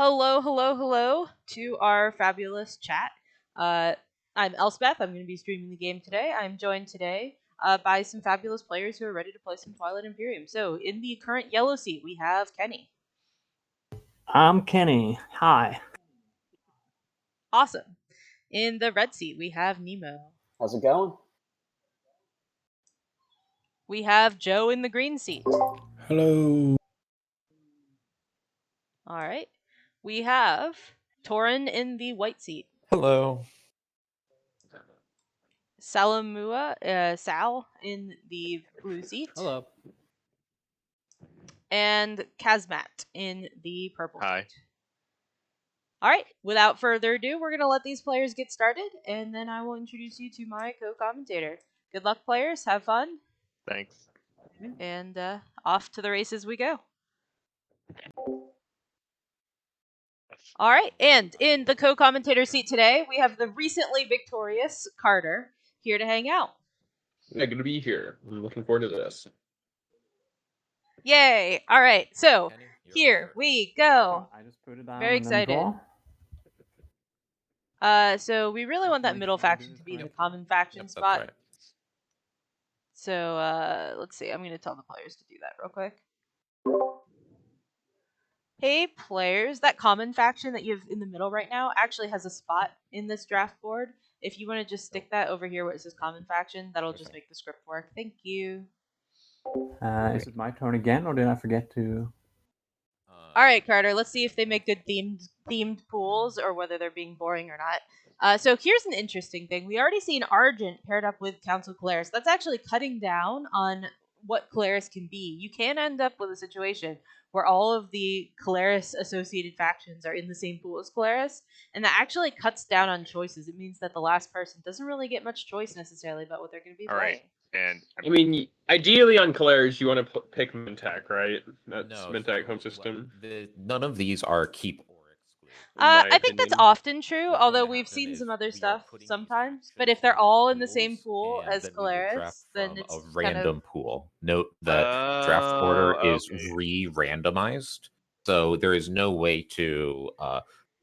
Hello, hello, hello to our fabulous chat. Uh, I'm Elspeth. I'm going to be streaming the game today. I'm joined today by some fabulous players who are ready to play some Twilight Imperium. So, in the current yellow seat, we have Kenny. I'm Kenny. Hi. Awesome. In the red seat, we have Nemo. How's it going? We have Joe in the green seat. Hello. All right. We have Torin in the white seat. Hello. Salamua, Sal in the blue seat. Hello. And Kazmat in the purple Hi. seat. All right, without further ado, we're going to let these players get started, and then I will introduce you to my co-commentator. Good luck, players. Have fun. Thanks. And off to the races we go. All right, and in the co-commentator seat today, we have the recently victorious Carter here to hang out. Yeah, good to be here. I'm looking forward to this. Yay! All right, so here we go. I just put it down. Very excited. So we really want that middle faction to be the common faction spot. Right. So let's see. I'm going to tell the players to do that real quick. Hey players, that common faction that you have in the middle right now actually has a spot in this draft board. If you want to just stick that over here where it says common faction, that'll just make the script work. Thank you. Is it my turn again, or did I forget to? All right, Carter. Let's see if they make good themed pools or whether they're being boring or not. So here's an interesting thing. We already seen Argent paired up with Council Caleris. That's actually cutting down on what Caleris can be. You can end up with a situation where all of the Caleris associated factions are in the same pool as Caleris, and that actually cuts down on choices. It means that the last person doesn't really get much choice necessarily about what they're going to be playing. Right. And I mean, ideally on Caleris, you want to pick Mintak, right? That's Mintak home system. None of these are keep or exclude. I think that's opinion. often true, What's although gonna we've happen seen is some other we are stuff putting these sometimes. But factions if they're all in into the same pools, pool and as then we will draft Caleris, then from it's a random kind of... pool. Note that draft order is okay. re-randomized, so there is no way to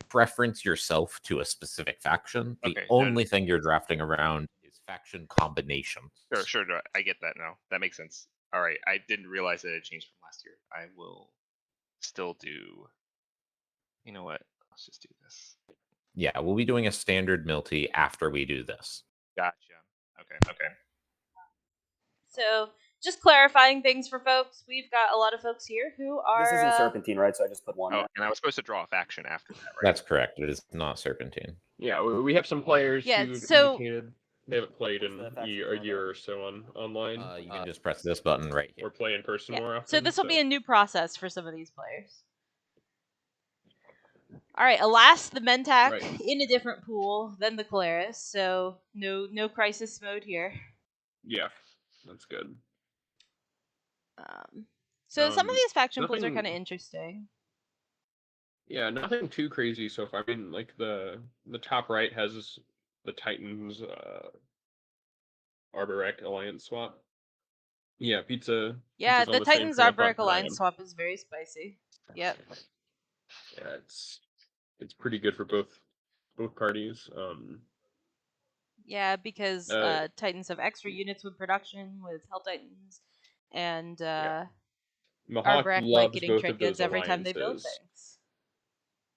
preference yourself to a specific faction. The only thing you're drafting around is faction combinations. Sure. No, I get that now. That makes sense. All right. I didn't realize that it changed from last year. I will still do. You know what? Let's just do this. Yeah, we'll be doing a standard multi after we do this. Gotcha. Okay. So, just clarifying things for folks. We've got a lot of folks here who are... This isn't Serpentine, right? So I just put one. Oh, and I was supposed to draw a faction after that, right? That's correct. It is not Serpentine. Yeah, we have some players who indicated they haven't played in a year or so online. You can just press this button right here. Or play in person more often. So this will be a new process for some of these players. All right, alas, the Mentak in a different pool than the Caleris, so no crisis mode here. Yeah, that's good. So some of these faction pools are kind of interesting. Yeah, nothing too crazy so far. I mean, like the top right has the Titans Arborec Alliance swap. Yeah, pizza. Yeah, the Titans Arborec Alliance swap is very spicy. Yep. Yeah, it's pretty good for both parties. Yeah, because Titans have extra units with production with Hell Titans, and Arborec like getting trade goods every time they build things.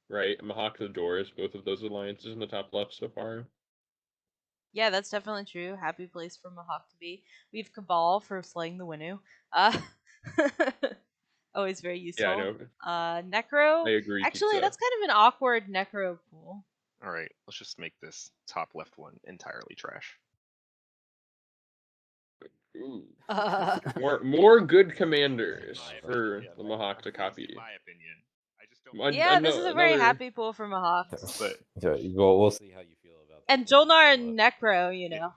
Right, Mahawk the Doors, both of those alliances in the top left so far. Yeah, that's definitely true. Happy place for Mahawk to be. We have Cabal for slaying the Winnu. Always very useful. Yeah, I know. Necro. I agree. Actually, pizza. that's kind of an awkward Necro pool. All right. Let's just make this top left one entirely trash. Ooh. More good commanders for the Mahawk to copy. My opinion. I just don't. Yeah, this is a very happy pool for Mahawk. But we'll see how you feel about that. And Jolnar and Necro,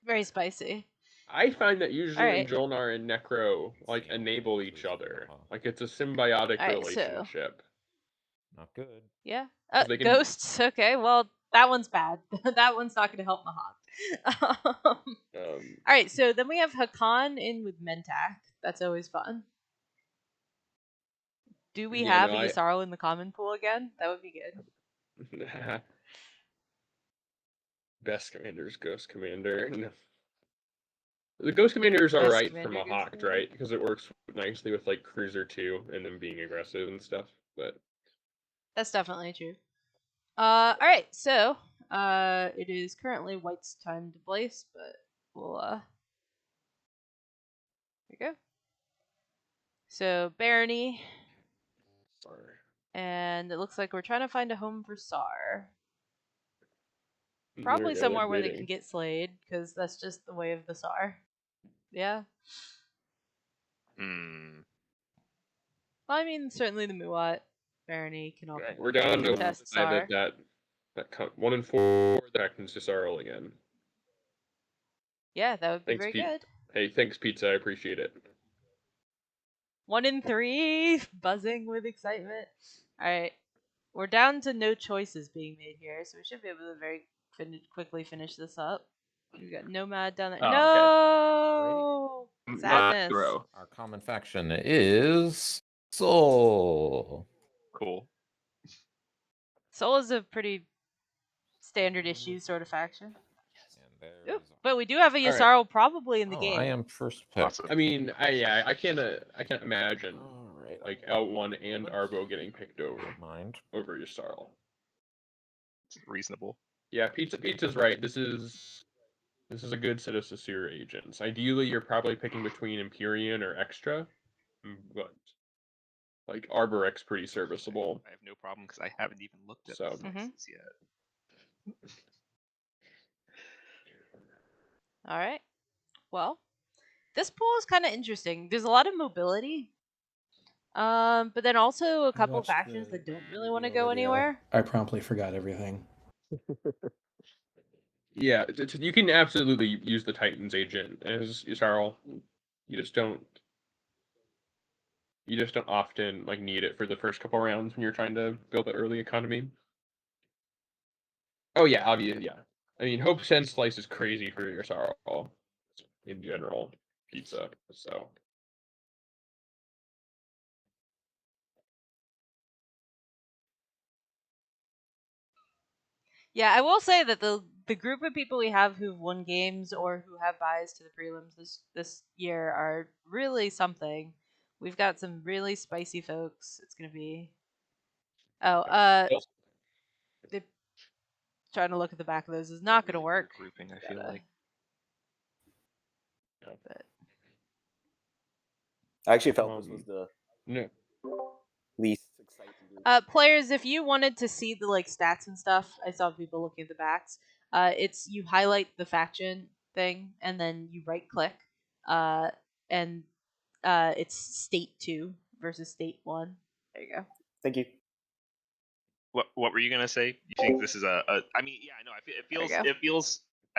very spicy. I find that usually Jolnar and Necro enable each other. Like it's a symbiotic relationship. Not good. Yeah. Ghosts. Okay, well that one's bad. That one's not going to help Mahawk. All right, so then we have Hakan in with Mentak. That's always fun. Do we Yeah, have no, a Yasaro in the common pool again? That would be good. Best commander's Ghost Commander. No. The Ghost Commander is Best alright commander, from a Ghost Hawk, Commander? right? Because it works nicely with like Cruiser 2 and them being aggressive and stuff. But That's definitely true. Alright, so it is currently White's time to place, but we'll here we go. So Barony, sorry. and it looks like we're trying to find a home for Sar. Yeah, Probably they're somewhere where they bidding. can get slayed, because that's just the way of the Sar. Yeah. Hmm. Well, I mean, certainly the Muat Barony can all We're down to test that Sar. that 1 in 4 that can Cesaro again. Yeah, that would be Thanks, very Pete. good. Hey, thanks, Pizza. I appreciate it. 1 in 3, buzzing with excitement. Alright, we're down to no choices being made here, so we should be able to very quickly finish this up. We've got Nomad down there. Oh, No! okay. Sadness. Our common faction is Soul. Cool. Soul is a pretty standard issue sort of faction. And Ooh, there's but we do have a All right. Yasaro probably in the Oh, game. I am first pick. Awesome. I mean, I can't imagine All right. like L1 and Arbo getting picked over Mind. Yasarl. It's reasonable. Yeah, Pizza's right. This is a good set of Sasir agents. Ideally, you're probably picking between Imperium or Extra, but like Arboric's pretty serviceable. I have no problem because I haven't even looked at So. the slices yet. Alright. Well, this pool is kind of interesting. There's a lot of mobility. But then also a couple factions that don't really want to go anywhere. I promptly forgot everything. Yeah, you can absolutely use the Titans agent as Yasarl. You just don't often like need it for the first couple rounds when you're trying to build the early economy. Oh yeah, obviously, yeah. I mean, Hope Send Slice is crazy for Yasarl in general. Pizza, so. Yeah, I will say that the group of people we have who've won games or who have buys to the prelims this year are really something. We've got some really spicy folks. It's gonna be. Oh, they trying to look at the back of those is not gonna Really work. weird grouping, I feel like. But I actually felt this was the No. least exciting group. players, if you wanted to see the like stats and stuff, I saw people looking at the backs. It's you highlight the faction thing and then you right click, and it's state 2 versus state 1. There you go. Thank you. What were you gonna say? You think this is I mean, yeah, I know. It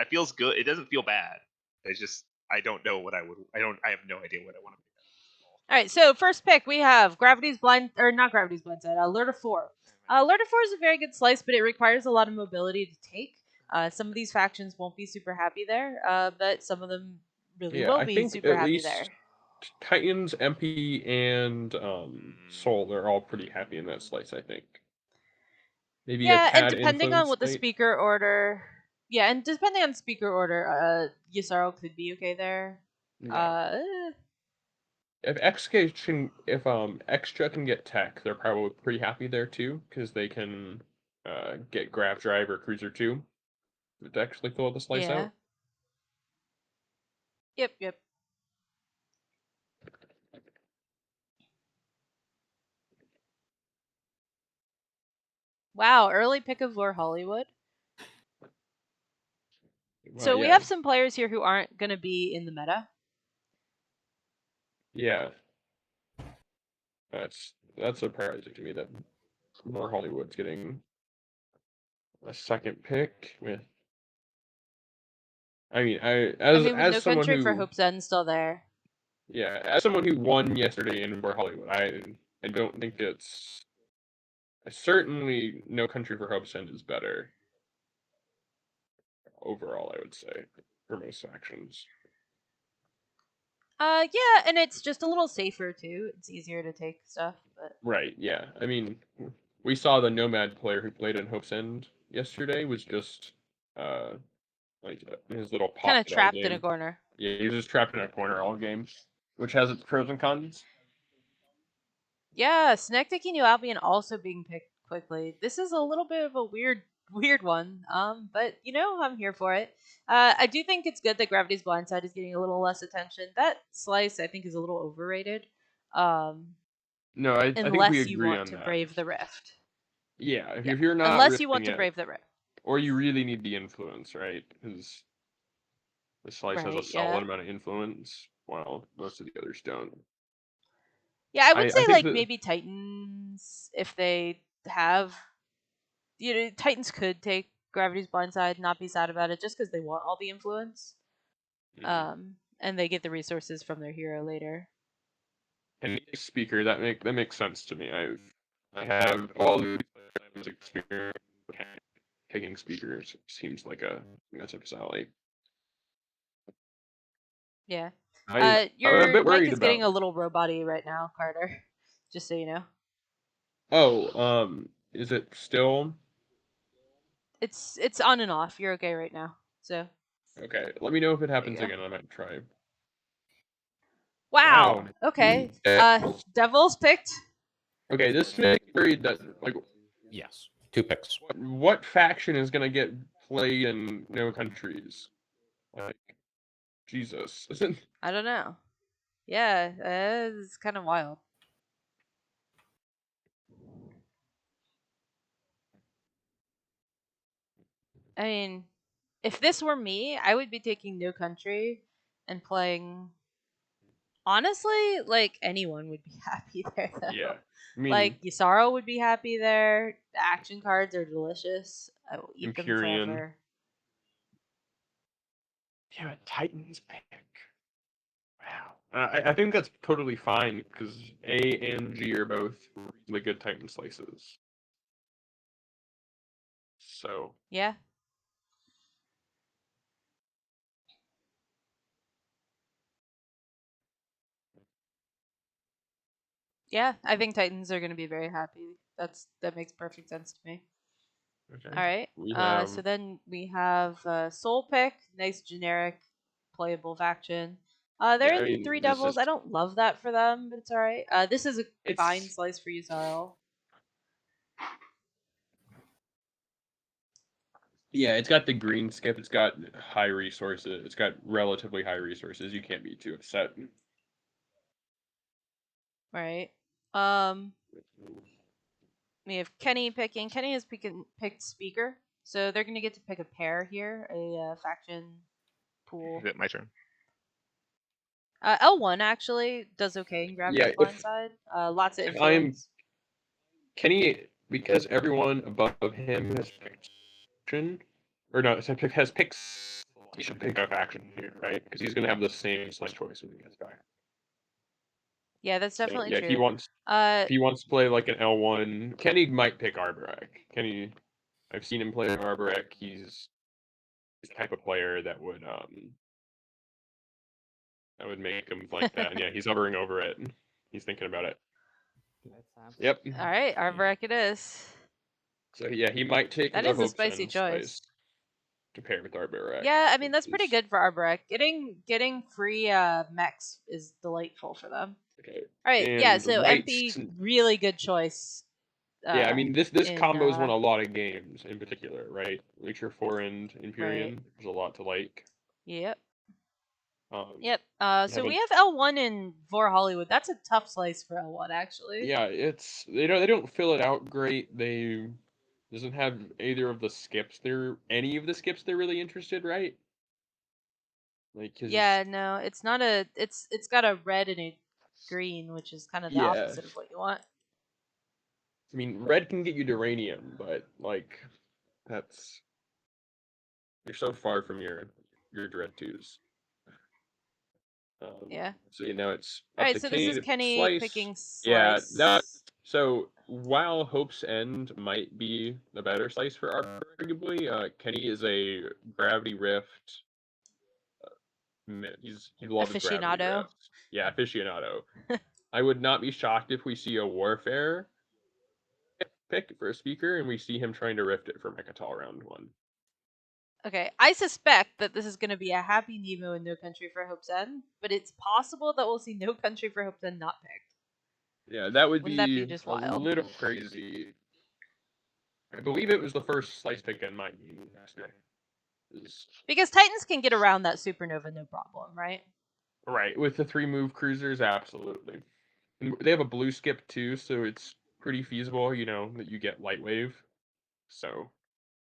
feels good. It doesn't feel bad. It's just I don't know what I would. I have no idea what I want to pick. All right, so first pick we have Gravity's Blind, or not Gravity's Blindside, Lurda 4. Lurda 4 is a very good slice, but it requires a lot of mobility to take. Some of these factions won't be super happy there, but some of them really will be super happy there. Titans, MP, and Soul are all pretty happy in that slice, I think. Maybe Yeah, a tad and depending on what the Influence speaker order, Yasaro could be okay there. Yeah. If Extra can get tech, they're probably pretty happy there too, because they can get Grav Drive or Cruiser 2 to actually fill the slice yeah. out. Yep. Wow, early pick of Lore Hollywood. So we have some players here who aren't going to be in the meta. Yeah. That's surprising to me that more Hollywood's getting a second pick with. I mean, With as No someone Country who for Hope's End still there. Yeah, as someone who won yesterday in More Hollywood, I don't think it's certainly No Country for Hope's End is better overall. I would say for most factions. Yeah, and it's just a little safer too. It's easier to take stuff, but Right, yeah. I mean, we saw the Nomad player who played in Hope's End yesterday was just, like, his little kind of pocket all trapped in a game. corner. Yeah, he's just trapped in a corner all game, which has its pros and cons. Yeah, Synecdoche New Albion also being picked quickly. This is a little bit of a weird one. But I'm here for it. I do think it's good that Gravity's Blindside is getting a little less attention. That slice I think is a little overrated. No, I think Unless we you agree want on to that. brave the rift. Yeah, if you're not unless you want risking to it, brave the rift. or you really need the influence, right? Because the slice has a Right, solid yeah. amount of influence, while most of the others don't. Yeah, I would say I think like that, maybe Titans if they have Titans could take Gravity's Blindside, not be sad about it just because they want all the influence. And they get the resources from their hero later. And speaker, that makes sense to me. I have all the players experience taking speakers. Seems like that's up his alley. Yeah. I'm a Your bit mic worried is getting a about. little robot-y right now, Carter. Just so you know. Oh, is it still? It's on and off. You're okay right now. So. Okay, let me know if it happens go. again. I might try. Wow. Okay. Devils picked. Okay, this makes me worried that like. Yes, 2 picks. What faction is gonna get played in no countries? Like, Jesus. I don't know. Yeah, it's kind of wild. I mean, if this were me, I would be taking No Country and playing. Honestly, like anyone would be happy there, though. Yeah, I mean, like Yusaro would be happy there. The action cards are delicious. I will eat Imperium. them forever. Yeah, Titans pick. Wow. I think that's totally fine because A and G are both really good Titan slices. So. Yeah. Yeah, I think Titans are going to be very happy. That makes perfect sense to me. Okay. All right. So then we have Soul Pick, nice generic playable faction. They're in 3 Devils. I don't love that for them, but it's all right. This is a fine slice for Yusaro. Yeah, it's got the green skip. It's got high resources. It's got relatively high resources. You can't be too upset. Right. We have Kenny picking. Kenny has picked Speaker, so they're gonna get to pick a pair here, a faction pool. Is it my turn? L1 actually does okay in Gravity's Blindside. Lots of influence. Kenny, because everyone above him has picked or no, has picked. He should pick a faction here, right? Because he's gonna have the same slice choice with the guy. Yeah, that's definitely true. If he wants to play like an L1, Kenny might pick Arborek. Kenny, I've seen him play Arborek. He's the type of player that would make him like that. And yeah, he's hovering over it. He's thinking about it. Yep. All right, Arborek it is. So yeah, he might take that the is a Hope's spicy End choice slice to pair with Arborek. Yeah, I mean that's pretty good for Arborek. Getting free mechs is delightful for them. Okay. All right, yeah. So MP, really good choice. Yeah, I mean this combo's won a lot of games in particular, right? Nature 4 and Imperium. Right. There's a lot to like. Yep. Yep. So we have L1 in Vor Hollywood. That's a tough slice for L1, actually. Yeah, it's they don't fill it out great. They doesn't have either of the skips. Any of the skips they're really interested, right? Like, yeah, no, it's not a. It's got a red and a green, which is kind of the opposite of what you want. I mean, red can get you Duranium, but like, you're so far from your Dread 2s. Yeah. So it's all right. So this is Kenny picking slice. Yeah, so while Hope's End might be the better slice for arguably, Kenny is a Gravity Rift he loves gravity Aficionado. drafts. Yeah, aficionado. I would not be shocked if we see a warfare pick for a speaker and we see him trying to rift it for Mechatol round 1. Okay, I suspect that this is going to be a Happy Nemo and No Country for Hope's End, but it's possible that we'll see No Country for Hope's End not picked. Yeah, that would Wouldn't that be be just a wild? little crazy. I believe it was the first slice pick in my game yesterday. Because Titans can get around that supernova no problem, right? Right, with the 3-move cruisers, absolutely. And they have a blue skip too, so it's pretty feasible, you know, that you get light wave. So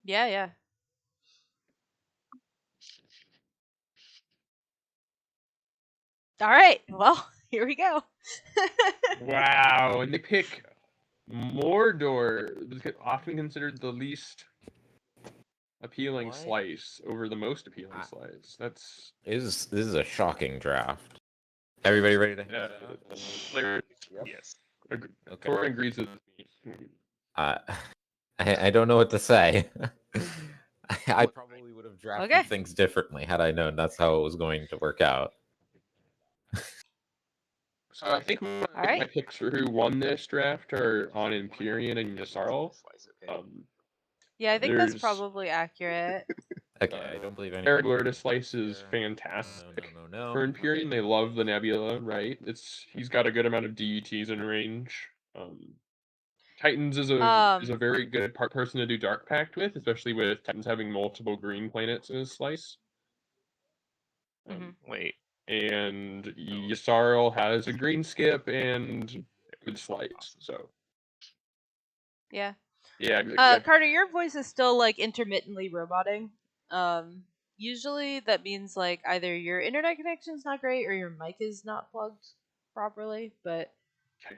Yeah. All right, well, here we go. wow, and they pick Mordor, often considered the least appealing slice over the most appealing slice. This is a shocking draft. Everybody ready to? Yes. Okay. Tor agrees with me. I don't know what to say. I probably would have drafted things differently had I known that's how it was going to work out. So I think my picks for who won this draft are on Imperium and Yssaril. Yeah, I think that's probably accurate. Okay, I don't believe any. Aragorn slice is fantastic. No. For Imperium, they love the Nebula, right? He's got a good amount of DETs in range. Titans is a very good person to do Dark Pact with, especially with Titans having multiple green planets in his slice. Wait. And Yssaril has a green skip and good slice, so. Yeah. Yeah, exactly. Carter, your voice is still like intermittently roboting. Usually that means like either your internet connection's not great or your mic is not plugged properly, but okay.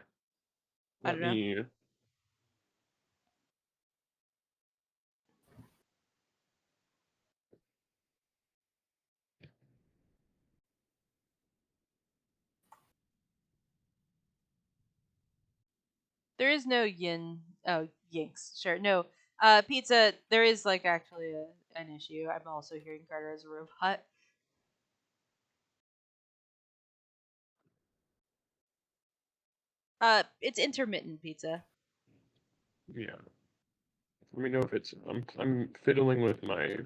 I don't know. There is no yinks. Sure. No. Pizza, there is like actually an issue. I'm also hearing Carter as a robot. It's intermittent, Pizza. Yeah. Let me know if it's. I'm fiddling with my.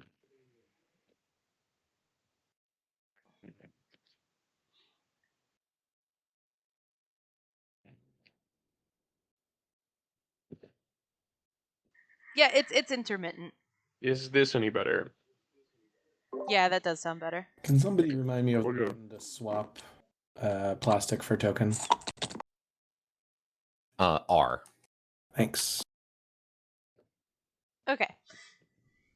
Yeah, it's intermittent. Is this any better? Yeah, that does sound better. Can somebody remind me of when to swap plastic for token? R. Thanks. Okay.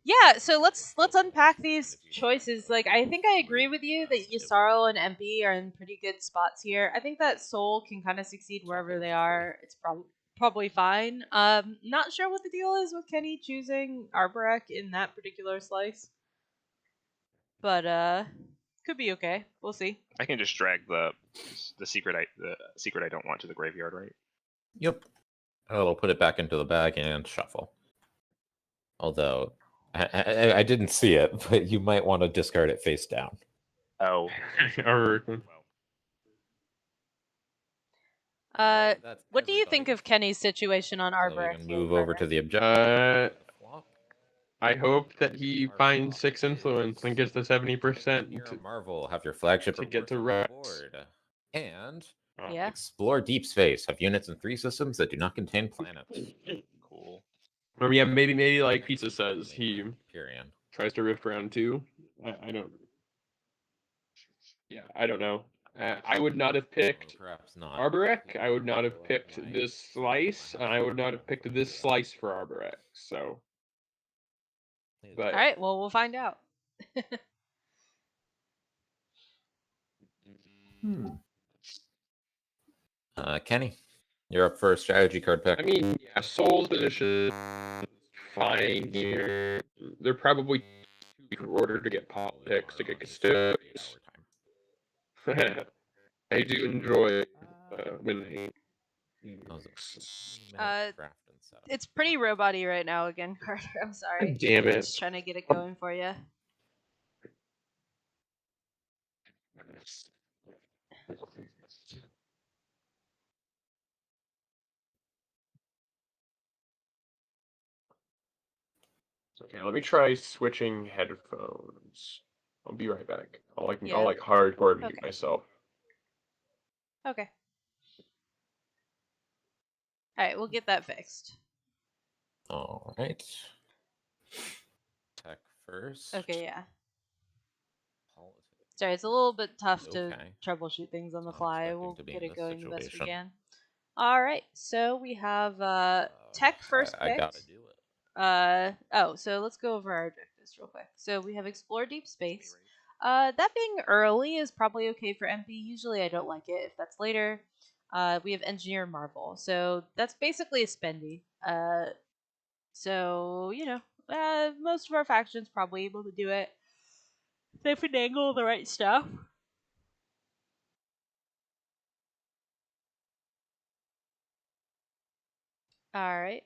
Yeah, so let's unpack these choices. Like, I think I agree with you that Yssaril and MP are in pretty good spots here. I think that Soul can kind of succeed wherever they are. It's probably fine. Not sure what the deal is with Kenny choosing Arborek in that particular slice, but could be okay. We'll see. I can just drag the secret I don't want to the graveyard, right? Yep. It'll put it back into the bag and shuffle. Although I didn't see it, but you might want to discard it face down. Oh. What do you think of Kenny's situation on Arborek? So move over to the objective. I hope that he finds 6 influence and gets the 70% Marvel, have your flagship to get to Rex. And explore deep space. Have units in 3 systems that do not contain planets. Cool. Or yeah, maybe like Pizza says, he Imperium tries to rift round 2. I don't. Yeah, I don't know. I would not have picked Arborek. I would not have picked this slice. And I would not have picked this slice for Arborek. So. But, all right, well, we'll find out. Kenny, you're up for a strategy card pick. I mean, yeah, Soul's position fine here. They're probably in order to get politics, to get custodians. I do enjoy winning. It's pretty robot-y right now again, Carter. I'm sorry. Damn it. Just trying to get it going for you. Okay, let me try switching headphones. I'll be right back. I'll Yeah. hardcore mute Okay. myself. Okay. All right, we'll get that fixed. All right. Tech first. Okay, yeah. Politics. Sorry, it's a little bit tough to Okay. troubleshoot things on the Not fly. expecting We'll to be get in it this going the best we situation. can. All right, so we have tech first I picked. gotta do it. Oh, so let's go over our objectives real quick. So we have explore deep space. That being early is probably okay for MP. Usually I don't like it if that's later. We have engineer marvel. So that's basically a spendy. So you know, most of our factions probably able to do it. If we dangle the right stuff. All right.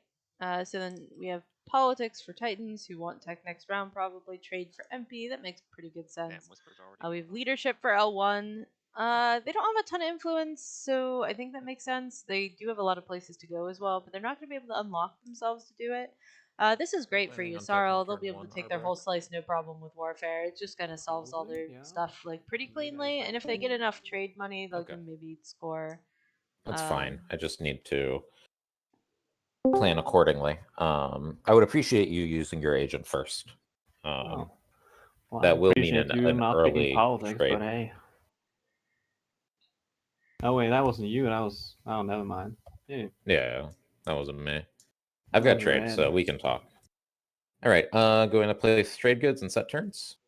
So then we have politics for Titans who want tech next round, probably trade for MP. That makes pretty good sense. We have leadership for L1. They don't have a ton of influence, so I think that makes sense. They do have a lot of places to go as well, but they're not going to be able to unlock themselves to do it. This is great for Yusarl. They'll be able to take their whole slice no problem with warfare. It just kind of solves all their stuff like pretty cleanly, and if they get enough trade money, they can maybe score. That's fine. I just need to plan accordingly. I would appreciate you using your agent first. Well, that I will mean appreciate you an not early picking politics, trade. but hey. Oh wait, that wasn't you. That was never mind. Yeah, that wasn't me. I've got trade, so we can talk. All right, going to place trade goods and set turns.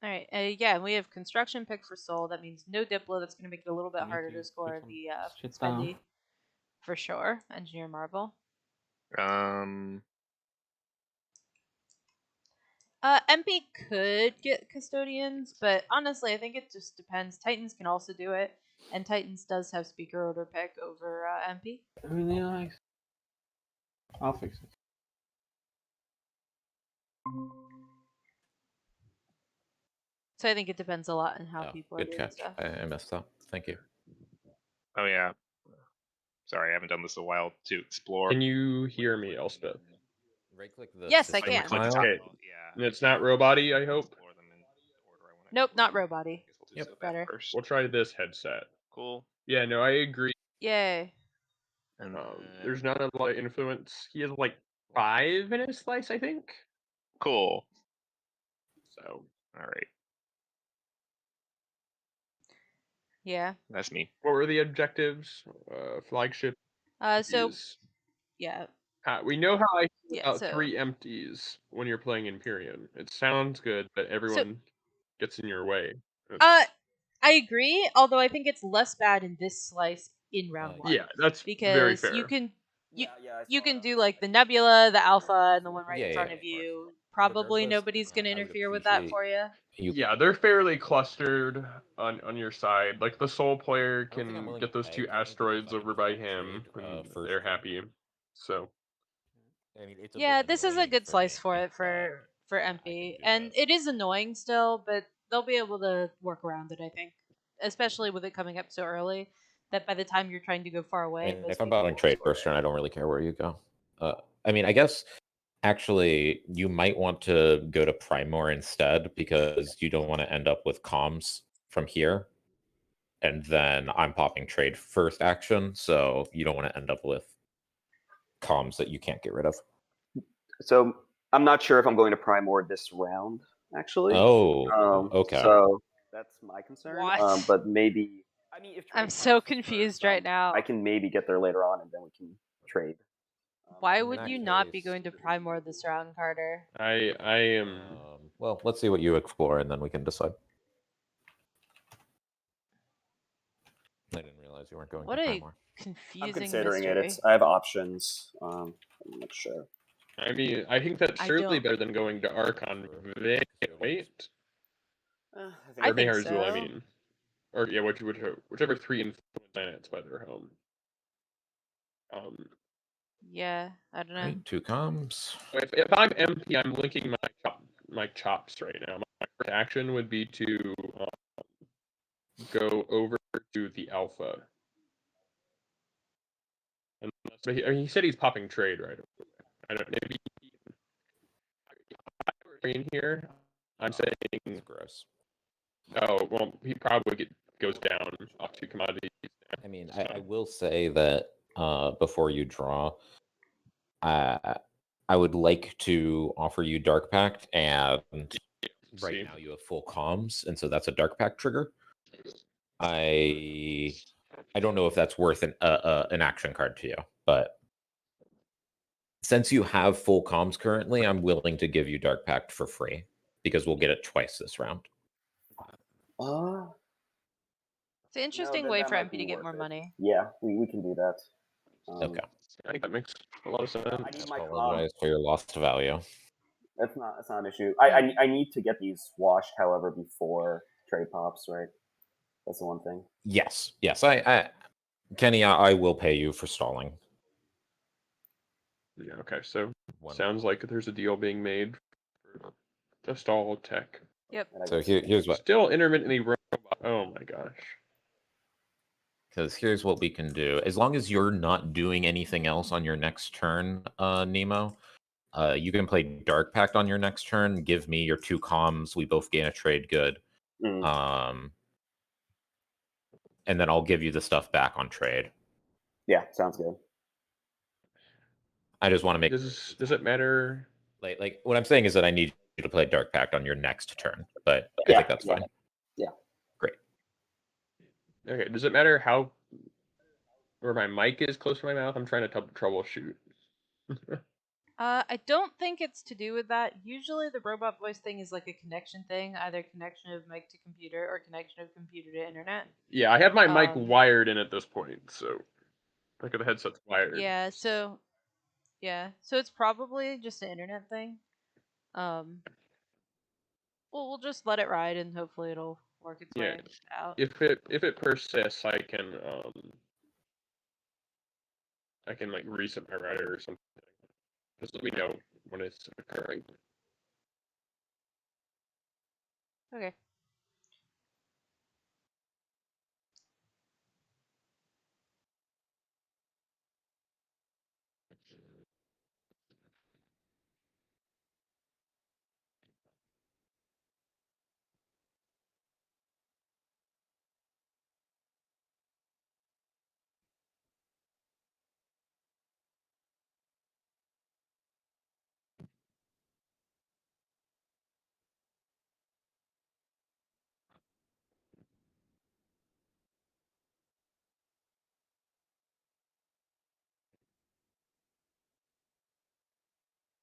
All right, yeah, we have construction pick for Soul. That means no Diplo. That's going to make it a little bit harder to score the spendy, for sure. Engineer Marvel. MP could get custodians, but honestly, I think it just depends. Titans can also do it, and Titans does have speaker order pick over MP. Really nice. I'll fix it. So I think it depends a lot on how people are good doing catch. stuff. I messed up. Thank you. Oh yeah. Sorry, I haven't done this in a while to explore. Can you hear me, Elspeth? Right-click the Yes, I can. Okay. It's not robot-y, I hope. Nope, not robot-y. Yep. Better. We'll try this headset. Cool. Yeah, no, I agree. Yay. And there's not a lot of influence. He has like 5 in his slice, I think. Cool. So, all right. Yeah. That's me. What were the objectives? Flagship. So. Yeah. We know how I feel about so 3 empties when you're playing Imperium. It sounds good, but everyone gets in your way. I agree, although I think it's less bad in this slice in round 1. Yeah, that's because very fair. You can you can do like the Nebula, the Alpha, and the one right in front of you. Probably nobody's going to interfere with that for you. Yeah, they're fairly clustered on your side. Like the Soul player can get those 2 asteroids over by him, and they're happy. So. I mean, it's yeah, this is a good slice for it for MP, and it is annoying still, but they'll be able to work around it. I think, especially with it coming up so early, that by the time you're trying to go far away, if I'm battling trade first turn, I don't really care where you go. I mean, I guess actually you might want to go to Primor instead because you don't want to end up with comms from here, and then I'm popping trade first action, so you don't want to end up with comms that you can't get rid of. So I'm not sure if I'm going to Primor this round, actually. Okay. So that's my concern. What? But maybe, I mean, if I'm so confused right now. I can maybe get there later on, and then we can trade. Why would you not be going to Primor this round, Carter? I am. Well, let's see what you explore, and then we can decide. I didn't realize you weren't going to Primor. Confusing I'm considering mystery. it. I have options. I'm not sure. I mean, I think that's certainly better than going to Archon. Wait. I think so. I mean, or yeah, whichever 3 influence planets by their home. Yeah, I don't know. Right, 2 comms. If I'm MP, I'm linking my chops right now. My first action would be to go over to the Alpha. But he said he's popping trade right away. I don't know. Maybe in here. I'm saying, It's gross. oh well, he probably goes down off 2 commodities. I mean, So, I will say that before you draw, I would like to offer you Dark Pact, and right see. now you have full comms, and so that's a Dark Pact trigger. I don't know if that's worth an action card to you, but since you have full comms currently, I'm willing to give you Dark Pact for free because we'll get it twice this round. It's an interesting that- way that for might MP be to get worth more it. money. Yeah, we can do that. Okay. I think that makes a lot of sense. I need I my apologize for your lost value. That's not an issue. I need to get these washed, however, before trade pops, right? That's the one thing. Yes. I Kenny, I will pay you for stalling. Yeah, okay, so One sounds like there's a deal being made for the stall tech. Yep. And I So guess- here's what. Still intermittently robot. Oh my gosh. Because here's what we can do. As long as you're not doing anything else on your next turn, Nemo, you can play Dark Pact on your next turn. Give me your 2 comms. We both gain a trade good. Mm. And then I'll give you the stuff back on trade. Yeah, sounds good. I just want to make. Does it matter? Like what I'm saying is that I need you to play Dark Pact on your next turn, but I Yeah, think that's fine. Yeah. Great. Okay, does it matter how where my mic is close to my mouth? I'm trying to troubleshoot. I don't think it's to do with that. Usually the robot voice thing is like a connection thing, either connection of mic to computer or connection of computer to internet. Yeah, I have my mic wired wired in at this point, so like the headset's wired. Yeah, so it's probably just an internet thing. Well, we'll just let it ride and hopefully it'll work its way out. If it persists, I can like reset my router or something. Just let me know when it's occurring. Okay.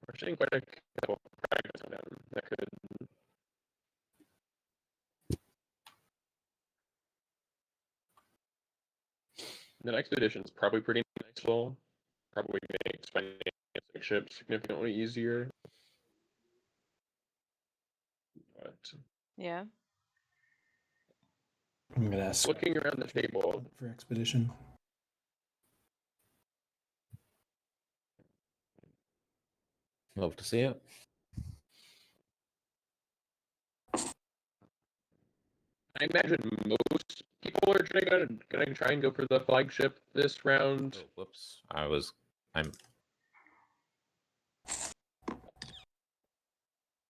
We're seeing quite a couple of fragments on them that could. The next edition is probably pretty nice. Will probably makes financing ships significantly easier. But Yeah. I'm gonna ask looking around the table for expedition. Love to see it. I imagine most people are gonna try and go for the flagship this round. Oh, whoops. I'm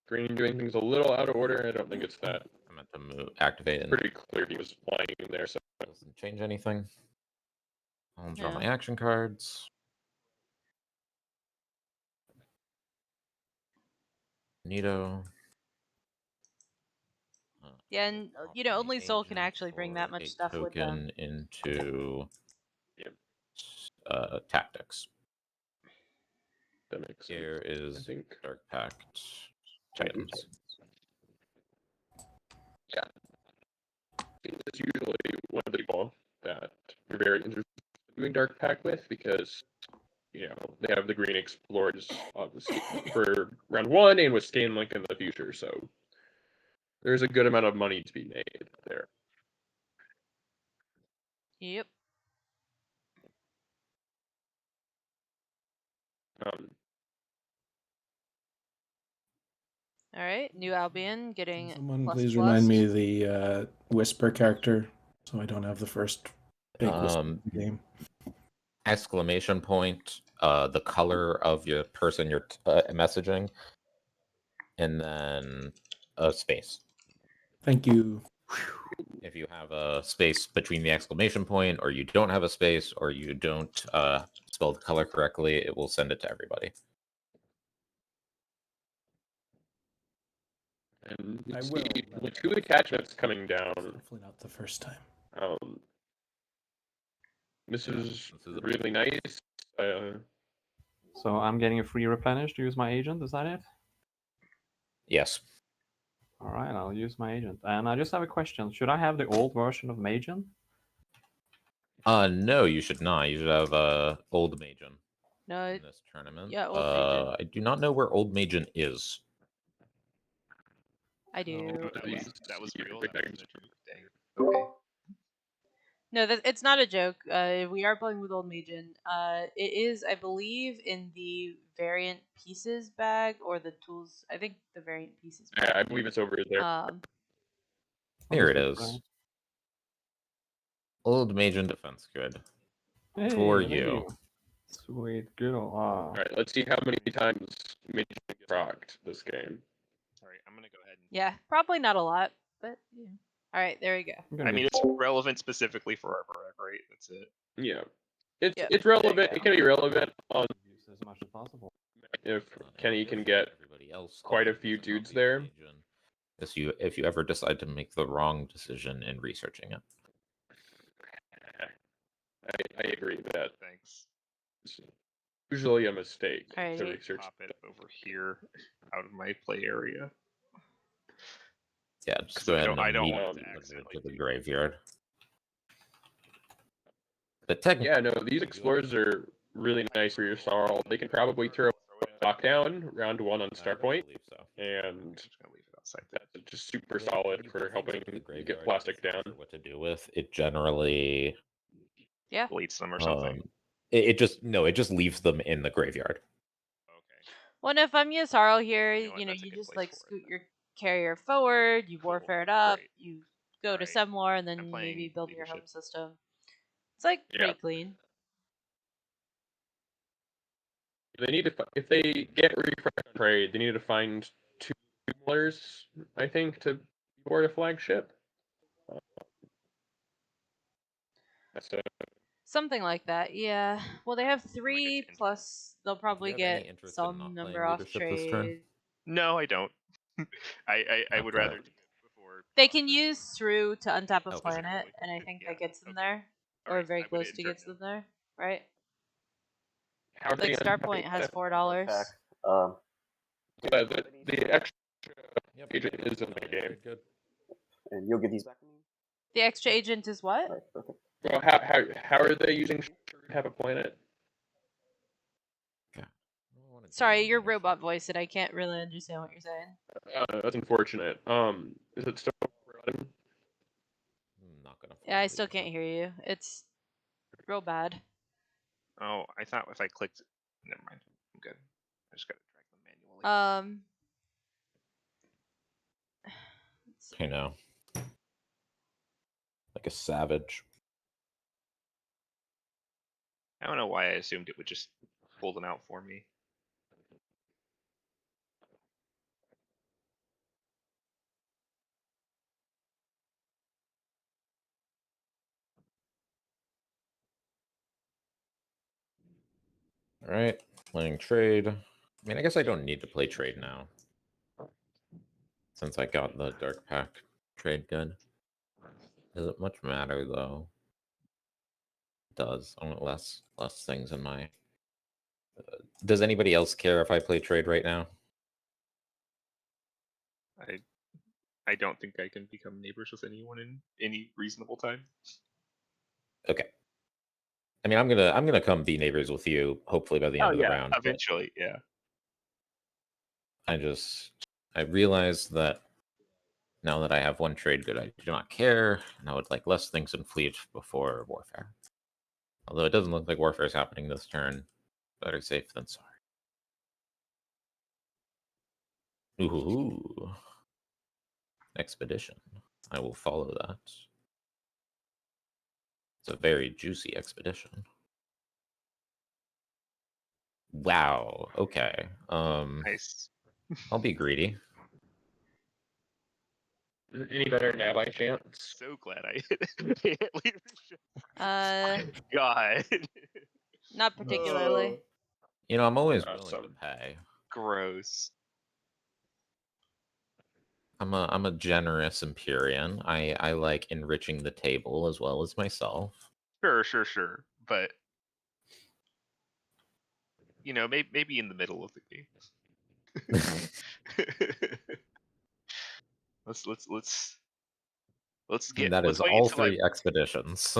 Green doing things a little out of order. I don't think it's that. I meant to activate it. Pretty clear he was flying in there. So Doesn't change anything. I'll draw Yeah. my action cards. Nito. Yeah, and only Soul can actually bring that much stuff with them. Into Yep. Tactics. That makes sense. Here is I think. Dark Pact Titans. Yeah. It's usually one of the people that you're very interested in doing Dark Pact with because they have the green explorers for round 1 and with Scanlink in the future, so there's a good amount of money to be made there. Yep. All right, New Albion getting. Someone plus please plus. remind me the Whisper character, so I don't have the first big whisper in the game. Exclamation point, the color of your person you're messaging, and then a space. Thank you. If you have a space between the exclamation point, or you don't have a space, or you don't spell the color correctly, it will send it to everybody. And I you will. see the 2 attachments coming down. Hopefully not the first time. This Yeah, is this is a really nice. So I'm getting a free replenish to use my agent. Is that it? Yes. All right, I'll use my agent. And I just have a question. Should I have the old version of Magen? No, you should not. You should have Old Magen No, in this tournament. yeah, Old Magen. I do not know where Old Magen is. I do. Oh, These that was real. big That things. wasn't a joke. Dang. Okay. No, it's not a joke. We are playing with Old Magen. It is, I believe, in the variant pieces bag or the tools. I think the variant pieces bag. Yeah, I believe it's over there. Here it Understood, is. right. Old Magen defense grid. Hey, For thank you. Sweet girl. All right, let's see how many times Magen gets rocked this game. All right, I'm gonna go ahead and. Yeah, probably not a lot, but yeah. All right, there we go. I mean, it's relevant specifically for Arbor, right? That's it. Yeah, it's Yep, it's there you relevant. go. It can be relevant on use as much as possible. if Kenny can get everybody else quite a few dudes there. If you ever decide to make the wrong decision in researching it. I agree with that. Thanks. It's usually a mistake to Alrighty. research. Pop it over here, out of my play area. Yeah, just 'Cause go I ahead don't- and I don't immediately want to deliver it accidentally to the do- graveyard. But technically, Yeah, no, these explorers are really nice for your Sarl. They can probably throw a knockdown round 1 on start point, I believe so. and I'm just gonna leave it outside. that's just super Yeah, solid you for put things helping into the you graveyard, get if plastic it's not down. sure what to do with it. Generally, Yeah. Deletes them or something. it just leaves them in the graveyard. Okay. Well, and if I'm Yasaro here, You know what, you know, that's a you good just place like for it scoot then. your carrier forward, you Cool, warfare it up, great. you go to Alright, Semlor, and then I'm maybe playing build your home leadership. system. It's like Yeah. pretty clean. They need to if they get refresh on trade, they need to find 2 millers, I think, to board a flagship. That's Something like that, yeah. Well, they have Like 3 it's plus they'll probably have any get interest in some not number playing off leadership this turn? trade. No, I don't. I would Okay. rather do it before. They can use through to untap a Okay. planet, and I think that gets them there, or Alright, very I would close to enter gets them there, right? how Like Starpoint has $4. Pack. the extra Yep. agent is in the game. Good. And you'll give these back to me? The extra agent is what? Alright, perfect. Well, how are they using have a planet? Sorry, your robot voice, and I can't really understand what you're saying. That's unfortunate. Is it still running? I'm not gonna. Yeah, I still can't hear you. It's real bad. Oh, I thought if I clicked. Never mind. I'm good. I just gotta drag them manually. Let's see. I know. Like a savage. I don't know why I assumed it would just pull them out for me. All right, playing trade. I mean, I guess I don't need to play trade now, since I got the dark pack trade good. Does it much matter though? It does. I want less things in my. Does anybody else care if I play trade right now? I don't think I can become neighbors with anyone in any reasonable time. Okay. I mean, I'm gonna come be neighbors with you. Hopefully by the end of the round. Eventually, yeah. I realized that now that I have one trade good, I do not care, and I would like less things in fleet before warfare. Although it doesn't look like warfare is happening this turn. Better safe than sorry. Ooh. Expedition. I will follow that. It's a very juicy expedition. Wow. Okay. Nice. I'll be greedy. Is it any better now by chance? So glad I hit leadership. God. Not particularly. You know, I'm always willing Awesome. to pay. Gross. I'm a generous Imperium. I like enriching the table as well as myself. Sure. But you know, maybe in the middle of the game. let's And that is wait all until 3 expeditions.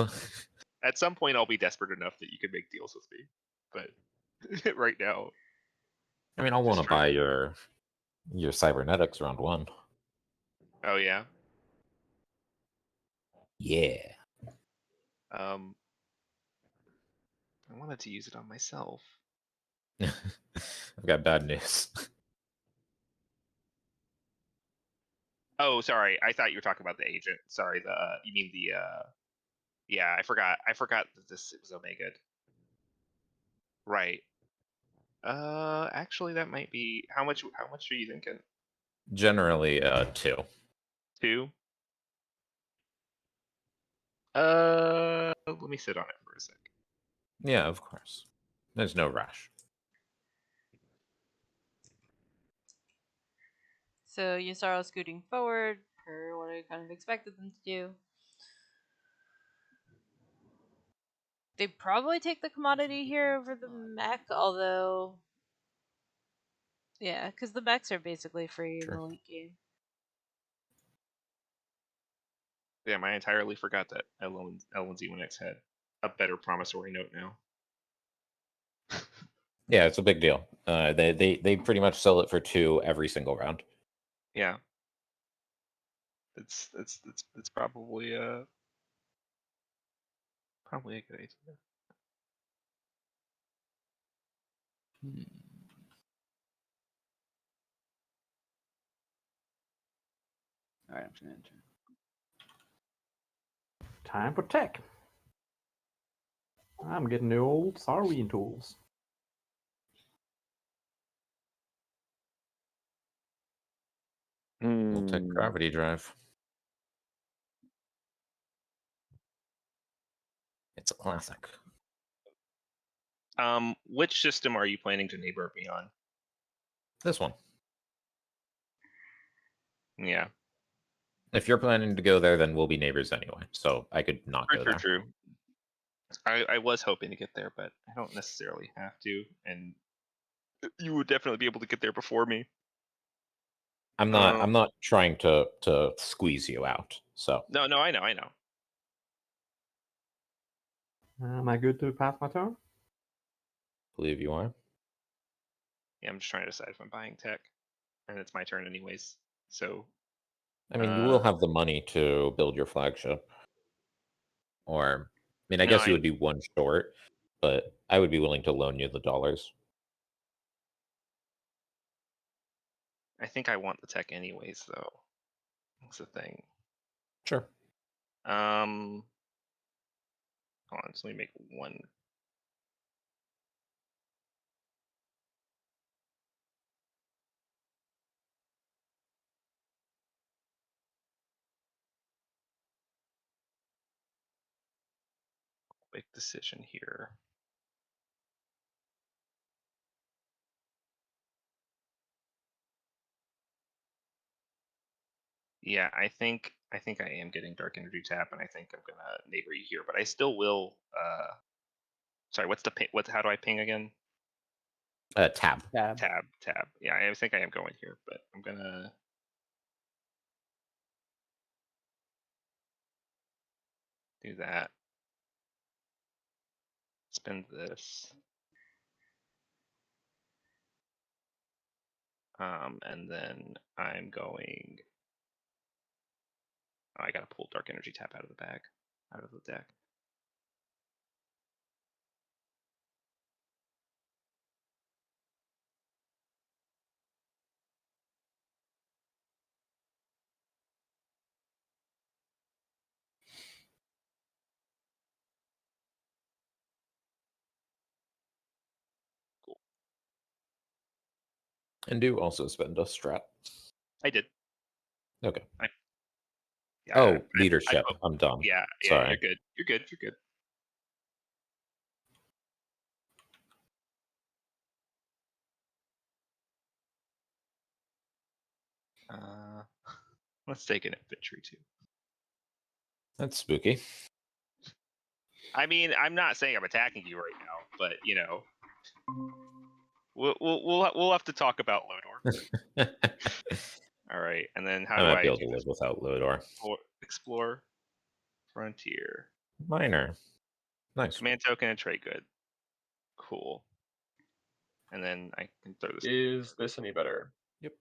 at some point I'll be desperate enough that you can make deals with me. But right now, I mean, I'll want to just try. buy your cybernetics round 1. Oh yeah. Yeah. I wanted to use it on myself. I've got bad news. Oh, sorry. I thought you were talking about the agent. Sorry, you mean the yeah, I forgot that this was Omega. Right. Actually that might be how much are you thinking? Generally 2. 2? Let me sit on it for a sec. Yeah, of course. There's no rush. So Yusaro scooting forward per what I kind of expected them to do. They probably take the commodity here over the mech, although yeah, because the mechs are basically free in the late game. Damn, I entirely forgot that L1Z1X had a better promissory note now. Yeah, it's a big deal. They pretty much sell it for 2 every single round. Yeah. It's probably probably a good idea. All right, I'm just gonna enter. Time for tech. I'm getting the old Sarween tools. We'll take gravity drive. It's a classic. Which system are you planning to neighbor me on? This one. Yeah. If you're planning to go there, then we'll be neighbors anyway. So I could not go there. True. I was hoping to get there, but I don't necessarily have to, and you would definitely be able to get there before me. I'm not trying to squeeze you out. So No, I know. Am I good to pass my turn? believe you are. Yeah, I'm just trying to decide if I'm buying tech, and it's my turn anyways. So, I mean, you will have the money to build your flagship. Or, I mean, I guess you would be 1 short, but I would be willing to loan you the dollars. I think I want the tech anyways, though. That's the thing. Sure. Hold on, so let me make 1. Quick decision here. Yeah, I think I am getting Dark Energy Tap, and I think I'm gonna neighbor you here, but I still will. Sorry, what's the ping? How do I ping again? Tab. Tab. Yeah, I think I am going here, but I'm gonna. Do that. Spend this. And then I'm going. Oh, I gotta pull Dark Energy Tap out of the bag, out of the deck. Cool. And do also spend a strat. I did. Okay. Yeah, Oh, leadership. I'm done. Yeah, Sorry. you're good. You're good. You're good. Let's take an infantry too. That's spooky. I mean, I'm not saying I'm attacking you right now, but you know, we'll have to talk about Lodor. All right, and then how I do might I be able do to this? live without Lodor. Explore frontier. Minor. Nice. Command token and trade good. Cool. And then I can throw this. Is this any better? Yep.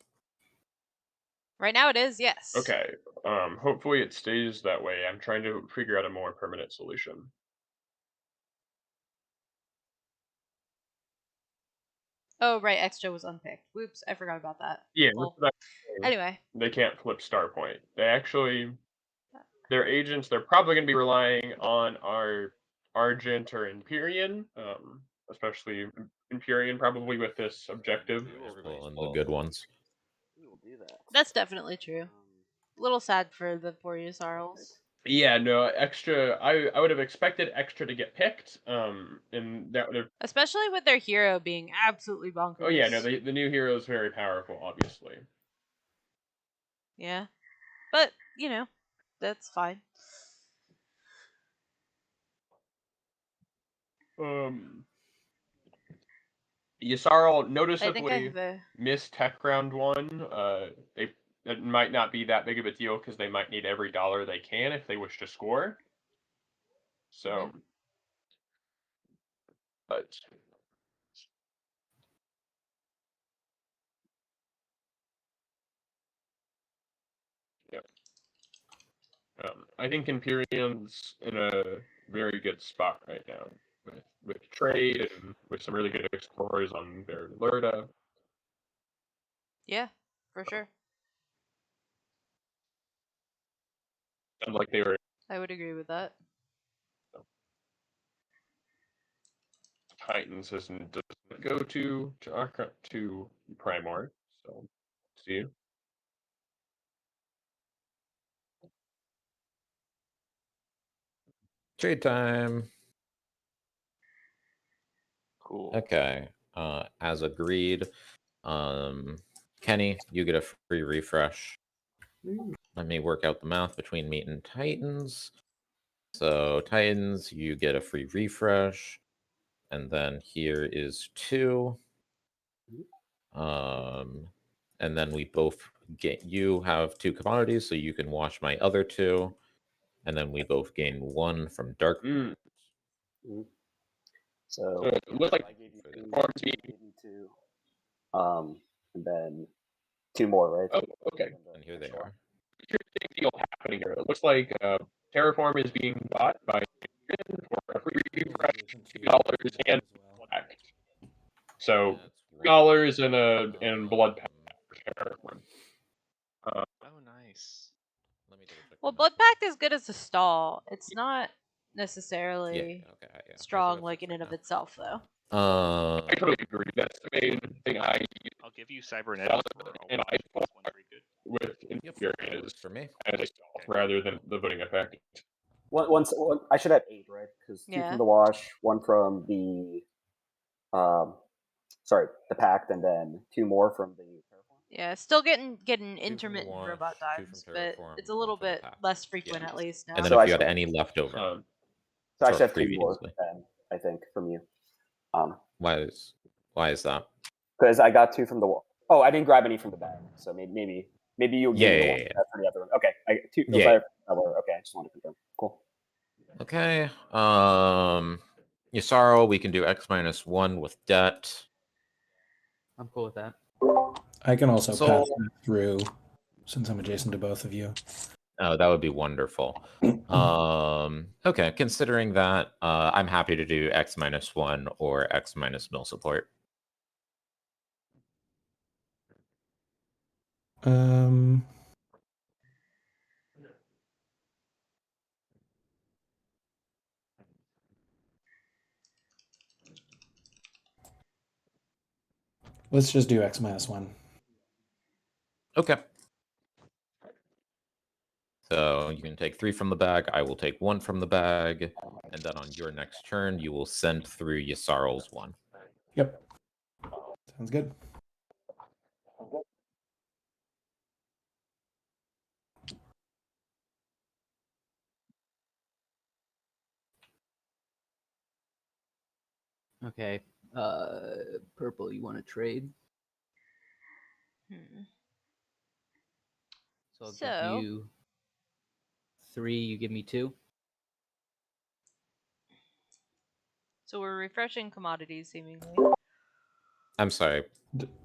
Right now it is, yes. Okay. Hopefully it stays that way. I'm trying to figure out a more permanent solution. Oh, right, extra was unpicked. Whoops, I forgot about that. Yeah. Well, that's what I'm saying. anyway. They can't flip Starpoint. They actually, their agents, they're probably going to be relying on our Argent or Imperium, especially Imperium, probably with this objective. Pulling the good ones. We will do that. That's definitely true. A little sad for the poor Yusarls. Yeah, no, extra. I would have expected extra to get picked. And that would have. Especially with their hero being absolutely bonkers. Oh yeah, no, the new hero is very powerful, obviously. Yeah, but you know, that's fine. Yusarl I noticeably think I have a... missed tech round 1. It might not be that big of a deal because they might need every dollar they can if they wish to score. So, but yeah, I think Imperium's in a very good spot right now with trade and with some really good explorers on their Lurda. Yeah, for sure. Sounds like they were. I would agree with that. Titans doesn't go to Primor, so see. Trade time. Cool. Okay. As agreed. Kenny, you get a free refresh. Let me work out the math between meat and Titans. So Titans, you get a free refresh. And then here is 2. And then we both get, you have 2 commodities, so you can wash my other 2. And then we both gain 1 from Dark. So it looks like I gave you the 2, farm you team. gave me 2. And then 2 more, right? Oh, okay. And here they are. Interesting deal happening here. It looks like Terraform is being bought by for a free refresh, $2 and black. So $3 and blood pack for Terraform. Oh, nice. Well, Blood Pact is good as a stall. It's not necessarily strong, like in and of itself, though. I totally agree. That's the main thing I use. I'll give you cybernetics and I with Imperium is for me as a stealth rather than the voting effect. One, I should have 8, right? Because 2 from the wash, 1 from the the pact, and then 2 more from the Terraform. Yeah, still getting intermittent robot dives, but it's a little bit less frequent at least now. And then if you had any leftover. So I should have 2 more then, I think, from you. Why is that? Because I got 2 from the wall. Oh, I didn't grab any from the bag, so maybe you'll give me the one for the other one. Okay, I got 2. Okay, I just want to confirm. Cool. Okay. Yusaro, we can do X-1 with debt. I'm cool with that. I can also pass that through since I'm adjacent to both of you. Oh, that would be wonderful. Okay, considering that, I'm happy to do X-1 or X-mill support. Let's just do X-1. Okay. So you can take 3 from the bag. I will take 1 from the bag. And then on your next turn, you will send through Yssarl's 1. Yep. Sounds good. Okay. Purple, you want to trade? So I'll give you 3, you give me 2. So we're refreshing commodities, seemingly. I'm sorry.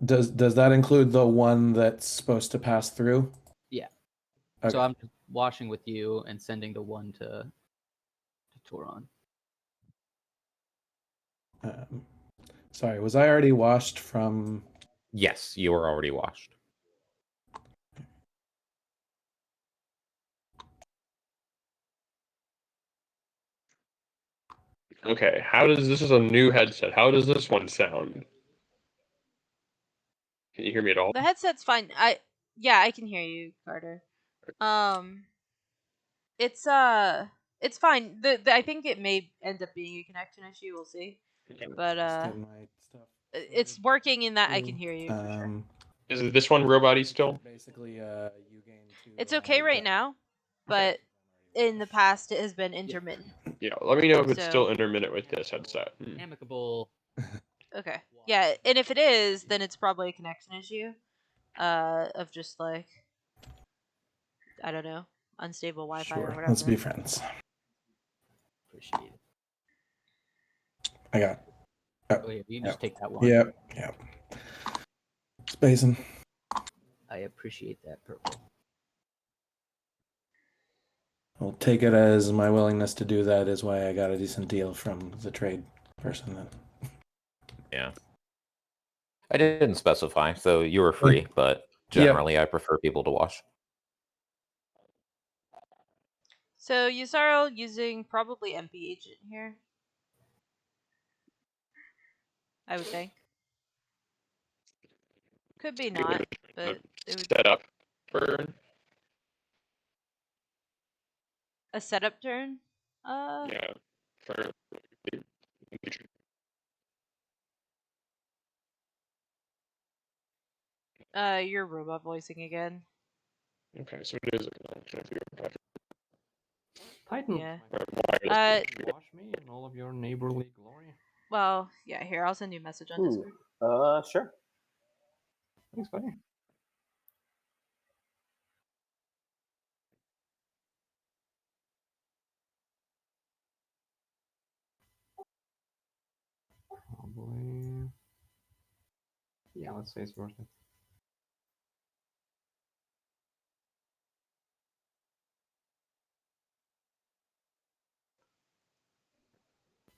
Does that include the one that's supposed to pass through? Yeah. Okay. So I'm just washing with you and sending the 1 to Toron. Sorry, was I already washed from... Yes, you were already washed. Okay, this is a new headset. How does this one sound? Can you hear me at all? The headset's fine. Yeah, I can hear you, Carter. It's fine. I think it may end up being a connection issue. We'll see. But it's working in that I can hear you. For sure. Is this one robot-y still? Basically, you gain 2. It's okay right now, but in the past it has been intermittent. Yeah, let me know if it's still intermittent with this headset. Amicable. Okay. Yeah, and if it is, then it's probably a connection issue. Of just like, I don't know, unstable Wi-Fi or whatever. Let's be friends. Appreciate it. I got. Oh yeah, you just take that one. Yep. Spacing. I appreciate that, Purple. I'll take it as my willingness to do that is why I got a decent deal from the trade person then. Yeah. I didn't specify, so you were free, but generally I prefer people to wash. So Yssarl using probably MP agent here, I would think. Could be not, but it would set up for a setup turn. Yeah, for You're robot voicing again. Okay, so it is a connection if you're Titan. Yeah. Wash me in all of your neighborly glory. Well, yeah. Here, I'll send you a message on Discord. Sure. Thanks, buddy. Probably. Yeah, let's say it's worth it.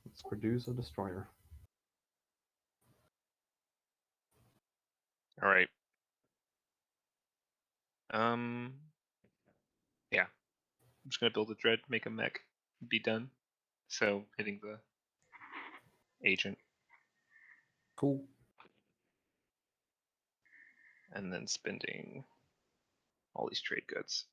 Let's produce a destroyer. All right. Yeah. I'm just gonna build a dread, make a mech, be done. So hitting the agent. Cool. And then spending all these trade goods.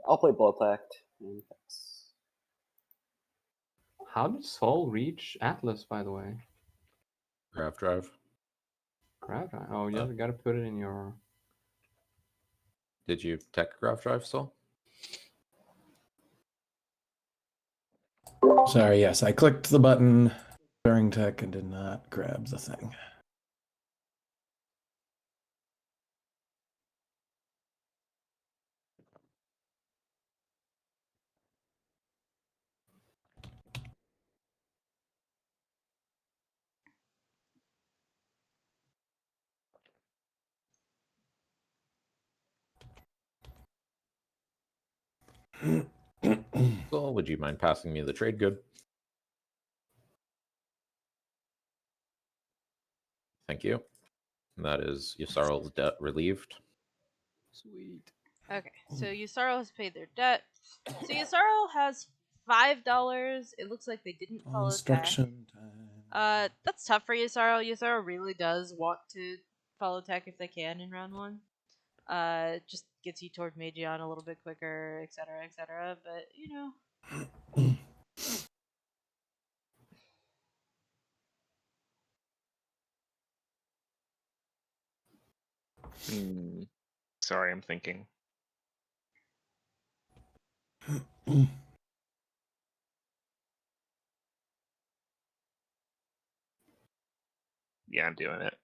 I'll play Bloodpact. How did Sol reach Atlas, by the way? Grav drive. Grav drive. Oh, yeah, you gotta put it in your. Did you tech grav drive still? Sorry, yes, I clicked the button during tech and did not grab the thing. would you mind passing me the trade good? Thank you. That is Yusarl's debt relieved. Sweet. Okay, so Yusarl has paid their debt. So Yusarl has $5. It looks like they didn't follow tack. Construction time. That's tough for Yusarl. Yusarl really does want to follow tech if they can in round 1. Just gets you toward Magion a little bit quicker, etc., etc. But you know. Sorry, I'm thinking. Yeah, I'm doing it.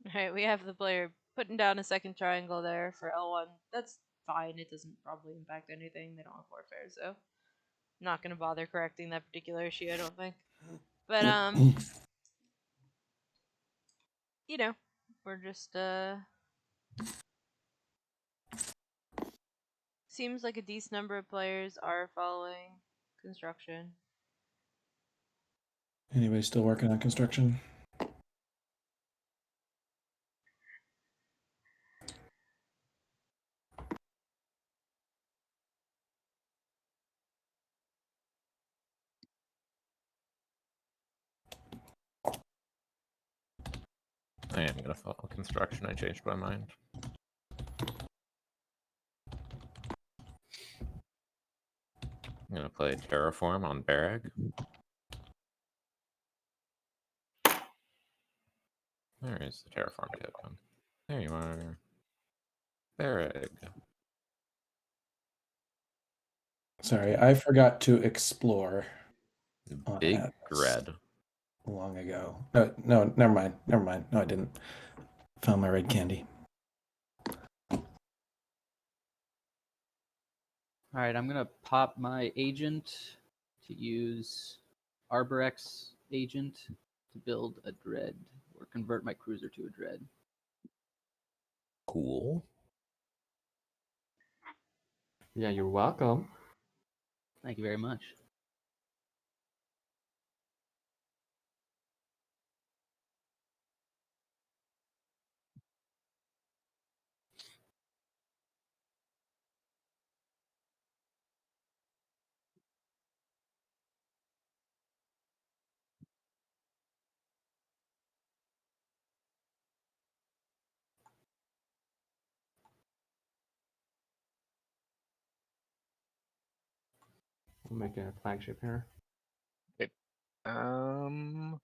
Alright, we have the player putting down a second triangle there for L1. That's fine. It doesn't probably impact anything. They don't have warfare, so I'm not gonna bother correcting that particular issue, I don't think. But you know, we're just seems like a decent number of players are following construction. Anybody still working on construction? I am going to follow construction. I changed my mind. I'm going to play Terraform on Barrag. Where is the Terraform token? There you are. Barrag. Sorry, I forgot to explore. Big Atlas red. Long ago. No, never mind. No, I didn't. Found my red candy. All right, I'm gonna pop my agent to use Arborx agent to build a dread or convert my cruiser to a dread. Cool. Yeah, you're welcome. Thank you very much. We'll make a flagship here. Okay. I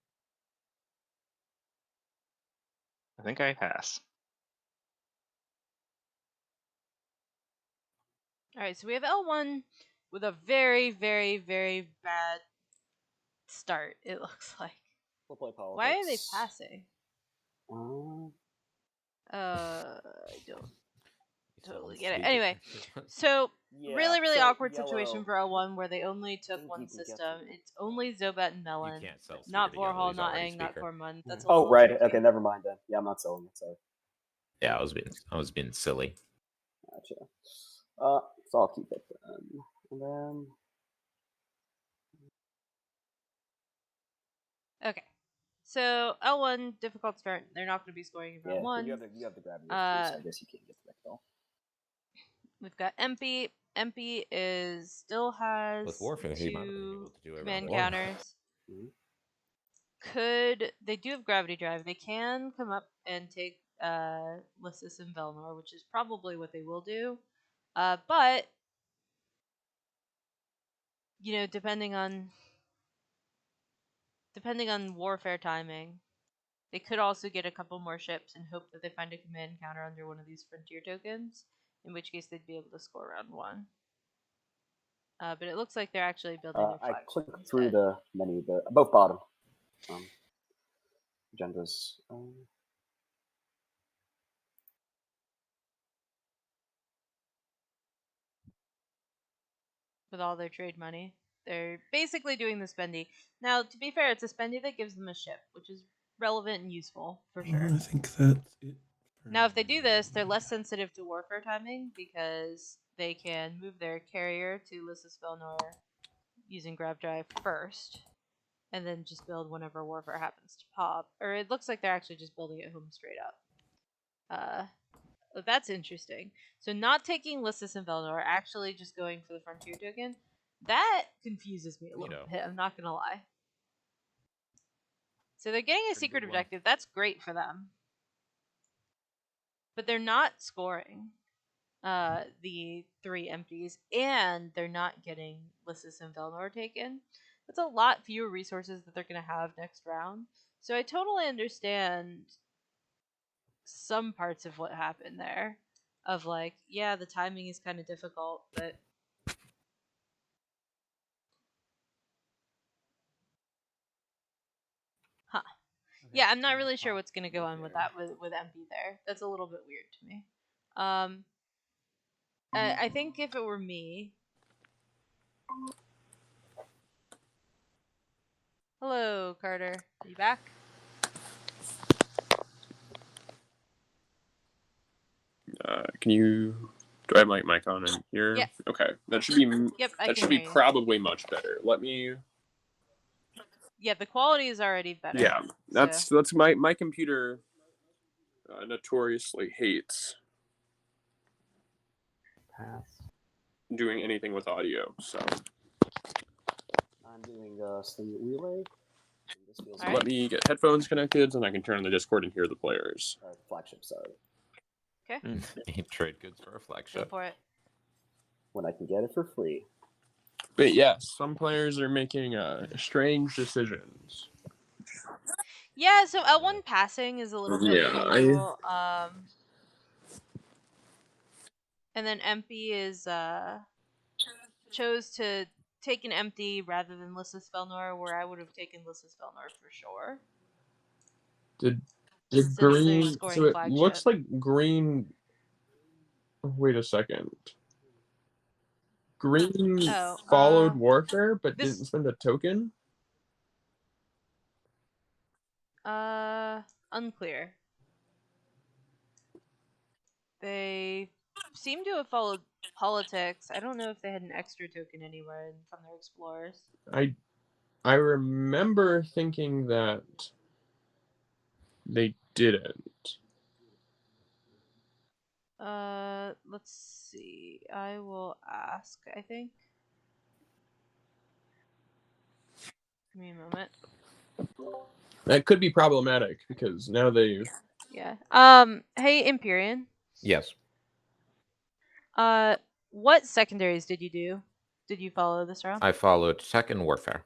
think I pass. Alright, so we have L1 with a very, very, very bad start, it looks like. We'll play politics. Why are they passing? I don't totally get it. Anyway, so Yeah, really so awkward yellow- situation for L1 where they only took think one you can get system. to- It's only Zobat and Melon. can't sell Not Speaker to yellow, Vorhal, he's not already Aang, not Speaker. Kormund. That's a Oh, little right. tricky. Okay, never mind then. Yeah, I'm not selling it. Sorry. Yeah, I was being silly. Gotcha. So I'll keep it then. And then Okay. So L1 difficult start. They're not going to be scoring in round yeah, one. you have the gravity, so I guess you can't get to that though. We've got MP. MP is still has With Warfare, he might have been able two to do it command round one. counters. Mhm. They do have gravity drive. They can come up and take Lyssus and Velnor, which is probably what they will do. But you know, depending on warfare timing, they could also get a couple more ships and hope that they find a command counter under one of these frontier tokens, in which case they'd be able to score round one. But it looks like they're actually building their I flagship clicked through instead. the menu, both bottom agendas. With all their trade money, they're basically doing the spendy. Now, to be fair, it's a spendy that gives them a ship, which is relevant and useful for sure. I think that's it. Now, if they do this, they're less sensitive to warfare timing because they can move their carrier to Lyssus Velnor using Grab Drive first, and then just build whenever warfare happens to pop. Or it looks like they're actually just building it home straight up. That's interesting. So not taking Lyssus and Velnor, actually just going for the Frontier token, that confuses me a little bit, I'm not going to lie. So they're getting a secret objective. That's great for them. But they're not scoring the 3 empties, and they're not getting Lyssus and Velnor taken. That's a lot fewer resources that they're going to have next round. So I totally understand some parts of what happened there. Of like, yeah, the timing is kind of difficult, but... Huh. Okay. Yeah, I'm not really sure what's going to go on with that, with MP there. That's a little bit weird to me. I think if it were me... Hello, Carter. Are you back? Can you... Do I have my mic on in here? Yeah. Okay. That should be... Yep, that should be probably much better. Let me... Yeah, the quality is already better. Yeah, that's my computer notoriously hates doing anything with audio. So I'm doing Sleep Relay. This feels Let me get headphones connected, and I can turn on the Discord and hear the players. Flagship, sorry. Okay. Trade goods for a flagship. Go for it. When I can get it for free. But yes, some players are making strange decisions. Yeah, so L1 passing is a little bit unusual. And then MP is chose to take an empty rather than Lyssus Velnor, where I would have taken Lyssus Velnor for sure. Did green? So it looks like green. Wait a second. Green followed warfare, but didn't spend a token. Unclear. They seem to have followed politics. I don't know if they had an extra token anywhere from their explorers. I remember thinking that they didn't. Let's see. I will ask, I think. Give me a moment. That could be problematic because now they... Yeah. Hey, Imperium. Yes. What secondaries did you do? Did you follow this round? I followed tech and warfare.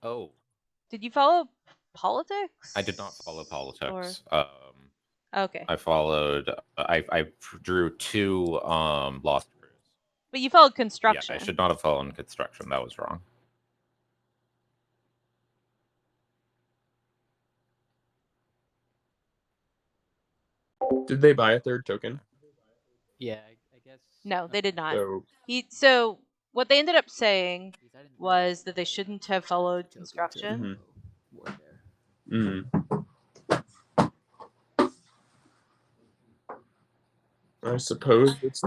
Oh. Did you follow politics? I did not follow politics. Okay. I followed. I drew 2 lost crews. But you followed construction. Yeah, I should not have followed construction. That was wrong. Did they buy a 3rd token? Yeah, I guess. No, they did not. So what they ended up saying was that they shouldn't have followed construction. I suppose it's...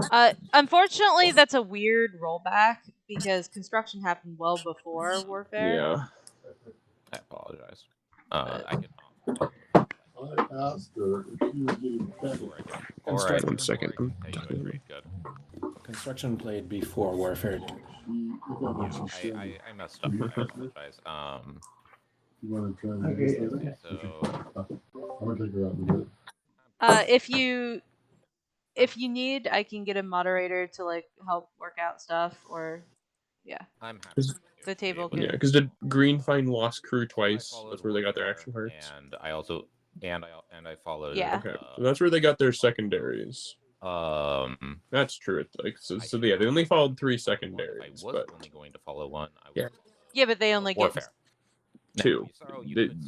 Unfortunately, that's a weird rollback because construction happened well before warfare. Yeah. I apologize. I get Construction. 1 second. Construction played before warfare. I messed up. I apologize. You want to try and if you need, I can get a moderator to like help work out stuff, or I'm happy. The table. Yeah, because did green find lost crew twice? That's where they got their action hearts. And I also I followed. Yeah. Okay, so that's where they got their secondaries. That's true. Like so yeah, they only followed 3 secondaries. I was only going to follow 1. Yeah, but they only get 2.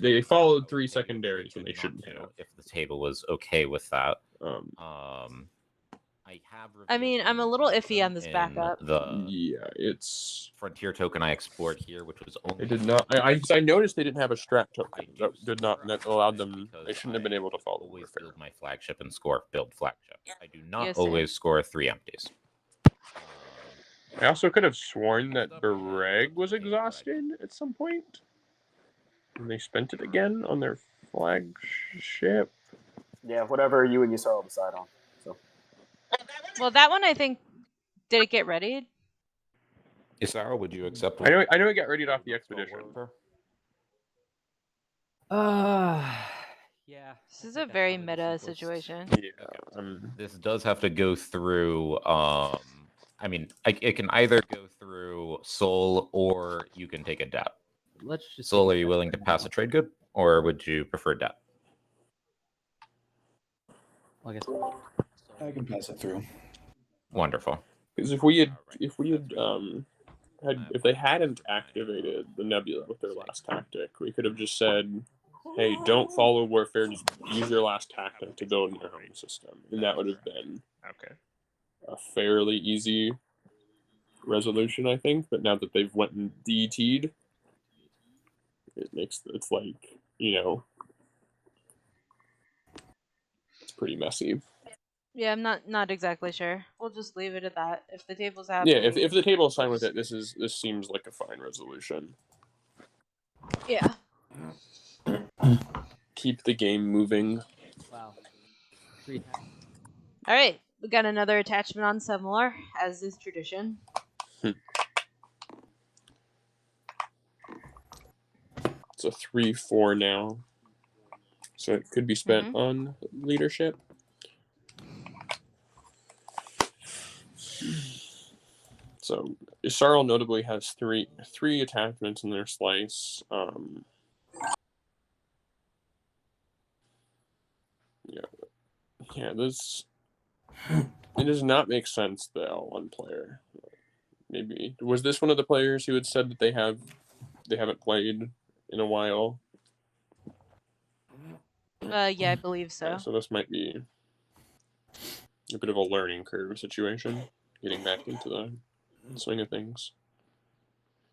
They followed 3 secondaries when they shouldn't have. If the table was okay with that. I I mean, I'm a little iffy on this backup. Yeah, it's frontier token I explored here, which was only. It did not. I noticed they didn't have a strat token. That allowed them. They shouldn't have been able to follow Always warfare. build my flagship and score build flagship. I do not Yes, same. always score 3 empties. I also could have sworn that Bereg was exhausted at some point, and they spent it again on their flagship. Yeah, whatever you and Yusara will decide on. So. Well, that one I think did it get readied? Isara, would you accept? I know it got readied off the expedition. Yeah. This is a very meta situation. Yeah. This does have to go through. I mean, it can either go through Soul or you can take a debt. Let's just. Soul, are you willing to pass a trade good, or would you prefer debt? Well, I guess. I can pass it through. Wonderful. Because if they hadn't activated the Nebula with their last tactic, we could have just said, hey, don't follow warfare, just use your last tactic to build your home system. And that would have been a fairly easy resolution, I think. But now that they've went and DT'd, it's like, it's pretty messy. Yeah, I'm not exactly sure. We'll just leave it at that. If the table's happy. Yeah, if the table's fine with it, this seems like a fine resolution. Yeah. Keep the game moving. Wow. All right, we got another attachment on Semler, as is tradition. It's a 3/4 now, so it could be spent on leadership. So Isarl notably has three attachments in their slice. This it does not make sense the L1 player. Maybe was this one of the players who had said that they haven't played in a while? Yeah, I believe so. Yeah, so this might be a bit of a learning curve situation, getting back into the swing of things.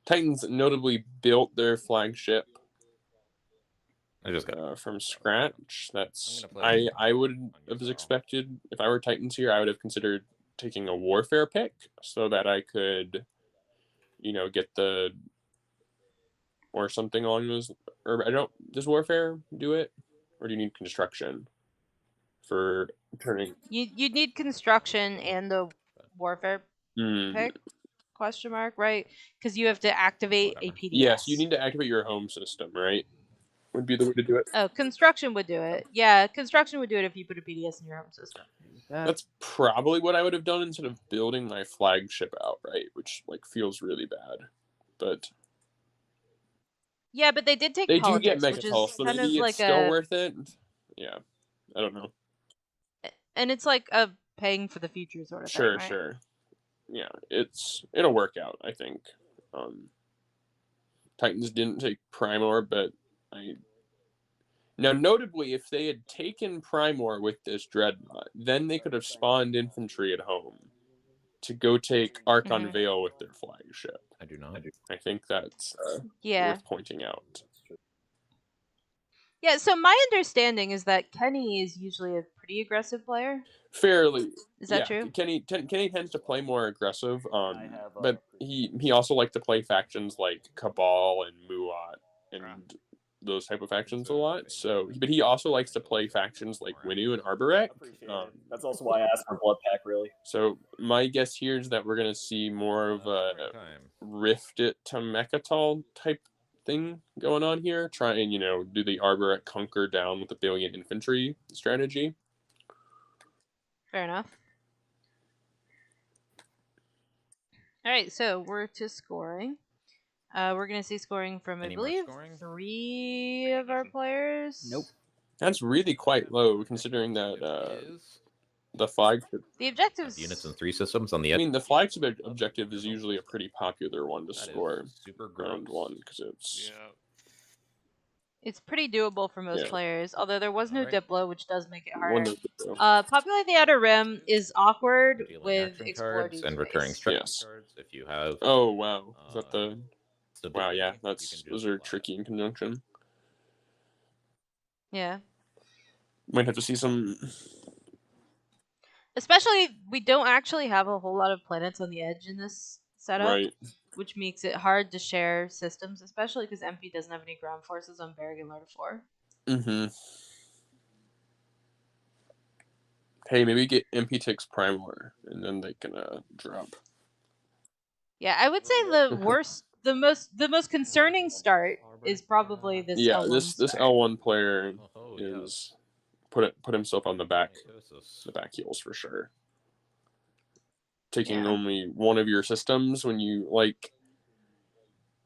Titans notably built their flagship from scratch. That's I would have expected if I were Titans here. I would have considered taking a warfare pick so that I could, get the or something along those. Or I don't. Does warfare do it, or do you need construction for turning? You'd need construction and the warfare pick. Question mark, right? Because you have to activate a PDS. Yes, you need to activate your home system, right? Would be the way to do it. Oh, construction would do it. Yeah, construction would do it if you put a PDS in your home system. That's probably what I would have done instead of building my flagship outright, which feels really bad. But yeah, but they did take they politics, do get which is Megatol, so kind maybe of it's like still worth it. Yeah, I don't know. And it's like a paying for the future sort of thing, right? Sure. Yeah, it'll work out, I think. Titans didn't take Primor, but now notably, if they had taken Primor with this Dreadnought, then they could have spawned infantry at home to go take Archon Vale with their flagship. I do not. I think that's worth pointing out. Yeah, so my understanding is that Kenny is usually a pretty aggressive player. Fairly. Is that true? Kenny tends to play more aggressive, but he also likes to play factions like Cabal and Muat and those type of factions a lot. So, but he also likes to play factions like Winu and Arborek. That's also why I asked for Blood Pack, really. So my guess here is that we're going to see more of a Rift It to Mechatol type thing going on here. Try and, do the Arborek conquer down with the billion infantry strategy. Fair enough. All right, so we're to scoring. We're going to see scoring from, I believe, 3 of our players. Nope. That's really quite low, considering that the flagship... The objectives... Units and 3 systems on the edge. I mean, the flagship objective is usually a pretty popular one to score. Super round 1, because it's... It's pretty doable for most players, although there was no Diplo, which does make it harder. Wonderful. Populate the Outer Rim is awkward with Explore cards Deep and returning Space. stress cards if you have. Oh wow, is that the? Wow, stability, yeah, you those can just are apply it. tricky in conjunction. Yeah. Might have to see some. Especially, we don't actually have a whole lot of planets on the edge in this setup, Right. which makes it hard to share systems, especially because MP doesn't have any ground forces on Berg and Lord of 4. Mm-hmm. Hey, maybe get MP takes Primor, and then they can drop. Yeah, I would say the worst, the most concerning start is probably this L1 this start. L1 player is put himself on the back heels for sure. Taking only one of your systems when you like,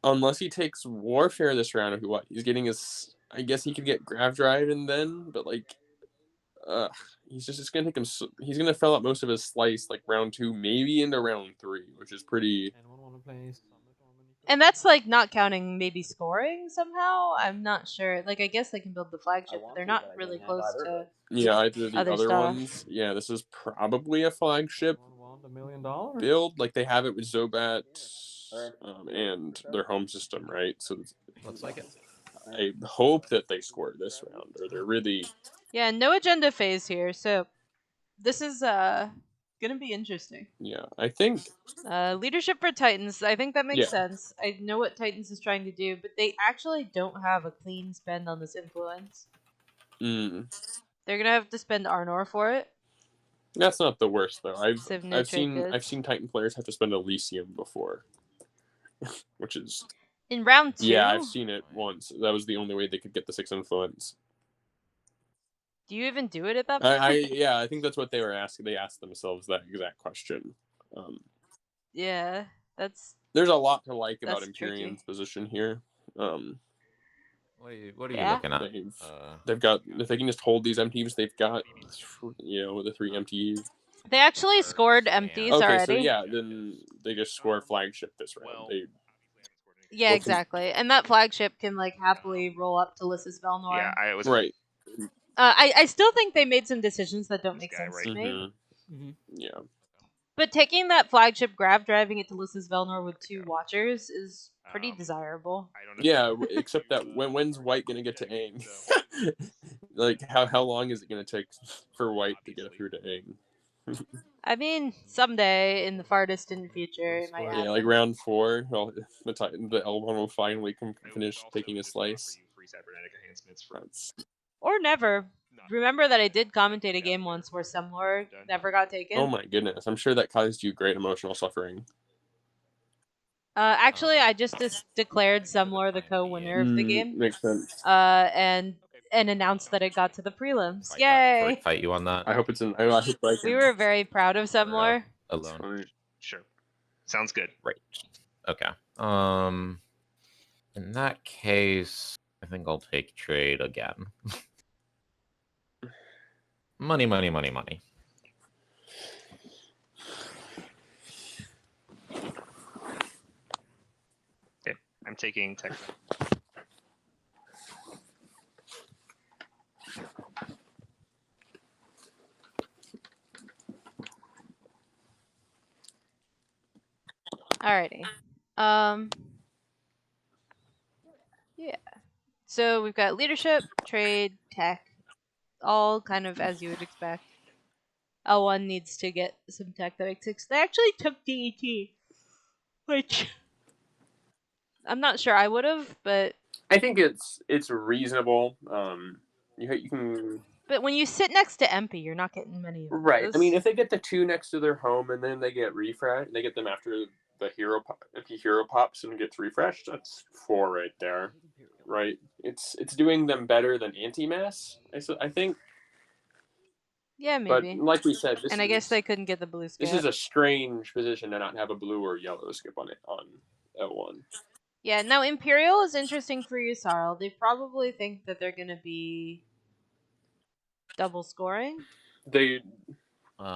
unless he takes Warfare this round, he's getting his. I guess he could get Grav Drive and then, but like, he's just gonna take him. He's gonna fill out most of his slice like round 2, maybe into round 3, which is pretty. And that's like not counting maybe scoring somehow. I'm not sure. Like I guess they can build the flagship, but they're not really close to. Yeah, either the other stuff. ones. Yeah, this is probably a flagship $1 million build. Like they have it with Zobat and their home system, right? So looks like it. I hope that they score this round, or they're really. Yeah, no agenda phase here, so this is gonna be interesting. Yeah, I think. Leadership for Titans, I think that makes sense. I know what Titans is trying to do, but they actually don't have a clean spend on this influence. They're gonna have to spend Arnor for it. That's not the worst though. I've seen goods. Titan players have to spend Elysium before, which is in round 2. Yeah, I've seen it once. That was the only way they could get the 6 influence. Do you even do it at that point? I think that's what they were asking. They asked themselves that exact question. Yeah, there's a lot to like about that's Imperium's tricky. position here. What are you looking at? They've got, if they can just hold these empties, they've got the 3 empties. They actually scored empties Okay, already. so yeah, then they just score flagship this round. Yeah, exactly. And that flagship can like happily roll up to Lyssus Velnor. Yeah, I was right. I still think they made some decisions that don't make sense to me. Mm-hmm. Yeah. But taking that flagship Grav, driving it to Lyssus Velnor with 2 Watchers is pretty desirable. Yeah, except that when's White gonna get to Aang? Like how long is it gonna take for White to get through to Aang? I mean, someday in the far distant future, it might happen. Yeah, like round 4, the L1 will finally finish taking a slice. Or never. Remember that I did commentate a game once where Semlor never got taken? Oh my goodness, I'm sure that caused you great emotional suffering. Actually, I just declared Semlor the co-winner of the game. Makes sense. And announced that it got to the prelims. Yay! Fight you on that. I hope it's in. I hope I can. We were very proud of Semlor. Alone. Sure. Sounds good. Right. Okay. In that case, I think I'll take trade again. Money. Okay, I'm taking tech. Alrighty. Yeah. So we've got leadership, trade, tech, all kind of as you would expect. L1 needs to get some tech that makes sense. They actually took DET, which I'm not sure I would have, but I think it's reasonable. You can. But when you sit next to MP, you're not getting many of those. Right. I mean, if they get the 2 next to their home and then they get refresh, they get them after the hero. If the hero pops and gets refreshed, that's 4 right there. Right. It's doing them better than anti-mass. I think. Yeah, maybe. But like we said, I guess they couldn't get the blue skip. This is a strange position to not have a blue or yellow skip on it on L1. Yeah. Now Imperial is interesting for you, Sarl. They probably think that they're gonna be double scoring. Did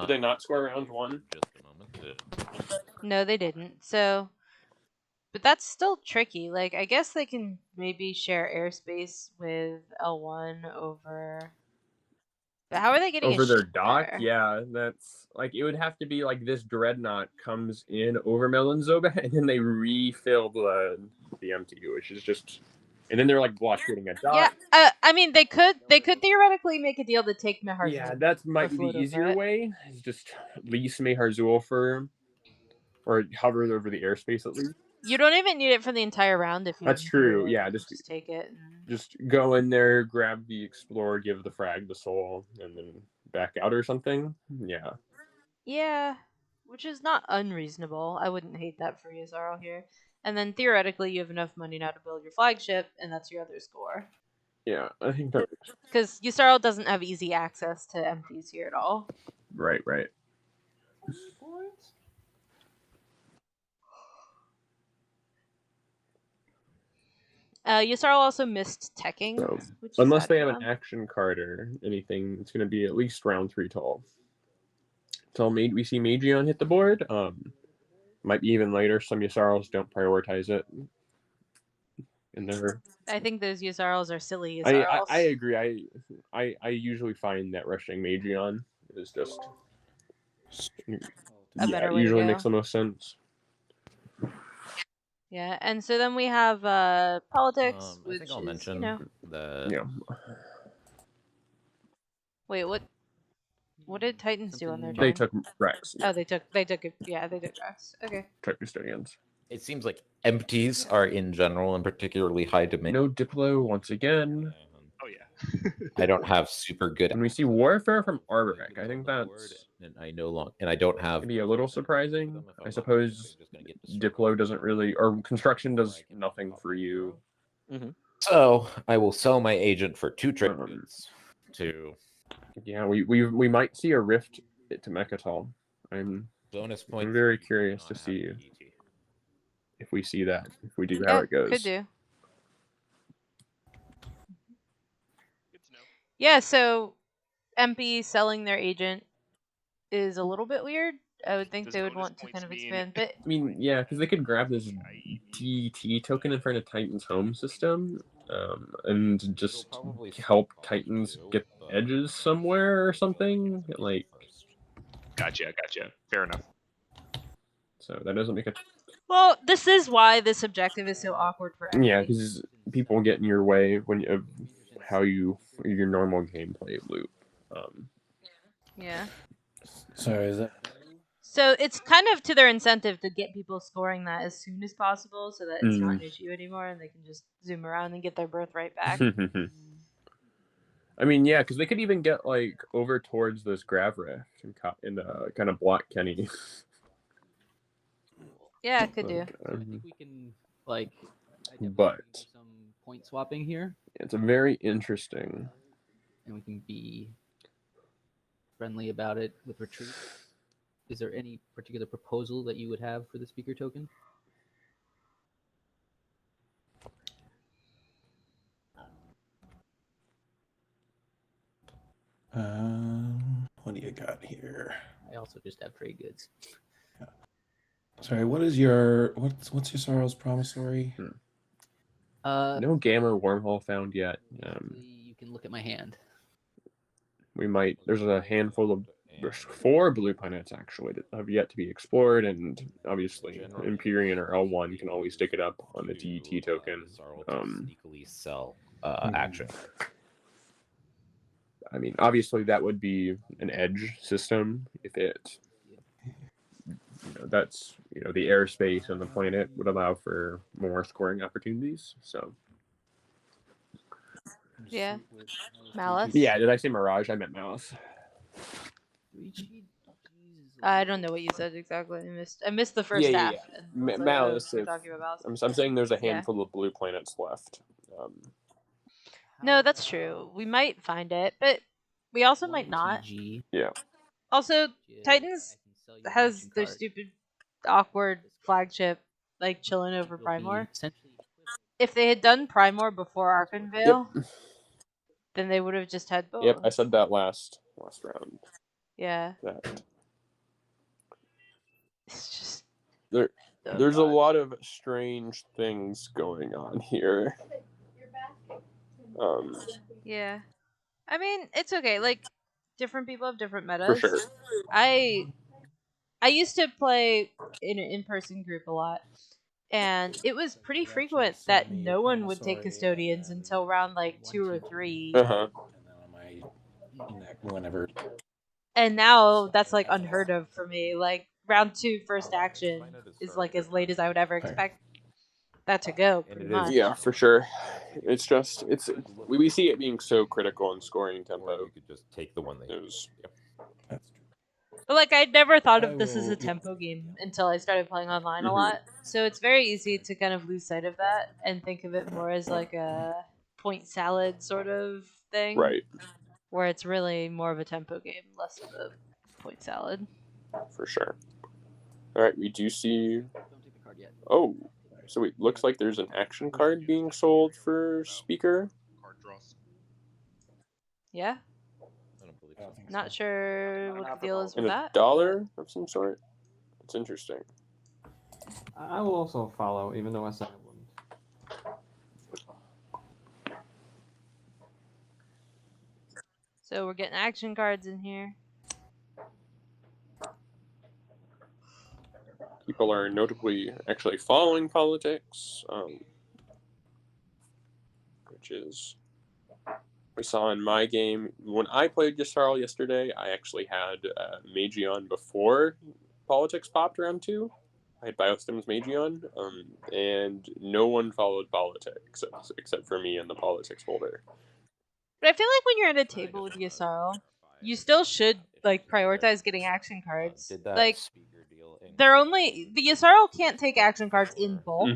they not score round 1? Just a moment. No, they didn't. So But that's still tricky. Like, I guess they can maybe share airspace with L1 over. But how are they getting over a their ship dock? there? Yeah, that's like it would have to be like this dreadnought comes in over Melanzoba and then they refill the MTU, which is just, and then they're like blockading a dock. Yeah, I mean they could theoretically make a deal to take Meharzul. Yeah, that might be the easier way. Is just lease Meharzul or hover over the airspace at least. You don't even need it for the entire round if you. That's true. Yeah, just take it. Just go in there, grab the explorer, give the frag the soul, and then back out or something. Yeah. Yeah, which is not unreasonable. I wouldn't hate that for Yuzarl here. And then theoretically, you have enough money now to build your flagship, and that's your other score. Yeah, I think that. Because Yuzarl doesn't have easy access to MPs here at all. Right. Yuzarl also missed teching. So, which is unless sad they for have an them. action card or anything, it's going to be at least round 3 tall. Until we see Magion hit the board. Might be even later. Some Yuzarls don't prioritize it. I think those Yuzarls are silly Yuzarls. I agree. I usually find that rushing Magion is just a better way usually to go. makes the most sense. Yeah, and so then we have politics, which I think I'll is, mention that. Yeah. Wait, what did Titans do on their turn? They took Rex. Oh, they took it. Yeah, they took Rex. Okay. Took custodians. It seems like empties are in general and particularly high demand. No Diplo once again. Oh yeah. I don't have super good. And we see warfare from Arborek. I think that's. And I don't have. Maybe a little surprising. I suppose Diplo doesn't really, or construction does nothing for you. Mm-hmm. So I will sell my agent for 2 trades to. Yeah, we might see a rift to Mechatol. I'm very curious to see if we see that. If we do, how it goes. Could do. Yeah, so MP selling their agent is a little bit weird. I would think they would want to kind of expand, but I mean, yeah, because they could grab this DT token in front of Titan's home system, and just help Titans get edges somewhere or something. Like, Gotcha. Fair enough. So that doesn't make a. Well, this is why this objective is so awkward for MP. Yeah, because people get in your way when you how your normal gameplay loop. Yeah. Sorry, is that? So it's kind of to their incentive to get people scoring that as soon as possible, so that it's not an issue anymore, and they can just zoom around and get their birthright back. I mean, yeah, because they could even get like over towards this Grav Rift and kind of block Kenny. Yeah, it could do. I think we can like. But do some point swapping here. It's a very interesting. And we can be friendly about it with retreat. Is there any particular proposal that you would have for the speaker token? What do you got here? I also just have trade goods. Yeah. Sorry, what's your Sorrow's promissory? No Gamma wormhole found yet. You can look at my hand. We might. There's a handful of 4 blue planets actually that have yet to be explored, and obviously Imperium or L1 can always stick it up on the DET token. Sneakily sell action. I mean, obviously that would be an edge system if it. That's the airspace on the planet would allow for more scoring opportunities. So. Yeah. Malice? Yeah, did I say Mirage? I meant Malice. I don't know what you said exactly. I missed the first half. Yeah. Malice. I'm saying there's a handful of blue planets left. No, that's true. We might find it, but we also might not. Yeah. Also, Titans has their stupid, awkward flagship like chilling over Primor. If they had done Primor before Arkenvale, then they would have just had both. Yep, I said that last round. Yeah. That. It's just There's a lot of strange things going on here. Yeah. I mean, it's okay. Like, different people have different metas. For sure. I used to play in an in-person group a lot, and it was pretty frequent that no one would take custodians until round like 2 or 3. Uh-huh. Whenever. And now that's like unheard of for me. Like round 2 first action is like as late as I would ever expect that to go, pretty much. Yeah, for sure. It's just we see it being so critical in scoring tempo. You could just take the one they use. But like I never thought of this as a tempo game until I started playing online a lot. So it's very easy to kind of lose sight of that and think of it more as like a point salad sort of thing. Right. Where it's really more of a tempo game, less of a point salad. For sure. All right, we do see. Don't take the card yet. Oh, so it looks like there's an action card being sold for speaker. Card draws. Yeah. I don't believe so. Not sure what the deal is with And that. $1 of some sort. It's interesting. I will also follow, even though I said I wouldn't. So we're getting action cards in here. People are notably actually following politics, which is we saw in my game when I played Yssaril yesterday. I actually had Magion before politics popped round 2. I had Biostims Magion, and no one followed politics except for me and the politics folder. But I feel like when you're at a table with Yssaril, you still should like prioritize getting action cards. Like they're only the Yssaril can't take action cards in bulk.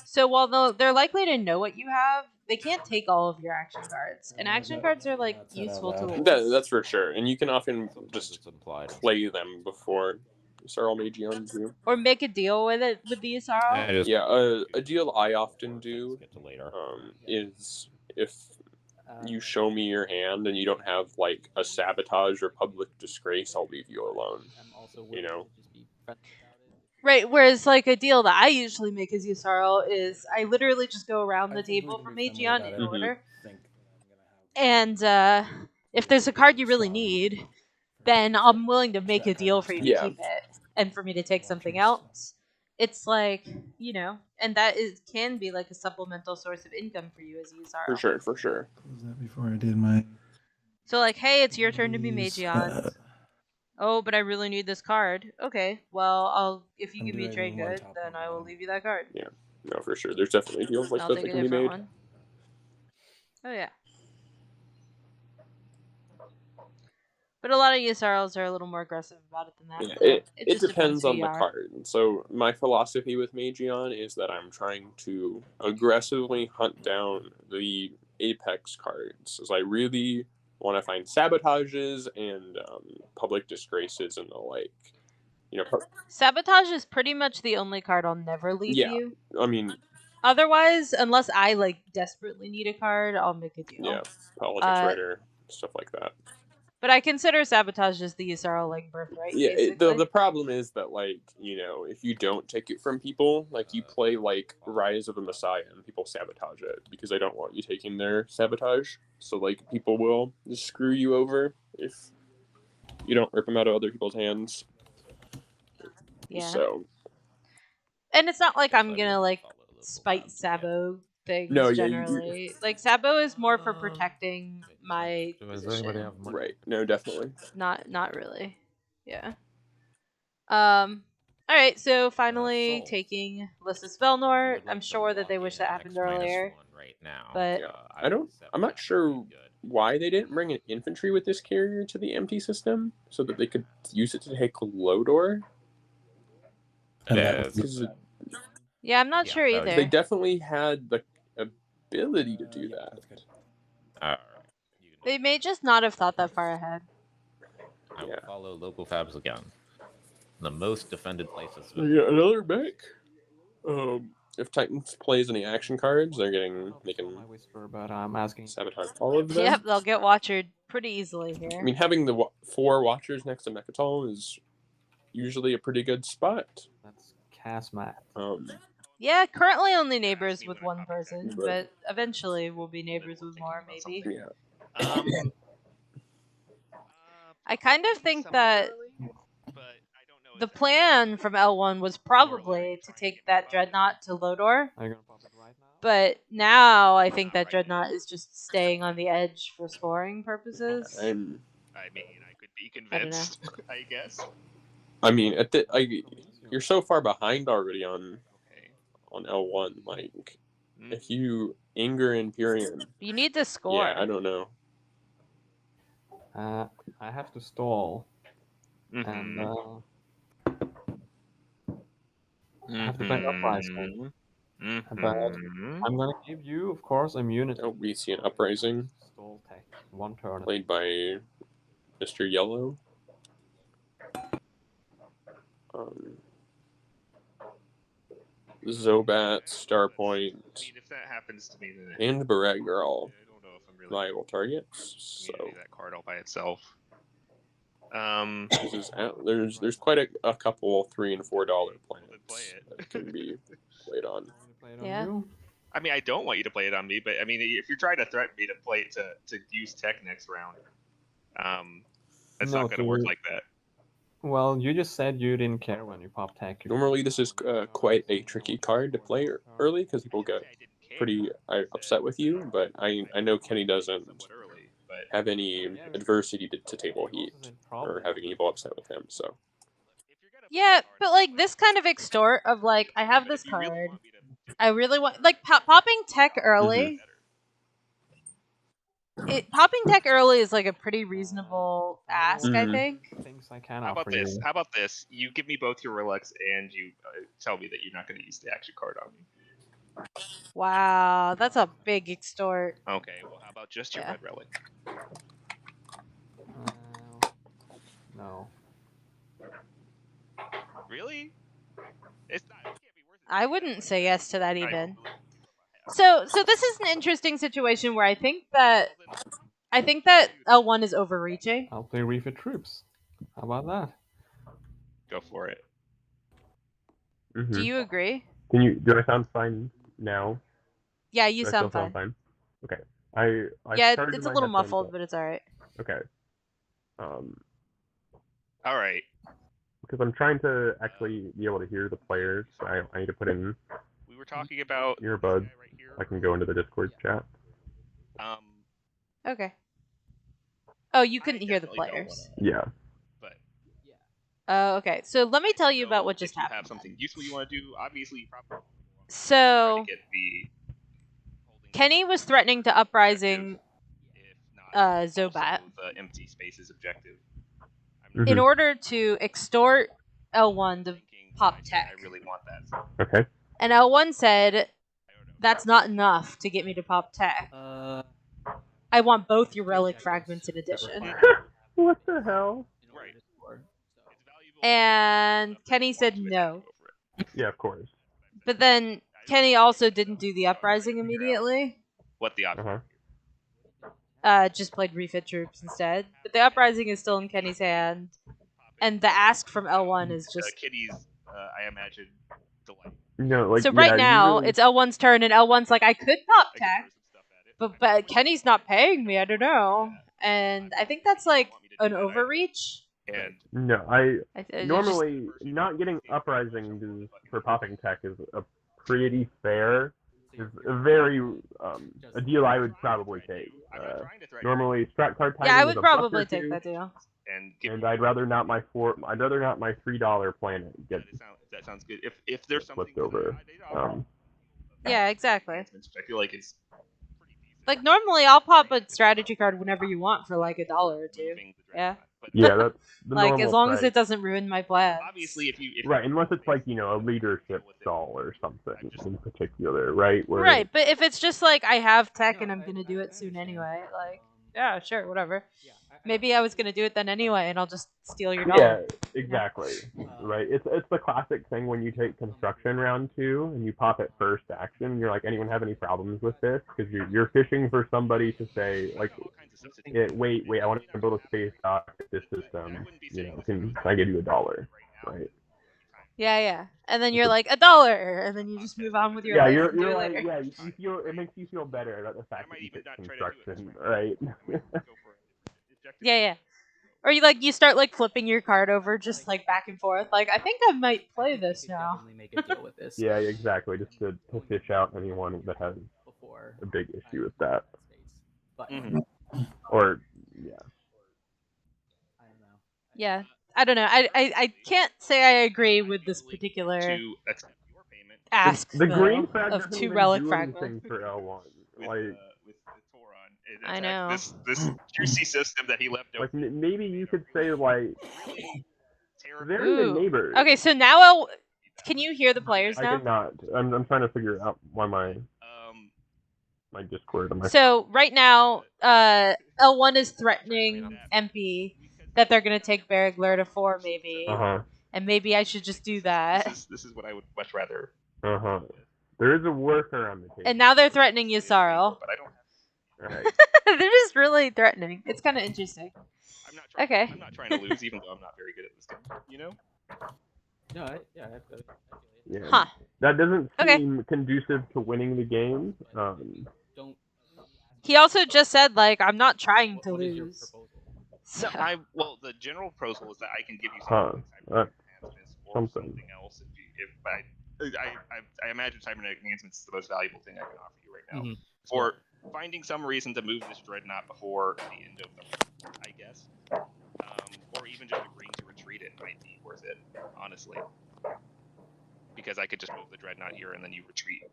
So while they're likely to know what you have, they can't take all of your action cards. And action cards are like useful tools. That's for sure, and you can often just play them before Yssaril Magion too. Or make a deal with it with the Yssaril. Yeah, a deal I often do later. is if you show me your hand and you don't have like a sabotage or public disgrace, I'll leave you alone. You know. Right, whereas like a deal that I usually make as Yssaril is I literally just go around the table from Magion in order. And if there's a card you really need, then I'm willing to make a deal for you to keep it and for me to take something else. It's like, you know, and that can be like a supplemental source of income for you as a Yssaril. For sure. Was that before I did my? So like, hey, it's your turn to be Magion. Oh, but I really need this card. Okay, well, if you give me a trade good, then I will leave you that card. Yeah, no, for sure. There's definitely deals like that that can be made. One. Oh yeah. But a lot of Yssarils are a little more aggressive about it than that. Yeah, it depends on the card. So my philosophy with Magion is that I'm trying to aggressively hunt down the Apex cards, as I really want to find sabotages and public disgraces and the like. You know, sabotage is pretty much the only card I'll never leave you. I mean, otherwise, unless I like desperately need a card, I'll make a deal. Yeah, politics writer, stuff like that. But I consider sabotage as the Yssaril like birthright. Yeah, the problem is that like, you know, if you don't take it from people, like you play like Rise of the Messiah and people sabotage it because they don't want you taking their sabotage. So like people will just screw you over if you don't rip them out of other people's hands. Yeah. So. And it's not like I'm gonna like spite Sabo things generally. Like Sabo is more for protecting my position. Right. No, definitely. Not really. Yeah. Alright, so finally taking Lissus Velnor. I'm sure that they wish that happened earlier. Right now. But I'm not sure why they didn't bring an infantry with this carrier to the empty system so that they could use it to take Lodor. Yeah, I'm not sure either. They definitely had the ability to do that. They may just not have thought that far ahead. I will follow local fabs again. The most defended places. Yeah, another back. If Titans plays any action cards, they can whisper, but I'm asking sabotage all of them. Yep, they'll get Watchered pretty easily here. I mean, having the 4 Watchers next to Mechatol is usually a pretty good spot. That's hazmat. Yeah, currently only neighbors with one person, but eventually we'll be neighbors with more, maybe. Yeah. I kind of think that the plan from L1 was probably to take that dreadnought to Lodor, Are you gonna pop it right now? but now I think that dreadnought is just staying on the edge for scoring purposes. I mean, I could be convinced. I guess. I mean, you're so far behind already on L1. Like, if you anger Imperium, you need to score. Yeah, I don't know. I have to stall, and I have to play Uprising. But I'm gonna give you, of course, immunity. Oh, we see an Uprising. Stall tech, 1 turn. Played by Mr. Yellow. Zobat, Starpoint, I mean, if that happens to me, then and Barreg are all I don't know if I'm really viable targets. So that card all by itself. This is there's quite a couple $3 and $4 planets that can be played on. Yeah. I mean, I don't want you to play it on me, but I mean, if you're trying to threaten me to play to use tech next round, it's not going to work like that. Well, you just said you didn't care when you pop tech. Normally, this is quite a tricky card to play early because people get pretty upset with you. But I know Kenny doesn't have any adversity to table heat or having people upset with him. So yeah, but like this kind of extort of like I have this card, I really want like popping tech early. Popping tech early is like a pretty reasonable ask, I think. How about this? How about this? You give me both your relics, and you tell me that you're not going to use the action card on me. Wow, that's a big extort. Okay, well, how about just your red relic? No. Really? It's not. It can't be worth it. I wouldn't say yes to that even. So this is an interesting situation where I think that L1 is overreaching. I'll play refit troops. How about that? Go for it. Do you agree? Do I sound fine now? Yeah, you sound fine. Okay. I yeah, it's a little muffled, but it's all right. Okay. All right. Because I'm trying to actually be able to hear the players, so I need to put in. We were talking about earbuds. I can go into the Discord chat. Okay. Oh, you couldn't hear the players. Yeah. But. Oh, okay. So let me tell you about what just happened. If you have something useful you want to do, obviously you probably. So. Kenny was threatening to uprising Zobat. The empty spaces objective. In order to extort L1 to pop tech. I really want that. Okay. And L1 said, that's not enough to get me to pop tech. I want both your relic fragments in addition. What the hell? Right. And Kenny said no. Yeah, of course. But then Kenny also didn't do the uprising immediately. What the uprising? Just played refit troops instead. But the uprising is still in Kenny's hand. And the ask from L1 is just... Kitty's, I imagine, delight. No, like, so right now, it's L1's turn, and L1's like, I could pop tech, but Kenny's not paying me, I don't know. And I think that's like an overreach. No, I normally not getting uprising for popping tech is a pretty fair, is a very a deal I would probably take. Normally strat card timing. Yeah, I would probably take that deal. And I'd rather not my $3 planet get. That sounds good. If there's something flipped over. Yeah, exactly. I feel like it's like normally I'll pop a strategy card whenever you want for like $1 or $2. Yeah. Yeah, that's the like normal as long price. as it doesn't ruin my plan. Obviously, if right, unless it's like a leadership stall or something in particular, right? Where right, but if it's just like I have tech and I'm gonna do it soon anyway, like yeah, sure, whatever. Maybe I was gonna do it then anyway, and I'll just steal your $1. Yeah, exactly. Right. It's the classic thing when you take construction round 2 and you pop it first action. And you're like, anyone have any problems with this? Because you're fishing for somebody to say like, wait, I want to build a space dock this system. Can I give you $1? Right. Yeah. And then you're like $1, and then you just move on with your life and do it later. Yeah, you feel it makes you feel better about the fact that you picked construction, right? Yeah. Or you start like flipping your card over just like back and forth. Like I think I might play this now. Definitely make a deal with this. Yeah, exactly. Just to fish out anyone that has a big issue with that. But or yeah. Yeah. I don't know. I can't say I agree with this particular To accept your payment. ask The green though, flag of doesn't 2 even relic do fragments. anything for L1. With Toron. I know. This juicy system that he left over. Like maybe you could say like they're even neighbors. Okay, so now can you hear the players now? I cannot. I'm trying to figure out why my Discord. So right now, L1 is threatening MP that they're gonna take Bergler to 4 maybe, and maybe I should just do that. This is what I would much rather. There is a worker on the table. And now they're threatening Yusarl. But I don't. Right. They're just really threatening. It's kind of interesting. I'm not trying, okay. I'm not trying to lose, even though I'm not very good at this game. You know. No, Yeah. Huh. That doesn't seem conducive to winning the game. He also just said, like, I'm not trying to lose. So. No, well, the general proposal is that I can give you something else. If I imagine cybernetic enhancements is the most valuable thing I can offer you right now. For finding some reason to move this dreadnought before the end of the war, I guess. Or even just agreeing to retreat it might be worth it, honestly. Because I could just move the dreadnought here and then you retreat,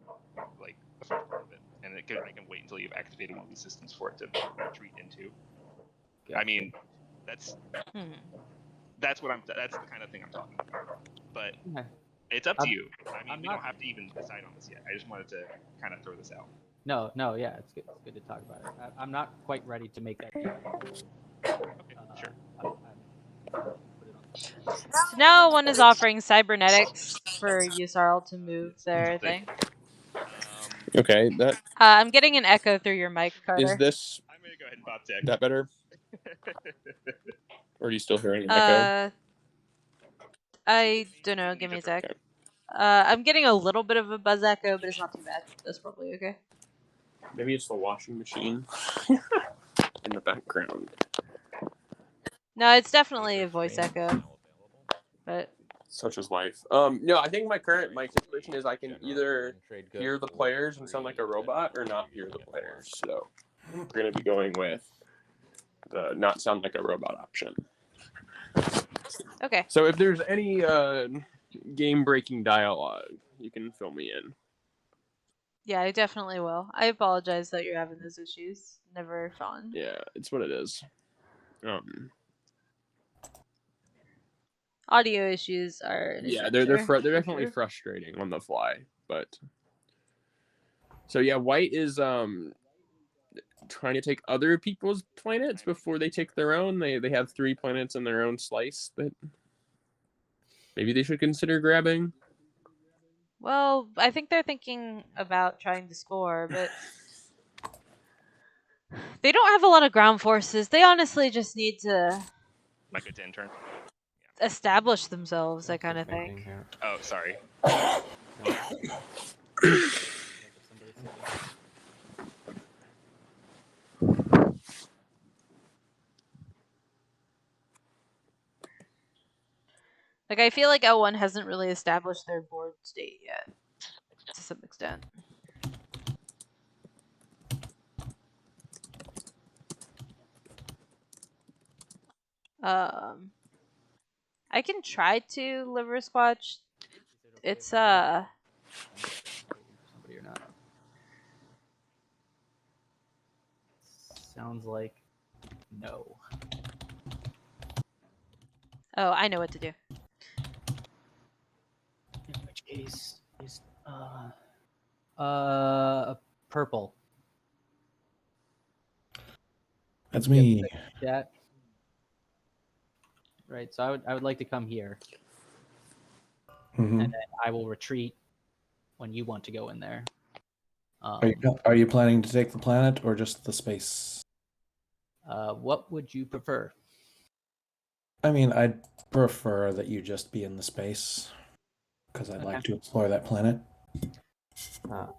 like, the first part of it. And I can wait until you've activated one of these systems for it to retreat into. I mean, that's what that's the kind of thing I'm talking about. But it's up to you. I mean, we don't have to even decide on this yet. I just wanted to kind of throw this out. No, yeah, it's good to talk about it. I'm not quite ready to make that deal. Okay, sure. So now one is offering cybernetics for Yusarl to move their thing. Okay, that. I'm getting an echo through your mic, Carter. Is this? I'm gonna go ahead and pop tech. That better? Or are you still hearing an echo? I don't know. Give me a sec. I'm getting a little bit of a buzz echo, but it's not too bad. That's probably okay. Maybe it's the washing machine in the background. No, it's definitely a voice echo. But such is life. No, I think my situation is I can either hear the players and sound like a robot or not hear the players. So we're gonna be going with the not sound like a robot option. Okay. So if there's any game-breaking dialogue, you can fill me in. Yeah, I definitely will. I apologize that you're having those issues. Never fun. Yeah, it's what it is. Audio issues are an they're definitely frustrating on the fly, but so yeah, White is trying to take other people's planets before they take their own. They have 3 planets in their own slice that maybe they should consider grabbing. Well, I think they're thinking about trying to score, but they don't have a lot of ground forces. They honestly just need to like a 10 turn. Establish themselves, I kind of think. Oh, sorry. Like, I feel like L1 hasn't really established their board state yet, to some extent. I can try to liver squatch. It's somebody or not. Sounds like no. Oh, I know what to do. In which case is purple. That's me. Yeah. Right, so I would like to come here, and then I will retreat when you want to go in there. Are you planning to take the planet or just the space? What would you prefer? I mean, I'd prefer that you just be in the space. because I'd like to explore that planet.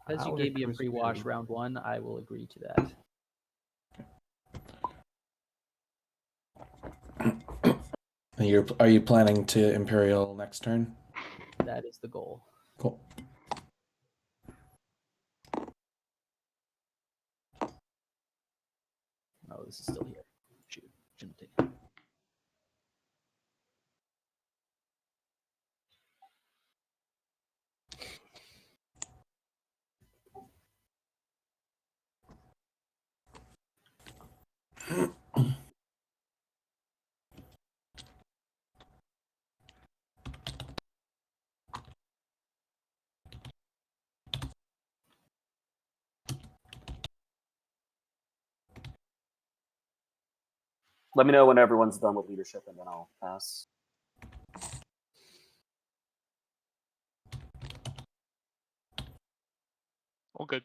As you gave me a pre-wash round 1, I will agree to that. Are you planning to Imperial next turn? That is the goal. Cool. Oh, this is still here. Shoot, shouldn't take. Let me know when everyone's done with leadership, and then I'll pass. All good.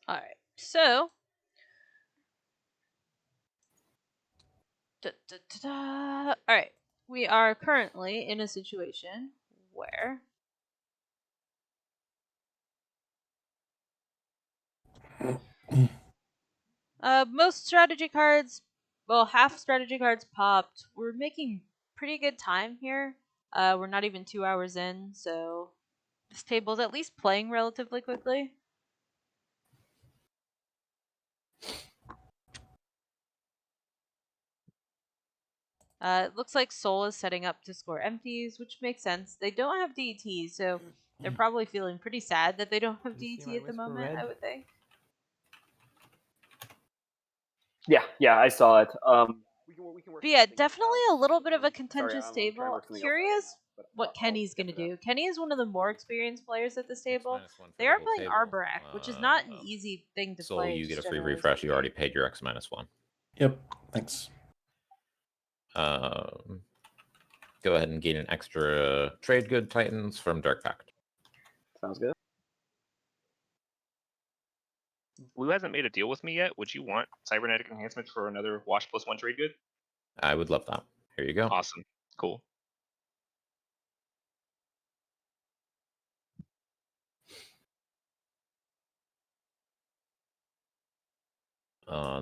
All right, so all right, we are currently in a situation where most strategy cards, well, half strategy cards popped. We're making pretty good time here. We're not even 2 hours in, so this table's at least playing relatively quickly. It looks like Soul is setting up to score empties, which makes sense. They don't have DET, so they're probably feeling pretty sad that they don't have DET at the moment, I would think. Yeah, I saw it. We can work. But yeah, definitely a little bit of a contentious table. Curious what Kenny's going to do. Kenny is one of the more experienced players at this table. They are playing Arborak, which is not an easy thing to Soul, play. you get a free refresh. You already paid your X-1. Yep, thanks. Go ahead and gain an extra trade good Titans from Dark Pact. Sounds good. Blue hasn't made a deal with me yet. Would you want cybernetic enhancements for another wash +1 trade good? I would love that. Here you go. Awesome. Cool.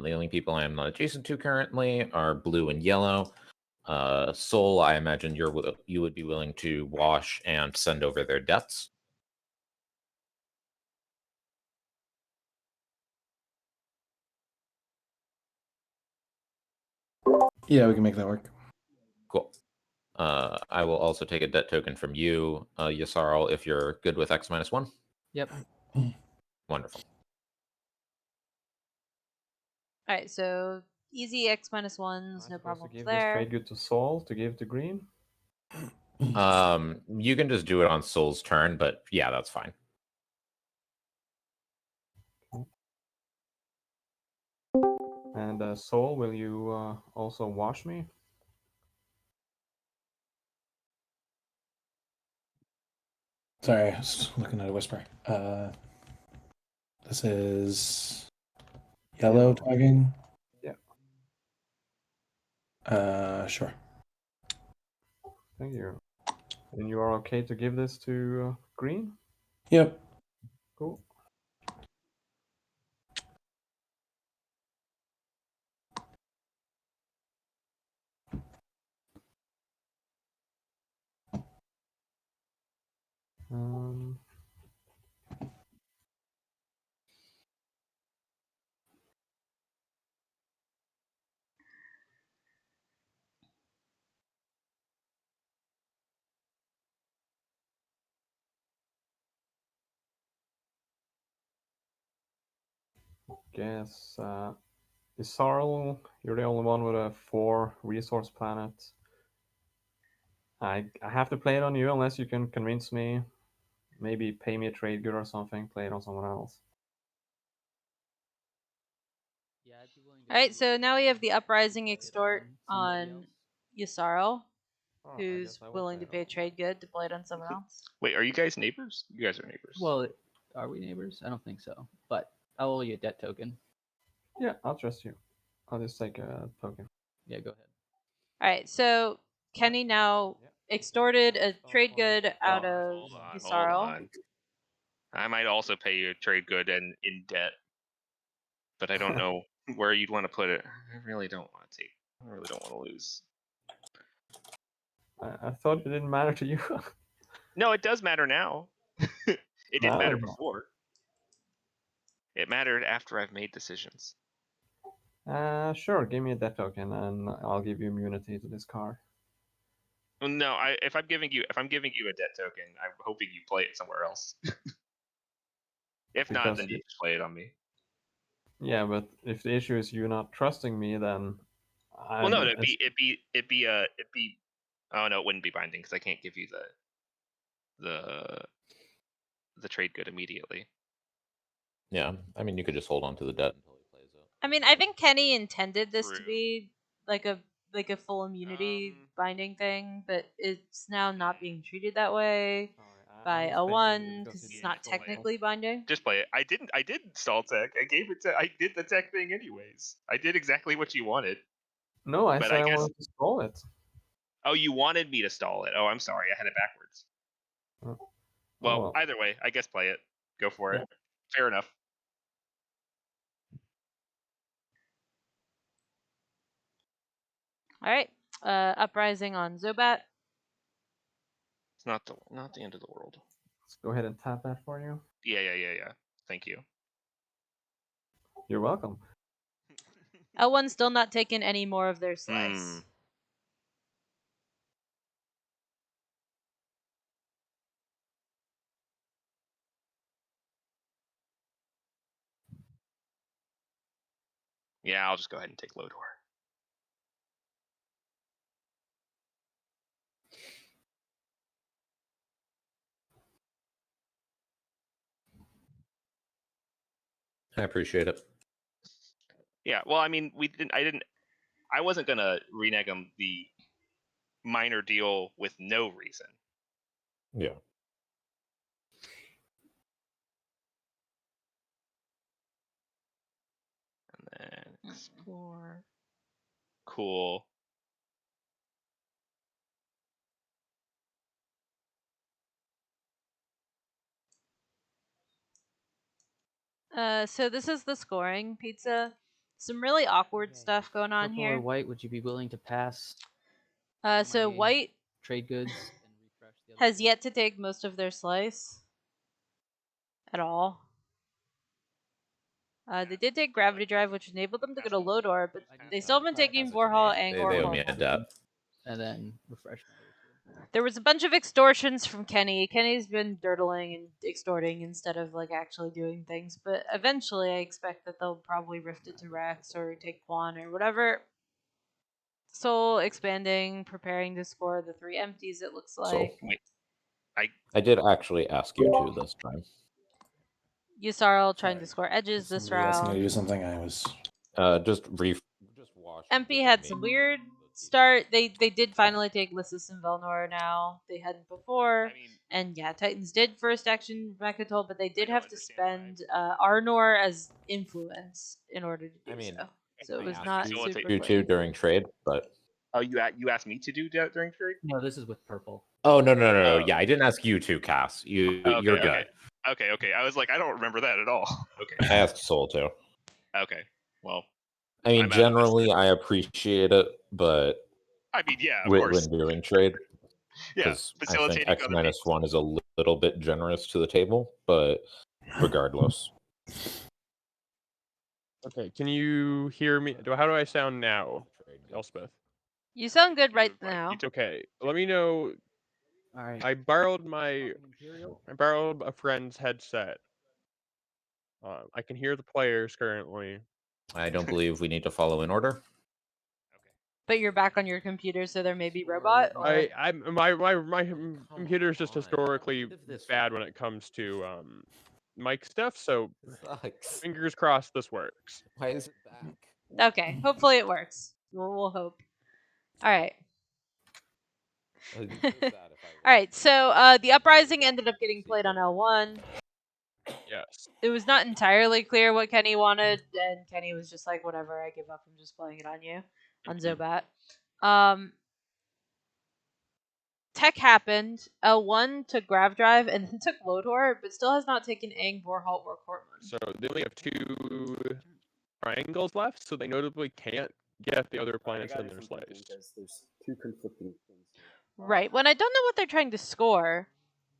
The only people I am not adjacent to currently are blue and yellow. Soul, I imagine you would be willing to wash and send over their deaths. Yeah, we can make that work. Cool. I will also take a debt token from you, Yasarl, if you're good with X-1. Yep. Wonderful. All right, so easy X-1s, no problem give there. This trade good to Saul to give to green. You can just do it on Soul's turn, but yeah, that's fine. And Soul, will you also wash me? Sorry, I was looking at a whisper. This is yellow tagging. Yeah. Sure. Thank you. And you are okay to give this to green? Yep. Cool. Guess Isarl, you're the only one with a 4 resource planet. I have to play it on you unless you can convince me. Maybe pay me a trade good or something. Play it on someone else. Yeah, I'd be willing to. All right, so now we have the Uprising Extort on Yusarl, who's willing to pay a trade good to play it on someone else. Wait, are you guys neighbors? You guys are neighbors. Well, are we neighbors? I don't think so. But I'll owe you a debt token. Yeah, I'll trust you. I'll just take a token. Yeah, go ahead. All right, so Kenny now extorted a trade good out of Yusarl. Hold on. I might also pay you a trade good and in debt, but I don't know where you'd want to put it. I really don't want to take. I really don't want to lose. I thought it didn't matter to you. No, it does matter now. It didn't matter No. before. It mattered after I've made decisions. Sure. Give me a debt token, and I'll give you immunity to this card. Well, no, if I'm giving you a debt token, I'm hoping you play it somewhere else. If not, then you just play it on me. Yeah, but if the issue is you not trusting me, then well, no, it'd be. Oh no, it wouldn't be binding because I can't give you the trade good immediately. Yeah, I mean, you could just hold on to the debt until he plays it. I mean, I think Kenny intended this to be like a full immunity binding thing, but it's now not being treated that way by a 1 because it's not technically binding. Just play it. I didn't stall tech. I did the tech thing anyways. I did exactly what you wanted. No, I said I wanted to stall it. Oh, you wanted me to stall it. Oh, I'm sorry. I had it backwards. Well, either way, I guess play it. Go for it. Fair enough. All right. Uprising on Zobat. It's not the end of the world. Let's go ahead and tap that for you. Yeah. Thank you. You're welcome. L1's still not taking any more of their slice. Yeah, I'll just go ahead and take Lodor. I appreciate it. Yeah, well, I mean, I wasn't gonna renege on the minor deal with no reason. Yeah. And then explore. Cool. So this is the scoring pizza. Some really awkward stuff going on Purple here. or white, would you be willing to pass? So white trade goods and refresh the other has yet to take most of their slice at all. They did take Gravity Drive, which enabled them to go to Lodor, but they still haven't taken Vorhal and They owe me Gorhal. a debt. And then refresh my other 2. There was a bunch of extortions from Kenny. Kenny's been dirtling and extorting instead of like actually doing things, but eventually I expect that they'll probably rift it to Rex or take Quan or whatever. Soul expanding, preparing to score the 3 empties, it looks like. So, wait, I did actually ask you to this time. Yusarl trying to score edges this Somebody asked me to round. do something. I was just wash. MP had some weird start. They did finally take Lissus and Velnor now. They hadn't before. And yeah, Titans did first action Mechatol, but they did have to spend Arnor as influence in order to do so. So it was not super you two during trade, but oh, you asked me to do that during trade? No, this is with purple. Oh no. Yeah, I didn't ask you to, Cass. You're good. Okay. I was like, I don't remember that at all. Okay. I asked Soul too. Okay. Well, I mean, generally, I appreciate it, but I mean, yeah, of course. When doing trade, yeah, I think X-1 is a little bit generous to the table, but regardless. Okay, can you hear me? How do I sound now, Elspeth? You sound good right now. Okay, let me know. All right. I borrowed a friend's headset I can hear the players currently. I don't believe we need to follow in order. But you're back on your computer, so there may be robot. Or... My computer is just historically bad when it comes to mic stuff. So fingers crossed this works. Why is it back? Okay, hopefully it works. We'll hope. All right. All right. So the uprising ended up getting played on L1. Yes. It was not entirely clear what Kenny wanted, and Kenny was just like, "Whatever, I give up. I'm just playing it on you, on Zobat." Tech happened. L1 took Grav Drive and then took Lodor, but still has not taken Aang, Vorhalt, or Kortman. So they only have 2 triangles left, so they notably can't get the other planets in their slice. Because there's 2 conflicting things here. Right. When I don't know what they're trying to score,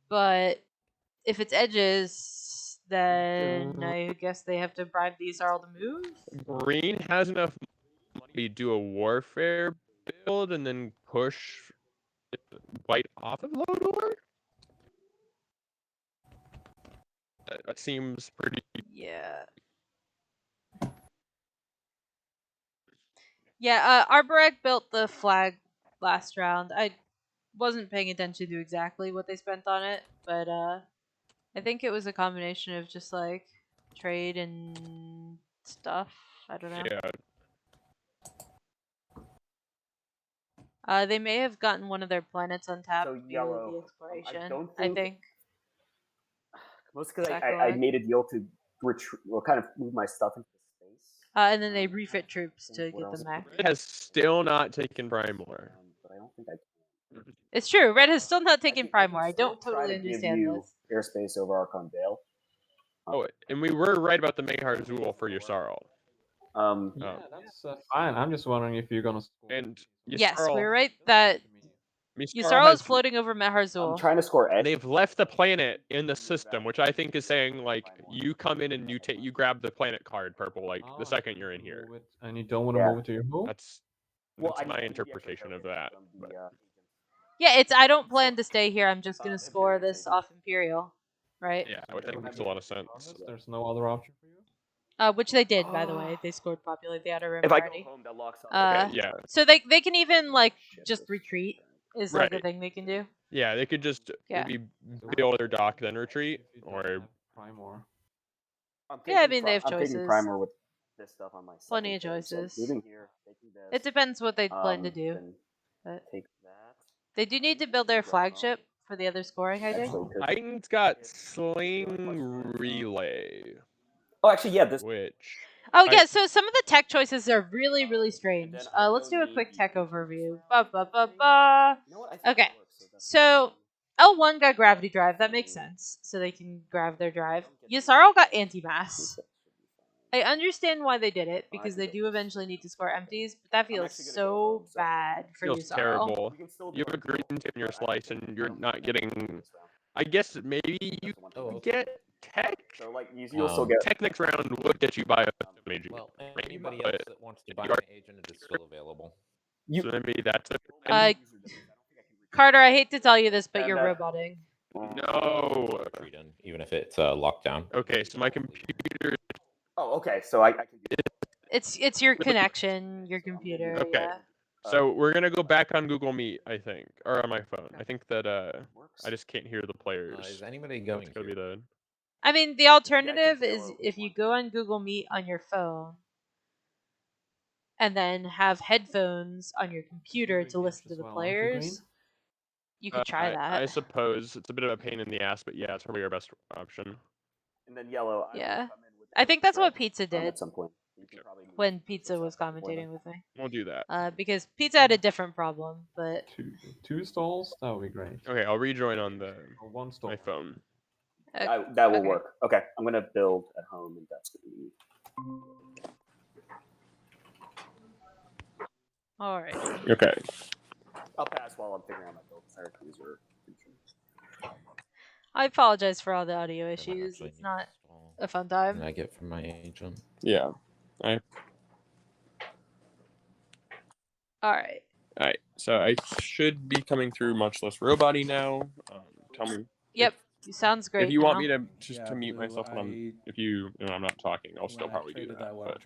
but if it's edges, then I guess they have to bribe the Yssaril to move. Green has enough money to do a warfare build and then push White off of Lodor? That seems pretty... Yeah. Yeah, Arborek built the flag last round. I wasn't paying attention to exactly what they spent on it, but I think it was a combination of just like trade and stuff. I don't know. Yeah. They may have gotten one of their planets untapped So via yellow, the exploration. I think. Most because I made a deal to retreat, or kind of move my stuff into space. And then they refit troops to get them back. Red has still not taken Primor. But I don't think I can. It's true. Red has still not taken Primor. I don't totally understand this. Airspace over Archon Vale. Oh, and we were right about the Mehar Zul for Yssaril. Yeah, that's fine. I'm just wondering if you're gonna score. And Yssaril, yes, we're right that Yssaril is floating over Mehar Zul. I'm trying to score edge. They've left the planet in the system, which I think is saying like you come in and you grab the planet card purple like the second you're in here. And you don't want to move it to your home? That's my interpretation of that. Yeah, it's I don't plan to stay here. I'm just gonna score this off Imperial, right? Yeah, I think makes a lot of sense. There's no other option for you? Which they did, by the way. They scored Populate the Outer Rim If already. I go home, that locks up. Yeah. So they can even like just retreat is like a thing they can do. Yeah, they could just maybe build their dock then retreat or Primor. Yeah, I mean they have choices. I'm taking Primor with this stuff on my plenty of choices. So moving here, taking this. It depends what they plan to do. But take that. They do need to build their flagship for the other scoring, I think. Titan's got Sling Relay. Oh, actually, yeah, this. Oh, yeah, so some of the tech choices are really, really strange. Let's do a quick tech overview. Okay, so L1 got Gravity Drive. That makes sense. So they can grab their drive. Yssaril got Anti-Mass. I understand why they did it, because they do eventually need to score empties, but that feels so bad for Yssaril. Feels terrible. You have a green tip in your slice, and you're not getting... I guess maybe you get Tech? So, like, you'll still get... Tech next round would get you by a major. Well, anybody else that wants to buy an agent, it is still available. So maybe that's it. Carter, I hate to tell you this, but you're roboting. No. Even if it's locked down. Okay, so my computer... Oh, okay, so I can... It's your connection, your computer, okay. yeah. So we're gonna go back on Google Meet, I think, or on my phone. I think that I just can't hear the players. Is anybody going? That's gonna be the... I mean, the alternative is if you go on Google Meet on your phone, and then have headphones on your computer to listen to the players. You could try that. I suppose it's a bit of a pain in the ass, but yeah, it's probably our best option. And then yellow. Yeah, I think that's what Pizza did at some point. When Pizza was commentating with me. We'll do that. Because Pizza had a different problem, but two stalls, that would be great. Okay, I'll rejoin on the one stall. my phone. That will work. Okay, I'm gonna build at home, and that's gonna be. All right. Okay. I'll pass while I'm figuring out my build. Syracuse. I apologize for all the audio issues. It's not a fun time. And I get from my agent. Yeah. Alright. Alright, so I should be coming through much less robot-y now. Tell me. Yep. sounds great. If you want me now. to just to mute myself when I'm not talking, I'll still probably do that. But...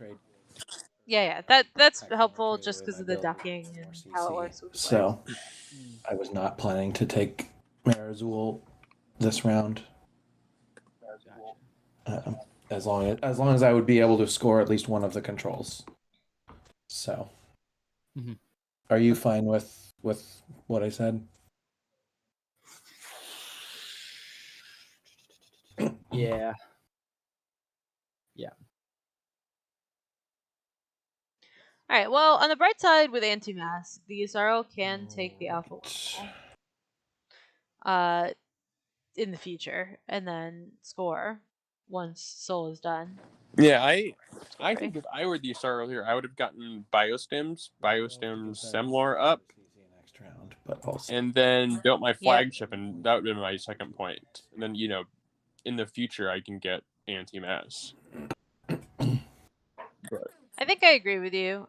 Yeah, that's helpful just because of the ducking and how it works with So, I was not planning to take Mare Azul this round. As long as I would be able to score at least one of the controls. So, are you fine with what I said? Yeah. All right. Well, on the bright side, with anti-mass, the Usaro can take the Alpha level, in the future, and then score once Soul is done. Yeah, I think if I were the Usaro here, I would have gotten Biostims Semlor up, and then built my flagship, and that would have been my second point. And then in the future, I can get anti-mass. But I think I agree with you,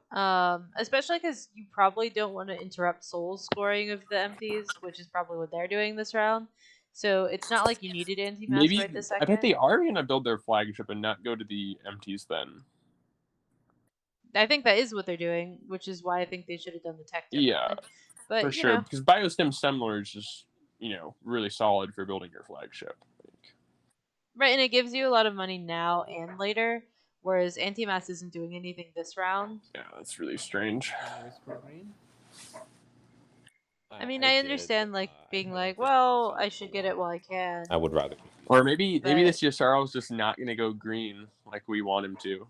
especially because you probably don't want to interrupt Soul's scoring of the empties, which is probably what they're doing this round. So it's not like you needed anti-mass maybe right this I second. bet they are going to build their flagship and not go to the empties then. I think that is what they're doing, which is why I think they should have done the tech differently. Yeah, but for sure, because Biostim Semlor is just really solid for building your flagship. Right, and it gives you a lot of money now and later, whereas anti-mass isn't doing anything this round. Yeah, that's really strange. I mean, I understand being well, I should get it while I can. I would rather. Or maybe this Yasaro is just not going to go green like we want him to.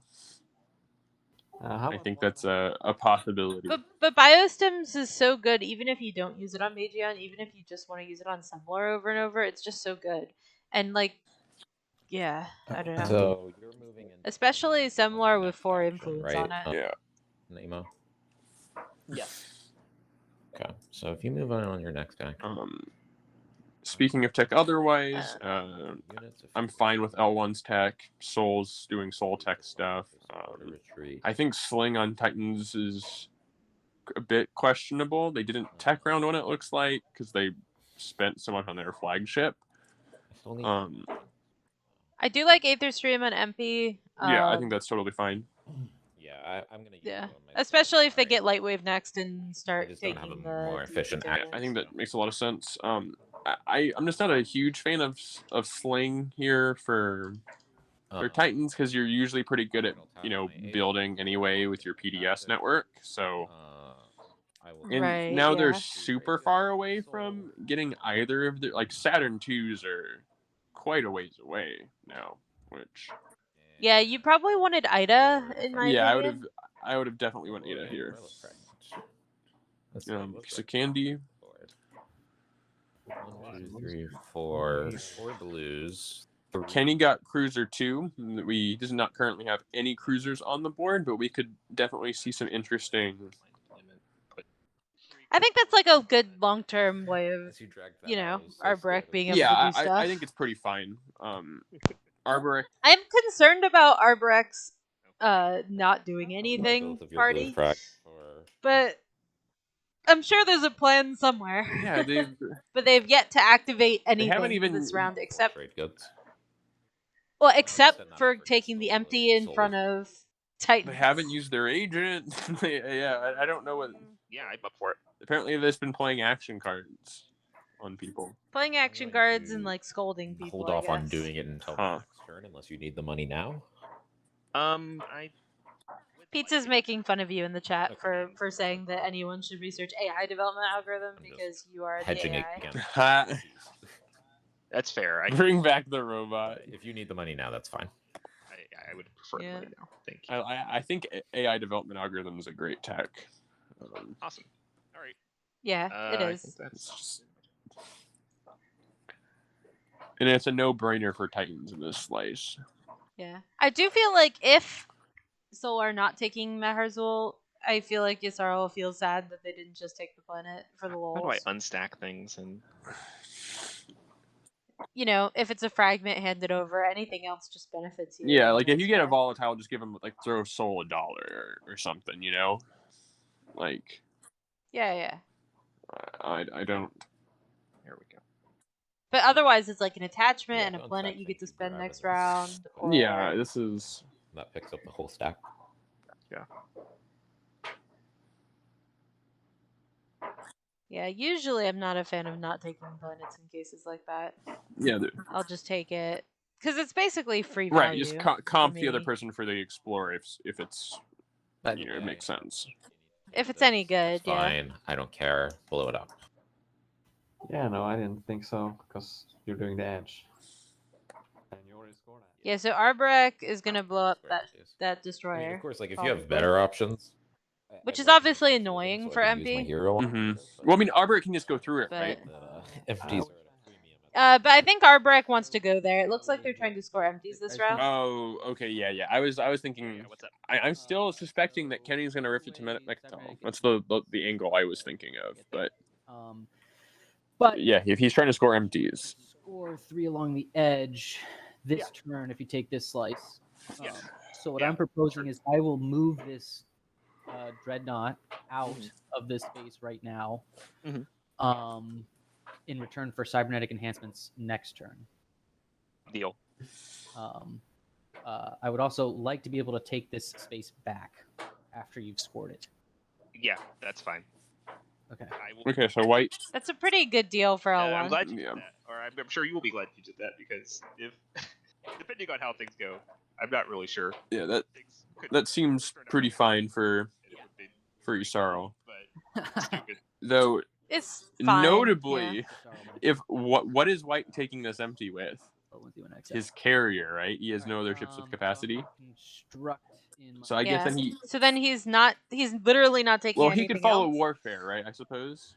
I think that's a possibility. But Biostims is so good, even if you don't use it on Magion, even if you just want to use it on Semlor over and over, it's just so good. And I don't know. So you're moving in, especially Semlor with 4 influence on it. Yeah. Nemo. Yes. Okay, so if you move on your next guy. Speaking of tech otherwise, I'm fine with L1's tech. Soul's doing Soul tech stuff. I think Sling on Titans is a bit questionable. They didn't tech round one, it looks like, because they spent so much on their flagship. I do like Aether Stream on MP. Yeah, I think that's totally fine. Yeah, I'm gonna use especially if they get Lightwave next and start taking have a the more efficient I think that makes a lot of sense. I'm just not a huge fan of Sling here for Titans, because you're usually pretty good at building anyway with your PDS network. So now they're super far away from getting either of the Saturn 2s are quite a ways away now, which yeah, you probably wanted Ida in my opinion. I would have definitely went Ida here. Piece of candy. 1, 2, 3, 4 blues. Kenny got Cruiser 2. We does not currently have any cruisers on the board, but we could definitely see some interesting. I think that's a good long-term way of, Arborek being able to do stuff. I think it's pretty fine. Arborek. I'm concerned about Arborek's not doing anything party, but I'm sure there's a plan somewhere. Yeah, but they've yet to activate anything this round except for taking the empty in front of Titans. They haven't used their agent. I don't know what. Yeah, I'm up for it. Apparently, they've been playing action cards on people. Playing action cards and scolding people. Hold off on doing it until next turn, unless you need the money now. Pizza's making fun of you in the chat for saying that anyone should research AI development algorithm because you are hedging the AI. against. That's fair. Bring back the robot. If you need the money now, that's fine. I would prefer the money now. Thank you. I think AI development algorithm is a great tech. Awesome. All right. Yeah, it is. And it's a no-brainer for Titans in this slice. Yeah. I do feel like if Soul are not taking Maharzul, I feel like Yasaro will feel sad that they didn't just take the planet for the lulz. How do I unstack things and... if it's a fragment handed over, anything else just benefits you. Yeah, if you get a volatile, just give them, throw Soul $1 or something, Yeah. Yeah. I don't... There we go. But otherwise, it's like an attachment Yeah, and a don't planet stack you get to things, you spend grab next it. round. Or... Yeah, this is... That picks up the whole stack. Yeah. Yeah, usually I'm not a fan of not taking planets in cases like that. Yeah, I'll just take it. Because it's basically free value. right, just comp the other person for the Explorer if it's... it makes sense. If it's any good, It's fine. I don't care. Blow it up. Yeah, no, I didn't think so, because you're doing the edge. And you already scored that. Yeah, so Arborek is going to blow up that destroyer. I mean, of course, like if you probably. have better options, Which is obviously annoying for use my MP. hero. Well, I mean, Arborek can just go through it, But, right? Empties. But I think Arborek wants to go there. It looks like they're trying to score empties this round. Oh, okay, yeah. I was thinking. What's up? I'm still suspecting that Kenny's gonna rift it to Mechatol. That's the angle I was thinking of, but yeah, if he's trying to score empties. Score 3 along the edge this turn if you take this slice. So what I'm proposing is I will move this Dreadnought out of this space right now. In return for cybernetic enhancements next turn. Deal. I would also like to be able to take this space back after you've scored it. Yeah, that's fine. Okay. Okay, so white. That's a pretty good deal for L1. I'm glad you did that, or I'm sure you will be glad you did that, because if depending on how things go, I'm not really sure. Yeah, that seems pretty fine for Isaro. Though it's fine, notably, if what is white taking this empty with? His carrier, right? He has no other ships with capacity. So I guess then he. So then he's not. He's literally not taking. Well, he could follow else. warfare, right? I suppose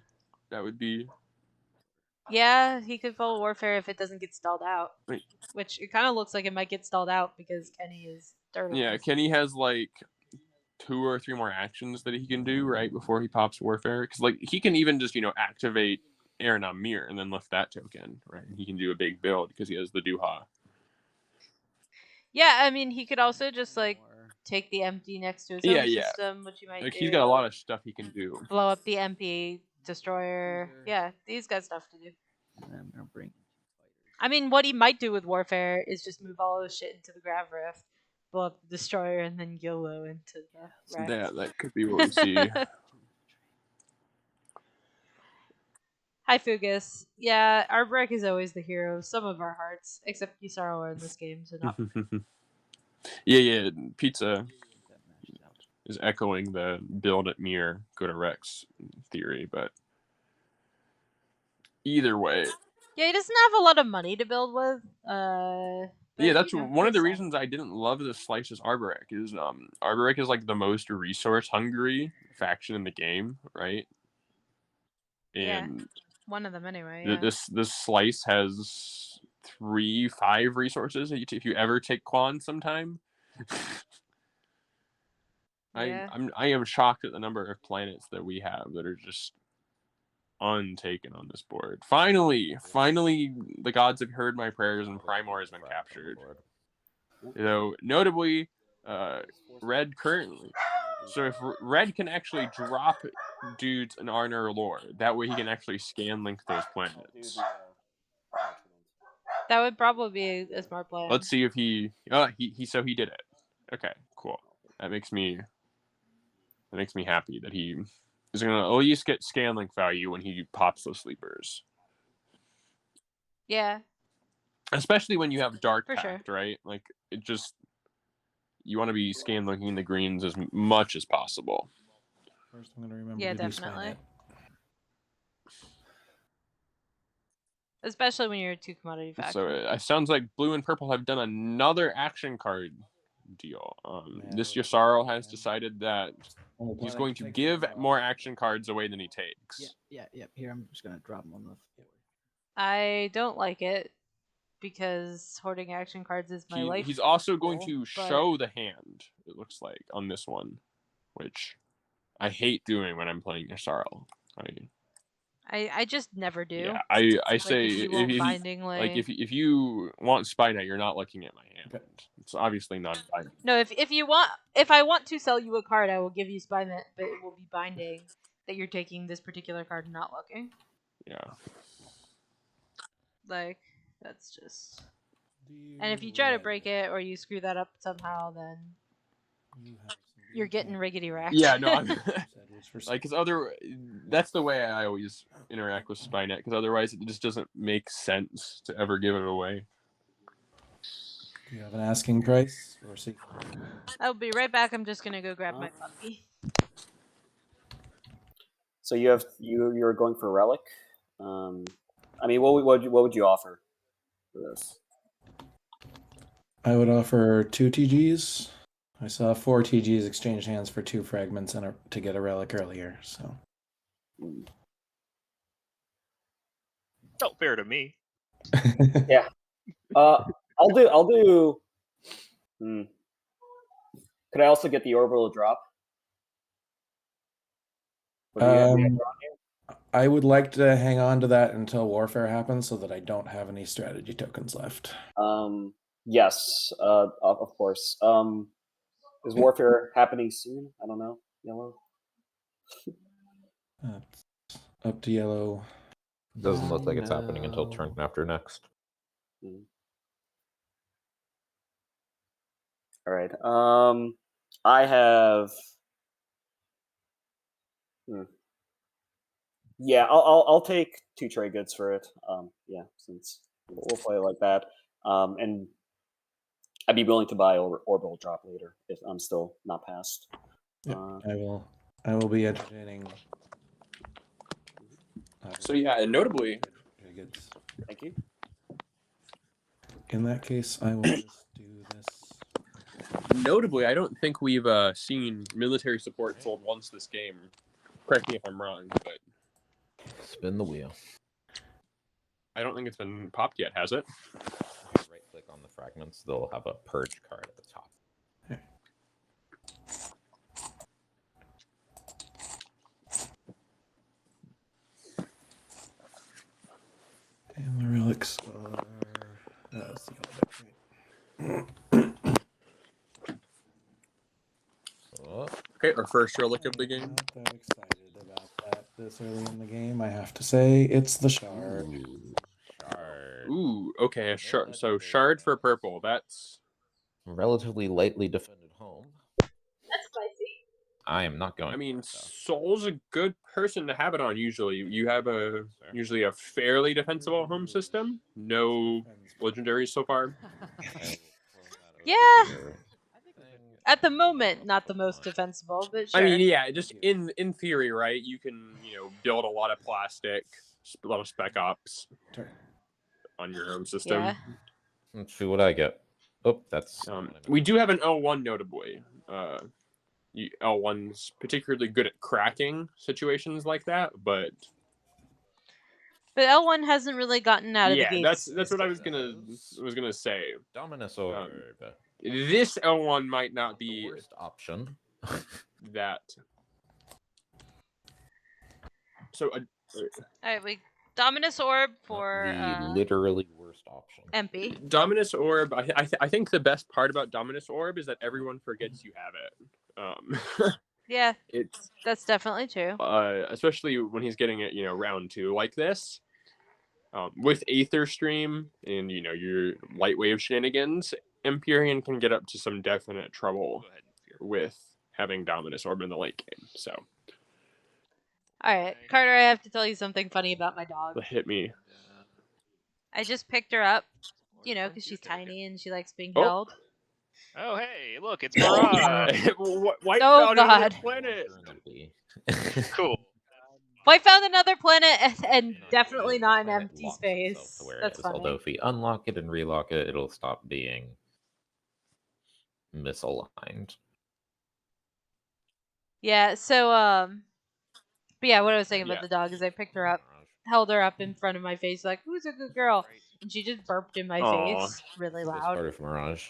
that would be. Yeah, he could follow warfare if it doesn't get stalled out. Wait. Which it kind of looks like it might get stalled out because Kenny is third. Yeah, Kenny has like 2 or 3 more actions that he can do right before he pops warfare, because like he can even just activate Aaron Amir and then lift that token, right? He can do a big build because he has the Duha. Yeah, I mean he could also just like take the empty next to his own system, which you might like do. He's got a lot of stuff he can do. Blow up the MP destroyer. Yeah, he's got stuff to do. I'm gonna bring. I mean, what he might do with warfare is just move all of the shit into the Grav Rift, blow up the destroyer, and then YOLO into the Rex. Yeah, that could be what we see. Hi, Fugus. Yeah, Arborek is always the hero of some of our hearts, except Isaro are in this game, so not. Yeah. Pizza is echoing the build at Mir, go to Rex theory, but either way. Yeah, he doesn't have a lot of money to build with. Yeah, that's one of the reasons I didn't love the Slice as Arborek is Arborek is like the most resource hungry faction in the game, right? And one of them anyway. Yeah. This Slice has 3-5 resources if you ever take Quan sometime. I am shocked at the number of planets that we have that are just untaken on this board. Finally, the gods have heard my prayers and Primor has been captured. Though notably, Red currently. So if Red can actually drop dudes an Arner lore, that way he can actually scan link those planets. That would probably be a smart plan. Let's see if he did it. Okay, cool. That makes me happy that he is going to at least get scan link value when he pops those sleepers. Yeah. Especially when you have Dark Pact, sure. right? Like, it just... You want to be scan linking the greens as much as possible. First, I'm going to remember to definitely. Especially when you're a 2 commodity faction. So it sounds like blue and purple have done another action card deal. This Yasaro has decided that he's going to give more action cards away than he takes. Yeah. Here, I'm just going to drop them on the floor. I don't like it because hoarding action cards is my life. He's also going to show the hand, it looks like, on this one, which I hate doing when I'm playing Yasaro. I just never do. Yeah, I say if you want Spy Knight, you're not looking at my hand. Okay. It's obviously not binding. No, if I want to sell you a card, I will give you Spy Knight, but it will be binding that you're taking this particular card and not looking. Yeah. Like, that's just... And if you try to break it or you screw that up somehow, then you're getting riggedy wrecked. Yeah, no, I'm like, that's the way I always interact with Spynet, because otherwise it just doesn't make sense to ever give it away. Do you have an asking price or see? I'll be right back. I'm just gonna go grab my puppy. So you're going for relic. I mean, what would you offer for this? I would offer 2 TGs. I saw 4 TGs exchange hands for 2 fragments and to get a relic earlier. So felt fair to me. Yeah. I'll do. Could I also get the orbital drop? I would like to hang on to that until warfare happens, so that I don't have any strategy tokens left. Yes. Of course. Is warfare happening soon? I don't know. Yellow. Up to yellow. Doesn't look like it's happening until turn after next. All right. I have. Yeah, I'll take 2 trade goods for it. Yeah, since we'll play it like that. And I'd be willing to buy orbital drop later if I'm still not passed. Yep, I will be entertaining. So yeah, and notably, thank you. In that case, I will just do this. Notably, I don't think we've seen military support sold once this game. Correct me if I'm wrong, but spin the wheel. I don't think it's been popped yet, has it? Right click on the fragments, they'll have a purge card at the top. Okay. And the relics are... That's the other Okay, our first relic of the game. I'm not that excited about that this early in the game, I have to say. It's the shard. Ooh, okay, a shard. So shard for purple. That's relatively lightly defended home. That's spicy. I am not going. I mean, Soul's a good person to have it on. Usually, you have usually a fairly defensible home system. No legendaries so far. Yeah. At the moment, not the most defensible, but sure. I mean, yeah, just in theory, right? You can build a lot of plastic, a lot of spec ops on your home system. Yeah. Let's see what I get. Oh, that's. We do have an L1 notably. L1's particularly good at cracking situations like that, but L1 hasn't really gotten out of the gates. Yeah, that's what I was gonna say. Dominus Orb. This L1 might not be the worst option. That. So. All right, we Dominus Orb for the literally worst option. MP. Dominus Orb. I think the best part about Dominus Orb is that everyone forgets you have it. Yeah, that's definitely true. Especially when he's getting it, round 2 like this. With Aether Stream and your light wave shenanigans, Imperium can get up to some definite trouble with having Dominus Orb in the late game. So. All right, Carter, I have to tell you something funny about my dog. Hit me. I just picked her up, because she's tiny and she likes being held. Oh, hey, look, it's Mirage. White oh, God. Planet. Cool. White found another planet and definitely not an empty space. That's funny. Although if we unlock it and relock it, it'll stop being misaligned. Yeah, so, but yeah, what I was saying about the dog is I picked her up, held her up in front of my face, like, who's a good girl? And she just burped in my face really loud. Part of Mirage.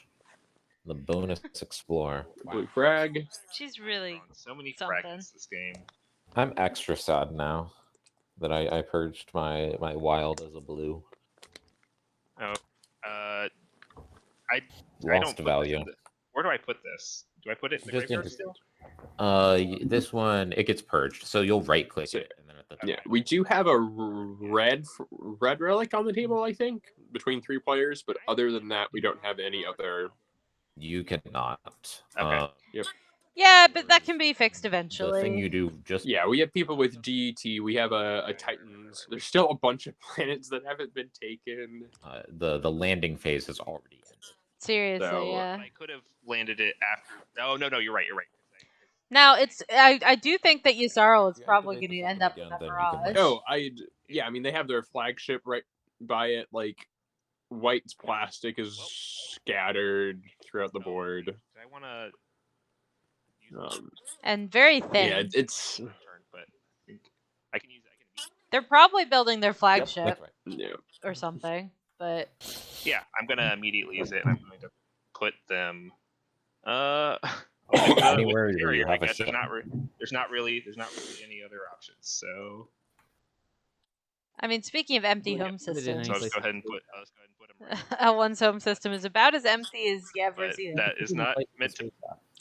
The bonus explore. Blue frag. She's really so many frags this game. I'm extra sad now that I purged my wild as a blue. Oh, I lost don't value. Where do I put this? Do I put it in the graveyard still? This one it gets purged, so you'll right click it, and then at Yeah, we do have a red relic on the table, I think, between 3 players, but other than that, we don't have any other. You cannot. Okay. Yep. Yeah, but that can be fixed The eventually. thing you do just Yeah, we have people with DET. We have a Titans. There's still a bunch of planets that haven't been taken. the landing phase has already ended. Seriously, So, yeah. I could have landed it after. Oh no, you're right. You're right. Now it's I do think that Yusarl is You probably activate going the to end system up in again, that then you can, barrage. like- Oh, I mean, they have their flagship right by it. Like, White's plastic is scattered throughout the board. I want to. And very thin. Yeah, it's. But I can use. They're probably building their flagship Yeah. or something, but Yeah, I'm gonna immediately use it. And I'm going to put them. Anywhere where you I have a guess ship. there's not really any other options. So I mean, speaking of empty home so systems, let's go ahead and put them. L1's home system is about as empty as you ever But see. that is not meant to.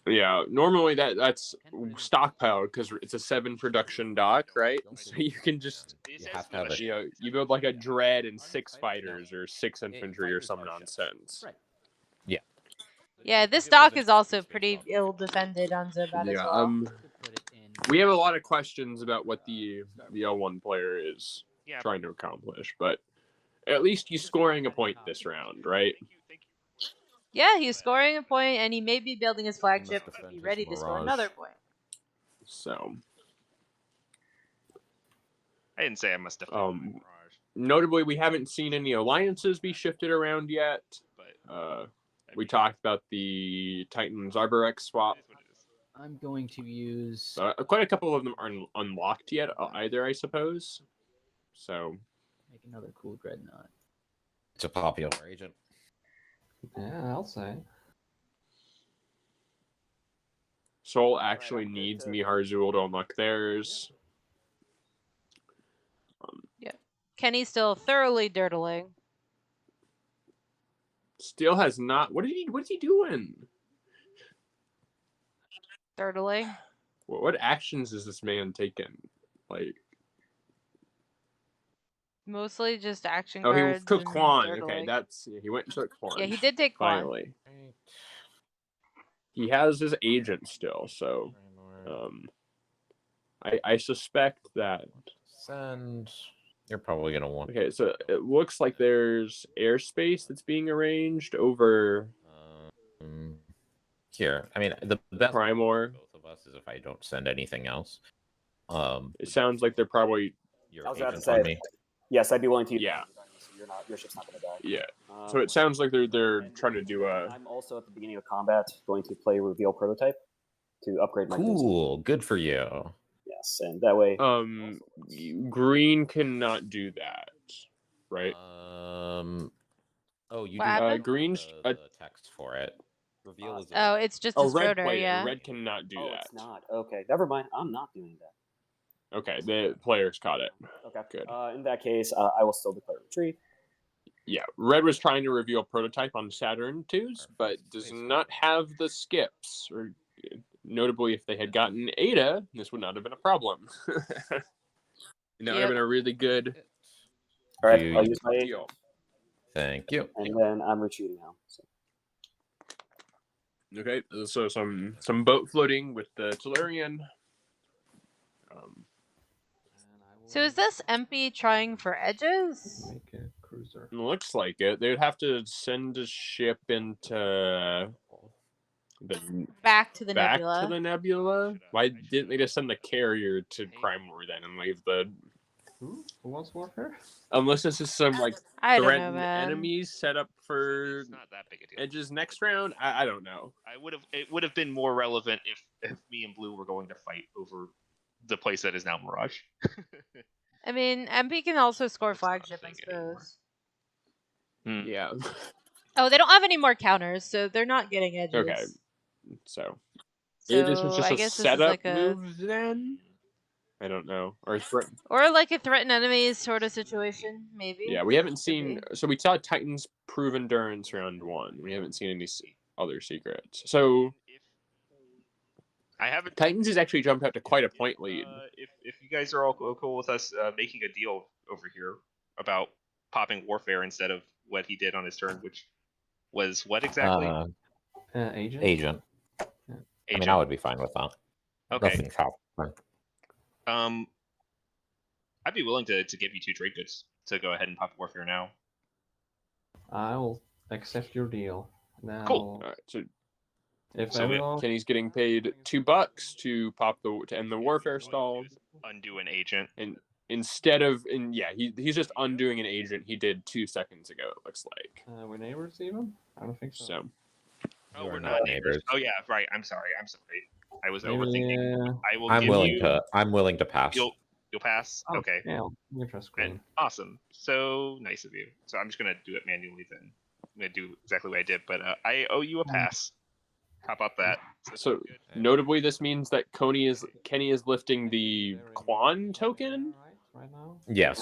Yeah, normally that's stockpile because it's a 7 production dock, right? So you can just You have to have a you build like a dread and 6 fighters or 6 infantry or some nonsense. Right. Yeah. Yeah, this dock is also pretty ill defended on Zobat as Yeah, well. we have a lot of questions about what the L1 player is trying to accomplish, but at least he's scoring a point this round, right? Yeah, he's scoring a point, and he may be building his flagship to be ready to score another point. So, I didn't say I must defend. notably, we haven't seen any alliances be shifted around yet. We talked about the Titans Arborex swap. I'm going to use. Quite a couple of them aren't unlocked yet either, I suppose. So, Make another cool dreadnought. It's a popular agent. Yeah, I'll say. Sol actually needs Mihar Zul to unlock theirs. Yeah, Kenny's still thoroughly dirtling. Still has not. What is he doing? Dirtling. What actions is this man taking? Like, Mostly just action oh, cards. he took and Quan. dirtling. Okay, he went and took Quan. Yeah, he did take Quan. Finally. He has his agent still, so I suspect that. Send. You're probably gonna want. Okay, so it looks like there's airspace that's being arranged over. Here, I mean, the best Primor. Both of us is if I don't send anything else. It sounds like they're probably. I was about to say, yes, I'd be willing to use Yeah. so your ship's not going to die. Yeah. So it sounds like they're trying to do a. I'm also at the beginning of combat going to play reveal prototype to upgrade my. Cool, good for you. Yes, and that way. Green cannot do that, right? Oh, you What do happened? Green's the text for it. Reveal is. Oh, it's just his red rotor, player. yeah. Red cannot do that. It's not. Okay, never mind. I'm not doing that. Okay, the players caught it. Okay. Good. In that case, I will still declare retreat. Yeah, Red was trying to reveal prototype on Saturn 2s, but does not have the skips. Or notably, if they had gotten Ada, this would not have been a problem. That would have been a really good. All right, I'll use my deal. Thank you. And then I'm retreating now. So. Okay, so some boat floating with the Tellurian. So is this MP trying for edges? Make a cruiser. Looks like it. They would have to send a ship into back to the back nebula. to the nebula. Why didn't they just send the carrier to Primor then and leave the? Who wants warfare? Unless this is some like I don't know, threatened man. enemies set up for It's not that big a deal. edges next round. I don't know. It would have been more relevant if me and Blue were going to fight over the place that is now Mirage. I mean, MP can also score flagship, I suppose. Yeah. Oh, they don't have any more counters, so they're not getting edges. Okay. So So this was just I a guess this is setup like a move then. I don't know. Or like a threatened enemies sort of situation, maybe. yeah, we haven't seen. So we saw Titans prove endurance round 1. We haven't seen any other secrets. So I haven't. Titans has actually jumped up to quite a point lead. If you guys are all cool with us making a deal over here about popping Warfare instead of what he did on his turn, which was what exactly? Agent. Agent. I mean, I would be fine with that. Okay. Nothing top. I'd be willing to give you 2 trade goods to go ahead and pop Warfare now. I will accept your deal. Now, Cool. All right, so if So everyone... Kenny's getting paid $2 to pop to end the Warfare stall. Undo an agent. And instead of he's just undoing an agent he did 2 seconds ago, it looks like. we're neighbors even? I don't think so. So Oh, we're not neighbors. Oh yeah, right. I'm sorry. I was overthinking. I will. I'm willing to pass. You'll pass. Oh, Okay. Yeah, I'll trust Queen. Awesome. So nice of you. So I'm just gonna do it manually then. I'm gonna do exactly what I did, but I owe you a pass. Hop up that. So notably, this means that Kenny is lifting the Quan token. Right now. Yes.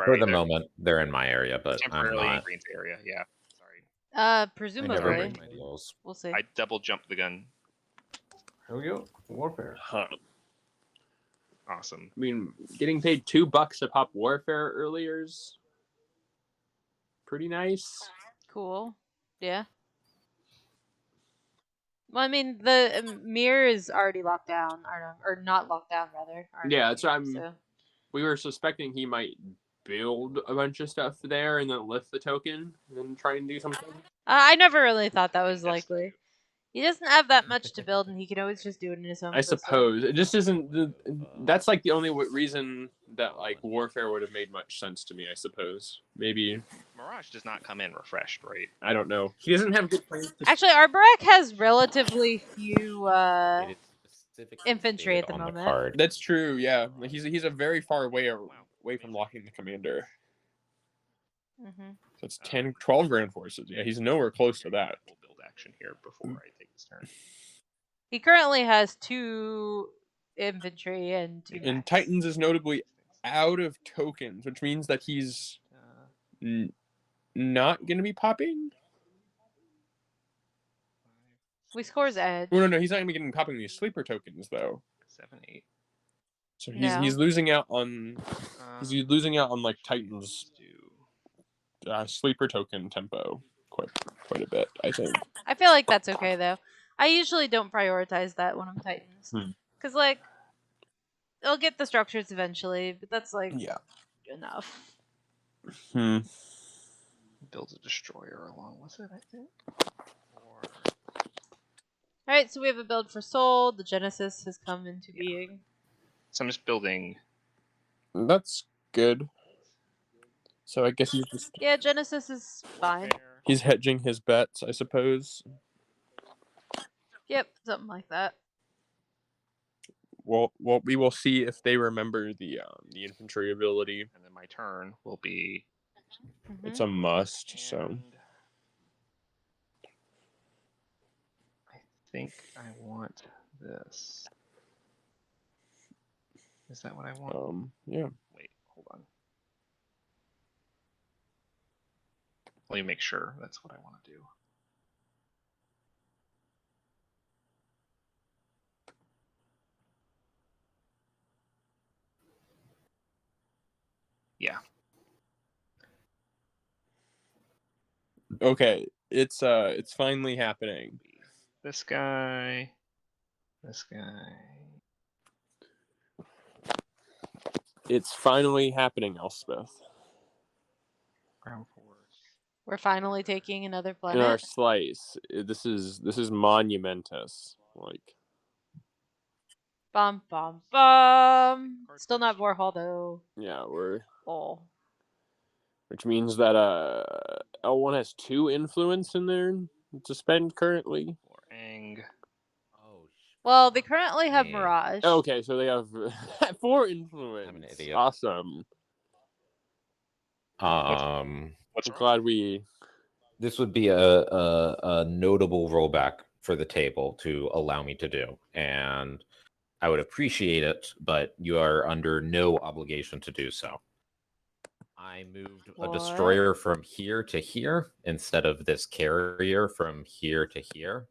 For the moment, they're in my area, but temporarily I'm in not. Green's area. Yeah. Sorry. I never Presumably. break my deals. We'll see. I double jumped the gun. There we go. Warfare. Huh. Awesome. I mean, getting paid $2 to pop Warfare earlier is pretty nice. Cool. Yeah. Well, I mean, the mirror is already locked down, or not locked down, rather. Yeah, that's what we were suspecting he might build a bunch of stuff there and then lift the token and then try and do something. I never really thought that was likely. He doesn't have that much to build, and he can always just do it in his own. I suppose it just isn't. That's like the only reason that like Warfare would have made much sense to me. I suppose maybe Mirage does not come in refreshed, right? I don't know. He doesn't have good plans. Actually, Arborek has relatively few infantry at the moment. That's true. Yeah, he's a very far away from locking the commander. Mm-hmm. So it's 10, 12 grand forces. Yeah, he's nowhere close to that. We'll build action here before I take this turn. He currently has 2 infantry and 2 And max. Titans is notably out of tokens, which means that he's not going to be popping. We scores edge. Oh, no, he's not going to be popping these sleeper tokens though. 7, 8. So he's losing out on like Titans sleeper token tempo quite a bit, I think. I feel like that's okay though. I usually don't prioritize that when I'm Titans, because like they'll get the structures eventually, but that's like enough. Build a destroyer along with it, I think. All right, so we have a build for Soul. The Genesis has come into being. So I'm just building. That's good. So I guess he's just... Yeah, Genesis is fine. He's hedging his bets, I suppose. Yep, something like that. Well, we will see if they remember the infantry ability. And then my turn will be... It's a must, so... I think I want this. Is that what I want? Yeah. Wait, hold on. Let me make sure that's what I want to do. Yeah. Okay, it's finally happening. This guy. This guy. It's finally happening, Elspeth. Ground force. We're finally taking another planet. In our slice, this is monumentous. Like, bum bum bum. Still not Warhol though. Yeah, we're. Oh. Which means that L1 has 2 influence in there to spend currently. Or Ang. Well, they currently have Mirage. Okay, so they have 4 influence. I'm an idiot. Awesome. I'm glad we. This would be a notable rollback for the table to allow me to do, and I would appreciate it, but you are under no obligation to do so. I moved a destroyer from here to here instead of this carrier from here to here.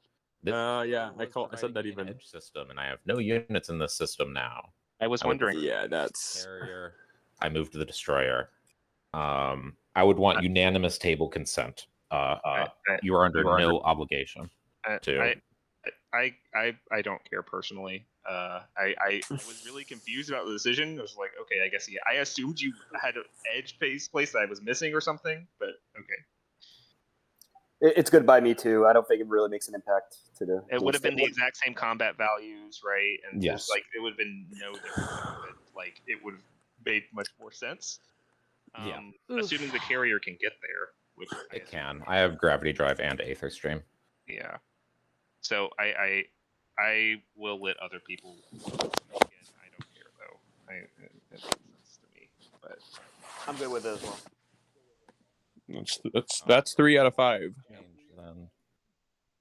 Yeah, I said that even. Edge system, and I have no units in this system now. I was wondering. Yeah, that's carrier. I moved to the destroyer. I would want unanimous table consent. You are under no obligation to. I don't care personally. I was really confused about the decision. I was like, okay, I guess I assumed you had an edge place that I was missing or something, but okay. It's good by me too. I don't think it really makes an impact to the. It would have been the exact same combat values, right? And yes, just, like it would have been no different. But like it would have made much more sense. Assuming the carrier can get there, which it can. I have gravity drive and aether stream. Yeah. So I will let other people. Again, I don't care though. It makes sense to me, but I'm good with it as well. That's 3 out of 5. Then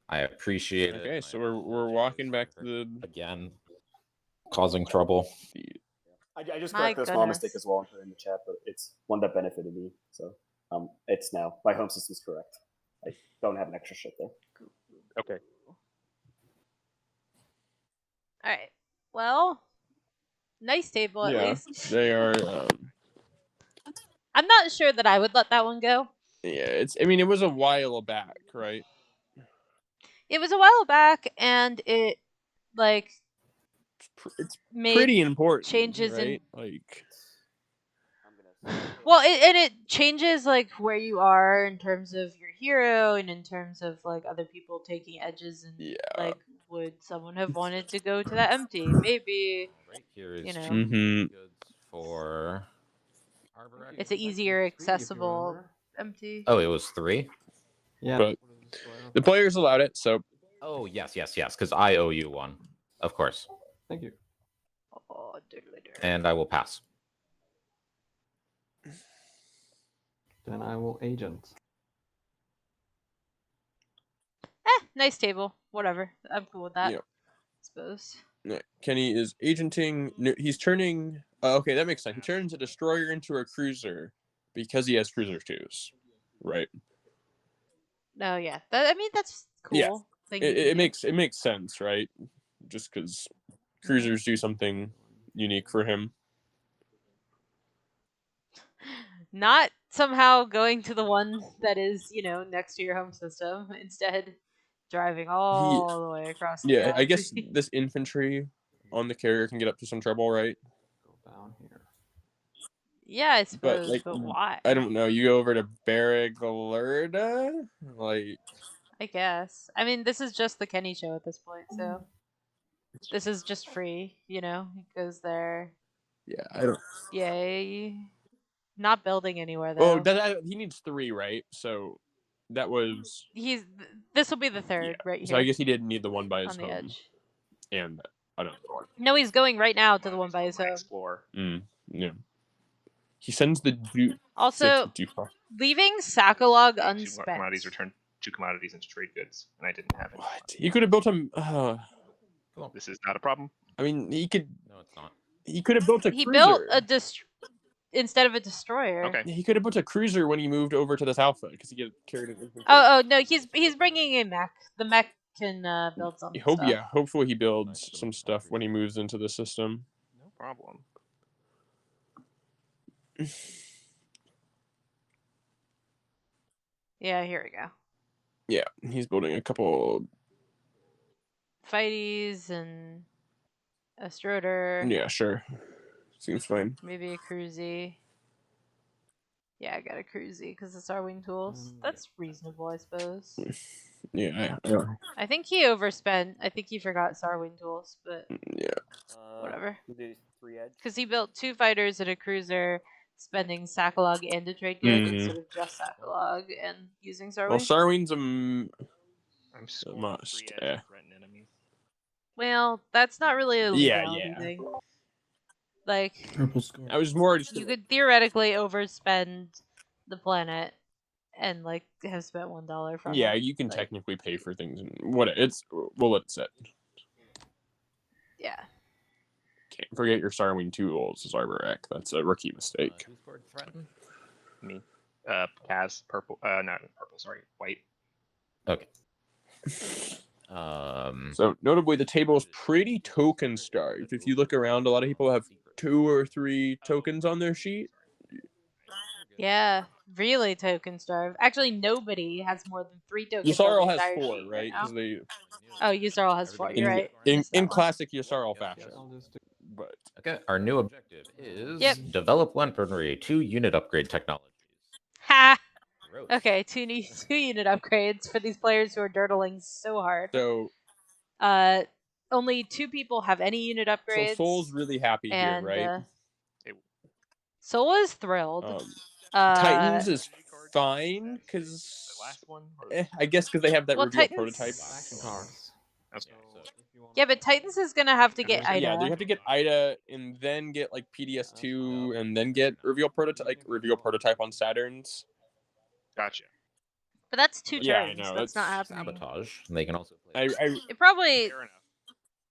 I appreciate it. Okay, so we're walking back to the again, causing trouble. I just corrected a small mistake as well in the chat, but it's one that benefited me. So it's now my home system's correct. I don't have an extra ship there. Okay. All right. Well, nice table at least. They are. I'm not sure that I would let that one go. Yeah, it was a while back, right? It was a while back, and it it's pretty important. Changes right? Well, it changes like where you are in terms of your hero and in terms of like other people taking edges and like would someone have wanted to go to that empty? Maybe right here is goods for it's an easier accessible empty. Oh, it was 3? Yeah. But the players allowed it, so. Oh, yes, because I owe you one. Of course. Thank you. Oh, and I will pass. Then I will agent. Nice table. Whatever. I'm cool with that. Yep. I suppose. Kenny is agenting. He's turning. Okay, that makes sense. He turns a destroyer into a cruiser because he has cruiser 2s, right? No, yeah. That's cool. Yeah. It makes sense, right? Just because cruisers do something unique for him. Not somehow going to the one that is, next to your home system. Instead, driving all the way across the galaxy. I guess this infantry on the carrier can get up to some trouble, right? Go down here. Yeah, I suppose, but why? I don't know. You go over to Barragalerda? I guess. This is just the Kenny show at this point, so this is just free, He goes there. Yeah, I don't. Yay. Not building anywhere though. Oh, he needs 3, right? So that was. This will be the third right here. So I guess he didn't need the one by his on the home. edge. And I don't know. No, he's going right now to the one by his home. Explore. Yeah. He sends the also leaving Sakalog unspent. Commodities returned 2 commodities into trade goods, and I didn't have any. What? He could have built a. This is not a problem. He could. No, it's not. He could have built a cruiser. He built a instead of a destroyer. Okay. He could have built a cruiser when he moved over to this alpha because he carried it. Oh no, he's bringing a mech. The mech can build something. Hopefully he builds some stuff when he moves into the system. No problem. Yeah, here we go. Yeah, he's building a couple fighties and a Stroder. Yeah, sure. Seems fine. Maybe a cruisy. Yeah, I got a cruisy because it's our wing tools. That's reasonable, I suppose. Yeah. I think he overspent. I think he forgot Sarwing tools, but whatever. Because he built 2 fighters and a cruiser, spending Sakalog and a trade good instead of just Sakalog and using Sarwing. Well, Sarwing's I'm must. Well, that's not really a legality thing. Like, purple score. I was more just. You could theoretically overspend the planet and have spent $1 from it. Yeah, you can technically pay for things and we'll let it sit. Yeah. Can't forget your Starwing tools as Arborek. That's a rookie mistake. Who scored threaten? Me. Kaz, purple. Not purple. Sorry, white. Okay. So notably, the table is pretty token starved. If you look around, a lot of people have 2 or 3 tokens on their sheet. Yeah, really token starved. Actually, nobody has more than 3 tokens. Yssaril has 4, right? Because they. Oh, Yssaril has 4. You're right. In classic Yssaril fashion. But okay, our new objective is Yep. develop weaponry 2-unit upgrade technologies. Ha! Gross. Okay, 2 unit upgrades for these players who are dirtling so hard. So, only 2 people have any unit upgrades. So Soul's really happy here, right? Soul is thrilled. Titans is fine because The last one. I guess because they have that reveal prototype. Action cards. Okay. Yeah, but Titans is gonna have to get Ida. Yeah, they have to get Ida and then get like PDS2 and then get reveal prototype on Saturns. Gotcha. But that's 2 turns. Yeah, I know. That's not happening. Sabotage. They can also play. It probably, Fair enough.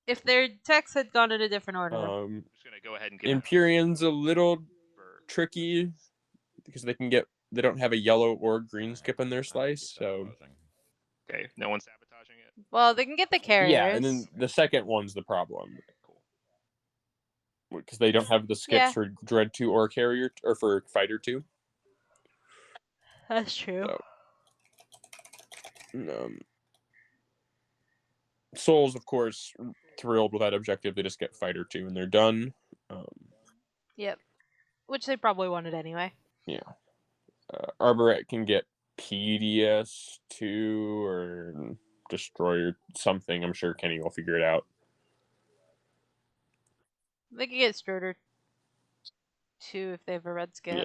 if their techs had gone in a different order. I'm just gonna go ahead and get Imperium's a little tricky because they don't have a yellow or green skip in their slice, so. Okay, no one's sabotaging it. Well, they can get the carriers. Yeah, and then the second one's the problem. Because they don't have the skips for Dread 2 or Carrier or for Fighter 2. That's true. So, Soul's, of course, thrilled with that objective. They just get Fighter 2 and they're done. Yep. Which they probably wanted anyway. Yeah. Arboret can get PDS2 or Destroyer something. I'm sure Kenny will figure it out. They could get Stroder 2 if they have a red skip. Yeah.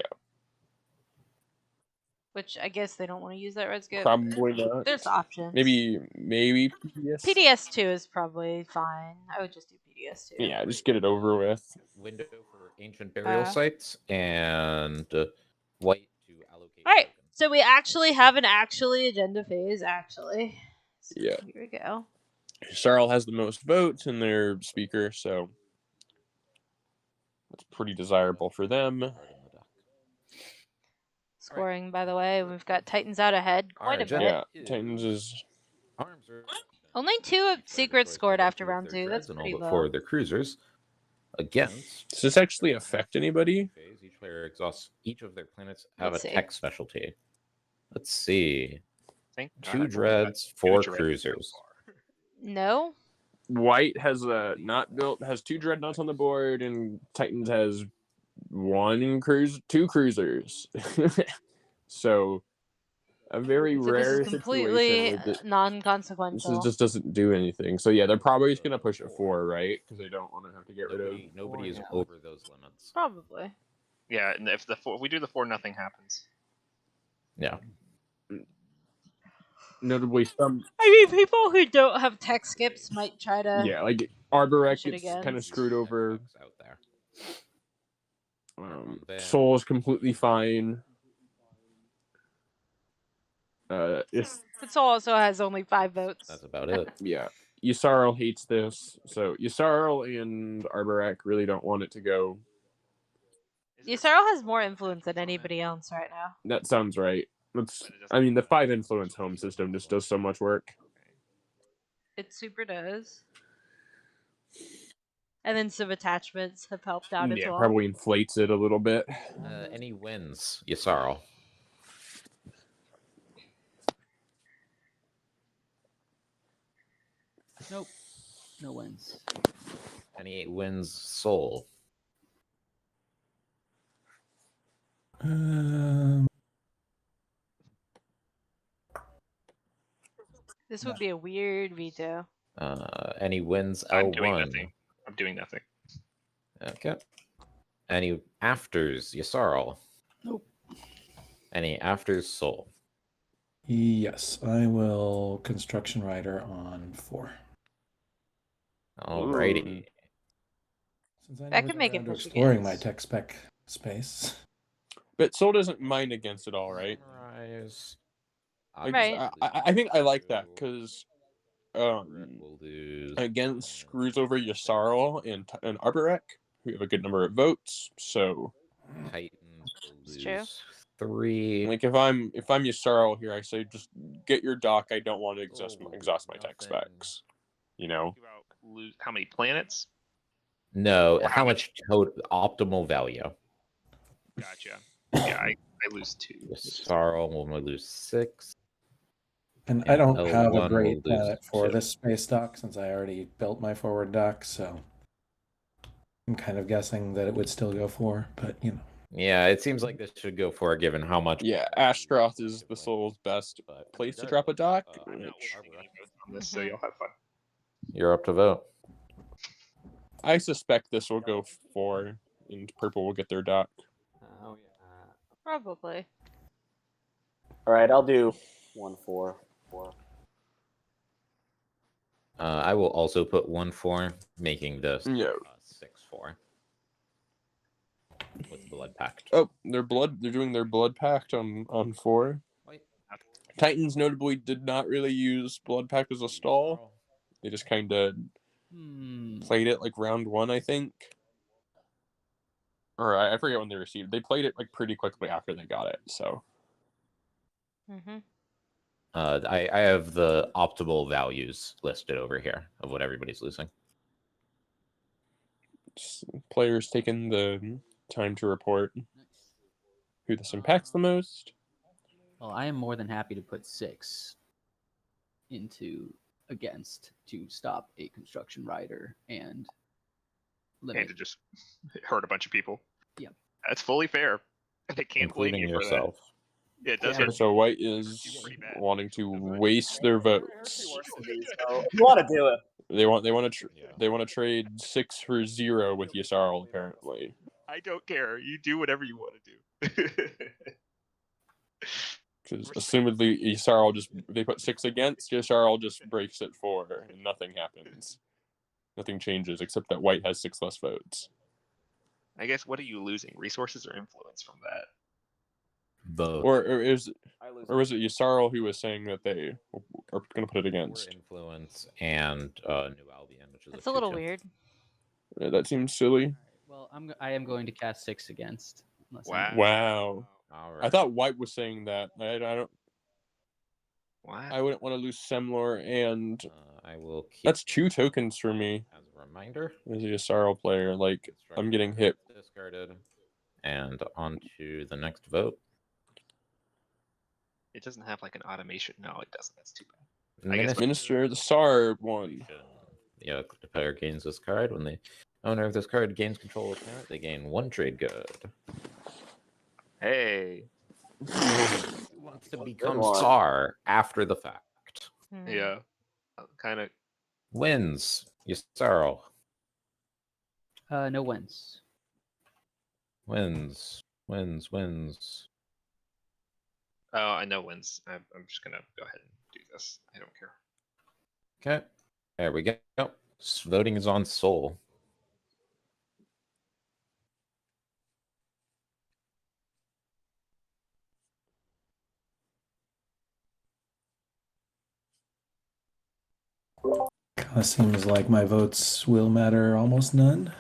Which I guess they don't want to use that red skip. Probably not. There's options. Maybe PDS. PDS2 is probably fine. I would just do PDS2. Yeah, just get it over with. Window for ancient burial sites and white to allocate. All right, so we actually have an agenda phase. So yeah. Here we go. Sarl has the most votes in their speaker, so that's pretty desirable for them. Scoring, by the way, we've got Titans out ahead quite a bit. Yeah, Titans is only 2 secrets scored after round 2. That's pretty low. For their cruisers against. Does this actually affect anybody? Each player exhausts each of their planets have Let's a see. tech specialty. Let's see. Thank 2 dreads, 4 cruisers. No. White has has 2 dreadnoughts on the board, and Titans has 2 cruisers. So a very rare this is completely situation. non-consequential. This just doesn't do anything. So yeah, they're probably just gonna push it 4, right? Because they don't want to have to get rid of. Nobody is over those limits. Probably. Yeah, and if we do the 4, nothing happens. Yeah. Notably, some. I mean, people who don't have tech skips might try to. Yeah, like Arborek push it gets again. kind of screwed over. Out there. Soul is completely fine. But Soul also has only 5 votes. That's about it. Yeah. Yssaril hates this. So Yssaril and Arborek really don't want it to go. Yssaril has more influence than anybody else right now. That sounds right. The 5 influence home system just does so much work. It super does. And then some attachments have helped out as well. Probably inflates it a little bit. Any wins, Yssaril? Nope. No wins. Any wins, Soul? This would be a weird veto. Any wins, L1? I'm doing nothing. Okay. Any afters, Yssaril? Nope. Any afters, Soul? Yes, I will construction rider on 4. Alrighty. Since I That never could got make it around to push exploring against. my tech spec space. But Soul doesn't mind against it all, right? Right. I think I like that because against screws over Yssaril and Arborek, who have a good number of votes. So Titans will It's true. lose 3. Like if I'm Yssaril here, I say just get your dock. I don't want to exhaust my tech specs. You know. Lose how many planets? No, Or how much total optimal value? Gotcha. Yeah, I lose 2. Yssaril will lose 6. And I don't have a L1 great will lose planet for 2. this space dock since I already built my forward dock, so I'm kind of guessing that it would still go for, but you know. Yeah, it seems like this should go for, given how much. Yeah, Ashtaroth is the soul's best place to drop a dock. I'm not wasting any votes on this, so you'll have fun. You're up to vote. I suspect this will go 4, and purple will get their dock. Oh yeah. Probably. All right, I'll do 1-4. I will also put 1-4, making this 6-4 with Blood Pact. Oh, they're doing their blood pact on 4. Titans notably did not really use blood pact as a stall. They just kind of played it like round 1, I think. Or I forget when they received. They played it like pretty quickly after they got it. So. I have the optimal values listed over here of what everybody's losing. Players taking the time to report who this impacts the most. Well, I am more than happy to put 6 against to stop a construction rider and limit. And to just hurt a bunch of people. Yep. That's fully fair. They can't blame Including you for yourself. that. Yeah, it does hurt. So White is wanting to waste their votes. You want to do it? They want to trade 6 for 0 with Yssaril apparently. I don't care. You do whatever you want to do. Because assumedly Yssaril they put 6 against, Yssaril just breaks it 4 and nothing happens. Nothing changes except that White has 6 less votes. I guess what are you losing? Resources or influence from that? Both. Or was it Yssaril who was saying that they are going to put it against? Influence and New Albion, which is It's a little weird. That seems silly. Well, I am going to cast 6 against. Wow. All right. I thought White was saying that. I don't. Wow. I wouldn't want to lose Semlor and. I will keep. That's 2 tokens for me. As a reminder. As a Yssaril player, like I'm getting hit. Discarded. And on to the next vote. It doesn't have like an automation. No, it doesn't. That's too bad. Minister, the SAR won. Yeah, the player gains this card. When the owner of this card gains control of it, they gain 1 trade good. Hey. Wants to become SAR after the fact. Yeah. Kind of. Wins. Yssaril. No wins. Wins. Oh, I know wins. I'm just gonna go ahead and do this. I don't care. Okay. There we go. Voting is on Soul. Kind of seems like my votes will matter almost none.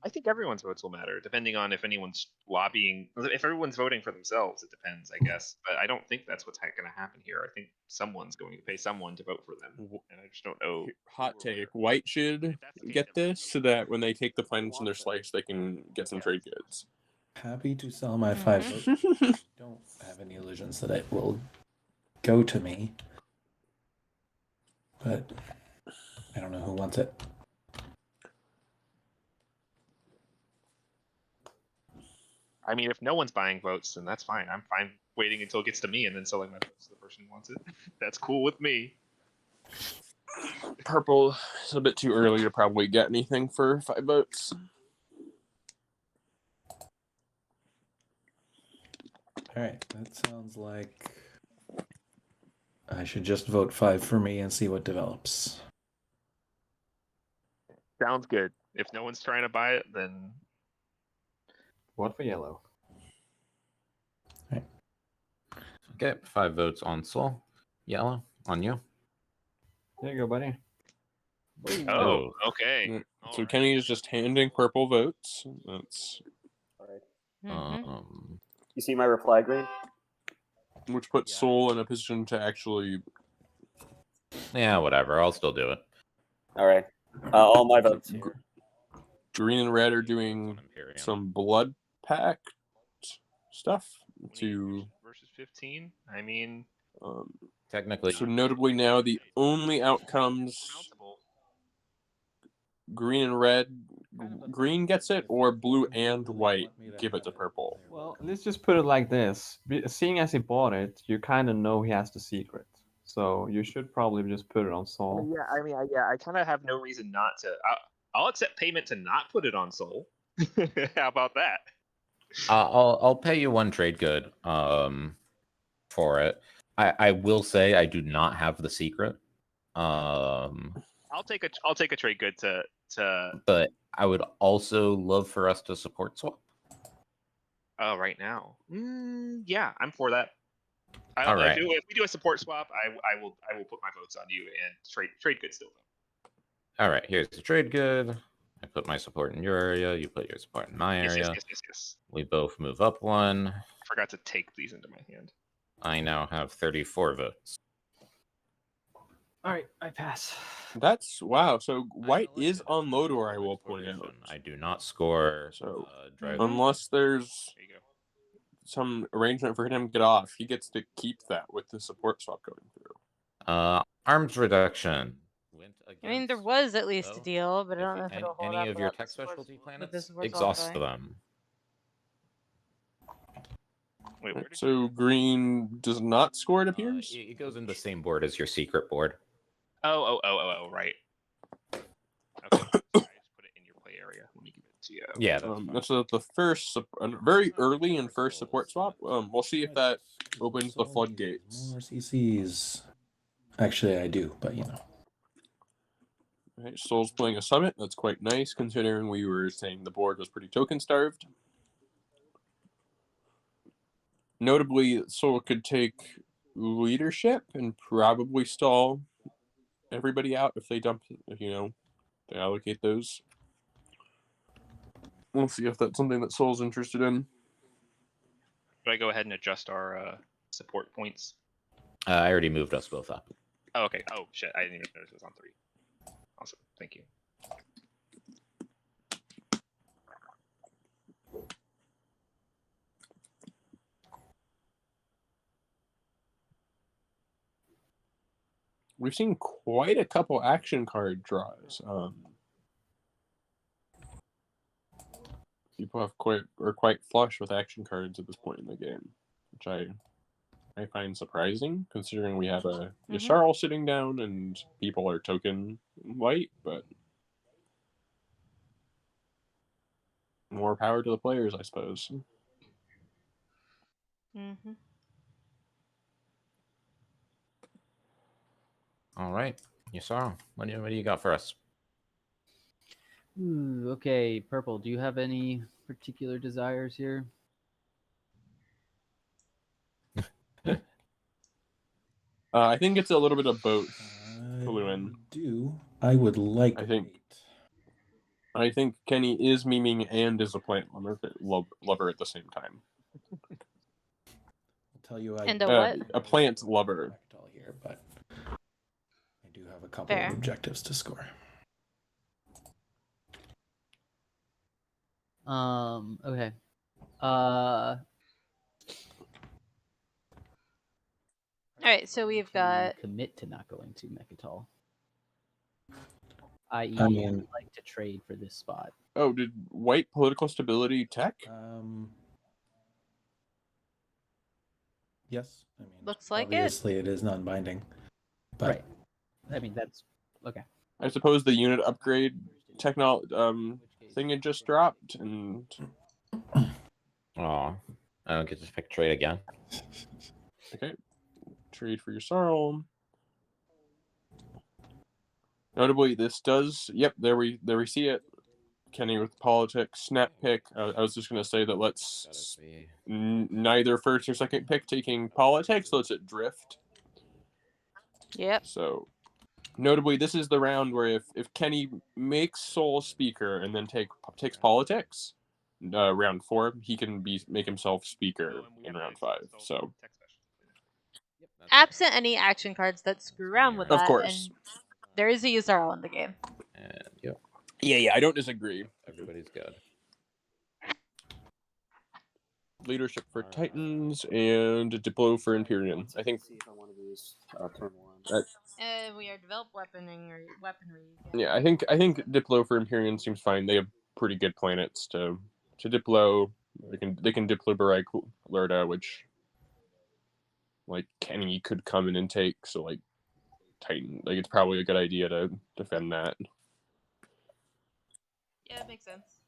I think everyone's votes will matter, depending on if anyone's lobbying. If everyone's voting for themselves, it depends, I guess. But I don't think that's what's going to happen here. I think someone's going to pay someone to vote for them, and I just don't know. Hot take: White should get this so that when they take the planets in their slice, they can get some trade goods. Happy to sell my 5 votes. Don't have any illusions that it will go to me, but I don't know who wants it. I mean, if no one's buying votes, then that's fine. I'm fine waiting until it gets to me and then selling my votes to the person who wants it. That's cool with me. Purple is a bit too early to probably get anything for 5 votes. All right, that sounds like I should just vote 5 for me and see what develops. Sounds good. If no one's trying to buy it, then One for yellow. Right. Okay, 5 votes on Soul. Yellow, on you. There you go, buddy. Oh, okay. So Kenny is just handing purple votes. That's You see my reply, Green? Which puts Soul in a position to actually. Yeah, whatever. I'll still do it. All right. All my votes here. Green and red are doing some blood pact stuff to versus 15. I mean, technically. So notably now, the only outcomes: green and red. Green gets it, or blue and white give it to purple. Well, let's just put it like this: seeing as he bought it, you kind of know he has the secret, so you should probably just put it on Soul. I kind of have no reason not to. I'll accept payment to not put it on Soul. How about that? I'll pay you 1 trade good for it. I will say I do not have the secret. I'll take a trade good to. But I would also love for us to support swap. Oh, right now. Yeah, I'm for that. All right. If we do a support swap, I will put my votes on you and trade good still though. All right, here's the trade good. I put my support in your area. You put your support in my area. Yes. We both move up 1. I forgot to take these into my hand. I now have 34 votes. All right, I pass. That's wow. So white is on Lodor, I will point out. I do not score. So drive unless there's some arrangement for him to get off, he gets to keep that with the support swap going through. Arms reduction. I mean, there was at least a deal, but I don't know if it'll hold up. Any of your without tech the support- specialty with planets, the support swap exhaust going. them. Wait, So green does not score, it appears? It goes in the same board as your secret board. Oh, right. Okay. I just put it in your play area. Let me give it to you. Yeah, that's the first, very early in first support swap. We'll see if that opens the floodgates. More CCs. Actually, I do, but you know. Right, Soul's playing a summit. That's quite nice, considering we were saying the board was pretty token starved. Notably, Soul could take leadership and probably stall everybody out if they dump, they allocate those. We'll see if that's something that Soul's interested in. Should I go ahead and adjust our support points? I already moved us both up. Oh, okay. Oh, shit. I didn't even notice it was on 3. Awesome. Thank you. We've seen quite a couple action card draws. People are quite flush with action cards at this point in the game, which I find surprising, considering we have a Yssarl sitting down and people are token light, but more power to the players, I suppose. Mm-hmm. All right, Yssarl, what do you got for us? Ooh, okay, Purple, do you have any particular desires here? I think it's a little bit of both. I would like. I think Kenny is memeing and is a plant lover at the same time. I'll tell you, a plant lover. Here, but I do have a couple of objectives to score. Okay. All right, so we've got commit to not going to Mechatol. I.e., I mean, I'd like to trade for this spot. Oh, did white political stability tech? Yes. I mean, looks like obviously it is non-binding. But right. I mean, that's okay. I suppose the unit upgrade thing had just dropped, and Oh, I don't get to pick trade again. Okay, trade for your Yssarl. Notably, this does. Yep, there we see it. Kenny with politics, snap pick. I was just going to say that let's neither first or second pick taking politics. Let's it drift. Yep. So, notably, this is the round where if Kenny makes Soul speaker and then takes politics, round 4, he can make himself speaker in round 5. So, absent any action cards that screw around with that, of course, and there is a USRL in the game. And yep, yeah, I don't disagree. everybody's good. Leadership for Titans and Diplo for Imperium. I think. See if I want to use turn 1. We are developed weaponry. Yeah, I think Diplo for Imperium seems fine. They have pretty good planets to Diplo. They can Diplo Barai Lerda, which like Kenny could come in and take. So like Titan, like it's probably a good idea to defend that. Yeah, it makes sense.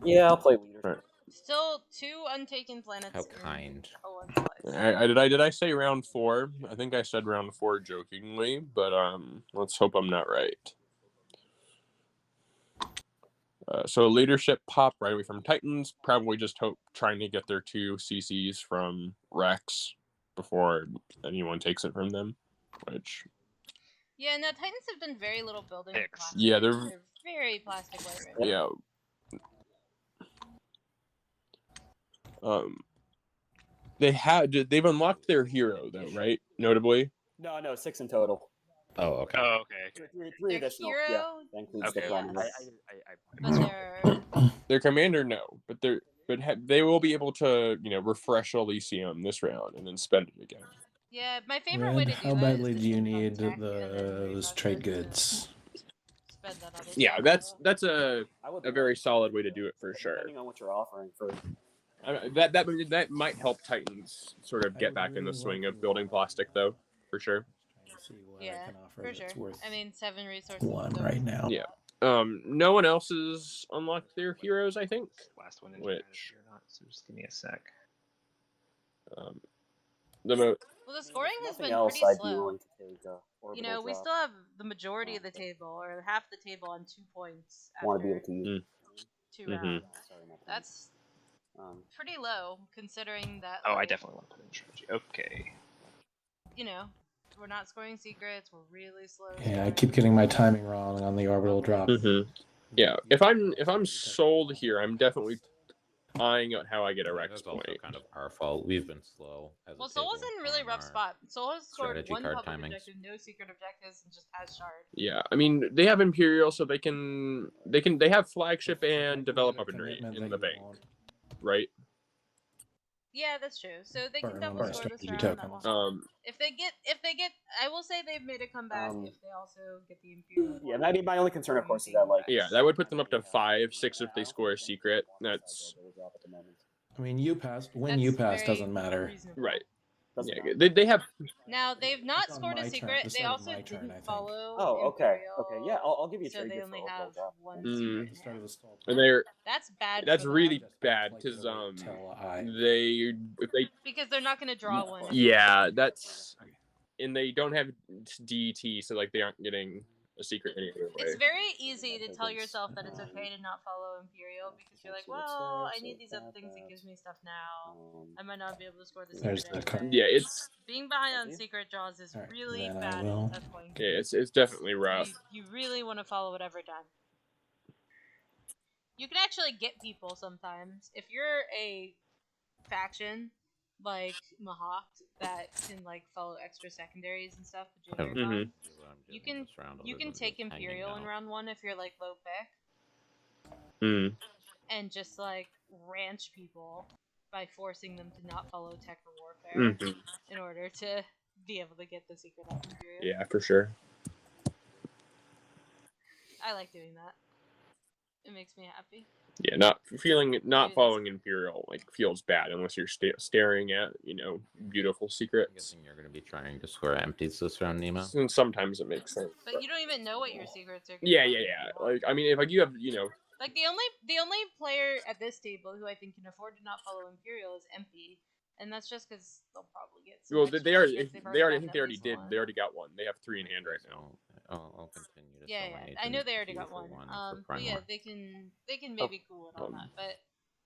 Yeah, I'll play leader. Right. Still 2 untaken planets. How kind. Did I say round 4? I think I said round 4 jokingly, but let's hope I'm not right. So leadership pop right away from Titans, probably just trying to get their 2 CCs from Rex before anyone takes it from them, which... Yeah, no, Titans have done very little building. Yeah, they're very plastic light right now. Yeah. They've unlocked their hero though, right? Notably. No, 6 in total. Oh, okay. Oh, okay. 3 additional. Hero? Yeah, that includes the commander. But their commander, no, but they will be able to, refresh Elysium this round and then spend it again. Yeah, my favorite way to do how that badly is do you need those trade goods? Spend that other Yeah, stuff. that's a very solid way to do it for sure. Depending on what you're offering for. That might help Titans sort of get back in the swing of building plastic, though, for sure. Yeah, for sure. I mean, 7 resources. 1 right now. Yeah. No one else has unlocked their heroes, I think. Last one. Which? So just give me a sec. Well, the scoring has been pretty slow. To take, we still have the majority of the table, or half the table on 2 points. Want to be able to use 2 rounds. That's pretty low, considering that. Oh, I definitely want to put in strategy. Okay. We're not scoring secrets. We're really slow. Yeah, I keep getting my timing wrong on the orbital drop. Yeah, if I'm sold here, I'm definitely eyeing out how I get a Rex That's point. also kind of our fault. We've been slow. Well, Soul's in a really rough spot. Soul has scored 1 public timings. objective, no secret objectives, and just has shard. Yeah, I mean they have Imperial, so they have flagship and develop weaponry in the bank, right? Yeah, that's true. So they can double score this round. If they get, I will say they've made a comeback. If they also get the Imperial. Yeah, my only concern, of course, is that that would put them up to 5, 6 if they score a secret. That's. I mean, you pass doesn't matter. Right. Yeah, they have. Now they've not scored a secret. They also didn't follow. Oh, okay. Yeah, I'll give you a so trade. They only have 1 secret now. And that's bad. That's really bad because because they're not going to draw one. Yeah, that's and they don't have DT, so they aren't getting a secret anyway. It's very easy to tell yourself that it's okay to not follow Imperial because you're like, well, I need these other things that gives me stuff now. I might not be able to score the secret. Yeah, it's being behind on secret draws is really bad at that point. Yeah, it's definitely rough. You really want to follow it every time. You can actually get people sometimes if you're a faction like Mahawk that can follow extra secondaries and stuff. You can take Imperial in round 1 if you're low pick. And just ranch people by forcing them to not follow tech or warfare in order to be able to get the secret off Imperial. Yeah, for sure. I like doing that. It makes me happy. Yeah, not following Imperial feels bad unless you're staring at beautiful secrets. I'm guessing you're going to be trying to score empties this round, Nemo. And sometimes it makes sense. But you don't even know what your secrets are. Yeah. I mean, if you have the only player at this table who I think can afford to not follow Imperial is MP, and that's just because they'll probably get. Well, they already did. They already got one. They have 3 in hand right now. I'll continue to. Yeah. I know they already got one. But yeah, they can maybe cool it on that, but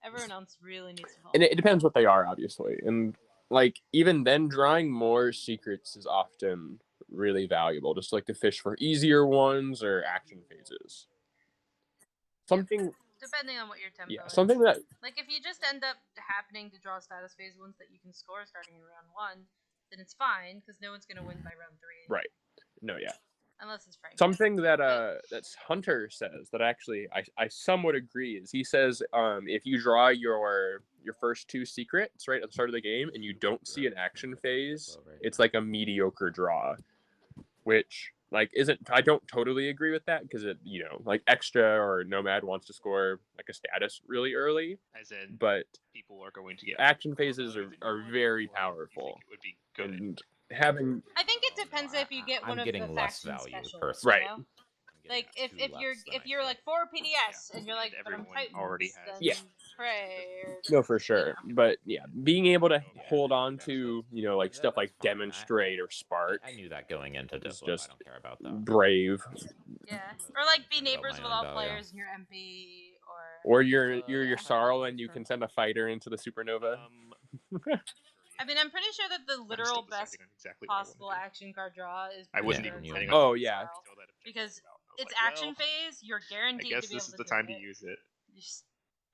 everyone else really needs to follow. And it depends what they are, obviously, and even then, drawing more secrets is often really valuable, just like to fish for easier ones or action phases. Something depending on what your tempo is. Something that like if you just end up happening to draw status phase ones that you can score starting in round 1, then it's fine because no one's gonna win by round 3. Right. No, yeah. Unless it's Frank. Something that that's Hunter says that actually I somewhat agree is he says if you draw your first 2 secrets right at the start of the game and you don't see an action phase, it's like a mediocre draw, which like isn't. I don't totally agree with that because it like Extra or Nomad wants to score like a status really early, as in but people are going to get action phases are very powerful. It would be good. And having I think it depends if you get one I'm of getting the less faction value specials, personally. Right. You know? Like if you're like 4 PDS and you're like, but I'm everyone Titans, already has then Yeah. pray. Or, No, for sure. But yeah, being able to hold on to like stuff like Demonstrate or Spark I knew that going into is Diplo. just I don't care about that. brave. Yeah, or like be About neighbors my with own all value. players in your MP, Or you're yeah. Sarl and you can send a fighter into the Supernova. I mean, I'm pretty sure that the literal best possible action card draw is. I wasn't Prisoner even of planning Sarl. Oh yeah. Because it's like, action phase, you're I guaranteed guess to be this able is to the time to do it. use it. You just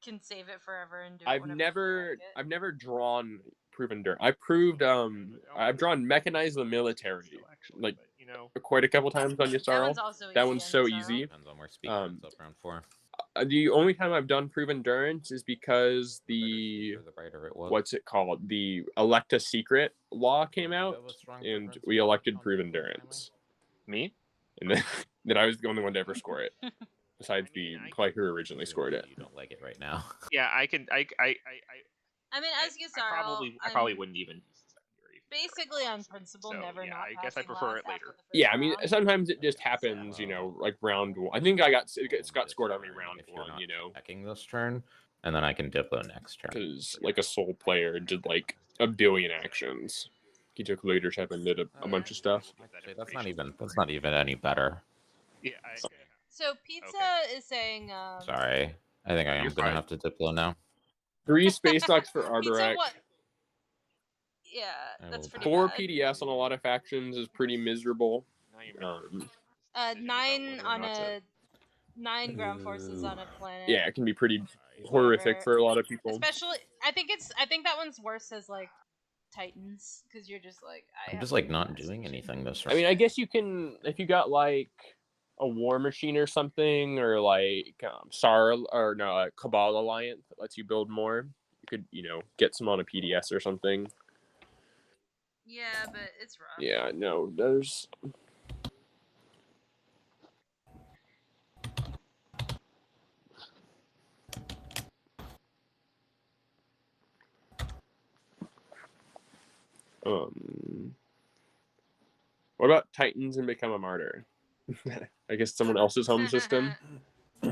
can save it forever and do it I've whenever you feel like it. never drawn Proven Dirt. I've drawn Mechanize the Military like quite a couple times on your That Sarl. one's also easy. That one's so on Sarl. easy. Depends on where speaker ends up round 4. The only time I've done Proven Endurance is because The brighter it was. what's it called? The Electa Secret law came Do you out, have a strong and preference we for elected Hunter Proven family? Endurance. Me? And then I was the only one to ever score it, besides the player who originally scored it. You don't like it right now. Yeah, I can. I mean, as you I probably wouldn't even use the secondary. Basically, on principle, So, never yeah, not. I guess I passing prefer last it later. after the first Yeah, I mean, round. sometimes it just happens, like round 1. I think it got scored on me round If you're 1, not checking this turn, and then I can Diplo next turn. because like a Soul player did like a billion actions. He took leadership and did a bunch of stuff. Actually, that's not even any better. Yeah. So Pizza is saying. Sorry, I think I am gonna have to Diplo now. 3 space docks for Pizza, Arborek. what? Yeah, that's pretty 4 bad. PDS on a lot of factions is pretty miserable. 9 on a 9 ground forces on a planet. Yeah, it can be pretty horrific for a lot of people. Especially, I think that one's worse as like Titans because you're just like I'm just like not doing anything this round. I mean, I guess you can if you got like a War Machine or something, or like Cabal Alliance that lets you build more. You could get some on a PDS or something. Yeah, but it's rough. Yeah, no, there's. What about Titans and Become a Martyr? I guess someone else's home system. I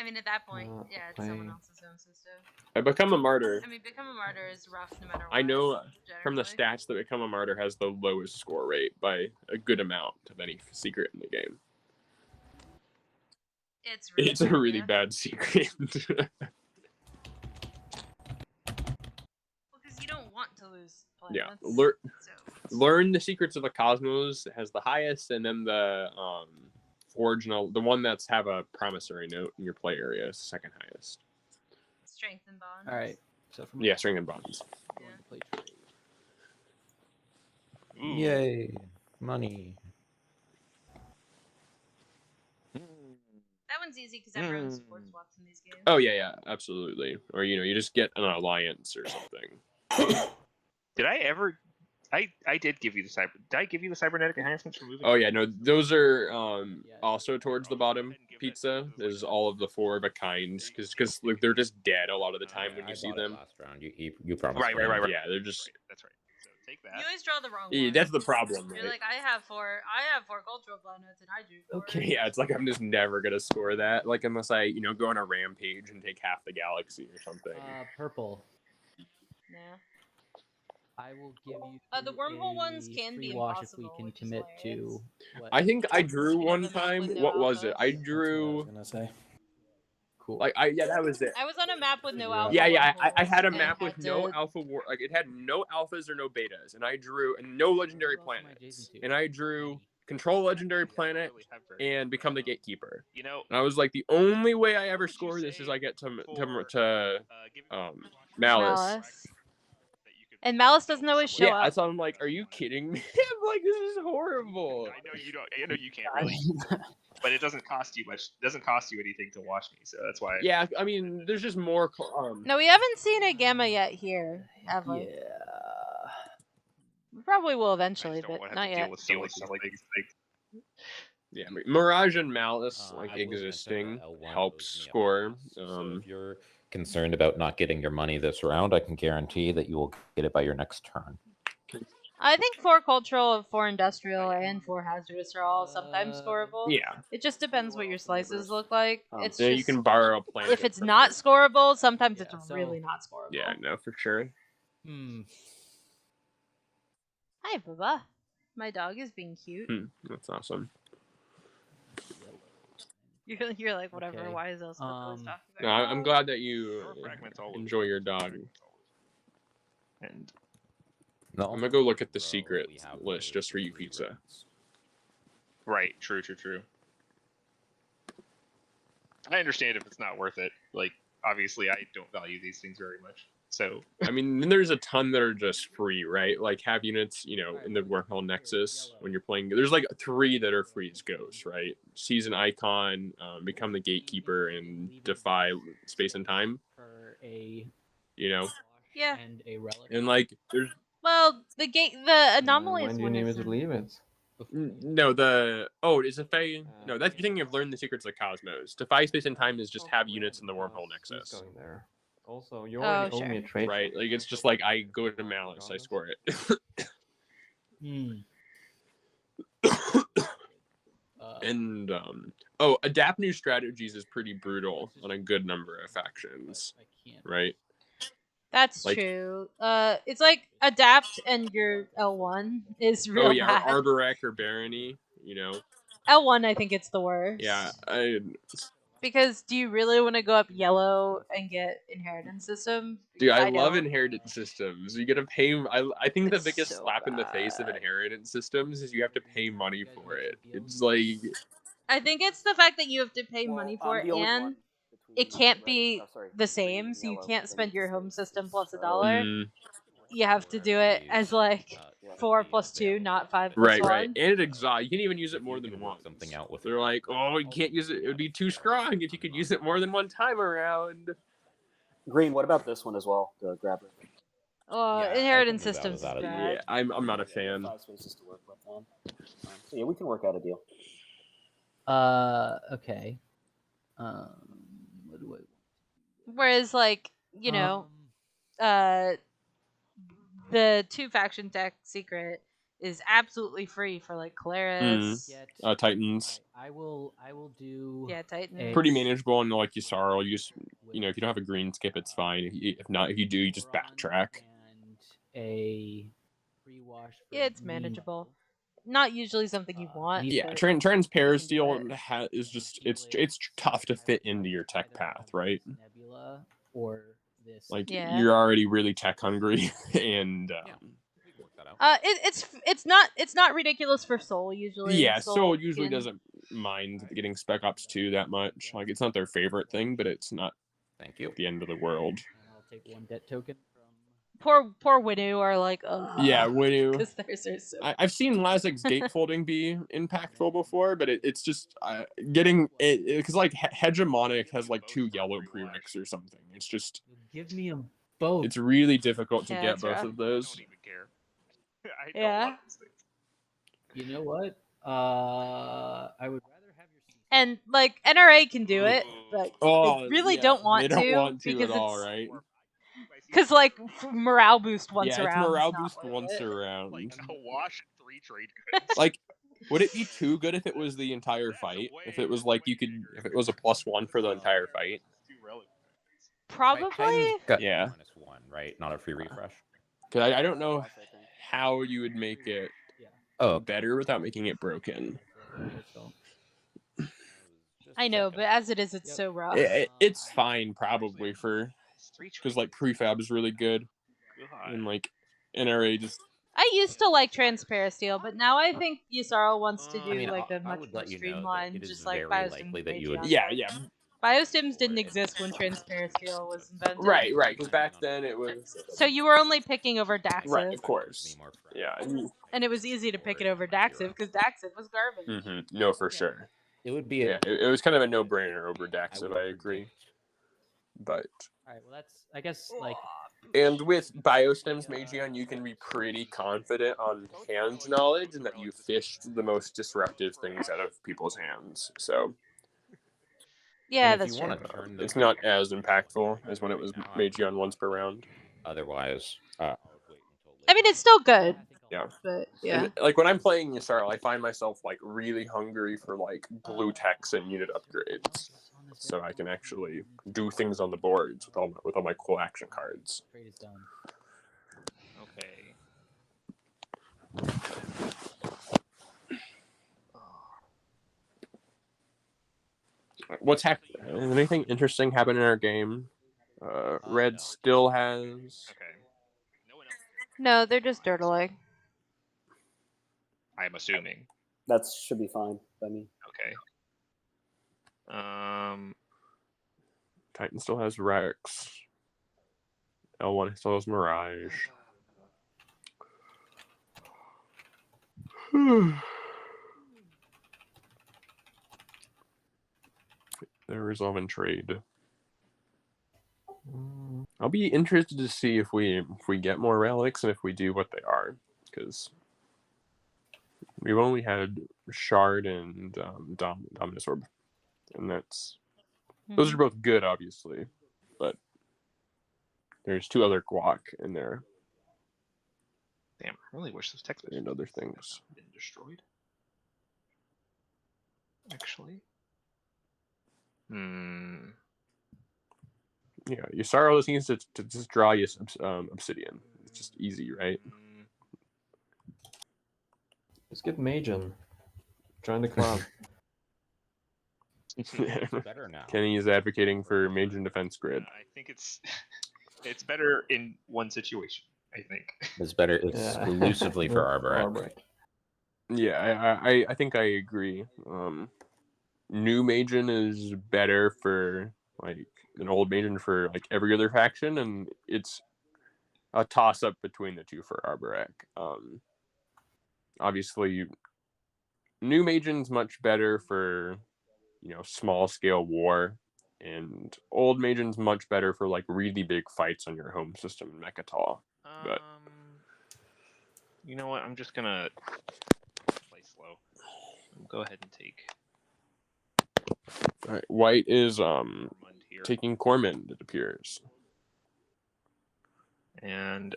mean, at that point, yeah, it's someone else's home system. I Become a Martyr. I mean, Become a Martyr is rough no matter what. I know from the generally. stats that Become a Martyr has the lowest score rate by a good amount of any secret in the game. It's a really bad secret. Well, because you don't want to lose planets. Yeah, learn the secrets of the cosmos has the highest, and then the original, the one that's have a promissory note in your play area is the second highest. Strength and bonds. All right. So from Strength and bonds. Yeah. Yay, money. That one's easy because everyone sports swaps in these games. Oh yeah, absolutely. Or you just get an alliance or something. Did I ever? I did give you the cyber. Did I give you the cybernetic enhancements for moving? Oh yeah, no, those are also towards the bottom. Pizza is all of the 4 of a kinds because like, they're just dead a lot of the time when you see them. Last round, you promised. Right. Yeah, they're just. That's right. So take that. You always draw the wrong Yeah, one. that's the problem, You're right? like, I have four cultural planets, and I do 4. Okay, yeah, it's like I'm just never gonna score that. Like unless I go on a rampage and take half the galaxy or something. Purple. Yeah. I will give you. The wormhole ones can be free wash if we impossible, can which is commit to. hilarious. What? I think I drew You one have them up time. with no What was it? alphas? I That's what I drew. was gonna say. Cool. Like that was it. I was on a map with no alpha. Yeah. I had a and map with no alpha war. Like it had no alphas or no betas, and I drew no legendary planets, and I drew control legendary planet and become the gatekeeper. You know, and I was like, the only way I ever score this is I get to Malice. And Malice doesn't always show up. Yeah, so I'm like, are you kidding me? I'm like, this is horrible. I know you don't. I know you can't really, but it doesn't cost you much. It doesn't cost you anything to watch me, so that's why. Yeah, I mean, there's just more. No, we haven't seen a gamma yet here, have we? Yeah. We probably will eventually, but not yet. Deal with stuff like yeah, Mirage and Malice existing helps score. So if you're concerned about not getting your money this round, I can guarantee that you will get it by your next turn. I think 4 cultural, 4 industrial, and 4 hazardous are all sometimes scoreable. Yeah. It just depends what your slices look like. It's you just, can borrow a planet. if it's not scoreable, sometimes it's really not scoreable. Yeah, no, for sure. Hi, Bubba. My dog is being cute. That's awesome. You're like, whatever, Okay. why is else talking about No, I'm glad that you enjoy your dog. And No, I'm gonna go look at the secret list just for you, pizza. right, true. I understand if it's not worth it. Like, obviously, I don't value these things very much. So, I mean, then there's a ton that are just free, right? Like have units, in the Wormhole Nexus when you're playing. There's like 3 that are free as ghosts, right? Season Icon, Become the Gatekeeper, and Defy Space and Time. For a Yeah. and a relic. And like, there's The anomaly When is do you when need me it's to leave it? no is Defy. No, that's you're thinking of Learn the Secrets of the Cosmos. Defy Space and Time is just have units in the Wormhole Nexus. He's going there. Also, you already owe me a trade. Right, like it's just like I go to Malice, I score it. And adapt new strategies is pretty brutal on a good number of factions, right? That's true. It's like adapt and your L1 is real bad. Arborek or Barony, L1, I think it's the worst. Yeah, because do you really want to go up yellow and get inheritance system? Dude, I love inheritance systems. You gotta pay. I think the biggest slap in the face of inheritance systems is you have to pay money for it. It's like, I think it's the fact that you have to pay money for it, and it can't be the same, so you can't spend your home system plus $1. You have to do it as like 4 + 2, not 5 + 1. Right. And it exhaust. You can even use it more than once. Something out with. They're like, oh, you can't use it. It would be too strong if you could use it more than one time around. Green, what about this one as well? The grabber. Inheritance systems. Yeah, I'm not a fan. 5 spaces to work with on. So yeah, we can work out a deal. Okay. What do I? Whereas, like, the 2 faction deck secret is absolutely free for like Colaris. Titans. I will do. Yeah, Titans. Pretty manageable, and like Yssaril, you just if you don't have a green skip, it's fine. If not, if you do, you just backtrack. And a pre-wash. Yeah, it's manageable. Not usually something you want. Yeah, Transparasteel is just it's tough to fit into your tech path, right? Nebula or this. Like you're already really tech hungry, and it's not ridiculous for Soul usually. Yeah, Soul usually doesn't mind getting Spec Ops 2 that much. Like it's not their favorite thing, but it's not. Thank you. The end of the world. And I'll take 1 debt token from. Poor Winu are like, yeah, Winu. Because theirs are so. I've seen Lazik's gatefolding be impactful before, but it's just getting it because like Hegemonic has like 2 yellow prereqs or something. It's just give me them both. It's really difficult to get both of those. I don't even care. I Yeah. don't want those things. You know what? I would rather have your. And like NRA can do it, but they really don't want to. They don't want to because at all, right? Because like morale boost once yeah, around. It's morale boost once around. Like a wash 3 trade goods. Like, would it be too good if it was the entire fight? If it was like if it was a +1 for the entire fight? Probably. Yeah. -1, right? Not a free refresh. Because I don't know how you would make it better without making it broken. I know, but as it is, it's so rough. It's fine probably because like prefab is really good, and like NRA just. I used to like transparent steel, but now I think Yusarl wants to do I mean, like a I much would more let you know that streamlined, it is just like very Biostims likely that you would. Yeah. Biostims didn't exist when transparent steel was invented. Right. Because back then it was. So you were only picking over Daxiv. Right, of course. Yeah. And it was easy to pick it over Daxiv because Daxiv was garbage. Mm-hmm. No, for sure. It would be. It was kind of a no-brainer over Daxiv. I agree. But. All right. Well, that's I guess like. And with Biostems Magion, you can be pretty confident on hand knowledge and that you fished the most disruptive things out of people's hands. So yeah, that's true. It's not as impactful as when it was Magion once per round. Otherwise, I mean, it's still good. Yeah. But yeah. And, like when I'm playing Yusarl, I find myself like really hungry for like blue techs and unit upgrades, so I can actually do things on the boards with all my cool action cards. Trade is done. Okay. What's happening? Anything interesting happen in our game? Red still has. Okay. No one else. No, they're just dirtling. I'm assuming. That should be fine by me. Okay. Titan still has Rex. L1 still has Mirage. They're resolving trade. I'll be interested to see if we get more relics and if we do, what they are, because we've only had Shard and Dominus Orb, and those are both good, obviously, but there's 2 other guac in there. Damn, I really wish those text and other things been destroyed. Actually. Yeah, Yusarl just needs to just draw you Obsidian. It's just easy, right? Let's get Magian. Join the club. better now. Kenny is advocating for Magian Defense Grid. I think it's better in one situation. I think It's better exclusively for Arborec. Yeah, I think I agree. New Magian is better for like an old Magian for like every other faction, and it's a toss up between the two for Arborec. Obviously, New Magian's much better for small scale war, and old Magian's much better for like really big fights on your home system in Mechatol. But you know what? I'm just gonna play slow. Go ahead and take. All right, White is taking Cormand, it appears. And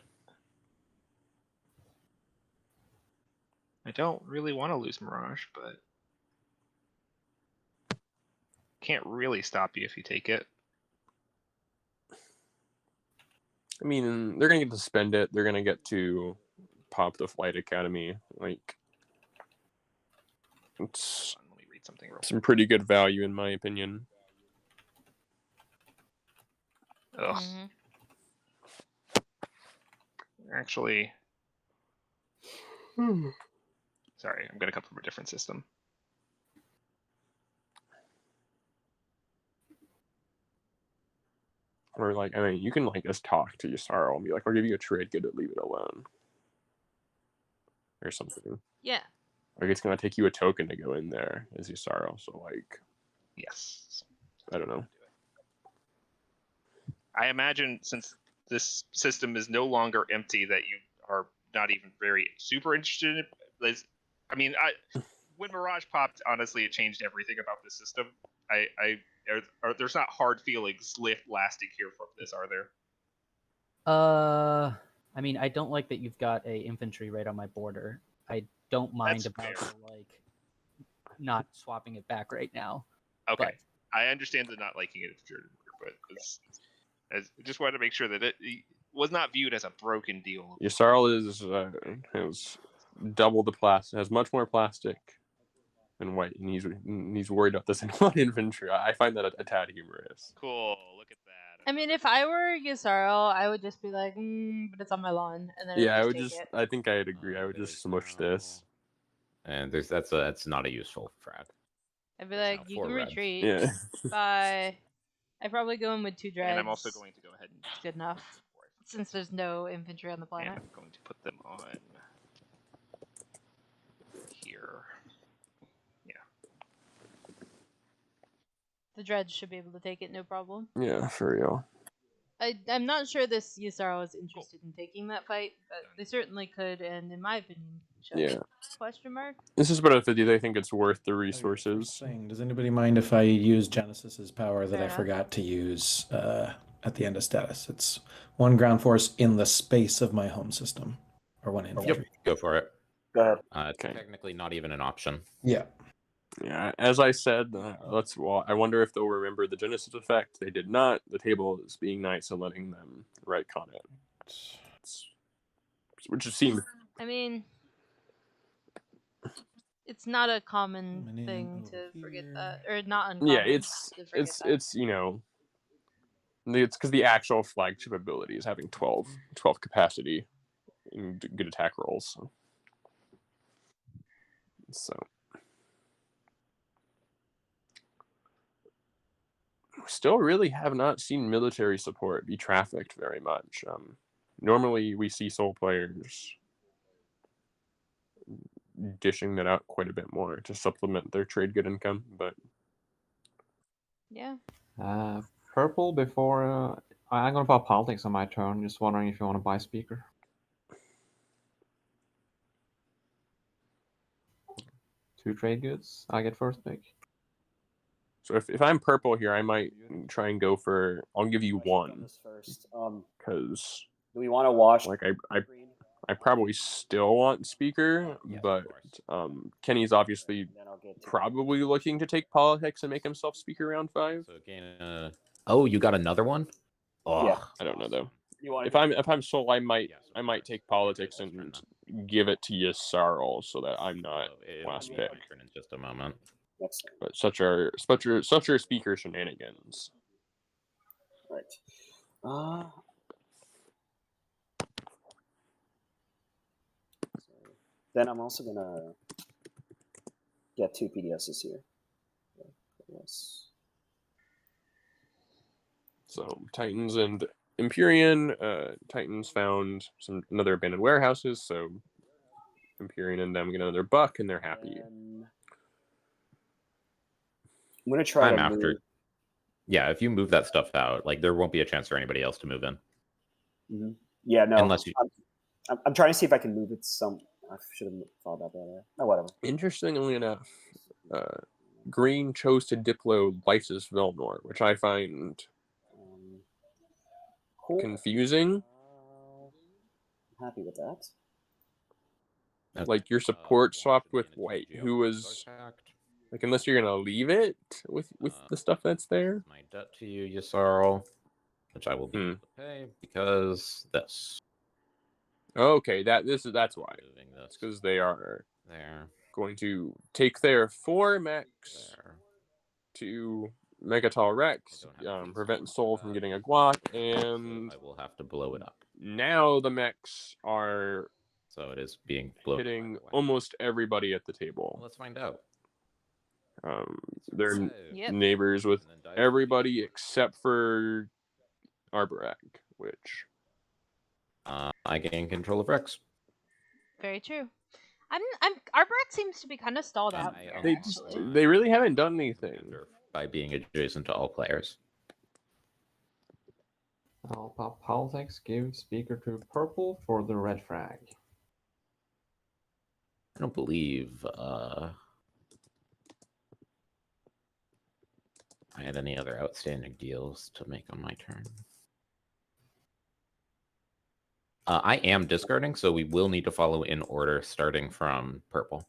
I don't really want to lose Mirage, but can't really stop you if you take it. I mean, they're gonna get to spend it. They're gonna get to pop the Flight Academy. Like, it's Let me read something real some pretty good value in my opinion. Ugh. Actually, sorry, I'm gonna come from a different system. Or like, I mean, you can like just talk to Yusarl and be like, "I'll give you a trade good to leave it alone," or something. Yeah. Like it's gonna take you a token to go in there as Yusarl. So like, yes, I don't know. I imagine since this system is no longer empty, that you are not even very super interested in it. I mean, when Mirage popped, honestly, it changed everything about this system. There's not hard feelings lasting here from this, are there? I mean, I don't like that you've got a infantry right on my border. I don't mind That's about fair. like not swapping it back right now. Okay, but... I understand the not liking it, but I just wanted to make sure that it was not viewed as a broken deal. Yusarl has double the plastic, has much more plastic and white, and he's worried about this in one infantry. I find that a tad humorous. Cool. Look at that. I mean, if I were Yusaro, I would just be like, but it's on my lawn, and then Yeah, I would take just. it. I think I'd agree. I would just smush this. And that's not a useful frag. I'd be like, you can retreat. Yeah. Bye. I probably go in with 2 dreads. And I'm also going to go ahead and It's good enough, since there's no infantry on the planet. And I'm going to put them on here. Yeah. The dreads should be able to take it, no problem. Yeah, for real. I'm not sure this Yusaro is interested in taking that fight, but they certainly could, and in my opinion, should. Yeah. Question mark? This is about 50. They think it's worth the resources. Does anybody mind if I use Genesis's power that Fair I enough. forgot to use at the end of status? It's 1 ground force in the space of my home system, or 1 infantry. Yep, go for it. Go ahead. It's technically not even an option. Yeah. Yeah, as I said, I wonder if they'll remember the Genesis effect. They did not. The table is being nice and letting them retcon it. Which seems. I mean, it's not a common thing to forget that, or not uncommon. Yeah, to forget that. it's it's because the actual flagship ability is having 12 capacity in good attack rolls. So. Still really have not seen military support be trafficked very much. Normally we see soul players dishing that out quite a bit more to supplement their trade good income, but yeah. Purple before I'm gonna pop politics on my turn. Just wondering if you want to buy speaker. Two trade goods. I get first pick. so if I'm purple here, I might try and go for. I'll give you 1 first. because Do we want to wash? like I probably still want speaker, but Kenny's obviously probably looking to take politics and make himself speaker round 5. So again, oh, you got another one? Oh, Yeah. I don't know though. You want If I'm soul, I might take politics and give it to Yisarl so that I'm not last pick. In just a moment. But such are speaker shenanigans. Right. Then I'm also gonna get 2 PDSs here. Yes. So Titans and Imperium. Titans found another abandoned warehouses, so Imperium and them get another buck, and they're happy. I'm gonna try I'm to after. move. Yeah, if you move that stuff out, like there won't be a chance for anybody else to move in. Mm-hmm. Yeah, no. Unless you... I'm trying to see if I can move it some. I should have thought about that. No, whatever. Interestingly enough, Green chose to diplo Lysis Velnor, which I find confusing. I'm happy with that. Like your support swapped with White, who was like, unless you're gonna leave it with the stuff that's there. My debt to you, Yisarl, which I will be able to pay because this. Okay, that's why. It's because they are going to take their 4 mechs to Megatal Rex, prevent Soul from getting a guac, and I will have to blow it up. Now the mechs are it is being blown hitting almost everybody at the table. Well, let's find out. They're neighbors with everybody except for Arborak, which I gain control of Rex. Very true. Arborak seems to be kind of stalled out. They really haven't done anything by being adjacent to all players. I'll pop politics. Give speaker to purple for the red flag. I don't believe I had any other outstanding deals to make on my turn. I am discarding, so we will need to follow in order, starting from purple.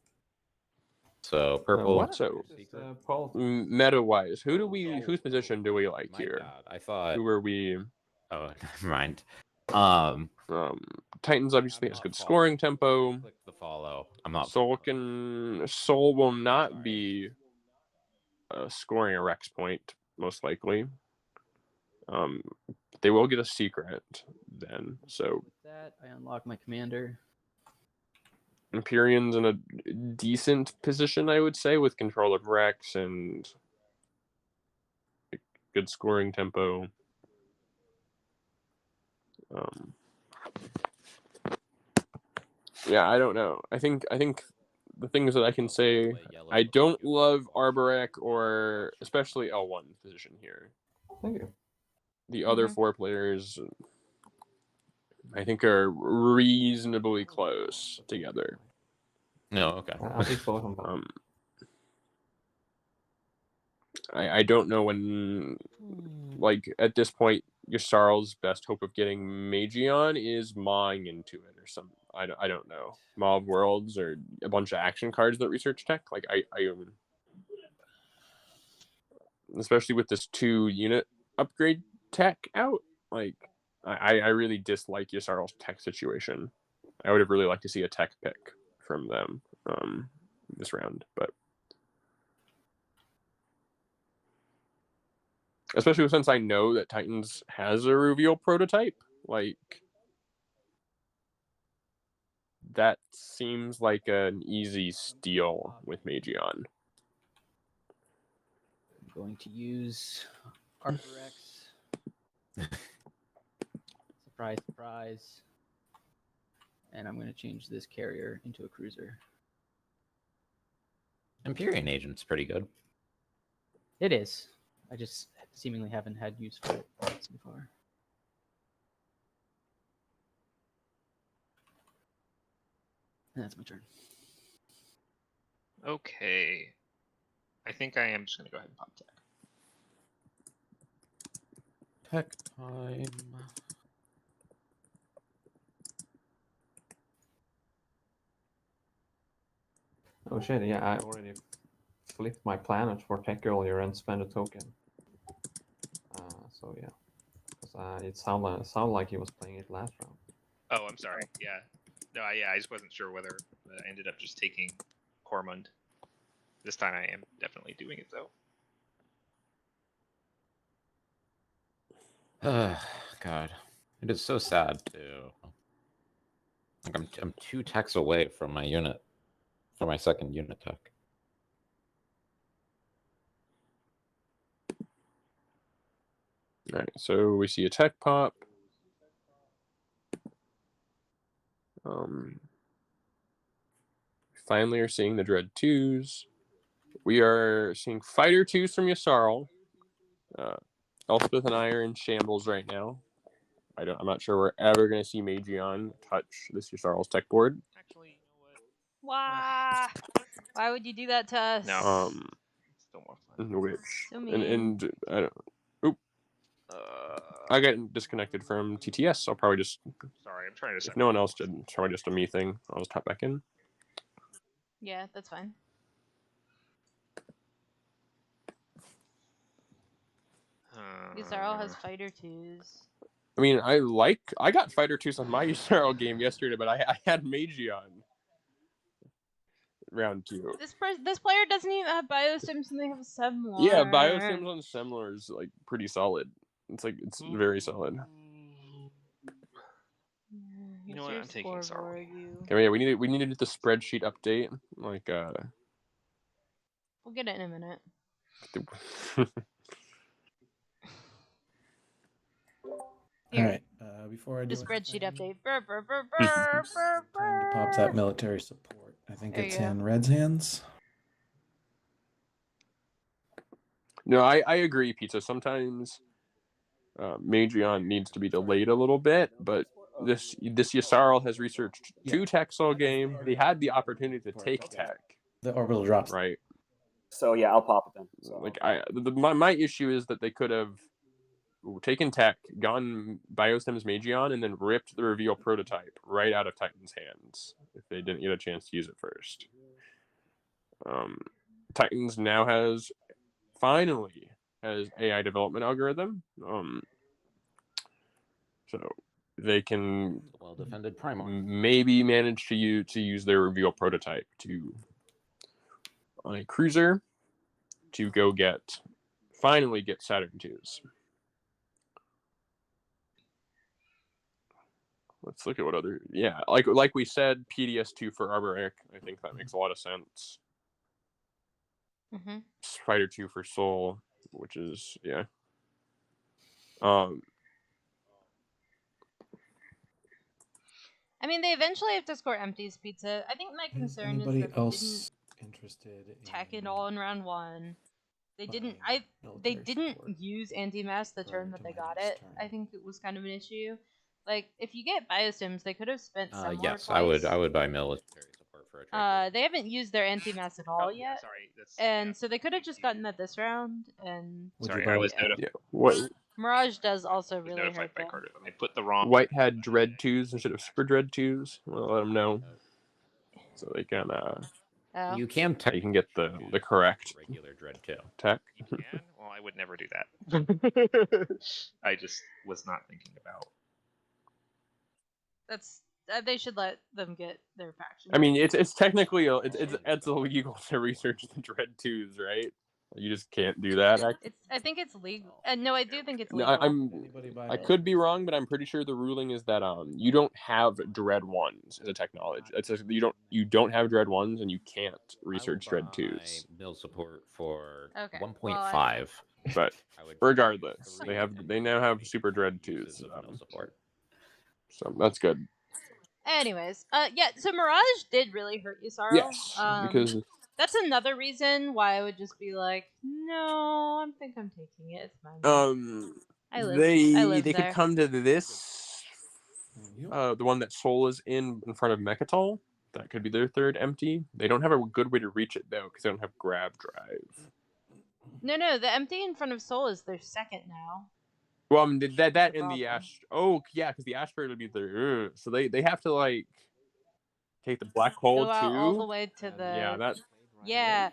So purple. Meta-wise, whose position do we like here? God, I thought. Who are we? Oh, never mind. Titans obviously has good scoring tempo. Click the follow. I'm not. Soul will not be scoring a Rex point most likely. They will get a secret then. So with that, I unlock my commander. Imperium's in a decent position, I would say, with control of Rex and good scoring tempo. Yeah, I don't know. I think the things that I can say, I don't love Arborek or especially L1 position here. Thank you. The other 4 players, I think, are reasonably close together. No, okay. I'll take both of them. I don't know when, like, at this point, Yssarl's best hope of getting Magion is mawing into it or some. I don't know. Maw of Worlds or a bunch of action cards that research tech. Like, I especially with this 2-unit upgrade tech out, like, I really dislike Yssarl's tech situation. I would have really liked to see a tech pick from them this round, but especially since I know that Titans has a reveal prototype, like, that seems like an easy steal with Magion. I'm going to use Arborex. Surprise, surprise. And I'm going to change this carrier into a cruiser. Imperium Agent's pretty good. It is. I just seemingly haven't had use for it so far. And that's my turn. Okay. I think I am just going to go ahead and pop tech. Tech time. Oh shit, yeah, I already flipped my planet for tech earlier and spent a token. So yeah, because it sounded like he was playing it last round. Oh, I'm sorry. Yeah. No, I just wasn't sure whether I ended up just taking Cormund. This time I am definitely doing it, though. God, it is so sad too. Like I'm 2 techs away from my unit, from my second unit tech. All right, so we see a tech pop. Finally are seeing the Dread 2s. We are seeing Fighter 2s from Yssarl. Elspeth and I are in shambles right now. I'm not sure we're ever going to see Magion touch this Yssarl's tech board. Actually, you know what? Why would you do that to us? No. Still more fun. Which So mean. and I don't. Oop. I got disconnected from TTS. So I'll probably just. Sorry, I'm trying to. If no one else did, it's probably just a me thing. I'll just hop back in. Yeah, that's fine. Yssarl has Fighter 2s. I mean, I got Fighter 2s on my Yssarl game yesterday, but I had Magion. Round 2. This player doesn't even have Biosims and they have Semlor. Yeah, Biosims on Semlor is like pretty solid. It's very solid. You know what? I'm taking Yssarl. Okay, yeah, we need to do the spreadsheet update. Like we'll get it in a minute. All right. Before I do the spreadsheet update. Time to pop that military support. I think it's in Red's hands. No, I agree, Pizza. Sometimes Magion needs to be delayed a little bit, but this Yssarl has researched 2 techs all game. They had the opportunity to take tech. The orbital drops. Right. So yeah, I'll pop it then. So, like my issue is that they could have taken tech, gone Biosims Magion, and then ripped the reveal prototype right out of Titan's hands if they didn't get a chance to use it first. Titans now finally has AI development algorithm. So they can well-defended Primor. maybe manage to use their reveal prototype on a cruiser to go finally get Saturn IIs. Let's look at what other like we said, PDS2 for Arboric. I think that makes a lot of sense. Mm-hmm. Spider 2 for Soul, which is I mean, they eventually have to score empties pizza. I think my concern is that they didn't interested tack it all in round 1. They didn't use anti-mass the turn that they got it. I think it was kind of an issue. Like, if you get biosims, they could have spent some more Yes, twice. I would buy military support for a trade. They haven't used their anti-mass at all yet. Sorry, So they could have just gotten that this round. And sorry, I was notified. What Mirage does also really notified hurt by them. Carter. I put the wrong. White had Dread 2s instead of Super Dread 2s. We'll let them know, so they can You can get the correct regular Dread 2 tech. You can? Well, I would never do that. I just was not thinking about. That's they should let them get their faction. I mean, it's technically it's illegal to research the Dread 2s, right? You just can't do that. I think it's legal. No, I do think it's No, legal. I could be wrong, but I'm pretty sure the ruling is that you don't have Dread 1s as a technology. You don't have Dread 1s, and you can't research Dread 2s. Mill support for Okay. 1.5. But regardless, they now have Super Dread 2s support. So that's good. Anyways, so Mirage did really hurt you, Sorrow. Yes, because that's another reason why I would just be like, no, I think I'm taking it. It's fine. I live they there. could come to this, the one that Soul is in front of Mechatol. That could be their third empty. They don't have a good way to reach it though, because they don't have grab drive. No, the empty in front of Soul is their second now. Well, I mean, that in the Ash. Oh, yeah, because the Ashbury would be there. So they have to like take the black hole Go out too. all the way to the. Yeah.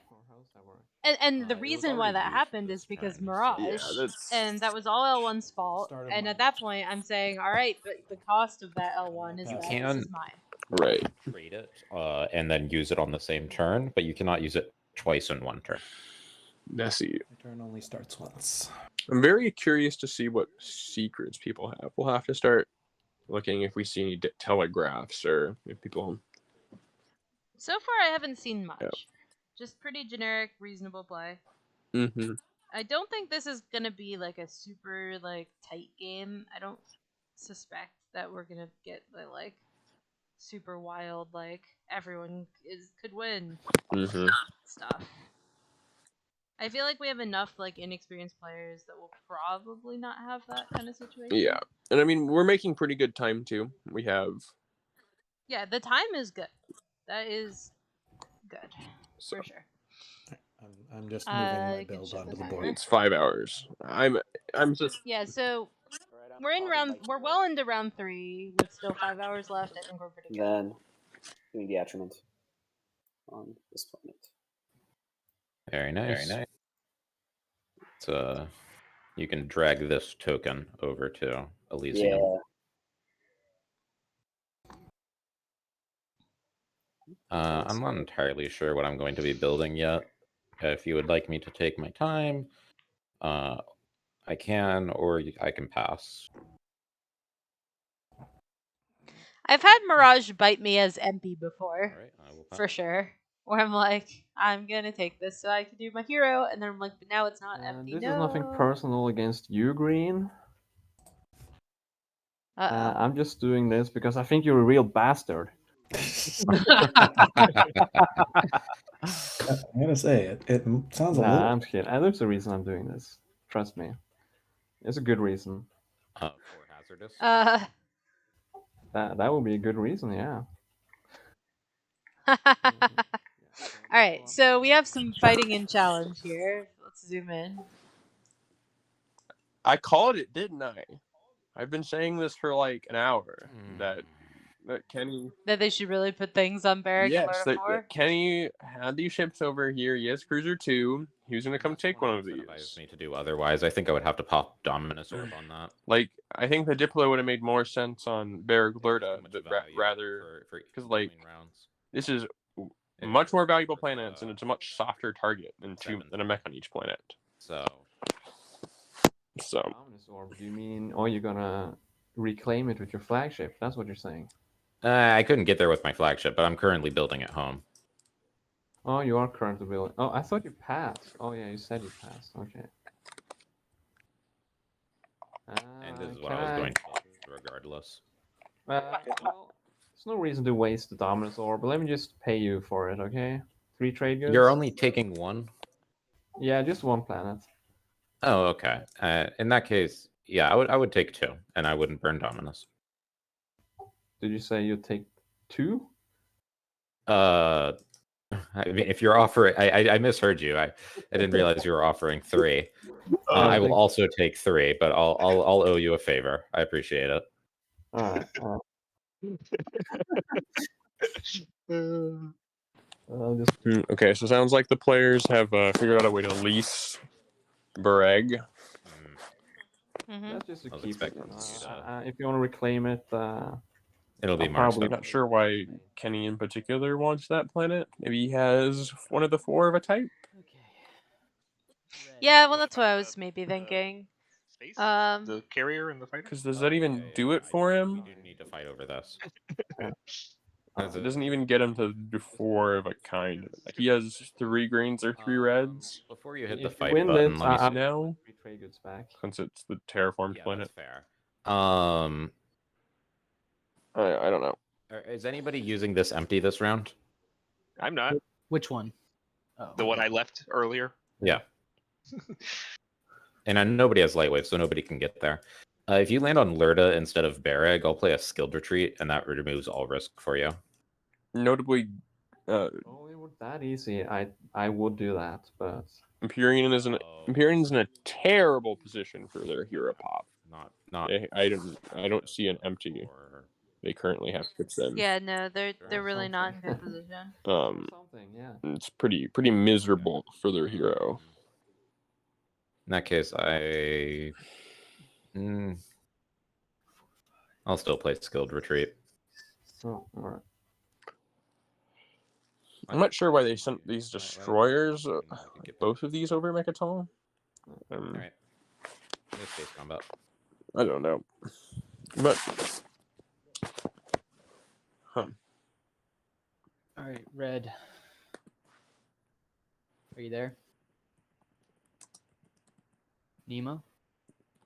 And the reason why that happened is because Mirage, and that was all L1's fault. And at that point, I'm saying, all right, but the cost of that L1 is that this is mine. Right. Trade it and then use it on the same turn, but you cannot use it twice in one turn. Messy. The turn only starts once. I'm very curious to see what secrets people have. We'll have to start looking if we see any telegraphs or if people. So far, I haven't seen much. Yep. Just pretty generic, reasonable play. Mm-hmm. I don't think this is gonna be like a super tight game. I don't suspect that we're gonna get the super wild everyone could win stuff. I feel like we have enough inexperienced players that will probably not have that kind of situation. Yeah, and I mean we're making pretty good time too. We have. Yeah, the time is good. That is good for sure. I'm just moving my build onto the board. It's 5 hours. I'm just. Yeah, so we're well into round 3 with still 5 hours left. I think we're pretty good. Then doing the attriment on this planet. Very nice. Very nice. So you can drag this token over to Elysium. Yeah. I'm not entirely sure what I'm going to be building yet. If you would like me to take my time, I can, or I can pass. I've had Mirage bite me as MP before, right, for sure. Where I'm like, I'm gonna take this so I can do my hero, and then I'm like, but now it's not empty. This is nothing personal against you, Green. I'm just doing this because I think you're a real bastard. I'm gonna say it sounds a little. I'm kidding. There's a reason I'm doing this. Trust me, it's a good reason. For hazardous. That would be a good reason, yeah. All right, so we have some fighting in challenge here. Let's zoom in. I called it, didn't I? I've been saying this for an hour that that Kenny. That they should really put things on Barrack and Yes, Lurda 4? that Kenny had these ships over here. He has Cruiser 2. He was going to come take one of these. Me to do otherwise. I think I would have to pop Dominus Orb on that. Like, I think the Diplo would have made more sense on Barrack Lurda, rather because like this is much more valuable planets, and it's a much softer target than a mech on each planet. So. Dominus Orb, do you mean, you're gonna reclaim it with your flagship? That's what you're saying. I couldn't get there with my flagship, but I'm currently building at home. Oh, you are currently building. Oh, I thought you passed. Oh, yeah, you said you passed. Okay. And this is what I was going to build regardless. Well, there's no reason to waste the Dominus Orb, but let me just pay you for it, okay? 3 trade goods. You're only taking 1? Yeah, just 1 planet. Oh, okay. In that case, yeah, I would take 2, and I wouldn't burn Dominus. Did you say you'd take 2? I mean, if you're offering, I misheard you. I didn't realize you were offering 3. I will also take 3, but I'll owe you a favor. I appreciate it. All right. Okay, so it sounds like the players have figured out a way to lease Barrack. That's just to keep it. If you want to reclaim it, it'll be probably not sure why Kenny in particular wants that planet. Maybe he has one of the 4 of a type. Yeah, well, that's what I was maybe thinking. The carrier and the fighter. Because does that even do it for him? You need to fight over this. It doesn't even get him to do 4 of a kind. Like he has 3 greens or 3 reds. Before you hit the fight button, let me see now. Trade goods back. Since it's the terraformed planet. That's fair. I don't know. Is anybody using this empty this round? I'm not. Which one? The one I left earlier. Yeah. And nobody has lightweight, so nobody can get there. If you land on Lurda instead of Barrack, I'll play a skilled retreat, and that removes all risk for you. Notably, it was that easy. I would do that, but Imperium is in a terrible position for their hero pop. Not. I don't see an empty. They currently have ships in. Yeah, no, they're really not in good position. It's pretty miserable for their hero. In that case, I'll still play skilled retreat. Oh, all right. I'm not sure why they sent these destroyers, both of these over Mechatol. All right. Space combat. I don't know, but All right, Red. Are you there? Nemo?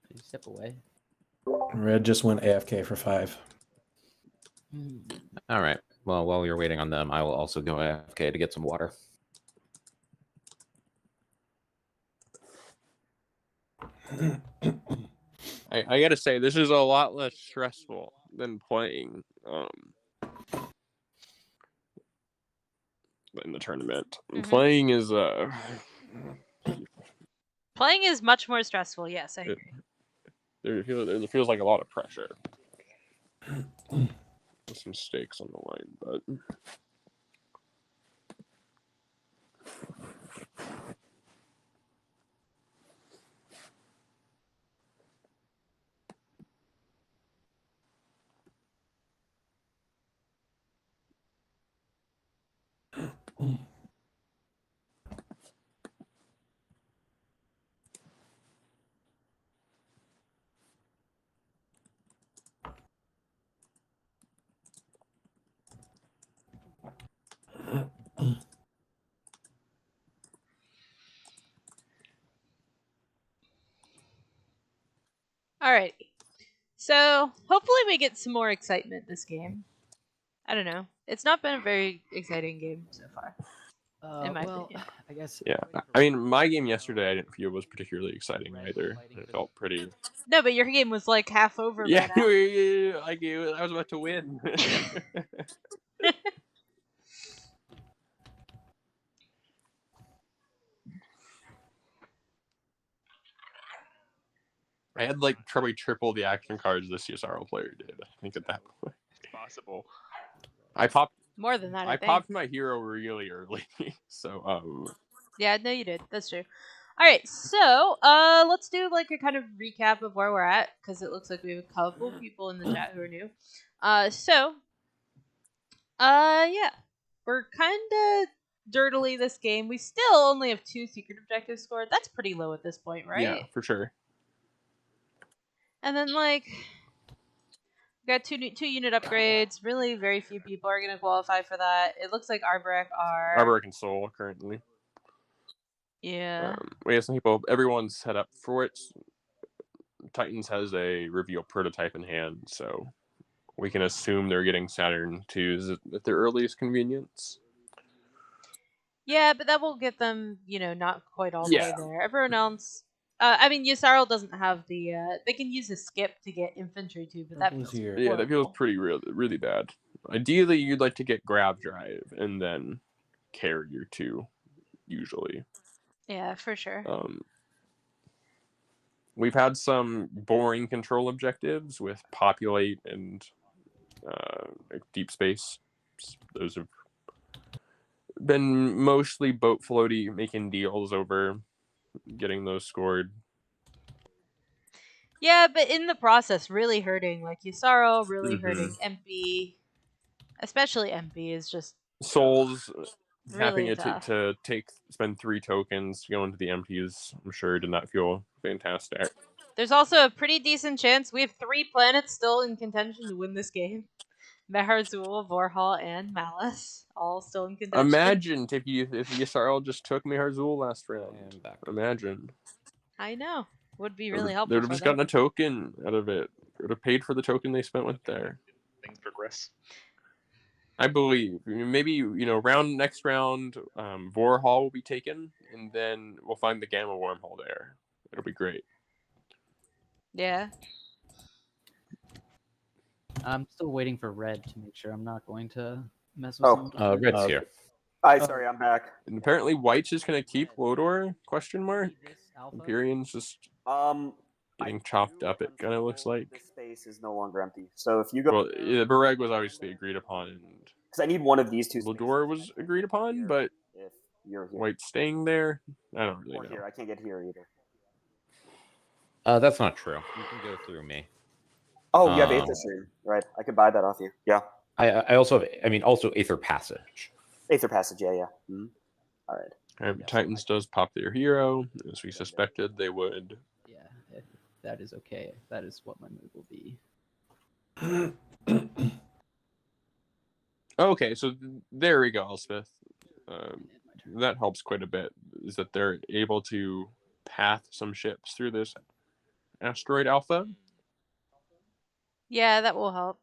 Please step away. Red just went AFK for 5. All right. Well, while you're waiting on them, I will also go AFK to get some water. I gotta say, this is a lot less stressful than playing in the tournament. Playing is Playing is much more stressful. Yes, I agree. There feels like a lot of pressure. There's some stakes on the line, but. Alright. So, hopefully we get some more excitement this game. I don't know. It's not been a very exciting game so far. In my opinion. I guess. Yeah. I mean, my game yesterday I didn't feel was particularly exciting either. It felt pretty. No, but your game was like half over. Yeah, I was about to win. I had like probably triple the action cards this Yusaro player did. I think at that point. possible. I popped More than that, I think. popped my hero really early, so Yeah, no, you did. That's true. All right, so let's do like a kind of recap of where we're at because it looks like we have a couple people in the chat who are new. Yeah, we're kind of dirtily this game. We still only have 2 secret objectives scored. That's pretty low at this point, right? yeah, for sure. And then like we got 2 unit upgrades. Really, very few people are gonna qualify for that. It looks like Arborek are. Arborek and Soul currently. Yeah. We have some people. Everyone's set up for it. Titans has a reveal prototype in hand, so we can assume they're getting Saturn 2s at their earliest convenience. Yeah, but that will get them, not quite all the way Yeah. there. Everyone else, I mean, Yssaril doesn't have the. They can use a skip to get infantry too, but that feels here. Yeah, that feels horrible. pretty really bad. Ideally, you'd like to get grab drive and then carrier 2, usually. Yeah, for sure. We've had some boring control objectives with populate and deep space. Those have been mostly boat floaty, making deals over getting those scored. Yeah, but in the process, really hurting. Like Yssaril, really hurting. MP, especially MP, is just Souls really having tough. to spend 3 tokens to go into the empties, I'm sure did not feel fantastic. There's also a pretty decent chance we have 3 planets still in contention to win this game. Meharzul, Vorhal, and Malice, all still in contention. Imagine if Yssaril just took Meharzul last round. Imagine. I know. Would be really helpful. They would have just gotten a token out of it. Would have paid for the token they spent with there. Things progress. I believe. Maybe, next round, Vorhal will be taken, and then we'll find the Gamma Wormhole there. It'll be great. Yeah. I'm still waiting for red to make sure I'm not going to mess with him. Red's here. Hi, sorry, I'm back. And apparently White's just going to keep Lodor, ? Imperium's just getting chopped up, it kind of looks like. The space is no longer empty. So if you go... Well, yeah, Bareg was obviously agreed upon, and because I need one of these 2 Lodor was agreed upon, but if you're here. White's staying there? I don't really know. Here. I can't get here either. That's not true. You can go through me. Oh, you have Aether Stream. Right. I could buy that off you. Yeah. I also have, also Aether Passage. Aether Passage, yeah. Mm-hmm. All right. Titans does pop their hero, as we suspected they would. Yeah, if that is okay. That is what my move will be. Okay, so there we go, Elspeth. That helps quite a bit, is that they're able to path some ships through this asteroid alpha. Yeah, that will help.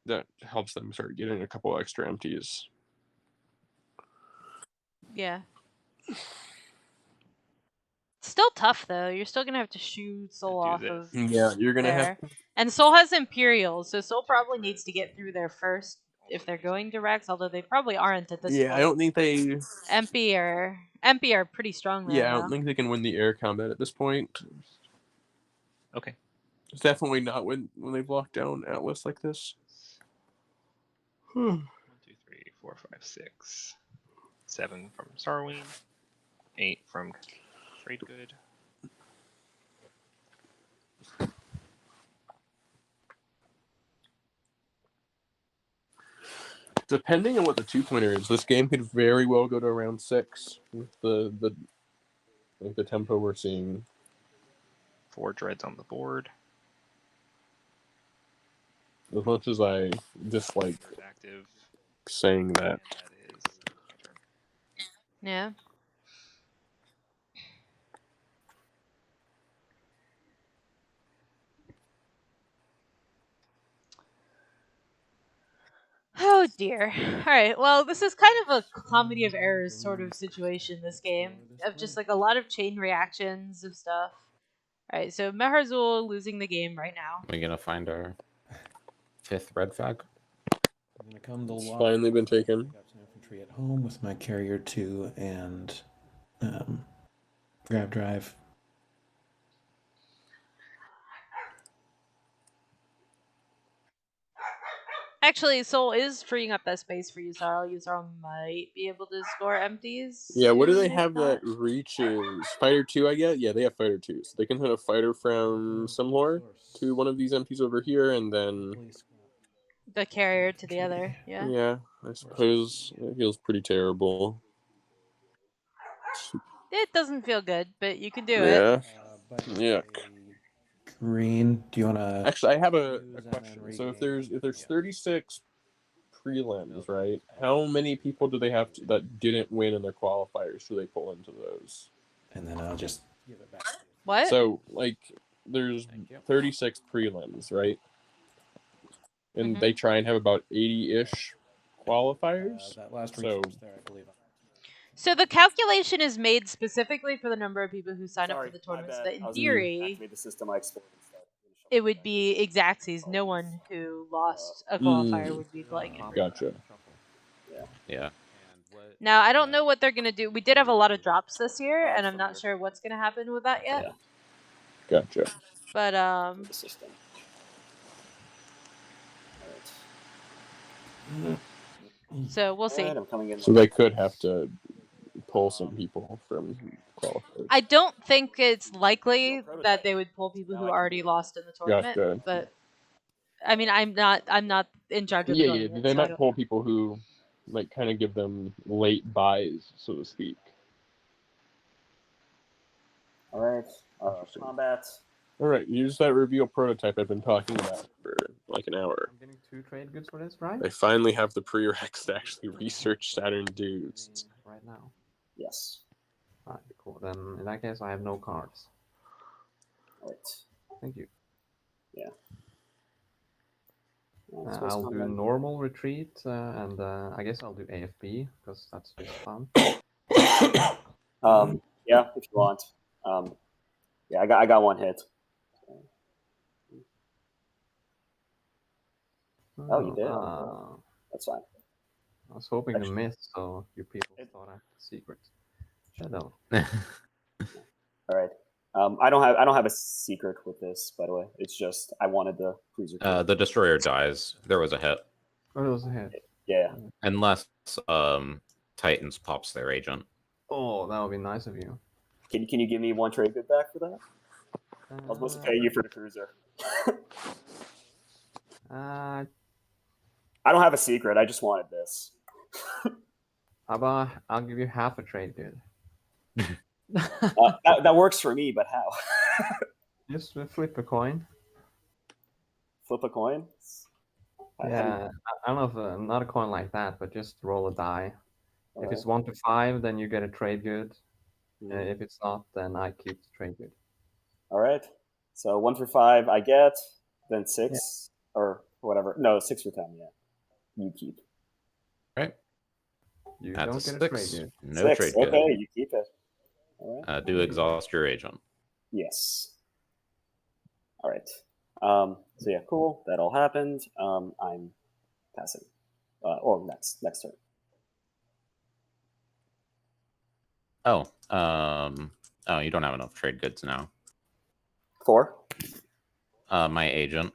That helps them start getting a couple extra empties. Yeah. Still tough though. You're still gonna have to shoot Soul off of. Yeah, you're gonna there. have. And Soul has Imperials, so Soul probably needs to get through there first if they're going to Rex. Although they probably aren't at this point. Yeah, I don't think they. MP are pretty strong there. Yeah, I don't think they can win the air combat at this point. Okay. It's definitely not when they've locked down Atlas like this. 1, 2, 3, 4, 5, 6, 7 from Starwing, 8 from Trade Good. Depending on what the 2-pointer is, this game could very well go to around 6 with the tempo we're seeing. 4 dreads on the board. As much as I dislike active saying that. Yeah. Oh dear. Alright, well, this is kind of a comedy of errors sort of situation, this game. Of just like a lot of chain reactions of stuff. Alright, so Meharzul losing the game right now. Are we gonna find our 5th red flag? I'm gonna come to It's finally been taken. Got some infantry at home with my carrier 2 and grab drive. Actually, Soul is freeing up that space for Yusarl. Yusarl might be able to score empties. Yeah, what do they soon, if have that not- reaches? Fighter 2, I get? Yeah, they have Fighter 2. So they can hit a fighter from somewhere to one of these empties over here, and then... The carrier to the other, yeah. Yeah, I suppose it feels pretty terrible. It doesn't feel good, but you can do Yeah. But Yeah. Green, do you want to? Actually, I have a question. So if there's 36 prelims, right? How many people do they have that didn't win in their qualifiers? Do they pull into those? And then I'll just give it back. What? So like, there's 36 prelims, right? And they try and have about 80-ish qualifiers. That last So resource there, I believe. So the calculation is made specifically for the number of people who sign up for the tournament. So that in theory, Activate the system I explored instead. it would be Exactsies. No one who lost a qualifier would be playing it. Gotcha. Yeah. Now, I don't know what they're going to do. We did have a lot of drops this year, and I'm not sure what's going to happen with that yet. Gotcha. But, The system. so we'll see. Alright, I'm coming in. So they could have to pull some people from qualifiers. I don't think it's likely that they would pull people who already lost in the tournament, Gotcha. but I mean, I'm not in charge of the Yeah, tournament. they so I might don't- pull people who, like, kind of give them late buys, so to speak. Alright, combat. Alright, use that reveal prototype I've been talking about for like an hour. I'm getting 2 trade goods for this, right? They finally have the prereqs to actually research Saturn dudes. Right now. Yes. Alright, cool. Then in that case, I have no cards. Alright. Thank you. Yeah. I'll do normal retreat, and I guess I'll do AFB because that's just fun. Yeah, if you want. Yeah, I got one hit. Oh, you did? That's fine. I was hoping to miss, so you people thought I had secrets. Shadow. Alright. I don't have a secret with this, by the way. It's just I wanted the cruiser. The destroyer dies. There was a hit. Oh, there was a hit. Yeah. Unless Titans pops their agent. Oh, that would be nice of you. Can you give me one trade good back for that? I was supposed to pay you for the cruiser. I don't have a secret. I just wanted this. How about I'll give you half a trade good. That works for me, but how? Just flip a coin. Flip a coin? Yeah, I don't know if not a coin like that, but just roll a die. If it's 1 to 5, then you get a trade good. If it's not, then I keep the trade good. All right. So 1 for 5, I get. Then 6 or whatever. No, 6 for 10. Yeah, you keep. Right. You That's don't a get a 6. trade good. No 6. trade Okay, good. you keep it. All right. Do exhaust your agent. Yes. All right. So yeah, cool. That all happened. I'm passing. Or next turn. Oh, you don't have enough trade goods now. 4? My agent.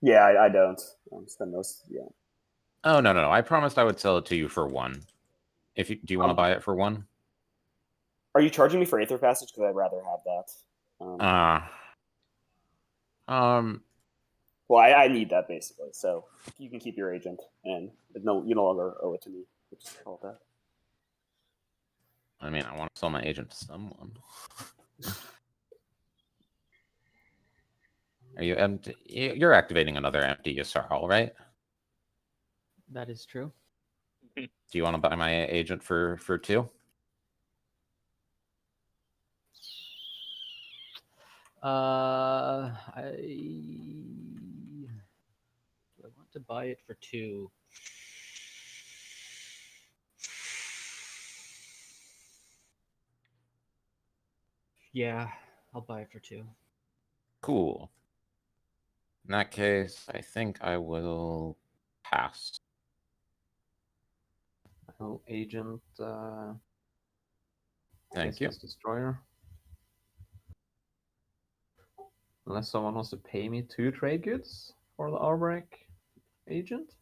Yeah, I don't. Spend those. Yeah. Oh no. I promised I would sell it to you for 1. Do you want to buy it for 1? Are you charging me for Aether Passage? Because I'd rather have that. Well, I need that basically. So you can keep your agent, and you no longer owe it to me. Which is all that. I mean, I want to sell my agent to someone. Are you empty? You're activating another empty Yusarl, right? That is true. Do you want to buy my agent for 2? I want to buy it for 2. Yeah, I'll buy it for 2. Cool. In that case, I think I will pass. Oh, agent. Thank you. Destroyer. Unless someone wants to pay me 2 trade goods for the Arborec agent?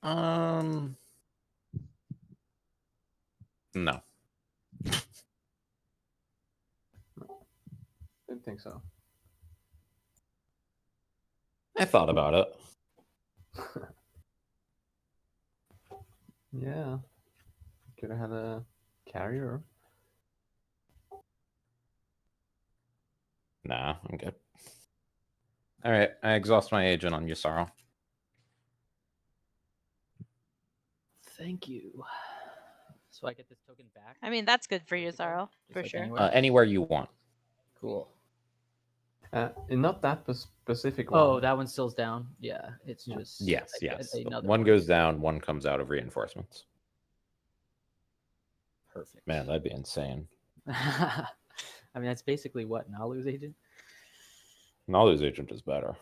No. Didn't think so. I thought about it. Yeah. Could have had a carrier. Nah, I'm good. All right, I exhaust my agent on Yusaro. Thank you. So I get this token back? I mean, that's good for you, Zarl, for like sure. Anywhere you want. Cool. Not that specific one. Oh, that one still's down. Yeah, it's just Yes, I get yes. another One goes down, one comes out of reinforcements. Perfect. Man, that'd be insane. I mean, that's basically what Nalu's agent. Nalu's agent is better.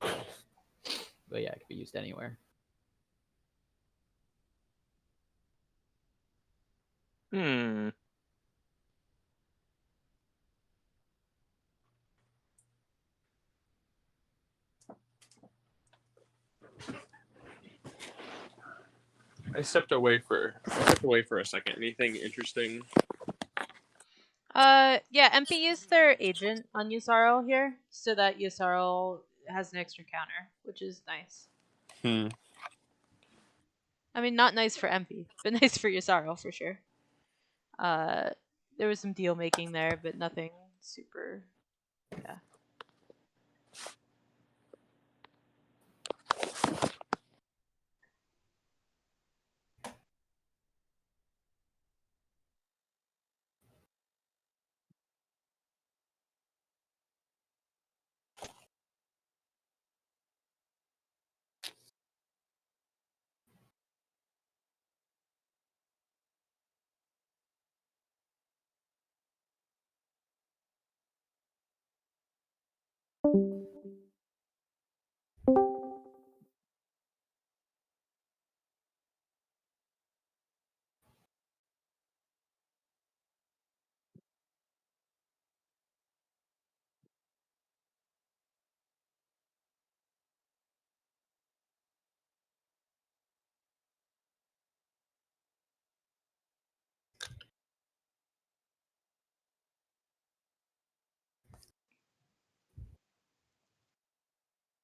But yeah, it could be used anywhere. I stepped away for a second. Anything interesting? Yeah, MP used their agent on Yusaro here, so that Yusaro has an extra counter, which is nice. I mean, not nice for MP, but nice for Yusaro for sure. There was some deal making there, but nothing super. Yeah.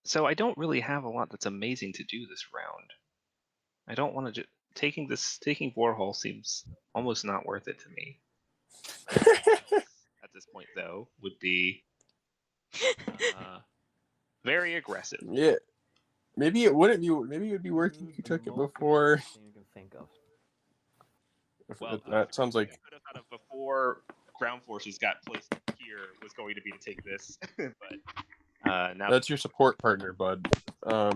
So I don't really have a lot that's amazing to do this round. I don't want to taking Warhol seems almost not worth it to me. At this point, though, would be very aggressive. Yeah, maybe it wouldn't be. Maybe it would be worth it if you took it before. You can think of. Well, That sounds like I could have thought of before ground forces got placed here was going to be to take this, but now that's your support partner, bud. But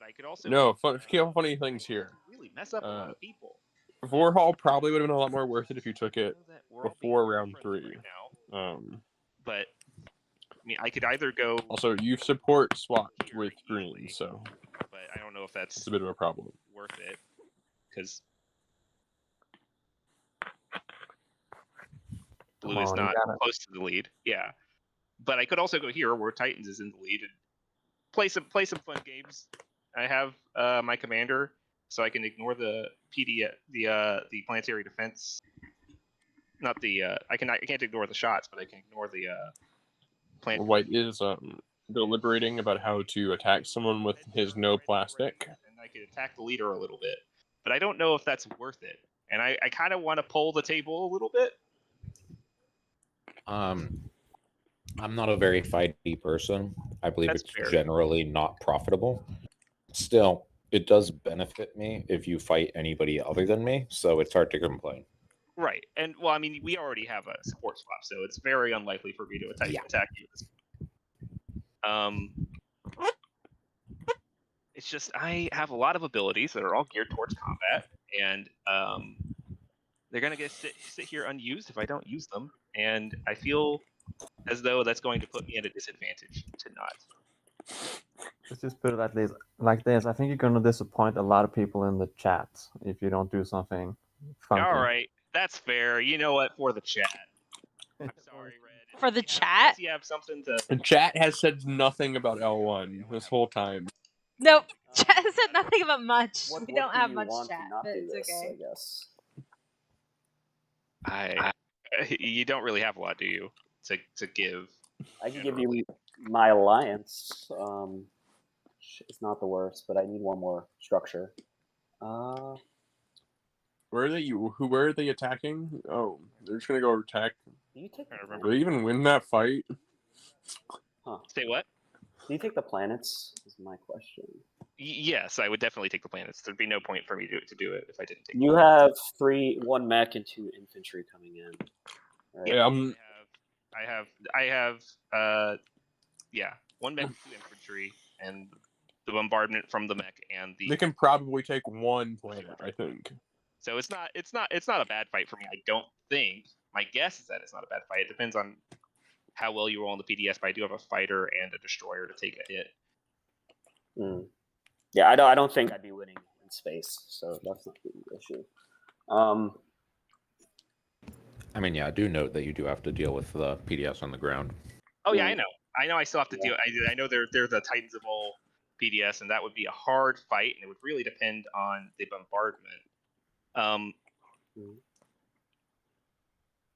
I could also funny things here. really mess up a lot of people. Vorhall probably would have been a lot more worth it if you took it before round 3. Right now. But I mean, I could either go. Also, you support SWAT with green, so. But I don't know if that's a bit of a problem. Worth it, because blue is not close to the lead. Yeah, but I could also go here where Titans is in the lead and play some fun games. I have my commander, so I can ignore the PD, the planetary defense. Not the I can't ignore the shots, but I can ignore the planetary. White is deliberating about how to attack someone with his no plastic. And I could attack the leader a little bit, but I don't know if that's worth it. And I kind of want to pull the table a little bit. I'm not a very fighty person. I believe it's generally not profitable. Still, it does benefit me if you fight anybody other than me, so it's hard to complain. Right, and well, I mean, we already have a support swap, so it's very unlikely for me to attack you at this point. It's just I have a lot of abilities that are all geared towards combat, and they're gonna sit here unused if I don't use them, and I feel as though that's going to put me at a disadvantage to not. Let's just put it like this. I think you're going to disappoint a lot of people in the chat if you don't do something funky. All right, that's fair. You know what? For the chat. I'm sorry, Red. For the chat? You have something to... And chat has said nothing about L1 this whole time. Nope. Chat has said nothing about much. We don't have much want chat, to not but do it's this, okay. I guess. You don't really have a lot, do you? To give. I can give you my alliance. It's not the worst, but I need one more structure. Where are they? Where are they attacking? Oh, they're just gonna go attack. Do you take? Will they even win that fight? Huh? Say what? Do you take the planets? Is my question. Yes, I would definitely take the planets. There'd be no point for me to do it if I didn't take. You have 1 mech and 2 infantry coming in. Right? Yeah, I have 1 mech and 2 infantry, and the bombardment from the mech and the. They can probably take 1 planet, I think. So it's not a bad fight for me. I don't think. My guess is that it's not a bad fight. It depends on how well you roll on the PDS, but I do have a fighter and a destroyer to take a hit. Yeah, I don't think I'd be winning in space, so that's not the issue. I mean, yeah, I do note that you do have to deal with the PDS on the ground. Oh yeah, I know. I still have to deal. I know they're the Titans of all PDS, and that would be a hard fight, and it would really depend on the bombardment.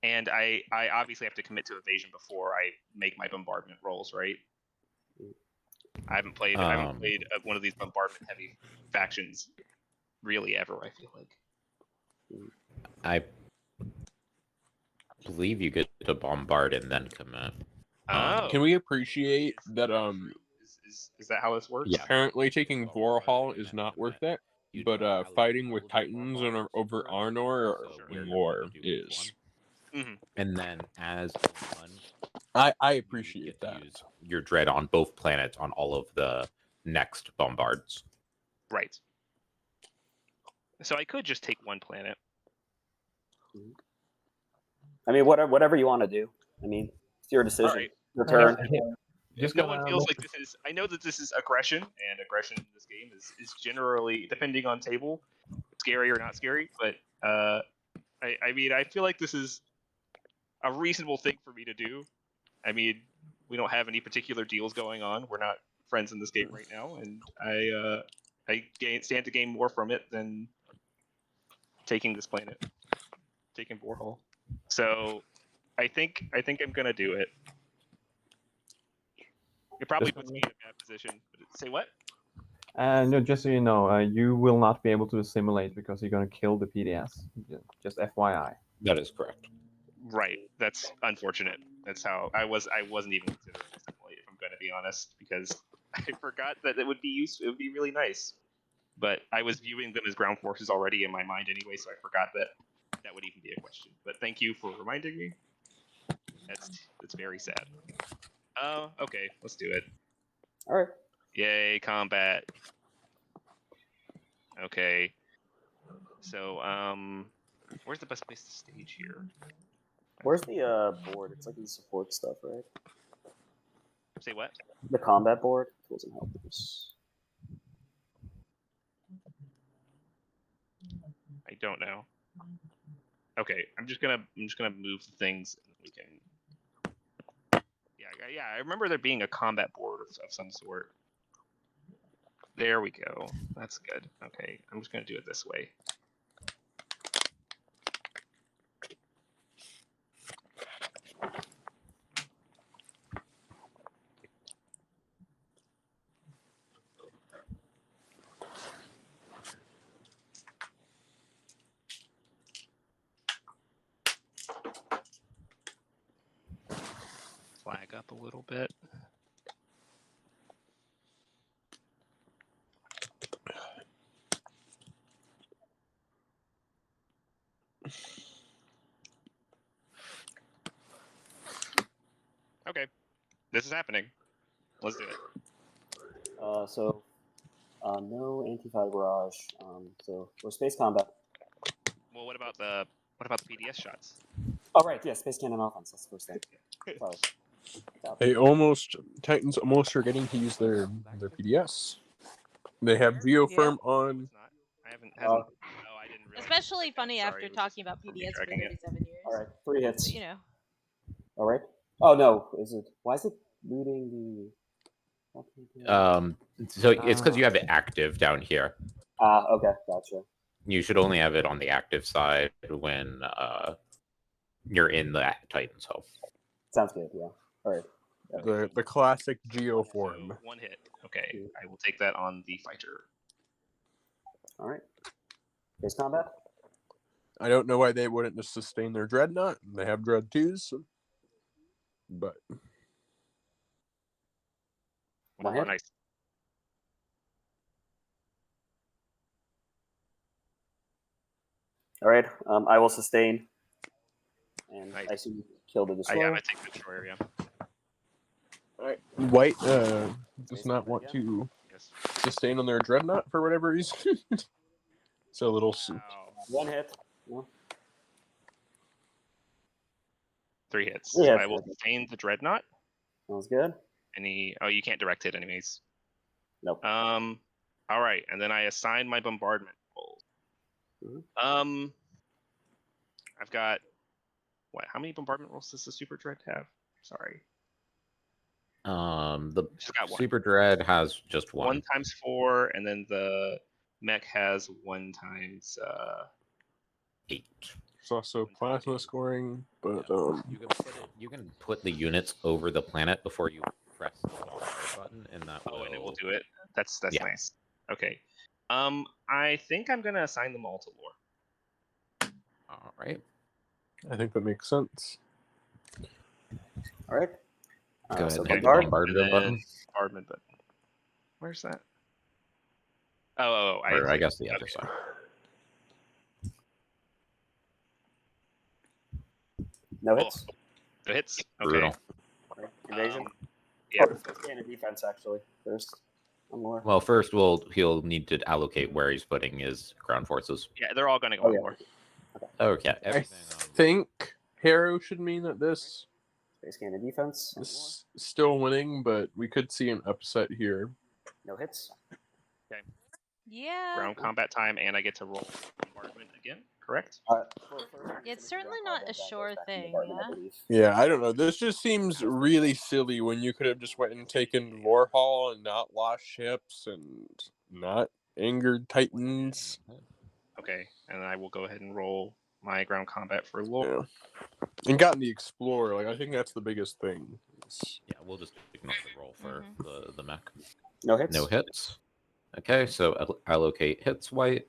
And I obviously have to commit to evasion before I make my bombardment rolls, right? I haven't played one of these bombardment heavy factions really ever, I feel like. I believe you get to bombard and then commit. Can we appreciate that? Is that how this works? Yeah. Apparently, taking Vorhal is not worth it, but fighting with Titans and over Arnor or War is. Mm-hmm. And then as I appreciate that. Use your dread on both planets on all of the next bombards. Right. So I could just take 1 planet. I mean, whatever you want to do. I mean, it's your decision. All right. Your turn. If no one feels like this is, I know that this is aggression, and aggression in this game is generally, depending on table, scary or not scary. But I mean, I feel like this is a reasonable thing for me to do. I mean, we don't have any particular deals going on. We're not friends in this game right now, and I stand to gain more from it than taking this planet, taking Vorhal. So I think I'm gonna do it. It probably puts me in a bad position. But say what? No, just so you know, you will not be able to assimilate because you're going to kill the PDS. Just FYI. That is correct. Right. That's unfortunate. That's how I wasn't even considering assimilate, if I'm going to be honest, because I forgot that it would be useful. It would be really nice. But I was viewing them as ground forces already in my mind anyway, so I forgot that would even be a question. But thank you for reminding me. That's very sad. Oh, okay, let's do it. All right. Yay, combat. Okay. So, where's the best place to stage here? Where's the board? It's like in support stuff, right? Say what? The combat board. Tools and helpers. I don't know. Okay, I'm just gonna move the things, and we can. Yeah. I remember there being a combat board of some sort. There we go. That's good. Okay, I'm just gonna do it this way. Flag up a little bit. Okay, this is happening. Let's do it. No anti-fire barrage. So we're space combat. Well, what about the PDS shots? Oh right, yeah, space cannon offense. That's the first thing. Sorry. Titans almost are getting to use their PDS. They have Geofirm on. I didn't. Realize. Especially funny after talking about PDS for 37 years. All right, 3 hits. But, All right. Oh no, is it? Why is it looting the? So it's because you have it active down here. Okay, gotcha. You should only have it on the active side when you're in the Titan's home. Sounds good. Yeah. All right. The classic geoform. So 1 hit. Okay, I will take that on the fighter. All right. Base combat. I don't know why they wouldn't just sustain their dreadnought. They have dread 2s, but 1 hit. Nice. All right. I will sustain, and Nice. I assume kill the Yeah, destroyer. I'm gonna take the destroyer. Yeah. all right. White does not want to Yes. sustain on their dreadnought for whatever reason. It's a little. Wow. 1 hit. No. 3 hits. 3 hits. I will sustain the dreadnought. Sounds good. Oh, you can't direct hit anyways. Nope. All right, and then I assign my bombardment rolls. Mhm. I've got what? How many bombardment rolls does the Super Dread have? Sorry. The Just got 1. Super Dread has just 1. 1 times 4, and then the mech has 1 times 8. It's also plasma scoring, but You can put the units over the planet before you press the fire button, and that will. and it will do it. That's Yeah. nice. Okay. I think I'm gonna assign them all to lore. All right. I think that makes sense. All right. Go ahead so and hit the bombard. bombardment button. Bombardment button. Where's that? Oh, Or I guess the other side. No hits. No hits. Okay. Brutal. Right. Invasion. Yeah. And a defense actually first. One more. Well, first he'll need to allocate where he's putting his ground forces. Yeah, they're all gonna go on lore. Okay. I think Harrow should mean that this Space can and defense. is still winning, but we could see an upset here. No hits. Okay. Yeah. Ground combat time, and I get to roll bombardment again. Correct? It's certainly not a sure thing. Yeah. Yeah, I don't know. This just seems really silly when you could have just went and taken Lore Hall and not lost ships and not angered Titans. Okay, and I will go ahead and roll my ground combat for lore. Yeah. And gotten the Explorer. Like, I think that's the biggest thing. Yeah, we'll just ignore the roll for the mech. No hits. No hits. Okay, so allocate hits white.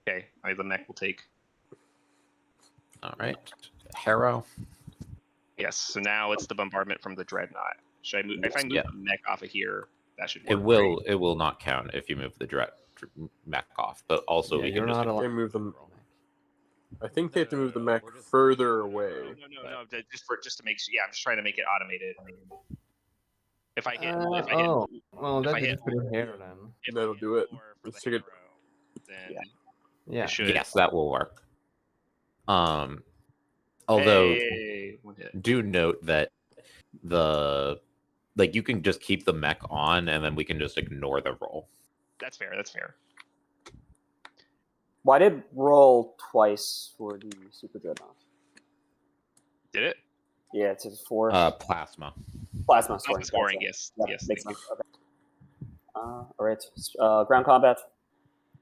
Okay, the mech will take. All right, Harrow. Yes, so now it's the bombardment from the dreadnought. Should I move? If I move the mech off of here, that should work. It will not count if you move the mech off, but also we can just move them. I think they have to move the mech further away. No, just to make sure. Yeah, I'm just trying to make it automated. If I hit, well, that's just put it here then. That'll do it. Let's take it. Then yeah. Yes, that will work. Although do note that you can just keep the mech on and then we can just ignore the roll. That's fair. That's fair. Well, I did roll twice for the Super Dreadnought. Did it? Yeah, it's a 4. Plasma. Plasma scoring. Yes. Yeah, yes. Makes sense. Okay. All right. Ground combat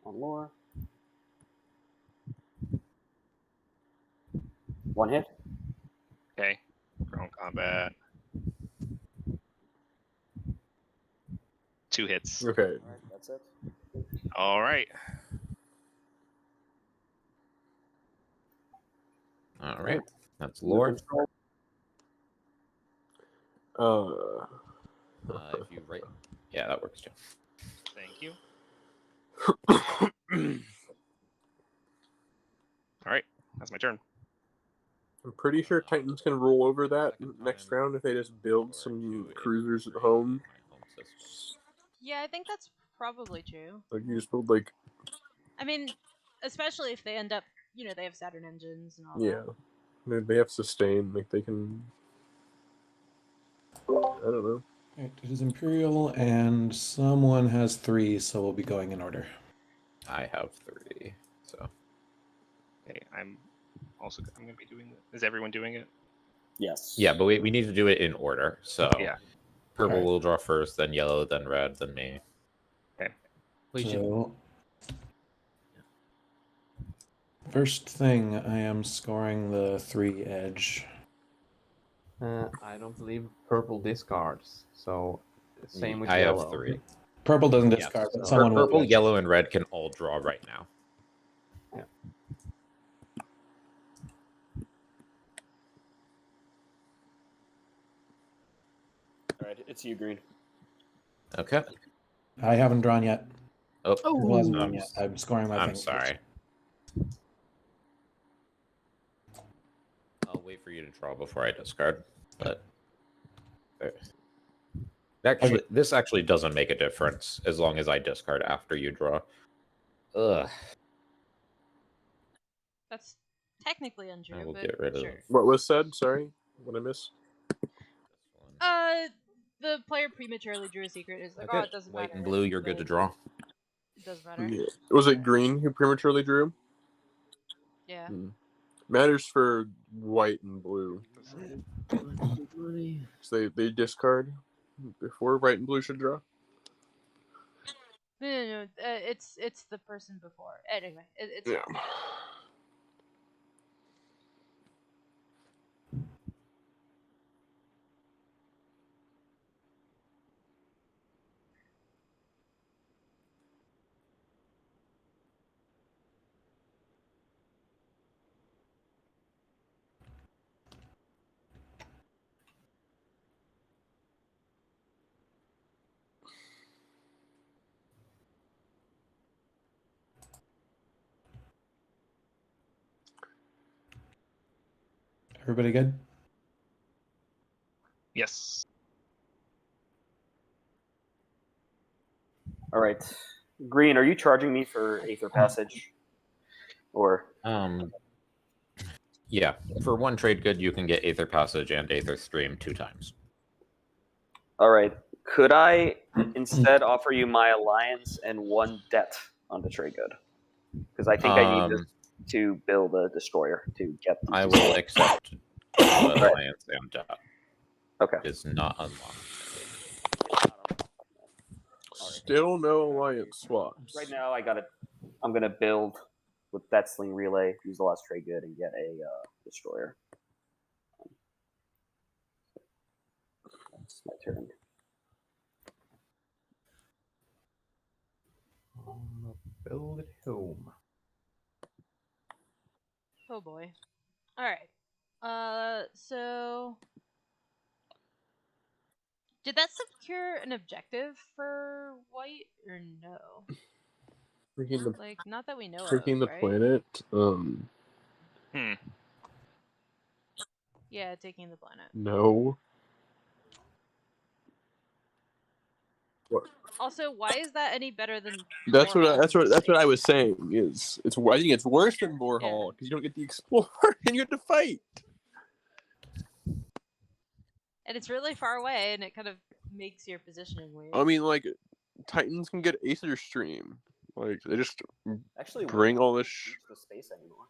on lore. 1 hit. Okay. Ground combat. 2 hits. Okay. All right, that's it. All right. All right. That's lore. If you write, yeah, that works too. Thank you. All right, that's my turn. I'm pretty sure Titans can roll over that next round if they just build some cruisers at home. Yeah, I think that's probably true. Like you just build like. I mean, especially if they end up, they have Saturn engines and all that. They have sustain. Like they can. I don't know. Right, it is Imperial, and someone has 3, so we'll be going in order. I have 3, so. Okay, I'm going to be doing it. Is everyone doing it? Yes. Yeah, but we need to do it in order. So Yeah. purple Okay. will draw first, then yellow, then red, then me. Okay. So, first thing, I am scoring the 3 edge. I don't believe purple discards, so same with I yellow. have 3. Purple doesn't Yes. discard, but So- someone Purple, will. yellow, and red can all draw right now. Yeah. All right, it's you, Green. Okay. I haven't drawn yet. Oh, Purple hasn't drawn I'm, yet. I'm scoring my I'm thing. sorry. I'll wait for you to draw before I discard. But actually, this actually doesn't make a difference as long as I discard after you draw. Ugh. That's technically untrue. I will but get rid of sure. What was said? Sorry, what I missed. The player prematurely drew a secret. Is like, Okay. oh, it doesn't White matter. and blue, you're good to draw. It doesn't matter. Yeah. Was it green who prematurely drew? Yeah. Matters for white and blue. So they discard before white and blue should draw. No. It's the person before. Anyway, it's Yeah. fine. Everybody good? Yes. All right, Green. Are you charging me for Aether Passage? Or Yeah, for 1 trade good, you can get Aether Passage and Aether Stream 2 times. all right, could I instead offer you my alliance and 1 debt on the trade good? Because I think I need this to build a destroyer to get. I will accept alliance and debt. Okay. It's not unlocked. Still no alliance swaps. Right now, I'm gonna build with that sling relay, use the last trade good, and get a destroyer. That's my turn. Build it home. Oh boy. All right. So did that secure an objective for white or no? Like, not that we know Freaking of, the right? planet. Yeah, taking the planet. No. What? Also, why is that any better than? That's what I was saying. I think it's worse than Borehall because you don't get the explorer and you have to fight. And it's really far away, and it kind of makes your positioning weird. I mean, like, Titans can get Aether Stream. Like, they just actually bring all this. The space anymore.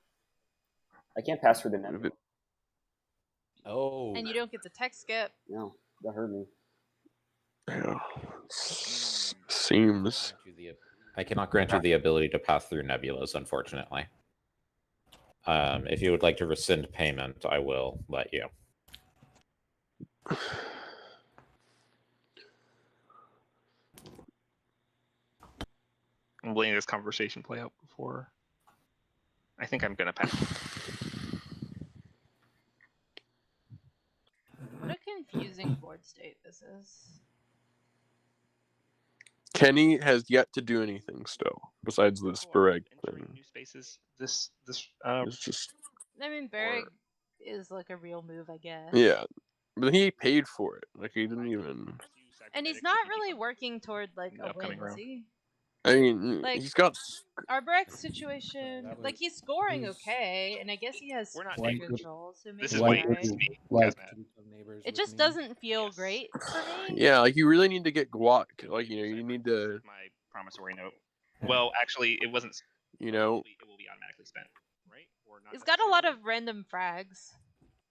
I can't pass through the nebula. Oh. And you don't get the tech skip. No, that hurt me. Yeah. Seems. I cannot grant you the ability to pass through nebulas, unfortunately. If you would like to rescind payment, I will let you. I'm letting this conversation play out before. I think I'm gonna pass. What a confusing board state this is. Kenny has yet to do anything still besides this Bereg thing. New spaces. This it's just. I mean, Bereg is like a real move, I guess. Yeah, but he paid for it. Like he didn't even. And he's not really working toward like a win, is he? I mean, like, he's got Arberek's situation. Like he's scoring okay, and I guess he has white control. So maybe this is white. it just doesn't feel great for me. Yeah, like you really need to get guac. Like you need to. My promissory note. Well, actually, it wasn't. You know, it will be automatically spent, right? Or not? He's got a lot of random frags.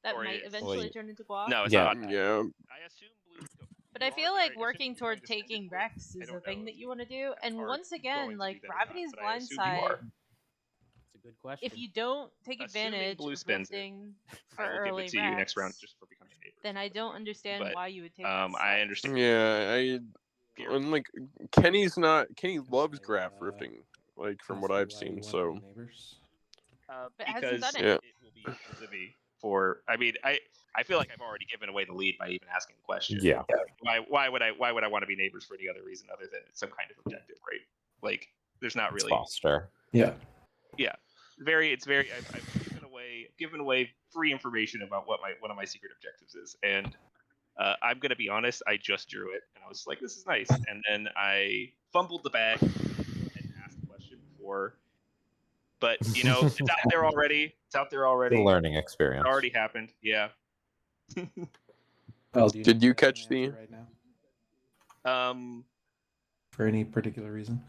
That Or might is- eventually turn into guac. No, it's Yeah. not. Yeah. I assume blue. But I feel like working toward taking Rex is a thing that you want to do. And are once going again, to like do that or not, Gravity's but I assume you blindside, are. It's a good question. if you don't take Assuming advantage blue of spends it, lifting for I will give early it to you next round Rex, just for becoming neighbors. then I don't understand But, why you would take that I step. understand. Yeah, and like Kenny loves graph riffing, like from what I've seen. So But hasn't Because done it. yeah, it will be equal to me for. I mean, I feel like I've already given away the lead by even asking the question. Yeah. Why would I want to be neighbors for any other reason other than some kind of objective, right? Like, there's not really. Foster. Yeah. Yeah. It's very. I've given away free information about what one of my secret objectives is, and I'm gonna be honest. I just drew it, and I was like, "This is nice," and then I fumbled the bag and asked the question before. But it's out there already. It's out there already. The learning experience. It already happened. Yeah. Well, did you catch the? right now? For any particular reason?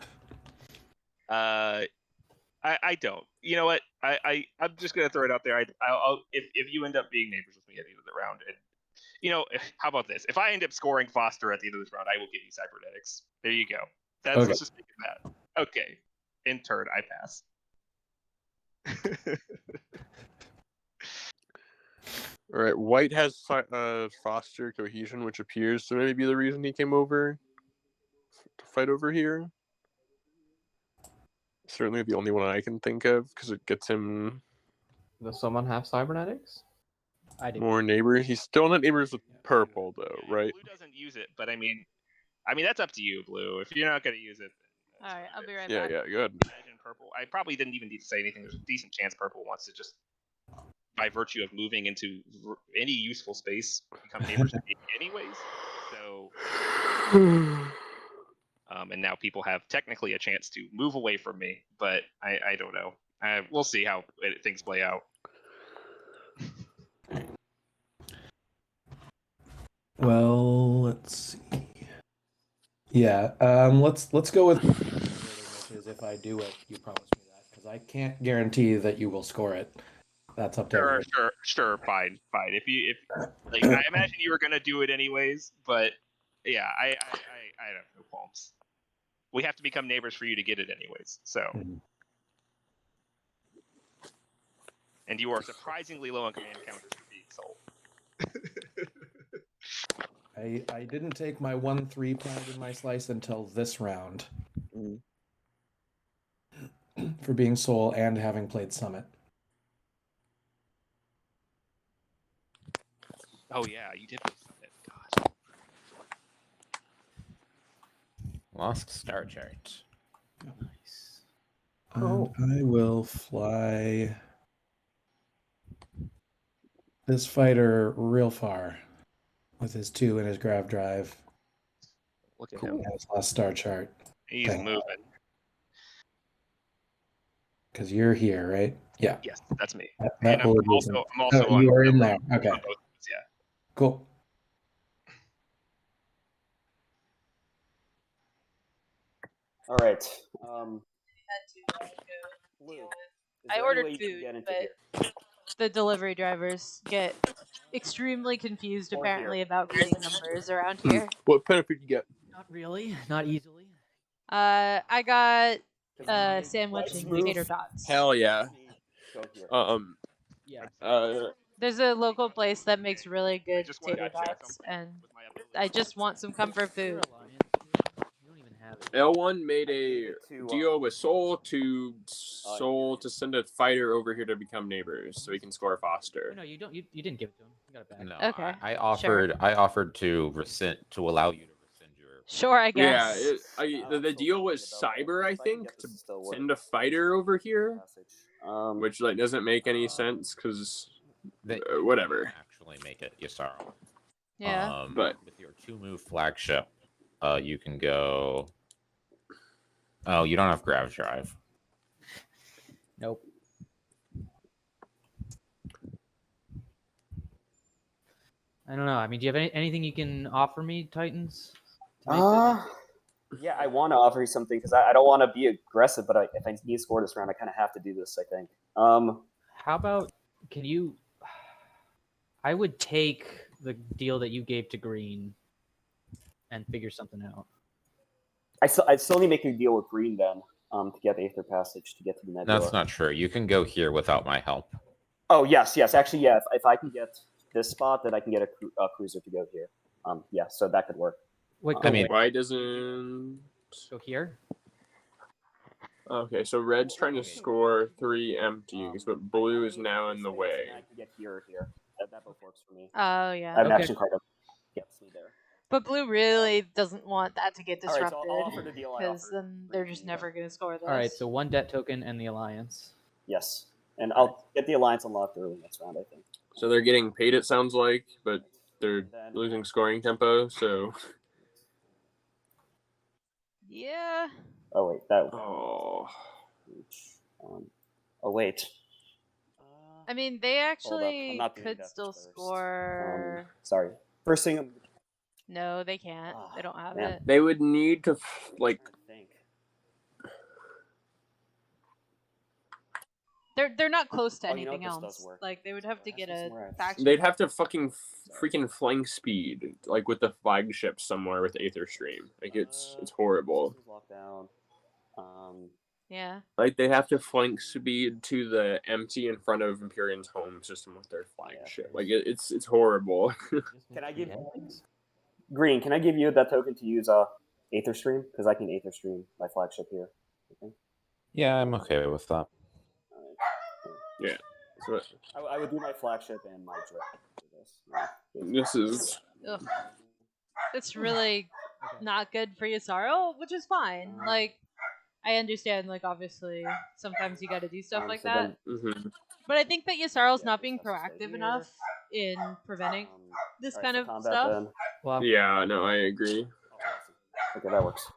I don't. You know what? I'm just gonna throw it out there. I'll if you end up being neighbors with me at the end of the round, and how about this? If I end up scoring Foster at the end of this round, I will give you cybernetics. There you go. Okay. Let's just make it that. Okay. In turn, I pass. All right, White has Foster cohesion, which appears to maybe be the reason he came over to fight over here. Certainly the only one I can think of, because it gets him. Does someone have cybernetics? I do. More neighbors. He's still not neighbors with purple, though, right? Blue doesn't use it, but I mean that's up to you, Blue. If you're not gonna use it. All right, I'll be right Yeah, back. yeah, good. Imagine purple. I probably didn't even need to say anything. There's a decent chance purple wants to just, by virtue of moving into any useful space, become neighbors to me anyways. So, and now people have technically a chance to move away from me, but I don't know. We'll see how things play out. Well, let's see. Yeah, let's go with which is if I do it, you promise me that, because I can't guarantee that you will score it. That's up to everyone. Sure, fine. If I imagine you were gonna do it anyways, but yeah, I have no qualms. We have to become neighbors for you to get it anyways. So, and you are surprisingly low on command counters for being sold. I didn't take my 1-3 planted in my slice until this round. For being Soul and having played Summit. Oh yeah, you did play Summit. God. Lost star chart. Nice. I will fly this fighter real far with his 2 and his grav drive. Look at him. And his lost star chart. He's moving. Because you're here, right? Yeah. Yes, that's me. That I'm also oh, you are in there. Okay. on both ends, yeah. Cool. All right. I ordered food, but the delivery drivers get extremely confused apparently about getting numbers around here. What benefit you get? Not really. Not easily. I got a sandwich and potato tots. Hell yeah. Yeah. There's a local place that makes really good potato tots, and I just want some comfort food. L1 made a deal with Soul to send a fighter over here to become neighbors, so he can score Foster. No, you don't. You didn't give it to him. You got it back. No, Okay, I offered to allow you to rescind your. Sure, I guess. Yeah, the deal was Cyber, I think, to send a fighter over here, which doesn't make any sense because whatever. Actually, make it Yasaro. Yeah. But with your 2-move flagship, you can go. Oh, you don't have grav drive. Nope. I don't know. I mean, do you have anything you can offer me, Titans? Yeah, I want to offer you something because I don't want to be aggressive, but if I need to score this round, I kind of have to do this. I think. How about can you? I would take the deal that you gave to Green and figure something out. I still need to make a deal with Green then to get Aether Passage to get to the Nebula. That's not true. You can go here without my help. Oh, yes. Actually, yeah. If I can get this spot, then I can get a cruiser to go here. Yeah, so that could work. Wait, I mean, why doesn't go here? Okay, so red's trying to score 3 empties, but blue is now in the way. I can get here or here. That both works for me. Oh, yeah. I have an action card that gets me there. But blue really doesn't want that to get All right, disrupted, so I'll offer the deal I because offered. then they're just never going to score this. All right, so 1 debt token and the Alliance. Yes, and I'll get the Alliance unlocked early next round, I think. So they're getting paid, it sounds like, but they're losing scoring tempo, so... Yeah. Oh, wait, that... Oh... Oh, wait. I mean, they I'm actually not doing could that still first. score... Sorry. First thing... No, they can't. They don't have it. They would need to, like... They're not close to anything else. Like, they would have to get a faction. They'd have to fucking freaking flank speed, like with the flagship somewhere with Aether Stream. Like it's horrible. Yeah. Like they have to flank speed to the empty in front of Imperium's home system with their flagship. Like it's horrible. Can I give Green? Can I give you that token to use Aether Stream? Because I can Aether Stream my flagship here. Okay. Yeah, I'm okay with that. Yeah. So, I would do my flagship and my dread for this. This is... Ugh. It's really not good for Yssaril, which is fine. Like, I understand, like, obviously, sometimes you gotta do stuff like that. But I think that Yssaral's not being proactive enough in preventing this kind of stuff. Yeah, no, I agree. Okay, that works.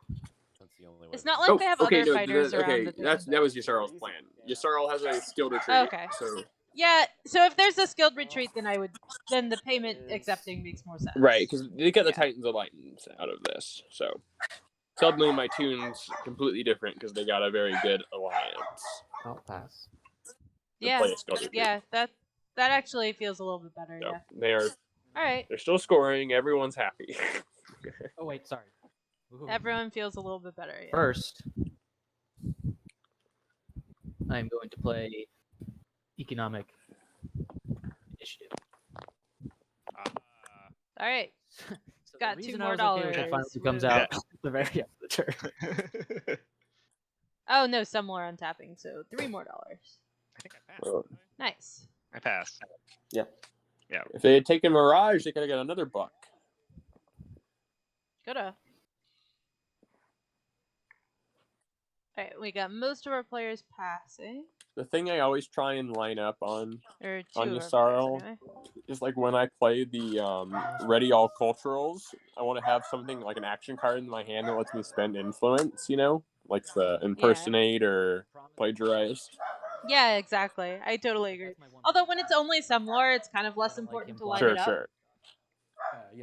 It's not like they have other fighters around. Okay, that was Yssaral's plan. Yssaril has a skilled retreat. Okay. So. Yeah, so if there's a skilled retreat, then the payment accepting makes more sense. Right, because they got the Titans Alliance out of this, so suddenly my tune's completely different because they got a very good alliance. I'll pass. Yeah, that actually feels a little bit better. So yeah, they are. All right. They're still scoring. Everyone's happy. Oh wait, sorry. Ooh. Everyone feels a little bit better. Yeah. First, I'm going to play Economic Initiative. All right. So got $2 $2 more. It finally comes out the very end of the turn. Oh no, some more untapping, so $3 more. I think I passed. Nice. I passed. Yeah. Yeah. If they had taken Mirage, they could have got another buck. Coulda. Alright, we got most of our players passing. The thing I always try and line up on Yssaril Yssaril is like when I play the Ready All Culturals, I want to have something like an action card in my hand that lets me spend influence, you know? Like the impersonate or plagiarize. Yeah, exactly. I totally agree. Although when it's only some lore, it's kind of less important to line it up. Sure.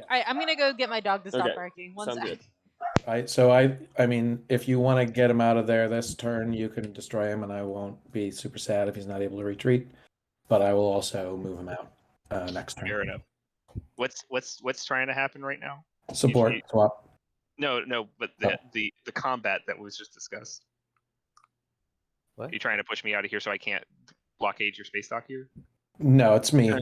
Alright, I'm gonna go get my dog to stop barking. One Sounds sec. good. So I mean, if you want to get him out of there this turn, you can destroy him, and I won't be super sad if he's not able to retreat. But I will also move him out next turn. Fair enough. What's trying to happen right now? Support swap. No, but the combat that was just discussed. What? Are you trying to push me out of here so I can't blockade your space dock here? No, it's me.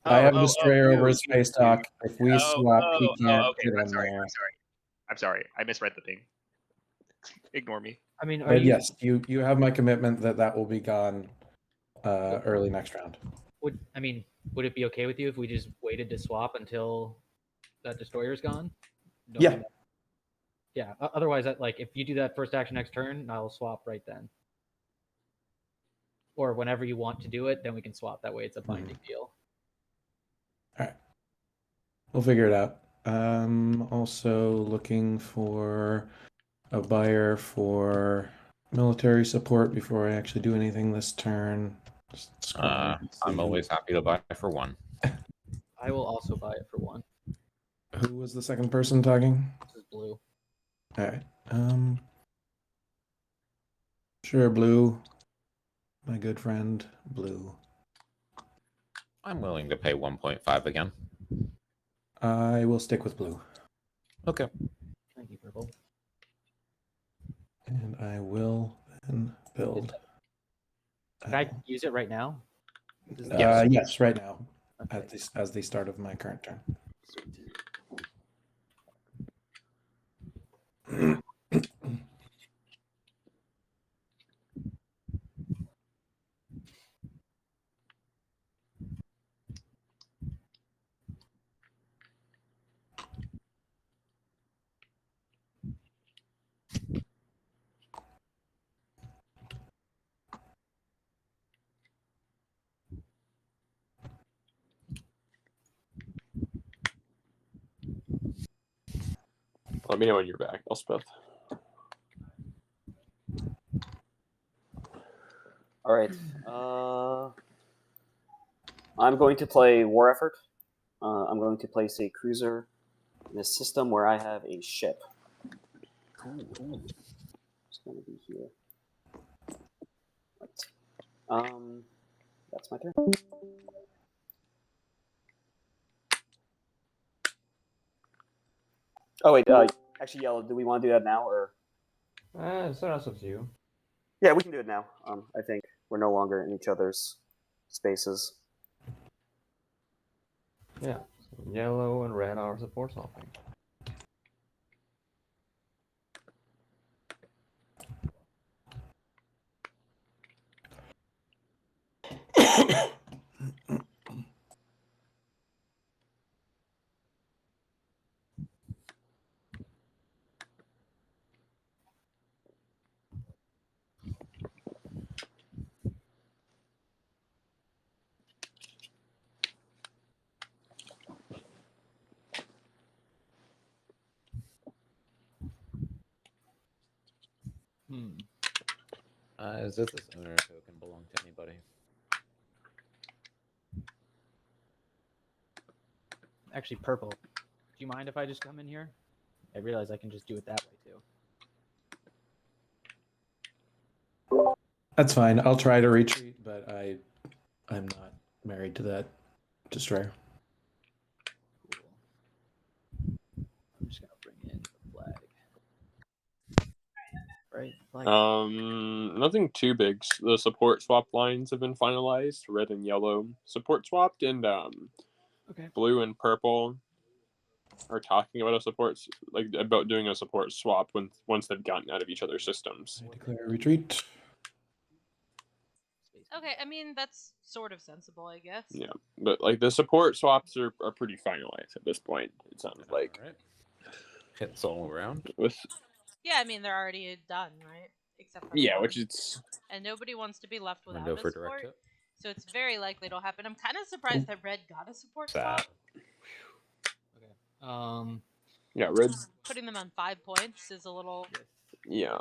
I have a destroyer over his space dock. If we swap, he can't get in there. I'm sorry. I misread the ping. Ignore me. I mean, Yes, you have my commitment that will be gone early next round. Would it be okay with you if we just waited to swap until that destroyer's gone? Yeah. Yeah. Otherwise, if you do that first action next turn, I'll swap right then. Or whenever you want to do it, then we can swap. That way, it's a binding deal. All right. We'll figure it out. Also looking for a buyer for military support before I actually do anything this turn. I'm always happy to buy for 1. I will also buy it for 1. Who was the second person talking? This is Blue. All right. Sure, Blue. My good friend, Blue. I'm willing to pay 1.5 again. I will stick with blue. Okay. Thank you, purple. And I will then build. Can I use it right now? Yes, right now. Okay. As the start of my current turn. Let me know when you're back, Elspeth. All right. I'm going to play War Effort. I'm going to place a cruiser in a system where I have a ship. Cool. It's going to be here. Right. That's my turn. Oh wait, actually, Yellow. Do we want to do that now, or? So that's up to you. Yeah, we can do it now. I think we're no longer in each other's spaces. Yeah. So yellow and red are support swapping. Does this owner token belong to anybody? Actually, purple. Do you mind if I just come in here? I realize I can just do it that way too. That's fine. I'll try to retreat, but I'm not married to that destroyer. Cool. I'm just gonna bring in the flag. Right. Flag. Nothing too big. The support swap lines have been finalized. Red and yellow support swapped, and Okay. blue and purple are talking about about doing a support swap once they've gotten out of each other's systems. I declare a retreat. Okay, I mean that's sort of sensible, I guess. Yeah, but like the support swaps are pretty finalized at this point. It sounds like. All right. Hits all around. Yeah, I mean they're already done, right? Except for Yeah, one. which it's. And nobody wants to be left without Window a for support. direct hit. So it's very likely it'll happen. I'm kind of surprised that red got a support Sad. swap. Okay. Yeah, red. Putting them on 5 points is a little. Yeah.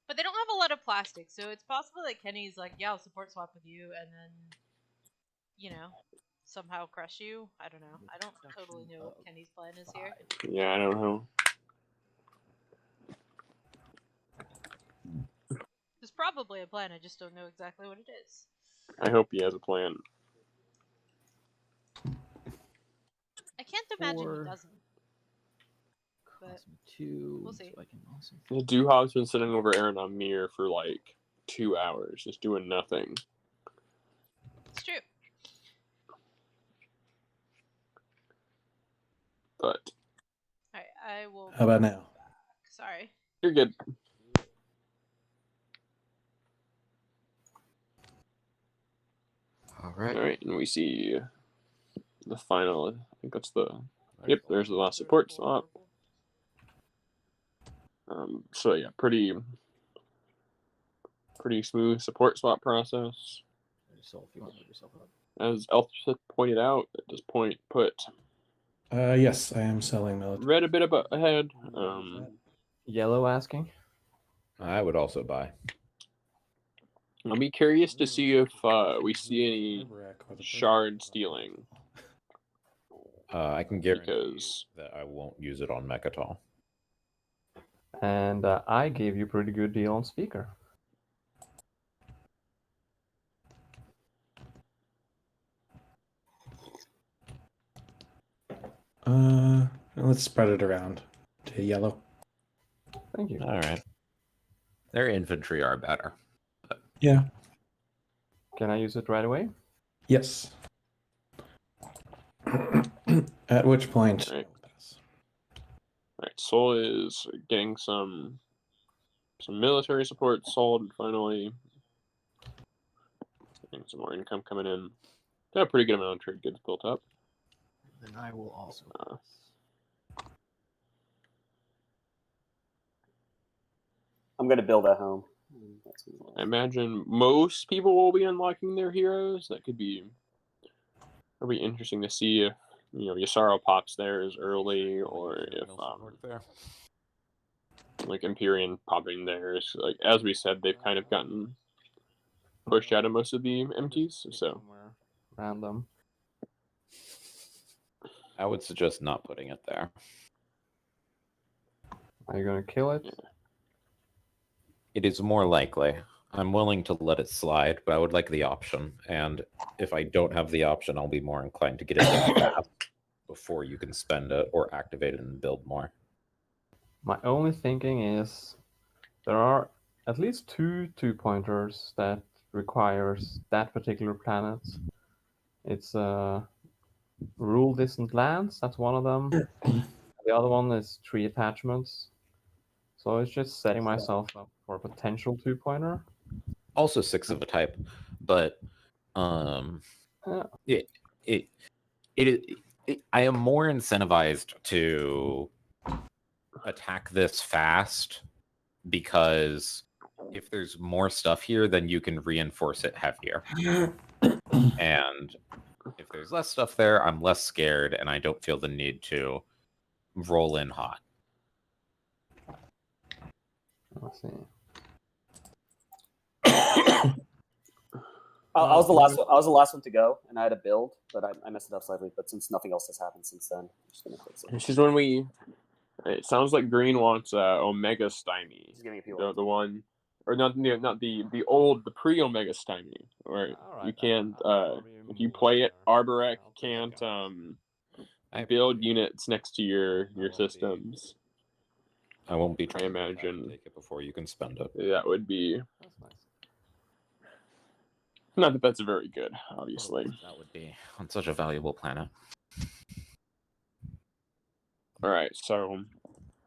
But they don't have a lot of plastic, so it's possible that Kenny's like, yeah, I'll support swap with you, and then, somehow crush you. I don't know. I don't totally know what Kenny's plan is here. Yeah, I don't know. There's probably a plan, I just don't know exactly what it is. I hope he has a plan. I can't imagine he doesn't. But we'll see. So I can also... Duhov's been sitting over Aaron on Mir for like 2 hours, just doing nothing. It's true. But. Alright, I will. How about now? Sorry. You're good. All right. All right, and we see the final. I think that's the. Yep, there's the last support swap. So yeah, pretty smooth support swap process. So if you want to move yourself up. As Elspeth pointed out, at this point, put. Yes, I am selling military. Red a bit ahead. Yellow asking. I would also buy. I'll be curious to see if we see any shard stealing. I can guarantee that I won't use it on Mechatol. And I gave you a pretty good deal on speaker. Let's spread it around to yellow. Thank you. All right. Their infantry are better. Yeah. Can I use it right away? Yes. At which point? All right. Sol is getting some military support. Sol finally getting some more income coming in. Got a pretty good amount of trade goods built up. Then I will also. I'm going to build a home. I imagine most people will be unlocking their heroes. That'll be interesting to see if Yasaro pops theirs early, or if like Imperium popping theirs. Like as we said, they've kind of gotten pushed out of most of the MTs. So random. I would suggest not putting it there. Are you gonna kill it? It is more likely. I'm willing to let it slide, but I would like the option. And if I don't have the option, I'll be more inclined to get it done fast before you can spend it or activate it and build more. My only thinking is there are at least two-pointers that requires that particular planet. It's rule distant lands. That's one of them. The other one is tree attachments. So it's just setting myself up for a potential two-pointer. Also 6 of a type, but I am more incentivized to attack this fast because if there's more stuff here, then you can reinforce it heavier. And if there's less stuff there, I'm less scared and I don't feel the need to roll in hot. Let's see. I was the last one. I was the last one to go, and I had a build, but I messed it up slightly. But since nothing else has happened since then, I'm just gonna fix it. This is when we. It sounds like Green wants Omega Stymie. The one, or not the old, the pre-Omega Stymie, where you can't if you play it, Arborek can't build units next to your systems. I won't be trying to take it before you can spend it. That would be. That's nice. Not that that's very good, obviously. That would be on such a valuable planet. All right, so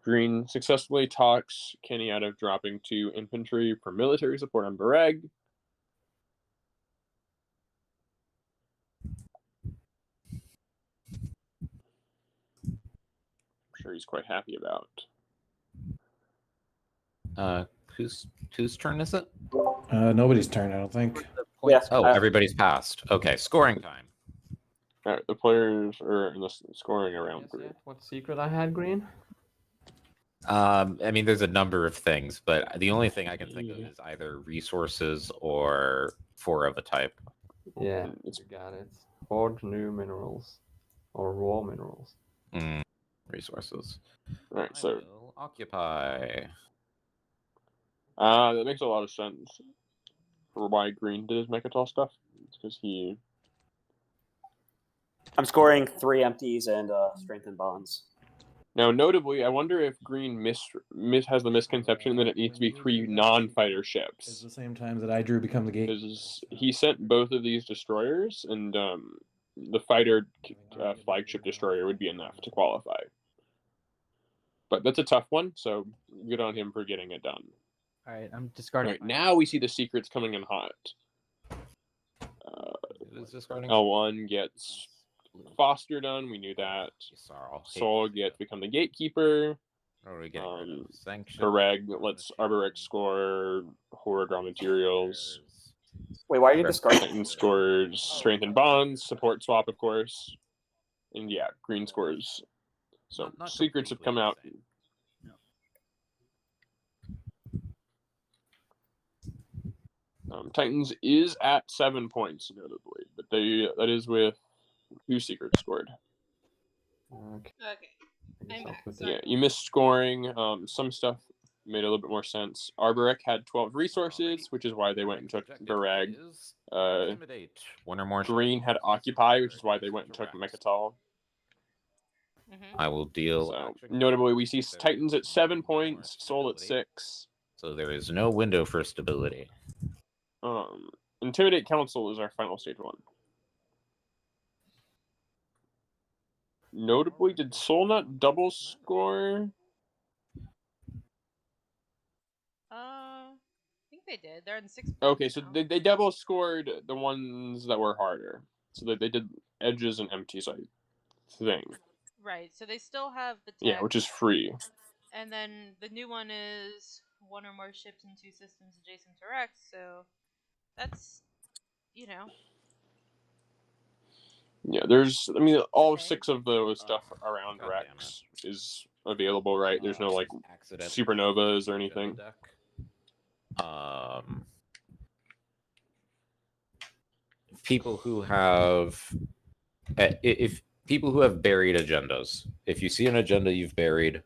Green successfully talks Kenny out of dropping 2 infantry for military support on Bareg. I'm sure he's quite happy about. Whose turn is it? Nobody's turn, I don't think. Yes. Oh, everybody's passed. Okay, scoring time. All right, the players are in the scoring around. What secret I had, Green? I mean, there's a number of things, but the only thing I can think of is either resources or 4 of a type. Yeah, you got it. Hoard new minerals or raw minerals. Resources. All right, so occupy. That makes a lot of sense for why Green did his Mechatol stuff. It's because he. I'm scoring 3 empties and strengthened bonds. Now, notably, I wonder if Green has the misconception that it needs to be 3 non-fighter ships. It's the same time that I drew Become the Gate. Because he sent both of these destroyers, and the fighter flagship destroyer would be enough to qualify. But that's a tough one, so good on him for getting it done. All right, I'm discarding. All right, now we see the secrets coming in hot. L1 gets Foster done. We knew that. Sol gets Become the Gatekeeper. Bareg lets Arborek score Horror Raw Materials. Wait, why are you discarding? Titan scores Strengthened Bonds, Support Swap, of course. And yeah, Green scores. So secrets have come out. Titans is at 7 points, notably, but that is with 2 secrets scored. Okay. I'm back. Yeah, you missed scoring. Some stuff made a little bit more sense. Arborek had 12 resources, which is why they went and took Bareg. One or more. Green had Occupy, which is why they went and took Mechatol. I will deal. So, notably, we see Titans at 7 points, Soul at 6. So there is no window for stability. Intimidate Council is our final stage 1. Notably, did Soul not double score? I think they did. They're in 6 points. Okay, so they double scored the ones that were harder. So they did edges and empties, I think. Right. So they still have the tech. Yeah, which is free. And then the new one is 1 or more ships and 2 systems adjacent to Rex. So that's, you know. Yeah, there's, I mean, all 6 of those stuff around Rex is available, right? There's no, like, supernovas or anything. People who have, if people who have buried agendas, if you see an agenda you've buried,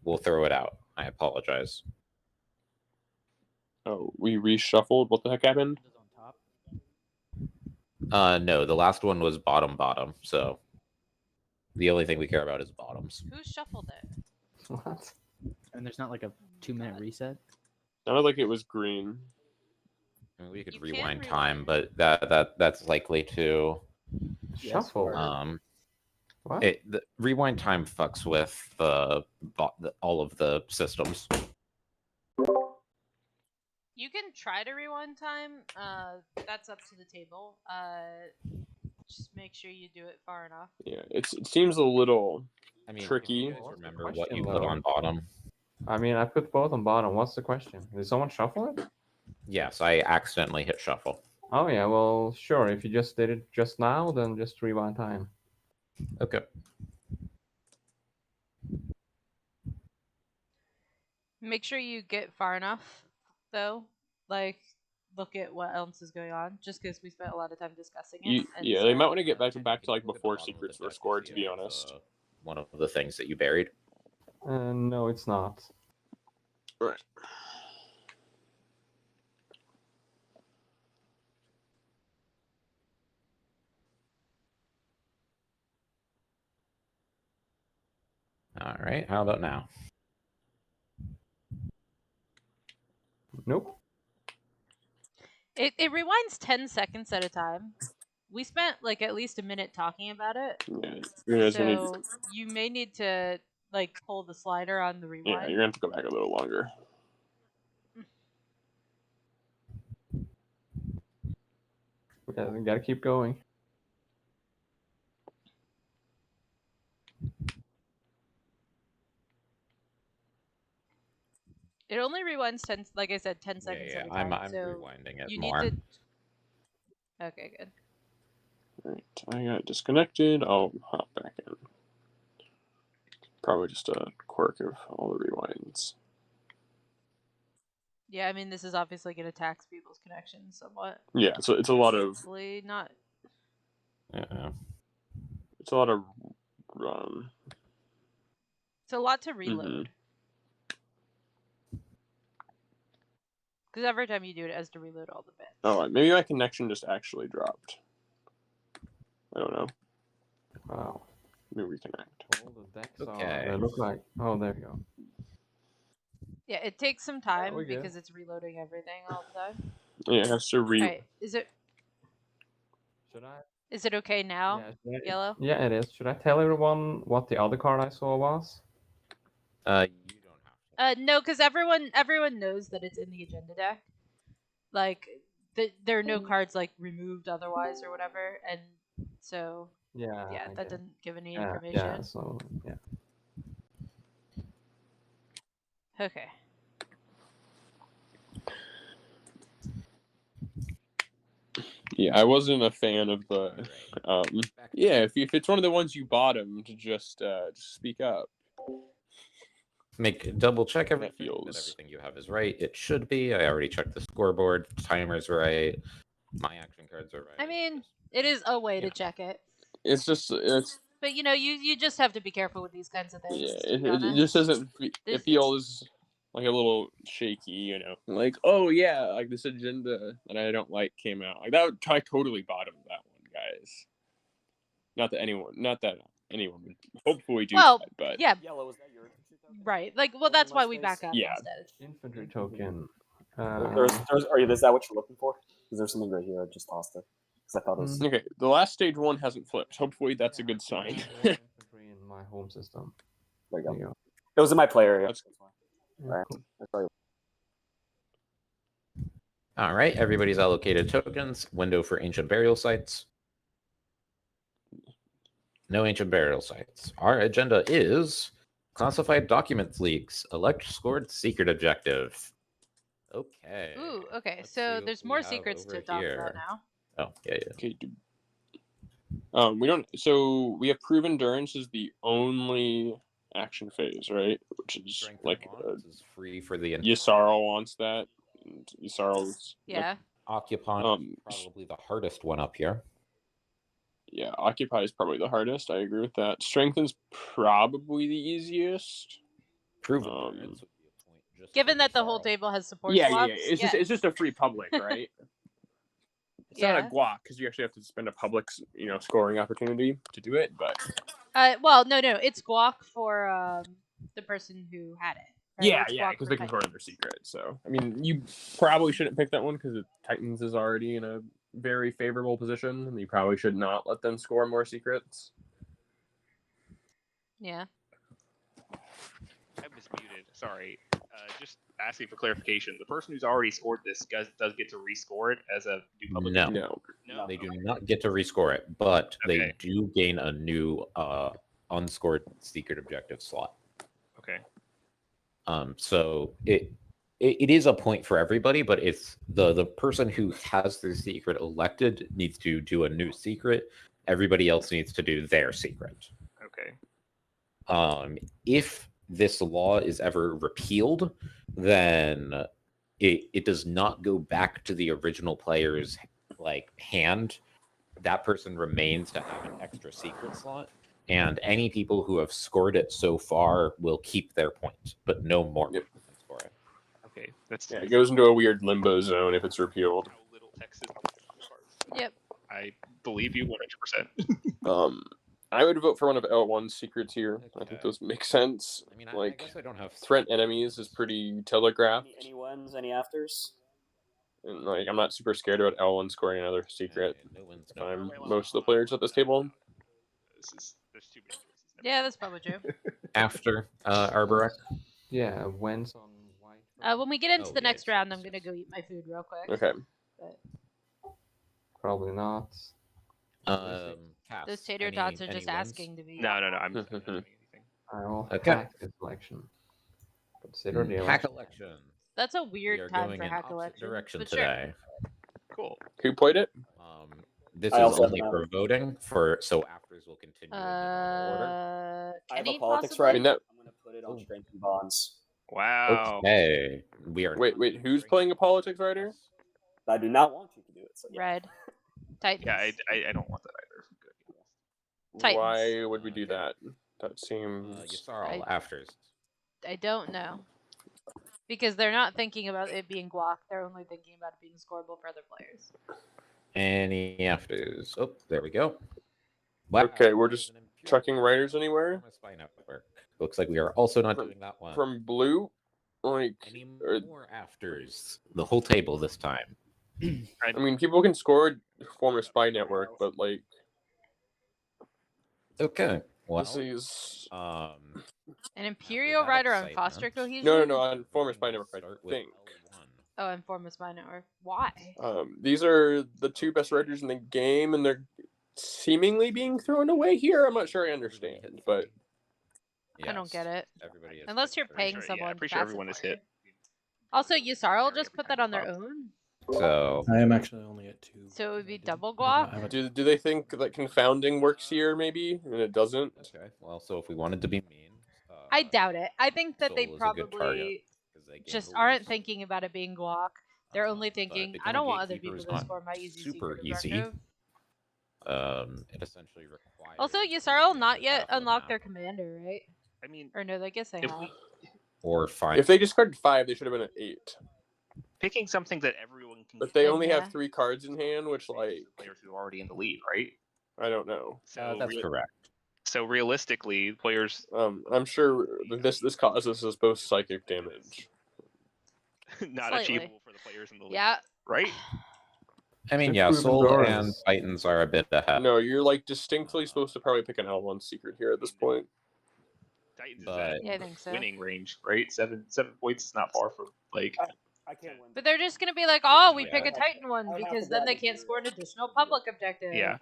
we'll throw it out. I apologize. Oh, we reshuffled? What the heck happened? No, the last one was bottom, so the only thing we care about is bottoms. Who shuffled it? What? And there's not like a 2-minute reset? Sounded like it was green. I mean, we could rewind time, but that's likely to Shuffle. What? The rewind time fucks with all of the systems. You can try to rewind time. That's up to the table. Just make sure you do it far enough. Yeah, it seems a little tricky. You guys remember what you put on bottom? I mean, I put both on bottom. What's the question? Did someone shuffle it? Yes, I accidentally hit shuffle. Oh yeah, well, sure. If you just did it just now, then just rewind time. Okay. Make sure you get far enough, though. Like, look at what else is going on. Just because we spent a lot of time discussing it. Yeah, they might want to get back to like before secrets were scored. To be honest, one of the things that you buried. No, it's not. Right. All right. How about now? Nope. It rewinds 10 seconds at a time. We spent like at least a minute talking about it. Yeah, so you may need to like pull the slider on the rewind. Yeah, you're gonna have to go back a little longer. We gotta keep going. It only rewinds 10, like I said, 10 seconds at a time. I'm so rewinding it you more. Need to... Okay, good. Alright, I got disconnected. I'll hop back in. Probably just a quirk of all the rewinds. Yeah, I mean, this is obviously going to tax people's connections somewhat. Yeah, so it's a lot of... Hopefully not. Yeah. It's a lot of... It's a lot to reload. Because every time you do it, it has to reload all the bits. Oh, maybe my connection just actually dropped. I don't know. Wow. Let me reconnect. All the decks Okay. they look like... Oh, there we go. Yeah, it takes some time we good. because it's reloading everything all the time. Yeah, it has to Right. Is it... Should I? Is it okay now, Yellow? Yeah, it is. Should I tell everyone what the other card I saw was? You don't have to. No, because everyone knows that it's in the agenda deck. Like, there are no cards like removed otherwise or whatever, and so yeah, that didn't give any information. Yeah, so yeah. Okay. Yeah, I wasn't a fan of the. Yeah, if it's one of the ones you bottom, to just speak up. Double check everything. That everything you have is right. It should be. I already checked the scoreboard. Timer's right. My action cards are right. I mean, it is a way to check it. It's just But you just have to be careful with these kinds of things. Yeah, it just doesn't. It feels like a little shaky, you know. Like, oh yeah, like this agenda that I don't like came out. Like that, I totally bottomed that one, guys. Not that anyone would hopefully do Well, that. But yeah, Yellow, is that your infantry token? right. Like, well, that's why we back up Yeah. instead. Infantry token. Is that what you're looking for? Is there something right here? I just tossed it. Because I thought it was... Okay, the last stage 1 hasn't flipped. Hopefully that's a good sign. Infantry in my home system. There you There go. you go. It was in my player area. That's Right. Cool. That's right. All right, everybody's allocated tokens. Window for ancient burial sites. No ancient burial sites. Our agenda is classified documents leaks. Elect scored secret objective. Okay. Ooh, okay. Let's see So what there's we more have secrets over to talk here. about now. Oh, yeah. Okay. We don't. So we have prove endurance is the only action phase, right? Which is Strength like of bonds is free for the Yssarl wants that. And Yssarl's Yeah. Occupy is probably the hardest one up here. Yeah, Occupy is probably the hardest. I agree with that. Strengthen's probably the easiest. Prove endurance would be a point just Given for that the whole Yssarl. table has support Yeah, slots. It's just a free public, right? It's not a guac because you actually have to spend a public, scoring opportunity to do it. But well, no, it's guac for the person who had it. Right? yeah, It's yeah, guac because for they can score Titans. on their secret. So I mean, you probably shouldn't pick that one because Titans is already in a very favorable position, and you probably should not let them score more secrets. Yeah. I was muted. Sorry. Just asking for clarification. The person who's already scored this does get to rescore it as a new public. No, they do not get to rescore it, but Okay. they do gain a new unscored secret objective slot. Okay. So it is a point for everybody, but it's the person who has their secret elected needs to do a new secret. Everybody else needs to do their secret. Okay. If this law is ever repealed, then it does not go back to the original player's hand. That person remains to have an extra secret slot, and any people who have scored it so far will keep their point, but no more people can score it. Okay, that's it goes into a weird limbo zone if it's repealed. How little text is Yep. I believe you 100%. I would vote for one of L1's secrets here. I think those make sense. I mean, I guess I don't have threat enemies is pretty telegraphed. Any ones? Any afters? And I'm not super scared about L1 scoring another secret. No one's If I'm most of the players at this table. There's too many choices. Yeah, that's probably true. After Arborek. Yeah, when's on white? When we get into the next round, I'm gonna go eat my food real quick. Okay. But Probably not. those tater tots are just asking to be. No, I'm not doing anything. I will Okay. hack this election. Consider the hack election. election. That's a We weird are time going for in hack opposite election. direction but sure. today. Cool. Who played it? This I is also only have for voting, so afters will continue in the normal order. I have a Kenny, politics possibly? right. I mean, I'm going to put it on strength and bonds. Wow. Okay, we are. Wait, who's playing a politics writer? I do not want you to do it. So yeah. Red. Titans. Yeah, I don't want that either. Good. Titans. Why would we do that? That seems. Yssarl afters. I don't know. Because they're not thinking about it being guac. They're only thinking about it being scoreable for other players. Any afters? Oh, there we go. Wow. Okay, we're just chucking writers anywhere. Spy network. Looks like we are also not doing that one. From blue, Any more afters? The whole table this time. I mean, people can score former spy network, but Okay. Well, this is An Imperial rider on foster cohesion? no, on former spy network, I think. Oh, and former spy network. Why? These are the two best writers in the game, and they're seemingly being thrown away here. I'm not sure I understand, but I don't get it. Everybody Unless you're paying someone. I'm pretty sure everyone is hit. Also, Yssarl just put that on their own. So I am actually only at 2. So it would be double guac. do they think that confounding works here? Maybe, and it doesn't. Okay. Well, so if we wanted to be mean, I doubt it. I think that they Soul is a good target, probably 'cause they gain just the aren't leads. thinking about it being guac. They're only thinking, becoming I don't want other gatekeeper people is to not score my easy super secret easy. objective. It essentially requires. Also, Yssarl not yet unlocked their commander, right? I mean, Or no, I guess they have. Or 5. If they discarded 5, they should have been at 8. Picking something that everyone can. But they only Yeah. have 3 cards in hand, which players who are already in the lead, right? I don't know. So That's really, correct. So realistically, players I'm sure this causes us both psychic damage. not Slightly. achievable for the players in the league. Yeah. Right? I mean, Just yeah, prove Soul and endurance. Titans are a bit ahead. No, you're like distinctly supposed to probably pick an L1 secret here at this point. Titans is But at Yeah, I think so. winning range, right? 7 points is not far from like. I can't win. But they're just gonna be like, oh, we Yeah. pick a Titan one I would have because to then grab they it can't here. score an additional public objective. Yeah.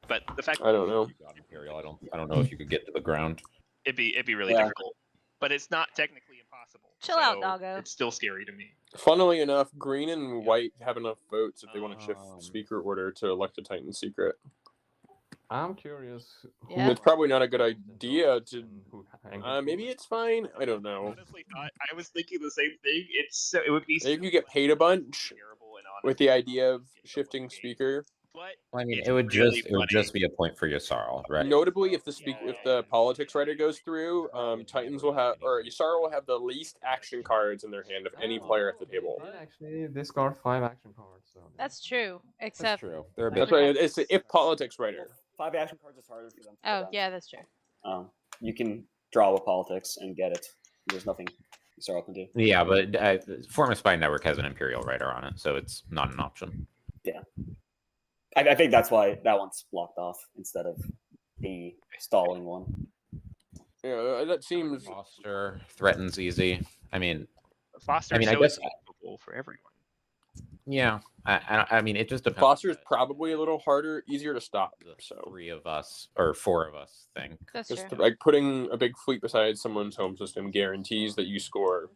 But the fact I don't know. You got Imperial. I don't know if you could get to the ground. it'd be really Yeah. difficult. But it's not technically impossible. Chill out, so doggo. It's still scary to me. Funnily enough, green and white have enough votes if they want to shift speaker order to elect a Titan secret. I'm curious. Yeah. It's probably not a good idea to. Who Maybe it's fine. I don't know. Honestly, I was thinking the same thing. It would be. If you get paid a bunch with the idea of shifting speaker. But I mean, it's it would really just be a point for Yssaril, right? Notably, if the politics writer goes through, Titans will have, or Yssaril will have the least action cards in their hand of any player at the table. They actually discard 5 action cards. So. That's true. That's Except. true. They're a bit. That's why it's the if politics writer. 5 action cards is harder for them. To Oh, prevent. yeah, that's true. You can draw with politics and get it. There's nothing Yssaril can do. Yeah, but Former Spy Network has an Imperial Rider on it, so it's not an option. Yeah. I think that's why that one's blocked off instead of the stalling one. Yeah, that seems. Foster threatens easy. I mean, Foster. I guess. For everyone. Yeah, I mean, it just depends. Foster is probably a little harder, easier to stop. So 3 of us or 4 of us think. That's just true. like putting a big fleet beside someone's home system guarantees that you score.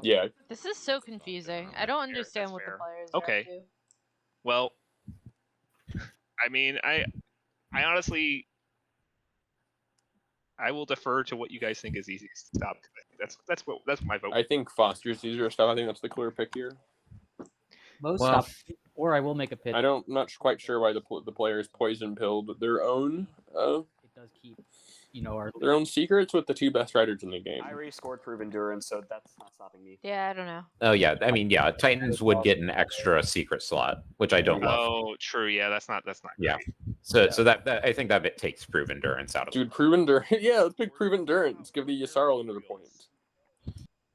Yeah. This is so confusing. I don't understand what the players are Okay. up to. Well, I mean, I honestly, I will defer to what you guys think is easiest to stop. That's my vote. I think Foster's easier to stop. I think that's the clear pick here. Most Well- stop, or I will make a pitch. Not quite sure why the players poison pilled their own It does keep, our their own secrets with the 2 best riders in the game. I already scored prove endurance, so that's not stopping me. Yeah, I don't know. Oh yeah, I mean, yeah, Titans would get an extra secret slot, which I don't love. Oh, true. Yeah, that's not. Yeah. Great. So that I think that it takes prove endurance out of it. Dude, prove endurance. Yeah, let's pick prove endurance. Give the Yssaril another point.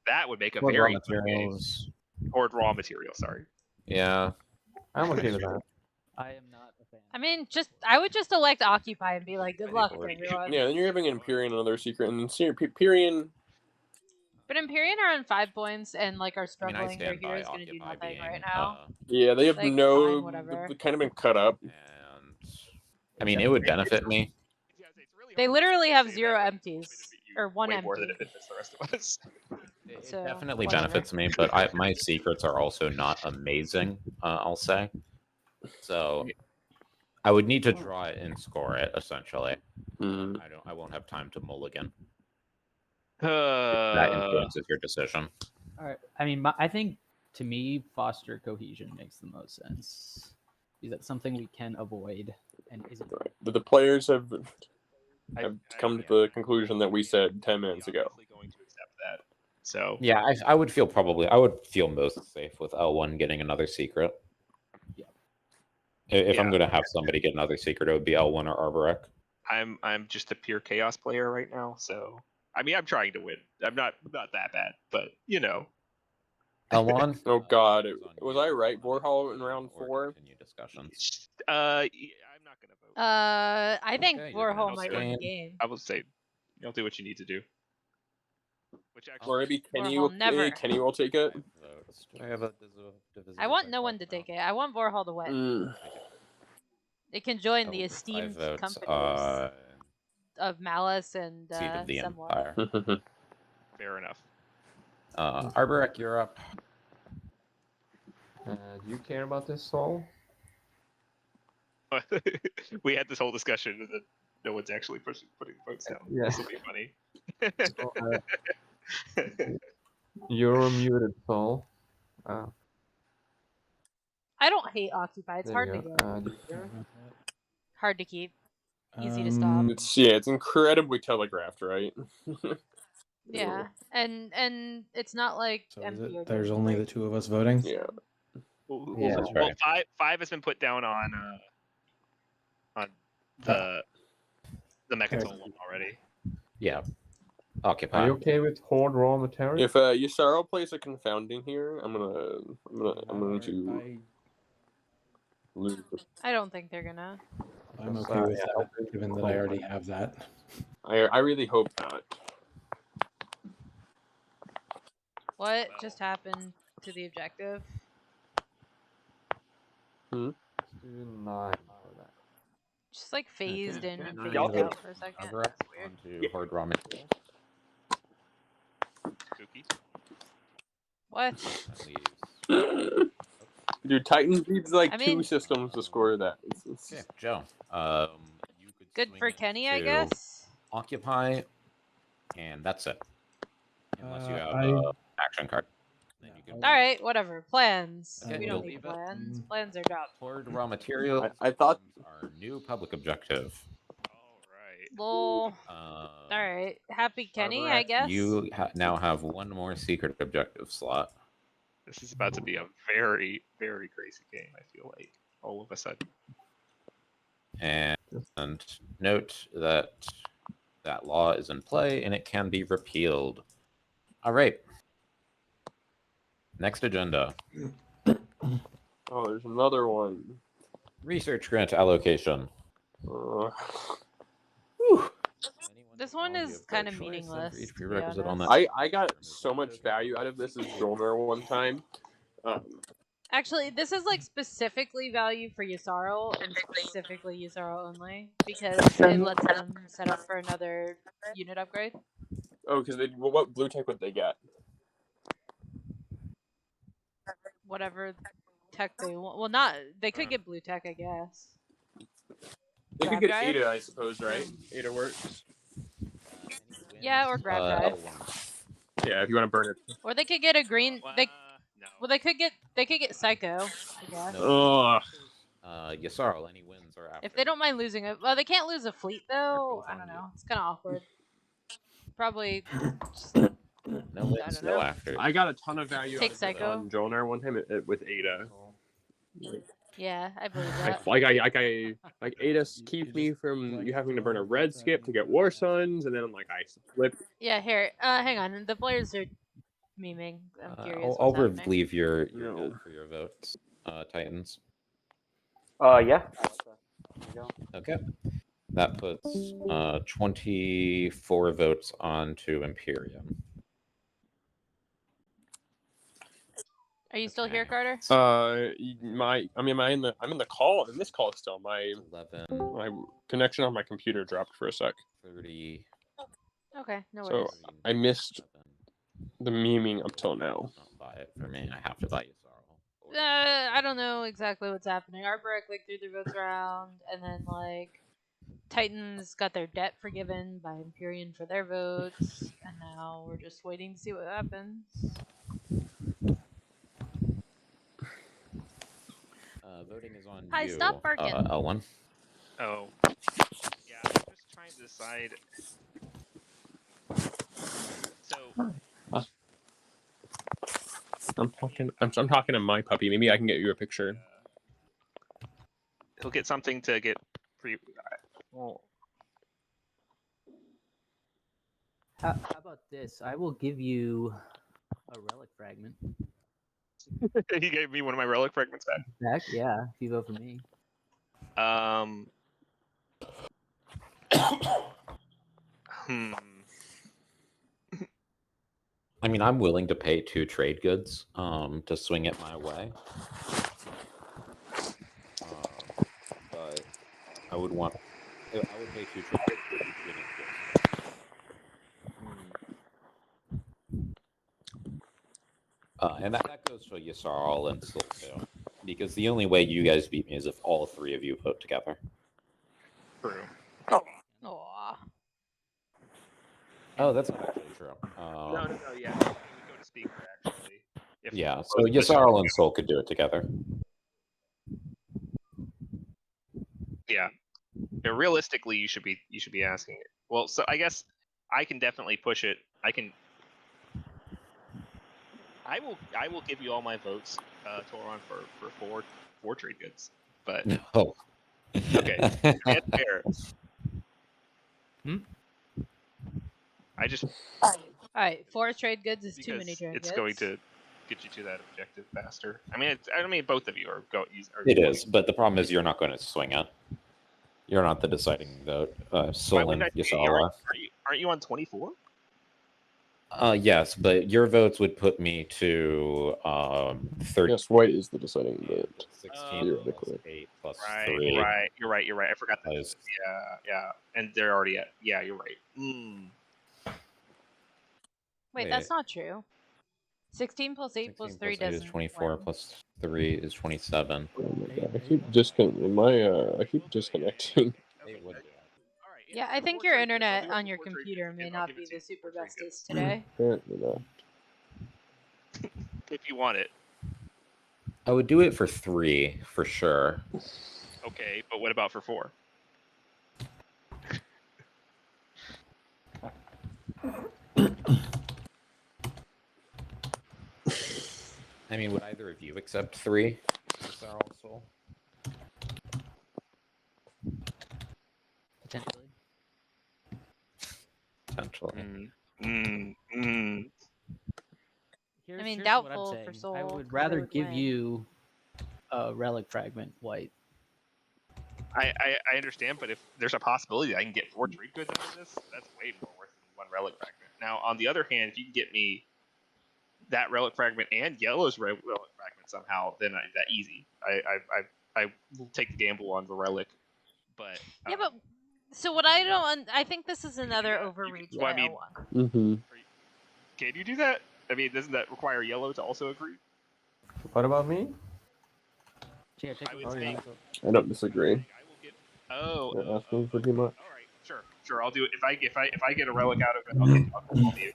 That would make a Or raw very materials. or raw material. Sorry. Yeah. I'm okay with that. I am not a fan. I mean, I would just elect Occupy and be like, good luck, everyone. Yeah, then you're giving Imperium another secret, and then Imperium. But Imperium are on 5 points and like are I mean, struggling. I Their stand by hero's gonna do Occupy nothing being, right now. Yeah, they have Like, no. fine, whatever. They've kind of been cut up. And I mean, it would benefit me. They literally have 0 empties or 1 Way empty. more than it benefits the rest of us. It So, definitely whatever. benefits me, but my secrets are also not amazing. I'll say. So I would need to draw it and score it essentially. Mm. I won't have time to mulligan. That influences your decision. All right. I mean, I think to me, foster cohesion makes the most sense. Is that something we can avoid? And is it But the players have come to the conclusion that we said 10 minutes ago. Going to accept that. So Yeah, I would feel most safe with L1 getting another secret. Yeah. If I'm Yeah. going to have somebody get another secret, it would be L1 or Arborek. I'm just a pure chaos player right now. So I mean, I'm trying to win. I'm not that bad, but L1? Oh God, was I right? Vorhal in round 4. Continue discussions. I'm not gonna vote. I think Okay, you're gonna Warhol might win the abstain. game. I will say, you'll do what you need to do. Which actually, Or maybe Kenny Vorhal never. Kenny will take it. I have a I want no one to take it. I want Warhol to win. Mm. It can join the esteemed votes. companies of Malice and Seat of the Semler. Empire. fair enough. Arborek, you're up. Do you care about this, Saul? We had this whole discussion and then no one's actually putting votes down. Yeah. This will be funny. You're muted, Saul. I don't hate Occupy. It's hard to get. Do you care? Hard to keep. Easy to stop. It's incredibly telegraphed, right? Yeah, and it's not like So is MP or it, there's Dirty only the Break. 2 of us voting? Yeah. Yeah, that's right. Five has been put down on the the Mechatol one already. Yeah. Are Occupy. you okay with horde raw material? If Yusaro plays a confounding here, I'm going to lose. I don't think they're gonna. I'm okay with that, given that I already have that. I really hope not. What just happened to the objective? Let's do 9 for that. Just like phased in and phased Y'all out for a second. Cover That's up weird. onto horde raw materials. Spooky. What? That leaves. Dude, Titans needs like I 2 mean- systems to score that. Okay, Joe. You could Good swing for it Kenny, I to guess. Occupy, and that's it. Unless you have I- an action card. Then you can All right, whatever. Plans. Okay, we you'll don't need leave it. plans. Plans are dropped. Horde raw materials. I thought our new public objective. All right. Lol. All right. Happy Kenny, I guess. You now have one more secret objective slot. This is about to be a very, very crazy game, I feel like, all of a sudden. And note that that law is in play and it can be repealed. All right. Next agenda. Oh, there's another one. Research grant allocation. This one is kind of meaningless. Each to be prerequisite on honest. that. I got so much value out of this as Jolner one time. Actually, this is like specifically value for Yusaro and specifically Yusaro only because it lets them set up for another unit upgrade. Oh, because what blue tech would they get? Whatever tech they want. Well, not they could get blue tech, I guess. They Grab could get drive? Ada, I suppose, right? Ada works. Yeah, or grab drive. Yeah, if you want to burn it. Or they could get a green. They No. well, they could get Psycho. I guess. Ugh. Yasarl, any wins are after. If they don't mind losing it, well, they can't lose a fleet though. I don't know. It's kind of awkward. Probably. Just, No I wins, don't no know. after. I got a ton of value Take out of Psycho. on Jolner one time with Ada. Yeah, I believe that. Like Ada keeps me from you having to burn a red skip to get War Suns, and then I'm like I flip. Yeah, here. Hang on. The players are memeing. I'm curious. I'll what's happening. leave your vote for your votes, Titans. Yeah. Okay. That puts 24 votes onto Imperium. Are you still here, Carter? I'm in the call in this call still. My 11, my connection on my computer dropped for a sec. 30. Okay, no So worries. I missed the memeing up till now. Don't buy it for me. I have to buy Yasarl. I don't know exactly what's happening. Arbor like threw their votes around, and then like Titans got their debt forgiven by Imperium for their votes, and now we're just waiting to see what happens. Voting is on Hi, you. stop barking. L1. Oh. Yeah, I'm just trying to decide. So. I'm talking to my puppy. Maybe I can get you a picture. He'll get something to get pre. Well, How about this? I will give you a relic fragment. he gave me one of my relic fragments back. Back? Yeah, if you vote for me. I mean, I'm willing to pay 2 trade goods to swing it my way. But I would pay 2 trade goods. And that goes for Yasarl and Sil too. Because the only way you guys beat me is if all 3 of you vote together. True. Aww. Oh, that's not actually true. No, yeah. We go to speaker, actually. Yeah, so Yasarl and Sol could do it together. Yeah. Realistically, you should be asking it. Well, so I guess I can definitely push it. I will give you all my votes, Toron, for four trade goods. But Oh. okay, that's fair. right, 4 trade goods is too because many trade it's goods. going to get you to that objective faster. I mean, both of you are going. It is, but the problem is you're not going to swing it. You're not the deciding vote. Solon, Yasawa. Aren't you on 24? Yes, but your votes would put me to 30. Yes, white is the deciding vote. 16 theoretically. 8 plus Right, 3. right. You're right. I forgot that. Plus- Yeah. And they're already at. Yeah, you're right. Wait, that's not true. 16 plus 8 plus 3 8 doesn't is 24 win. plus 3 is 27. Oh my god, I keep disconnecting. Yeah, I think your internet on your computer may not be the super bestest today. Apparently not. If you want it. I would do it for 3 for sure. Okay, but what about for 4? I mean, would either of you accept 3? Potentially. Potentially. Here's, I mean, here's doubtful what I'm for saying. Soul. I would 'cause rather they would give win. you a relic fragment, white. I understand, but if there's a possibility I can get 4 trade goods out of this, that's way more worth than 1 relic fragment. Now, on the other hand, if you can get me that relic fragment and yellow's relic fragment somehow, then that easy. I will take the gamble on the relic, but Yeah, but so what I don't, I think this is another overreach. Well, I mean, Mm-hmm. can you do that? I mean, doesn't that require yellow to also agree? What about me? Here, take I a would look. say, I don't disagree. oh, You're asking pretty much. all right, sure, I'll do it. If I get a relic out of it, I'll get all the.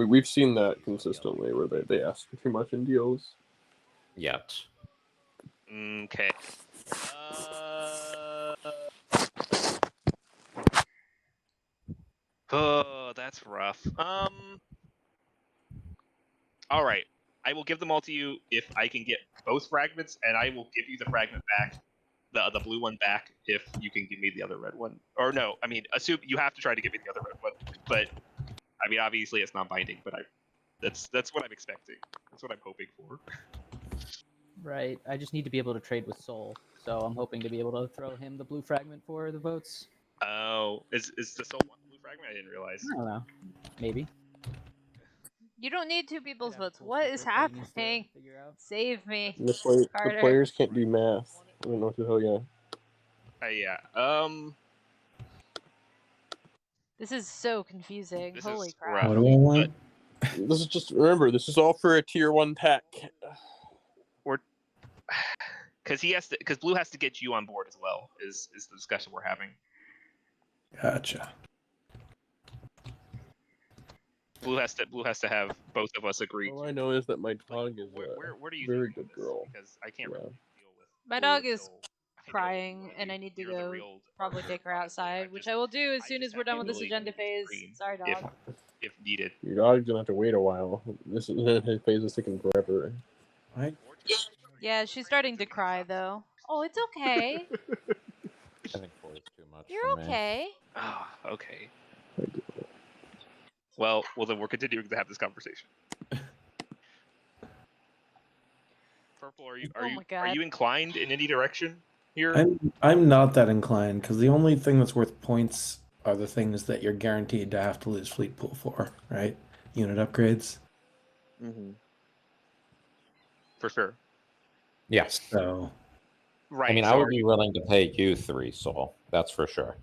We've seen that consistently where they ask for too much in deals. Yet. Okay. Oh, that's rough. All right. I will give them all to you if I can get both fragments, and I will give you the fragment back, the blue one back, if you can give me the other red one. Or no, I mean, assume you have to try to give me the other red one. But I mean, obviously it's not binding. But that's what I'm expecting. That's what I'm hoping for. Right. I just need to be able to trade with Soul, so I'm hoping to be able to throw him the blue fragment for the votes. Oh, is the soul one blue fragment? I didn't realize. I don't know. Maybe. You don't need 2 people's votes. What is happening? Save me, The Carter. players can't do math. I don't know what to tell you. Yeah. This is so confusing. Holy is crap. What do I want? This is just remember. This is all for a tier 1 pack. Because blue has to get you on board as well. Is the discussion we're having? Gotcha. Blue has to have both of us agree. All I know is that my dog is where do you very think good girl. Because I can't really deal with. My dog is crying, and I need to go probably take her outside, which I will do as soon as we're done with this agenda phase. Sorry, dog. If needed. Your dog's gonna have to wait a while. This phase is taking forever. Right? Yeah, she's starting to cry, though. Oh, it's okay. I think 4 is too much. You're okay. Ah, okay. Well, then we're continuing to have this conversation. Purple, are you inclined in any direction here? I'm not that inclined because the only thing that's worth points are the things that you're guaranteed to have to lose fleet pool for, right? Unit upgrades. Mm-hmm. For sure. Yes. So. Right. I mean, I would be willing to pay you 3 Soul. That's for sure.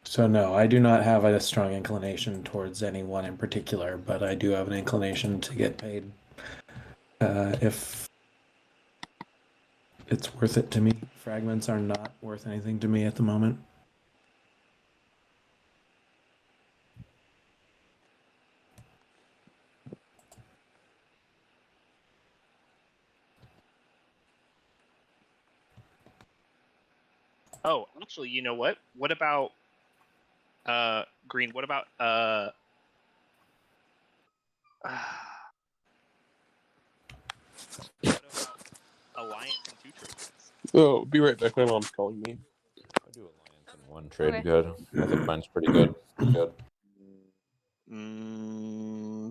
So no, I do not have a strong inclination towards anyone in particular, but I do have an inclination to get paid if it's worth it to me. Fragments are not worth anything to me at the moment. Oh, actually, you know what? What about green? What about alliance and 2 trade goods? Oh, be right back. My mom's calling me. I'll do alliance in 1 One trade Okay. good. I think mine's pretty good. Good.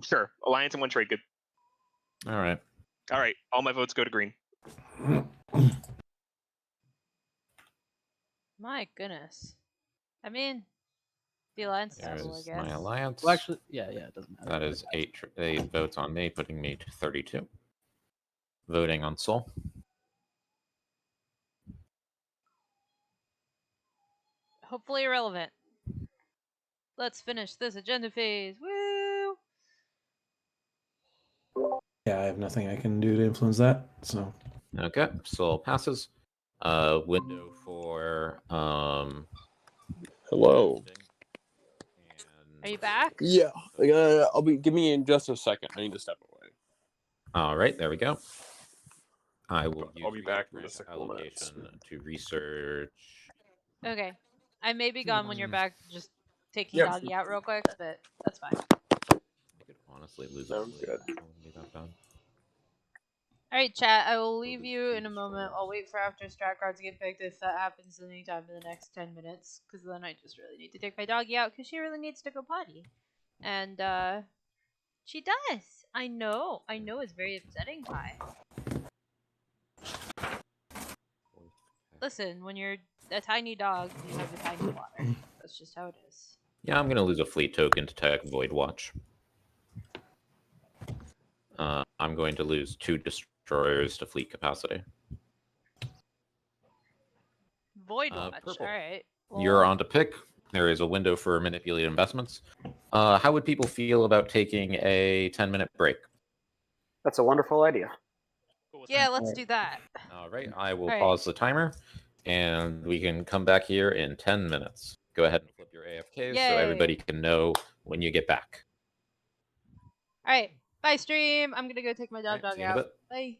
Sure. Alliance and one trade. Good. All right. All right. All my votes go to green. My goodness. I mean, the alliance is There's cool, I guess. my alliance. Well, actually, yeah, it doesn't matter. That is 8 votes on me, putting me to 32. Voting on Soul. Hopefully irrelevant. Let's finish this agenda phase. Woo! Yeah, I have nothing I can do to influence that. So Okay, Soul passes. Window for Hello. Are you back? Yeah, I'll be. Give me in just a second. I need to step away. All right, there we go. I will use I'll be back in resource just a couple minutes. allocation to research. Okay. I may be gone when you're back, just taking Yep. doggy out real quick, but that's fine. I could honestly lose a Sounds fleet. good. It wouldn't be that bad. Alright, chat, I will leave you in a moment. I'll wait for after strat cards to get picked if that happens anytime in the next 10 minutes, because then I just really need to take my doggy out, because she really needs to go potty. And, she does! I know it's very upsetting, Kai. Listen, when you're a tiny dog, you have a tiny water. That's just how it is. Yeah, I'm gonna lose a fleet token to tech Void Watch. I'm going to lose 2 destroyers to fleet capacity. Void Watch, Purple. alright. You're on to pick. There is a window for manipulated investments. How would people feel about taking a 10-minute break? That's a wonderful idea. Yeah, let's do that. All right, I will All right. pause the timer, and we can come back here in 10 minutes. Go ahead and flip your AFKs so everybody can know when you get back. Alright, bye stream. I'm gonna go take my dog See you in a out. bit. Bye.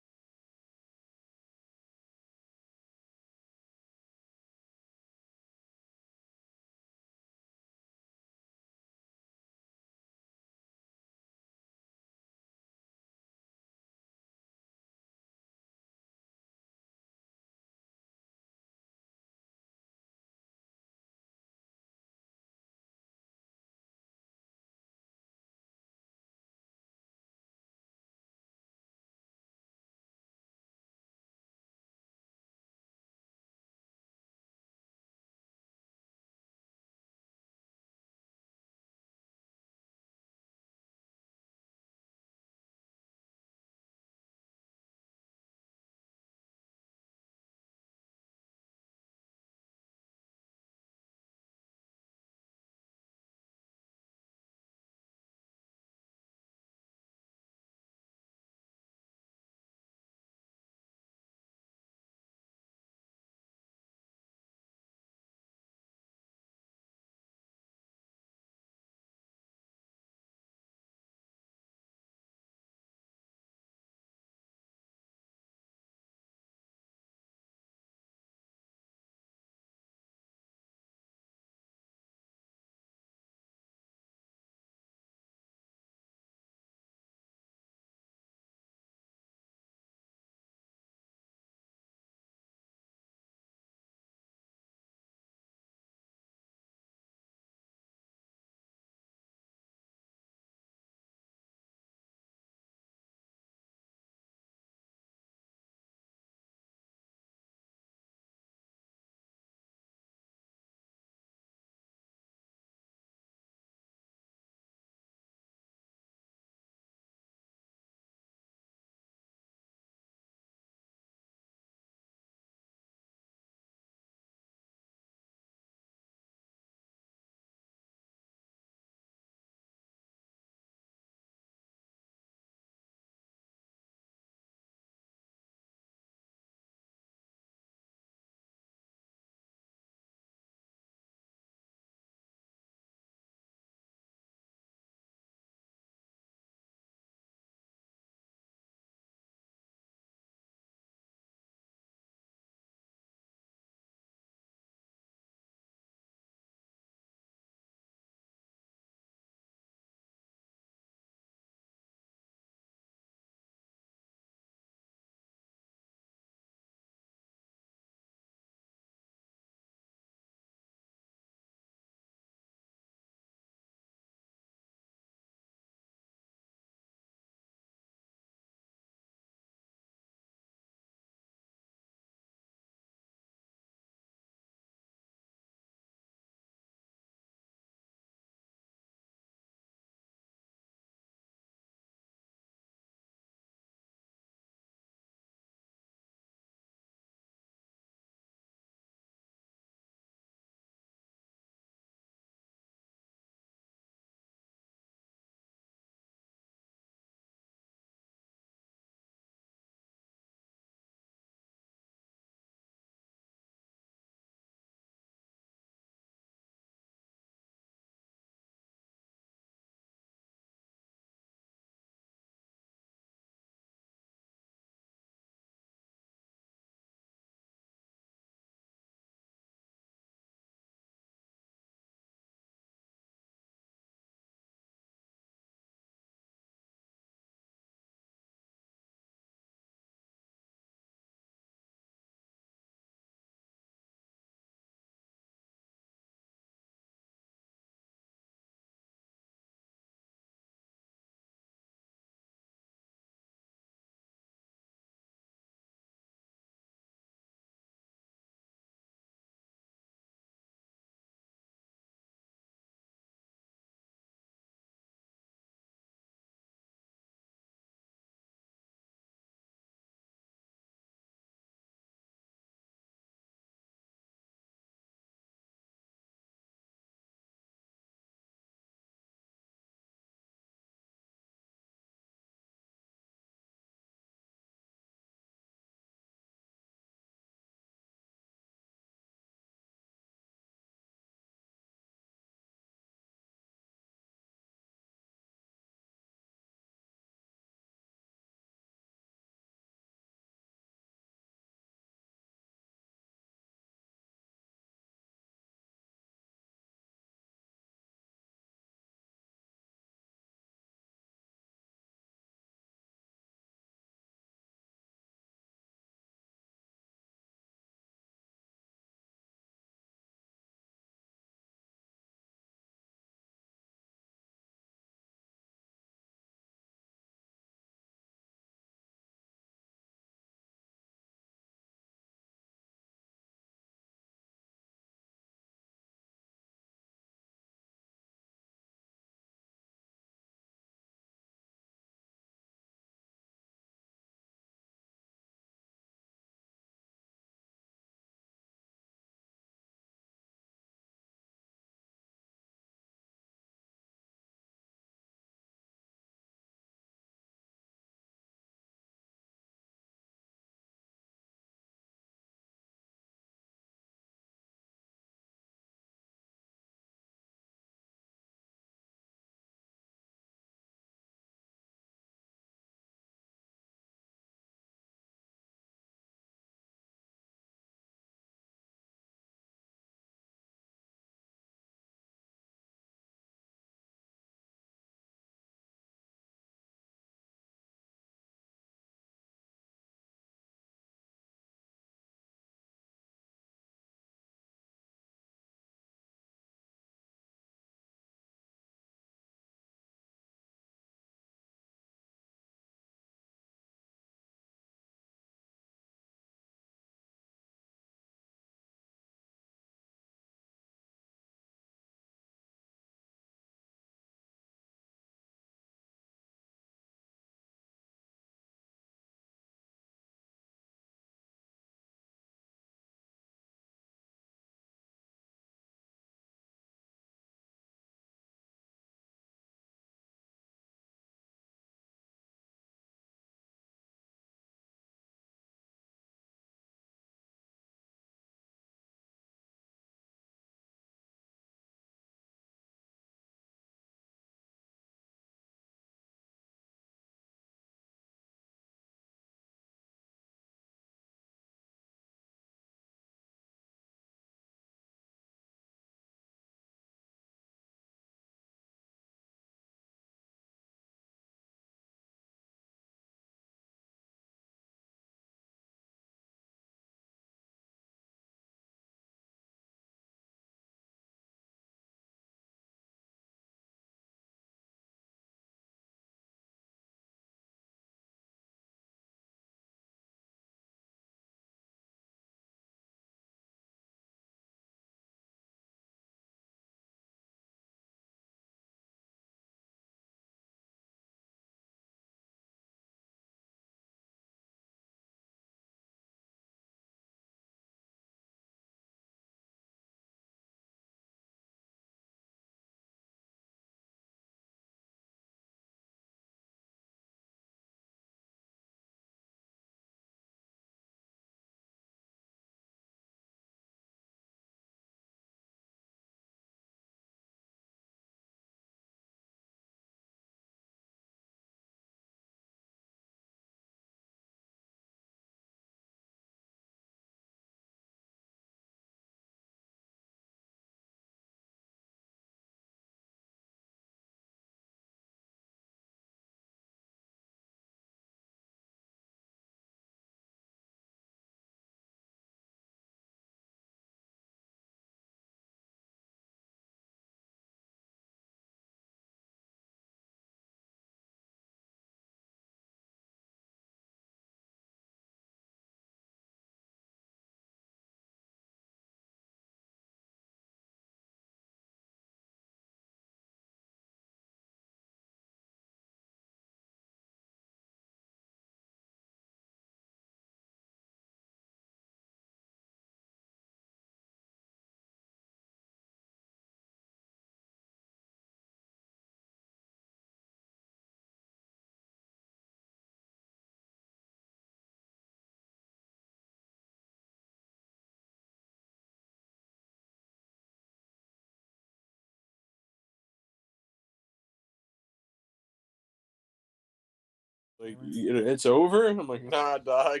like, it's over. And I'm like, nah, dog.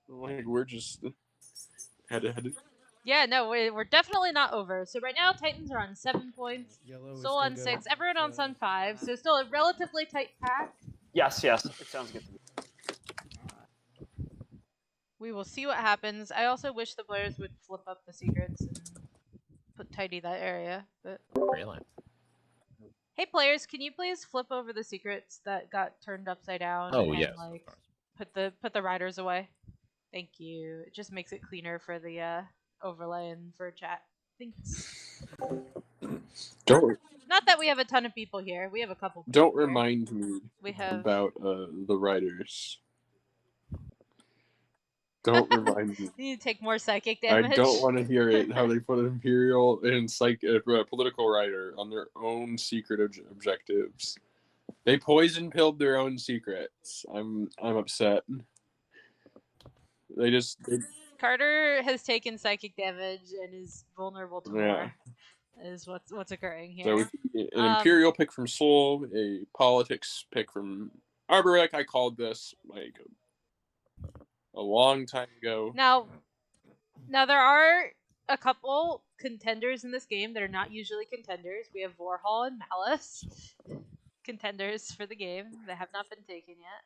Like, we're just had to. Yeah, no, we're definitely not over. So right now, Titans are on 7 points, Yellow is Soul still on good. 6, everyone on Sun 5. So still a relatively tight pack. Yes, it sounds good to me. We will see what happens. I also wish the players would flip up the secrets and tidy that area. But Really? hey, players, can you please flip over the secrets that got turned upside down? Oh, and, yes, of like, course. put the riders away. Thank you. It just makes it cleaner for the overlay and for chat. Thanks. Don't Not that we have a ton of people here. We have a couple. Don't remind me We have about the writers. Don't remind me. You need to take more psychic damage. I don't want to hear it. How they put an Imperial and political writer on their own secret objectives. They poison pilled their own secrets. I'm upset. Carter has taken psychic damage and is vulnerable to more. Is what's occurring here. So an Imperial pick from Soul, a politics pick from Arborek. I called this like a long time ago. Now there are a couple contenders in this game that are not usually contenders. We have Warhol and Malice, contenders for the game that have not been taken yet.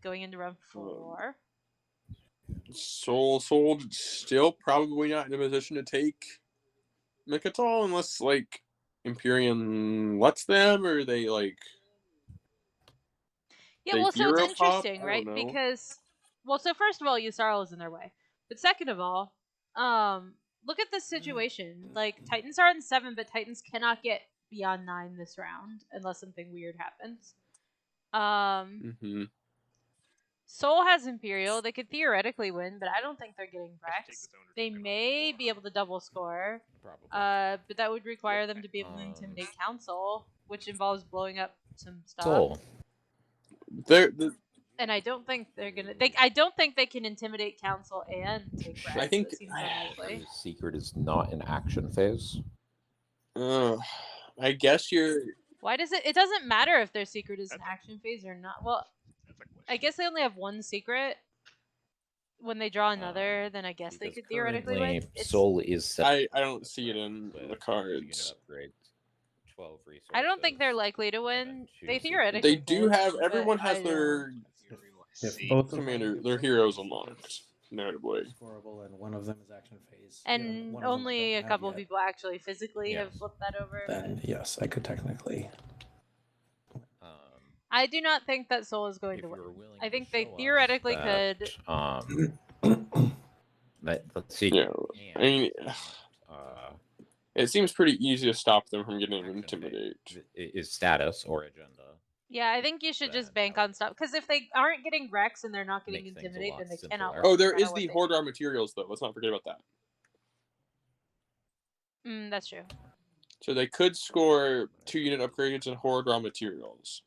Going into round 4. Soul still probably not in a position to take Mikatal unless like Imperium lets them, or they like. Yeah, well, so it's interesting, right? Because, well, so first of all, Yusarl is in their way, but second of all, look at this situation. Like, Titans are on 7, but Titans cannot get beyond 9 this round unless something weird happens. Soul has Imperial. They could theoretically win, but I don't think they're getting Rex. They may be able to double score, but that would require them to be able to intimidate Council, which involves blowing up some stuff. Soul. And I don't think they're gonna. I don't think they can intimidate Council and take Rex. I think that seems unlikely. the secret is not an action phase. I guess you're. Why does it? It doesn't matter if their secret is an action phase or not. Well, I guess they only have one secret. When they draw another, then I guess they could theoretically win. Soul is set. I don't see it in the cards. I don't think they're likely to win. They theoretically. They do have. Everyone has their commander, their heroes unlocked. Notably. Scoreable, and one of them is action phase. And only a couple of people actually physically have flipped that over. Then yes, I could technically. I do not think that Soul is going to win. I think they theoretically could. Let's see. Yeah, I mean, it seems pretty easy to stop them from getting intimidated. Is status or agenda? Yeah, I think you should just bank on stuff, because if they aren't getting Rex and they're not getting intimidated, then they cannot. Oh, there is the Horde Raw materials though. Let's not forget about that. That's true. So they could score 2-unit upgrades and Horde Raw materials.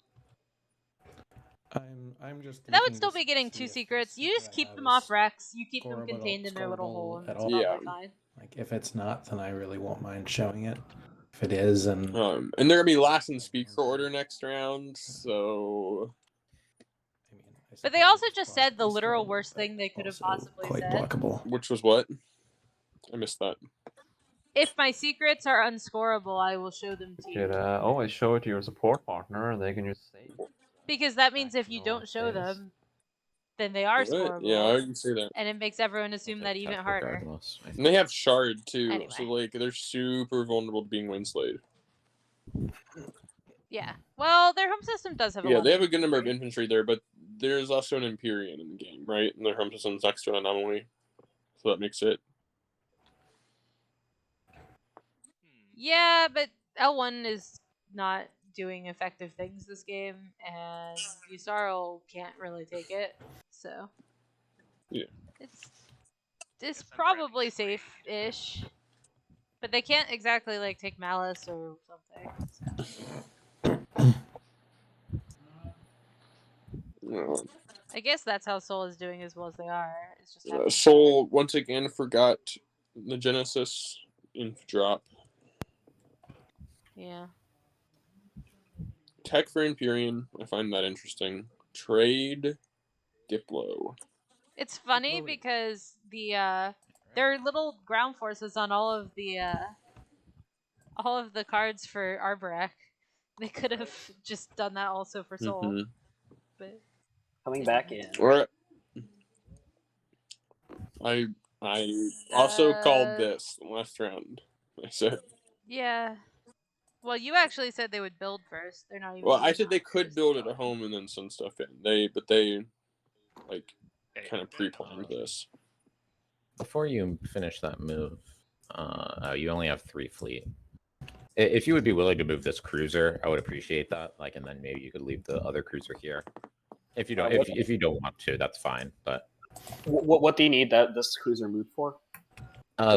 I'm just. But that would still be getting 2 secrets. You just keep them off Rex. You keep them contained in their little hole. And it's probably fine. Like if it's not, then I really won't mind showing it. If it is, and they're gonna be last in speaker order next round, so. But they also just said the literal worst thing they could have possibly said. Blockable. Which was what? I missed that. If my secrets are unscorable, I will show them to you. You could always show it to your support partner, and they can just say. Because that means if you don't show them, then they are scoreable. Yeah, I can see that. And it makes everyone assume that even harder. And they have Shard too, Anyway. so like they're super vulnerable to being Windslayed. Yeah. Well, their home system does have a lot. They have a good number of infantry there, but there's also an Imperium in the game, right? And their home system's next to an anomaly, so that makes it. Yeah, but L1 is not doing effective things this game, and Yusarl can't really take it, so it's probably safe-ish, but they can't exactly like take Malice or something. So. I guess that's how Soul is doing as well as they are. It's just Soul once again forgot the Genesis inf drop. Yeah. Tech for Imperium, I find that interesting. trade Diplo. It's funny because there are little ground forces on all of the cards for Arborak. They could have just done that also for Soul. Mhm. But Coming back in. Or I also called this last round. I said. Yeah. Well, you actually said they would build first. They're not even. Well, I said they could build it at home and then send stuff in. They like kind of pre-planned this. Before you finish that move, you only have 3 fleet. If you would be willing to move this cruiser, I would appreciate that. Like, and then maybe you could leave the other cruiser here. If you don't, if you don't want to, that's fine. But what do you need this cruiser moved for?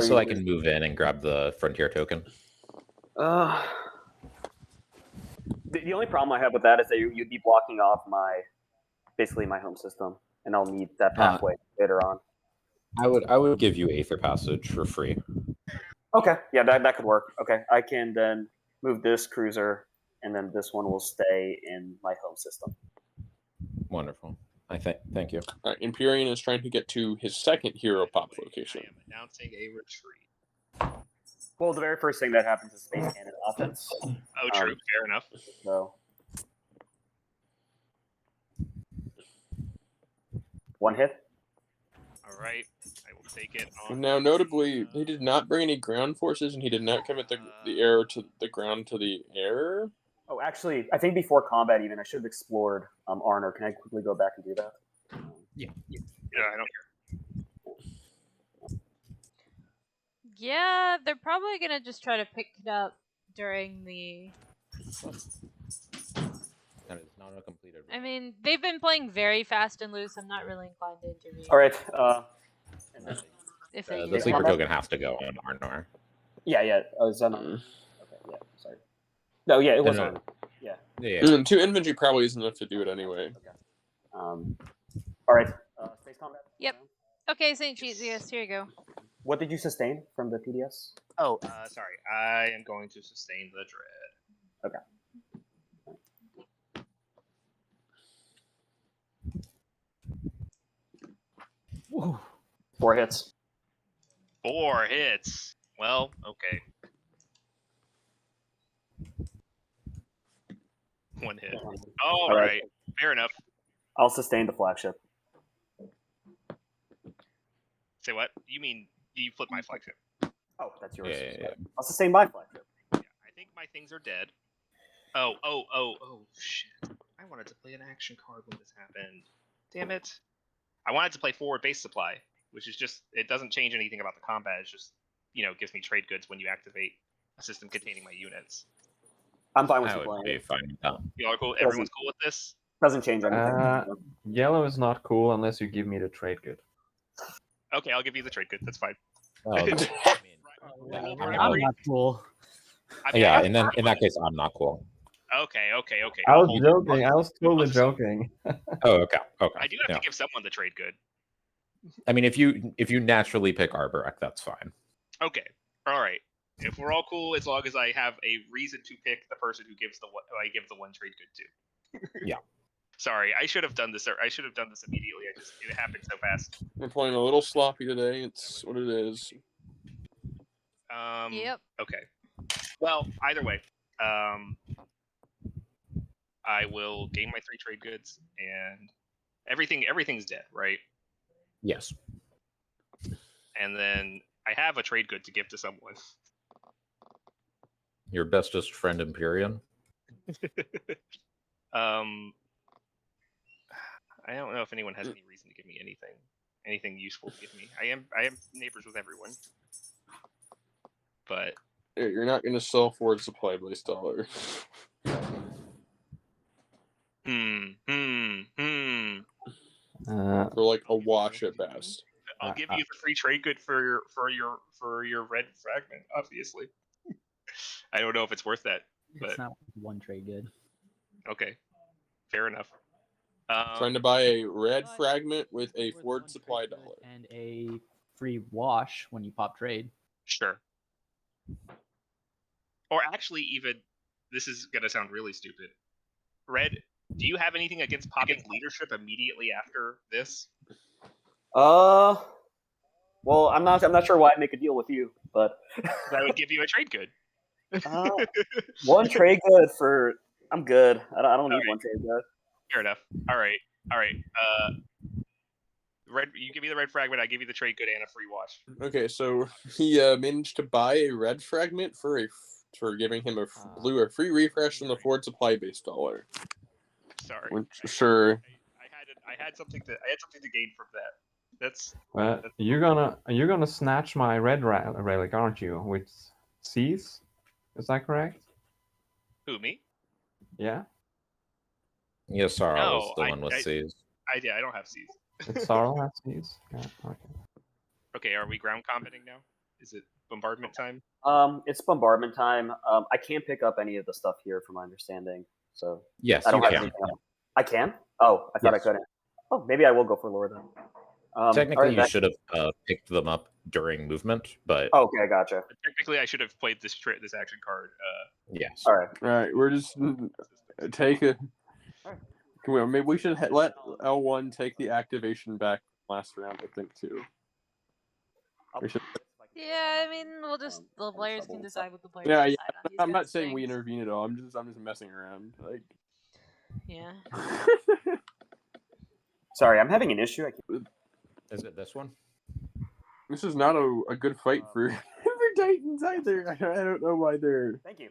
So I can move in and grab the frontier token. The only problem I have with that is that you'd be blocking off basically my home system, and I'll need that pathway later on. I would give you Aether Passage for free. Okay, yeah, that could work. Okay, I can then move this cruiser, and then this one will stay in my home system. Wonderful. Thank you. All right, Imperium is trying to get to his second hero pop location. I am announcing a retreat. Well, the very first thing that happens is space cannon offense. Oh, true. Fair enough. So, one hit. All right, I will take it. Now, notably, he did not bring any ground forces, and he did not commit the air to the ground to the air. Oh, actually, I think before combat, even I should have explored Arnor. Can I quickly go back and do that? Yeah. I don't care. Yeah, they're probably gonna just try to pick it up during the. That is not a completed. I mean, they've been playing very fast and loose. I'm not really inclined to intervene. All right. If they The sleeper token has to go on Arnor. Yeah. Oh, is that not? Okay. Yeah. Sorry. No. Yeah. It was Arnor. Yeah. Yeah. 2 infantry probably isn't enough to do it anyway. Okay. All right. Space combat. Yep. Okay, St. Cheesius, here you go. What did you sustain from the PDS? Oh, sorry. I am going to sustain the dread. Okay. Woo. 4 hits. 4 hits. Well, okay. 1 hit. All right. Fair enough. I'll sustain the flagship. Say what? You mean you flip my flagship? Oh, that's yours. Yeah. I'll sustain my flagship. Yeah, I think my things are dead. Oh, shit. I wanted to play an action card when this happened. Damn it. I wanted to play forward base supply, which is just, it doesn't change anything about the combat. It's just, gives me trade goods when you activate a system containing my units. I'm fine with I you would playing. be fine with that. You all cool? Everyone's cool with this? Doesn't change anything. Yellow is not cool unless you give me the trade good. Okay, I'll give you the trade good. That's fine. I'm I'm not cool. I mean, yeah, in that case, I'm not cool. Okay. I was joking. I was totally joking. Oh, okay. I do have to give someone the trade good. I mean, if you naturally pick Arborak, that's fine. Okay. All right. If we're all cool, as long as I have a reason to pick the person who I give the one trade good to. Yeah. Sorry, I should have done this. I should have done this immediately. It happened so fast. We're playing a little sloppy today. It's what it is. Yep. Okay. Well, either way, I will gain my 3 trade goods, and everything's dead, right? Yes. And then I have a trade good to give to someone. Your bestest friend, Imperium. I don't know if anyone has any reason to give me anything useful to give me. I am neighbors with everyone, but You're not going to sell forward supply base dollar. For like a wash at best. I'll give you the free trade good for your red fragment, obviously. I don't know if it's worth that, but It's not one trade good. okay, fair enough. Trying to buy a red fragment with a forward supply dollar. And a free wash when you pop trade. Sure. Or actually, even, this is going to sound really stupid. Red Do you have anything against popping leadership immediately after this? Well, I'm not sure why I'd make a deal with you, but I would give you a trade good. One trade good for I'm good. I don't need one trade good. Fair enough. All right. Red, you give me the red fragment. I give you the trade good and a free watch. Okay, so he managed to buy a red fragment for giving him a blue or free refresh on the forward supply base dollar. Sorry. Sure. I had something to gain from that. That's. You're gonna snatch my red relic, aren't you? With C's, is that correct? Who, me? Yeah. Yes, Sarah No, was the one with C's. I don't have C's. Sarah has C's. Yeah. Okay. Okay, are we ground combating now? Is it bombardment time? It's bombardment time. I can't pick up any of the stuff here, from my understanding. So yes, I don't have can. anything else. I can. Oh, I thought I couldn't. Oh, maybe I will go for lore then. Technically, you should have picked them up during movement, but okay, gotcha. Technically, I should have played this action card. Yes. All right. We're just take a. Maybe we should let L1 take the activation back last round. I think too. We should. Yeah, I mean, the players can decide what the players Yeah. decide on these I'm not kinds of saying we things. intervene at all. I'm just messing around. Like. Yeah. Sorry, I'm having an issue. Is it this one? This is not a good fight for Titans either. I don't know why they're. Thank you.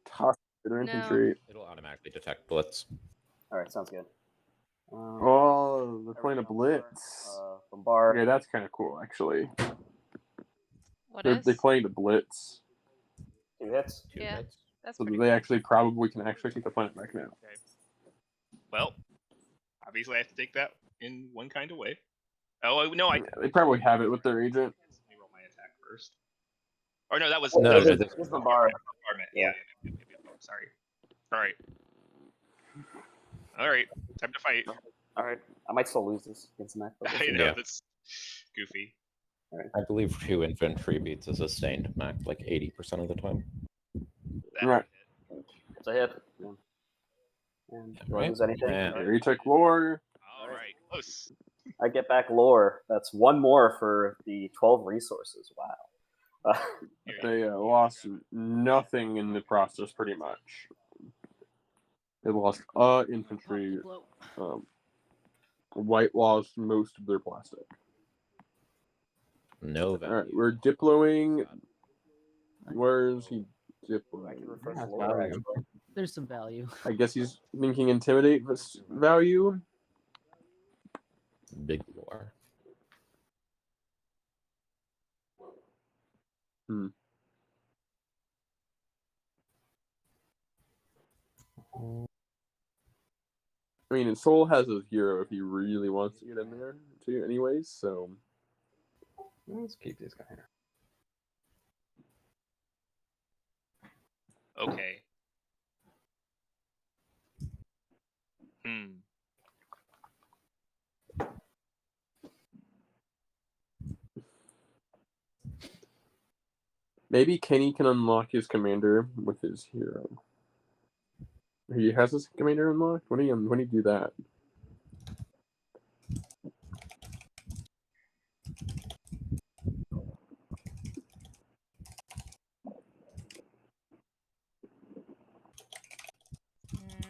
Tossing their infantry. It'll automatically detect blitz. All right, sounds good. Oh, they're playing a blitz. Bombard. Okay, that's kind of cool, actually. They're playing a blitz. 2 hits. Two hits. That's so pretty they cool. actually probably can actually take the planet back now. Okay. Well, obviously I have to take that in one kind of way. Oh no, They probably have it with their agent. Let me roll my attack first. Or no, that was this was bombard. Yeah. Sorry. All right. Time to fight. All right. I might still lose this against Mac. I know, that's goofy. I believe 2 infantry beats a sustained Mac like 80% of the time. Right. It's a hit. Yeah. And do I lose anything? There you took lore. All right, close. I get back lore. That's one more for the 12 resources. Wow. They lost nothing in the process, pretty much. They lost infantry. White lost most of their plastic. No value. All right, we're diploing. Where's he diploing? There's some value. I guess he's thinking intimidate value. Big war. I mean, Soul has a hero if he really wants to get in there too, anyways. So let's keep this guy here. Okay. Maybe Kenny can unlock his commander with his hero. He has his commander unlocked? When do you do that?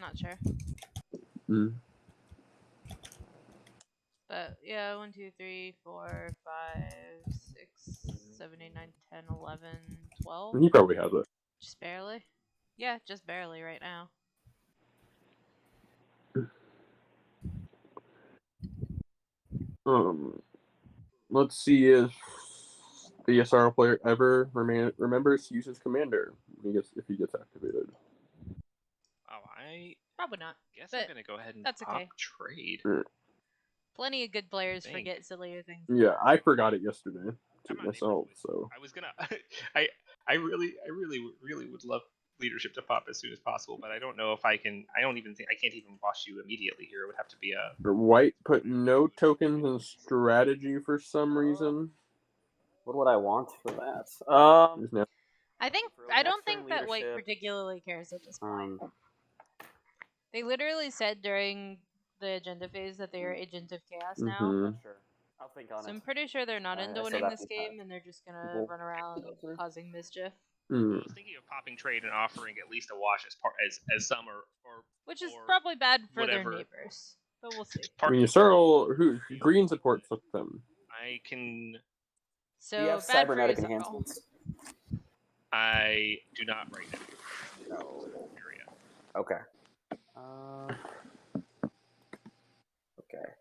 Not sure. But yeah, 1, 2, 3, 4, 5, 6, 7, 8, 9, 10, 11, 12. He probably has it. Just barely. Yeah, just barely right now. Let's see if the SRL player ever remembers to use his commander if he gets activated. Probably not. Guess I'm gonna go ahead and that's pop okay. trade. Plenty of good players forget sillier things. Yeah, I forgot it yesterday myself. So I was gonna. I really would love leadership to pop as soon as possible, but I don't know if I can. I can't even wash you immediately here. It would have to be a. White put no tokens in strategy for some reason. What would I want for that? I don't think that White particularly cares at this point. They literally said during the agenda phase that they are Agent of Chaos now. Mhm. Sure. I'll think on So it. I'm pretty sure they're not I into saw winning that this from game, and they're just gonna people. run around causing mischief. I was thinking of popping trade and offering at least a wash as some or Which is or probably bad for whatever. their neighbors, but we'll see. I mean, you circle who green supports with them. I can. So Do you have bad for you, cybernetic Circle. enhancements? I do not right now. No. Area. Okay. Okay.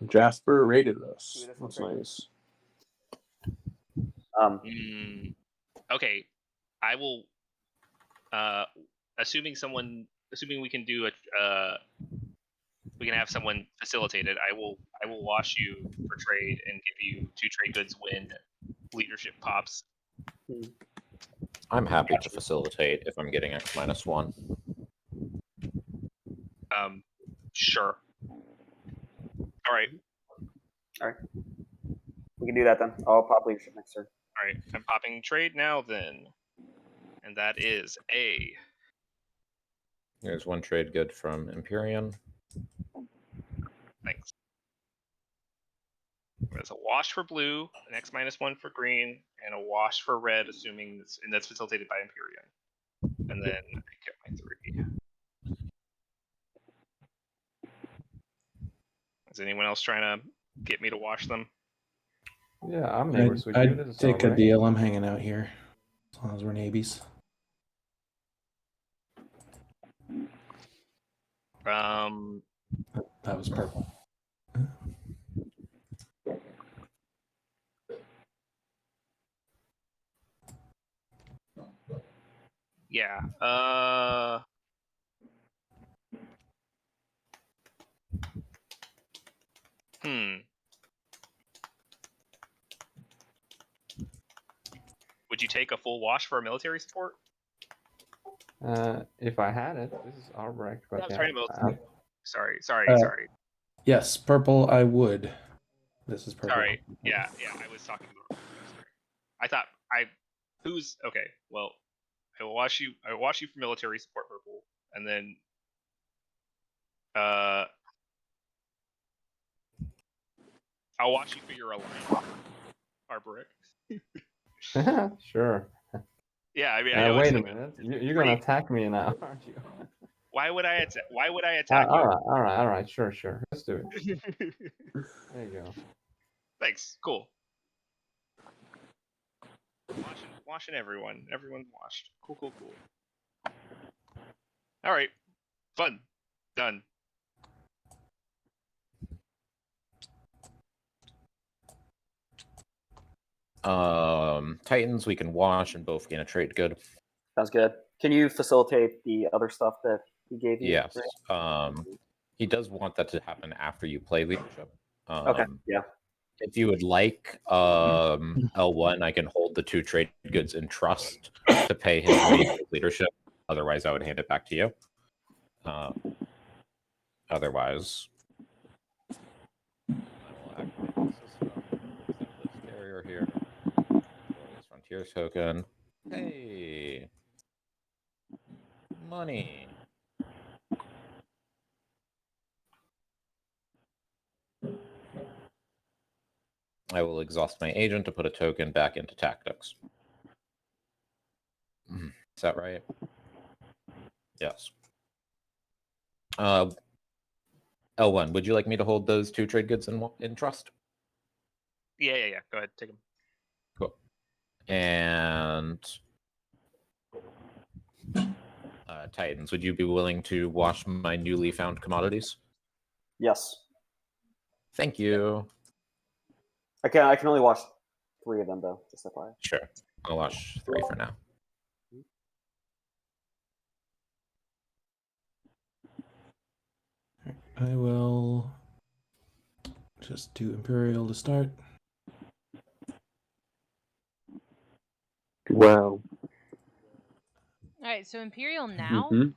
Jasper rated us. That's nice. Okay, I will. Assuming we can do we can have someone facilitate it. I will wash you for trade and give you 2 trade goods when leadership pops. I'm happy to facilitate if I'm getting X-1. Sure. All right. We can do that then. I'll pop leadership next turn. All right. I'm popping trade now then, and that is a. There's 1 trade good from Imperium. Thanks. There's a wash for blue, an X-1 for green, and a wash for red, assuming that's facilitated by Imperium. And then I get my 3. Is anyone else trying to get me to wash them? Yeah, I'm neighbors with you. I'd This is take all a right. deal. I'm hanging out here as long as we're neighbies. That was purple. Yeah. Would you take a full wash for a military support? If I had it, this is Albrecht, but No, yeah. sorry. Yes, purple. I would. This is purple. Sorry. Yeah. I was talking about. Sorry. I thought who's okay? Well, I will wash you. I will wash you for military support, purple, and then I'll wash you for your alliance, Arboric. Sure. Yeah, I mean, I know. Wait a minute. You're gonna attack me now, aren't you? Why would I attack you? All right. Sure. Let's do it. There you go. Thanks. Cool. Washing everyone. Everyone's washed. Cool. All right. Fun. Done. Titans, we can wash and both gain a trade good. Sounds good. Can you facilitate the other stuff that he gave you? Yes. He does want that to happen after you play leadership. Okay. Yeah. If you would like L1, I can hold the 2 trade goods in trust to pay his leadership. Otherwise, I would hand it back to you. Otherwise, I will activate the system. Send this carrier here. This frontier token. Hey, money. I will exhaust my agent to put a token back into tactics. Is that right? Yes. L1, would you like me to hold those 2 trade goods in trust? Yeah. Go ahead, take them. Cool. And Titans, would you be willing to wash my newly found commodities? Yes. Thank you. I can only wash 3 of them though. Just FYI. Sure. I'll wash 3 for now. I will just do Imperial to start. Wow. Alright, so Imperial now? Okay,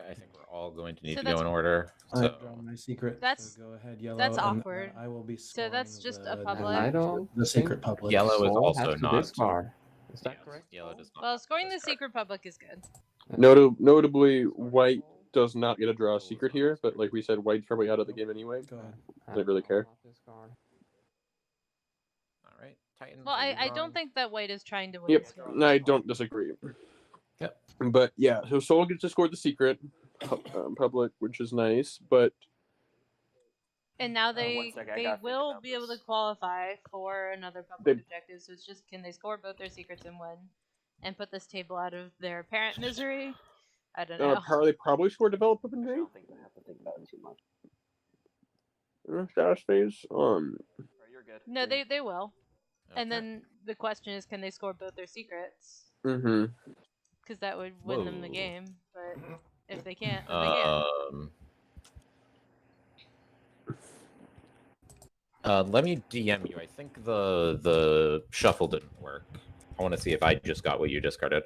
I think we're all going to need to go in order. I've So drawn my secret. That's so go ahead, yellow. that's and awkward. I will be So that's just a the public. I don't the secret think public. Yellow is Saul also has to not. discard. Is that correct? Yellow does not. Well, scoring the secret public is good. Notably, white does not get to draw a secret here, but like we said, white's probably out of the game anyway. Go ahead. Don't really care. All right, Titans. Well, are you I don't drawing? think that white is trying to win Yep, this game. I don't disagree. Yep. But yeah, so Soul gets to score the secret public, which is nice, but And now one they sec, I they gotta think will about be able this. to qualify for another public They- objective. So it's just, can they score both their secrets and win, and put this table out of their apparent misery? I don't know. they probably score develop up I and don't think I have to think about it too much. status phase. Or you're good. No, they will. And Okay. then the question is, can they score both their secrets? Mm-hmm. Because that would win them the Whoa. game. But if they can't, then they can't. Let me DM you. I think the shuffle didn't work. I want to see if I just got what you discarded.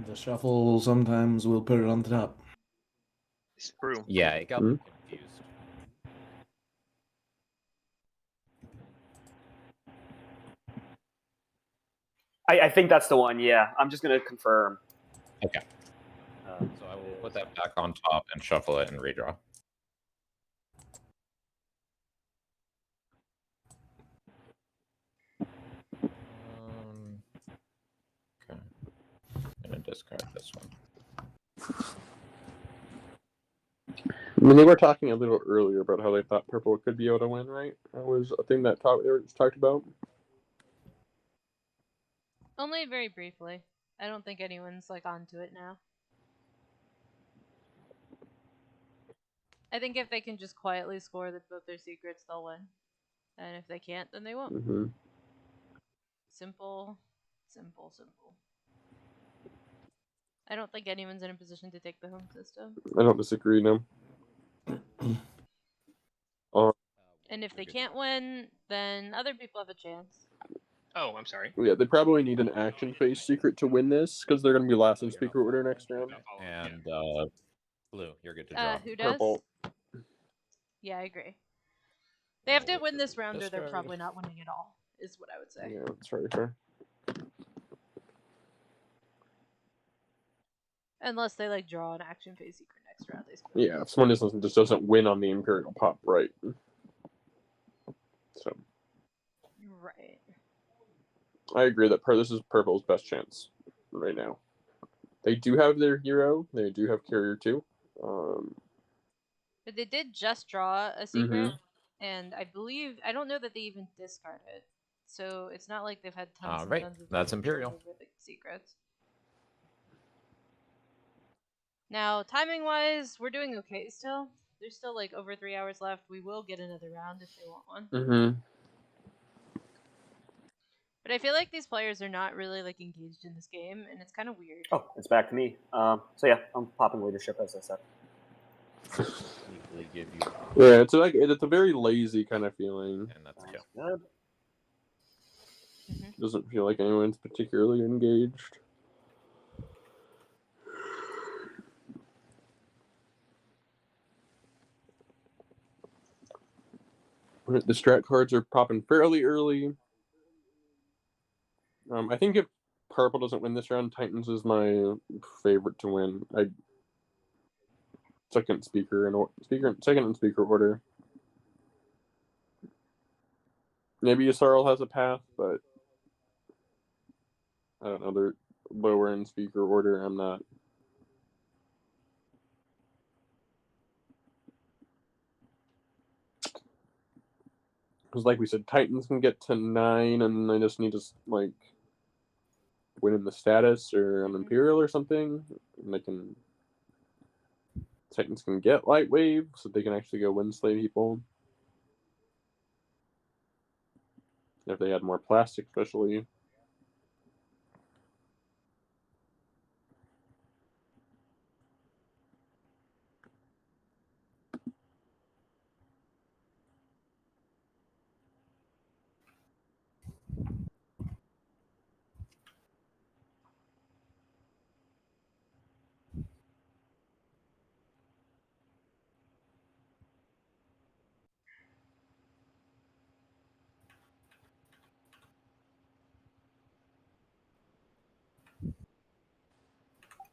The shuffle sometimes will put it on the top. It's true. Yeah, it got me confused. I think that's the one. Yeah, I'm just gonna confirm. Okay. So I will put that back on top and shuffle it and redraw. Okay. I'm gonna discard this one. I mean, they were talking a little earlier about how they thought purple could be able to win, right? That was a thing that they were talked about. Only very briefly. I don't think anyone's like onto it now. I think if they can just quietly score both their secrets, they'll win. And if they can't, then they won't. Mm-hmm. Simple, simple, simple. I don't think anyone's in a position to take the home system. I don't disagree, no. And if they can't win, then other people have a chance. Oh, I'm sorry. Yeah, they probably need an action phase secret to win this because they're going to be last in speaker order next round. And blue, you're good to draw. Who does? Purple. Yeah, I agree. They have to win this round, or they're Discard. probably not winning at all, is what I would say. Yeah, that's very fair. Unless they like draw an action phase secret next round. Yeah, if someone just doesn't win on the Imperial pop, right? So Right. I agree that this is Purple's best chance right now. They do have their hero. They do have Carrier too. But they did just draw a secret, and I don't know that they even discarded. So it's not like they've had tons and right, tons of that's time to Imperial. go over the secrets. Now, timing-wise, we're doing okay still. There's still like over 3 hours left. We will get another round if they want one. Mm-hmm. But I feel like these players are not really like engaged in this game, and it's kind of weird. Oh, it's back to me. So yeah, I'm popping leadership as I said. Sneakily give you. Yeah, it's a very lazy kind of feeling. And that's kill. Good. Doesn't feel like anyone's particularly engaged. The strat cards are popping fairly early. I think if Purple doesn't win this round, Titans is my favorite to win. Second in speaker order. Maybe Yssaril has a path, but I don't know. They're lower in speaker order. I'm not. Because like we said, Titans can get to 9, and they just need to like win in the status or an Imperial or something, and Titans can get Light Wave, so they can actually go Windslay people. If they had more plastic, especially.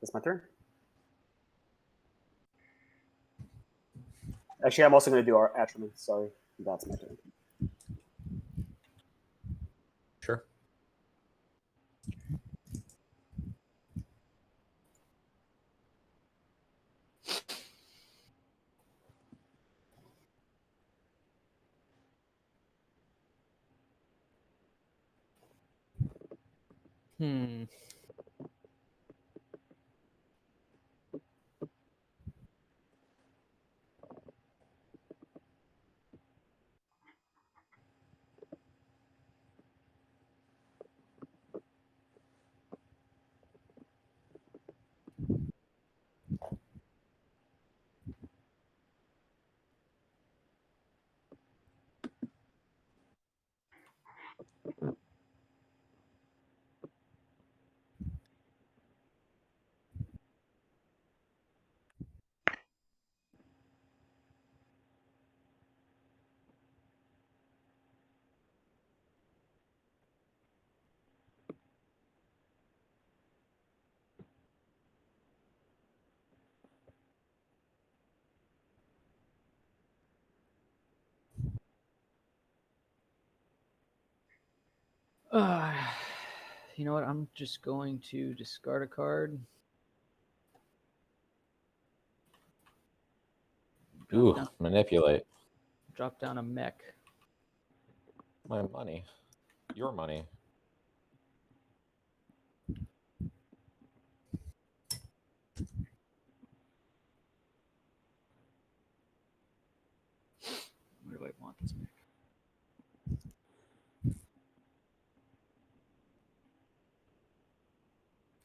That's my turn. Actually, I'm also going to do our attributes. Sorry, that's my turn. Sure. Hmm. You know what? I'm just going to discard a card. Ooh, manipulate. Drop down a mech. My money. Your money. Where do I want this mech?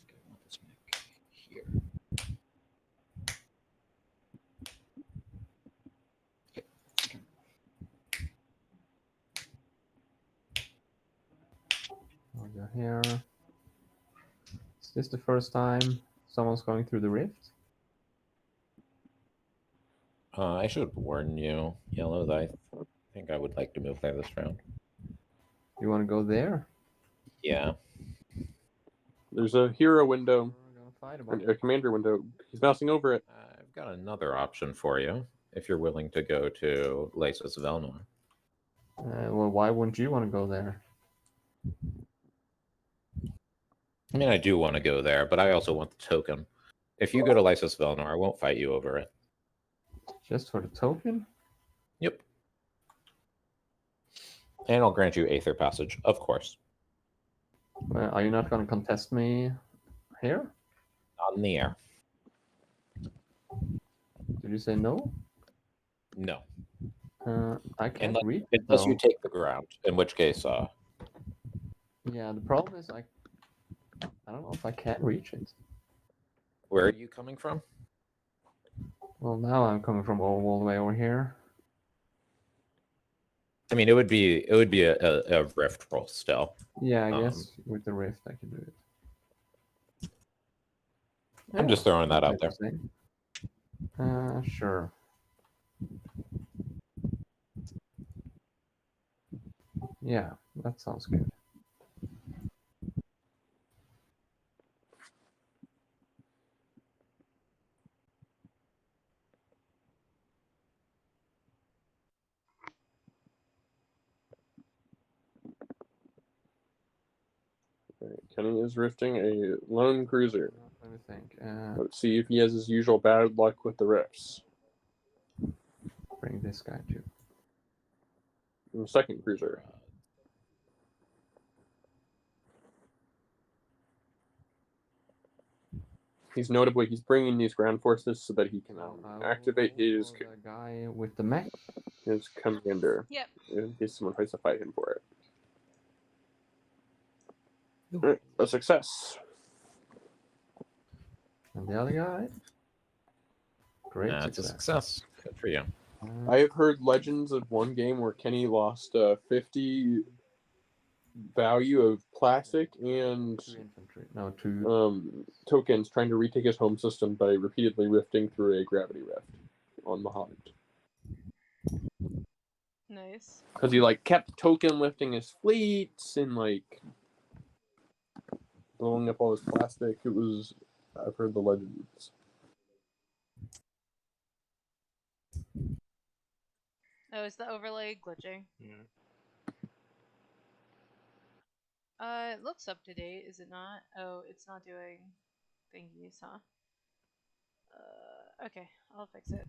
I want this mech here. I'll go here. Is this the first time someone's going through the rift? I should warn you, Yellow, that I think I would like to move there this round. You want to go there? Yeah. There's a hero window, We're gonna fight about a commander window. He's mousing over it. I've got another option for you, if you're willing to go to Lysis Velnor. Well, why wouldn't you want to go there? I mean, I do want to go there, but I also want the token. If you go to Lysis Velnor, I won't fight you over it. Just for the token? Yep. And I'll grant you Aether Passage, of course. Well, are you not going to contest me here? Not in the air. Did you say no? No. I can't reach it, Unless you though. take the ground, in which case, Yeah, the problem is I don't know if I can reach it. where are you coming from? Well, now I'm coming from all the way over here. I mean, it would be a rift roll still. Yeah, I guess with the rift I can do it. I'm just throwing that out there. Sure. Yeah, that sounds good. Right. Kenny is rifting a lone cruiser. Let me think. Let's see if he has his usual bad luck with the rifts. Bring this guy too. And the second cruiser. He's bringing these ground forces so that he can activate his guy with the mech. His commander. Yep. In case someone tries to fight him for it. Right, a success. And the other guy? Great It's a success. Good for you. I have heard legends of one game where Kenny lost 50 value of plastic and tokens trying to retake his home system by repeatedly rifting through a gravity rift on Muhammad. Nice. Because he kept token lifting his fleets and blowing up all his plastic. It was I've heard the legends. Oh, is the overlay glitching? Yeah. It looks up to date, is it not? Oh, it's not doing thingies, huh? Okay, I'll fix it.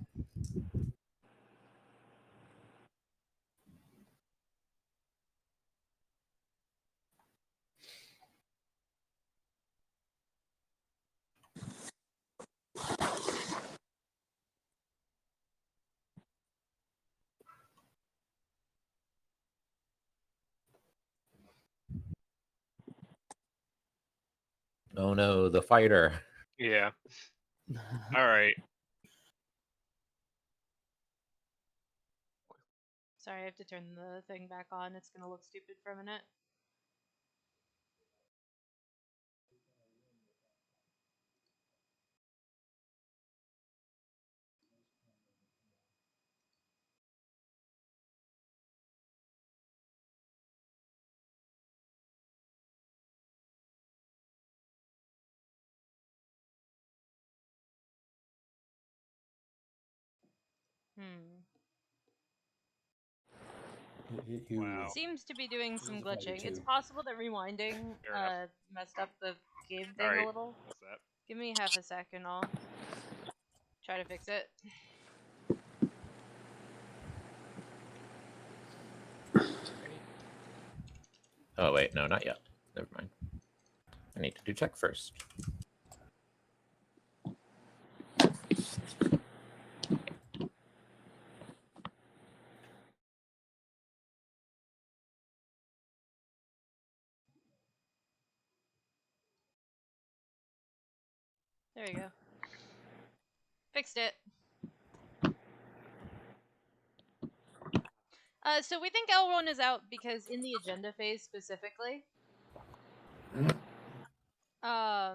Oh no, the fighter. Yeah. All right. Sorry, I have to turn the thing back on. It's gonna look stupid for a minute. Wow. It seems to be doing some Fighter glitching. It's 2. possible that rewinding Fair enough. messed up the game All thing right. a little. What's that? Give me half a second, I'll try to fix it. Oh wait, no, not yet. Never mind. I need to do check first. There we go. Fixed it. So we think L1 is out because in the agenda phase specifically, yeah,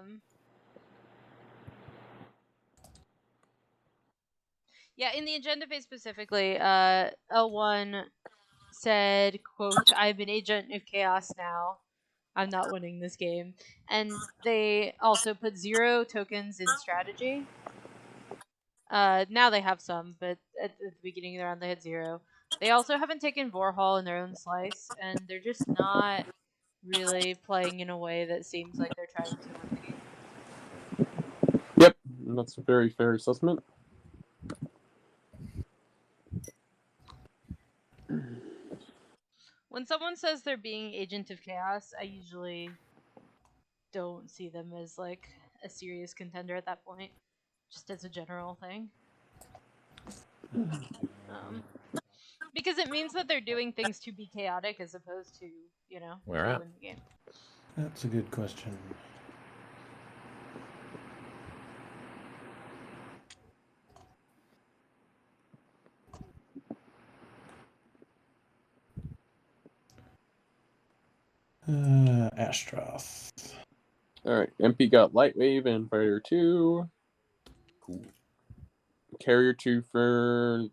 in the agenda phase specifically, L1 said, quote, "I'm an agent of chaos now. I'm not winning this game." And they also put 0 tokens in strategy. Now they have some, but at the beginning of the round they had 0. They also haven't taken Vorhal in their own slice, and they're just not really playing in a way that seems like they're trying to win the game. Yep, that's a very fair assessment. When someone says they're being agent of chaos, I usually don't see them as like a serious contender at that point, just as a general thing. Because it means that they're doing things to be chaotic as opposed to, you know, Where to at? win the game. That's a good question. Astroth. Alright, MP got Lightwave and Fighter 2. Cool. Carrier 2 for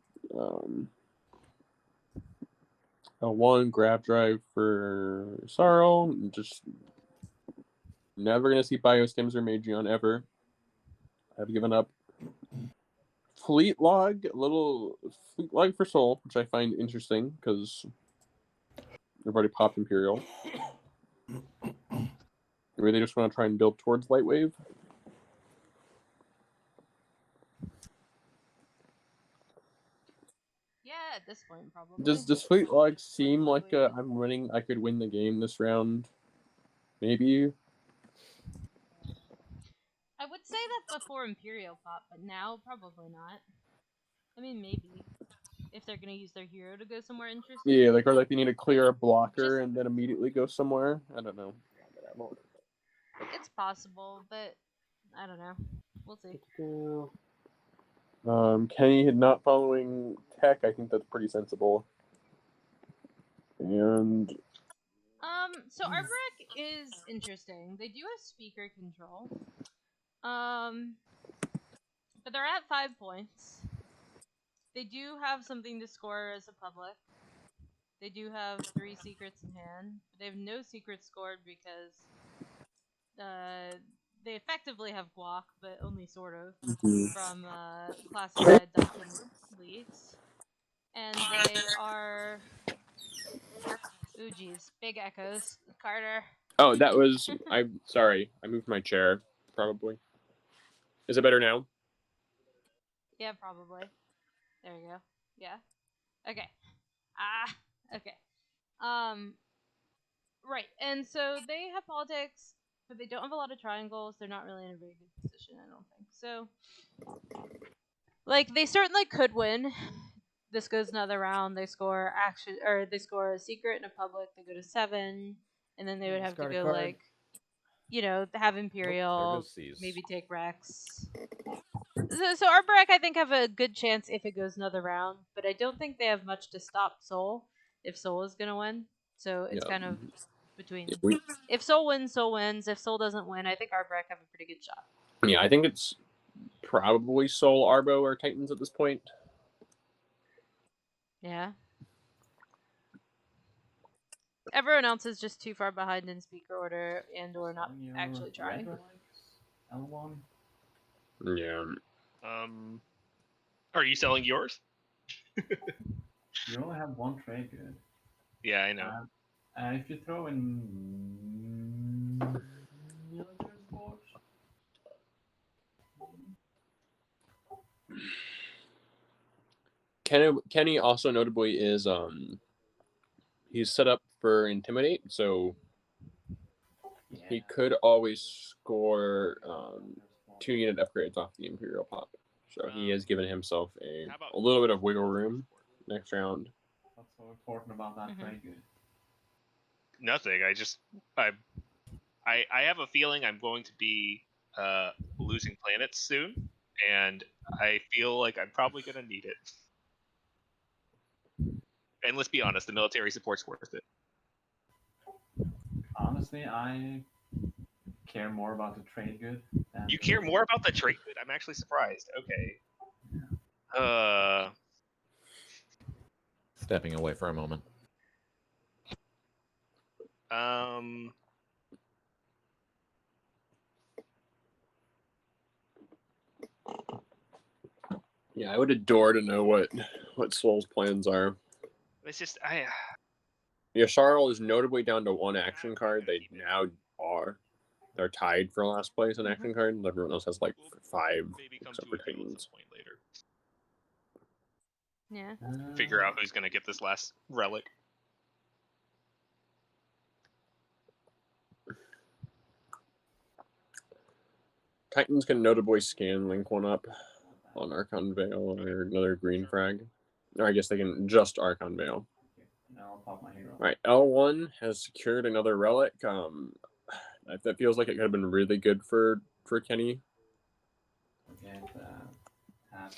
L1, Grab Drive for Sorrow. Just never going to see Biostims or Magion ever. I've given up. Fleet Log, a little Fleet Log for Soul, which I find interesting because they've already popped Imperial. Maybe they just want to try and build towards Lightwave. Yeah, at this point, probably. Does Fleet Log seem like I'm winning? I could win the game this round? Maybe. I would say that before Imperial pop, but now probably not. I mean, maybe. If they're gonna use their hero to go somewhere interesting. Yeah, like, or like they need to clear a blocker Just- and then immediately go somewhere. I don't know. It's possible, but I don't know. We'll see. Kenny not following tech, I think that's pretty sensible. And So Arborek is interesting. They do have speaker control. But they're at 5 points. They do have something to score as a public. They do have 3 secrets in hand. But they have no secrets scored because they effectively have block, but only sort of, Mhm. from classified leaks. And they are... Ooh, geez. Big echoes. Carter. Oh, that was. I'm sorry. I moved my chair. Probably. Is it better now? Yeah, probably. There you go. Yeah. Okay. Okay. Right. And so they have politics, but they don't have a lot of triangles. They're not really in a very good position, I don't think. So, like, they certainly could win. This goes another round. They score action, or they score a secret and a public. They go to 7, and then they would have to Discard a go card. like, have There Imperial, goes C's. maybe take Rex. So Arborek, I think, have a good chance if it goes another round, but I don't think they have much to stop Soul if Soul is gonna win. So it's Yeah. kind of between. Yeah, If Soul wins, Soul wins. If Soul doesn't win, I think Arborek have a pretty good shot. yeah, I think it's probably Soul, Arbo, or Titans at this point. Yeah. Everyone else is just too far behind in speaker order and or not actually trying. L1. Yeah. Are you selling yours? You only have one trade good. Yeah, I know. If you throw in military support, Kenny also notably is he's set up for Intimidate, so he could always score 2-unit upgrades off the Imperial Pop. So he has given himself a little bit of wiggle room next round. what's so important about that trade good? Nothing. I have a feeling I'm going to be losing planets soon, and I feel like I'm probably going to need it. And let's be honest, the military support's worth it. Honestly, I care more about the trade good than You care more about the trade good? I'm actually surprised. Okay. Stepping away for a moment. Yeah, I would adore to know what Soul's plans are. It's just Yasharl is notably down to 1 action card. They now are. They're tied for last place in action cards. Everyone else has like 5 except for Titans. later. Yeah. Figure out who's going to get this last relic. Titans can notably scan link 1 up on Archon Veil or another green frag. Or I guess they can just Archon Veil. I'll pop my hero. Right, L1 has secured another relic. That feels like it could have been really good for Kenny. Okay, have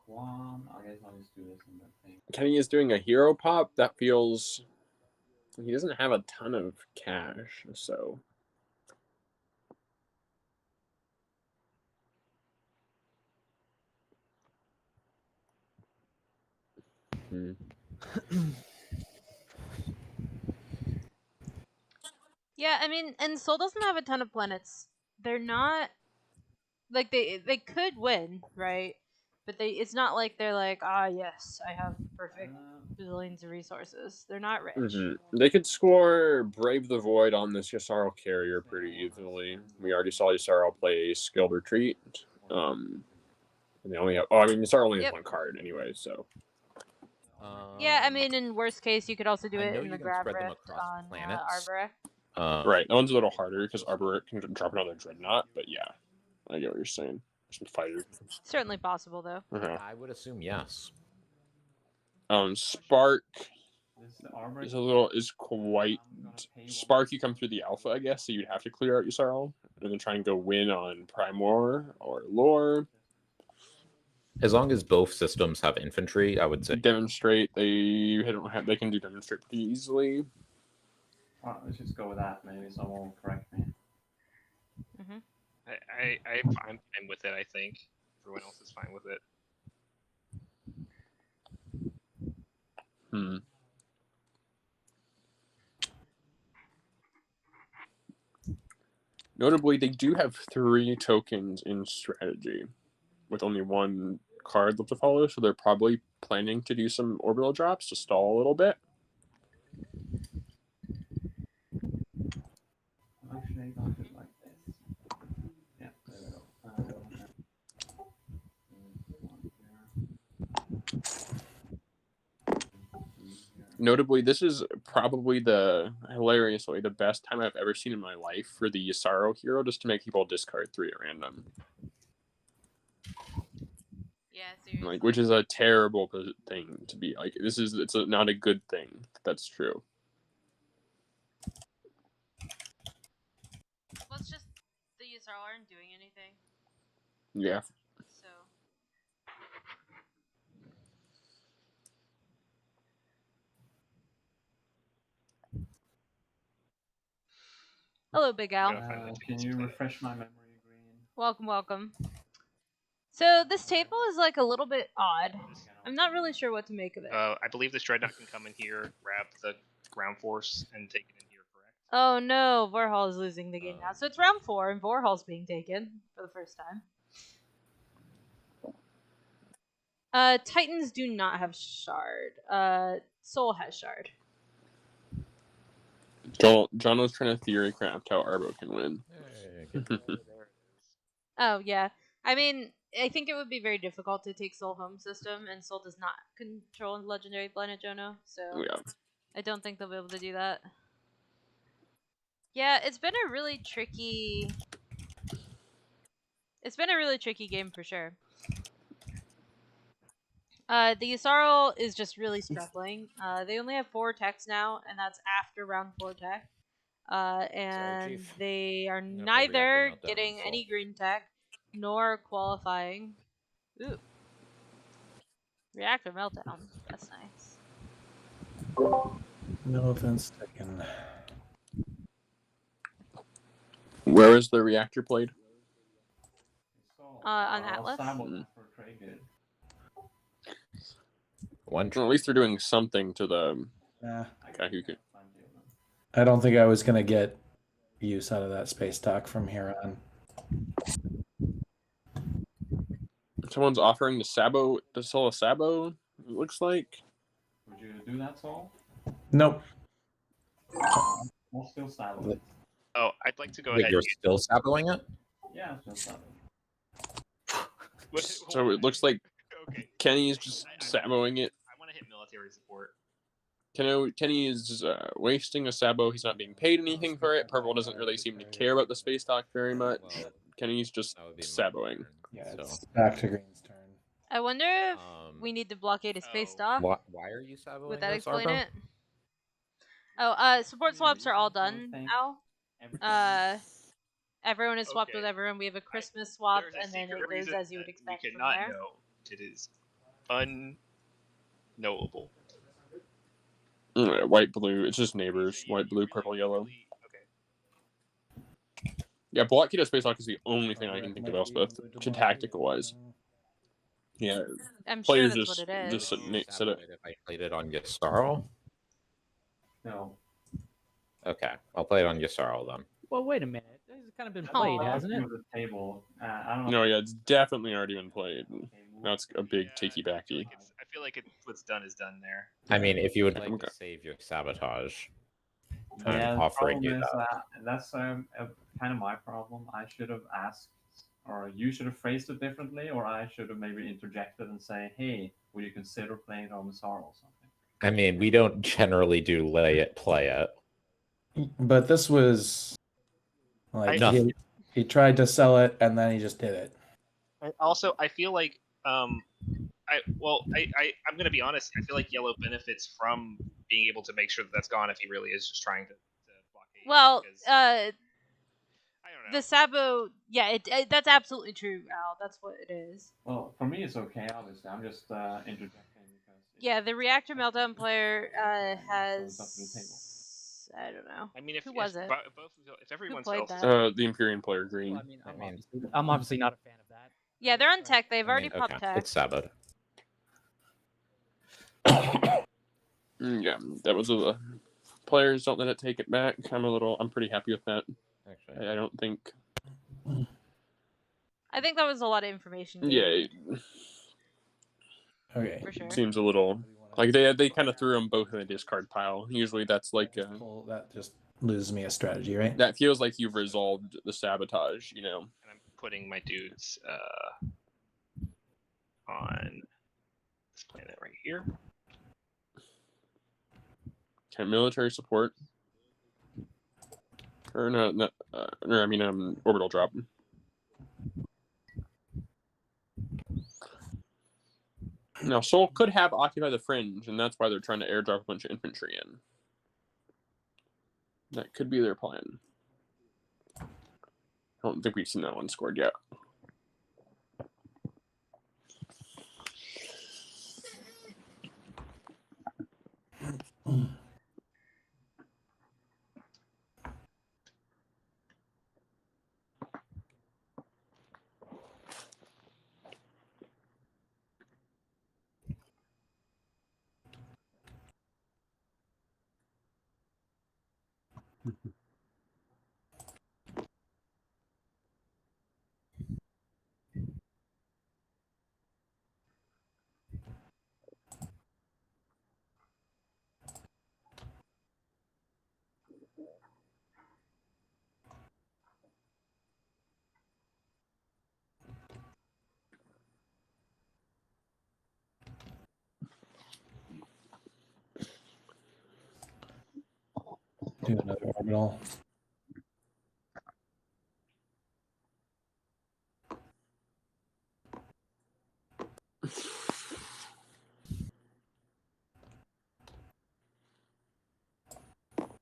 one. I guess I'll just do this in that thing. Kenny is doing a hero pop. That feels... He doesn't have a ton of cash, so... Yeah, I mean, and Soul doesn't have a ton of planets. They're not like they could win, right? But it's not like they're like, yes, I have perfect billions of resources. They're not rich. They could score Brave the Void on this Yasharl carrier pretty easily. We already saw Yasharl play Skilled Retreat. And they only have... Oh, I mean, Yasharl only has 1 card anyway, so... Yeah, I mean, in worst case, you could also do it in the grab spread them rift across on planets. Arborek. Right, that one's a little harder because Arborek can drop another Dreadnought, but yeah, I get what you're saying. Some fighters. Certainly possible, though. I would assume yes. Spark This is quite... Spark, you come through the alpha, I guess, so you'd have to clear out Yasharl, and then try and go win on Primor or Lore. As long as both systems have infantry, I would say. Demonstrate, they can do Demonstrate pretty easily. Let's just go with that, maybe someone will correct me. I'm fine with it, I think. Everyone else is fine with it. Notably, they do have 3 tokens in strategy, with only 1 card left to follow, so they're probably planning to do some orbital drops to stall a little bit. Actually, I got it like this. Yeah, there we go. Notably, this is probably hilariously the best time I've ever seen in my life for the Yasaro hero, just to make people discard 3 at random. Yeah, seriously. Like, which is a terrible thing to be like. It's not a good thing. That's true. Well, it's just the Yasaro aren't doing anything. Yeah. So. Hello, Big Al. Can you refresh my memory, Green? Welcome, welcome. So this table is like a little bit odd. I'm not really sure what to make of it. I believe this dreadnought can come in here, grab the ground force, and take it in here, correct? Oh no, Vorhal is losing the game now. So it's round 4, and Vorhal's being taken for the first time. Titans do not have shard. Soul has shard. John was trying to theory craft how Arbo can win. Oh yeah, I mean, I think it would be very difficult to take Soul home system, and Soul does not control Legendary Planet Jono, so Yeah. I don't think they'll be able to do that. Yeah, it's been a really tricky. It's been a really tricky game for sure. The Yasaro is just really struggling. They only have 4 techs now, and that's after round 4 tech. And they are neither getting any green tech nor qualifying. Ooh. Reactor meltdown. That's nice. No offense taken. Where is the reactor played? On Atlas. One. Well, at least they're doing something to the Kahuku. I don't think I was gonna get use out of that space dock from here on. Someone's offering to sell a Sabo, it looks like. Would you do that, Saul? Nope. We'll still Sabo it. Oh, I'd like to go Wait, ahead. you're still saboing it? Yeah, still Sabo. So it looks like Kenny's just saboing it. I want to hit military support. Kenny is wasting a Sabo. He's not being paid anything for it. Purple doesn't really seem to care about the space dock very much. Kenny's just saboing. Yeah, it's back to Green's turn. I wonder if we need to blockade a space dock. Why are you saboing? Would that this, explain Arbo? it? Oh, support swaps are all done, Al. Everyone is swapped with everyone. We have a Christmas swap, and then it goes as you would expect we from cannot there. know. It is unknowable. White, blue. It's just neighbors. White, blue, purple, yellow. Yeah, blockade of space dock is the only thing I can think of Elspeth, tactical wise. Yeah, I'm players sure that's what it is. just set it. If I played it on Yasaro? No. Okay, I'll play it on Yasaro then. Well, wait a minute. This has kind of been played, hasn't it? The table. I don't know. No, yeah, it's definitely already been played. Now it's a big takey backy. I feel like what's done is done there. I mean, if you would like to save your sabotage, I'm offering you that. That's kind of my problem. I should have asked, or you should have phrased it differently, or I should have maybe interjected and say, "Hey, would you consider playing it on Yasaro or something?" I mean, we don't generally do lay it, play it. But this was like he tried to sell it and then he just did it. I feel like I'm gonna be honest. I feel like Yellow benefits from being able to make sure that that's gone if he really is just trying to blockade. Well, I don't know. the Sabo, yeah, that's absolutely true, Al. That's what it is. Well, for me, it's okay. Obviously, I'm just interjecting because. Yeah, the reactor meltdown player has. I don't know. I mean, if everyone's played that? The Imperium player, Green. Well, I'm obviously not a fan of that. Yeah, they're on tech. They've already popped tech. It's saboed. Yeah, that was players don't let it take it back. I'm pretty happy with that. Actually, I don't think. I think that was a lot of information. Yeah. Okay. For sure. Seems a little like they kind of threw them both in the discard pile. Usually that's like that just loses me a strategy, right? that feels like you've resolved the sabotage, you know. And I'm putting my dudes on this planet right here. Okay, military support. Or no, I mean orbital drop. Now Sol could have Occupy the Fringe, and that's why they're trying to airdrop a bunch of infantry in. That could be their plan. I don't think we've seen that one scored yet. Do another orbital.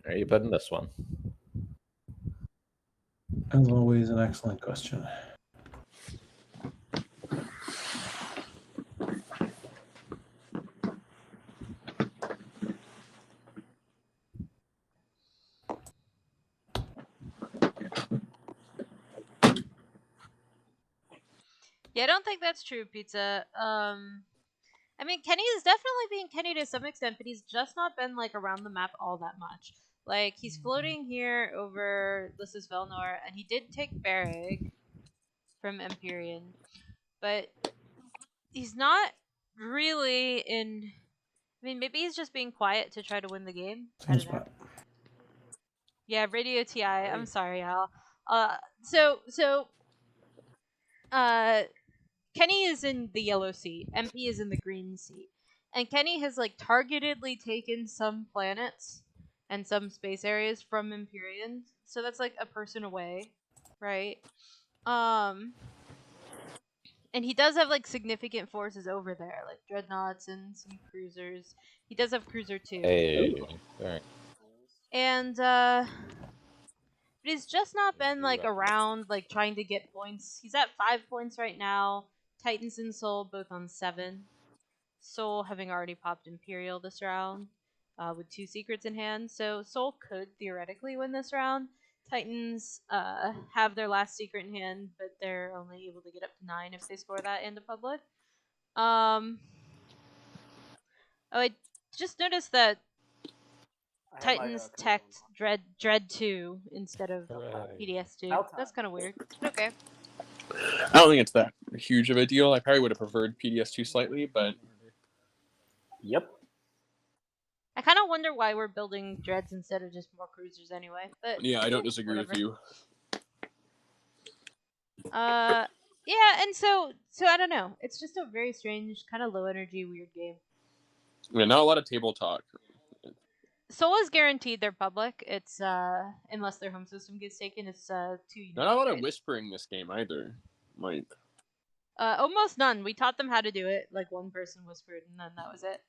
Are you betting this one? As always, an excellent question. Yeah, I don't think that's true, Pizza. I mean, Kenny is definitely being Kenny to some extent, but he's just not been like around the map all that much. Like he's floating here over Lissus Velnor, and he did take Barrag from Imperium, but he's not really in. I mean, maybe he's just being quiet to try to win the game. I don't know. Yeah, Radio TI. I'm sorry, Al. Kenny is in the yellow seat. MP is in the green seat. And Kenny has like targetedly taken some planets and some space areas from Imperium. So that's like a person away, right? And he does have like significant forces over there, like dreadnoughts and some cruisers. He does have cruiser too. Hey, right. And but he's just not been like around like trying to get points. He's at 5 points right now. Titans and Soul both on 7. Soul having already popped Imperial this round with 2 secrets in hand. So Soul could theoretically win this round. Titans have their last secret in hand, but they're only able to get up to 9 if they score that into public. Oh, I just noticed that Titans teched Dread 2 instead of PDS 2. That's kind of weird. Okay. I don't think it's that huge of a deal. I probably would have preferred PDS2 slightly, but yep. I kind of wonder why we're building dreads instead of just more cruisers anyway. But yeah, I don't disagree with you. Yeah, and so I don't know. It's just a very strange, kind of low energy, weird game. Yeah, not a lot of table talk. Soul is guaranteed their public. It's unless their home system gets taken, it's 2 units. Not a lot of whispering this game either. Like almost none. We taught them how to do it. Like one person whispered, and then that was it.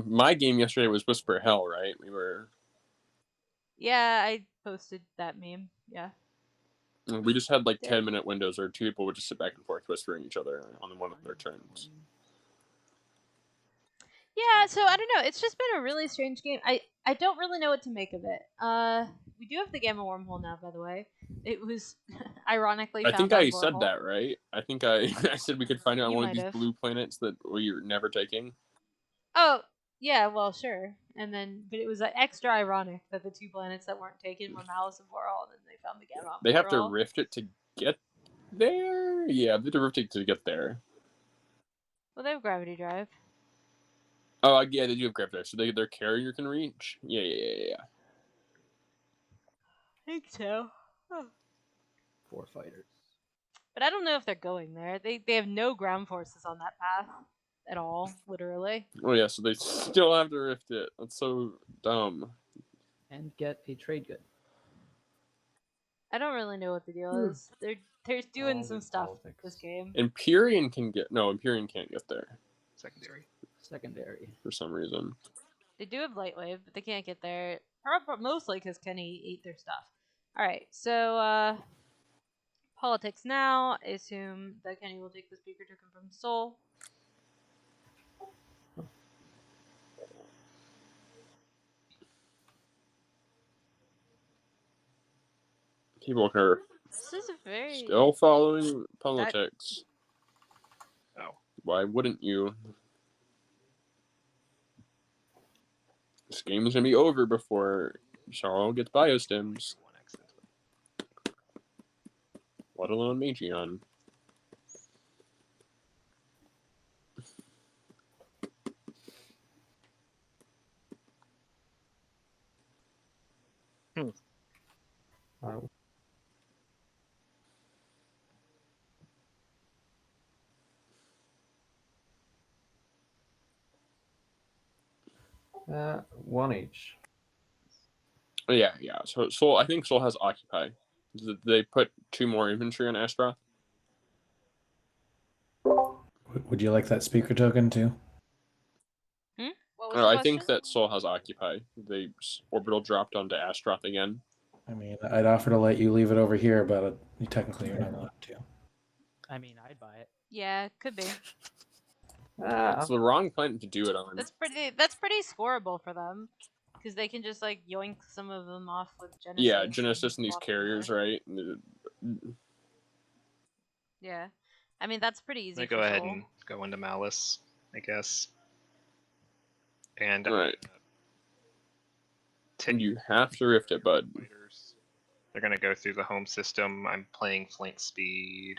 My game yesterday was Whisper Hell, right? We were. Yeah, I posted that meme. Yeah. We just had like 10-minute windows where 2 people would just sit back and forth whispering each other on one of their turns. Yeah, so I don't know. It's just been a really strange game. I don't really know what to make of it. We do have the Gamma Wormhole now, by the way. It was ironically. I think I said wormhole. that, right? I think I said we could find it on You one of might these have. blue planets that we're never taking. Oh, Yeah, well, sure. And then, but it was extra ironic that the 2 planets that weren't taken were Malice and Vorall, and then they found the Gamma. They have to rift it to get there? Yeah, they have to rift it to get there. Well, they have gravity drive. Oh, yeah, they do have gravity drive, so their carrier can reach? Yeah. I think so. 4 fighters. But I don't know if they're going there. They have no ground forces on that path at all, literally. Oh, yeah, so they still have to rift it. That's so dumb. And get a trade good. I don't really know what the deal is. They're doing some stuff this game. Imperium can get... No, Imperium can't get there. Secondary. For some reason. They do have Lightwave, but they can't get there. Mostly because Kenny ate their stuff. Alright, so, politics now. I assume that Kenny will take the speaker token from Sol. People are This is a very... still following politics. Oh. Why wouldn't you? This game is going to be over before Charles gets biostims. Let alone Magion. Oh. One each. Yeah. So Sol, I think Sol has Occupy. They put 2 more infantry on Astra. Would you like that speaker token too? What was the I question? think that Sol has Occupy. They orbital dropped onto Astroth again. I mean, I'd offer to let you leave it over here, but you technically are not allowed to. I mean, I'd buy it. Yeah, could be. It's the wrong planet to do it on. That's pretty scoreable for them. Because they can just, like, yoink some of them off with Genesis. Yeah, Genesis and these carriers, right? Yeah. I mean, that's pretty easy. They go ahead and go into Malice, I guess. And right. And you have to rift it, bud. They're going to go through the home system. I'm playing flank speed.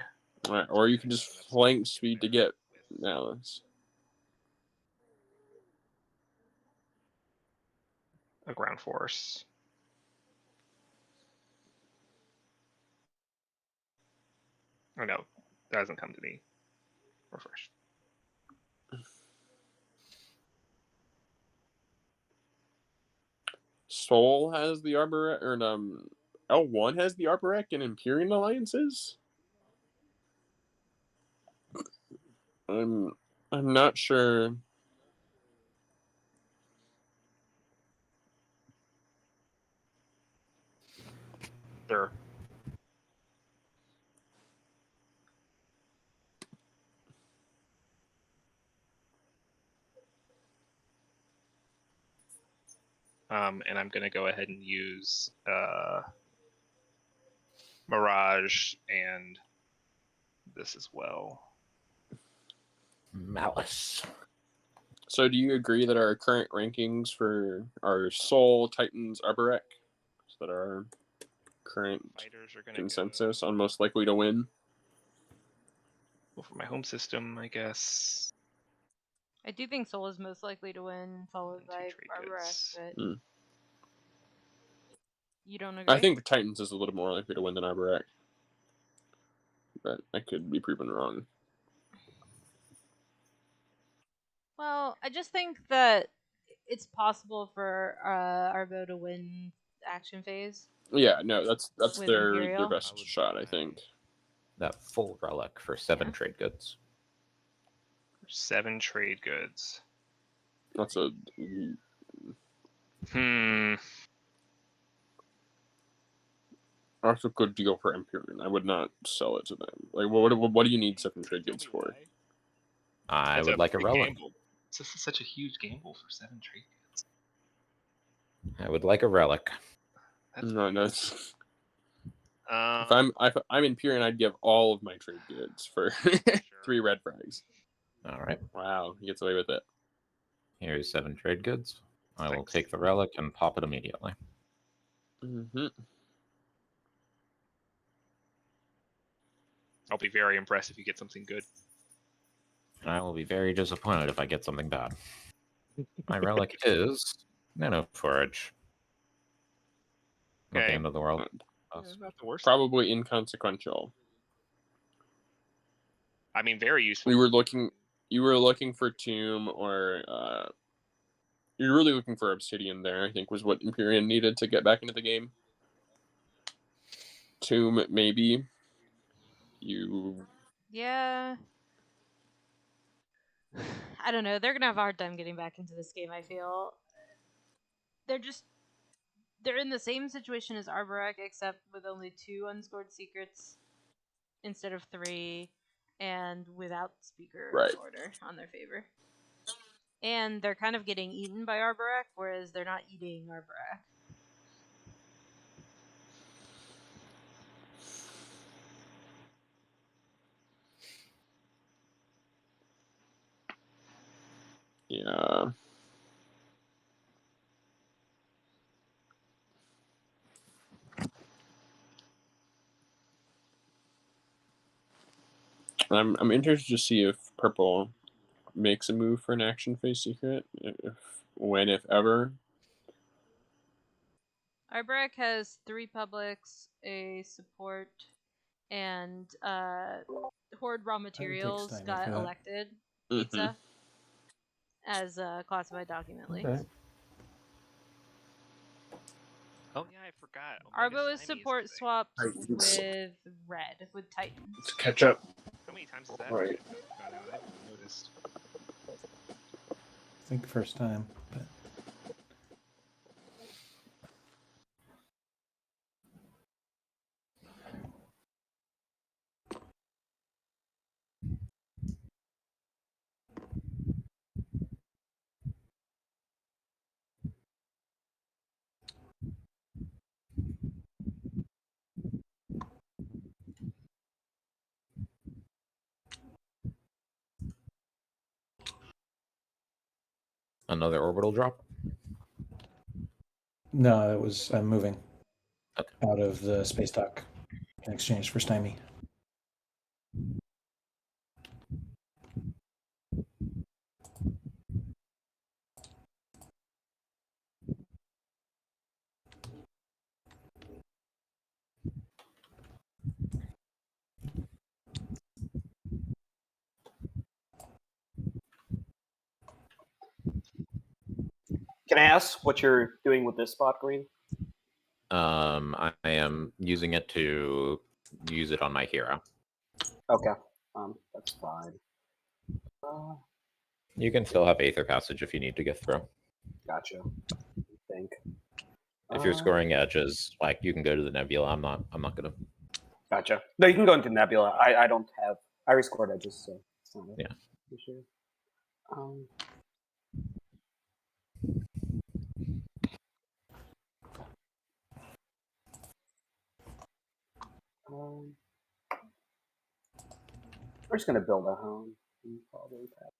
Right, or you can just flank speed to get Malice. A ground force. Oh no, that doesn't come to me. Refresh. Sol has the Arborec, or L1 has the Arborec and Imperium alliances. I'm not sure. Sure. And I'm going to go ahead and use Mirage and this as well. Malice. So do you agree that our current rankings for our Sol, Titans, Arborec, that are our current consensus on most likely to win? Well, for my home system, I guess. I do think Sol is most likely to win, followed by Arborec, but you don't agree? I think Titans is a little more likely to win than Arborec, but I could be proven wrong. Well, I just think that it's possible for Arbo to win action phase. Yeah, no, that's their Imperial. best shot, I think. That full relic for 7 trade goods. 7 trade goods. That's a... That's a good deal for Imperium. I would not sell it to them. Like, what do you need 7 trade goods for? I would like a relic. Gamble. This is such a huge gamble for 7 trade goods. I would like a relic. No. If I'm Imperium, I'd give all of my trade goods for 3 red frags. All right. Wow, he gets away with it. Here's 7 trade goods. I will take the relic and pop it immediately. Mm-hmm. I'll be very impressed if you get something good. I will be very disappointed if I get something bad. My relic is Nano Forage. Not the end of the world. Not the worst. Probably inconsequential. I mean, very useful. You were looking for Tomb, or you're really looking for Obsidian there, I think was what Imperium needed to get back into the game. Tomb, maybe. Yeah. I don't know. They're gonna have a hard time getting back into this game, I feel. They're in the same situation as Arborek, except with only 2 unscored secrets instead of 3, and without Speaker Order on their favor. And they're kind of getting eaten by Arborek, whereas they're not eating Arborek. Yeah. I'm interested to see if purple makes a move for an action phase secret, if ever. Arborek has 3 publics, a support, and Horde Raw Materials got elected pizza as classified document leaks. Okay. Oh yeah, I forgot. Arbo is support swapped with red, with Titan. Let's catch up. How many times has that All right. gone out? I haven't noticed. I think first time, but Another orbital drop? no, it was I'm moving out of the space dock in exchange for Stymie. Can I ask what you're doing with this spot, Green? I am using it to use it on my hero. Okay, that's fine. You can still have Aether Passage if you need to get through. Gotcha. I think. If you're scoring edges, like you can go to the Nebula. I'm not gonna. Gotcha. No, you can go into Nebula. I don't have. I rescored edges, so it's not Yeah. issue. We're just gonna build a home. Probably that.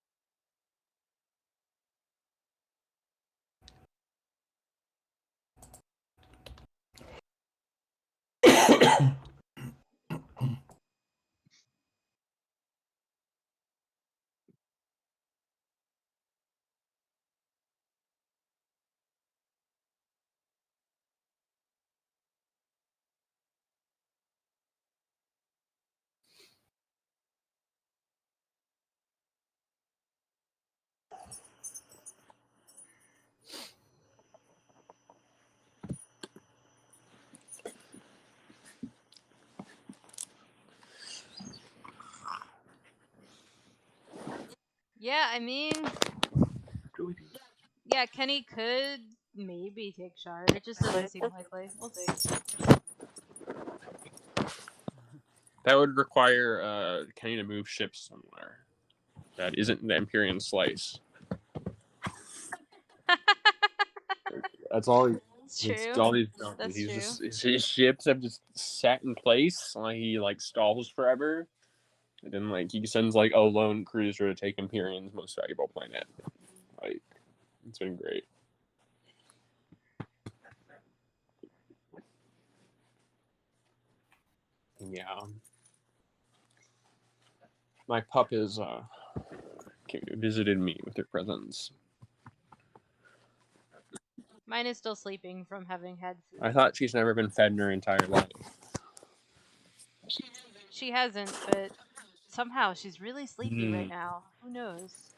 Yeah, I mean, yeah, Kenny could maybe take Shard. It just doesn't seem likely. We'll see. That would require Kenny to move ships somewhere. That isn't the Imperium slice. That's all. It's true. That's all he's done. That's He's true. just his ships have just sat in place. Like he stalls forever, and then he sends a lone cruiser to take Imperium's most valuable planet. It's been great. Yeah. My pup has visited me with her presence. Mine is still sleeping from having had food. I thought she's never been fed in her entire life. She hasn't, but somehow she's really sleepy right now. Who knows?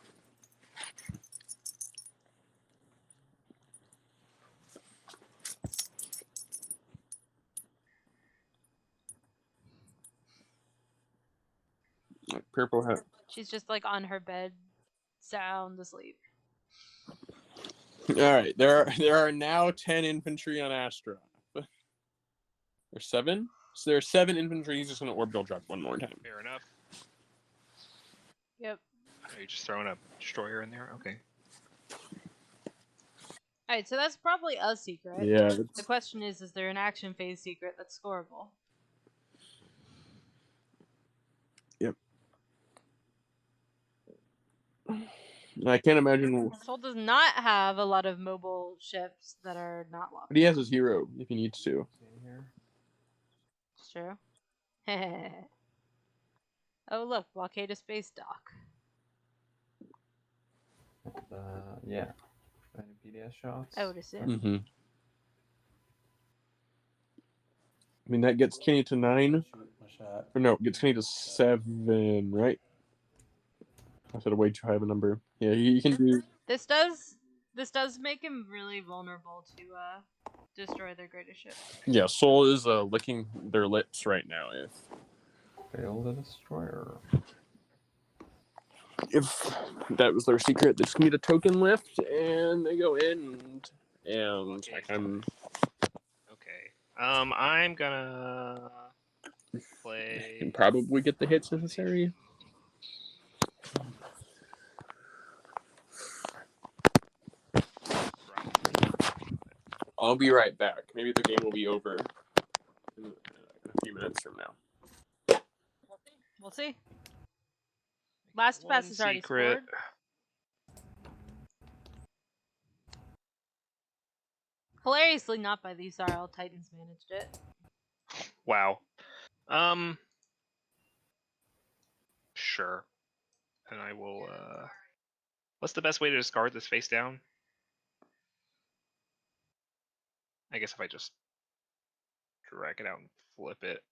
Purple hat. She's just like on her bed, sound asleep. All right, there are now 10 infantry on Astra. There's 7. So there are 7 infantry. He's just gonna orbital drop one more time. Fair enough. Yep. Are you just throwing a destroyer in there? Okay. Alright, so that's probably a secret. Yeah. The question is there an action phase secret that's scoreable? Yep. I can't imagine. Sol does not have a lot of mobile ships that are not locked. But he has his hero if he needs to. It's true. Oh look, blockade a space dock. Yeah. Any PDS shots? I would assume. Mm-hmm. I mean, that gets Kenny to 9. Or no, gets Kenny to 7, right? I said a way too high of a number. Yeah, you can do. This does make him really vulnerable to destroy their greatest ship. Yeah, Soul is licking their lips right now. Fail the destroyer. If that was their secret, they just need a token lift, and they go in, and like I'm. Okay. I'm gonna play. Can probably get the hits necessary. I'll be right back. Maybe the game will be over in a few minutes from now. We'll see. Last pass is already scored. Hilariously, not by the Usarl. Titans managed it. Wow. Sure. And I will. What's the best way to discard this face down? I guess if I just drag it out and flip it.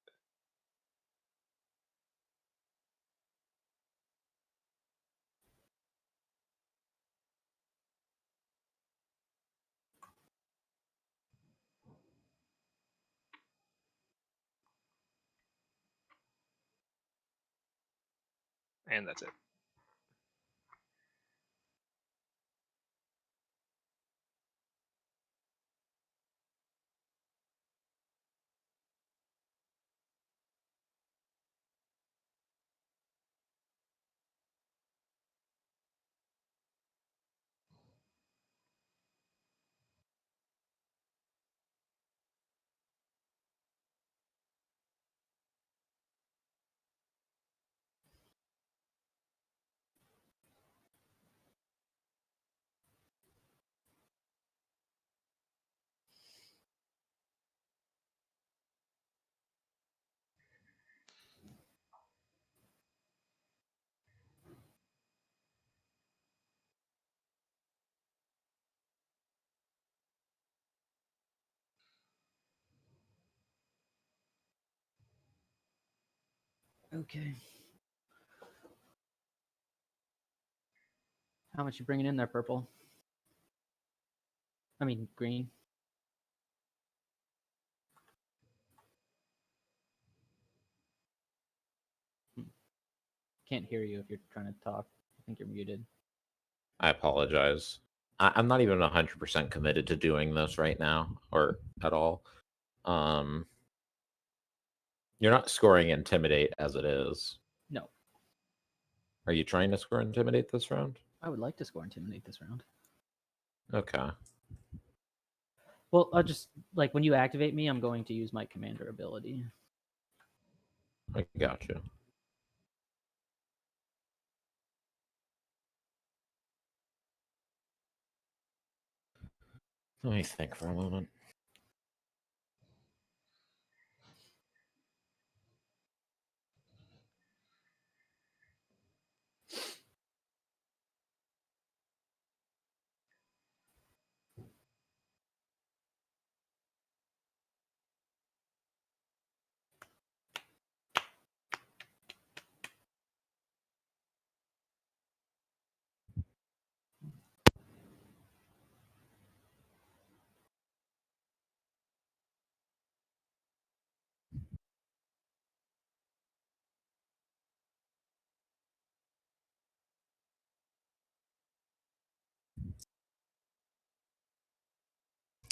And that's it. Okay. How much you bringing in there, purple? I mean, green. Can't hear you if you're trying to talk. I think you're muted. I apologize. I'm not even 100% committed to doing this right now or at all. You're not scoring Intimidate as it is. No. Are you trying to score Intimidate this round? I would like to score Intimidate this round. Okay. Well, I'll just, like, when you activate me, I'm going to use my commander ability. I got you. Let me think for a moment.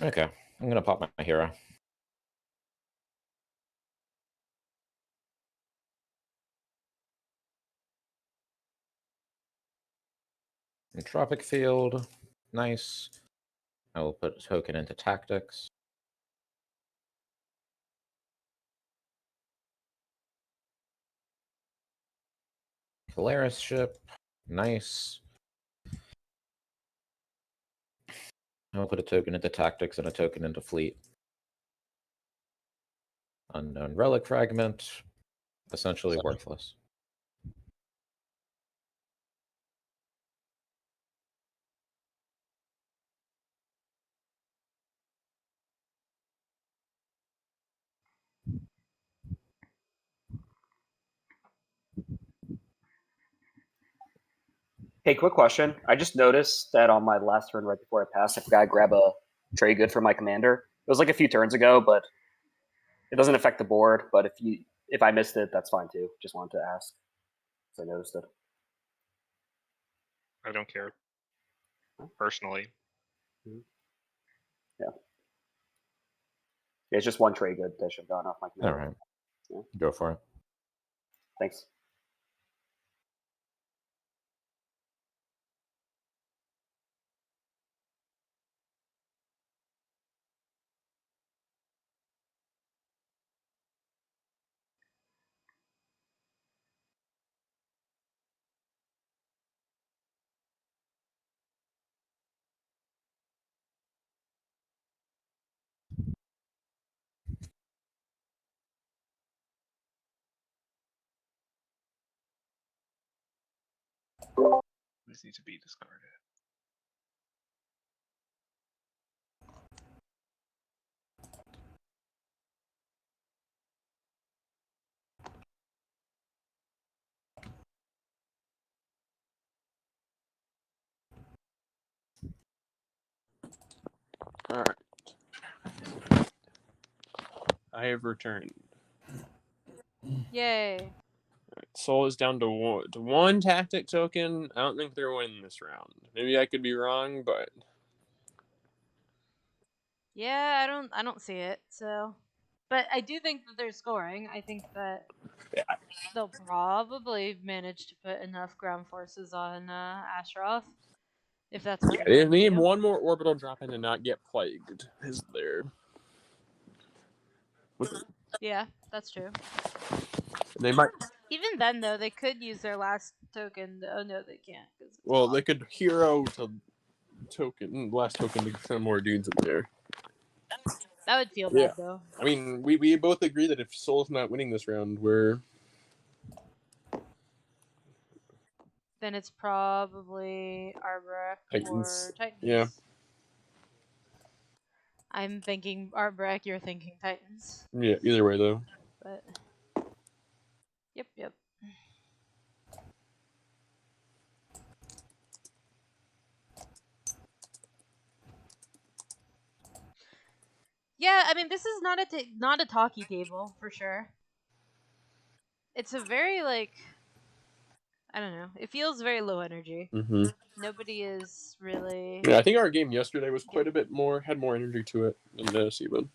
Okay, I'm gonna pop my hero. Entropic field, nice. I will put a token into tactics. Polaris ship, nice. I'll put a token into tactics and a token into fleet. Unknown relic fragment, essentially worthless. Hey, quick question. I just noticed that on my last turn, right before I passed, I forgot to grab a trade good for my commander. It was like a few turns ago, but it doesn't affect the board. But if I missed it, that's fine too. Just wanted to ask, so I noticed it. I don't care. Personally. Yeah. It's just one trade good that should have gone off my commander. All right, Yeah. go for it. Thanks. This needs to be discarded. All right. I have returned. Yay. Soul is down to one tactic token. I don't think they're winning this round. Maybe I could be wrong, but Yeah, I don't see it. So, but I do think that they're scoring. I think that they'll probably manage to put enough ground forces on Asheroth, if that's what yeah, they're they going to need do. one more orbital drop in to not get plagued. Is there? Yeah, that's true. They might. Even then, though, they could use their last token. Oh no, they can't. Well, they could hero to token last token to send more dudes in there. That would feel Yeah. bad, though. I mean, we both agree that if Soul's not winning this round, we're Then it's probably Arborek Titans. or Titans. Yeah. I'm thinking Arborek, you're thinking Titans. Yeah, either way, though. But, yep. Yeah, I mean, this is not a talkie table, for sure. It's a very, like, I don't know. It feels very low energy. Mm-hmm. Nobody is really... Yeah, I think our game yesterday was quite a bit more, had more energy to it than this, even.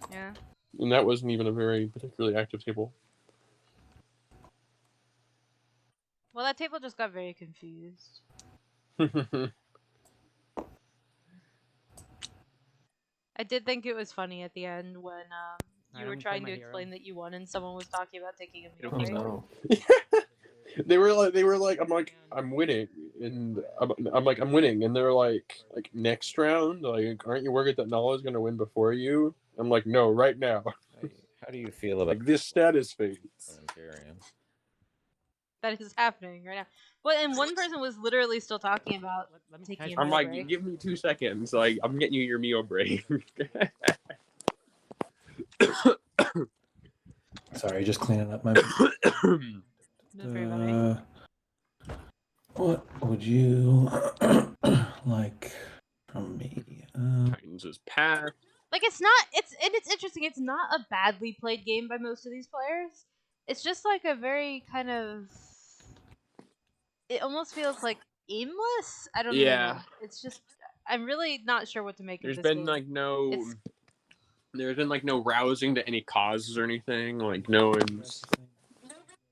Yeah. And that wasn't even a very particularly active table. Well, that table just got very confused. I did think it was funny at the end when you were trying to explain that you won and someone was talking about taking a meal break. no. They were like, I'm winning, and I'm winning, and they're like next round, like, aren't you worried that Nala's gonna win before you? I'm like, no, right now. How do you feel about like this status phase? Imperium? That is happening right now. Well, and one person was literally still talking about taking a I'm meal like, break. give me 2 seconds. Like, I'm getting you your meal break. Sorry, just cleaning up my. No, very funny. What would you like from me? Just pass. Like it's interesting. It's not a badly played game by most of these players. It's just like a very kind of. It almost feels like aimless. I don't even know. It's just I'm really not sure what to make of There's this been game. there's been like no rousing to any causes or anything. Like no one's.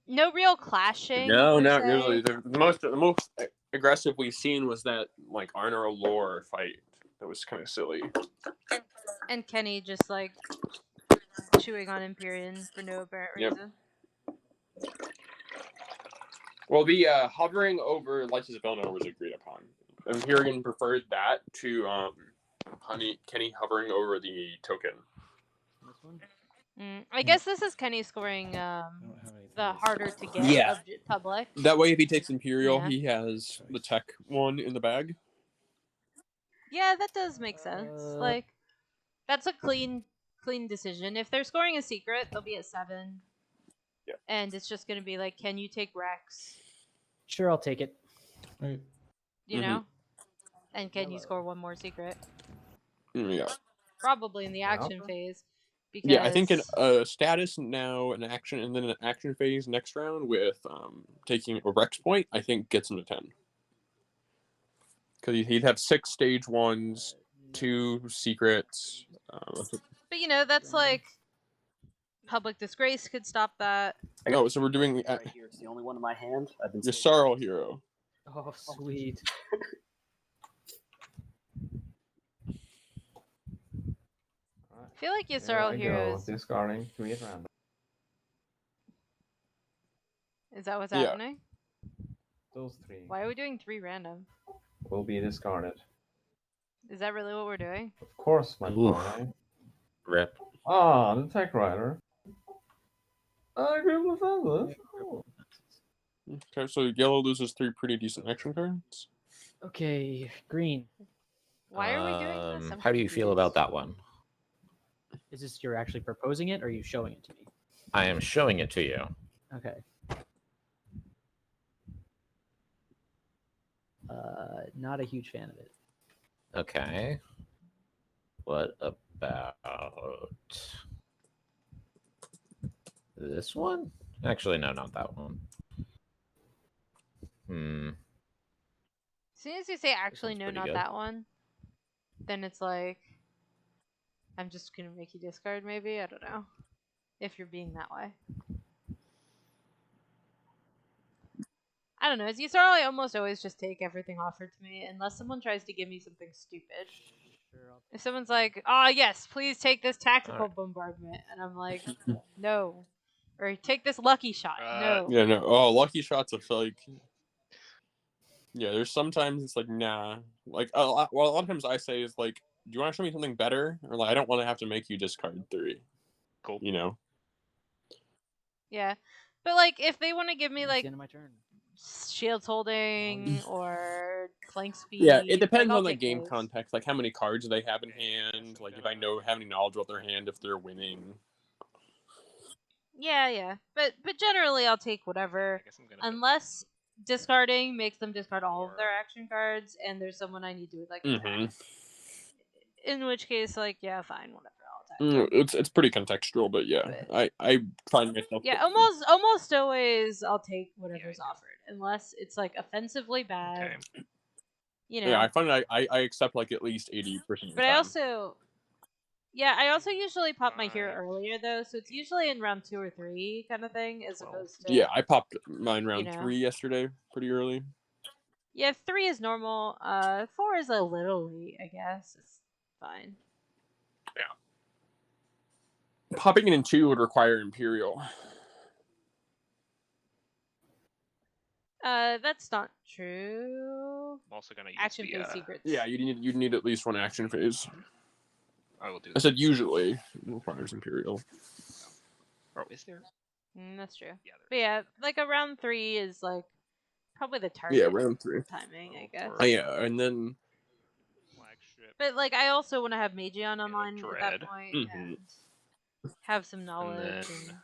No real clashing. No, per not se. really. The most aggressive we've seen was that like Arnor Lore fight. That was kind of silly. And Kenny just like chewing on Imperium for no apparent reason. Well, the hovering over Lights of Belno was agreed upon. Imperium preferred that to Kenny hovering over the token. This one? I guess this is Kenny scoring the harder to get public. That way, if he takes Imperial, he has the tech one in the bag. Yeah, that does make sense. Like, that's a clean decision. If they're scoring a secret, they'll be at 7. Yeah. And it's just going to be like, can you take Rex? Sure, I'll take it. Right. You know? And can you score one more secret? Yeah. Probably in the action phase. Because... Yeah, I think in a status now, an action, and then an action phase next round with taking a Rex point, I think gets him to 10. Because he'd have 6 stage 1s, 2 secrets. But you know, that's like public disgrace could stop that. No, so we're doing. Right here. It's the only one in my hand. I've been. Your Sorrow Hero. Oh, sweet. I feel like Yisrael Heroes. Discarding 3 at random. Is that what's happening? Those 3. Why are we doing 3 random? Will be discarded. Is that really what we're doing? Of course, my boy. Rip. Ah, the Tech Rider. I agree with that. Okay, so yellow loses 3 pretty decent action cards. Okay, green. Why are we doing this? How do you feel about that one? Is this you're actually proposing it, or are you showing it to me? I am showing it to you. Okay. Not a huge fan of it. Okay. What about this one? Actually, no, not that one. As soon as you say actually no, not good. that one, then it's like I'm just gonna make you discard maybe? I don't know. If you're being that way. I don't know. As you saw, I almost always just take everything offered to me unless someone tries to give me something stupid. If someone's like, "Oh yes, please take this tactical bombardment," and I'm like, "No," or "Take this lucky shot," no. Yeah, no. Oh, lucky shots are like. Yeah, there's sometimes it's like nah. Like a lot of times I say is like, do you want to show me something better, or like I don't want to have to make you discard 3. Cool. You know. Yeah, but like if they want to give me That's like the end of my turn. shields holding or flank speed. Yeah, it depends like, on the game context, like how many cards they have in hand, like if I have any knowledge about their hand, if they're winning. Yeah, but generally I'll take whatever, unless discarding makes them discard all of their action cards, and there's someone I need to like attack. In which case, like fine, whatever, I'll attack. It's pretty contextual, but yeah, I find myself. Yeah, almost always I'll take whatever's offered, unless it's like offensively bad. Okay. You know. Yeah, I find I accept like at least 80% of the time. But I also usually pop my hero earlier though, so it's usually in round 2 or 3 kind of thing, as opposed to. Yeah, I popped mine round 3 yesterday, pretty early. Yeah, 3 is normal. 4 is a little late, I guess. It's fine. Yeah. Popping it in 2 would require Imperial. That's not true. I'm also gonna use Action the, phase secrets. Yeah, you need at least one action phase. I will do. I said usually requires Imperial. Oh, is there? That's true. Yeah, But yeah, like a round 3 is like probably the target. Yeah, round 3 timing, I guess. Yeah, and then flagship. But like, I also want to have Magion on mine at that Dread. point and have some knowledge. And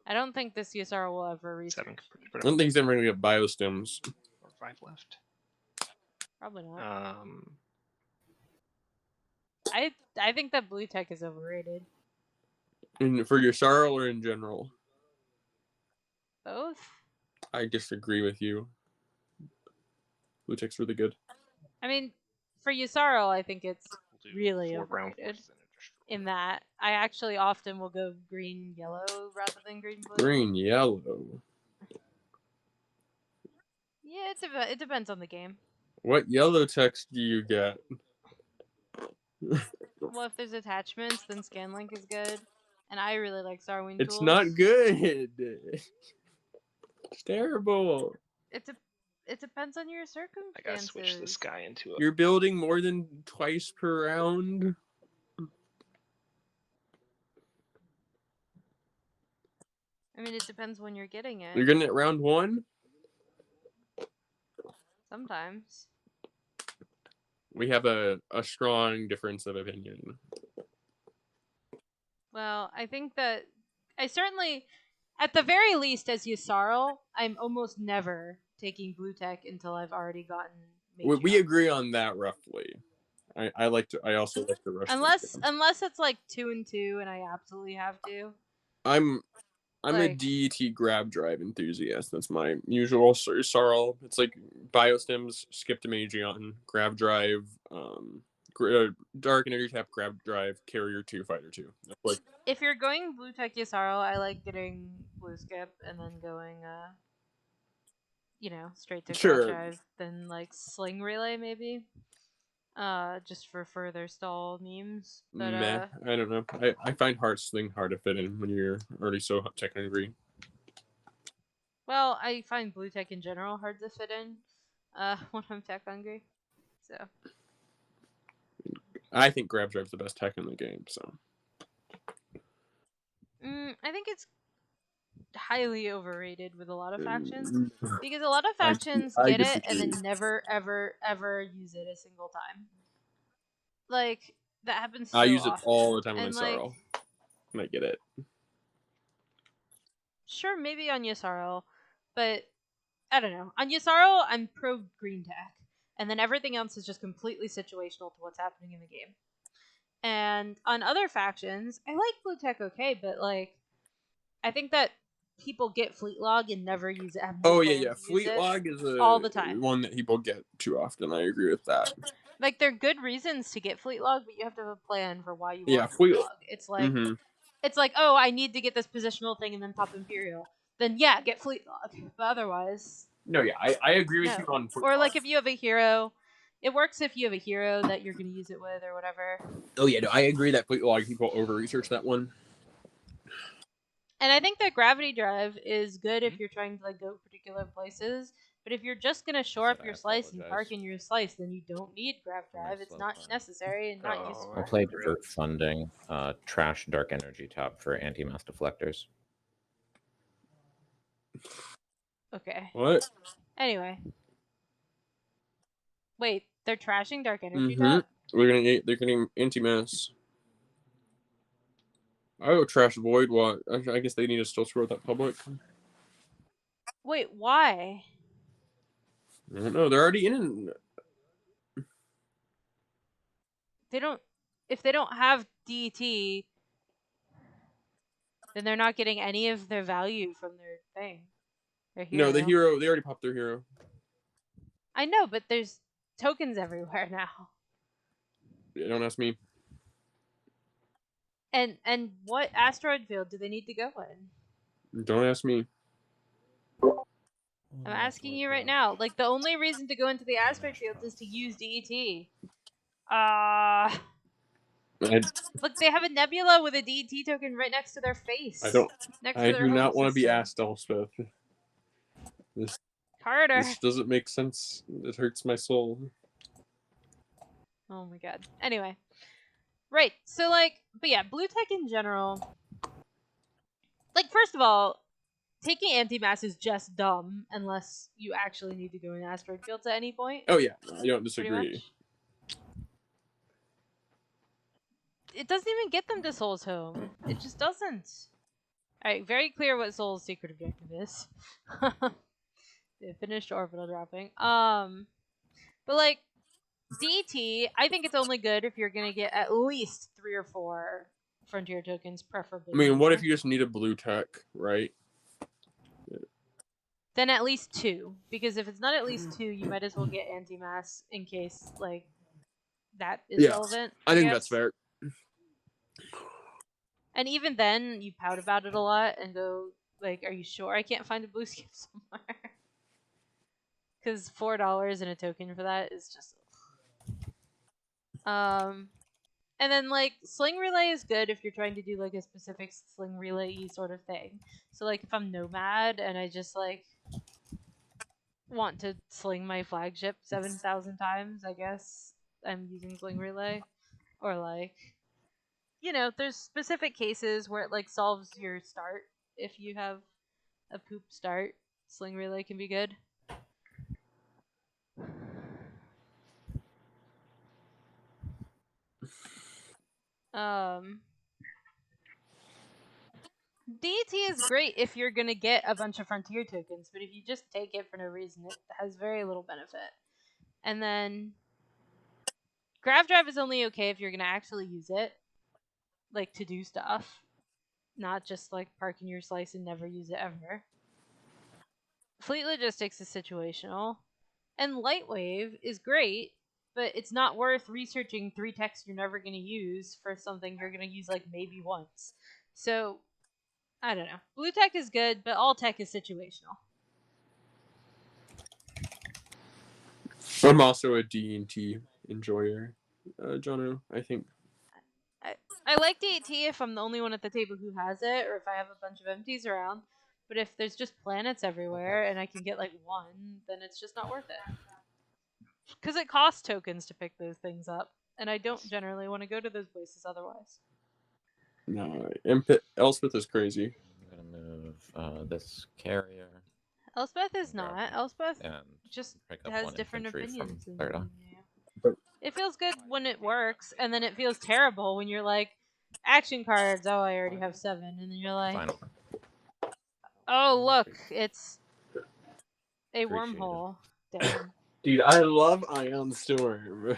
I don't think this USR will ever research. 7. I don't think he's ever gonna get biostims. Or 5 left. Probably not. I think that blue tech is overrated. For your Sarl or in general? Both. I disagree with you. Blue tech's really good. I mean, for Yusaro, I think it's really overrated. In that, I actually often will go green yellow rather than green blue. Green yellow. Yeah, it depends on the game. What yellow text do you get? Well, if there's attachments, then Scanlink is good. And I really like Starwing It's tools. not good. It's terrible. It depends on your circumstances. I gotta switch this guy into a... You're building more than twice per round. I mean, it depends when you're getting it. You're getting it round 1? Sometimes. We have a strong difference of opinion. Well, I think that I certainly, at the very least, as Yusarl, I'm almost never taking blue tech until I've already gotten. We agree on that roughly. I also like to rush. Unless it's like 2 and 2, and I absolutely have to. I'm a DET grab drive enthusiast. That's my usual Sarl. It's like biostims, skip to Magion, grab drive, dark energy tap, grab drive, carrier 2, fighter 2. Like, if you're going blue tech Yusarl, I like getting blue skip and then going straight to grab drive, then like sling relay maybe. Just for further stall memes. But I don't know. I find heart sling hard to fit in when you're already so tech hungry. Well, I find blue tech in general hard to fit in when I'm tech hungry. So I think grab drive's the best tech in the game, so I think it's highly overrated with a lot of factions because a lot of factions get it and then never ever use it a single time. Like that happens so I use often. it all the time when I Sarl. I get it. Sure, maybe on Yusarl, but I don't know. On Yusarl, I'm pro green tech, and then everything else is just completely situational to what's happening in the game. And on other factions, I like blue tech okay, but like I think that people get fleet log and never use it. Oh yeah. Fleet log is all the time. One that people get too often. I agree with that. Like there are good reasons to get fleet log, but you have to have a plan for why you want fleet log. It's like it's like, oh, I need to get this positional thing and then pop Imperial. Then yeah, get fleet log. But otherwise, no, yeah, I agree with you on fleet log. Like if you have a hero, it works if you have a hero that you're gonna use it with or whatever. Oh yeah, no, I agree that fleet log people over research that one. And I think that gravity drive is good if you're trying to like go particular places. But if you're just gonna shore up your slice and park in your slice, then you don't need grav drive. It's not necessary and not useful. I play divert funding, trash dark energy top for anti-mass deflectors. Okay. What? Anyway. Wait, they're trashing dark energy top? They're getting anti-mass. I would trash void. What? I guess they need to still score that public. Wait, why? I don't know. They're already in. They don't. If they don't have DET, then they're not getting any of their value from their thing. Their hero. No, the hero. They already popped their hero. I know, but there's tokens everywhere now. Yeah, don't ask me. And what asteroid field do they need to go in? Don't ask me. I'm asking you right now. Like, the only reason to go into the asteroid fields is to use DET. Look, they have a nebula with a DT token right next to their face. I don't. Next I to their do home not want to be system. asked, Elspeth. Carter. This doesn't make sense. It hurts my soul. Oh my god. Anyway. Right. So, like, but yeah, blue tech in general. Like, first of all, taking anti-mass is just dumb unless you actually need to go in asteroid fields at any point. Oh yeah, I don't disagree. It doesn't even get them to Soul's Home. It just doesn't. Alright, very clear what Soul's secret objective is. They finished orbital dropping. But like, DT, I think it's only good if you're gonna get at least 3 or 4 frontier tokens, preferably. I mean, what more. if you just need a blue tech, right? Then at least 2, because if it's not at least 2, you might as well get anti-mass in case like that is relevant. I think that's fair. And even then, you pout about it a lot and go like, "Are you sure I can't find a blue skip somewhere?" Because $4 in a token for that is just. And then like sling relay is good if you're trying to do like a specific sling relay sort of thing. So like if I'm nomad and I just like want to sling my flagship 7,000 times, I guess I'm using sling relay. Or like, you know, there's specific cases where it like solves your start. If you have a poop start, sling relay can be good. DT is great if you're gonna get a bunch of frontier tokens, but if you just take it for no reason, it has very little benefit. And then Grav Drive is only okay if you're gonna actually use it, like to do stuff, not just like park in your slice and never use it ever. Fleet Logistics is situational, and Lightwave is great, but it's not worth researching 3 techs you're never gonna use for something you're gonna use like maybe once. So I don't know. Blue tech is good, but all tech is situational. I'm also a D&T enjoyer, Jono. I think. I like D&T if I'm the only one at the table who has it, or if I have a bunch of empties around. But if there's just planets everywhere and I can get like 1, then it's just not worth it. Because it costs tokens to pick those things up, and I don't generally want to go to those places otherwise. No, Elspeth is crazy. I'm gonna move this carrier. Elspeth is not. Elspeth and just pick up has one different infantry opinions. from Lerda. It feels good when it works, and then it feels terrible when you're like, action cards, oh, I already have 7, and then you're like, Final. oh, look, it's a wormhole. Damn. Dude, I love Ion Storm.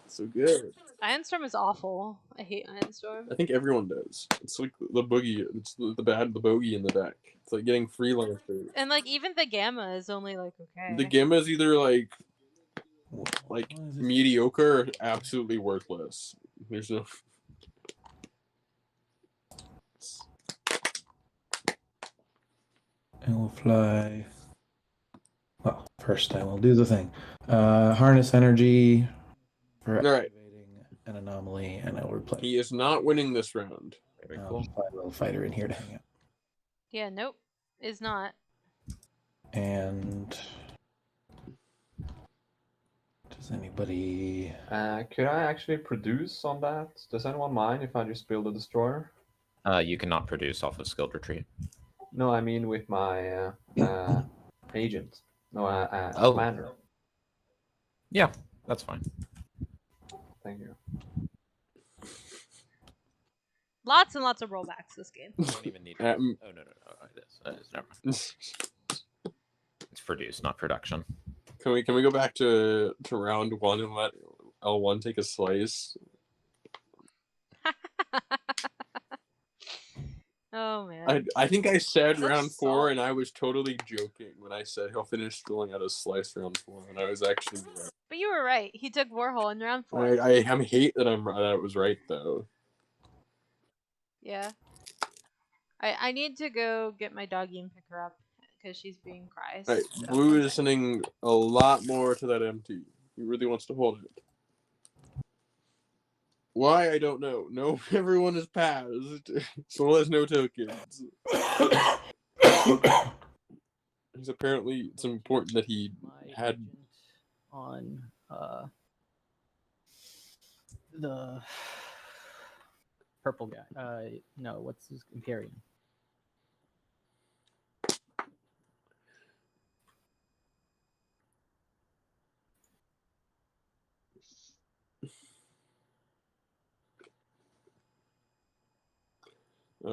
So good. Ionstorm is awful. I hate Ionstorm. I think everyone does. It's like the boogie. It's the bogey in the deck. It's like getting freelancers. And like even the gamma is only like okay. The gamma is either like mediocre or absolutely worthless. There's no. I will fly. Well, first I will do the thing. Harness energy for activating an anomaly, and I will replace. He is not winning this round. Very cool. Fly a little fighter in here to hang out. Yeah, nope, is not. And does anybody? Could I actually produce on that? Does anyone mind if I just build a destroyer? You cannot produce off of skilled retreat. No, I mean with my agent. No, commander. Yeah, that's fine. Thank you. Lots and lots of rollbacks this game. You don't even need. Oh no. It is. Never mind. It's produce, not production. Can we go back to round 1 and let L1 take a slice? Oh man. I think I said round 4 and I was totally joking when I said he'll finish filling out a slice round 4, and I was actually right. But you were right. He took Warhol in round 4. I hate that that was right though. Yeah. I need to go get my doggy and pick her up because she's being cries. Right, So. Blue is sending a lot more to that MT. He really wants to hold it. Why, I don't know. No, everyone has passed. Soul has no tokens. Because apparently it's important that he had... On the purple guy. No, what's his Imperium?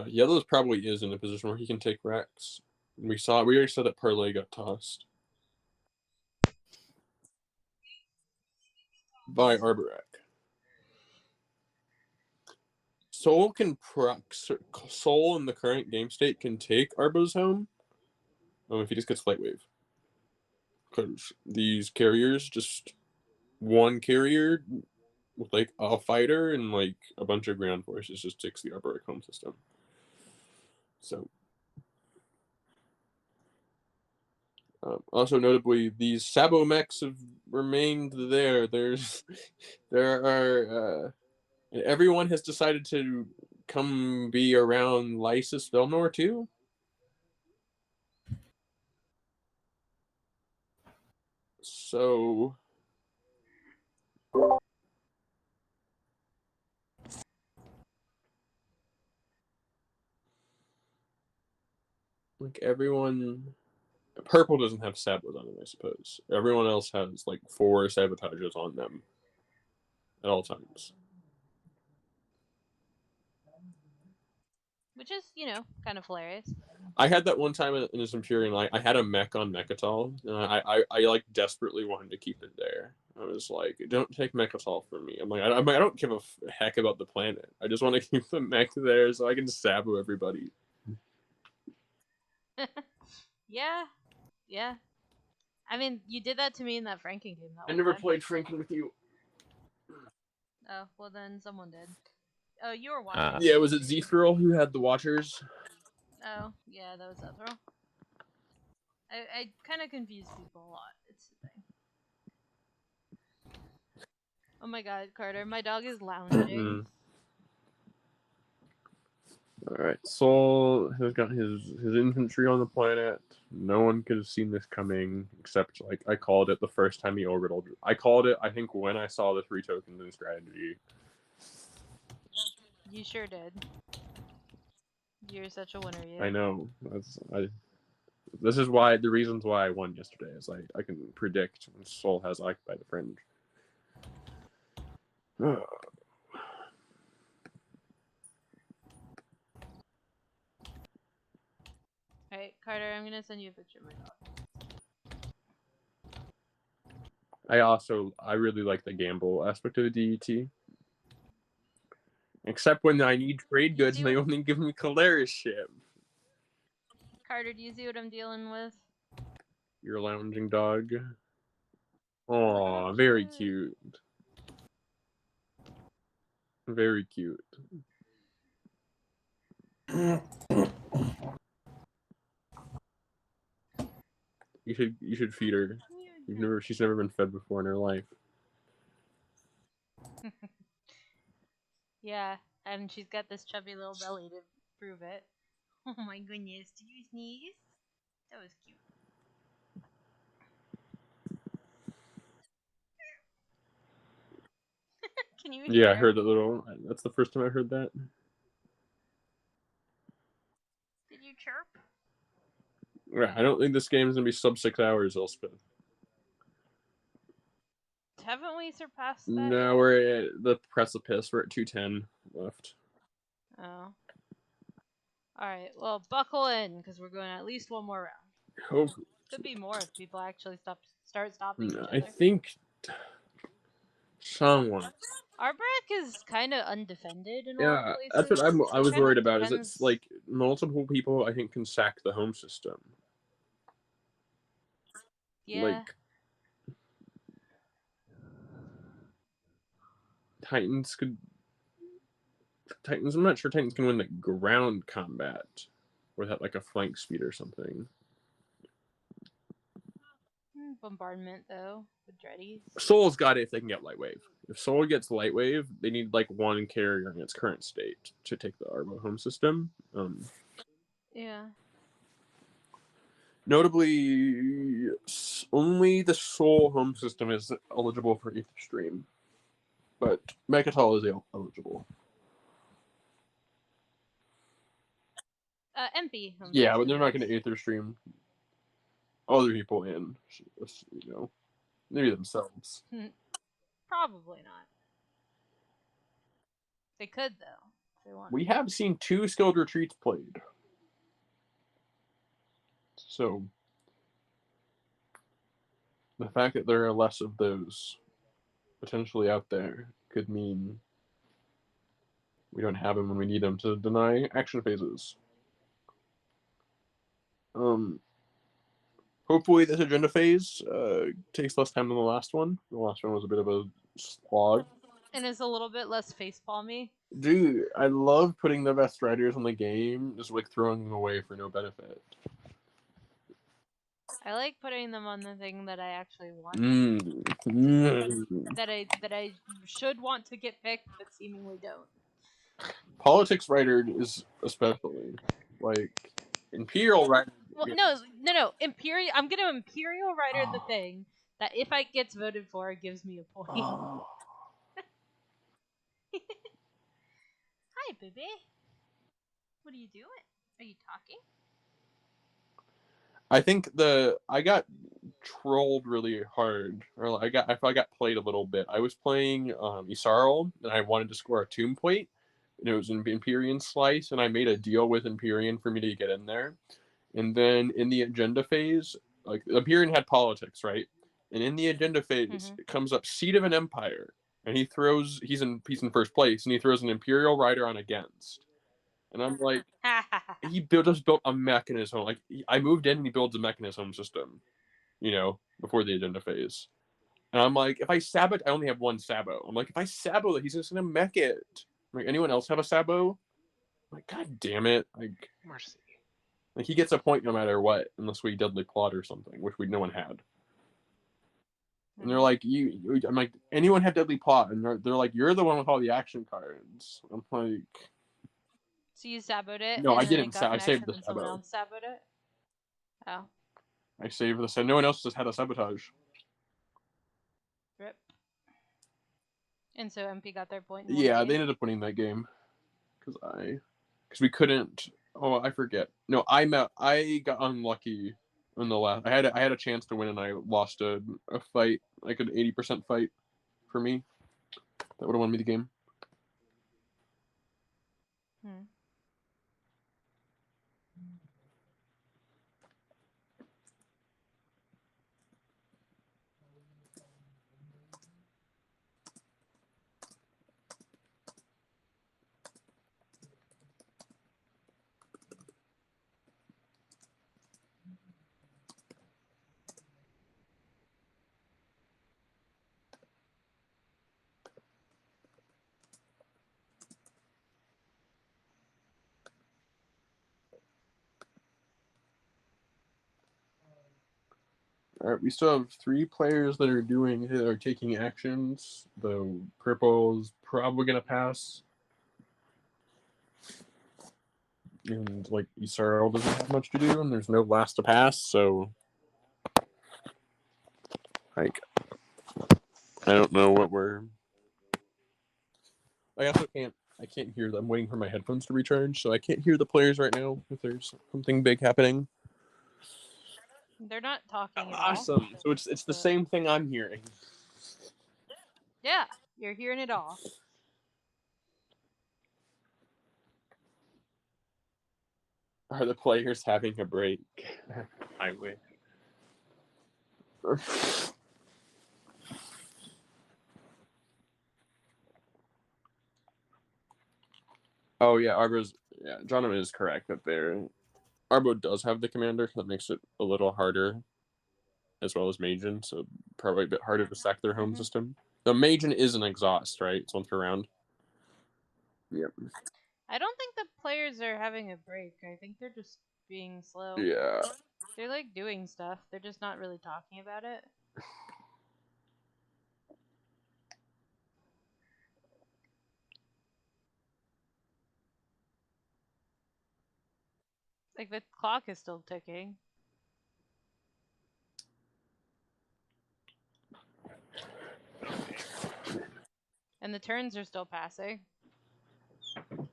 Yellow's probably is in a position where he can take Rex. We already saw that Parlay got tossed by Arborak. Soul Soul in the current game state can take Arbo's home. If he just gets Light Wave. Because these carriers, just one carrier with like a fighter and like a bunch of ground forces just takes the Arborak home system. So also notably, these Sabo mechs have remained there. There are and everyone has decided to come be around Lysis Velnor too. So like everyone, Purple doesn't have sabos on them, I suppose. Everyone else has like 4 sabotages on them at all times. Which is, kind of hilarious. I had that one time in this Imperium. I had a mech on Mechatol, and I like desperately wanted to keep it there. I was like, "Don't take Mechatol from me." I'm like, I don't give a heck about the planet. I just want to keep the mech there so I can sabo everybody. Yeah. I mean, you did that to me in that Franken game. I never played Franken with you. Oh, well then someone did. Oh, you were watching. Yeah, was it Zephril who had the Watchers? Oh, yeah, that was Zephril. I kind of confuse people a lot. It's the thing. Oh my god, Carter, my dog is lounging. Alright, Soul has got his infantry on the planet. No one could have seen this coming, except, like, I called it the first time he orbital. I called it, I think, when I saw the 3 tokens in strategy. You sure did. You're such a winner, you. I know. This is why, the reasons why I won yesterday, is I can predict when Soul has Occupy the Fringe. Alright, Carter, I'm gonna send you a picture of my dog. I really like the gamble aspect of the DET. Except when I need trade goods and they only give me Caleris ship. Carter, do you see what I'm dealing with? Your lounging dog. Aw, very cute. Very cute. You should feed her. She's never been fed before in her life. Yeah, and she's got this chubby little belly to prove it. Oh my goodness, did you sneeze? That was cute. Can you hear? Yeah, I heard that little. That's the first time I heard that. Did you chirp? Yeah, I don't think this game is gonna be sub 6 hours, Elspeth. Haven't we surpassed that? No, we're at the precipice. We're at 2:10 left. Oh. Alright, well, buckle in, because we're going at least one more round. Hope. Could be more if people actually start stopping each other. I think someone. Arborak is kind of undefended in a lot of places. That's what I was worried about. Depends. Is it's like multiple people I think can sack the home system. Yeah. Like Titans could. I'm not sure Titans can win the ground combat without like a flank speed or something. Bombardment though with Dreadies. Soul's got it if they can get Light Wave. if Soul gets Light Wave, they need like one carrier in its current state to take the Arbo home system. Yeah. Notably, only the Soul home system is eligible for Aether Stream, but Mechatol is eligible. MP. Yeah, but they're not going to Aether Stream other people in, you know, maybe themselves. Probably not. They could though. If they want. We have seen 2 skilled retreats played, so the fact that there are less of those potentially out there could mean we don't have them when we need them to deny action phases. Hopefully this agenda phase takes less time than the last one. The last one was a bit of a slog. And is a little bit less facepalmy. Dude, I love putting the best riders in the game, just like throwing them away for no benefit. I like putting them on the thing that I actually want. That I should want to get picked, but seemingly don't. Politics rider is especially like Imperial rider. Well, no. Imperial. I'm gonna Imperial rider the thing that if I gets voted for, it gives me a point. Hi, baby. What are you doing? Are you talking? I think I got trolled really hard, or I got played a little bit. I was playing Isarl, and I wanted to score a tomb plate, and it was an Imperium slice, and I made a deal with Imperium for me to get in there. And then in the agenda phase, like Imperium had politics, right? And in the agenda phase, it comes up Seat of an Empire, and he's in first place, and he throws an Imperial rider on against. And I'm like, he just built a mechanism. Like I moved in, and he builds a mechanism system, you know, before the agenda phase. And I'm like, if I sabo it, I only have one sabo. I'm like, if I sabo it, he's just gonna mech it. I'm like, anyone else have a sabo? I'm like, god damn it! Like, Mercy. Like he gets a point no matter what, unless we deadly plot or something, which no one had. And they're like, I'm like, anyone have deadly plot? And they're like, you're the one with all the action cards. I'm like, so you saboed it? No, and I then didn't. I saved the someone sabo. else saboed it. Oh. I saved the sabo. No one else just had a sabotage. Rip. And so MP got their point. Yeah, they ended up winning that game because we couldn't. Oh, I forget. No, I got unlucky in the last. I had a chance to win and I lost a fight, like an 80% fight for me. That would have won me the game. All right, we still have 3 players that are taking actions. The purple's probably gonna pass, and like Isarl doesn't have much to do, and there's no last to pass, so like I don't know what we're. I also can't. I can't hear them. I'm waiting for my headphones to recharge, so I can't hear the players right now. If there's something big happening. They're not talking at Awesome. all. So it's the same thing I'm hearing. Yeah, you're hearing it all. Are the players having a break? I wish. Oh yeah, Jonathan is correct that Arbo does have the commander, that makes it a little harder, as well as Magen, so probably a bit harder to sack their home system. The Magen is an exhaust, right? It's once per round. Yep. I don't think the players are having a break. I think they're just being slow. Yeah. They're like doing stuff. They're just not really talking about it. Like, the clock is still ticking. And the turns are still passing. You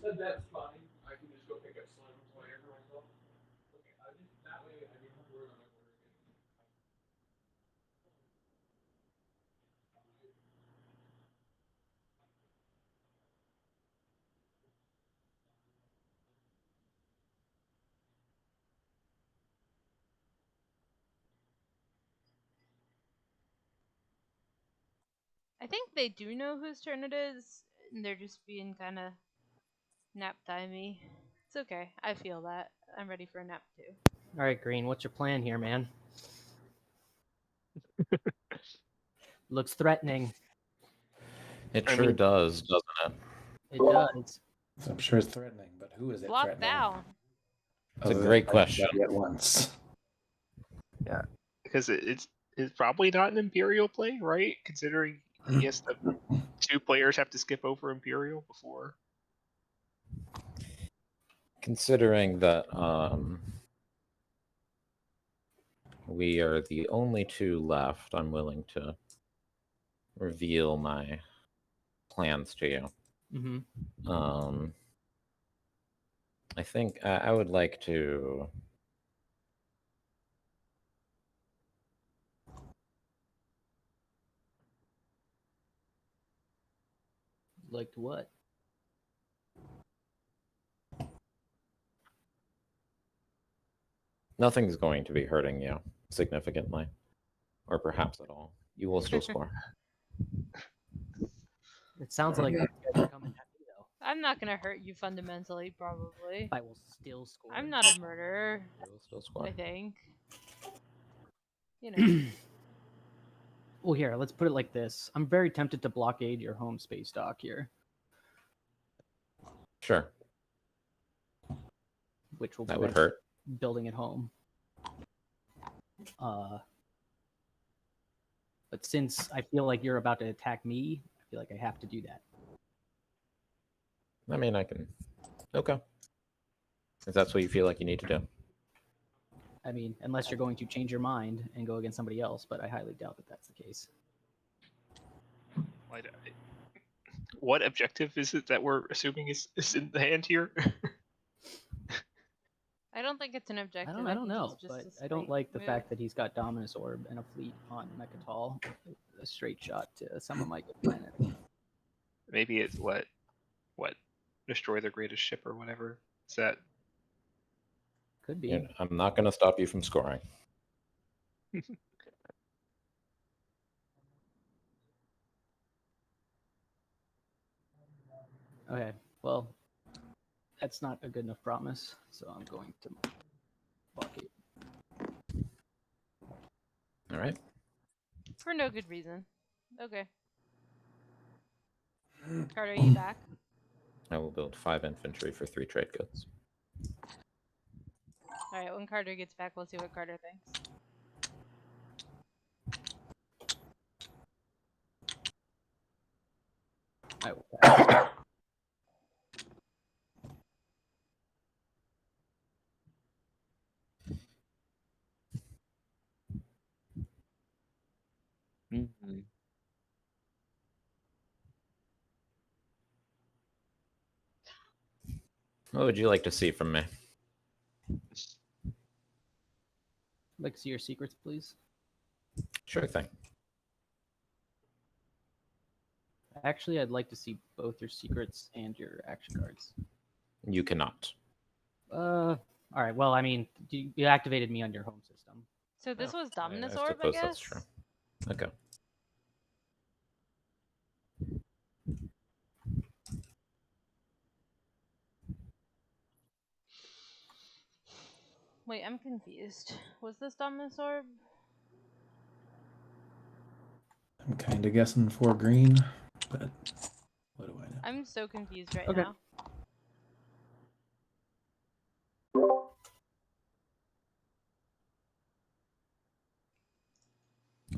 said that's fine. I can just go pick up slime player for myself. Okay, that way I don't have to worry about my order again. I think they do know whose turn it is, and they're just being kind of nap timey. It's okay. I feel that. I'm ready for a nap too. All right, Green, what's your plan here, man? Looks threatening. It sure does, doesn't it? It does. I'm sure it's threatening, but who is it Block threatening? down. It's a great question. At once. Yeah, because it's probably not an Imperial play, right? Considering yes, the 2 players have to skip over Imperial before. Considering that we are the only 2 left, I'm willing to reveal my plans to you. Mm-hmm. I think I would like to. Like what? Nothing's going to be hurting you significantly, or perhaps at all. You will still score. It sounds like you guys are coming at me, though. I'm not gonna hurt you fundamentally, probably. I will still score. I'm not a murderer. You will still score. I think. You know. Well, here, let's put it like this. I'm very tempted to blockade your home space dock here. Sure. Which will That would prevent hurt. building at home. But since I feel like you're about to attack me, I feel like I have to do that. I mean, I can. Okay. If that's what you feel like you need to do. I mean, unless you're going to change your mind and go against somebody else, but I highly doubt that that's the case. What objective is it that we're assuming is in the hand here? I don't think it's an objective. I don't know, but I don't like the move. fact that he's got Dominus Orb and a fleet on Mechatol. A straight shot to some of my good planets. Maybe it's what destroy the greatest ship or whatever. Is that could be? I'm not going to stop you from scoring. Okay, well, that's not a good enough promise, so I'm going to blockade. All right. For no good reason. Okay. Carter, are you back? I will build 5 infantry for 3 trade goods. Alright, when Carter gets back, we'll see what Carter thinks. I will pass. Mm-hmm. What would you like to see from me? I'd like to see your secrets, please. Sure thing. Actually, I'd like to see both your secrets and your action cards. You cannot. All right. Well, I mean, you activated me on your home system. So this was Dominus I Orb, I suppose guess? that's true. Okay. Wait, I'm confused. Was this Dominus Orb? I'm kind of guessing 4 green, but what do I know? I'm so confused right Okay. now.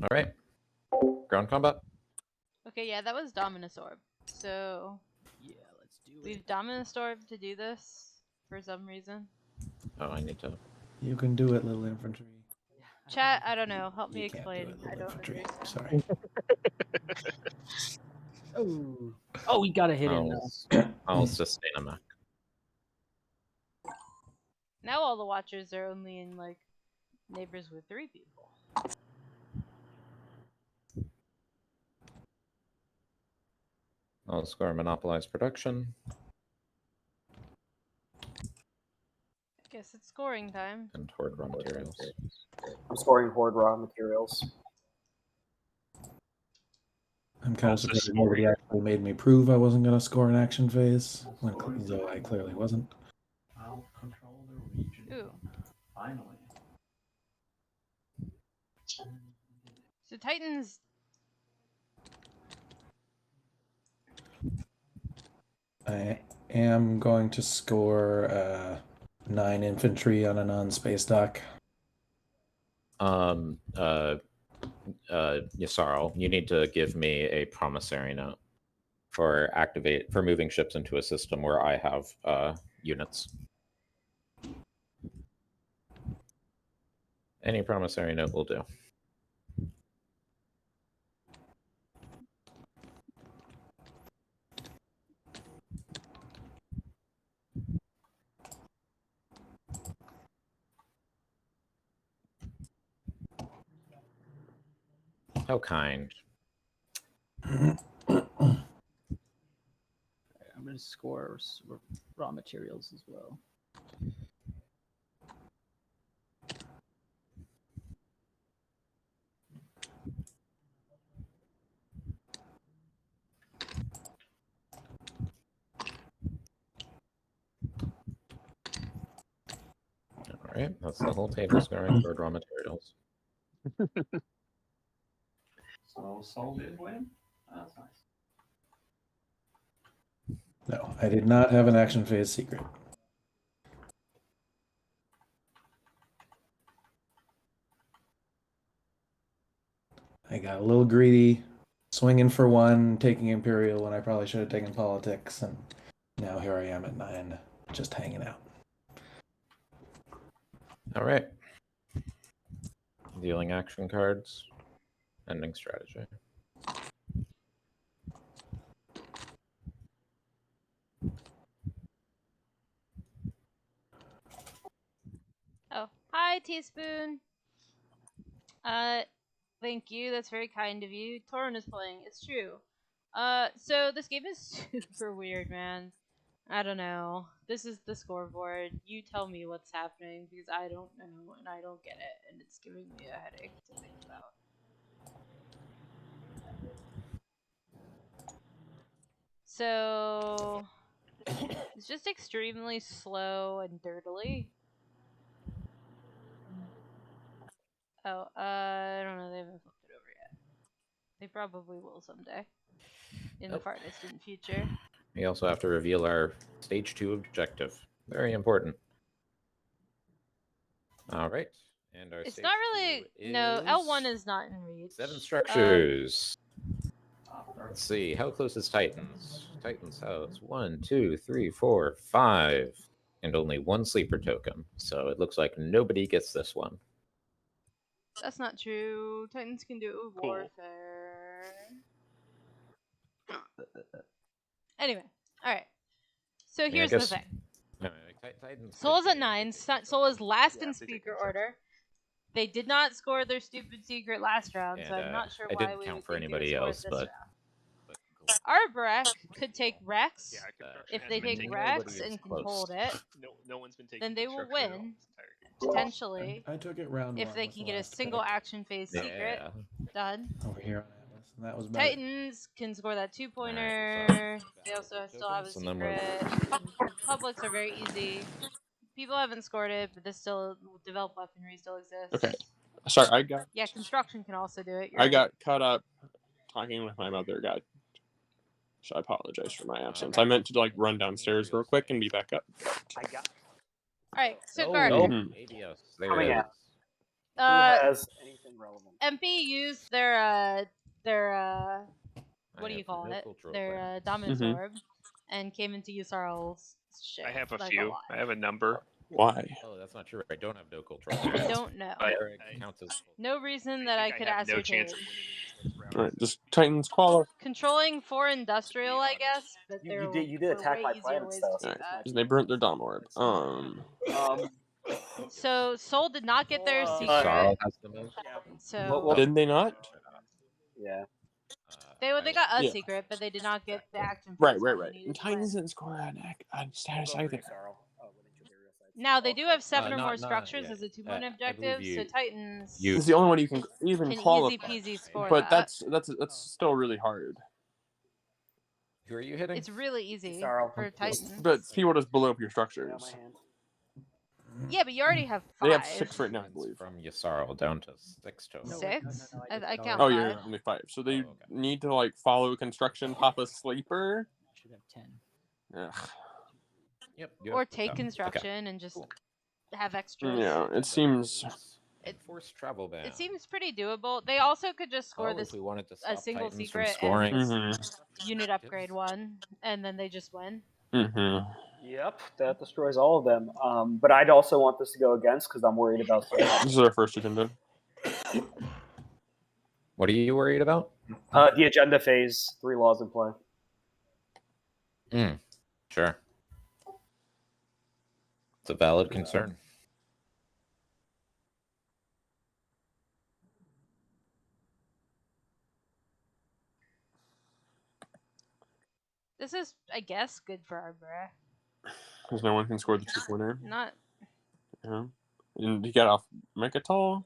All right. Ground combat. Okay, yeah, that was Dominus Orb. So Yeah, let's do it. we've Dominus Orb to do this. for some reason. Oh, I need to. You can do it, little infantry. Chat, I don't know. Help me You can't do explain. it, I little don't infantry. understand. Sorry. Oh, we got a hit in though. I'll sustain a mech. Now all the watchers are only in like neighbors with 3 people. I'll score monopolize production. I guess it's scoring time. And hoard raw materials. I'm scoring horde raw materials. I'm kind of Also surprised nobody actually made me prove I wasn't going to score an action phase, though I clearly wasn't. I'll control the region. Ooh. Finally. So Titans. I am going to score 9 infantry on a non-space dock. Yasarl, you need to give me a promissory note for moving ships into a system where I have units. Any promissory note will do. How kind. I'm going to score raw materials as well. All right, that's the whole table scoring for raw materials. So Sol did win? That's nice. No, I did not have an action phase secret. I got a little greedy, swinging for 1, taking Imperial when I probably should have taken politics, and now here I am at 9, just hanging out. All right. Dealing action cards. Ending strategy. Oh, hi, Teaspoon. Thank you. That's very kind of you. Torrin is playing. It's true. So this game is super weird, man. I don't know. This is the scoreboard. You tell me what's happening because I don't know and I don't get it, and it's giving me a headache to think about. So it's just extremely slow and dirtily. Oh, I don't know. They haven't flipped it over yet. They probably will someday in the far distant future. We also have to reveal our stage 2 objective. Very important. All right. And our It's stage not really. 2 No, is L1 is not in reach. 7 structures. Let's see. How close is Titans? Titans has 1, 2, 3, 4, 5, and only 1 sleeper token. So it looks like nobody gets this one. That's not true. Titans can do warfare. Anyway, all right. So here's the thing. Soul's at 9. Soul is last in speaker order. They did not score their stupid secret last round, And, so I'm not sure I why didn't we count would for think they would anybody score else, this but round. Arborek could take Rex. If they hasn't been take taken. Rex and can hold it, No one's been taking then they will construction at all win. this entire game. Potentially, I took it round if 1 they was can the get a last single pick action phase secret done. over here on Atlas, and that was better. Titans can score that 2-pointer. Right, They also still have a tokens, and then we're- secret. And Republics are very easy. People haven't scored it, but this still developed weaponry still exists. Okay. Sorry, I got. Yeah, construction can also do it. I got caught up talking with my mother. So I apologize for my absence. I meant to run downstairs real quick and be back up. I got. All right, so Oh, Carter. ABS. There Coming it is. out. Who has anything relevant? MP used what do you call it? Their dominance orb, and came into Yusarl's shit. I have a like few. lot. I have a number. Why? Oh, that's not true. I don't have no control. I don't know. Counts as No reason I that I think could I have no ascertain. chance of winning in this next round. All right, just Titans qualify. Controlling for industrial, I guess, but You there did were attack way my easier planets, ways though. to do that. Because they burnt their Dawn Orb. So Soul did not get their secret. Yssaril has the most. So Didn't they not? Yeah. they got a Yeah. secret, but they did not get the action. Right. phase one they And needed to Titans win. didn't score on status either. Now they do have 7 or not- more not- structures yeah. as a 2-point I objective, believe so you- Titans It's the only one you can even can qualify. easy peasy score But that. that's still really hard. Who are you hitting? It's really easy for Titans. But people just blow up your structures. Yeah, but you already have 5. They have 6 right now, I believe. From Yssaril down to 6 total. 6? I count Oh, 5. yeah, only 5. So they need to like follow construction, pop a sleeper. Should have 10. Ugh. Yep. Or take construction and just have extras. Yeah, it seems. Enforced travel ban. It seems pretty doable. They also could just score this if we wanted to a stop single Titans from secret scoring. and just unit upgrade one, and then they just win. Yep, that destroys all of them. But I'd also want this to go against because I'm worried about. This is our first agenda. What are you worried about? The agenda phase, 3 laws in play. Sure. It's a valid concern. This is, I guess, good for Arbor. Because no one can score the 2-pointer. Not. Yeah. And you got off Mechatol.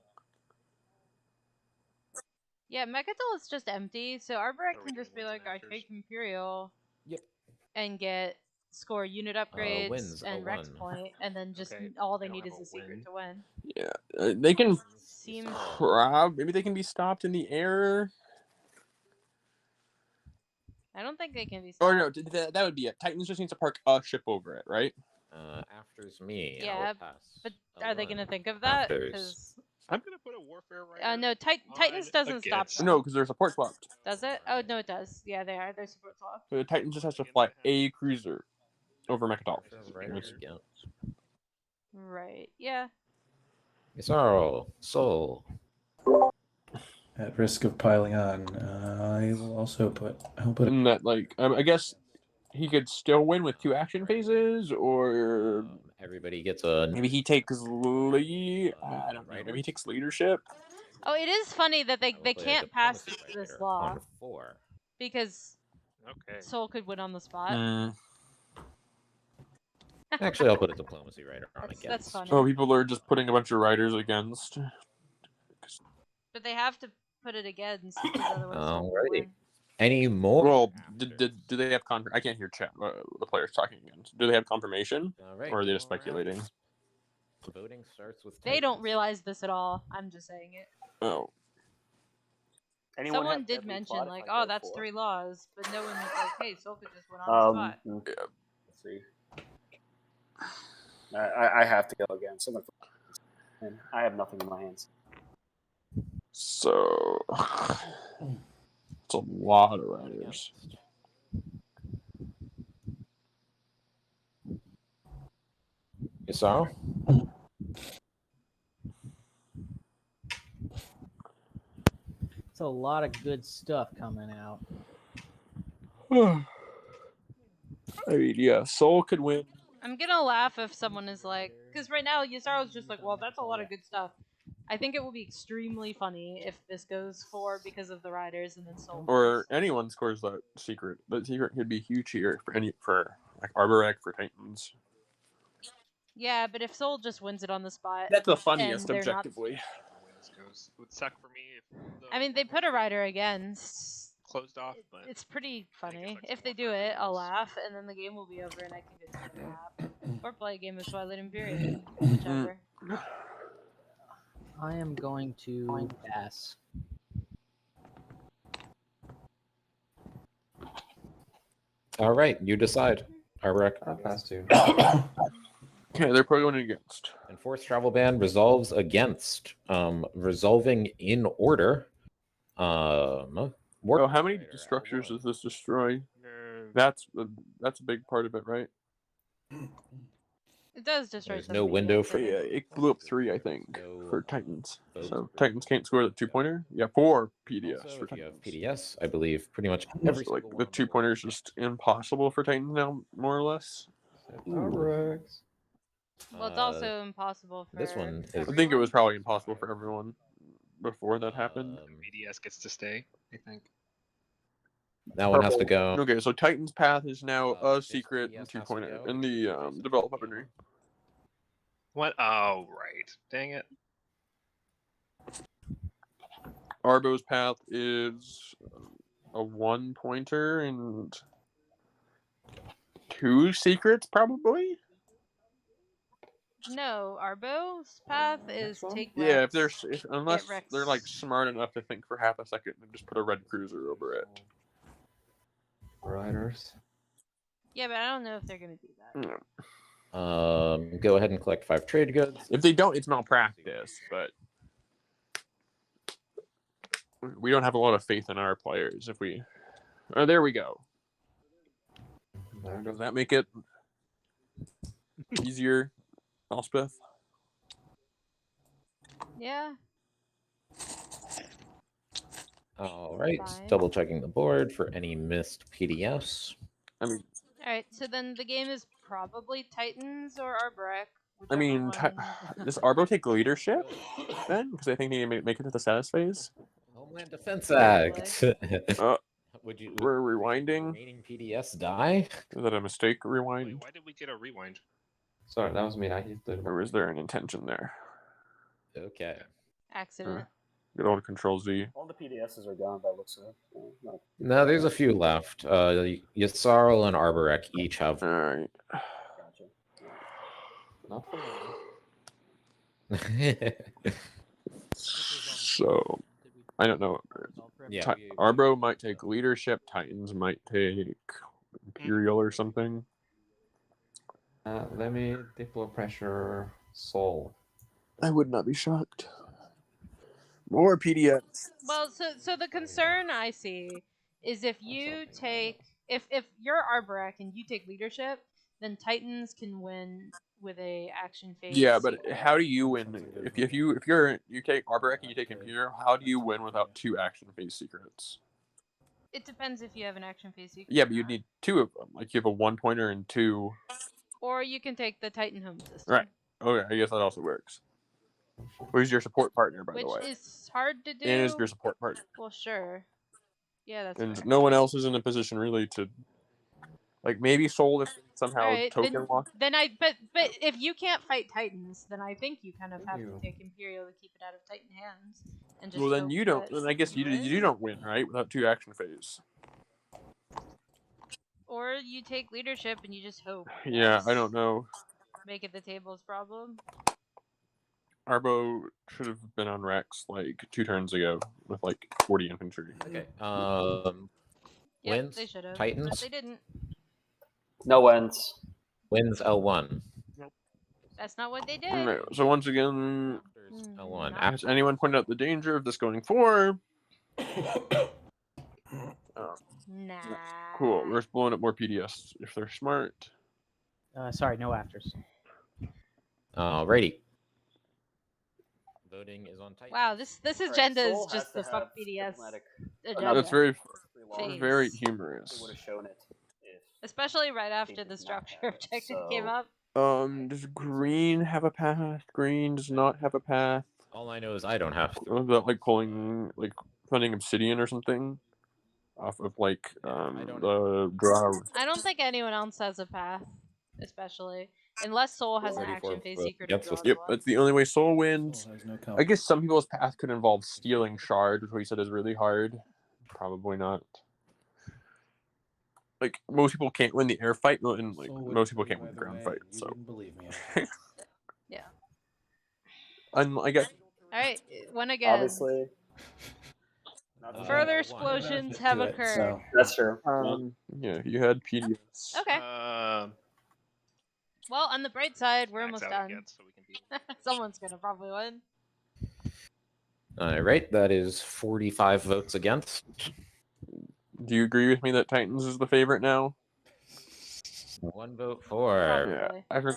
Yeah, Mechatol is just empty, so Arbor can just be like, I take Imperial. Yep. And score unit upgrades wins a and Rex 1. point, and then just all they need is a secret to win. Yeah, they can. Seems. Maybe they can be stopped in the air. I don't think they can be. Or no, that would be it. Titans just needs to park a ship over it, right? After's me. Yeah, but are they going to think of that? Because I'm gonna put a warfare rider. no, Titans doesn't stop. No, because there's support swapped. Does it? Oh no, it does. Yeah, they are. They're support swapped. So the Titan just has to fly a cruiser over Mechatol. Right. Yeah. Yssaril, Soul. At risk of piling on, I will also put. I'll put. And that, like, I guess he could still win with 2 action phases, or everybody gets a. Maybe he takes lead. I don't know. Maybe he takes leadership. Oh, it is funny that they can't pass this law on 4 because Soul could win on the spot. Actually, I'll put a diplomacy rider on against. That's funny. Oh, people are just putting a bunch of riders against. But they have to put it against because otherwise Soul will Alrighty. win. Any more? Well, do they have I can't hear chat. The players talking again. Do they have confirmation, or are they just speculating? The voting starts with. They don't realize this at all. I'm just saying it. Oh. Someone did mention like, oh, that's 3 laws, but no one was like, hey, Soul could just win on the spot. Let's see. I have to go again. And I have nothing in my hands. So it's a lot of riders. Yssaril? It's a lot of good stuff coming out. I mean, yeah, Soul could win. I'm gonna laugh if someone is like, because right now Yssaril is just like, well, that's a lot of good stuff. I think it will be extremely funny if this goes 4 because of the riders and then Soul. Or anyone scores that secret. That secret could be huge here for like Arborec for Titans. Yeah, but if Soul just wins it on the spot, That's the and funniest, they're not- objectively. It would suck for me if I mean, they put a rider against. closed off, but It's pretty funny. If they do it, I'll laugh, and then the game will be over, and I can go take a nap or play a game of Twilight Imperium, whichever. I am going to pass. All right, you decide. Arborec. I'll pass too. Okay, they're probably going against. Enforced travel ban resolves against. Resolving in order. Well, how many structures does this destroy? That's a big part of it, right? It does destroy There's some no window PDS, for I Yeah, think. it blew up 3, I think, No, for Titans. vote So for- Titans can't score the 2-pointer. Yeah, 4 PDS Also, for if you have Titans. PDS, I believe pretty much every So, like single the one of 2-pointer is just impossible for Titans now, more or less. Arborix. Well, it's also impossible for This one is. I think it was probably impossible for everyone before that happened. BDS gets to stay, I think. That one has to Purple. go. Okay, so Titan's path is now a this secret PDS has to 2-pointer go. in the develop weaponry. What? Oh, right. Dang it. Arbo's path is a 1-pointer and 2 secrets, probably. No, Arbo's path is take Rex. Yeah, unless Rex. they're like smart enough to think for half a second and just put a red cruiser over it. Riders. Yeah, but I don't know if they're gonna do that. Go ahead and collect 5 trade goods. If they don't, it's malpractice, but we don't have a lot of faith in our players. If we, oh, there we go. Does that make it easier, Elspeth? Yeah. All right, Fine. double checking the board for any missed PDFs. I mean, All right, so then the game is probably Titans or Arborec. I mean, does Arbo take leadership then? Because I think they make it to the status phase. Homeland Defense Act. Would you? We're rewinding. Remaining PDS die. Is that a mistake? Rewind. Wait, why did we get a rewind? Sorry, that was me. I hit the. Or is there an intention there? Okay. Accident. Good old Control Z. All the PDSs are gone by looks of it. No, there's a few left. Yssarl and Arborec each have. All right. Not for So, I don't know. Yeah. Arbo might take leadership. Titans might take Imperial or something. Let me deploy pressure Soul. I would not be shocked. More PDS. Well, so the concern I see is if you take if you're Arborec and you take leadership, then Titans can win with a action phase. Yeah, but how do you win if you take Arborec and you take Imperial? How do you win without 2 action phase secrets? It depends if you have an action phase secret. Yeah, but you need 2 of them. Like you have a 1-pointer and 2. Or you can take the Titan home system. Right. Okay, I guess that also works. Who's your support partner, by the way? Which is hard to do. And is your support partner. Well, sure. Yeah, that's And fair. no one else is in a position really to, like, maybe Soul if somehow Alright, token lock. but if you can't fight Titans, then I think you kind of have to take Imperial to keep it out of Titan hands. And just Well, then hope you don't. that Then I guess you don't win, right? Without 2 action phase. Or you take leadership and you just hope. Yeah, I don't know. Make it the table's problem. Arbo should have been on Rex like 2 turns ago with like 40 infantry. Okay. Yep, Wins. they should have. Titans. But they didn't. No wins. Wins L1. That's not what they did. No, so once again, L1. has anyone pointed out the danger of this going 4? Nah. Cool. We're just blowing up more PDS if they're smart. Sorry, no afters. Alrighty. Voting is on Titan. Wow, this agenda is just the fuck BDS agenda. That's very Phase. humorous. Would have shown it. Especially right after the structure objective came up. Does green have a path? Green does not have a path. All I know is I don't have to. Was that like finding obsidian or something off of like the draw? I don't think anyone else has a path, especially unless Soul has an action phase secret. Yep, that's the only way Soul wins. I guess some people's path could involve stealing shard, which we said is really hard. Probably not. Like most people can't win the air fight, and like most people can't win the ground fight. So believe me. Yeah. I guess. All right, one again. Obviously. Further explosions have occurred. That's true. Yeah, you had PDS. Okay. Well, on the bright side, we're almost done. Again, so we can be... Someone's gonna probably win. All right, that is 45 votes against. Do you agree with me that Titans is the favorite now? One vote for. Probably. Yeah,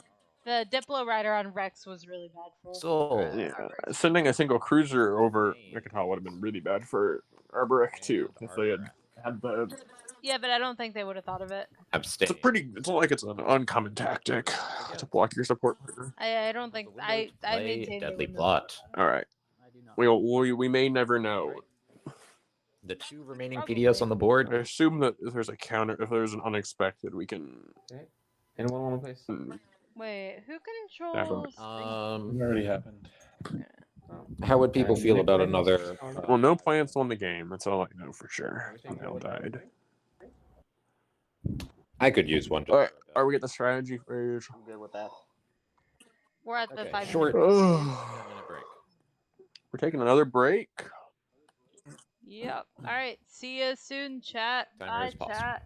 The Diplo Rider on Rex was really bad for. Soul. yeah. Sending a single cruiser over Nikita would have been really bad for Arboric too, if they had the. Yeah, but I don't think they would have thought of it. It's a pretty. It's not like it's an uncommon tactic to block your support partner. I don't think I maintain Deadly they plot. All right. We may never know. The 2 remaining PDS on the board. I assume that if there's a counter, if there's an unexpected, we can. Okay. Anyone want to play? Wait, who controls? It already happened. How would people feel about another? Well, no plants won the game. That's all I know for sure. They all died. I could use one. All right, are we at the strategy phase? I'm good with that. We're at the 5 short. minute. Minute break. We're taking another break. Yep. All right. See you soon, chat. Bye, chat.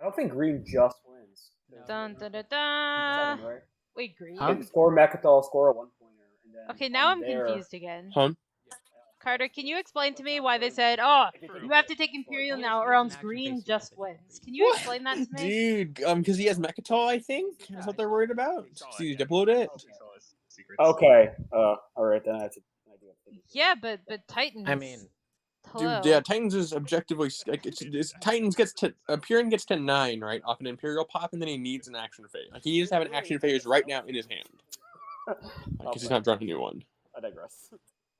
I don't think green just wins. Dun, dun, dun, dun. 7, right? Wait, green? You can score Mechatol, score a 1-pointer, and then Okay, now I'm there... confused again. Huh? Carter, can you explain to me why they said, "Oh, you have to take Imperial now, or else green just wins"? Can you explain that to me? Dude, because he has Mechatol, I think. That's what they're worried about. So you diploed it. Okay. Alright, then I have to... Yeah, but Titans. I mean, hello. Dude, yeah, Titans is objectively like Titans gets to Imperium gets to 9, right, off an Imperial pop, and then he needs an action phase. Like he needs to have an action phase right now in his hand. Because he's not drawing a new one. I digress.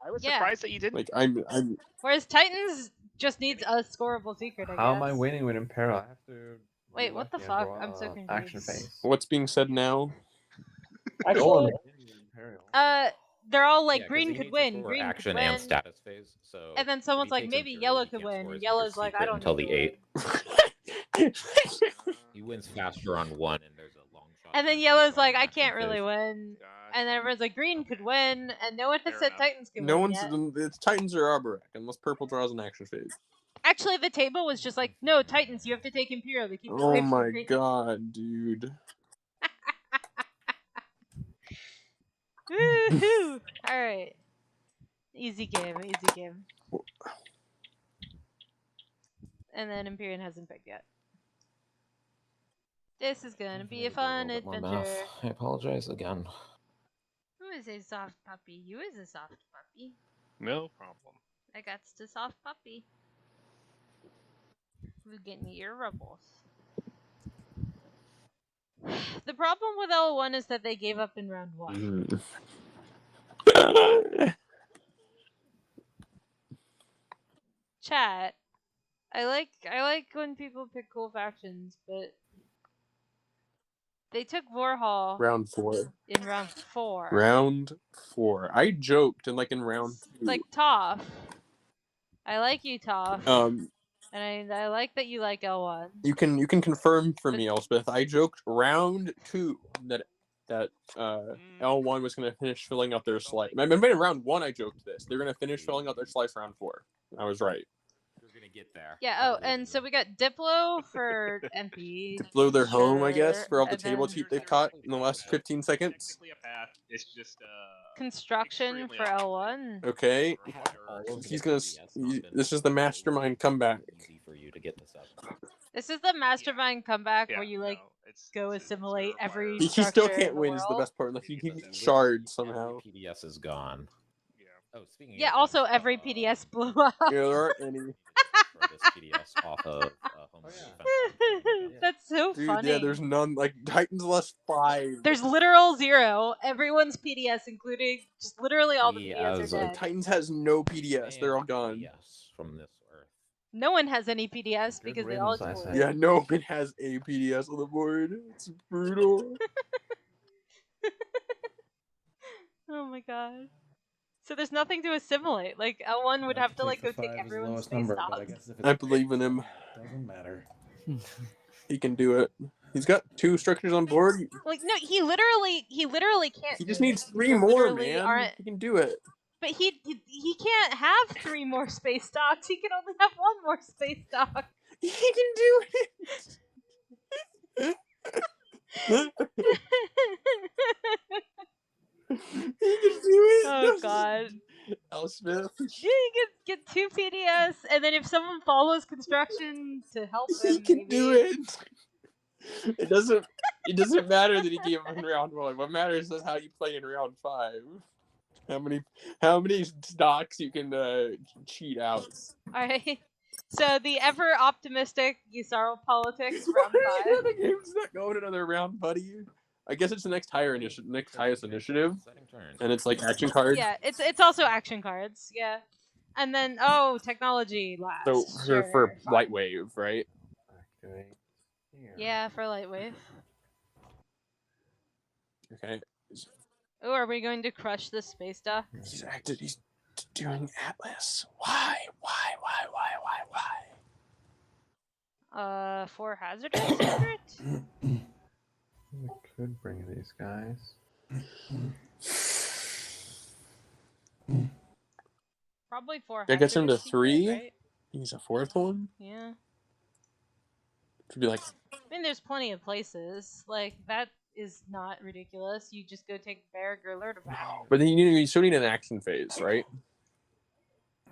I was surprised that you didn't. Like I'm Whereas Titans just needs a scoreable secret, I guess. How am I winning with Imperial? I have to. Wait, what the lucky fuck? and I'm so draw confused. action phase. What's being said now? Actually, they're all like yeah, 'cause green he could needs to win, score green action could win, and status phase. So and then if someone's he like, takes maybe Imperial, yellow he could can't win, score and his yellow's secret like, I don't until need the to 8. win. He wins faster on 1, and there's a long shot. And then chance yellow's he's on like, I action can't really phase. win. And then everyone's like, green could win, and no one has said Titans could No win one's yet. it's Titans or Arborek, unless purple draws an action phase. Actually, the table was just like, no, Titans, you have to take Imperial to keep it Oh away from my green. god, dude. Woohoo! Alright. Easy game, easy game. And then Imperium hasn't picked yet. This is gonna be a fun adventure. I apologize again. Who is a soft puppy? You is a soft puppy. No problem. I got the soft puppy. We're getting ear rubbles. The problem with L1 is that they gave up in round 1. Chat. I like when people pick cool factions, but they took Vorhal Round 4. in round 4. Round 4. I joked in round 2. Like Toph. I like you, Toph. And I like that you like L1. You can confirm for me, Elspeth. I joked round 2 that L1 was going to finish filling out their slice. I remember in round 1 I joked this. They're going to finish filling out their slice round 4. I was right. We're gonna get there. Yeah. Oh, and so we got Diplo for MP. Diplo their home, I guess, Sure, for all the and table then teeth they've caught in the last 15 seconds. It's just Construction for L1. Okay. He's gonna. This is the mastermind comeback. Easy for you to get this up. This is the mastermind comeback where you go assimilate every. He structure still in can't the win. Is the world. best part. Like he shards somehow. PDS is gone. Oh, speaking. Yeah. Also, every PDS blew up. Yeah, there aren't any. For this PDS off of home defense. That's so Dude, funny. yeah, there's none. Like Titans less 5. There's literal 0. Everyone's PDS, including just literally all the PDS are dead. Titans has no PDS. They're all gone. PDS from this earth. No one has any PDS because they all exploded. Yeah, no one has a PDS on the board. It's brutal. Oh my god. So there's nothing to assimilate. Like L1 would have to like go take everyone's space stocks. I believe in him. Doesn't matter. He can do it. He's got 2 structures on board. Like no, he literally can't. He just do needs it. 3 Because more, literally man. aren't- He can do it. But he can't have 3 more space stocks. He can only have 1 more space stock. He can do it. He can do it. Oh god. Elspeth. Yeah, you get 2 PDS, and then if someone follows construction to help him, He can maybe. do it. It doesn't matter that he gave up in round 1. What matters is how you play in round 5. How many stocks you can cheat out. Alright. So the ever optimistic Yusaro politics round 5. The game's not going another round, buddy. I guess it's the next highest initiative, and it's like action cards. Yeah, it's also action cards. Yeah, and then technology last. So sure, for fine. light wave, right? Yeah, for Lightwave. Okay. Oh, are we going to crush the space dock? He's doing Atlas. Why? 4 hazardous secret? We could bring these guys. Probably 4 That gets him to hazardous secret, 3. right? He's a 4th one. Yeah. To be like, I mean, there's plenty of places. Like, that is not ridiculous. You just go take Berg or alert about. but then you still need an action phase, right?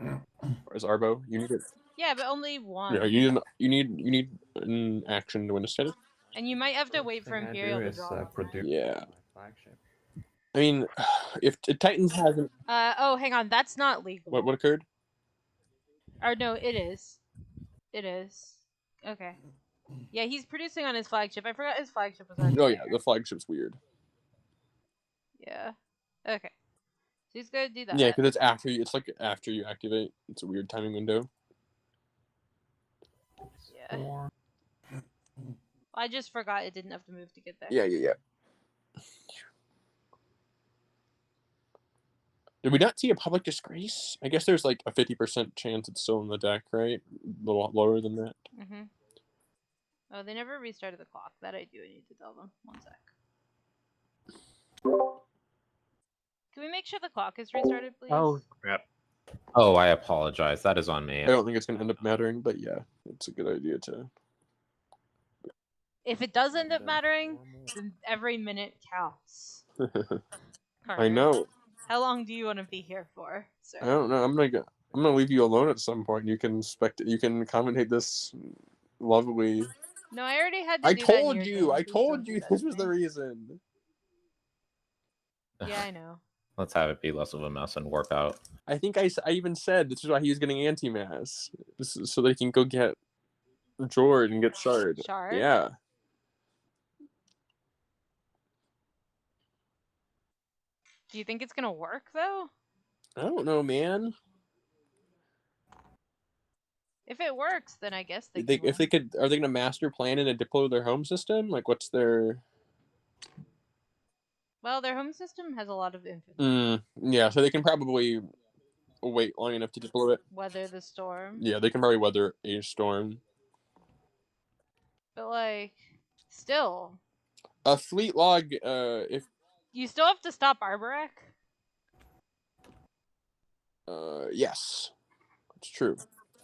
Or is Arbo? You need it. Yeah, but only one. Yeah, you need an action to win a status. And you might have to wait for Imperial to draw. Yeah. I mean, if Titans hasn't. Oh, hang on. That's not legal. What occurred? Or no, it is. It is. Okay. Yeah, he's producing on his flagship. I forgot his flagship was on. Oh yeah, the flagship's weird. Yeah. Okay. So he's gonna do that. Yeah, because it's after you. It's like after you activate. It's a weird timing window. Yeah. I just forgot it didn't have to move to get there. Yeah. Did we not see a public disgrace? I guess there's like a 50% chance it's still in the deck, right? A little lower than that. Mm-hmm. Oh, they never restarted the clock. That I do. I need to tell them. 1 sec. Can we make sure the clock is restarted, please? Oh, Crap. Oh, I apologize. That is on me. I don't think it's going to end up mattering, but yeah, it's a good idea to. If it does end up mattering, then every minute counts. I know. How long do you want to be here for, sir? I don't know. I'm gonna leave you alone at some point. You can You can commentate this lovely. No, I already had to I do that in told your you. game. I Please told don't do you that this to was me. the reason. Yeah, I know. Let's have it be less of a mess and work out. I think I even said this is why he was getting anti-mass, so they can go get Jord and get Shard. Shard? Yeah. Do you think it's gonna work though? I don't know, man. If it works, then I guess they. If they could, are they gonna master plan and deploy their home system? Like, what's their? Well, their home system has a lot of infantry. Yeah, so they can probably wait long enough to deploy it. Weather the storm. Yeah, they can probably weather a storm. But like, still. A fleet log. If you still have to stop Arborek. Yes, it's true.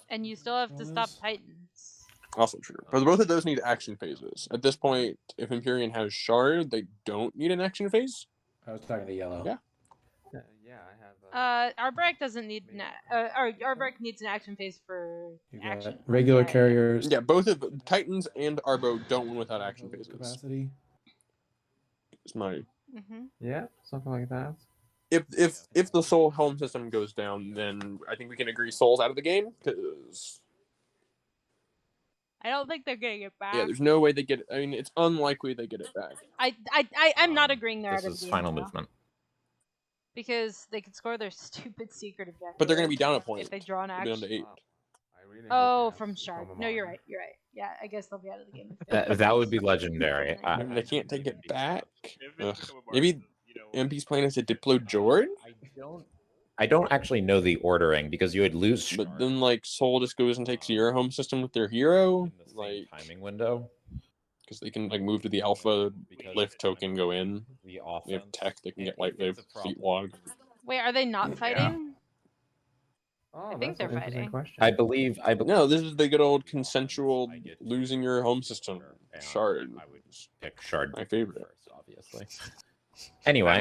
And you still have to stop Titans. Also true. But both of those need action phases. At this point, if Imperium has Shard, they don't need an action phase. I was talking to Yellow. Yeah. I have. Arborek doesn't need Arborek needs an action phase for action. Regular carriers. Yeah, both of Titans and Arbo don't win without action phases. Capacity. It's my. Yeah, something like that. If the Soul home system goes down, then I think we can agree Soul's out of the game because. I don't think they're getting it back. Yeah, there's no way they get it. I mean, it's unlikely they get it back. I'm not agreeing they're out of the game. This is final movement. Because they could score their stupid secret objective. But they're going to be down a point. If they draw an action. Down to 8. Oh, from Shard. No, you're right. You're right. Yeah, I guess they'll be out of the game. That would be legendary. They can't take it back. Maybe MP's plan is to deploy Jord? I don't actually know the ordering because you would lose. But then, like, Soul just goes and takes your home system with their hero. Like timing window. Because they can, like, move to the alpha, lift token, go in. The they have tech, they can get lightwave, fleet log. Wait, are they not fighting? Oh, I think they're fighting. I believe. No, this is the good old consensual losing your home system. Shard. I would pick Shard. My favorite. First, obviously. Anyway.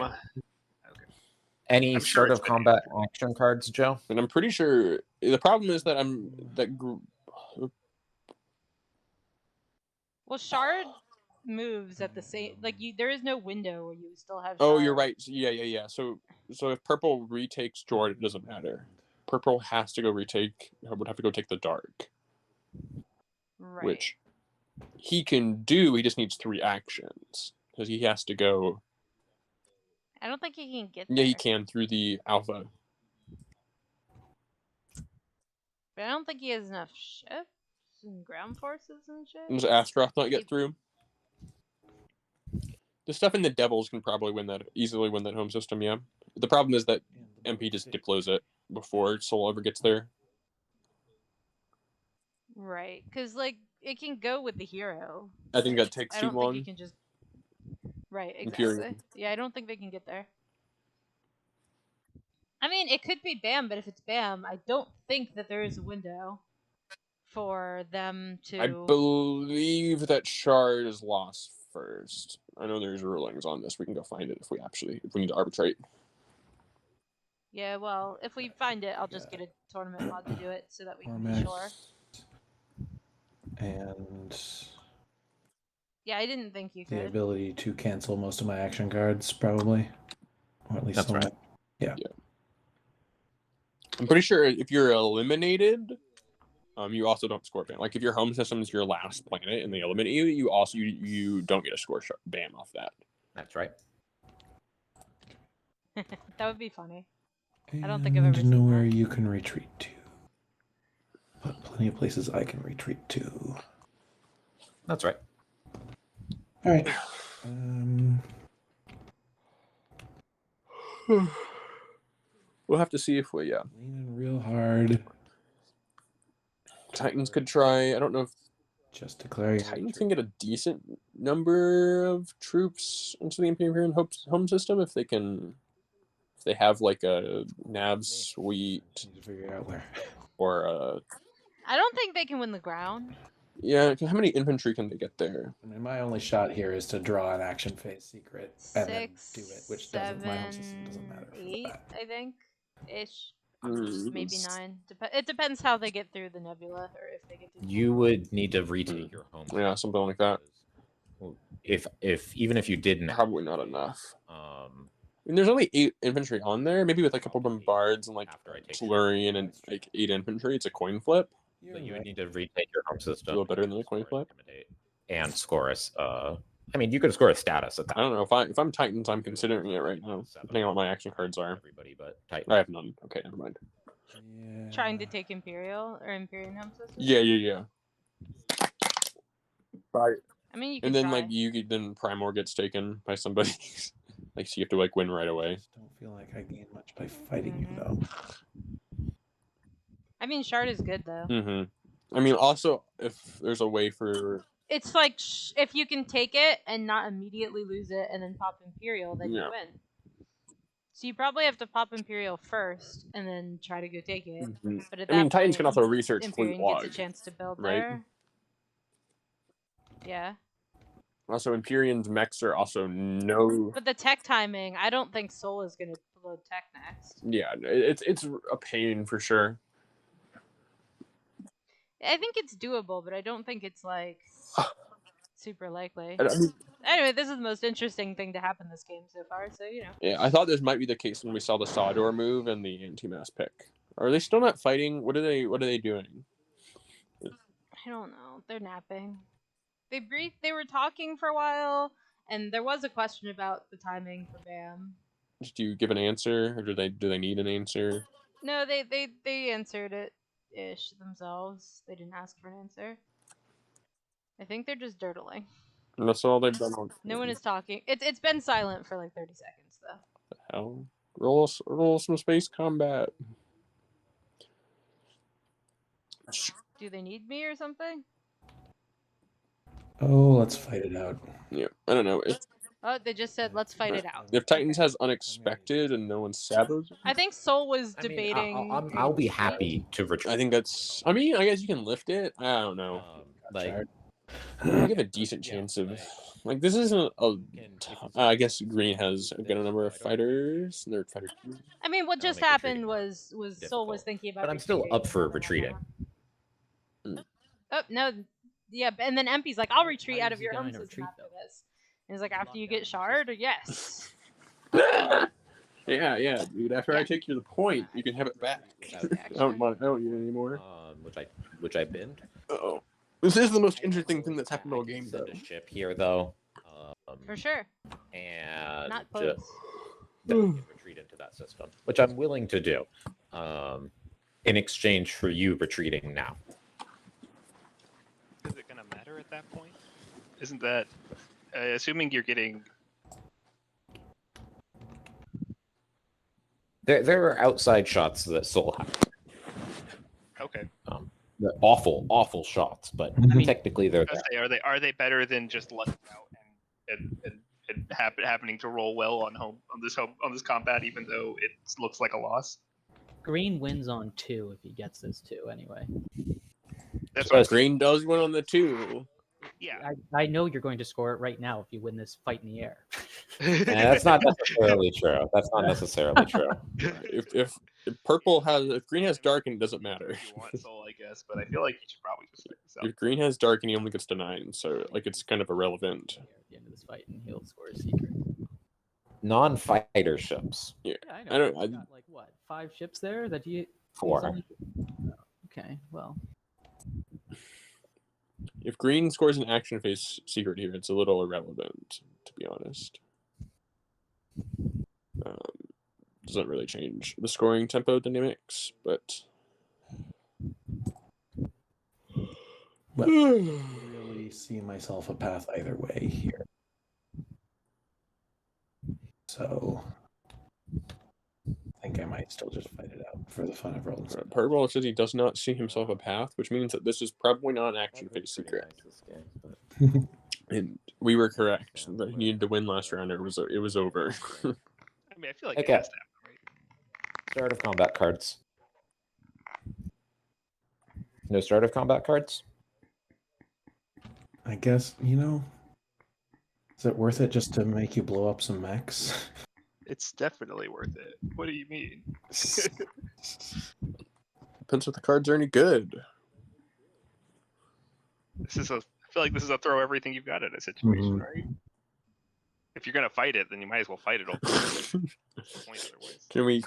Any start of combat action cards, Joe? And I'm pretty sure the problem is that Well, Shard moves at the same. Like there is no window where you still have. Oh, Shard. you're right. Yeah. So if purple retakes Jord, it doesn't matter. Purple has to go retake. Would have to go take the dark. Right. Which he can do. He just needs 3 actions because he has to go. I don't think he can get there. Yeah, he can through the alpha. But I don't think he has enough ships and ground forces and shit. Does Astroth not get through? The stuff in the Devils can probably easily win that home system, yeah. The problem is that MP just deploys it before Soul ever gets there. Right, because like it can go with the hero. I think that takes I too don't long. think you can just. Right, exactly. Imperium. Yeah, I don't think they can get there. I mean, it could be BAM, but if it's BAM, I don't think that there is a window for them to. I believe that shard is lost first. I know there's rulings on this. We can go find it if we need to arbitrate. Yeah, well, if we find it, I'll just get a tournament mod to do it so that we can be sure. And yeah, I didn't think you could. The ability to cancel most of my action cards, probably, or at least That's some. right. Yeah. I'm pretty sure if you're eliminated, you also don't score BAM. Like if your home system is your last planet and they eliminate you, you don't get a score BAM off that. That's right. That would be funny. And I don't think I've ever seen nowhere that. you can retreat to. But plenty of places I can retreat to. That's right. All right. We'll have to see if we leaning real hard. Titans could try. I don't know if just declaring Titans can get a decent number of troops into the Imperium home system if they have like a nav suite. Need to figure out where. Or I don't think they can win the ground. yeah, how many infantry can they get there? I mean, my only shot here is to draw an action phase secret and then 6, do it, which 7, my home system doesn't matter. 8, I think, ish. Mm. Maybe 9. It depends how they get through the nebula, or if they get through. You would need to retake your home. Yeah, something like that. If even if you didn't, probably not enough. I mean, there's only 8 infantry on there. Maybe with a couple bombards and like Tellurian and like 8 infantry, it's a coin flip. But you would need to retake your home system. A little better than the coin flip. And score us. I mean, you could score a status at that. I don't know if I'm Titans, I'm considering it right now. Depending on what my action cards are. Everybody but Titans. I have none. Okay, never mind. Yeah. Trying to take Imperial or Imperium home system. Yeah. Right. I mean, you can and then try. like then Primor gets taken by somebody. Like so you have to like win right away. I just don't feel like I gain much by fighting you though. I mean, Shard is good though. I mean, also if there's a way for it's like if you can take it and not immediately lose it and then pop Imperial, then you win. So you probably have to pop Imperial first and then try to go take it. But at that point, Titans can also research Imperium fleet log, gets a chance to build right? there. Yeah. Also, Imperium's mechs are also no. But the tech timing, I don't think Sol is going to load tech next. Yeah, it's a pain for sure. I think it's doable, but I don't think it's like super likely. I mean, anyway, this is the most interesting thing to happen this game so far, so you know. Yeah, I thought this might be the case when we saw the Sawdor move and the anti-mass pick. Are they still not fighting? What are they doing? I don't know. They're napping. They were talking for a while, and there was a question about the timing for BAM. Do you give an answer, or do they need an answer? No, they answered it ish themselves. They didn't ask for an answer. I think they're just dirtling. And that's all they've done. No one is talking. It's been silent for like 30 seconds though. The hell? Roll some space combat. Do they need me or something? Oh, let's fight it out. Yeah, I don't know. Oh, they just said let's fight it out. If Titans has unexpected and no one sabotaged, I think Sol was debating. I'll be happy to retreat. I think that's. I mean, I guess you can lift it. I don't know. You have a decent chance of. Like this isn't a. I guess Green has a good number of fighters. They're fighter. I mean, what just happened was Sol was thinking about. But I'm still up for retreating. Oh no, yeah, and then MP's like, "I'll retreat out of your home system after this." And he's like, "After you get Shard, yes." Yeah, dude. After I take you to the point, you can have it back. I don't need it anymore. Which I binned. Oh, this is the most interesting thing that's happened all game, though. Send a ship here, though. For sure. And not close. Retreat into that system, which I'm willing to do, in exchange for you retreating now. Is it going to matter at that point? Isn't that assuming you're getting? There are outside shots that Sol has. Okay. The awful shots, but technically they're there. Are they better than just letting out and happening to roll well on this combat, even though it looks like a loss? Green wins on 2 if he gets this 2 anyway. That's what I'm saying. Green does win on the 2. Yeah. I know you're going to score it right now if you win this fight in the air. That's not necessarily true. That's not necessarily true. If green has dark, and it doesn't matter. If you want soul, I guess, but I feel like you should probably just stick this out. If green has dark, and he only gets to 9, so like it's kind of irrelevant. At the end of this fight, and he'll score a secret. Non-fighter ships. Yeah, I know. I don't. He's got, like what, 5 ships there that you. 4. Okay, well. If green scores an action phase secret here, it's a little irrelevant, to be honest. Doesn't really change the scoring tempo dynamics, but But I don't really see myself a path either way here. So I think I might still just fight it out for the fun of rolling. Purple says he does not see himself a path, which means that this is probably not an action phase secret. And we were correct that he needed to win last round. It was over. I mean, I feel like Okay. it has to happen, right? Start of combat cards. No start of combat cards? I guess, is it worth it just to make you blow up some mechs? It's definitely worth it. What do you mean? Depends if the cards are any good. I feel like this is a throw everything you've got in a situation, right? If you're gonna fight it, then you might as well fight it. Can we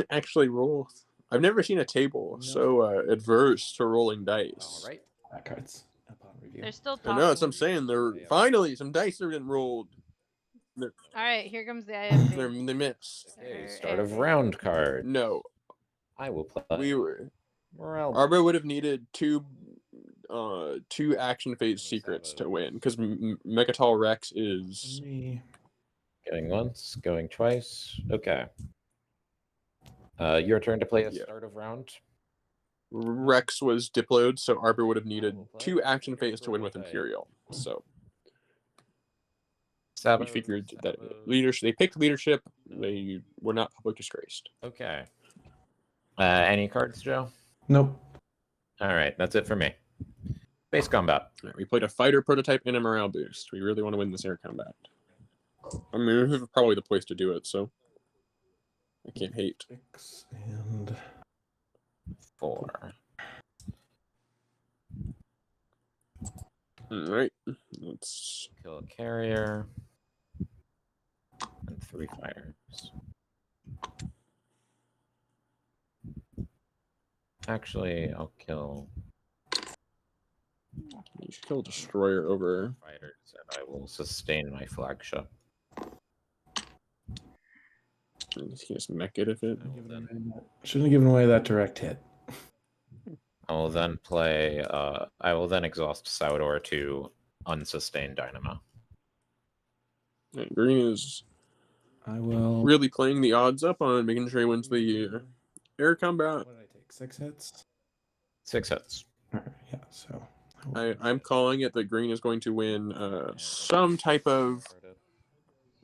actually roll? I've never seen a table so adverse to rolling dice. All right. That cards upon review. They're still I talking. know, that's what I'm saying. They're finally some dice are getting rolled. All right, here comes the IFB. They missed. Okay, start of round card. No, I will play. we were. Morale. Arbor would have needed two action phase secrets to win because Mechatol Rex is Going once, going twice. Okay. Your turn to play a Yeah. start of round. Rex was diploed, so Arbor would have needed 2 action phase to win with Imperial. So we figured that leadership. They picked leadership. They were not public disgraced. Okay. Any cards, Joe? Nope. All right, that's it for me. Base combat. All right, we played a fighter prototype and a morale boost. We really want to win this air combat. I mean, this is probably the place to do it, so I can't hate. 6 and 4. All right, let's Kill a carrier. And 3 fighters. Actually, I'll kill you should kill a destroyer over. fighters, and I will sustain my flagship. You can just mech it if it. shouldn't have given away that direct hit. I will then play. I will then exhaust Saudor to unsustain Dynamo. And green is I will really playing the odds up on making sure he wins the air combat. What did I take? 6 hits? 6 hits. All right, yeah, so I'm calling it that green is going to win some type of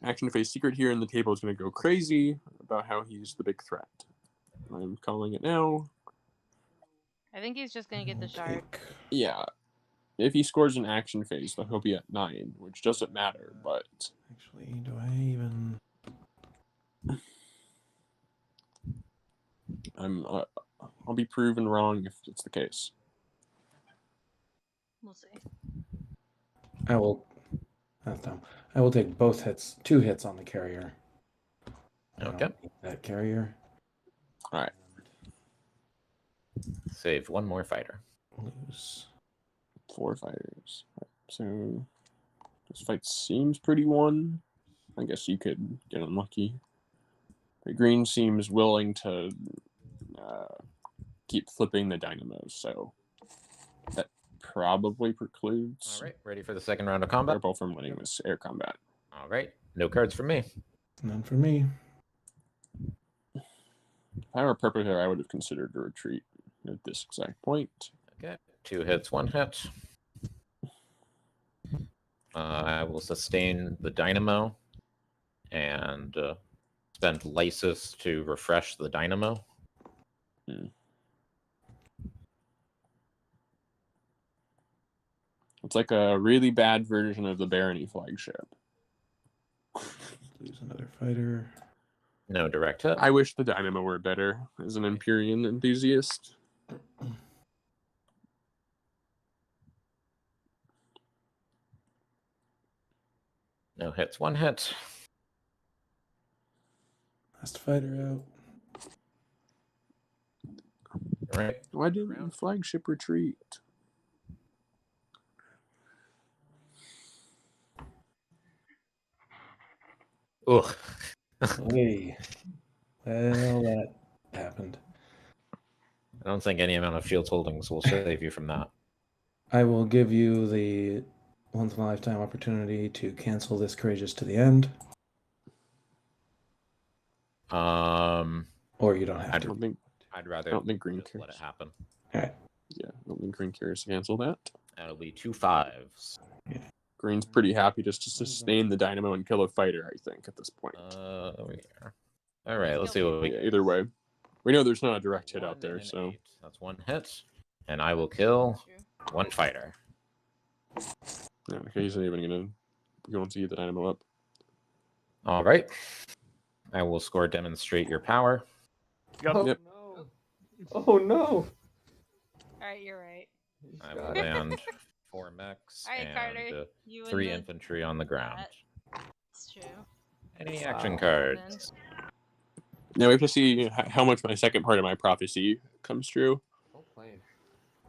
action phase secret here, and the table is going to go crazy about how he's the big threat. I'm calling it now. I think he's just gonna get the shard. Yeah. If he scores an action phase, then he'll be at 9, which doesn't matter, but Actually, do I even? I'll be proven wrong if it's the case. We'll see. I will. That's dumb. I will take both hits, 2 hits on the carrier. I don't Okay. need that carrier. All right. Save 1 more fighter. Lose. 4 fighters. So this fight seems pretty won. I guess you could get unlucky. But green seems willing to keep flipping the dynamos, so that probably precludes All right, ready for the second round of combat? Purple from winning this air combat. All right, no cards for me. None for me. If I were Purple here, I would have considered a retreat at this exact point. Okay, 2 hits, 1 hit. I will sustain the Dynamo and spend Lysis to refresh the Dynamo. It's like a really bad version of the Barony flagship. Lose another fighter. No direct hit. I wish the Dynamo were better as an Imperium enthusiast. No hits, 1 hit. Last fighter out. All right. Why didn't the flagship retreat? Ugh. Hey. Well, that happened. I don't think any amount of field holdings will save you from that. I will give you the once-in-a-lifetime opportunity to cancel this Courageous to the end. Or you don't have to. I'd rather. I don't think green just cares. let it happen. All right. Yeah, I don't think green cares to cancel that. That'll be 2 5s. Yeah. Green's pretty happy just to sustain the Dynamo and kill a fighter, I think, at this point. All right, let's see what we get. Either way. We know there's not a direct hit out there, so... 8. That's 1 hit. And I will kill 1 fighter. Yeah, he's not even going to get the Dynamo up. All right. I will score demonstrate your power. Yep. Yep. No. Oh no. All right, you're right. I will land 4 mechs All right, Carter, and you 3 and infantry on the ground. It's true. Any action cards? Now we have to see how much my second part of my prophecy comes true. Well played.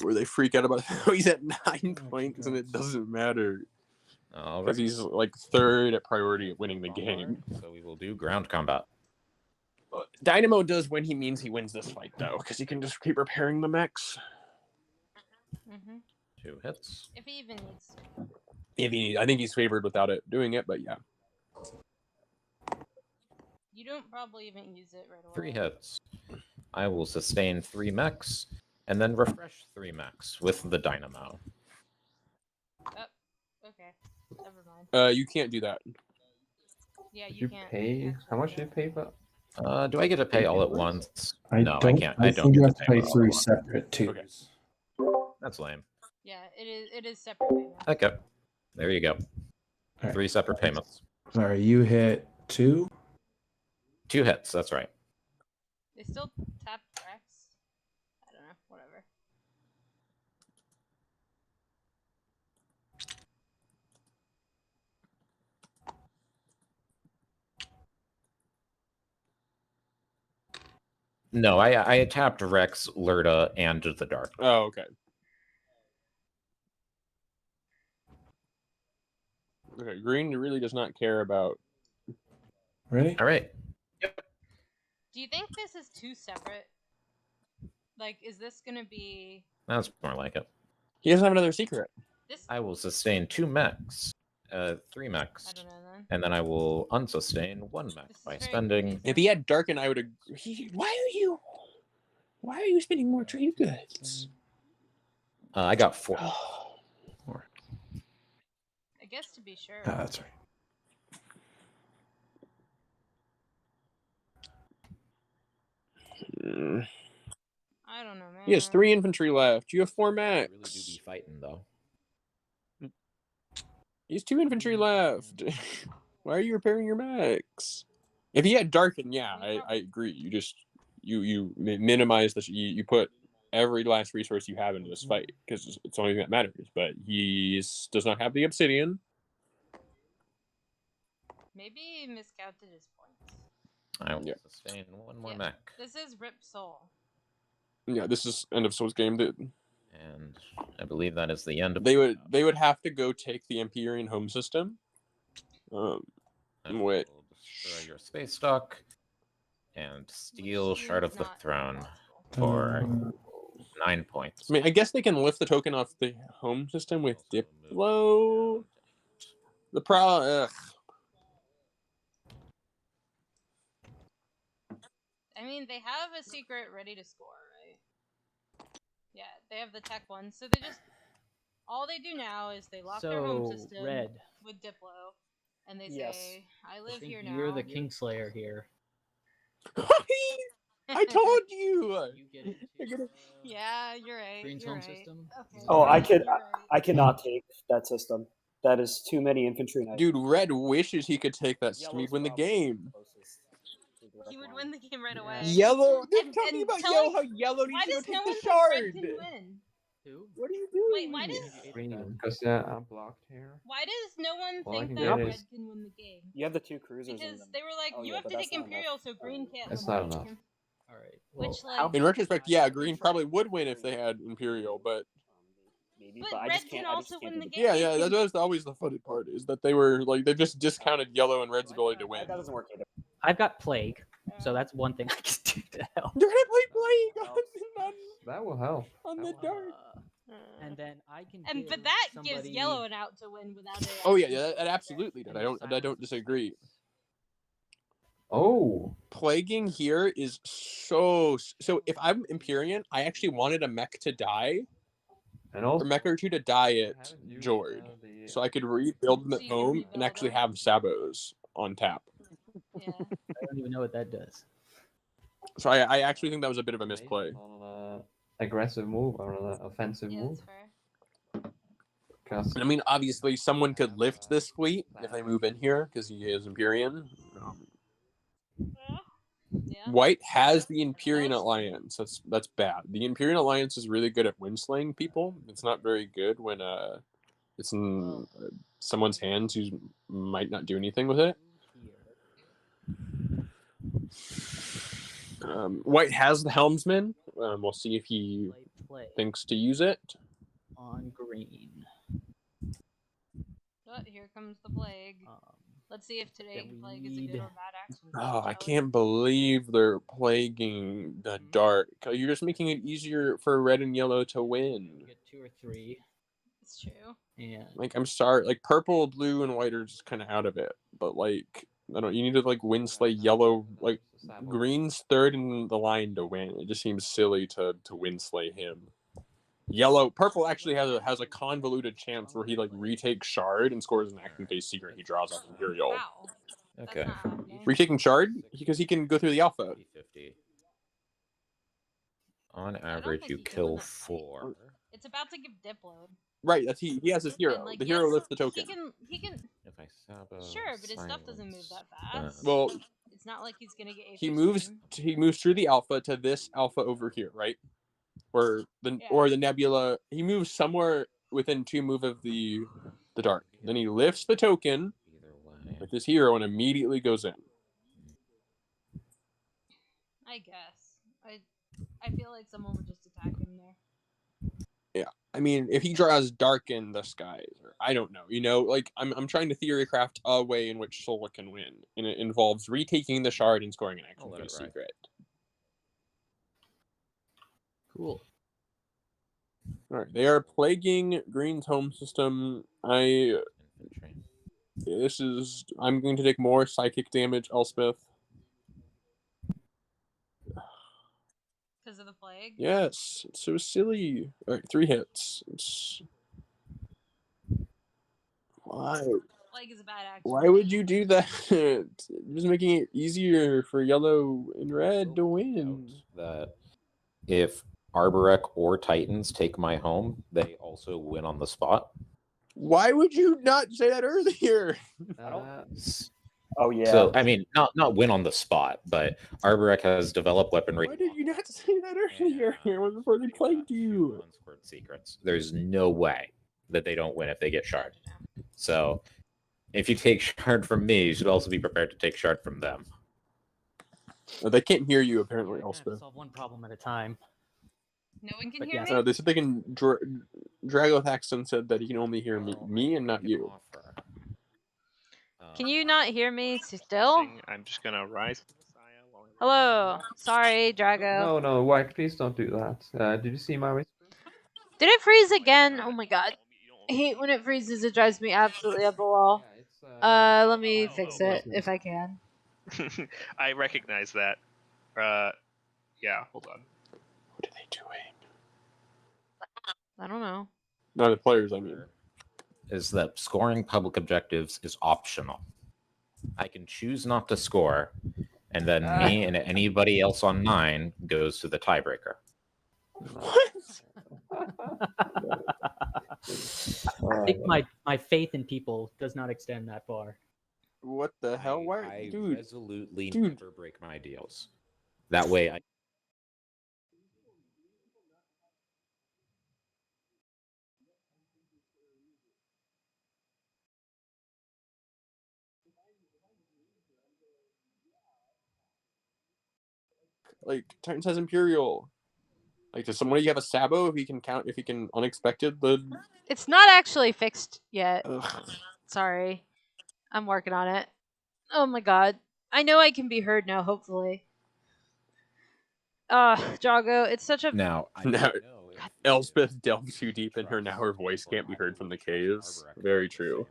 Where they freak out about how he's at 9 points and it doesn't matter. Because he's like 3rd at priority at winning the game. So we will do ground combat. Dynamo does when he means he wins this fight, though, because he can just keep repairing the mechs. 2 hits. If he even needs to. I think he's favored without it doing it, but yeah. You don't probably even use it right away. 3 hits. I will sustain 3 mechs and then refresh 3 mechs with the Dynamo. Oh, okay. Never mind. You can't do that. Yeah, Did you you can't. pay? How much did you pay for? Do I get to pay all at once? I No, don't, I can't. I I don't think you get have to pay all at 3 once. separate twos. Okay. That's lame. Yeah, it is separate payments. Okay. There you go. Right. 3 separate payments. Sorry, you hit 2? 2 hits, that's right. They still tap Rex? I don't know, whatever. No, I tapped Rex, Lurda, and the Dark. Oh, okay. Okay, green really does not care about... Ready? All right. Do you think this is 2 separate? Like, is this gonna be... That's more like it. He doesn't have another secret. This... I will sustain 2 mechs. 3 mechs. I don't know then. And then I will unsustain 1 mech by spending... If he had Dark and I would agree... Why are you spending more trade goods? I got 4. 4. I guess to be sure. Ah, that's right. I don't know, man. He has 3 infantry left. You have 4 mechs. Really do be fighting, though. He has 2 infantry left. Why are you repairing your mechs? If he had Darken, yeah, I agree. You minimize this. You put every last resource you have into this fight because it's the only thing that matters. But he does not have the obsidian. Maybe he miscounted his points. I will sustain 1 more mech. This is Rip Soul. Yeah, this is end of Soul's game. And I believe that is the end of... They would have to go take the Imperium home system. Wait. Destroy your space stock and steal Shard of the Throne for 9 points. I mean, I guess they can lift the token off the home system with Diplo. The pro. I mean, they have a secret ready to score, right? Yeah, they have the tech one, so they just... All they do now is they lock their home system with Diplo, and they say, I live here now. You're the Kingslayer here. I told you. You get into, Yeah, you're right. Green's you're home right. system. Okay. Oh, I you're right. cannot take that system. That is too many infantry. And Dude, Red wishes he could take that system. He'd Yellow's win the probably game. closest to direct He would line. win the game right away. Yellow. They're And- talking and about tell yellow. me, How yellow Why needs to go does no take one the think Red shard. can win? Who? What are you doing? Wait, why does Green, because I'm blocked here. why does no one All I think can that get Red is- can win the game? You have the 2 cruisers. Because and they were like, Oh, you yeah, have but to that's take not enough. Imperial, so Green can't That's win not the enough. game. All right. Which, Well, like, In retrospect, yeah, Green probably would win if they had Imperial, but maybe, but I Red just can can't. I also just can't win do the the game. yeah, that was always the funny part is that they were like they just discounted yellow and red's ability to win. That doesn't work either. I've got plague, so that's one thing I can do to help. You're gonna play Plague on That will help. on That the will dark. And then I can. And but give that gives somebody- Yellow an out to win without it. Oh yeah, that absolutely did. I don't disagree. Oh, Plaguing here is so. If I'm Imperium, I actually wanted a mech to die, and or also mech or two to die at haven't used, Jord, the- so I could rebuild them So at you can home rebuild and actually them? have Sabos on tap. Yeah. I don't even know what that does. So I actually think that was a bit of a misplay. on an aggressive move or an offensive Yeah, move. that's fair. Because I mean, obviously, someone could lift this fleet if they move in here because he is Imperium. Yeah. White has the Imperium Alliance. That's bad. The Imperium Alliance is really good at windslaying people. It's not very good when it's in someone's hands who might not do anything with it. White has the Helmsman. We'll see if he thinks to use it. On green. Oh, here comes the plague. Let's see if today plague is a good or bad action. Oh, I can't believe they're plaguing the dark. You're just making it easier for red and yellow to win. You get 2 or 3. It's true. And Like, I'm sorry. Like, purple, blue, and white are just kind of out of it. But, like, I don't. You need to, like, winslay yellow. Like, green's third in the line to win. It just seems silly to winslay him. Purple actually has a convoluted chance where he, like, retakes shard and scores an action phase secret. He draws up Imperial. Wow. Okay. Retaking shard because he can go through the alpha. 50. On average, you kill 4. It's about to give dip load. Right, that's he has his hero. Like, The hero yes, lifts the token. He can. If I Sabo, Sure, but his stuff doesn't move that fast. Well, It's not like he's gonna get. he moves through the alpha to this alpha over here, right? Or the nebula. He moves somewhere within 2 move of the dark. Then he lifts the token with his hero and immediately goes in. I guess. I feel like someone would just attack him there. Yeah, I mean, if he draws dark in the skies, or I don't know, like I'm trying to theory craft a way in which Sola can win, and it involves retaking the shard and scoring an action phase secret. Cool. All right, they are plaguing Green's home system. I'm going to take more psychic damage, Elspeth. Because of the plague? Yes, it's so silly. All right, 3 hits. Why? Plague is a bad action. Why would you do that? Just making it easier for yellow and red to win. That if Arborek or Titans take my home, they also win on the spot. Why would you not say that earlier? Oh yeah. So I mean, not win on the spot, but Arborek has developed weaponry. Why did you not say that earlier? Before they plagued you. Unscored secrets. There's no way that they don't win if they get shard. So if you take shard from me, you should also be prepared to take shard from them. Well, they can't hear you apparently, Elspeth. Solve one problem at a time. No one can But hear yes. me? They said they can. Dragothaxton said that he can only hear me and not you. Can you not hear me still? I'm just gonna rise. Hello. Sorry, Drago. No, White, please don't do that. Did you see my whisper? Did it freeze again? Oh my god. I hate when it freezes. It drives me absolutely up the wall. Let me fix it if I can. I recognize that. Yeah, hold on. What are they doing? I don't know. Not the players, I mean. Is that scoring public objectives is optional. I can choose not to score, and then me and anybody else on 9 goes to the tiebreaker. I think my faith in people does not extend that far. What the hell? Why, I dude? resolutely Dude. never break my deals. That way, I. Like Titans has Imperial. Like, does somebody have a Sabo if he can count? If he can unexpected the? It's not actually fixed yet. Ugh. Sorry. I'm working on it. Oh my god. I know I can be heard now, hopefully. Jago, it's such a... Now, Now, Elspeth delved too deep in her. Now her voice can't be heard from the caves. Very true.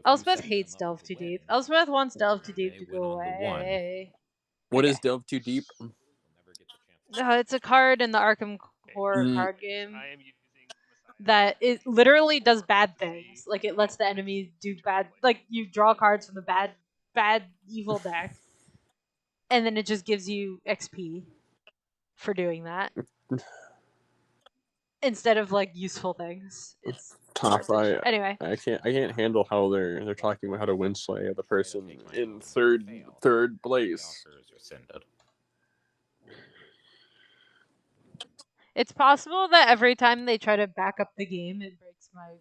Elspeth hates Delve Too Deep. Elspeth wants Delve Too Deep to go away. What is Delve Too Deep? It's a card in the Arkham Horror card game I am using that it literally does bad things. Like, it lets the enemy do bad... Like, you draw cards from the bad evil deck, and then it just gives you XP for doing that. Instead of, like, useful things. It's Tough. Anyway. I can't handle how they're talking about how to win slay the person in third place. It's possible that every time they try to back up the game, it breaks my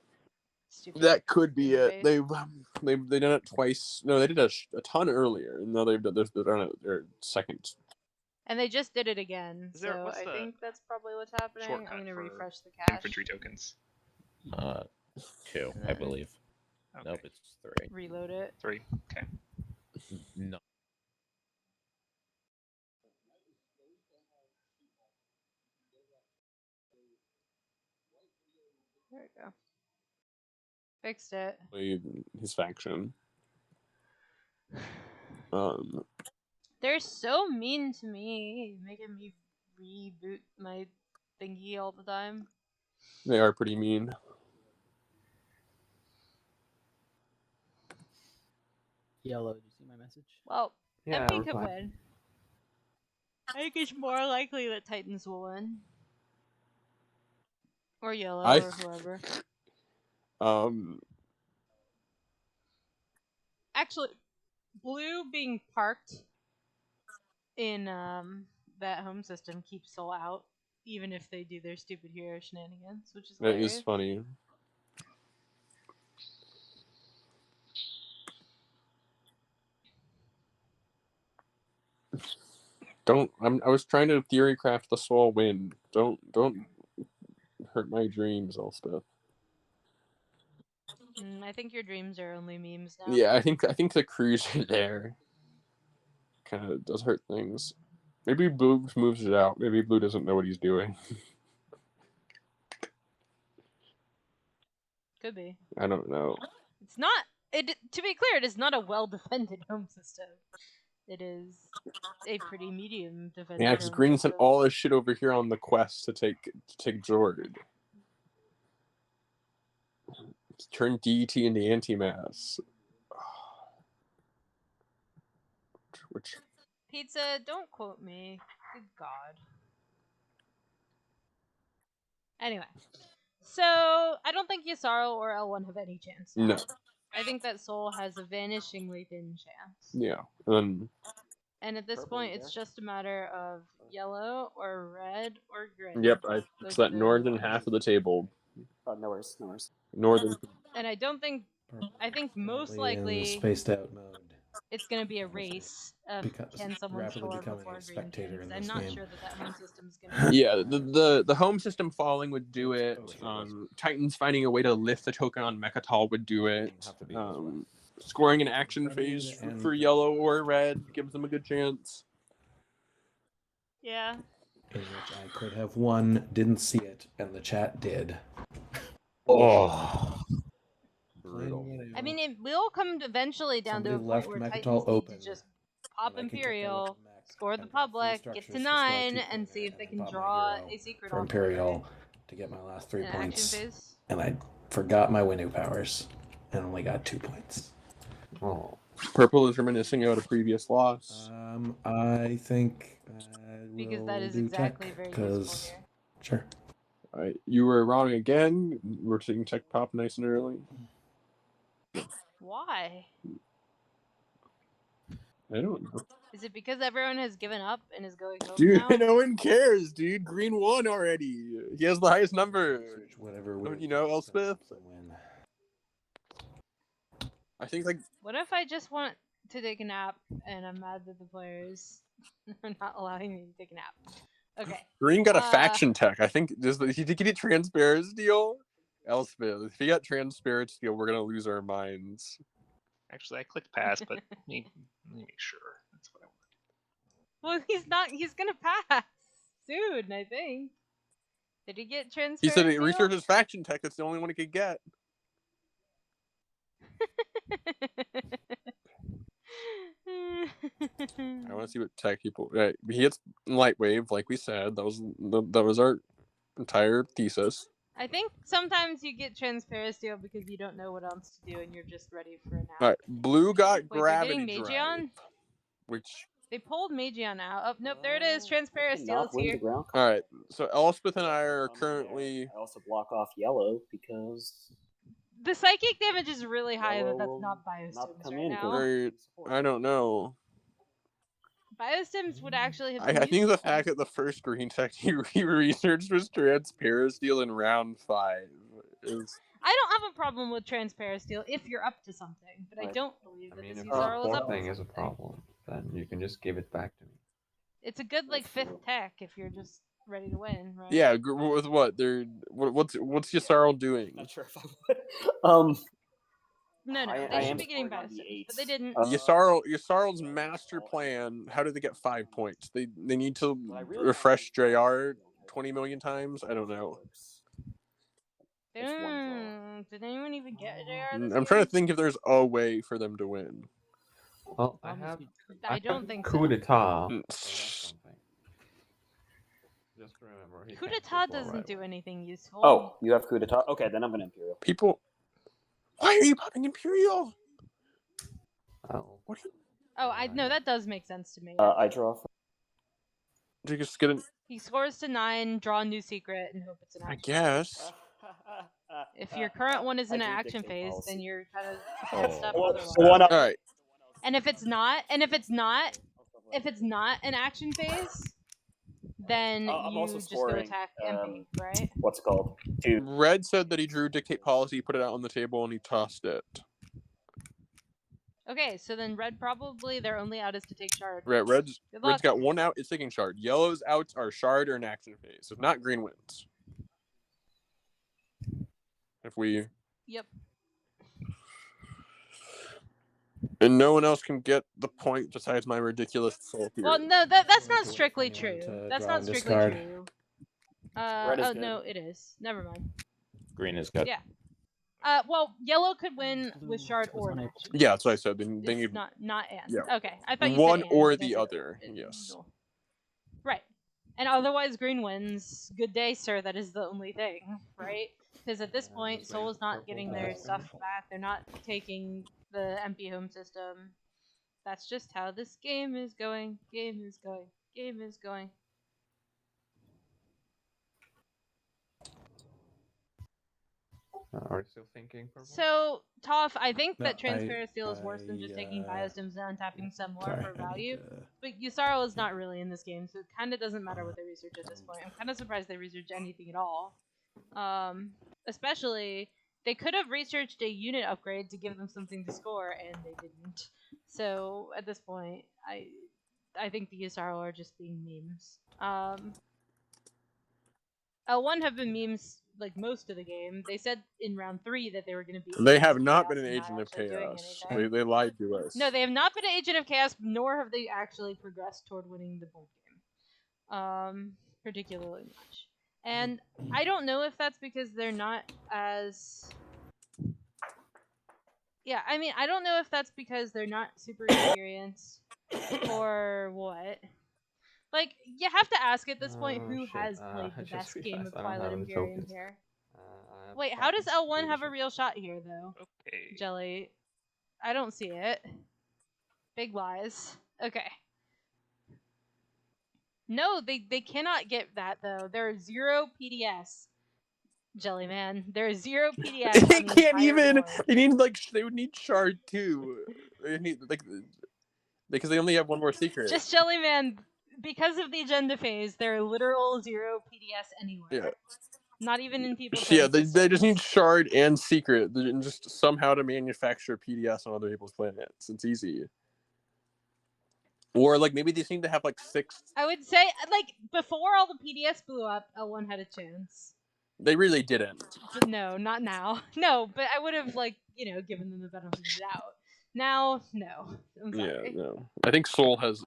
stupid... That could be it. interface. They've done it twice. No, they did a ton earlier, and now they've done their second. And they just did it again, Is there- so what's I the think that's probably what's happening. I'm shortcut going to for refresh the cache. infantry tokens. 2, I believe. Okay. Nope, it's 3. Reload it. 3. Okay. No. There we go. Fixed it. His faction. They're so mean to me, making me reboot my thingy all the time. They are pretty mean. Yellow, did you see my message? Well, Yeah, MP I could replied. win. I think it's more likely that Titans will win. Or Yellow, or whoever. Actually, Blue being parked in that home system keeps Soul out, even if they do their stupid hero shenanigans, which is That hilarious. is funny. I was trying to theory craft the Soul win. Don't hurt my dreams, Elspeth. I think your dreams are only memes now. Yeah, I think the cruiser there kind of does hurt things. Maybe Blue moves it out. Maybe Blue doesn't know what he's doing. Could be. I don't know. It's not. To be clear, it is not a well-defended home system. It is a pretty medium defended. Yeah, because Green sent all his shit over here on the quest to take Jord. Turn DET into anti-mass. Which... Pizza, don't quote me. Good God. Anyway, so I don't think Yasaro or L1 have any chance. No. I think that Soul has a vanishingly thin chance. Yeah. And at this point, it's just a matter of yellow or red or green. Yep, it's that northern half of the table. No worries. Northern. And I think most likely spaced out mode. It's going to be a race of can someone score before green spectator wins. in I'm this not game. sure that home system's going to. Yeah, the home system falling would do it. Titans finding a way to lift the token on Mechatol would do it. Scoring an action phase for yellow or red gives them a good chance. Yeah. In which I could have won, didn't see it, and the chat did. Oh. Brutal. I mean, it will come eventually down to a point where Titans need to just pop Imperial, score the public, get to 9, and see if they can draw a secret for off Imperial to get my last 3 An points. action phase. And I forgot my Winnu powers and only got 2 points. Oh. Purple is reminiscing about a previous loss. I think Because that we'll is do exactly tech, very useful 'cause- here. Sure. Alright, you were wrong again. We're taking tech pop nice and early. Why? I don't know. Is it because everyone has given up and is going home Dude, now? no one cares, dude. Green won already. He has the highest number. Whatever. Don't you know, Elspeth? Win. I think like What if I just want to take a nap and I'm mad that the players are not allowing me to take a nap? Okay. Green got a faction tech. I think does he get a transparent steel? Elspeth, if he got transparent steel, we're gonna lose our minds. Actually, I clicked pass, but let me make sure. That's what I want. Well, he's not. He's gonna pass soon, I think. Did he get transparent? He said he steel? researched his faction tech. That's the only one he could get. I want to see what tech people. Right, he gets light wave, like we said. That was our entire thesis. I think sometimes you get transparent steel because you don't know what else to do and you're just ready for a nap. All right, blue got Wait, they're gravity getting drive, Magion? which They pulled Magion out. Oh, nope, there it is. Transparent steel is here. all right. So Elspeth and I are currently. I also block off yellow because The psychic damage is really high, Yellow but that's will not biostims not come right in now. Right, I don't know. Biostims would actually have been I think the useful. fact that the first green tech he researched was transparent steel in round 5 is. I don't have a problem with transparent steel if you're up to something, but I Right. don't believe I that mean, this if Yuzarl the is core up to thing is a something. problem, then you can just give it back to me. It's a good like 5th tech if you're just ready to win, right? Yeah, with what? They're what's Yasarl doing? not sure if I would. No, I they should am be getting scoring on the biostims, but eights. they didn't. Yasarl's master plan. How did they get 5 points? They need to refresh JR 20 million times. I don't know. Did anyone even get JR this I'm trying to game? think if there's a way for them to win. Well, I don't think coup so. d'etat. So that's something. Just remember, he Coup can't d'etat go for doesn't right do away. anything useful. Oh, you have coup d'etat? Okay, then I'm an Imperial. People, why are you popping Imperial? Oh. What are you? Oh, I no, that does make sense to me. I draw. Did you just get an? He scores to 9, draw a new secret, and hope it's an I action. guess. If your current one is in I an do action dictate phase, policy. then you're kind of messed up Well, otherwise. the one All right. And if it's not an action phase, then I'm you also just go scoring, attack MP, right? What's it called? Dude. Red said that he drew dictate policy, put it out on the table, and he tossed it. Okay, so then red probably their only out is to take shard. Red's Good luck. got one out. It's taking shard. Yellow's outs are shard or an action phase. If not, green wins. If we. Yep. And no one else can get the point besides my ridiculous soul theory. Well, no, that's not strictly true. to That's draw not and strictly discard. true. Red is Oh good. no, it is. Never mind. Green is good. Yeah. Well, yellow could win with shard or an action. Yeah, that's what I said. They It's need not and. Yeah. Okay, I thought you one said or and, the but other. Yes. no. Right. And otherwise, green wins. Good day, sir. That is the only thing, right? Because at this point, Soul is not getting their stuff back. They're not taking the MP home system. That's just how this game is going. Game is going. Game is going. Are you still thinking? Purple? So, Toph, I think No, that Transparent Steel is worse than just taking Biostims and untapping some more for value. But Yusaro is not really in this game, so it kind of doesn't matter what they research at this point. I'm kind of surprised they researched anything at all. Especially, they could have researched a unit upgrade to give them something to score, and they didn't. So, at this point, I think the Yusaro are just being memes. L1 have been memes like most of the game. They said in round 3 that they were going to be. They have not been an agent of chaos. They lied to us. No, they have not been an agent of chaos, nor have they actually progressed toward winning the board game, particularly much. And I don't know if that's because they're not as. Yeah, I mean, I don't know if that's because they're not super experienced or what. Like, you have to ask at this point who has played the best game of Twilight Imperium here. Wait, how does L1 have a real shot here, though? Okay. Jelly. I don't see it. Big lies. Okay. No, they cannot get that though. There are 0 PDS. Jellyman. There is 0 PDS They on the can't entire even. board. They need they would need shard too. They need because they only have one more secret. Just Jellyman, because of the agenda phase, there are literal 0 PDS anywhere. Yeah. Not even in people's Yeah, home they just need systems. shard and secret, and just somehow to manufacture PDS on other people's planets. It's easy. Or like maybe they seem to have like 6. I would say like before all the PDS blew up, L1 had a chance. They really didn't. But no, not now. No, but I would have given them the benefit of the doubt. Now, no. I'm sorry. Yeah, no. I think Soul has.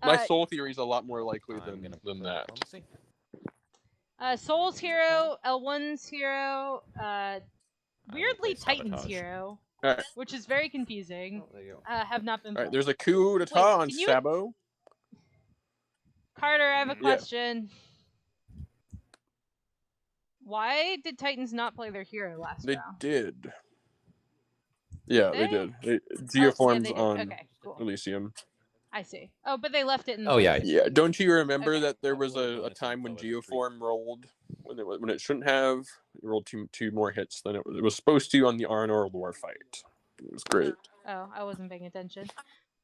My Soul theory is a lot more likely than that. Soul's hero, L1's hero, weirdly Titan's Sabotage. hero, All right. which is very confusing. Have not been. All right, played. there's a coup d'etat on can you- Sabo. Carter, I have a question. Why did Titans not play their hero last They round? did. Yeah, they did. Geoforms on Okay, cool. Elysium. I see. Oh, but they left it in. Oh, yeah. Yeah, don't you remember Okay. that there was a time when Geoform rolled when it shouldn't have? It rolled two more hits than it was supposed to on the Arnor war fight. It was great. Oh, I wasn't paying attention.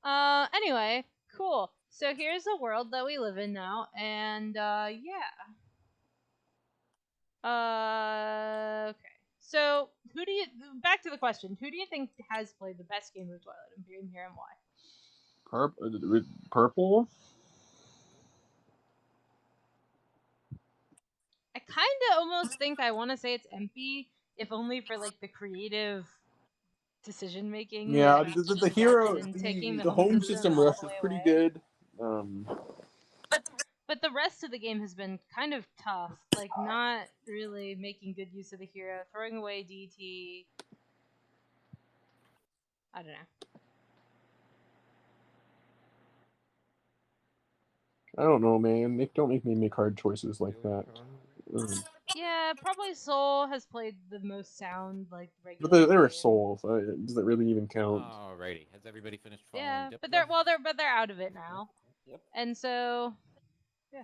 Anyway, cool. So here's the world that we live in now, and yeah. Okay. So back to the question? Who do you think has played the best game of Twilight Imperium here, and why? Purple. I kind of almost think I want to say it's MP, if only for like the creative decision making. Yeah, the hero, the home system rush is pretty good. But the rest of the game has been kind of tough. Like, not really making good use of the hero, throwing away DT. I don't know. I don't know, man. Don't make me make hard choices like that. Yeah, probably Soul has played the most sound, like, regular. But they were Souls. Does that really even count? Alrighty, has everybody finished following? Yeah, Diplo? but they're out of it now. Yep. And so, yeah,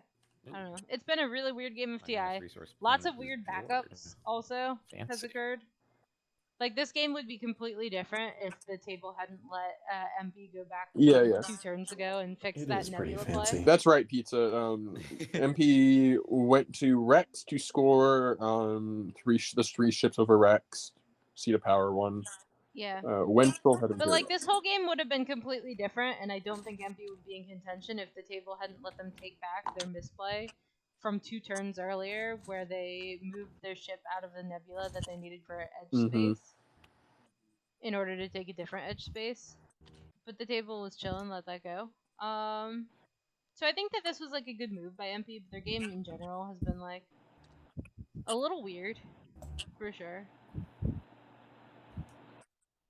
I don't know. It's been a really weird game of TI. Lots of weird backups also has occurred. Like, this game would be completely different if the table hadn't let MP go back 2 turns ago and fix that Nebula play. That's right, Pizza. MP went to Rex to score 3 ships over Rex. Seat of Power 1. Yeah. Wenzel had But, like, this whole game would have been completely different, and I don't think MP would be in contention if the table hadn't let them take back their misplay from 2 turns earlier, where they moved their ship out of the nebula that they needed for edge space in order to take a different edge space. But the table was chilling, let that go. So I think that this was like a good move by MP, but their game in general has been like a little weird, for sure.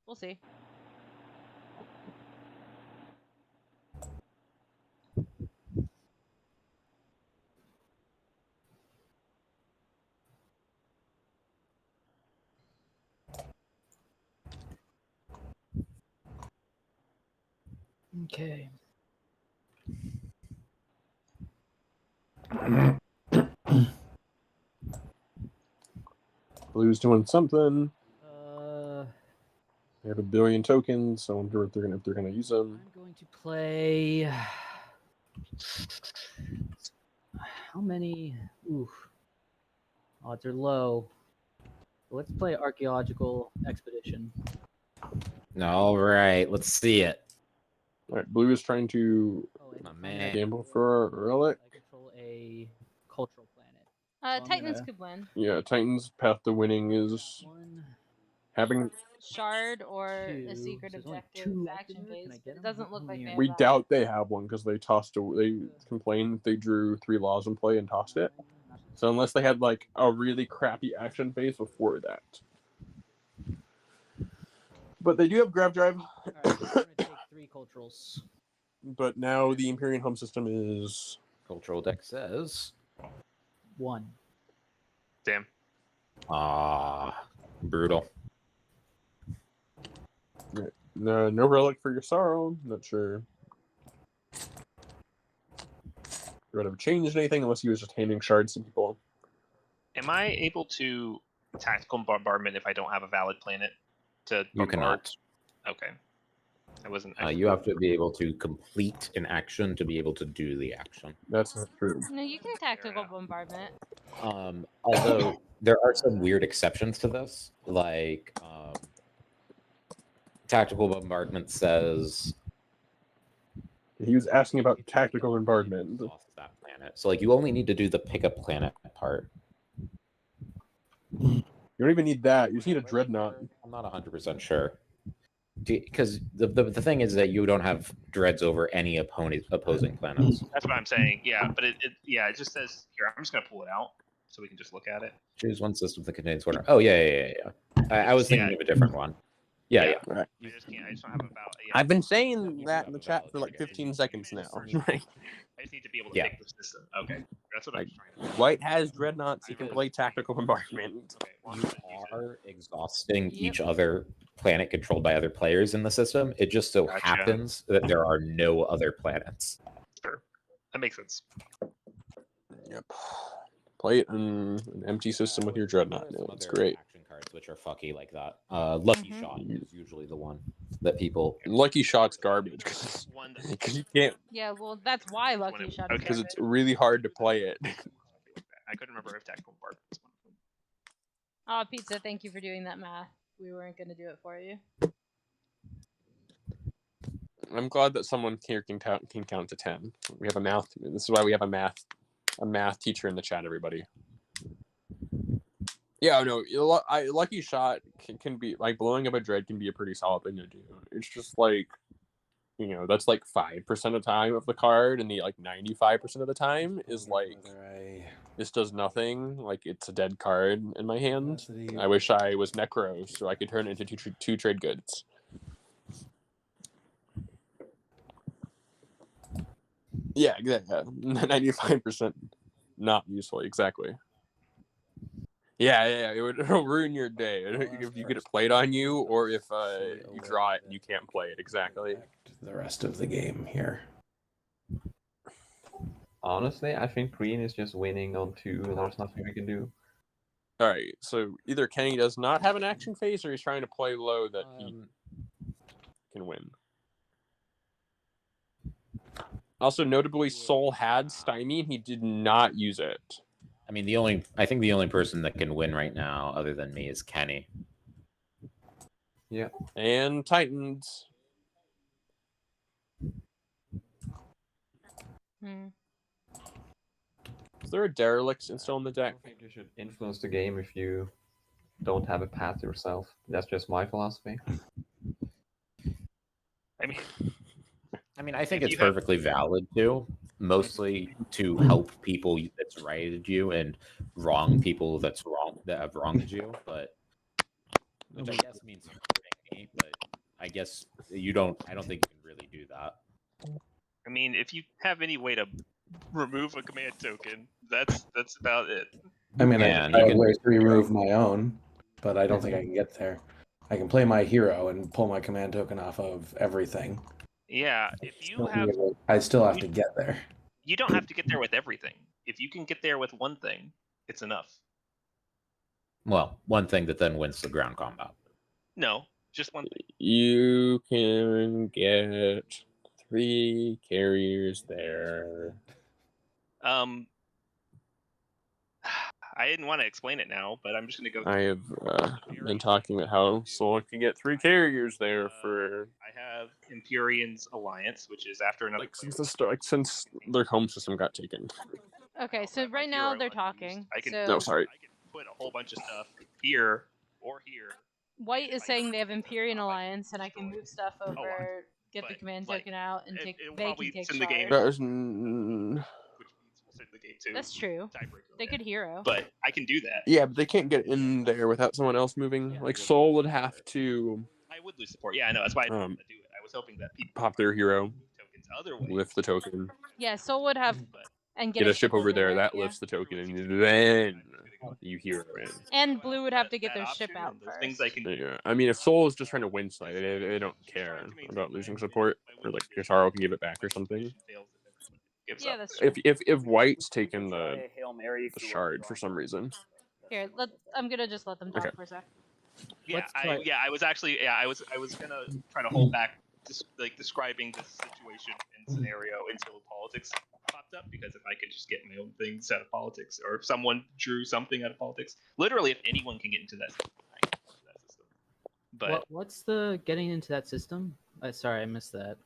We'll see. Okay. Blue's doing something. They have 1 billion tokens, so I wonder if they're gonna use them. I'm going to play. How many? Oof. Odds are low. Let's play Archaeological Expedition. All right, let's see it. All right, Blue is trying to gamble for a relic. I control a cultural planet. Titans could win. Yeah, Titan's path to winning is having Shard or a secret objective action phase. It doesn't look like they have We that. doubt they have one because they complained they drew 3 laws in play and tossed it. So unless they had like a really crappy action phase before that. But they do have Grav Drive. Alright, so I'm going to take 3 culturals. But now the Imperium home system is... Cultural deck says... 1. Damn. Brutal. No relic for your sorrow. Not sure. Would have changed anything unless he was just handing shards to people. Am I able to tactical bombardment if I don't have a valid planet to bombard? You cannot. Okay. I wasn't. You have to be able to complete an action to be able to do the action. That's not true. No, you can tactical bombardment. Although there are some weird exceptions to this, like tactical bombardment says. He was asking about tactical bombardment. That planet. So like you only need to do the pick up planet part. You don't even need that. You just need a dreadnought. I'm not 100% sure. Because the thing is that you don't have dreads over any opposing planets. That's what I'm saying. Yeah, but it just says here. I'm just gonna pull it out so we can just look at it. Choose one system that contains one. Oh yeah. I was thinking of a different one. Yeah. Right. I just don't have a valid. Yeah. I've been saying that in the chat for like 15 seconds now. I just need to be able to pick the system. Okay, that's what I'm trying to do. White has dreadnoughts. He can play tactical bombardment. You are exhausting each other planet controlled by other players in the system. It just so happens that there are no other planets. Sure, that makes sense. Yep. Play it in an empty system with your dreadnought. Yeah, it's great. Action cards which are fucky like that. Lucky Shot is usually the one that people. Lucky Shot's garbage because you can't. Yeah, well, that's why Lucky Shot. Because it's really hard to play it. I couldn't remember if tactical bombardment was one of them. Oh, Pizza, thank you for doing that math. We weren't going to do it for you. I'm glad that someone here can count to 10. We have a math. This is why we have a math teacher in the chat. Everybody. Yeah, no. Lucky Shot can be like blowing up a dread can be a pretty solid thing to do. It's just like, that's like 5% of the time of the card, and the like 95% of the time is like this does nothing. Like it's a dead card in my hand. I wish I was Necro so I could turn it into two trade goods. Yeah, 95% not useful. Exactly. Yeah, it'll ruin your day if you get it played on you, or if you draw it and you can't play it. Exactly. The rest of the game here. Honestly, I think green is just winning on 2, and there's nothing we can do. All right, so either Kenny does not have an action phase, or he's trying to play low that he can win. Also, notably, Soul had Stymie, and he did not use it. I mean, I think the only person that can win right now, other than me, is Kenny. Yeah. And Titans. Is there a derelict still in the deck? I think you should influence the game if you don't have a path yourself. That's just my philosophy. I mean, I think it's perfectly valid too. Mostly to help people that's righted you and wrong people that have wronged you, but which I guess means hurting me. But I guess I don't think you can really do that. I mean, if you have any way to remove a command token, that's about it. I mean, I have ways to remove my own, but I don't think I can get there. I can play my hero and pull my command token off of everything. Yeah, if you have... I still have to get there. You don't have to get there with everything. If you can get there with one thing, it's enough. Well, one thing that then wins the ground combat. No, just one thing. You can get 3 carriers there. I didn't want to explain it now, but I'm just going to go... I have been talking about how Soul can get 3 carriers there for... I have Imperium's Alliance, which is after another... Since their home system got taken. Okay, so right now they're talking. No, sorry. I can put a whole bunch of stuff here or here. White is saying they have Imperium Alliance, and I can move stuff over, get the command token out, and they can take shards. The game too. That's true. They could hero. But I can do that. Yeah, but they can't get in there without someone else moving. Yeah, like Soul would have to. I would lose support. Yeah, I know. That's why I didn't want to do it. I was hoping that people pop their hero tokens other ways with the token. Yeah, Soul would have And get a ship over there. That yeah. lifts the token, and then you hero in. And blue would have to get their ship out those first. things I can. Yeah, I mean, if Soul is just trying to win slay, they don't care about losing support, or like Guitarro can give it back or something. Yeah, that's true. If White's taken the Hail Mary shard for some reason. Here, I'm gonna just let them talk Okay. for a sec. Yeah, Let's try- I was actually I was gonna try to hold back describing this situation and scenario until politics popped up, because if I could just get my own things out of politics, or if someone drew something out of politics, literally if anyone can get into that system, I can get into that system. But what's the getting into that system? Sorry, I missed that.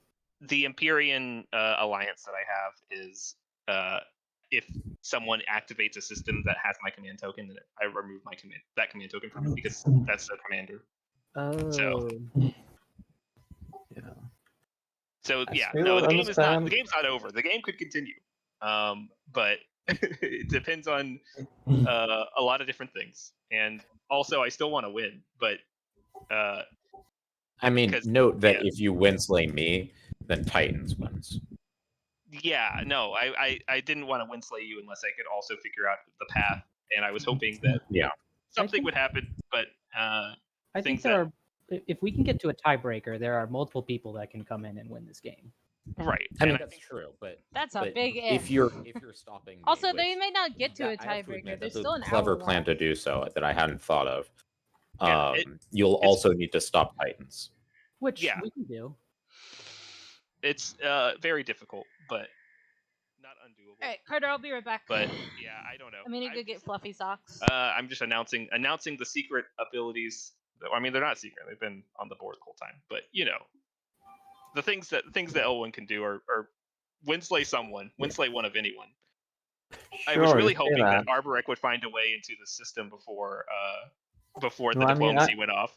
the Imperium alliance that I have is if someone activates a system that has my command token, then I remove that command token from it, because that's their commander. Oh. So I yeah, still no, don't the understand. game's not over. The game could continue, but it depends on a lot of different things. And also, I still want to win, but I mean, because- note that yeah. if you win slay me, then Titans wins. Yeah, no, I didn't want to winslay you unless I could also figure out the path, and I was hoping that something would happen, but I think there are. If we can get to a tiebreaker, there are multiple people that can come in and win this game. Right. I mean, that's true, but that's a big if. If you're stopping me, Also, which, they may not get to a I have to tiebreaker. admit, There's that's still a an clever hour plan left. to do so that I hadn't thought of. Yeah, You'll also need to stop Titans. Which we can do. It's very difficult, but not undoable. All right, Carter, I'll be right back. But yeah, I don't know. I'm gonna go get fluffy socks. I'm just announcing the secret abilities. I mean, they're not secret; they've been on the board the whole time. But you know, the things that L1 can do are winslay someone, winslay one of anyone. I was really hoping that Arborek would find a way into the system before the diplomacy went off.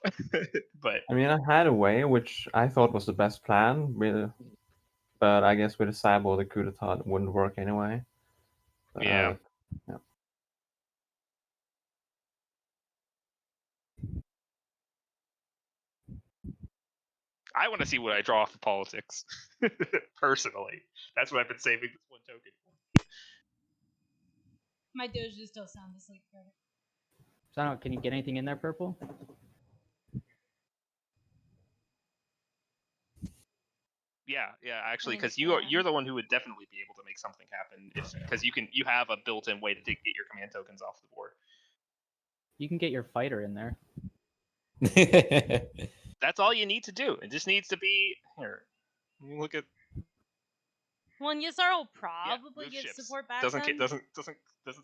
But I mean, I had a way which I thought was the best plan, but I guess with a cyborg, the coup d'etat wouldn't work anyway. Yeah. Yeah. I want to see what I draw for politics. Personally, that's what I've been saving this one token for. My Doge is still sound asleep, Carter. So I don't know, can you get anything in there, purple? Yeah, actually, because you're the one who would definitely be able to make something happen, because you have a built-in way to get your command tokens off the board. You can get your fighter in there. That's all you need to do. It just needs to be here. You look at. Well, Yasar will probably get ships. support back. Doesn't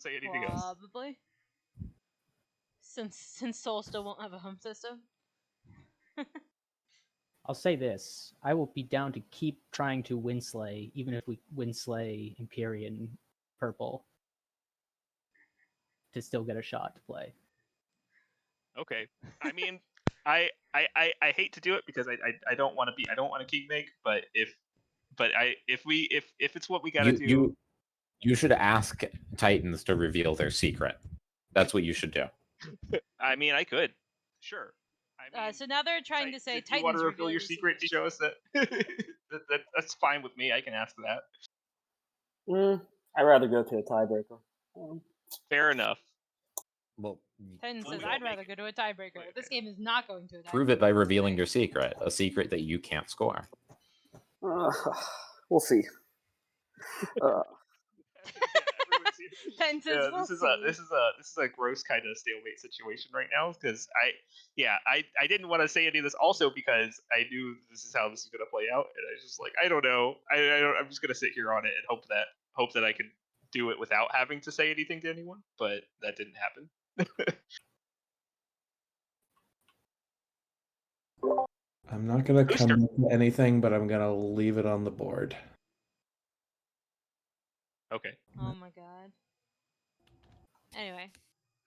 say anything else. Probably. Since Soul still won't have a home system. I'll say this: I will be down to keep trying to winslay, even if we winslay Imperium purple, to still get a shot to play. Okay. I mean, I hate to do it because I don't want to king make, but if it's what we gotta do. You should ask Titans to reveal their secret. That's what you should do. I mean, I could. Sure. I mean, so now they're trying to say if Titans you want to reveal your secret to show us that, that's fine with me. I can ask that. I'd rather go to a tiebreaker. Fair enough. Well, Titans says I'd rather go to a tiebreaker. This game is not going to a tiebreaker. Prove it by revealing your secret, a secret that you can't score. We'll see. Titans says, Yeah, this is a gross kind of stalemate situation right now, because I didn't want to say any of this also because I knew this is how this is gonna play out, and I was just like, I don't know. I'm just gonna sit here on it and hope that I can do it without having to say anything to anyone, but that didn't happen. I'm not gonna commit to anything, but I'm gonna leave it on the board. Okay. Oh my god. Anyway,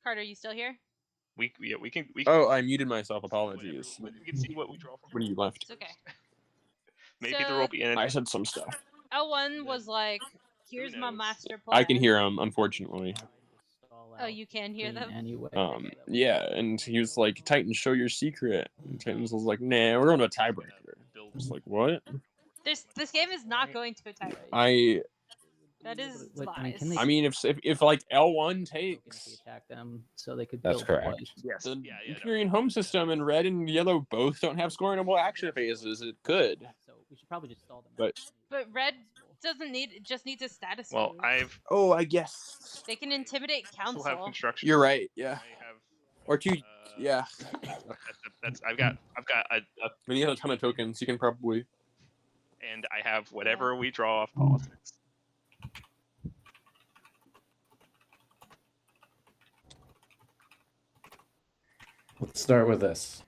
Carter, you still here? We can. Oh, I muted myself. Apologies. We can see what we draw from. When you left. It's okay. Maybe there will be. I said some stuff. L1 was like, "Here's my master plan." I can hear him, unfortunately. Oh, you can hear them? Anyway. Yeah, and he was like, "Titans, show your secret." And Titans was like, "Nah, we're going to a tiebreaker." I was like, "What?" This game is not going to a tiebreaker. That is But, I mean, lies. can they I mean, if like L1 if takes they attack them, so they could That's build correct. twice. Yes. the Yeah. Imperium home system and red and yellow both don't have scoringable action phases, it could. So we should probably just stall them. But red doesn't need. It just needs a status. Well, move. I guess They can intimidate We'll have council. construction. you're right. Yeah. I have. Or two. Yeah. That's I've got a When you have a ton of tokens, you can probably. and I have whatever we draw off politics. Let's start with this.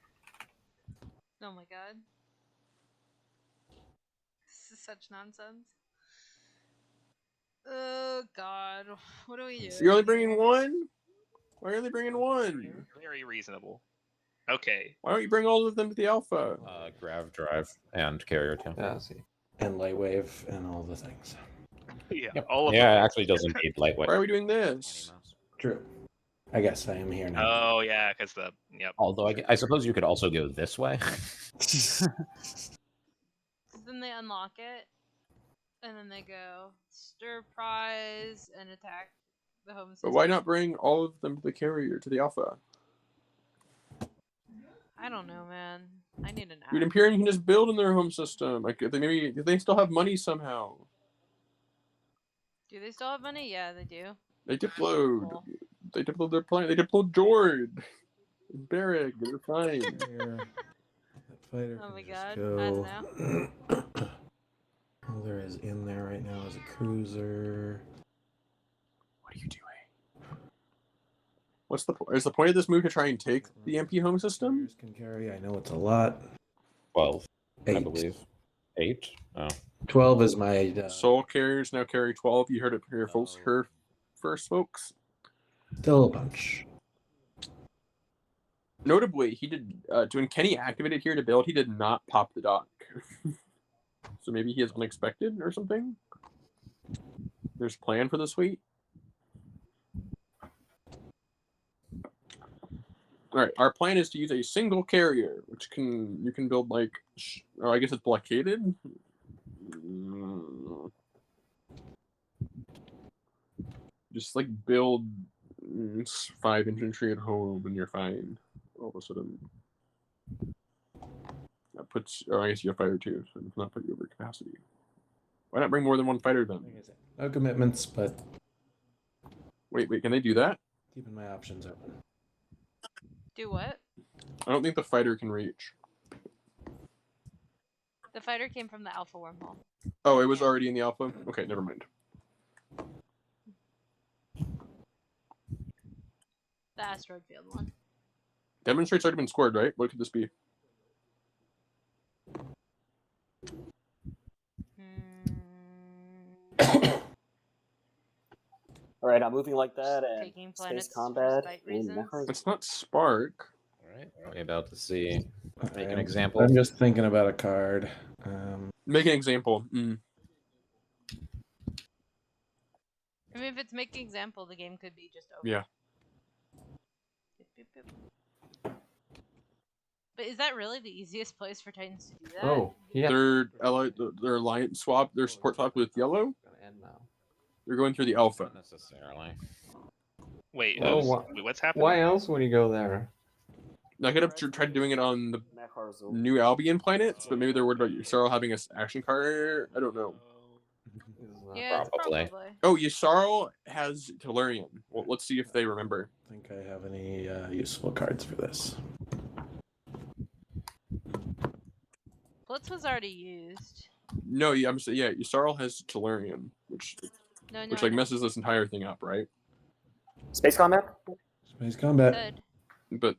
Oh my god. This is such nonsense. Oh god. What do we do? So you're only bringing one? Why are you only bringing one? Very reasonable. Okay. Why don't you bring all of them to the alpha? Grav drive and carrier too. Yeah, I see. And lightwave and all the things. Yeah, Yep. all of Yeah, them. it actually doesn't need lightweight. Why are we doing this? True. I guess I am here now. Oh yeah, because Although I suppose you could also go this way. Then they unlock it, and then they go stir prize and attack the home system. But why not bring all of them to the carrier, to the alpha? I don't know, man. I need an app. Dude, Imperium can just build in their home system. Like, if they still have money somehow. Do they still have money? Yeah, they do. They deployed. Cool. They deployed their plane. They deployed Jord. Barrack. They're fine. That fighter Oh my can just god, go. I don't know. All there is in there right now is a cruiser. What are you doing? Is the point of this move to try and take the MP home system? Carriers can carry. I know it's a lot. 12, I 8. believe. 8? Oh. 12 is my Soul carriers now carry 12. You heard it here, folks. Her first, folks. still a bunch. Notably, he did when Kenny activated here to build, he did not pop the dock. So maybe he is unexpected or something. There's a plan for this week. All right, our plan is to use a single carrier, which you can build like, oh, I guess it's blockaded. Just like build 5 infantry at home, and you're fine. All of a sudden, that puts. Oh, I guess you have fighter too, so it's not put you over capacity. Why not bring more than one fighter then? No commitments, but Wait, can they do that? keeping my options open. Do what? I don't think the fighter can reach. The fighter came from the alpha wormhole. Oh, it was already in the alpha? Okay, never mind. The asteroid field one. Demonstrate's already been scored, right? What could this be? All right, I'm moving like that, and Taking space planets for combat. spite in reasons. Necro's- It's not Spark. All right, are we about to see? Make an I'm- example. I'm just thinking about a card. Make an example. I mean, if it's making example, the game could be just over. Yeah. But is that really the easiest place for Titans to do that? Oh, yeah. Their alliance swap, their support swap with yellow. They're going through the alpha. Not necessarily. Wait, Oh, wait, what's happening? Why else would you go there? I could have tried doing it on the New Albion planets, but maybe they're worried about Yusarl having an action card. I don't know. Yeah, it's Probably. probably. Oh, Yusarl has Tellurian. Well, let's see if they remember. I think I have any useful cards for this. Blitz was already used. No, yeah, I'm saying, yeah, Yusarl has Tellurian, which No, which I like know. messes this entire thing up, right? Space combat? Space combat. Could, But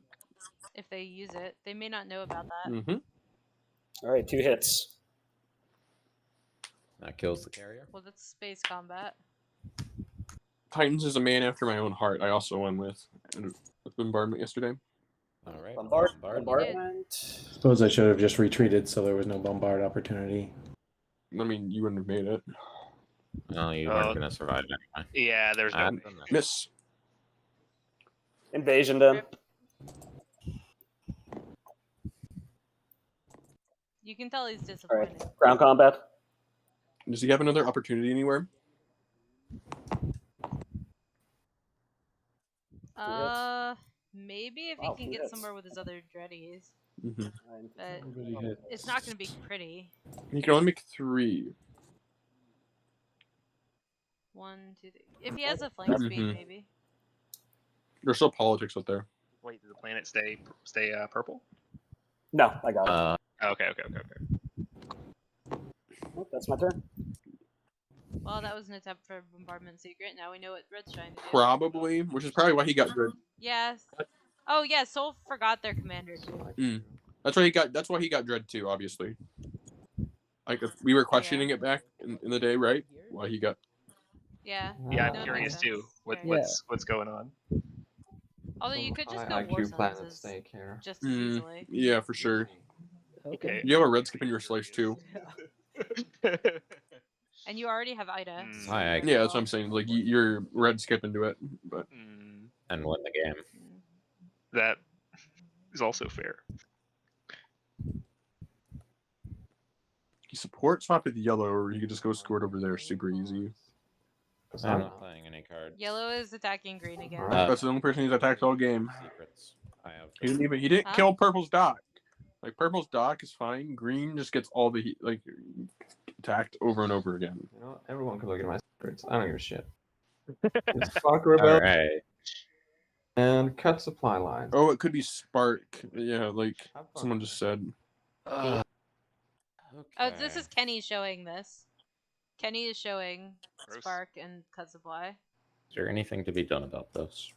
if they use it. They may not know about that. All right, 2 hits. That kills the carrier. Well, that's space combat. Titans is a man after my own heart. I also won with bombardment yesterday. All right. Bombardment. Suppose I should have just retreated so there was no bombard opportunity. I mean, you wouldn't have made it. No, you weren't gonna survive anyway. Yeah, there's no. Miss. Invasion then. You can tell he's All disappointed. right, ground combat. Does he have another opportunity anywhere? Maybe if Wow, he can two get hits. somewhere with his other dreadies, Mhm. but Really hits. it's not going to be pretty. You can only make 3. 1, 2, 3. If he has a flank speed, Mhm. maybe. There's still politics out there. Wait, did the planet stay purple? No, I got it. Okay. Oh, that's my turn. Well, that was an attempt for bombardment secret. Now we know what Red's trying to do. Probably, which is probably why he got dread. Yes. Oh yeah, Soul forgot their commander too. That's why he got dread too. Obviously, like if we were questioning it back in the day, right? Why he got. Yeah. Yeah, No, I'm it makes curious sense. too. What's going on? Although you could just go IQ war planets suns stake here. just as easily. Yeah, for sure. Okay. You have a red skip in your slice too. And you already have Ida. So Yeah, that's what I'm saying. Like you're red skip into it, but and win the game. That is also fair. You support swap with yellow, or you could just go score it over there. Super easy. I'm not playing any cards. Yellow is attacking green again. That's the only person who's attacked all game. Secrets. I have. He didn't kill purple's dock. Like purple's dock is fine. Green just gets all the attacked over and over again. You know, everyone can look at my secrets. I don't give a shit. It's fuck rebel. All right. And cut supply lines. Oh, it could be Spark. Yeah, like someone just said. Oh, this is Kenny showing this. Kenny is showing Spark and cut supply. Is there anything to be done about this?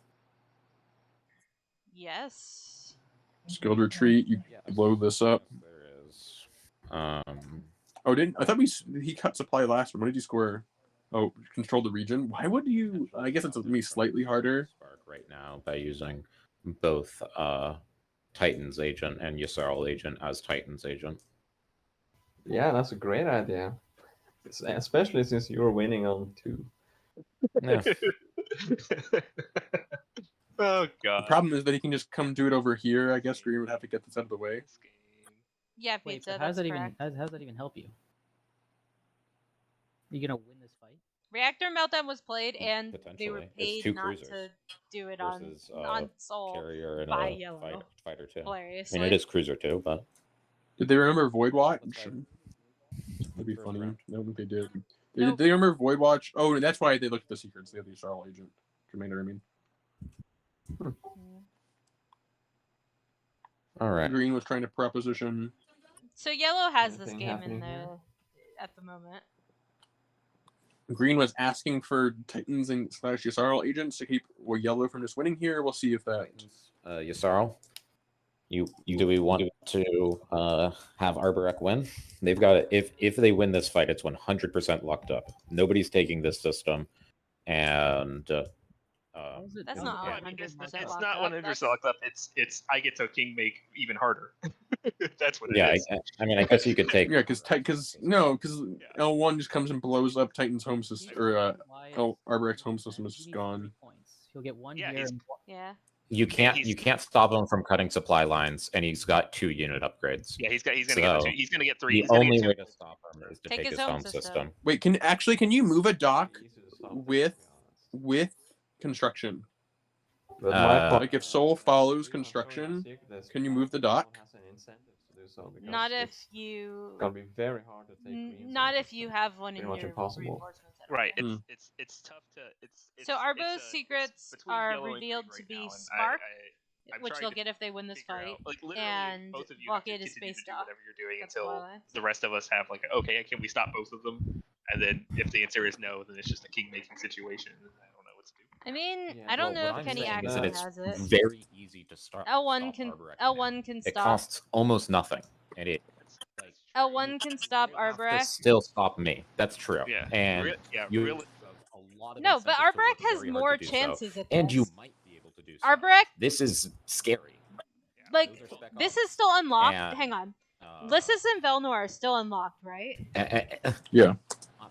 Yes. Skilled retreat. You blow this up. There is. Oh, I thought he cut supply last one. What did you score? Oh, control the region. Why would you? I guess it's me slightly harder. Spark right now by using both Titan's agent and Yssarl agent as Titan's agent. Yeah, that's a great idea. Especially since you're winning on 2. Yeah. Oh god. The problem is that he can just come do it over here. I guess Green would have to get this out of the way. Yeah, Wait, pizza. so That's how correct. does that even help you? You gonna win this fight? Reactor Meltdown was played, and they were Potentially. It's paid two not cruisers to do it versus, on Soul Carrier and by a yellow. fighter too. Hilariously. I mean, it is cruiser too, but Did they remember Void Watch? That'd be funny. I don't think they did. Did they remember Void Watch? Oh, that's why they looked at the secrets. They have the Yssarl agent. Commander, I mean. All right. Green was trying to proposition. So yellow has this Anything game in happening here? at the moment. Green was asking for Titans and / Yssarl agents to keep yellow from just winning here. We'll see if that. Yssarl, do we want to have Arborek win? They've got it. If they win this fight, it's 100% locked up. Nobody's taking this system, and That's not I mean, 100% it's locked not up. 100% locked up. It's I get to king make even harder. That's what it yeah. is. I mean, I guess you could take. Yeah, because L1 just comes and blows up Titan's home system, or Arborek's home system is just gone. He'll get one Yeah, here. Yeah. You can't stop him from cutting supply lines, and he's got 2 unit upgrades. Yeah, he's gonna get 3. The He's gonna only get way 2. to stop him is to take his home system. Wait, can you move a dock with construction? But my Like if Soul follows construction, can you move the dock? Not if you. It's gonna be very hard to take. Not if you have one in Pretty much your impossible. reinforcements. Right. It's tough to. So Arbo's secrets between are yellow and revealed green to right be now, and Spark, I'm which trying they'll to get if they win this figure fight, out, like, literally, and both of you have to Blockade is continue space to do dock. whatever you're doing That's until Twilight. the rest of us have like, okay, can we stop both of them? And then if the answer is no, then it's just a king making situation. And I don't know what to do. I mean, I don't know if Kenny actually has it. Very easy to start. L1 can It stop. costs almost nothing, and it L1 can stop to Arborek. still stop me. That's true. Yeah. And Really. No, but Arborek has more chances at this. and you might be able to do so. Arborek, This is scary. like, this is still unlocked. And, Hang on. Lyssus and Velnor are still unlocked, right? Yeah.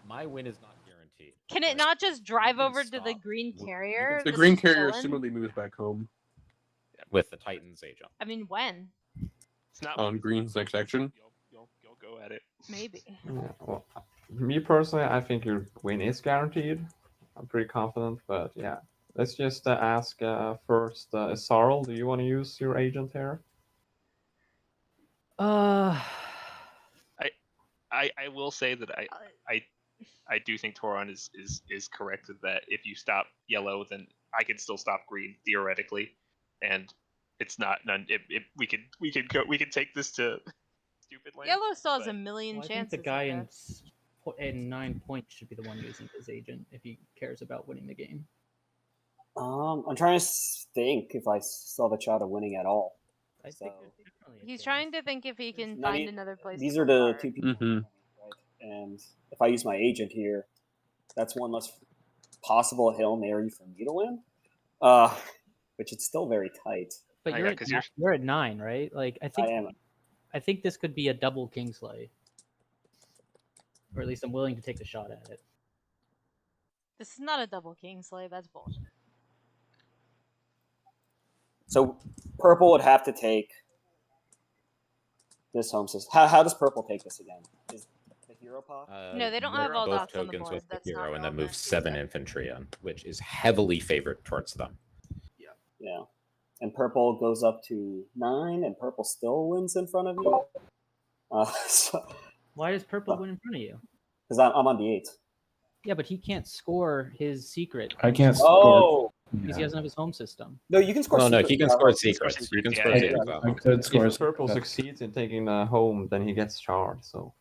My win is not guaranteed. Can it not just drive over to the green carrier? The that's green carrier chilling? assumedly moves back home with the Titan's agent. I mean, when? It's not on Green's next action. You'll go at it. Maybe. Yeah, well, me personally, I think your win is guaranteed. I'm pretty confident, but yeah. Let's just ask first, Sarl, do you want to use your agent here? Uh, I will say that I do think Toron is correct in that if you stop yellow, then I can still stop green theoretically, and it's not none. We can take this to stupid land. Yellow still has but- a million well, I think chances. the guy of in 9 points should be the one using his agent if he cares about winning the game. I'm trying to think if I still have a shot of winning at all. I So think there's definitely a He's chance. trying to think if he can Not find e- another place. these to are the fire. two people, right? And if I use my agent here, that's one less possible Hail Mary for me to win. Which is still very tight. But yeah, 'cause you're at 9, right? Like I am. think this could be a double Kingsley. Or at least I'm willing to take the shot at it. This is not a double Kingsley. That's bullshit. So purple would have to take this home system. How does purple take this again? Is the hero pop? No, they don't move have all both dots on the tokens board. with the That's not hero, and then relevant. move 7 infantry in, which is heavily favored towards them. Yeah. And purple goes up to 9, and purple still wins in front of you. Why does purple win in front of you? Because I'm on the 8. Yeah, but he can't score his secret. I can't Oh! Because he doesn't have his home system. No, you can score No, secrets. he can score secrets. You can score Yeah, secrets. I could score. If purple succeeds in taking the home, then he gets charred. So.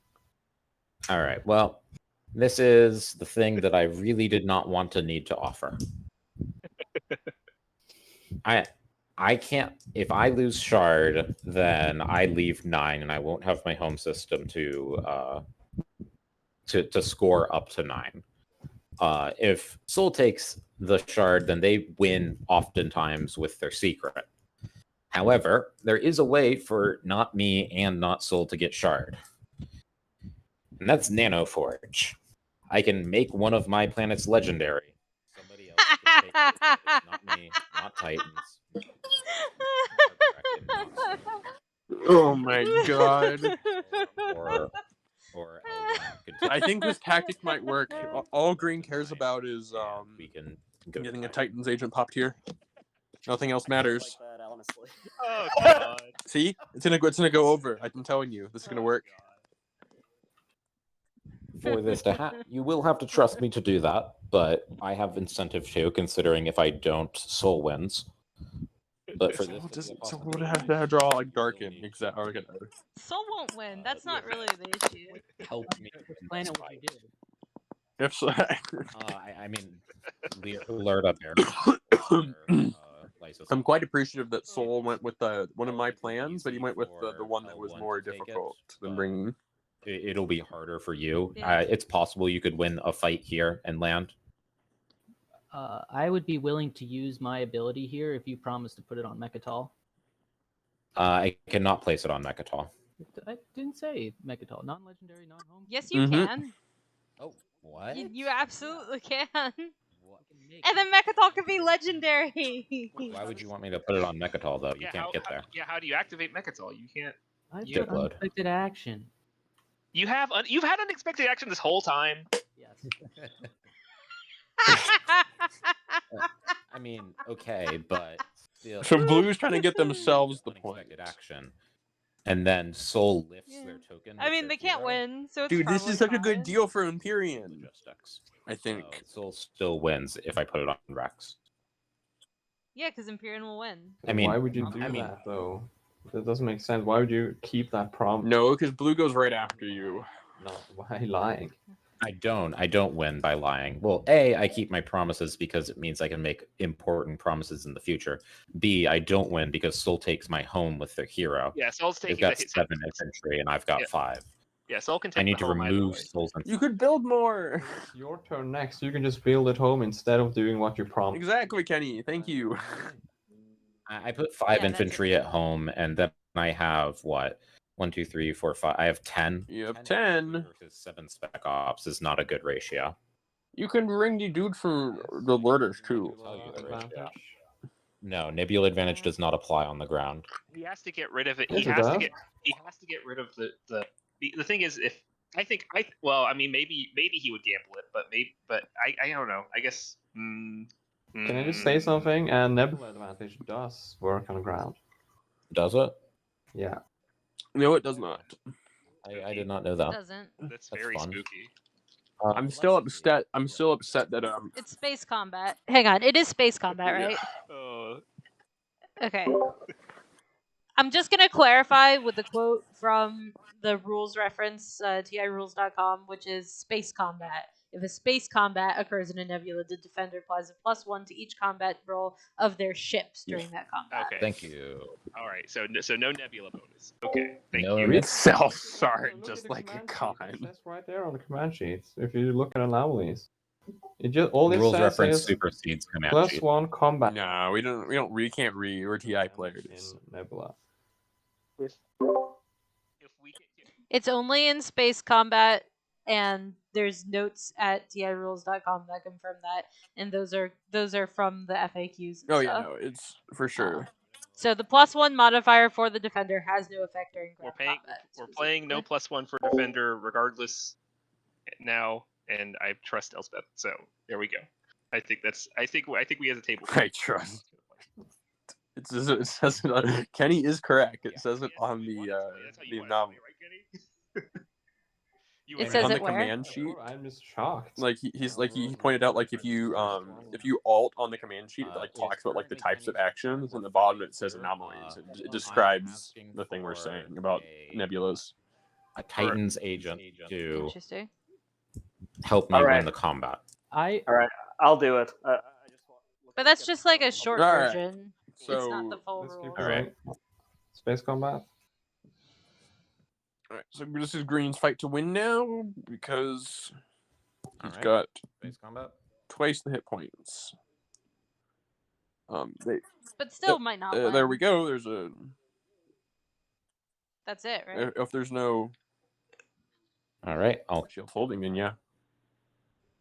All right. Well, this is the thing that I really did not want to need to offer. I can't. If I lose shard, then I leave 9, and I won't have my home system to score up to 9. If Soul takes the shard, then they win oftentimes with their secret. However, there is a way for not me and not Soul to get shard. And that's Nano Forge. I can make one of my planets legendary. Somebody else can take it. It's not me, not Titans. Oh my god. Or I think this tactic might work. All green cares about is we can getting a Titans agent popped here. Nothing else matters. Like that, honestly. Oh god. See, it's gonna go over. I'm telling you, this is gonna work. For this to happen, you will have to trust me to do that, but I have incentive to, considering if I don't, Soul wins. But for this, So would have to draw like Darken, exactly. Soul won't win. That's not really the issue. Help me. Planet what you did. If so, I mean, alert up there. I'm quite appreciative that Soul went with one of my plans, but he went with the one that was more difficult than bringing. It'll be harder for you. Yeah. It's possible you could win a fight here and land. I would be willing to use my ability here if you promise to put it on Mechatol. I cannot place it on Mechatol. I didn't say Mechatol. Non-legendary, non-home. Yes, you can. Oh, what? You absolutely can. And then Mechatol could be legendary. Why would you want me to put it on Mechatol, though? You can't get there. How do you activate Mechatol? You can't. I've You- got unexpected action. You've had unexpected action this whole time. Yes. I mean, okay, but still. So Blue's trying to get themselves the point. Unexpected action. And then Soul lifts their token. I mean, they can't win, so it's Dude, this probably is such a good fine. deal for Imperium. Logistics. I think. Soul still wins if I put it on Rex. Yeah, because Imperium will win. I mean, why would you do that though? That doesn't make sense. Why would you keep that prompt? No, because Blue goes right after you. No, why lying? I don't win by lying. Well, A, I keep my promises because it means I can make important promises in the future. B, I don't win because Soul takes my home with their hero. Yeah, Soul's They've taking got the hit. 7 infantry and I've got 5. Yeah, Soul can take I need the to home either remove way. Soul's infantry. You could build more. It's your turn next. You can just build at home instead of doing what you promised. Exactly, Kenny. Thank you. I put 5 Yeah, that's infantry at home, and then I have what? 1, 2, 3, 4, 5. I have 10. You have 10. Versus 7 spec ops is not a good ratio. You can bring the dude from the Lurders too. No, Nebula Advantage does not apply on the ground. He has to get rid of it. Yes, He it has to does. get. He has to get rid of the thing is if Well, I mean, maybe he would gamble it, but I don't know. I guess. Can I just say something? And Nebula Advantage does work on ground. Does it? Yeah. No, it does not. I did not know that. It doesn't. That's very fun. spooky. I'm still upset. That It's space combat. Hang on, it is space combat, right? Okay. I'm just gonna clarify with the quote from the rules reference, tirules.com, which is space combat. If a space combat occurs in a nebula, the defender applies a +1 to each combat roll of their ships during that combat. Okay. Thank you. All right. So no nebula bonus. Okay. Thank No you. read self Look shard at just the like a command sheet. con. It says right there on the command sheets. If you look at anomalies, it just all it Rules says reference is supersedes command sheet. +1 combat. No, we can't read. We're TI players. In Nebula. It's only in space combat, and there's notes at tirules.com that confirm that, and those are from the FAQs. Oh yeah, no, it's for sure. So the +1 modifier for the defender has no effect during ground combat. We're playing no +1 for defender regardless now, and I trust Elspeth. So there we go. I think we as a table. I trust. It says it on, Kenny is correct. It says it on the anomaly. It says on it the where? command sheet. I'm just shocked. Like he pointed out, like if you alt on the command sheet, it like talks about like the types of actions, and the bottom it says anomalies. It describes the thing we're saying about nebulas. A Titan's agent to Interesting. help me win the combat. All right, I'll do it. But that's just like a short All right. version. So it's not the full rule. All right. Space combat. All right, so this is Green's fight to win now because he's Alright. got Space combat. twice the hit points. But still might not win. There we go. There's a. That's it, right? If there's no. All right. I'll shield holding, then yeah.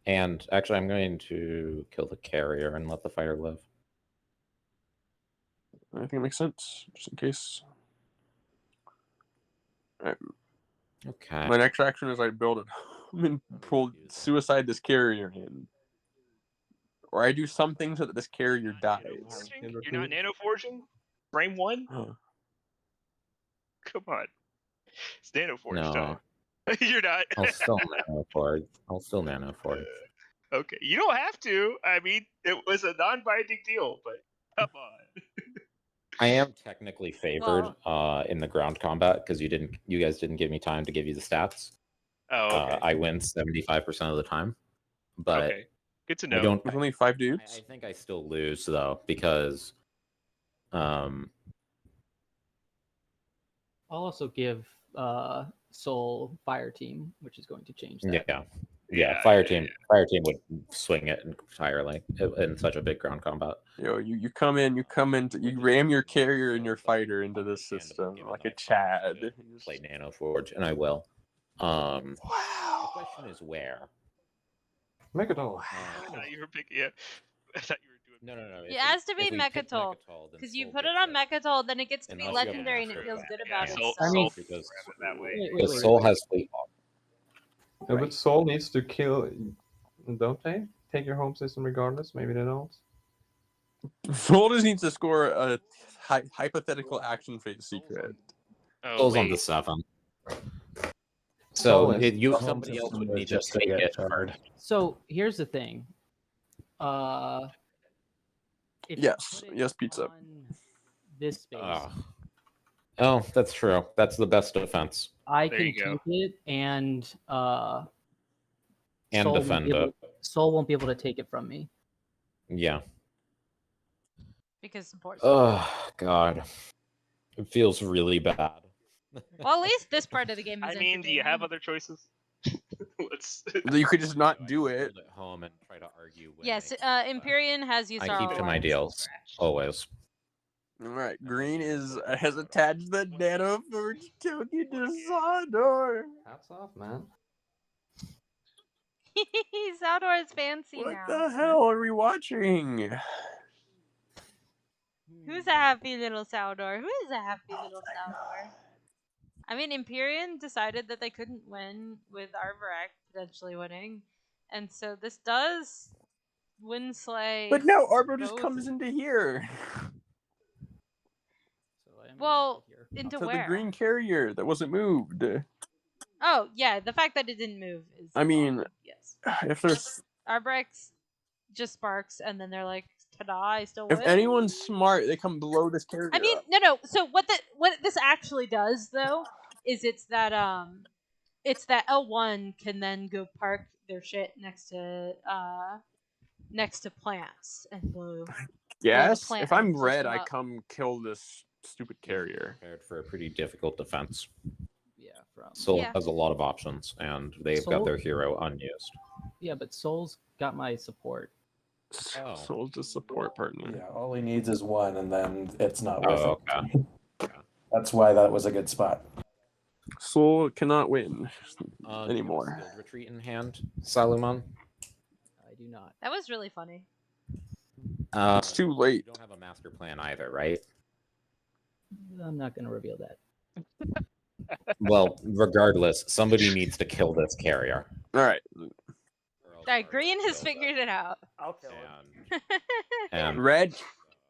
And actually, I'm going to kill the carrier and let the fighter live. I think it makes sense, just in case. All right. Okay. My next action is I build it and pull suicide this carrier in. Or I do something so that this carrier dies. You're not nano forging? Frame 1? Huh. Come on. It's nano forge No. time. You're not. I'll still nano forge. Okay. You don't have to. I mean, it was a non-binding deal, but come on. I am technically favored in the ground combat because you guys didn't give me time to give you the stats. Oh, okay. I win 75% of the time, but okay. Good to know. There's only 5 dudes. I think I still lose though because I'll also give Soul Fire Team, which is going to change that. Yeah. Fire team would swing it entirely in such a big ground combat. You come in, you ram your carrier and your fighter into this system like a Chad. Play Nano Forge, and I will. Wow. The question is where. Mechatol. I thought you were picking it. I thought you were doing. No. It has to be Mechatol. Because you put it on Mechatol, then it gets to be legendary and it feels good about itself. Because Soul has fleet walk. No, but Soul needs to kill, don't they? Take your home system regardless. Maybe they don't. Soul just needs to score a hypothetical action phase secret. Soul's on the 7. So somebody else would need to take it hard. So here's the thing. Yes, pizza. This space. Oh, that's true. That's the best defense. I can take it and defend it. Soul won't be able to take it from me. Yeah. Because support. Oh God, it feels really bad. Well, at least this part of the game is. I mean, do you have other choices? You could just not do it. At home and try to argue. Yes, Imperium has used. I keep to my deals always. All right, Green has attached the Nano Forge token to Sandor. Hats off, man. Sandor is fancy what now. What the hell are we watching? Who's a happy little Sandor? Who is a happy little Sandor? I mean, Imperium decided that they couldn't win with Arborak potentially winning, and so this does win slay. But no, Arbor just both. comes into here. So I am Well, here. into To where? the green carrier that wasn't moved. Oh, yeah, the fact that it didn't move is. I mean, yes. If there's Arbrex just sparks, and then they're like, "Ta-da! I still win." if anyone's smart, they come blow this carrier. I mean, up. no. So what this actually does though is it's that L1 can then go park their shit next to plants and blow. Yes, plant if I'm ecosystem red, I up. come kill this stupid carrier. Prepared for a pretty difficult defense. Yeah, from Soul Yeah. has a lot of options, and they've got Soul? their hero unused. Yeah, but Soul's got my support. Oh. Soul's a support partner. Yeah, all he needs is one, and then it's not worth Oh, it. That's why that was a good spot. Soul cannot win Do anymore. you have a skilled retreat in hand, Saluman? I do not. That was really funny. It's too late. You don't have a master plan either, right? I'm not going to reveal that. Well, regardless, somebody needs to kill this carrier. All right. Alright, Green has figured it out. I'll kill him. And Red,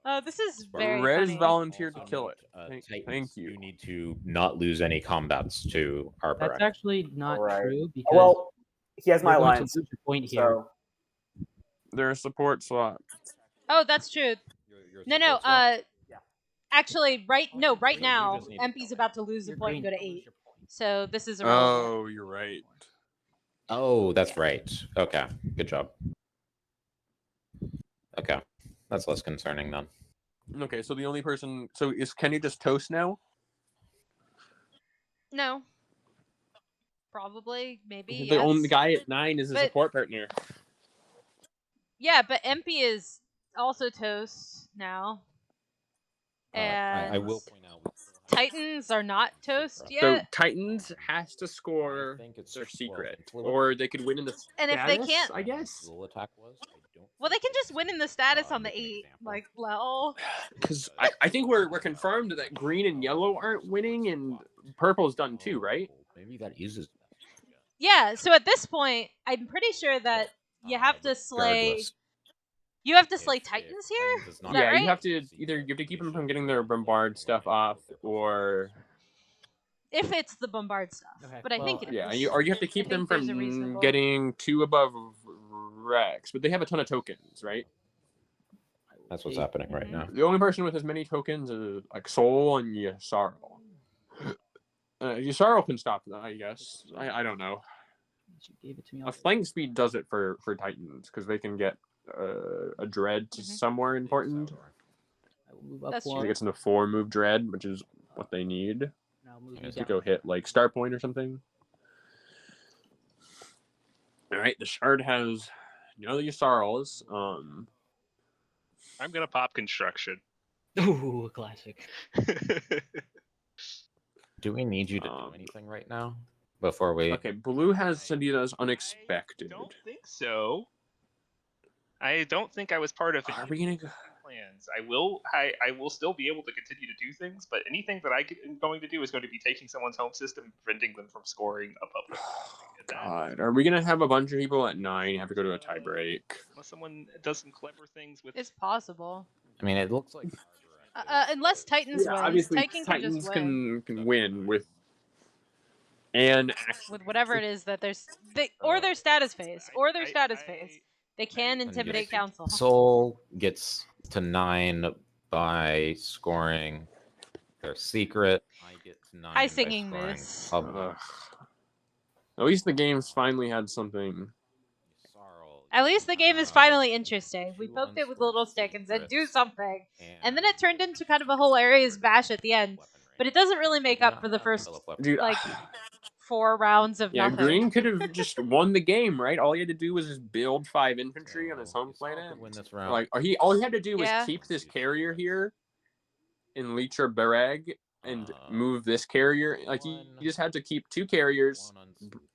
Oh, this is very Red funny. has volunteered to Also kill note, it. Titans, Thank you. You need to not lose any combats to That's Arborak. actually not Alright. true because Well, he has my you're going to alliance. lose your point here. So They're a support slot. Oh, that's true. Your No, support slot. actually, right You now, just need to MP's kill about to lose a You're point and go green, to don't lose 8. your point. So this is irrelevant. Oh, you're right. Oh, that's right. Okay, good job. Okay, that's less concerning then. Okay, so the only person. So is Kenny just toast now? No. Probably, maybe. The yes. only guy at 9 is a But- support partner. Yeah, but MP is also toast now. I And will point out. Titans are not toast So yet. Titans has to score I think it's their 12 secret, influence. or they could win in the And if they status, can't- I guess. Dual attack was. I don't Well, they can just win in the status on the make an 8. example. Like, lol. Because I think we're confirmed that green and yellow aren't winning, and purple's done too, right? Maybe that uses. Yeah, so at this point, I'm pretty sure that you have to slay. Regardless, You have to slay if Titans Titans here? is Is not- that Yeah, right? you have to keep them from getting their bombard stuff off, or If it's the bombard stuff. Okay, But I think well, it yeah, is. you have to keep I them think there's a from reasonable- getting 2 above Rex, but they have a ton of tokens, right? That's what's happening right Mhm. now. The only person with as many tokens is like Soul and Yasarl. Yasarl can stop that, I guess. I don't know. She gave it to me. A flank speed does it for Titans because they can get a dread to somewhere important. I will move up That's I one. think it's in a 4-move dread, which is what they need And I'll move you to down. go hit like Star Point or something. All right, the shard has the Yasarls. I'm gonna pop construction. Ooh, classic. Do we need you to do anything right now before we? Okay, blue has Sadida's unexpected. I don't think so. I don't think I was part of Are we gonna go? plans. I will still be able to continue to do things, but anything that am going to do is going to be taking someone's home system and preventing them from scoring above them. God, are we gonna have a bunch of people at 9 have to go to a tie break? Unless someone does some clever things with. It's possible. I mean, it looks like. Unless Titans Yeah, wins. obviously Titan can Titans just win. can win with and With whatever it is that or their status phase. Or their status phase. They can intimidate council. Soul gets to 9 by scoring their secret. I get to 9 High by singing scoring moose. public. at least the game's finally had something. At least the game is finally interesting. We poked it with a little stick and said, do something. And then it turned into kind of a hilarious bash at the end. But it doesn't really make up for the first, Dude, 4 rounds of yeah, nothing. Green could have just won the game, right? All he had to do was just build 5 infantry on his home planet. Win this round. Like, all he had to do was Yeah. keep this carrier here in Leecher Barag and move this carrier. Like, he just had to keep 2 carriers,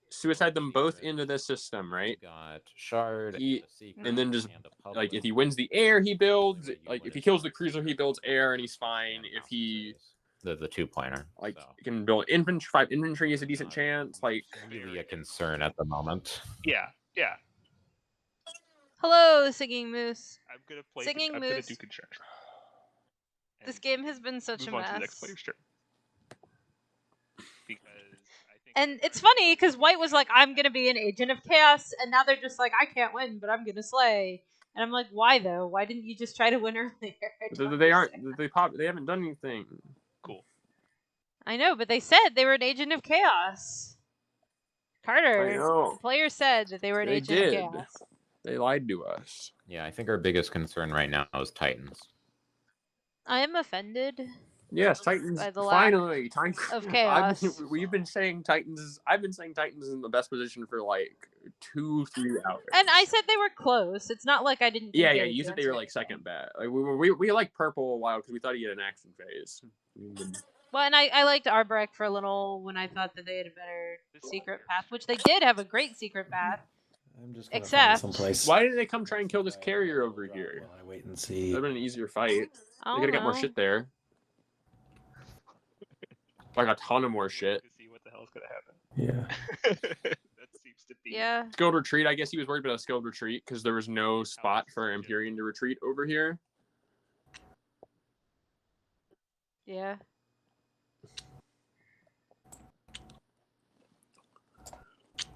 suicide them both into this system, right? Got shard. And then just like if he wins the air, he builds. Like if he kills the cruiser, he builds air, and he's fine. If he the 2-pointer. Like so. you can build infantry. 5 infantry is a decent chance. Like really a concern at the moment. Yeah. Hello, Singing Moose. I'm gonna play. Singing I'm Moose. gonna do construction. This game has been such a move on to the mess. next player's turn. Because I think. And it's funny because White was like, "I'm gonna be an agent of chaos," and now they're just like, "I can't win, but I'm gonna slay." And I'm like, "Why though? Why didn't you just try to win earlier?" they aren't. They haven't done anything. Cool. I know, but they said they were an agent of chaos. Carter, I know. the player said that they were an They agent did. of chaos. They lied to us. Yeah, I think our biggest concern right now is Titans. I am offended. Yes, Titans. By the lack Finally, Titans of chaos. We've been saying Titans. I've been saying Titans is in the best position for like 2-3 hours. And I said they were close. It's not like I didn't. Yeah. You said they were like second bet. Like we liked purple a while because we thought he had an action phase. Well, and I liked Arborek for a little when I thought that they had a better secret path, which they did have a great secret path. I'm just gonna Except, find someplace. Why did they come try and kill this carrier over here? While I wait and see. That'd been an easier fight. I They could have got more know. shit there. Like a ton of more shit. To see what the hell's gonna happen. Yeah. That seems to be. Yeah. Skilled retreat. I guess he was worried about a skilled retreat because there was no spot for Imperium to retreat over here. Yeah.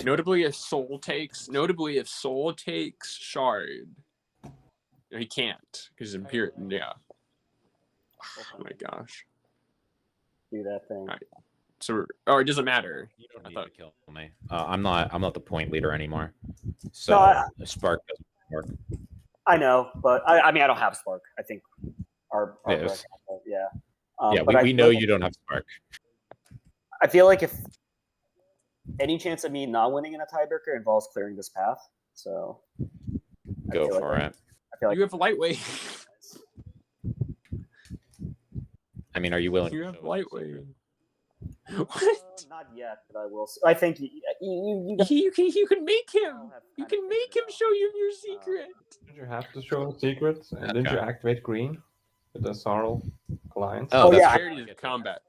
Notably, if Soul takes Shard, he can't because Imperium. Yeah. Oh my gosh. Do that thing. All right. So, it doesn't matter. You don't need to kill me. I'm not the point leader anymore. So No, Spark doesn't work. I know, but I mean, I don't have Spark. I think our Yes. yeah. Yeah, but we know you don't have Spark. I feel like if any chance of me not winning in a tiebreaker involves clearing this path, so Go for it. I feel like You have lightweight. I mean, are you willing? You to have show us lightweight. secret? What? Not yet, but I will. I think you can make him. have You kind can of make figured him show you your secret. Did you have to show a secret? And didn't you Okay. activate green with the Sorrel Alliance? Oh, yeah. Charity is combat.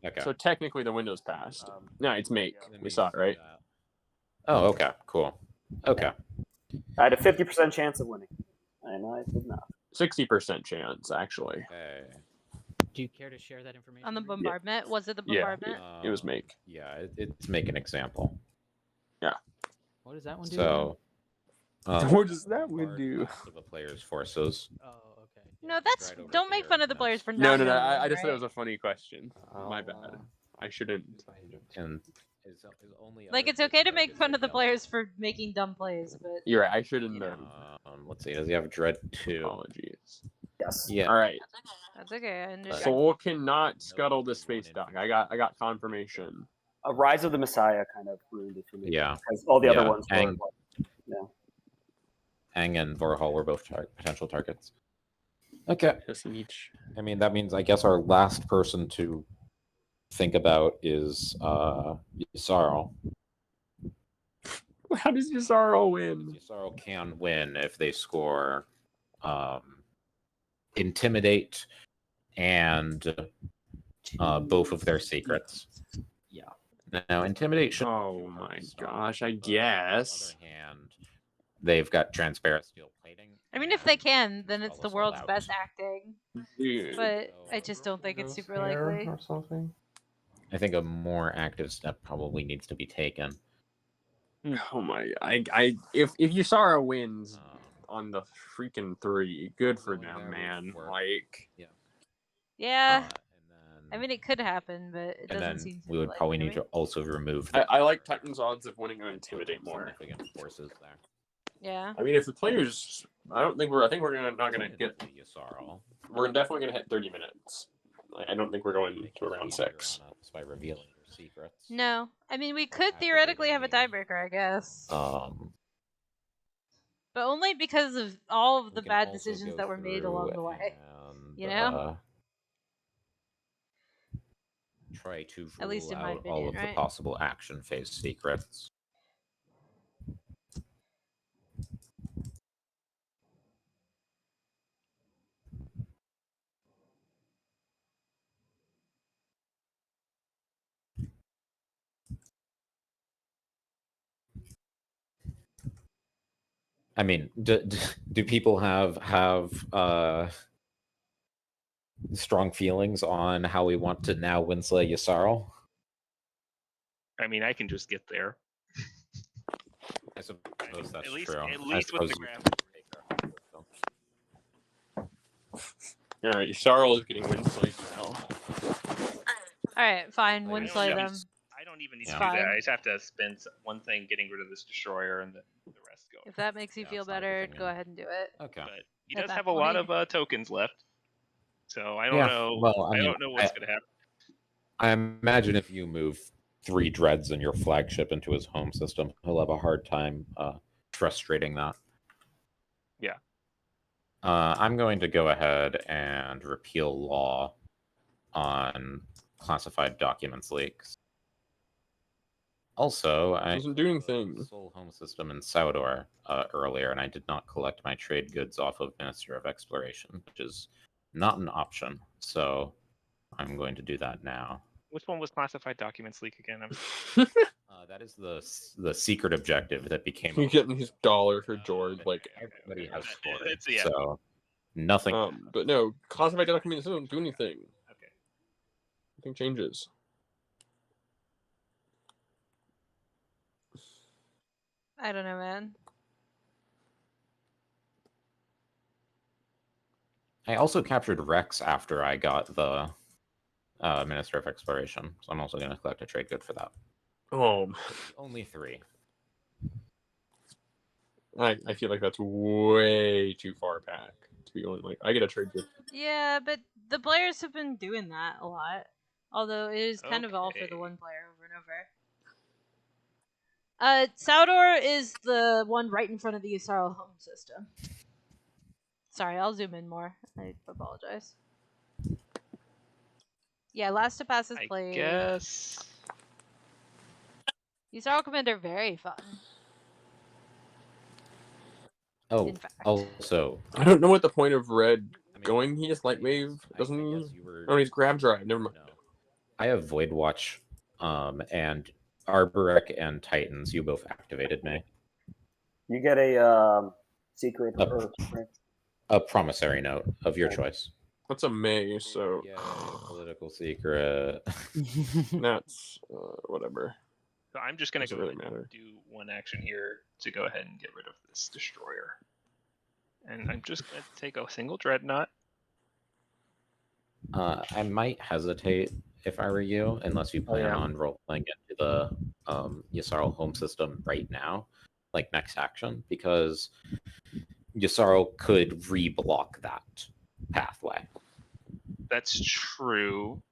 Okay. So technically the window's passed. No, it's make. We saw it, right? Oh, okay. Cool. Okay. I had a 50% chance of winning, and I did not. 60% chance, actually. Okay. Do you care to share that information? On the Reed? bombardment? Was it the Yeah. bombardment? It was make. Yeah, it's make an example. What does that one do? So. What does that one do? Of the player's forces. Oh, okay. No, that's Right over don't make here, fun of the no. players for No. not knowing, I just thought it right? was a funny question. My bad. I shouldn't. And is only Like, it's okay to make fun of the players for making dumb plays, but You're right. I shouldn't You know. have. Let's see. Does he have Dread 2? Apologies. Yes. Yeah. All right. that's okay. I understand. Soul cannot scuttle the space dock. I got confirmation. A Rise of the Messiah kind of ruined it for me. Yeah. Because all the other Yeah, ones were. and- Yeah. Aang and Vorhal were both potential targets. Okay. Just in each. I mean, that means I guess our last person to think about is Yssaril. How does Yssaril win? Yssaril can win if they score Intimidate and both of their secrets. Yeah. Now, Intimidate should. Oh my gosh! I guess. On the other hand, they've got transparent steel plating. I mean, if they can, then it's the Almost world's allowed. best acting. Dude. But I just don't think it's super likely. Or something. I think a more active step probably needs to be taken. Oh my! If Yssaril wins Um, on the freaking 3, good for Going them, there man. would work. Like. Yeah, and I mean, it could happen, but it and doesn't then seem to we would likely, probably need right? to also remove. I like Titan's odds of winning on Intimidate more. Significant forces there. Yeah. I mean, if the players, I think we're not gonna get. Yssaril. We're definitely gonna hit 30 minutes. I don't think we're going to around 6. By revealing their secrets. No, I mean, we could After theoretically have a beating tiebreaker, I guess, Um, but only because of all of we the can bad also decisions go that were made along the through way. and, You know? try to At least rule in my out all opinion, of the right? possible action phase secrets. I mean, do people have strong feelings on how we want to now Winslay Yssarl? I mean, I can just get there. I suppose that's at least, true. At least with the graphics. All right, Yssarl is getting Winslay now. All right, fine. Winslay them. I don't even need to do that. I just have to spend one thing getting rid of this destroyer and the rest going. If that makes you feel better, go ahead and do it. Okay. But he does have a lot of tokens left, so I don't know. Well, I don't know what's going to happen. I imagine if you move 3 dreads in your flagship into his home system, he'll have a hard time frustrating that. Yeah. I'm going to go ahead and repeal law on classified documents leaks. Also, I doesn't do anything. Soul home system in Saudor earlier, and I did not collect my trade goods off of Minister of Exploration, which is not an option. So I'm going to do that now. Which one was classified documents leak again? That is the secret objective that became. He's getting his dollar for George. Like everybody has scored. Yeah. So nothing. But no, classified documents don't do anything. Okay. Nothing changes. I don't know, man. I also captured Rex after I got the Minister of Exploration, so I'm also going to collect a trade good for that. Only 3. I feel like that's way too far back to be going like I get a trade good. Yeah, but the players have been doing that a lot. Although it is kind of all for the one player over and over. Saudor is the one right in front of the Yssarl home system. Sorry, I'll zoom in more. I apologize. Yeah, last to pass is played. Yes. Yssarl Commander, very fun. Oh, also, I don't know what the point of red going. He has light wave, doesn't he? Oh, he's grab drive. Never mind. No. I have Void Watch, and Arborek and Titans. You both activated me. You get a secret a promissory note of your choice. That's a May, so yeah, political secret. That's whatever. So I'm just gonna go really ahead and do one action here to go ahead and get rid of this destroyer, and I'm just gonna take a single dreadnought. I might hesitate if I were you, unless you plan on rolling into the Yssarl home system right now, like next action, because Yssarl could re-block that pathway. That's true.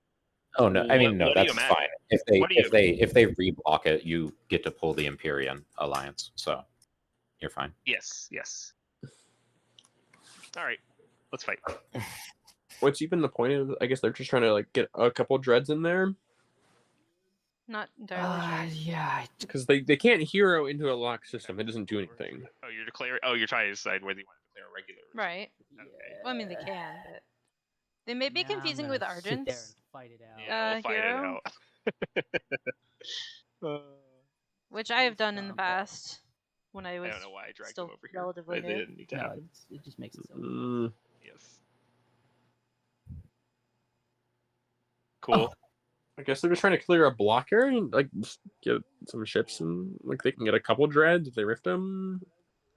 Oh no! I mean, no, that's fine. If they re-block it, you get to pull the Imperium alliance, so you're fine. Yes. All right, let's fight. What's even the point of? I guess they're just trying to like get a couple dreads in there. Not entirely sure. Yeah. Because they can't hero into a lock system. It doesn't do anything. Oh, you're declaring. Oh, you're trying to decide whether you want to declare a regular. Right. Okay. Well, I mean, they can, but they may be confusing with Argents. Fight it out. Yeah, we'll fight it out. Which I have done in the past when I was I don't know why I dragged still them over here. relatively They new. didn't need to happen. It just makes it so. Yes. Cool. I guess they're just trying to clear a blocker and like just get some ships and like they can get a couple dreads if they rift them.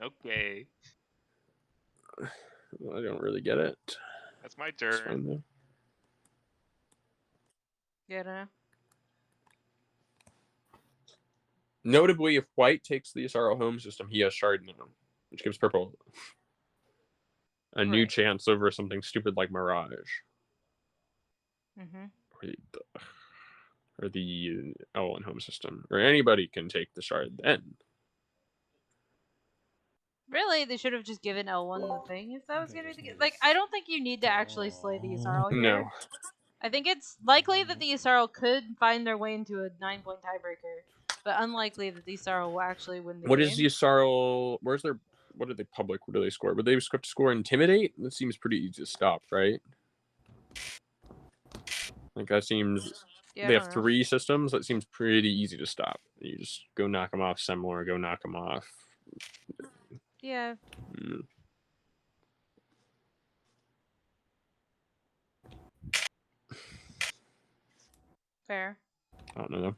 Okay. I don't really get it. That's my turn. Yeah, I don't know. Notably, if white takes the Yssarl home system, he has shard now, which gives purple a new chance over something stupid like Mirage. Mm-hmm. Or the L1 home system. Or anybody can take the shard then. Really, they should have just given L1 the thing if that was going to be the... Like, I don't think you need to actually slay the Yssarl here. No. I think it's likely that the Yssarl could find their way into a 9-point tiebreaker, but unlikely that the Yssarl will actually win the game. What is the Yssarl? Where's their? What are they public? What do they score? Would they score Intimidate? That seems pretty easy to stop, right? Like that seems. Yeah, they have 3 systems. That seems pretty easy to stop. You just go knock them off. Semlor, go knock them off. Yeah. Mm. Fair. I don't know.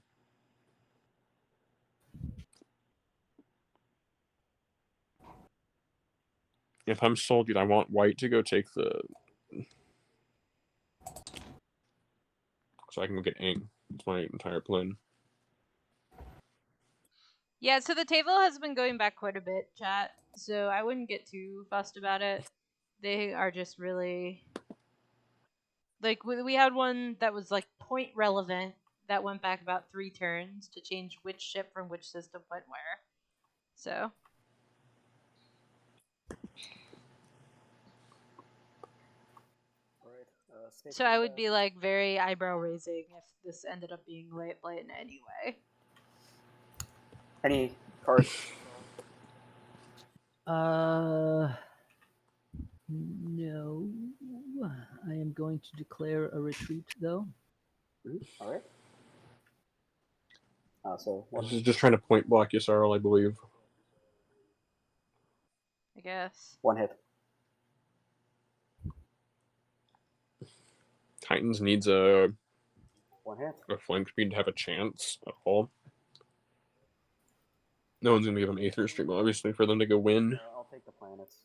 If I'm sold, I want white to go take the... So I can go get ink. It's my entire plan. Yeah, so the table has been going back quite a bit, chat. So I wouldn't get too fussed about it. They are just really... Like, we had one that was, like, point relevant that went back about 3 turns to change which ship from which system went where. So... So I would be like very eyebrow raising if this ended up being blatant anyway. Any cards? No. I am going to declare a retreat, though. All right. So what? This is just trying to point block Yssaril, I believe. I guess. 1 hit. Titans needs a 1 hit. A flame speed to have a chance at all. No one's gonna give them Aether Stream, obviously, for them to go win. I'll take the planets.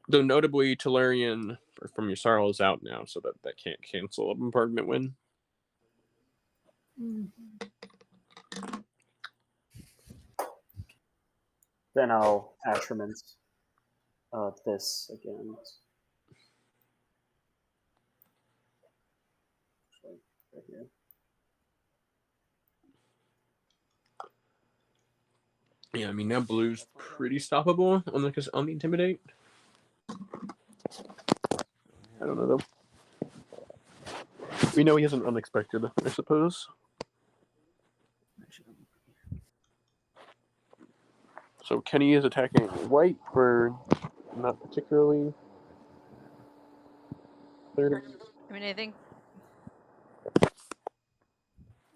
Though notably, Tellurian from Yssaril is out now, so that can't cancel a bombardment win. Then I'll attrament this again. Right here. Yeah, I mean now blue's pretty stoppable on the Intimidate. I don't know though. We know he has an unexpected, I suppose. So Kenny is attacking white for not particularly clear to me. I mean, I think...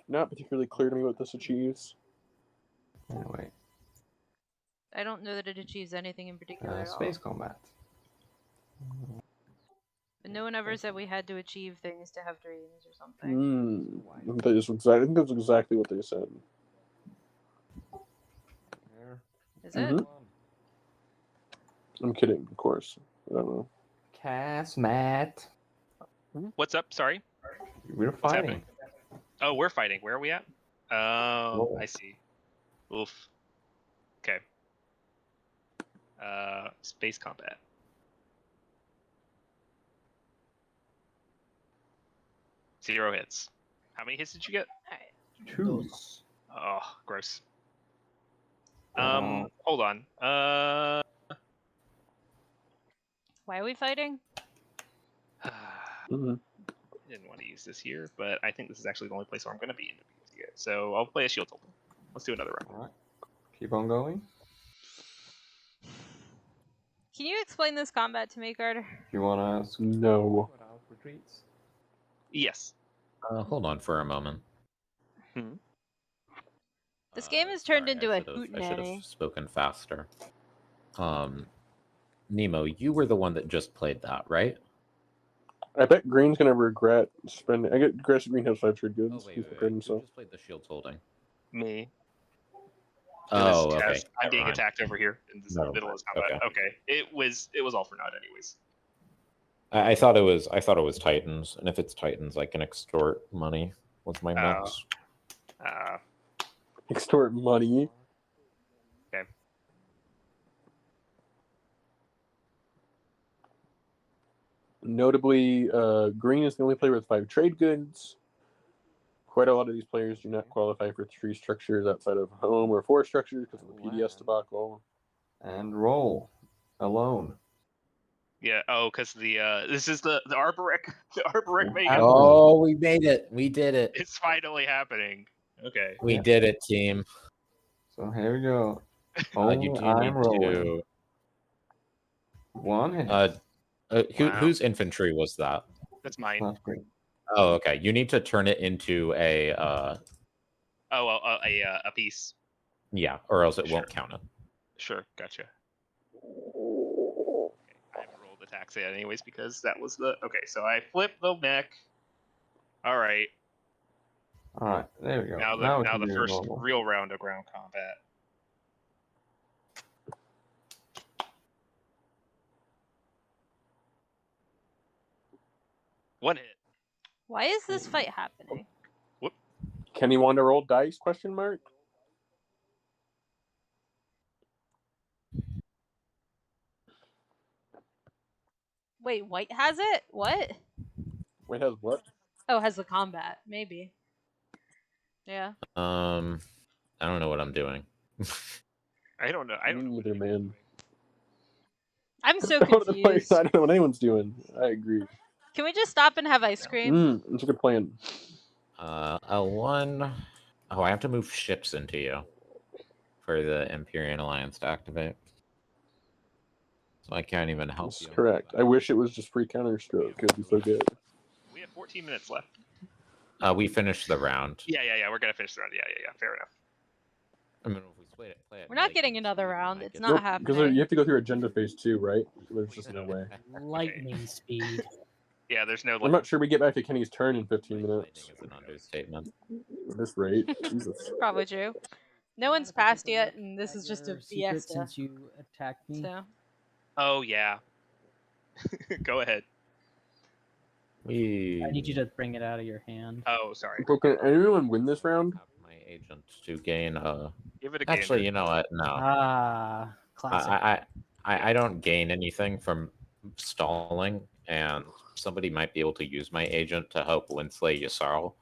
Not particularly clear to me what this achieves. Anyway. I don't know that it achieves anything in particular at all. Space combat. But no one ever said we had to achieve things to have dreams or something. I think that's exactly what they said. Is it? I'm kidding, of course. I don't know. Cast Matt. What's up? Sorry. We're What's fighting. happening? Oh, we're fighting. Where are we at? Oh, Whoa. I see. Oof. Okay. Space combat. Zero hits. How many hits did you get? 2. Oh, gross. Hold on. Why are we fighting? I didn't want to use this here, but I think this is actually the only place where I'm going to be using it. So I'll play a shield total. Let's do another round. All right. Keep on going. Can you explain this combat to me, Carter? If you want to... No. Retreats. Yes. Hold on for a moment. This game has turned Sorry, into a I should hootenanny. have spoken faster. Nemo, you were the one that just played that, right? I bet Green's gonna regret spending. I get Green has 5 trade goods. Oh, He's prepared himself. Who just played the shield holding? Me. Oh, okay. I'm Never being mind. attacked over here in the middle of this combat. Okay. It was all for naught, anyways. I thought it was Titans, and if it's Titans, I can extort money with my mix. Extort money. Okay. Notably, Green is the only player with 5 trade goods. Quite a lot of these players do not qualify for 3 structures outside of home or 4 structures because of the PDS debacle. And roll alone. Yeah. Oh, because this is the Arboric. The Arboric Megan. Oh, we made it. We did it. It's finally happening. Okay. We did it, team. So here we go. You do I'm need rolling. to. 1 hit. Whose infantry was that? That's mine. That's great. Oh, okay. You need to turn it into a a piece. Yeah, or else it won't count it. Sure, gotcha. Okay, I haven't rolled attacks yet, anyways, because that was the okay. So I flip the mech. All right. All right, there we go. Now we can the do first normal. real round of ground combat. One hit. Why is this fight happening? Whoop. Kenny want to roll dice? Question mark. Wait, white has it? What? Wait, has what? Oh, has the combat. Maybe. Yeah. I don't know what I'm doing. I don't know. I don't know. Neither, man. I'm so All over the place. confused. I don't know what anyone's doing. I agree. Can we just stop and have ice cream? That's a good plan. L1. Oh, I have to move ships into you for the Imperium Alliance to activate. So I can't even help That's you. correct. I wish it was just free counterstroke. It'd be so good. We have 14 minutes left. We finished the round. Yeah. We're gonna finish the round. Yeah. Fair enough. I mean, if we play it We're not getting another round. It's not Nope, happening. because you have to go through agenda phase 2, right? There's just no way. Lightning speed. Yeah, there's no. I'm not sure we get back to Kenny's turn in 15 minutes. It's an understatement. At this rate, Jesus. Probably true. No one's passed yet, and this is just a Secret fiesta. since you attacked me. So. Oh yeah. Go ahead. I need you to bring it out of your hand. Oh, sorry. But can anyone win this round? My agent to gain Give it a Actually, gander. you know what? No. Classic. I don't gain anything from stalling, and somebody might be able to use my agent to help Winsley Yasarl.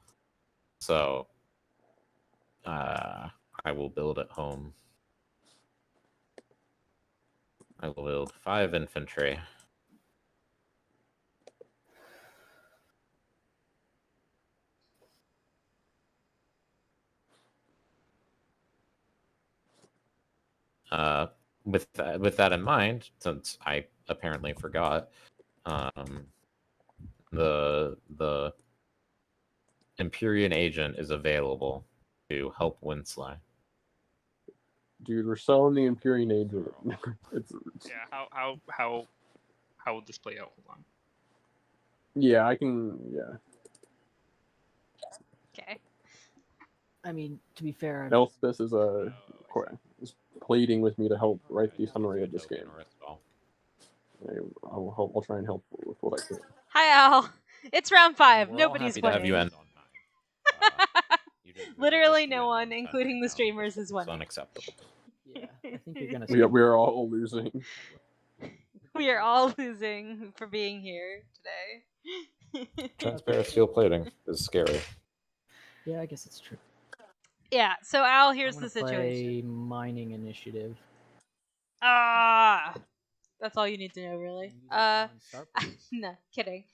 So I will build at home. I will build 5 infantry. With that in mind, since I apparently forgot, the Imperium agent is available to help Winsley. Dude, we're selling the Imperium agent. Yeah. How will this play out? Hold on. Yeah, I can. Yeah. Okay. I mean, to be fair, Elspeth is is pleading with me to help write the summary of this game. I'll try and help with what I can. Hi, Al. It's round 5. We're all Nobody's happy playing. to have you end on 9. Literally no one, including the streamers, is It's winning. unacceptable. Yeah, I think you're gonna. We are all losing. We are all losing for being here today. Transparent steel plating is scary. Yeah, I guess it's true. Yeah, so Al, I'm here's gonna the situation. play mining initiative. That's all you need to know, really. Start, No, kidding.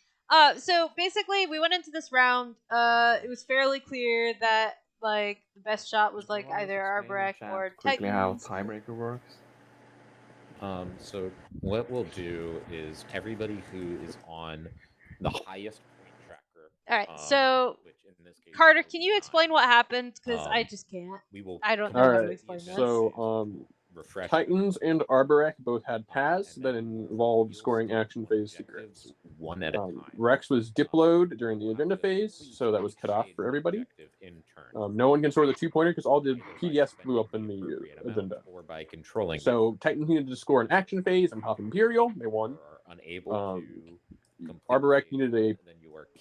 So basically, we went into this round. It was fairly clear that like the best shot was like either Arborek or Quickly how Titans. tiebreaker works. So what we'll do is everybody who is on the highest point tracker. All right. So which in this case Carter, can you explain what happened? Because I just can't. We will. I don't know how to explain this. So Titans and Arborek both had paths that involved scoring action phase secrets. One at a time. Rex was diploed during the agenda phase, so that was cut off for everybody. No one can score the 2-pointer because all the PDS blew up in the agenda. Or by controlling. So Titans needed to score an action phase and pop Imperial. They won. Unable Arborek needed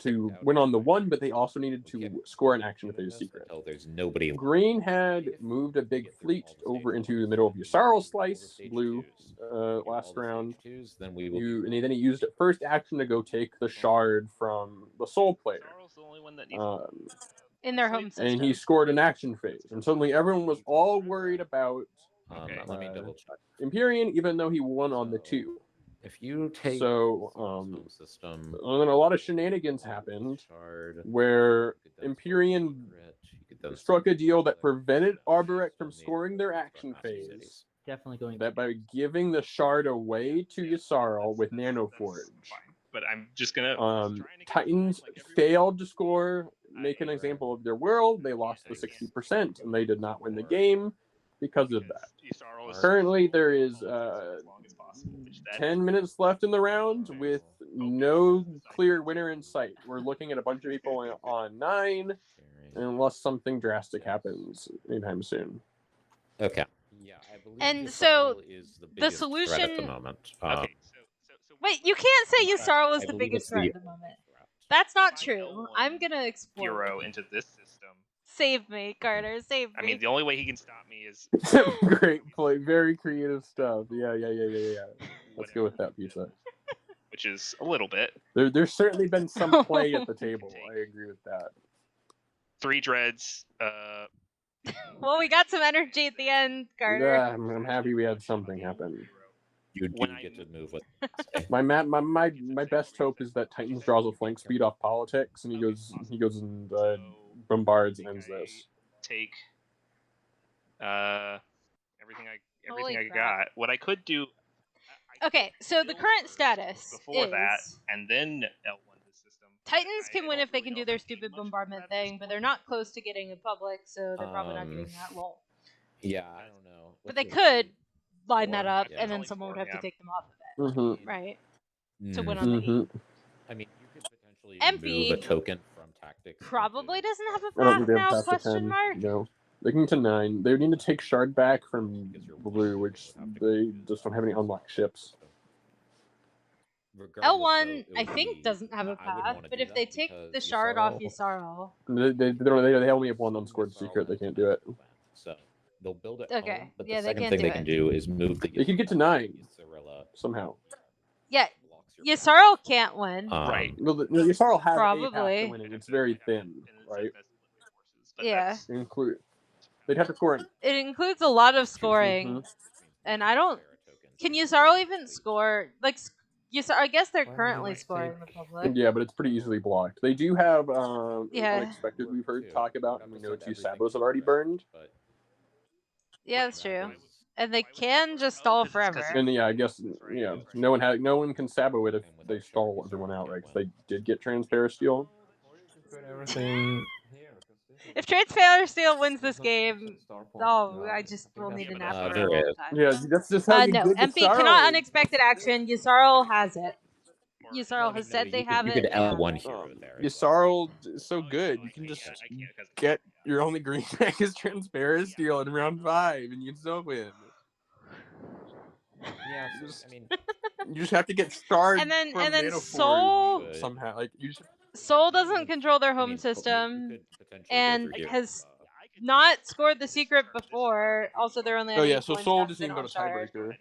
to win on the 1, but they also needed to score an action phase secret. There's nobody. Green had moved a big fleet over into the middle of Yasarl's slice, blue, last round. Then he used it first action to go take the shard from the soul player. In their home system. And he scored an action phase. And suddenly everyone was all worried about let me double check. Imperium, even though he won on the 2. If you take system, and then a lot of shenanigans happened where Imperium struck a deal that prevented Arborek from scoring their action phase. Definitely going that by giving the shard away to Yasarl with Nanoforge. But I'm just gonna. Titans failed to score, make an example of their world. They lost the 60%, and they did not win the game. because of that. Yssaril is Currently, there is as long as possible, which that 10 minutes left in the round with no clear winner in sight. We're looking at a bunch of people on 9, unless something drastic happens anytime soon. Okay. Yeah, I believe And Yssaril so is the the biggest threat at the solution. moment. okay. So Wait, you can't say Yssaril is I the believe biggest it's threat the at the moment. That's not if I true. L1 I'm gonna explode. hero into this system. Save me, Carter. Save me. I mean, the only way he can stop me is Great play, very creative stuff. Yeah. Let's go with that pizza. which is a little bit. There's certainly been some play at the table. I agree with that. 3 dreads. Well, we got some energy at the end, Carter. Yeah, I'm happy we had something happen. You do get to move with. My best hope is that Titans draws a flank speed off politics, and he goes and bombards and ends this. Take everything Holy I crap. got. What I could do. Okay, so the current status before is that, and then L1 the system. Titans can win if they can do their stupid bombardment thing, but they're not close to getting a public, so they're probably not getting that lol. Yeah, I don't know. But they could line 4, that up, yeah. and then someone would have to take them off of it, Mm-hmm. right? To win on the Mm-hmm. I mean, you could potentially MP move a token from tactics. probably doesn't have a I don't path think they have now, past the question 10. mark? No. They can to 9. They need to take Shard back from Blue, which they just don't have any unlocked ships. L1, I think, doesn't have a path, but if they take the shard off Yssaril... They only have one unscored secret. They can't do it. So they'll build it Okay, home, but yeah, the they second can't thing do they it. can do is move the. They can get to 9 Yssaril somehow. Yeah, Yssaril can't win. Right. Well, Yssaril has a path Probably. to winning. It's very thin, right? Yeah. They'd have to score it. It includes a lot of scoring, and I don't... Can Yssaril even score? Like, I guess they're currently scoring the public. Yeah, but it's pretty easily blocked. They do have Yeah. Unexpected we've heard talk about, and we know 2 Sabos have already burned. Yeah, that's true. And they can just stall forever. And yeah, I guess no one can Sabo it if they stall everyone out, right? 'Cause they did get Transparasteel. Put everything here. If Transparent Steel wins this game, I just will need a nap for a long time. Yeah, that's just how you No, did MP Yssaril. cannot unexpected action. Yssaril has it. Yssaril has said they have You it. could L1 hero there. Yssaril is so good. You can just get your only green deck is Transparasteel in round 5, and you still win. Yeah, I mean, you just have to get Shard And then from Soul somehow. Like you just Soul doesn't control their home system and has not scored the secret before. Also, they're only. Oh yeah, so points Soul up, doesn't they even go don't to shard. tiebreaker.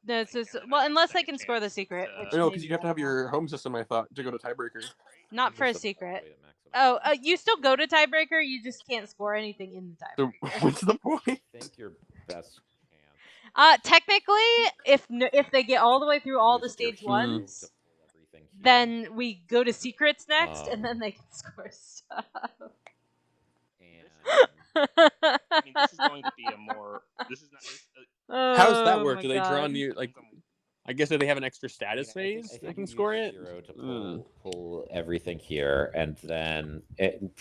No, it's just, well, unless they can score the secret. Which No, because maybe you have to have your home system, I thought, to go to tiebreaker. not for a secret. Oh, you still go to tiebreaker. You just can't score anything in the So tiebreaker. what's the point? I think your best Technically, if they get all the way through all the stage ones, then we go to secrets next, and then they can score stuff. I mean, this is going to be a more. This is not. How does that work? my Do they draw God. new like? I guess do they have an extra status phase? I They think can you score use it. Hero to pull everything here, and then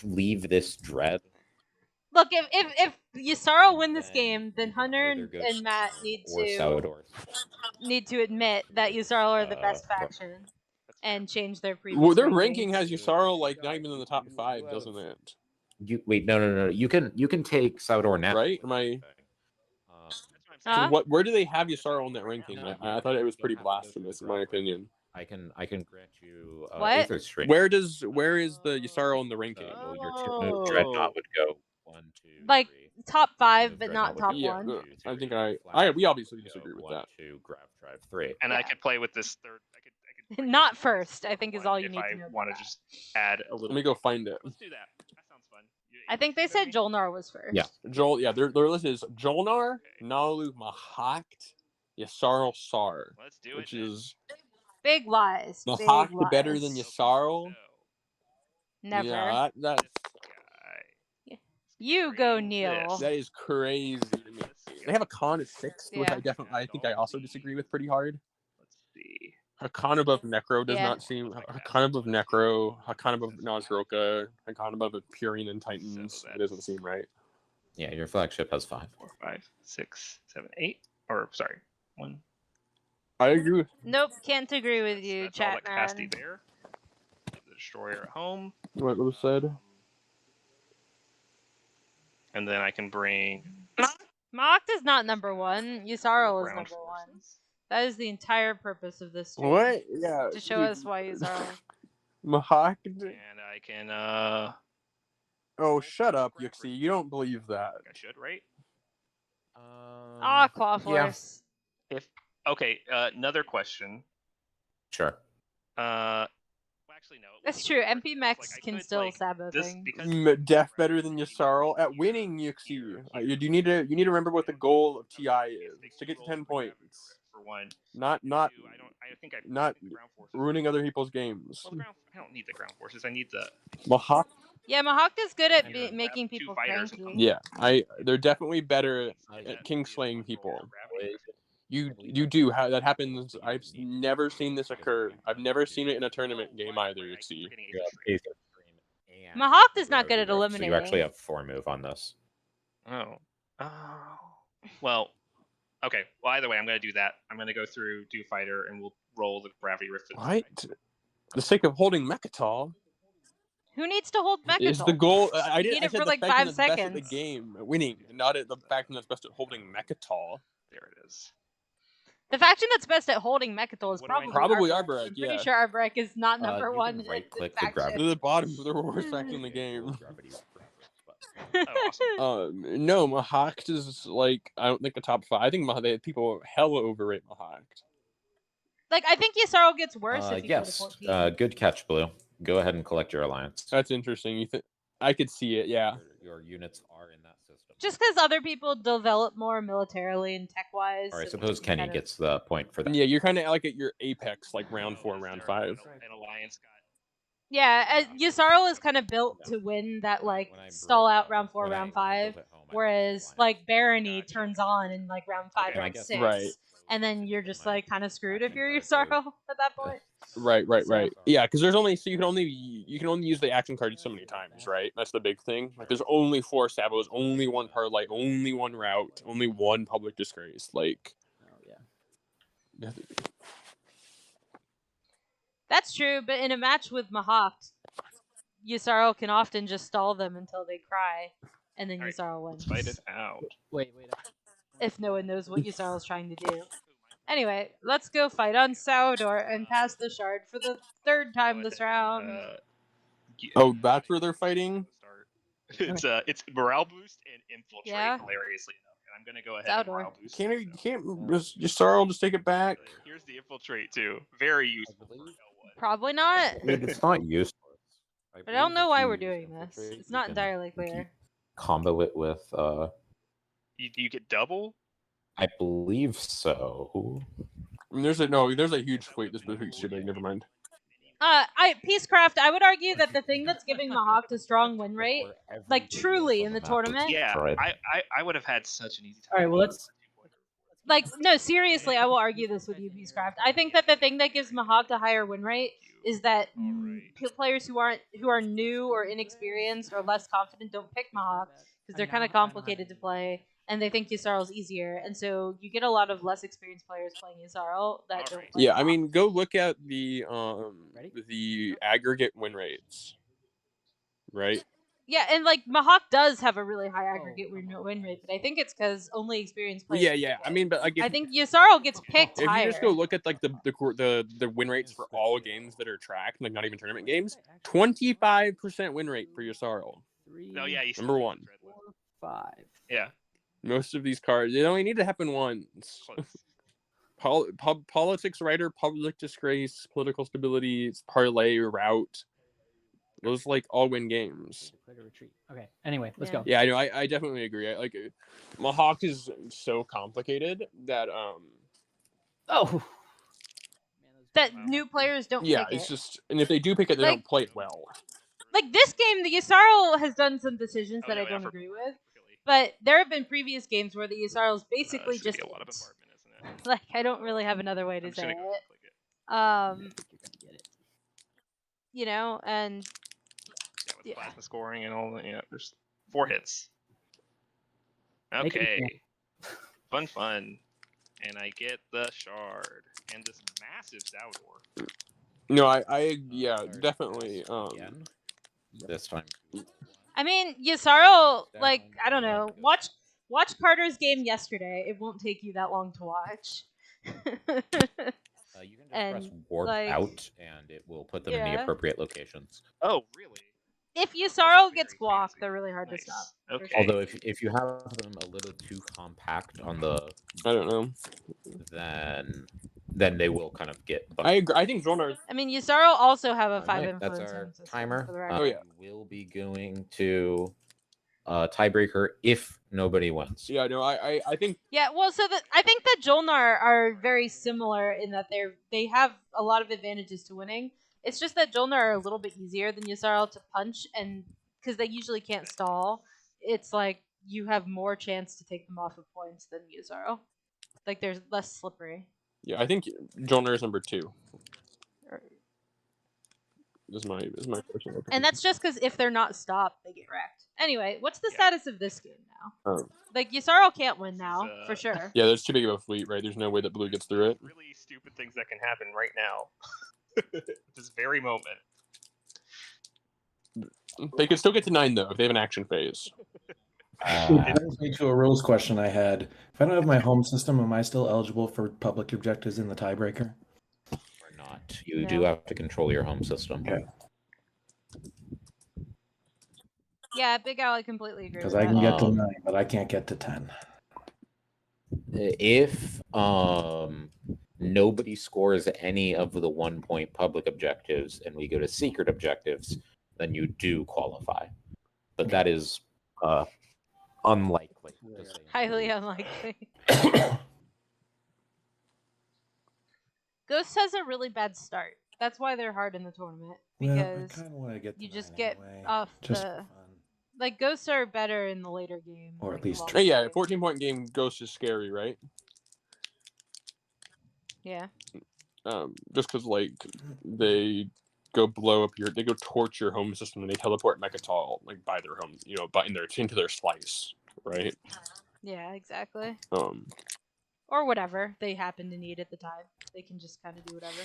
leave this dread. Look, if Yssaril win this game, then Hunter and Matt need to admit that Yssaril are the best faction and change their previous. Well, their rankings. ranking has Yssaril like not even in the top 5, doesn't it? Wait, no. You can take Saudor now. Right? Am I? Huh? So where do they have Yssaril in that ranking? I thought it was pretty blasphemous, in my opinion. I can grant you. What? Aether String. Where is the Yssaril in the ranking? Your Dreadnought would go 1, 2, Like 3. top 5, but not top Yeah, 1. I think we obviously disagree with that. 2, Grab Drive 3. And I could play with this third. I could Not first, I think is all you need if to know. I want to just add a little. Let me go find it. Let's do that. That sounds fun. I think they said Jolnar was first. Yeah. Their list is Jolnar, Nalu, Mahakt, Yssaril, Sar. Let's do it. Which is Big lies. Big Mahakt lies. better than Yssaril? Never. Yeah, that's You go, Neil. that is crazy to me. They have a con of 6, which Yeah. I think I also disagree with pretty hard. Let's see. Hakan above Necro does Yeah. not seem. Hakan above Necro, Hakan above Nazroka, Hakan above Imperium and Titans. It doesn't seem right. Yeah, your flagship has 5. 4, 5, 6, 7, 8. Or sorry, 1. I agree. Nope, can't agree with you, That's all that capacity Chatman. there. Leave the destroyer at home. What was said. And then I can bring. Mahawk is not number 1. Yusaril is Ground number 1. forces. That is the entire purpose of this stream. What? Yeah. To show us why Yusaril. Mahawk. And I can. Oh, shut up, Yuxi. You don't believe that. I should, right? Ah, Claw Force. If okay, another question. Sure. Actually, no. That's true. MP Max can still sabo things. Def better than Yusaril at winning, Yuxi. You need to remember what the goal of TI is. It's to get to 10 points. For 1. Not I think not the ground forces. ruining other people's games. Well, I don't need the ground forces. I need the Mahawk. Yeah, Mahawk is good at making people cranky. Yeah, they're definitely better at kingslaying people. You do how that happens. I've never seen this occur. I've never seen it in a tournament game either. See, Mahawk is not good at So eliminating. you actually have 4 move on this. Oh. Well, okay. Well, either way, I'm going to do that. I'm going to go through do fighter, and we'll roll the gravity rift. What? The sake of holding Mechatol. Who needs to hold Mechatol? Is the goal? I need I it said for the like faction 5 that's best at seconds. the game, winning, not at the faction that's best at holding Mechatol. There it is. The faction that's best at holding Mechatol is probably Arborek. I'm pretty sure Arborek is not number 1. Right click the faction. gravity. They're the bottom. They're the worst faction in the game. Oh, awesome. No, Mahawk is like I don't think a top 5. I think people hella overrate Mahawk. Like I think Yusaril gets worse if you go to Yes. 14. Good catch, Blue. Go ahead and collect your alliance. That's interesting. You think I could see it? Yeah. Your units are in that system. Just because other people develop more militarily and tech-wise. Or I so suppose Kenny gets the point for that. Yeah, you're kind of like at your apex, like round 4, round 5. An alliance got. Yeah, Yusaril is kind of built to win that like stall out round 4, round 5, whereas like Barony turns on in like round 5, round 6, right. And then you're just like kind of screwed if you're Yusaril at that point. Right. Yeah, because there's only you can only use the action card so many times, right? That's the big thing. Like there's only 4 sabos, only 1 parlay, only 1 route, only 1 public disgrace. Like, yeah. That's true, but in a match with Mahawk, Yusaril can often just stall them until they cry, and then Yusaril wins. Fight it out. Wait. If no one knows what Yusaril is trying to do. Anyway, let's go fight on Saudor and pass the shard for the 3rd time this round. Oh, that's where they're fighting? It's morale boost and infiltrate, Yeah. hilariously enough. And I'm gonna go ahead and morale boost. Can't Yusaril just take it back? Here's the infiltrate too. Very useful. Probably not. It's not useless. But I don't know why we're doing this. It's not entirely clear. Combo it with You get double? I believe so. I mean, there's a huge fleet. This fleet's too big. Never mind. Peacecraft, I would argue that the thing that's giving Mahawk a strong win rate, like truly in the tournament. Yeah, I would have had such an easy time. All right, well let's. Like, no, seriously, I will argue this with you, Peacecraft. I think that the thing that gives Mahawk a higher win rate is that players who are new or inexperienced or less confident don't pick Mahawk because they're kind of complicated to play. And they think Yusaril is easier, and so you get a lot of less experienced players playing Yusaril that don't. Play I mean, go look at the aggregate win rates, right? Yeah, and like Mahawk does have a really high aggregate win rate, but I think it's because only experienced players. Yeah. I mean, but like, I think Yusaril gets picked if higher. you just go look at like the win rates for all games that are tracked, like not even tournament games, 25% win rate for Yusaril. No, yeah, number 1. 4, 5. Yeah. Most of these cards, it only need to happen once. Politics writer, public disgrace, political stability, parlay, route. Those like all win games. Okay. Anyway, let's go. Yeah, I know. I definitely agree. Mahawk is so complicated that that new players don't. Yeah, pick it's it. just, and if they do pick it, they don't play it well. Like this game, the Yusaril has done some decisions that I don't agree with. But there have been previous games where the Yusaril is basically just a lot of bombardment, isn't it? like I don't really have another way to say it. You know, and with plasma scoring and all that. Yeah, there's 4 hits. Okay. Fun. And I get the shard and this massive Zaldor. No, I definitely. This time. I mean, Yasaro, like, I don't know. Watch Carter's game yesterday. It won't take you that long to watch. You can just press warp out, and it will put them in the appropriate locations. Oh, really? If Yasaro gets blocked, they're really hard to stop. Okay. Sure. Although if you have them a little too compact on the, I don't know, then they will kind of get. I agree. I think Jolnar. I mean, Yasaro also have a 5 influence. That's our system, timer. for the record. We will be going to tiebreaker if nobody wins. Yeah, no, I think. Yeah, well, I think that Jolnar are very similar in that they have a lot of advantages to winning. It's just that Jolnar are a little bit easier than Yasaro to punch, and because they usually can't stall, it's like you have more chance to take them off of points than Yasaro. Like there's less slippery. Yeah, I think Jolnar is number 2. Is my personal opinion. And that's just because if they're not stopped, they get wrecked. Anyway, what's the status of this game now? Like Yasaro can't win now for sure. Yeah, there's too big of a fleet, right? There's no way that Blue gets through it. Really stupid things that can happen right now. This very moment. They could still get to 9 though if they have an action phase. That brings me to a rules question I had. If I don't have my home system, am I still eligible for public objectives in the tiebreaker? Or not? You do have to control your home system. Okay. Yeah, Big Al, I completely agree. Because I can get to 9, but I can't get to 10. If nobody scores any of the 1-point public objectives and we go to secret objectives, then you do qualify. But that is unlikely. Highly unlikely. Ghost has a really bad start. That's why they're hard in the tournament. Because I kind of want to get you just get off just the... Like, Ghosts are better in the later game. Or at least... Yeah, 14-point game, Ghost is scary, right? Yeah. Just because, like, they go they go torch your home system and they teleport Mechatol, like, by their home, into their slice, right? Yeah, exactly. Or whatever they happen to need at the time. They can just kind of do whatever.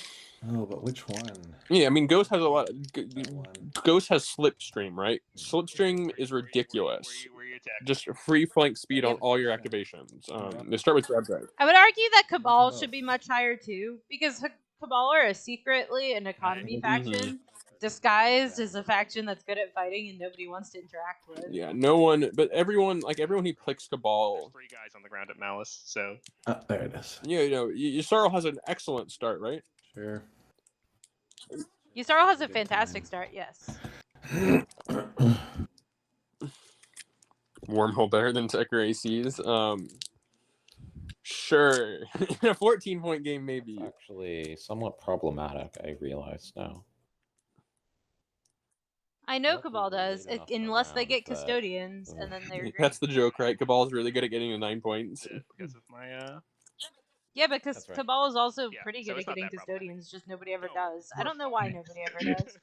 Oh, but which one? Yeah, I mean, Ghost has a lot. Ghost has Slipstream, right? Slipstream is ridiculous. Just free flank speed on all your activations. They start with grab drive. I would argue that Cabal should be much higher too, because Cabal are secretly an economy faction, disguised as a faction that's good at fighting and nobody wants to interact with. Yeah, but everyone who clicks Cabal. 3 guys on the ground at Malice, so. There it is. Yeah, Yasaro has an excellent start, right? Sure. Yasaro has a fantastic start, yes. Wormhole better than Tekker ACs. Sure. In a 14-point game, maybe. It's actually somewhat problematic, I realize now. I know Cabal does, unless they get custodians, and then they're great. That's the joke, right? Cabal's really good at getting to 9 points. Because of my Yeah, because Cabal is also pretty good at getting custodians, just nobody ever does. I don't know why nobody ever does.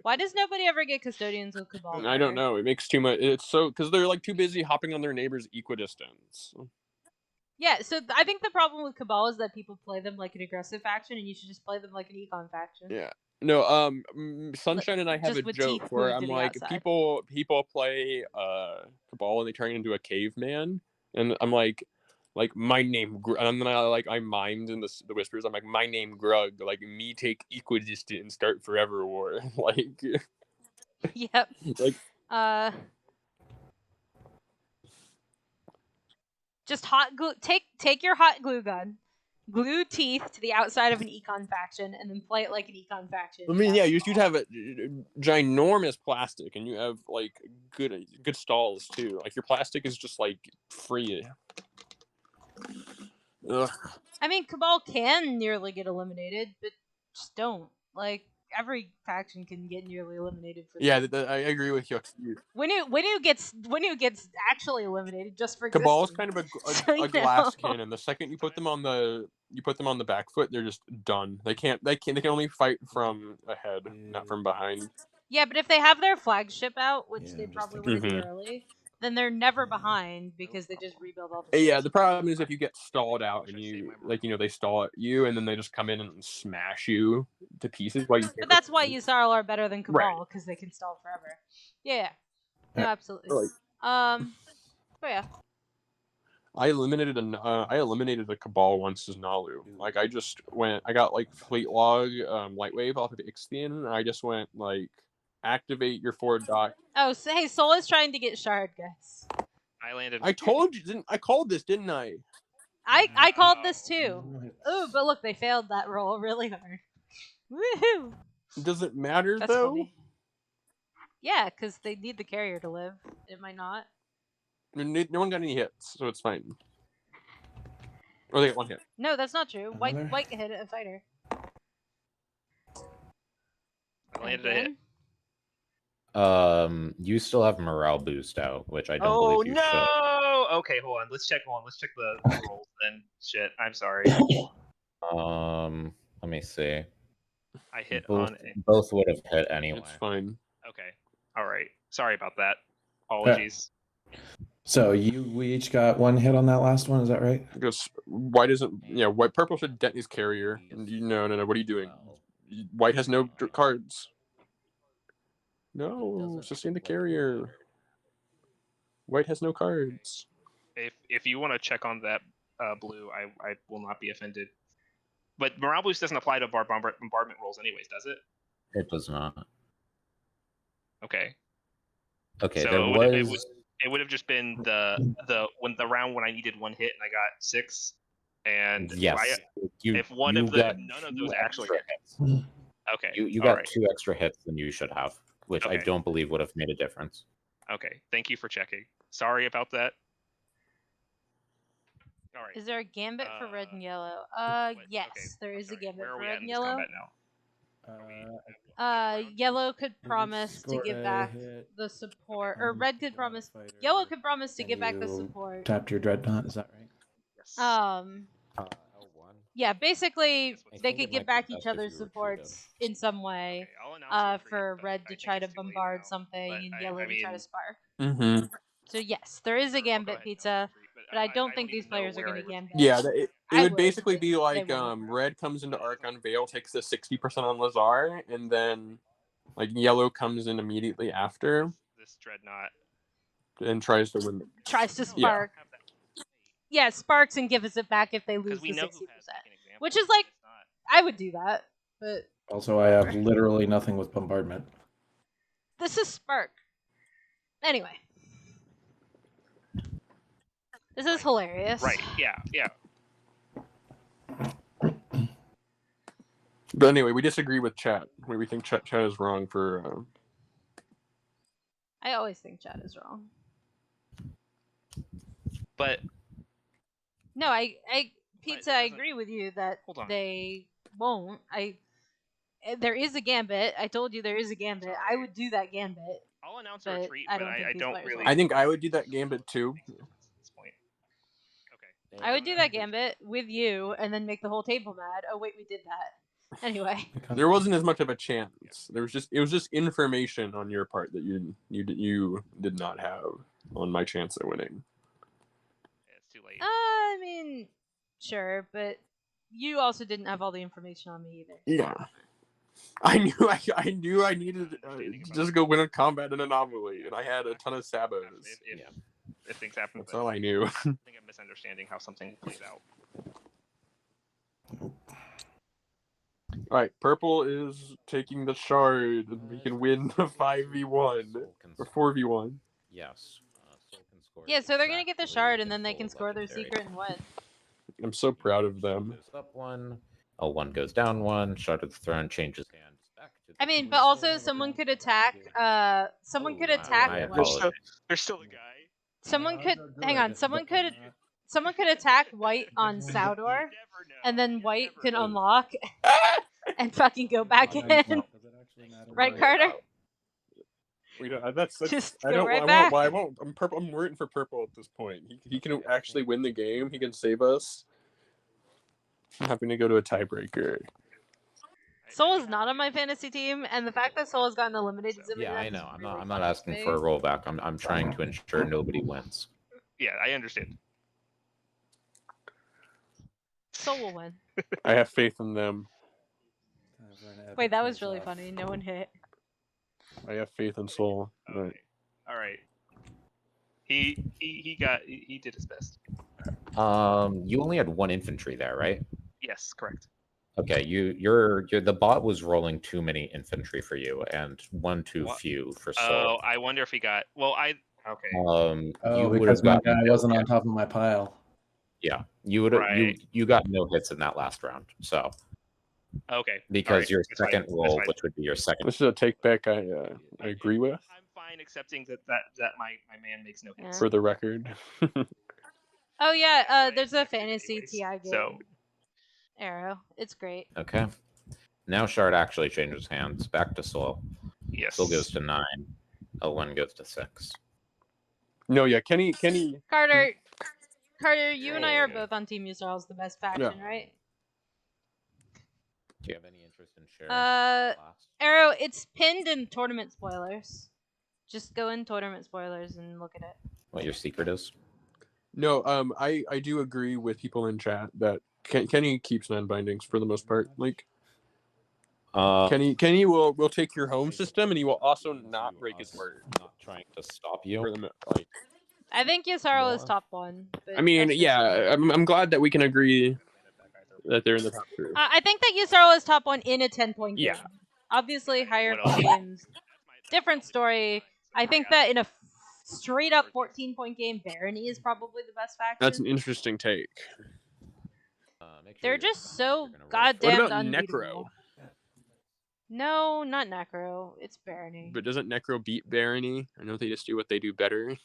Why does nobody ever get custodians with Cabal? I don't know. It makes too much. It's so because they're like too busy hopping on their neighbor's equidistance. Yeah, so I think the problem with Cabal is that people play them like an aggressive faction, and you should just play them like an econ faction. Yeah. No, Sunshine and I have a with joke teeth where moved I'm to the like, outside. people play Cabal and they turn into a caveman, and I'm like my name, and then I mimed in the whispers. I'm like, my name Grug, like me take equidistant and start forever war, like. Yep. Like. Just hot glue. Take your hot glue gun, glue teeth to the outside of an econ faction, and then play it like an econ faction. I mean, yeah, you should have a ginormous plastic, and you have like good stalls too. Like your plastic is just like free. Ugh. I mean, Cabal can nearly get eliminated, but just don't. Like every faction can get nearly eliminated. Yeah, I agree with you. Winnu gets actually eliminated just for Cabal is existing. kind of a glass cannon. The second you put them on the back foot, they're just done. They can only fight from ahead, not from behind. Yeah, but if they have their flagship out, which they probably would Mhm. early, then they're never behind because they just rebuild all the Yeah, ships. the problem is if you get stalled out and you they stall at you and then they just come in and smash you to pieces while you. But that's why Yusarl are better than Cabal because they can stall forever. Yeah. No, absolutely. But yeah. I eliminated a Cabal once as Nalu. Like I got like Fleet Log, Light Wave off of Ixtian, and I just went like activate your forward dock. Oh, so, hey, Soul is trying to get shard, guys. I landed. I told you, I called this, didn't I? I called this too. Ooh, but look, they failed that roll really hard. Woohoo! Does it matter That's though? funny. Yeah, because they need the carrier to live. It might not. I mean, no one got any hits, so it's fine. Or they got one hit. No, that's not true. White hit a fighter. I landed a hit. You still have morale boost out, which I don't believe you should. Oh no! Okay, hold on. Let's check the rolls then. Shit, I'm sorry. Let me see. I hit both would have hit anyway. It's fine. Okay. All right. Sorry about that. Apologies. So we each got one hit on that last one, is that right? Because white isn't. Yeah, purple should dent his carrier. No. What are you doing? White has no cards. No, sustain the carrier. White has no cards. If you want to check on that, blue, I will not be offended. But morale boost doesn't apply to bombardment rolls, anyways, does it? It does not. Okay. Okay, so there was. It would have just been the round when I needed one hit and I got 6, and yes, if one of none of those actually hit. Okay, you got 2 extra hits than you should have, which I don't believe would have made a difference. Okay, thank you for checking. Sorry about that. All right. Is there a gambit for red and yellow? Yes, there is a gambit for red and yellow. Yellow could promise to give back the support, or red could promise. Yellow could promise to give back the support. Tapped your dreadnought, is that right? Yes. Yeah, basically they could give back each other's supports in some way. For red to try to bombard something and yellow to try to spark. Mm-hmm. So yes, there is a gambit pizza, but I don't think these players are going to gambit. Yeah, it would basically be like red comes into Archon Veil, takes the 60% on Lazar, and then like yellow comes in immediately after. This dreadnought. And tries to win. Tries to spark. Yeah, sparks and gives it back if they lose the 60%. Which is like, I would do that, but also I have literally nothing with bombardment. This is spark. Anyway. This is hilarious. Right, yeah. But anyway, we disagree with chat. We think chat is wrong for... I always think chat is wrong. But... No, I agree with you that they won't. There is a gambit. I told you there is a gambit. I would do that gambit. I'll announce a retreat, but I don't really... I think I would do that gambit too. I would do that gambit with you and then make the whole table mad. Oh wait, we did that. Anyway. There wasn't as much of a chance. It was just information on your part that you did not have on my chance of winning. It's too late. I mean, sure, but you also didn't have all the information on me either. Yeah. I knew I needed to just go win a combat in Anomaly, and I had a ton of sabos. If things happen, that's all I knew. I think I'm misunderstanding how something plays out. Alright, purple is taking the shard, and we can win the 5v1 or 4v1. Yes. Yeah, so they're gonna get the shard, and then they can score their secret and win. I'm so proud of them. Up one. Oh, one goes down one. Shard of the Throne changes hands. I mean, but also someone could attack. Someone could attack. There's still a guy. Someone could hang on. Someone could attack white on Saudor, and then white can unlock and fucking go back in. Right, Carter? We don't. That's just I go don't. right I back. won't. I won't. I'm purple. I'm rooting for purple at this point. He can actually win the game. He can save us. I'm having to go to a tiebreaker. Soul is not on my fantasy team, and the fact that Soul has gotten eliminated so many Yeah, I times know. is I'm really not. I'm not funny to asking me. for a rollback. I'm trying to ensure nobody wins. Yeah, I understand. Soul will win. I have faith in them. Wait, that was really funny. No one hit. I have faith in Soul. All right. He did his best. You only had 1 infantry there, right? Yes, correct. Okay, you're the bot was rolling too many infantry for you and 1 too few for Soul. Oh, I wonder if he got. Well, okay. You would because have my gotten guy wasn't on top of my pile. Yeah, you would have you got no hits in that last round. So okay, because your second roll, which would be your second. This is a take back I agree with. I'm fine accepting that my man makes no hits. For the record. Oh yeah, there's a fantasy TI game. So Arrow, it's great. Okay, now Shard actually changes hands back to Soul. Yes, Soul goes to 9. L1 goes to 6. No, yeah, Kenny. Carter, you and I are both on Team Yusar's the best faction, right? Do you have any interest in sharing? Arrow, it's pinned in tournament spoilers. Just go in tournament spoilers and look at it. What your secret is? No, I do agree with people in chat that Kenny keeps non-bindings for the most part. Like, Kenny will take your home system, and he will also not break his word. Not trying to stop you. Like, I think Yusaro is top 1. I mean, yeah, I'm glad that we can agree that they're in the top 3. I think that Yusaro is top 1 in a 10-point game. Yeah. Obviously, higher point games, different story. I think that in a straight up 14-point game, Barony is probably the best faction. That's an interesting take. They're just so goddamn What about unbeatable. Necro? No, not Necro. It's Barony. But doesn't Necro beat Barony? I know they just do what they do better.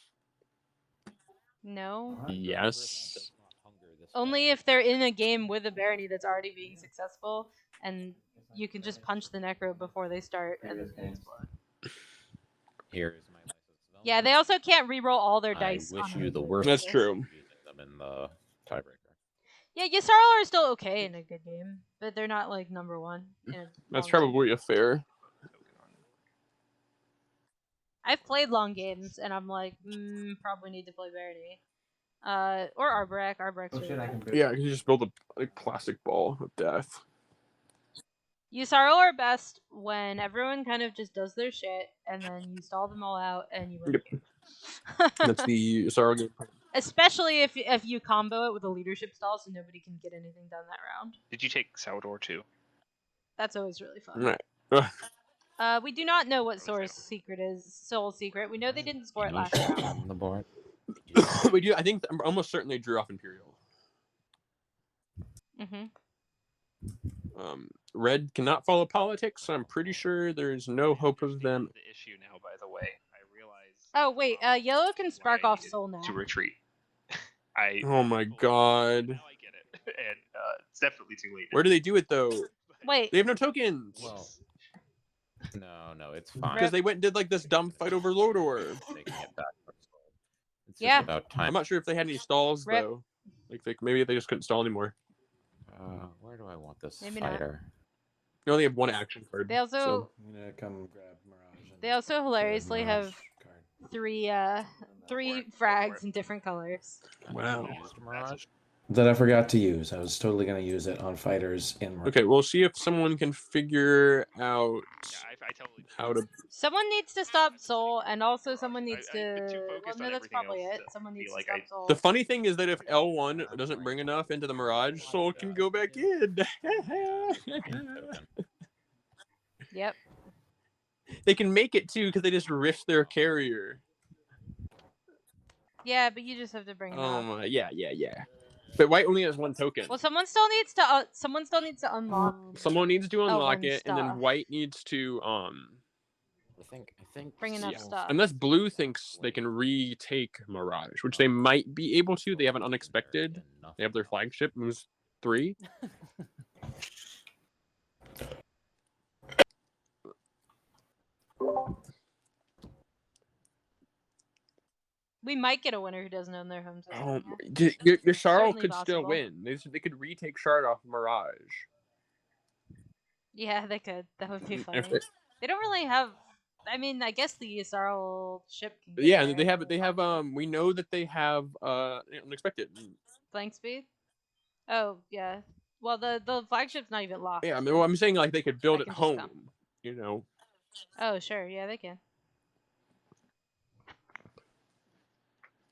No. Yes. Only if they're in a game with a Barony that's already being successful, and you can just punch the Necro before they start, and then they explode. Here's my Yeah, they also can't reroll all their dice. I wish you the worst. That's true. Using them in the tiebreaker. Yeah, Yusarl are still okay in a good game, but they're not like number 1. That's probably a fair. I've played long games, and I'm like, probably need to play Barony. Or Arborek. Arborek's really good. Yeah, you just build a plastic ball of death. Yusarl are best when everyone kind of just does their shit, and then you stall them all out, and you win the game. That's the Yusarl game. Especially if you combo it with a leadership stall, so nobody can get anything done that round. Did you take Salvador too? That's always really fun. Right. We do not know what Soul's secret is. Soul's secret. We know they didn't score it last round. On the board. We do. I think I'm almost certain they drew off Imperial. Red cannot follow politics, so I'm pretty sure there's no hope of them. The issue now, by the way, I realize. Oh wait, Yellow can spark off Soul now. To retreat. Oh my god. Now I get it, and it's definitely too late. Where do they do it though? Wait. They have no tokens. Well, no, it's fine. Because they went and did like this dumb fight over Lodor. Taking it back from Soul. It's Yeah. just about time. I'm not sure if they had any stalls Rip. though. Like maybe they just couldn't stall anymore. Where do I want this Maybe not. fighter? They only have 1 action card. They also so. I'm gonna come grab Mirage. they also hilariously Mirage have card. three frags in different colors. Wow. That I forgot to use. I was totally gonna use it on fighters in Mirage. Okay, we'll see if someone can figure out I totally how to. Someone needs to stop Soul, and also someone needs to. Well, no, that's probably it. Someone needs to stop Soul. The funny thing is that if L1 doesn't bring enough into the Mirage, Soul can go back in. Yep. They can make it too because they just rift their carrier. Yeah, but you just have to bring it up. my, yeah. But white only has 1 token. Well, someone still needs to unlock. Someone needs to unlock L1 it, and then stuff. white needs to I think Bring enough stuff. Unless blue thinks they can retake Mirage, which they might be able to. They have an unexpected. They have their flagship moves 3. We might get a winner who doesn't own their home system. Oh, yeah. your Charles Certainly could still possible. win. They could retake Shard off Mirage. Yeah, they could. That would be If funny. they- They don't really have. I mean, I guess the Yssaril ship can get Yeah, there. they have we know that they have unexpected. Flank speed. Oh yeah. Well, the flagship's not even locked. Yeah, I mean, so well, I'm saying like they could build I it can just come. home, you know. Oh sure, yeah, they can.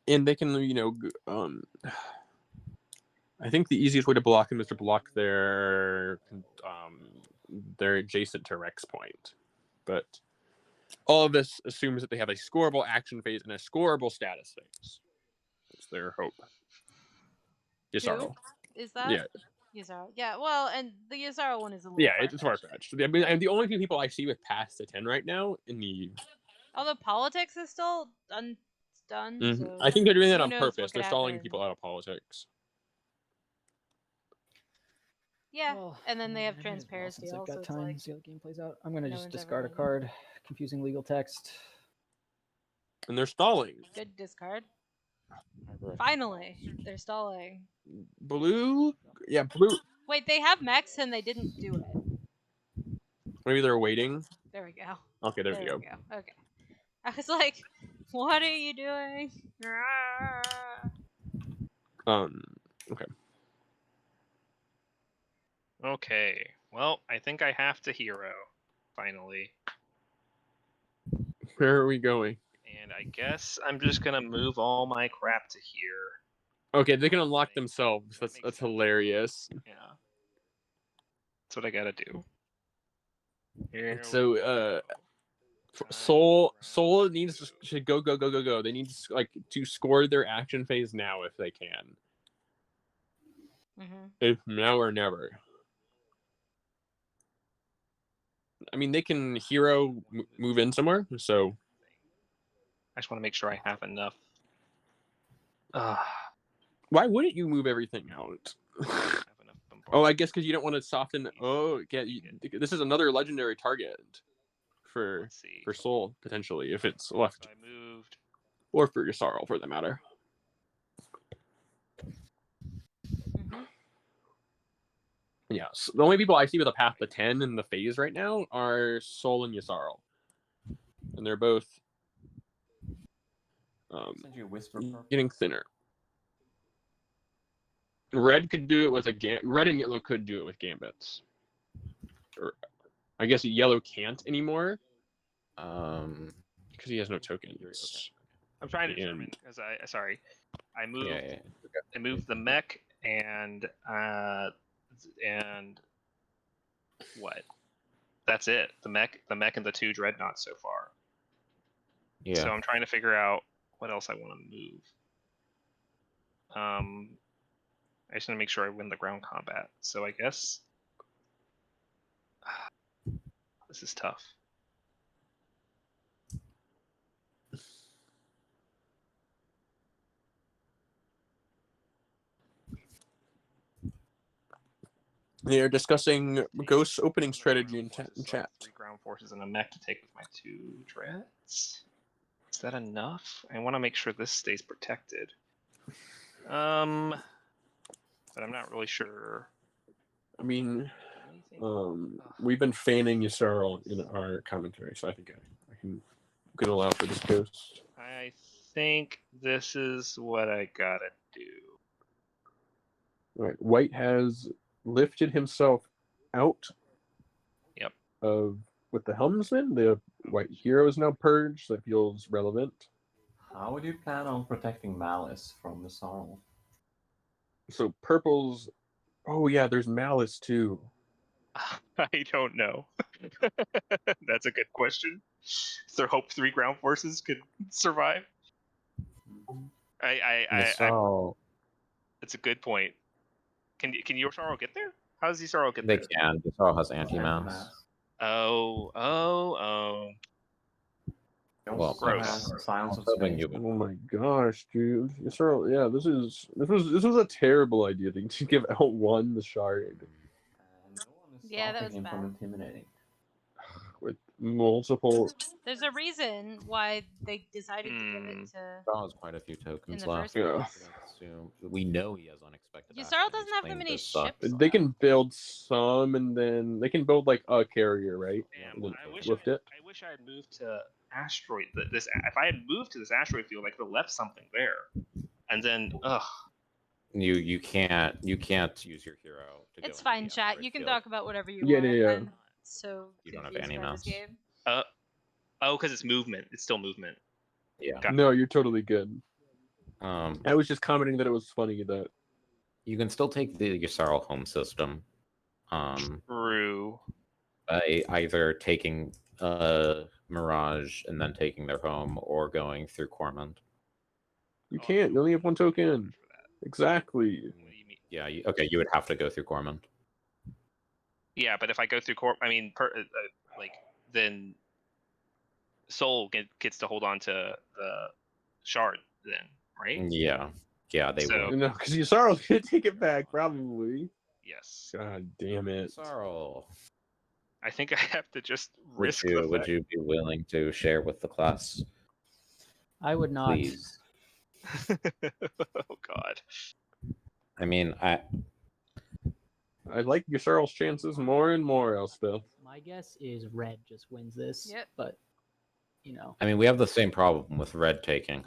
And they can, I think the easiest way to block them is to block their adjacent to Rex point. But all of this assumes that they have a scoreable action phase and a scoreable status phase. That's their hope. Yssaril. Is that? Yeah. Yssaril. Yeah, well, and the Yssaril one is a little Yeah, it's far-fetched. I mean, and the only two people I see with past the 10 right now in the... Although politics is still done, so I think they're doing that who on knows purpose. what could They're stalling happen. people out of politics. Yeah, Well, and then they have since transparency I've also. got It's time like to see how the game plays out. I'm gonna no just one's ever discard a really- card. Confusing legal text. And they're stalling. Good discard. Finally, they're stalling. Blue? Yeah, blue. Wait, they have mechs and they didn't do it. Maybe they're waiting. There we go. Okay, there we go. Okay. I was like, what are you doing? Okay. Okay. Well, I think I have to hero, finally. Where are we going? And I guess I'm just gonna move all my crap to here. Okay, they can unlock themselves. That's hilarious. Yeah. That's what I gotta do. Here So, Soul needs to go. They need to score their action phase now if they can. If now or never. I mean, they can hero move in somewhere. So I just want to make sure I have enough. Why wouldn't you move everything out? Oh, I guess because you don't want to soften. Oh, yeah. This is another legendary target for Soul potentially if it's left. So I moved. Or for Yssaril, for that matter. Yes, the only people I see with a path to 10 in the phase right now are Soul and Yssaril, and they're both getting thinner. Red could do it with red and yellow could do it with gambits. Or, I guess yellow can't anymore. Because he has no tokens. I'm trying to determine because I moved. I moved the mech and what? That's it. The mech and the 2 dreadnoughts so far. Yeah. So I'm trying to figure out what else I want to move. I just want to make sure I win the ground combat. So I guess this is tough. They are discussing Ghost's opening strategy in chat. 3 ground forces and a mech to take with my 2 dreads. Is that enough? I want to make sure this stays protected. But I'm not really sure. I mean, we've been feigning Yssaril in our commentary, so I think I can allow for this Ghost. I think this is what I gotta do. All right, White has lifted himself out. Yep. With the helmsman, the White hero is now purged, so it feels relevant. How would you plan on protecting Malice from the Sorrow? So purple's. Oh yeah, there's Malice too. I don't know. That's a good question. Is there hope 3 ground forces could survive? It's a good point. Can Yssaril get there? How does Yssaril get there? They can. Yssaril has anti-mounts. Oh. Well, gross. Oh my gosh, dude! Yssaril, yeah, this was a terrible idea to give L1 the shard. Yeah, that was bad. Intimidating. multiple. There's a reason why they decided to give it to. That was quite a few tokens the left. first place. We know he has unexpected. Yusarl doesn't have that many ships. They can build some, and then they can build like a carrier, right? Damn, I wish Lift it. I wish I had moved to asteroid. This if I had moved to this asteroid field, I could have left something there, and then You can't use your hero. It's fine, chat. You can talk about whatever you Yeah, want. yeah. I'm so You don't have confused any by mouse. this game. because it's movement. It's still movement. Yeah. No, you're totally good. I was just commenting that it was funny that you can still take the Yusarl home system. True. By either taking Mirage and then taking their home, or going through Cormand. you can't. You only have one token. Exactly. Yeah. Okay. You would have to go through Cormand. Yeah, but if I go through then Soul gets to hold on to the shard, then, right? Yeah. Yeah, they will. No, because Yusarl could take it back, probably. Yes. God damn it. Yusarl. I think I have to just Would risk you, the would fact. you be willing to share with the class? I would not. Please. Oh God. I mean, I like Yusarl's chances more and more, Elspeth. My guess is red just wins this. Yep. But you know. I mean, we have the same problem with red taking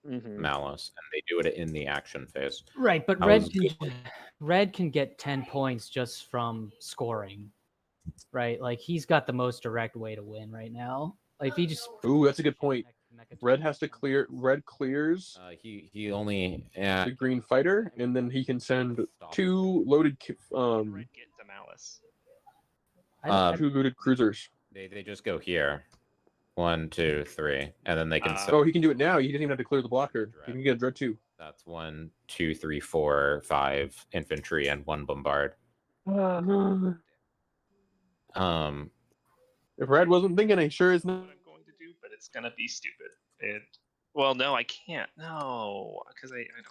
Mm-hmm. Malice, and they do it in the action phase. Right, but red can get 10 points just from scoring. Right? Like he's got the most direct way to win right now. Like if he just Ooh, that's a good point. Red has to clear. Red clears. He only the green fighter, and then he can send 2 loaded Get to Malice. 2 loaded cruisers. They just go here. 1, 2, 3, and then they can. Oh, he can do it now. He doesn't even have to clear the blocker. He can get a dread too. That's 1, 2, 3, 4, 5 infantry and 1 bombard. If Red wasn't thinking, I sure is not. What I'm going to do, but it's gonna be stupid. Well, no, I can't. No, because I don't have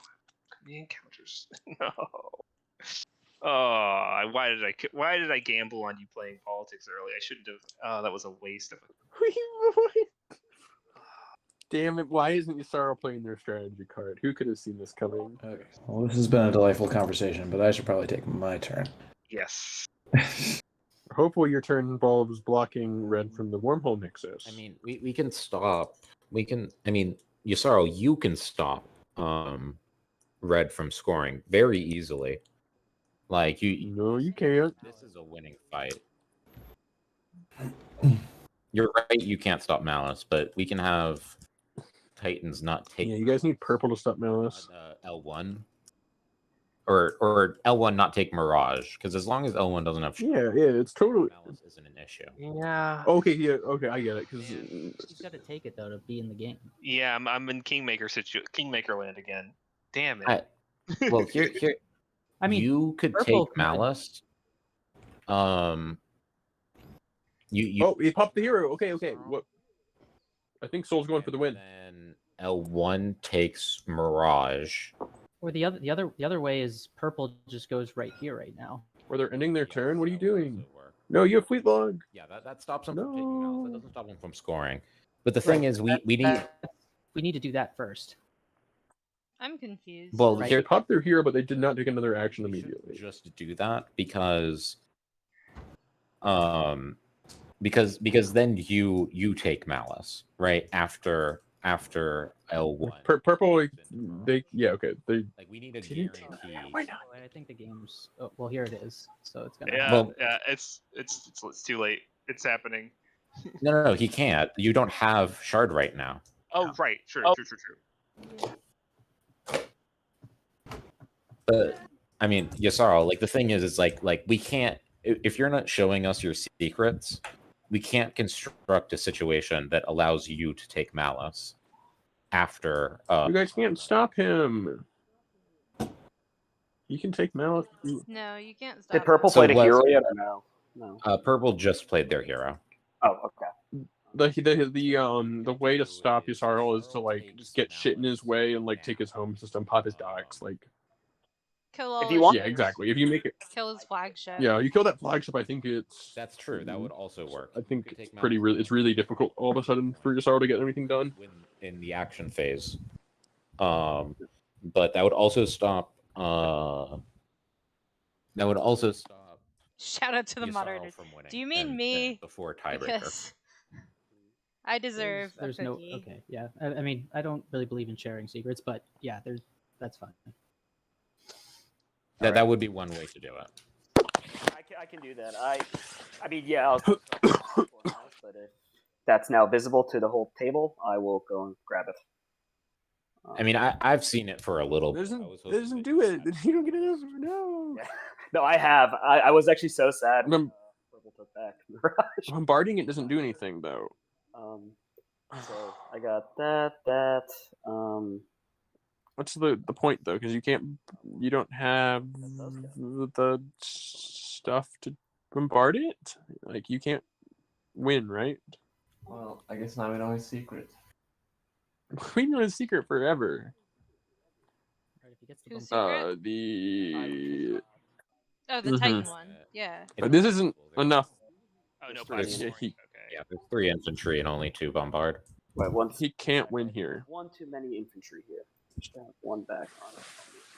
command counters. No. Oh, why did I gamble on you playing politics early? I shouldn't have. Oh, that was a waste of it. Damn it! Why isn't Yusarl playing their strategy card? Who could have seen this coming? Okay. Well, this has been a delightful conversation, but I should probably take my turn. Yes. Hopefully, your turn involves blocking Red from the wormhole nexus. I mean, we can stop. We can. I mean, Yusarl, you can stop Red from scoring very easily. Like you. No, you can't. This is a winning fight. You're right. You can't stop Malice, but we can have Titans not take. Yeah, you guys need purple to stop Malice. L1. Or L1 not take Mirage, because as long as L1 doesn't have yeah, it's totally Malice isn't an issue. Yeah. Okay, yeah, okay, I get it. Because he's got to take it though to be in the game. Yeah, I'm in Kingmaker land again. Damn it. Well, here. I mean, you could take Malice. You. Oh, he popped the hero. Okay. What? I think Soul's going for the win. Then L1 takes Mirage. Or the other way is purple just goes right here right now. Where they're ending their turn. What are you doing? No, you have fleet log. Yeah, that stops them from taking Malice. That doesn't stop them from scoring. But the thing is, we need to do that first. I'm confused. Well, They popped their hero, but they did not take another action immediately. Just do that because then you take Malice right after L1. Purple, okay. They we need a guarantee. Why not? I think the game's. Oh, well, here it is. So it's gonna. Yeah, it's too late. It's happening. No, he can't. You don't have Shard right now. Oh, right. True. But I mean, Yusarl, the thing is like we can't. If you're not showing us your secrets, we can't construct a situation that allows you to take Malice after. You guys can't stop him. You can take Malice. No, you can't stop. Did Purple play a hero yet or no? Purple just played their hero. Oh, okay. The way to stop Yusarl is to just get shit in his way and take his home system, pop his docks. Kill all If you his want- Yeah, ships. exactly. If you make it, Kill his flagship. yeah, you kill that flagship. I think it's. That's true. That would also work. I think You could it's take pretty. Mount It's really difficult all of a sudden for Yasaro to get anything done. win in the action phase. But that would also stop. That would also stop. Shout out to the Yasaro moderators. from winning. Do you mean and me? before tiebreaker? Because I deserve There's a no cookie. okay. Yeah, I mean, I don't really believe in sharing secrets, but yeah, that's fine. That would be one way to do it. I can do that. I mean, yeah, I'll but if that's now visible to the whole table, I will go and grab it. I mean, I've seen it for a little bit. Doesn't do it. You don't get it. No. Yeah. No, I have. I was actually so sad when Purple took back Mirage. Bombarding it doesn't do anything though. So I got that. What's the point though? Because you don't have the stuff to bombard it. Like you can't win, right? Well, I guess now we know his secret. We know his secret forever. Right, if he gets Whose the secret? Oh, the Mhm. Titan one. Yeah. But this isn't enough. Oh no, There's- plasma. he- Okay. Yeah, there's 3 infantry and only 2 bombard. Wait, He can't win here. one too many infantry here. Just have one back on.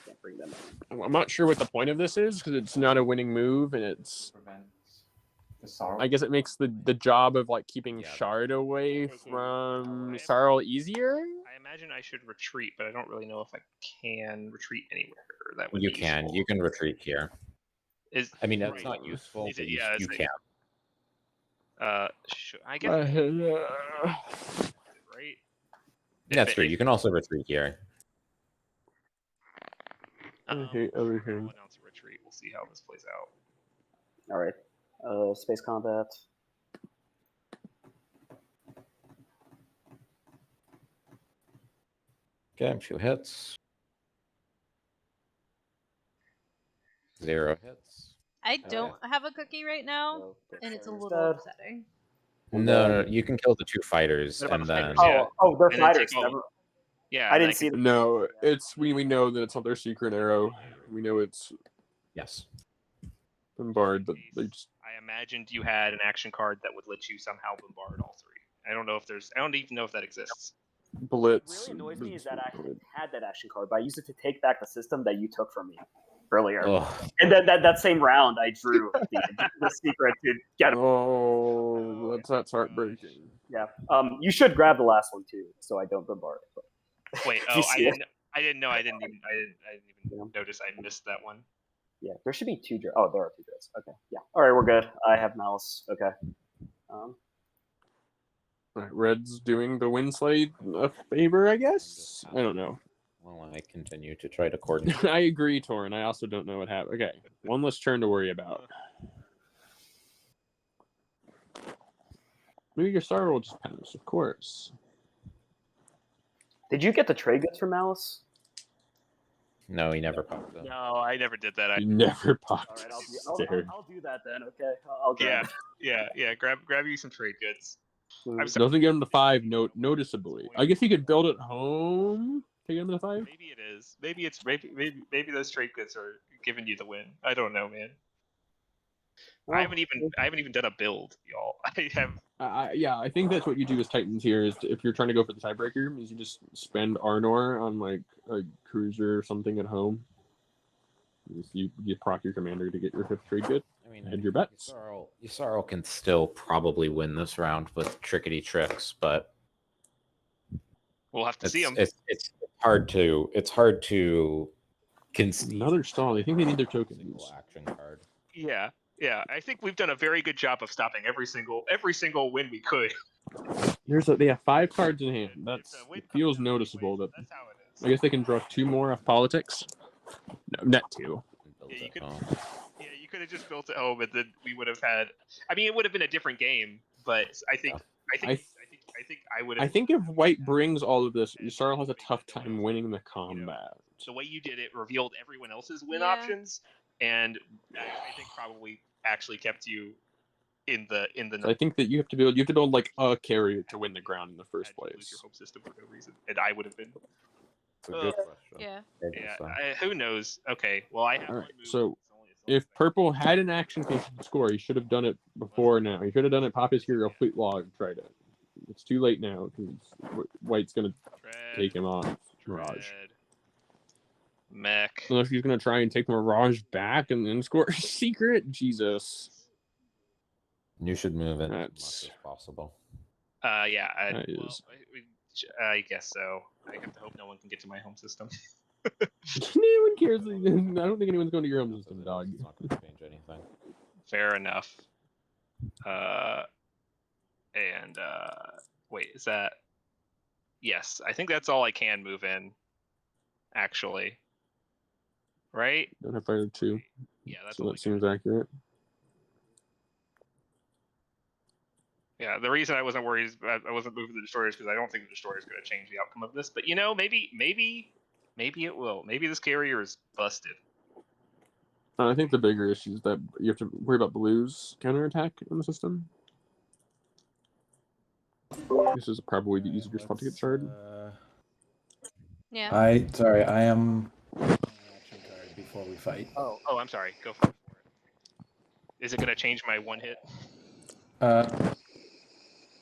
Can't bring them in. I'm not sure what the point of this is because it's not a winning move, and it's. I guess it makes the job of like keeping Shard away from Sarl easier. I imagine I should retreat, but I don't really know if I can retreat anywhere. That would You be can. useful. You can retreat here. I mean, that's not useful, Is but it, you, yeah, you it's can. I guess. Right. That's true. You can also retreat here. I hate everything. I'll announce a retreat. We'll see how this plays out. All right. Space combat. Okay, 2 hits. 0 hits. I don't have a cookie right now, and it's a little dead. upsetting. No, you can kill the 2 fighters What about and the then. fighters? Oh, they're And then fighters. take all- Never. Yeah, I and didn't I see can- them. No, it's we know that it's not their secret arrow. We know it's Yes. bombard, but they just. I imagined you had an action card that would let you somehow bombard all 3. I don't even know if that exists. Blitz. What really annoys me is that I had that action card, but I used it to take back the system that you took from me earlier. Ugh. And then that same round, I drew the secret to get. Oh, that's heartbreaking. Yeah. You should grab the last one too, so I don't bombard. But Wait, you see it? I didn't know. I didn't even notice I missed that one. Yeah, there should be 2 dreads. Oh, there are 2 dreads. Okay. Yeah. All right, we're good. I have malice. Okay. Right, Red's doing the Windslade a favor, I guess. I don't know. Well, I continue to try to coordinate. I agree, Torin. I also don't know what happened. Okay, one less turn to worry about. Maybe your star will just pass, of course. Did you get the trade goods for malice? No, he never popped them. No, I never did that. He never popped. All right, Scared. I'll do that then. Okay. I'll grab. Yeah. Grab you some trade goods. I'm sorry. Doesn't get him to 5 noticeably. I guess he could build it home to get him to 5. Maybe it is. Maybe those trade goods are giving you the win. I don't know, man. Well, I haven't even done a build, y'all. I have. Yeah, I think that's what you do as Titans here. Is if you're trying to go for the tiebreaker, is you just spend Arnor on like a cruiser or something at home. You proc your commander to get your 5th trade good. I mean, and your bets. Yusaro can still probably win this round with trickety tricks, but we'll have to see them. It's hard to concede. Another stall. I think they need their tokens. Single action card. Yeah. I think we've done a very good job of stopping every single win we could. They have 5 cards in hand. It feels noticeable that. That's how it is. I guess they can draw 2 more off politics. No, net 2. You could have just built it home, and then we would have had. I mean, it would have been a different game, but I think I would have. I think if White brings all of this, Yusaro has a tough time winning the combat. The way you did it revealed everyone else's win options, and I think probably actually kept you in the. I think that you have to build like a carrier to win the ground in the first Lose place. your hope system for no reason, and I would have been. It's a good question. Yeah. Who knows? Okay. Well, I have All one right. move. So if purple had an action phase to score, he should have done it before now. He should have done it. Pop his hero, fleet log, tried it. It's too late now because white's gonna take him off. Mirage. Mech. Unless he's gonna try and take Mirage back and then score a secret. Jesus. You should move it as much That's- as possible. Yeah. That is- I guess so. I have to hope no one can get to my home system. No one cares. I don't think anyone's going to your home system, dog. It's not going to change anything. Fair enough. Wait, is that? Yes, I think that's all I can move in. Actually. Right? Don't have fire 2. Yeah, that's so all that seems accurate. Yeah, the reason I wasn't worried, I wasn't moving the destroyers because I don't think the destroyer is going to change the outcome of this. But maybe it will. Maybe this carrier is busted. I think the bigger issue is that you have to worry about blue's counterattack in the system. This is probably the easier spot to get shard. Yeah. I am action card before we fight. Oh, I'm sorry. Go for it. Is it going to change my one hit?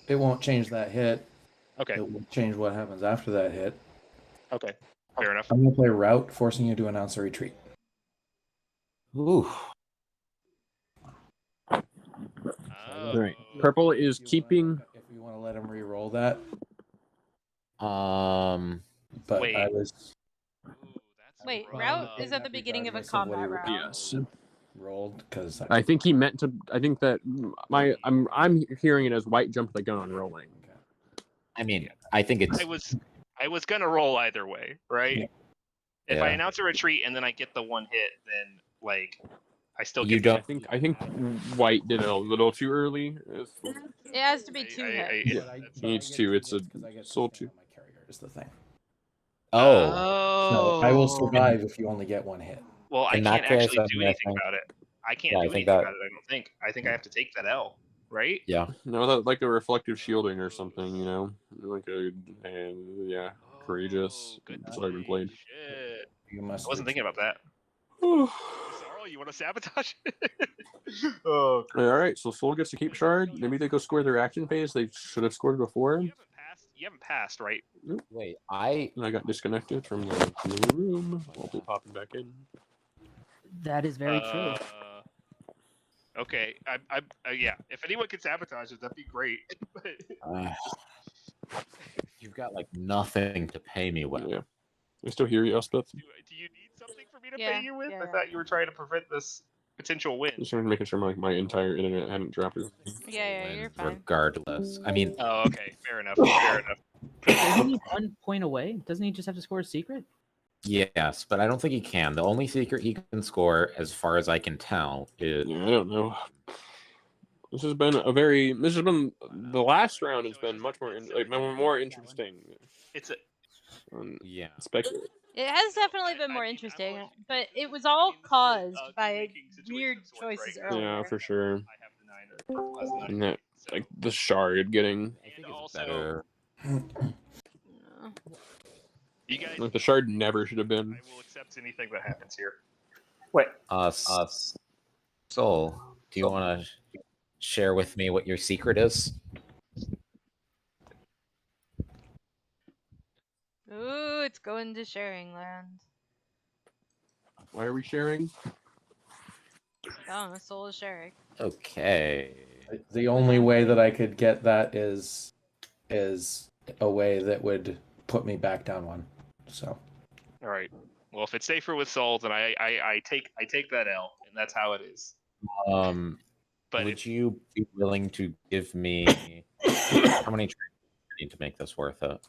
It won't change that hit. Okay. It will change what happens after that hit. Okay. Fair enough. I'm going to play route, forcing you to announce a retreat. Ooh. Right. Purple is keeping. If you want to let him re-roll that. But Wait. I was. Wait, route is at the beginning of a combat round. Yes. Rolled because I think he meant to. I think that I'm hearing it as white jumped the gun on rolling. I mean, I think it's. I was gonna roll either way, right? Yeah. If I Yeah. announce a retreat and then I get the one hit, then like I still You get. don't. I think white did it a little too early. It has to be 2 hits. Yeah, he needs to. It's a soul 2. My carrier is the thing. Oh. So I will survive if you only get one hit. Well, I In that can't case, actually I do mean, I anything think- about it. I can't Yeah, I do think anything that- about it. I don't think. I think I have to take that L, right? Yeah. No, that like a reflective shielding or something, you know, like a yeah, courageous. It's already been played. Shit. You I must. wasn't thinking about that. All Sorrow, you want to sabotage? Oh. right, so Soul gets to keep shard. Maybe they go score their action phase. They should have scored before. You haven't passed, right? Wait, I got disconnected from the room. I'll be popping back in. That is very true. Okay, yeah. If anyone can sabotage it, that'd be great. But you've got like nothing to pay me with. Yeah, I still hear you, Elspeth. do you need something for me to Yeah, pay you with? yeah. I thought you were trying to prevent this potential win. Just making sure my entire internet hadn't dropped. Yeah, you're fine. Regardless, I mean. Oh, okay, fair enough. Fair enough. Isn't he 1 point away? Doesn't he just have to score a secret? Yes, but I don't think he can. The only secret he can score, as far as I can tell, is. Yeah, I don't know. This has been the last round has been much more interesting. It's a Yeah. Speculative. It has definitely been more interesting, but it was all caused by weird choices earlier. Yeah, for sure. I have the 9 or And that, like the shard getting. I think it's better. You guys, Like the shard never should have been. I will accept anything that happens here. Wait. Soul, do you want to share with me what your secret is? Ooh, it's going to sharing land. Why are we sharing? I don't know, Soul is sharing. Okay. The only way that I could get that is a way that would put me back down 1. So. All right. Well, if it's safer with Soul, then I take that L, and that's how it is. But would you be willing to give me how many trades do I need to make this worth it?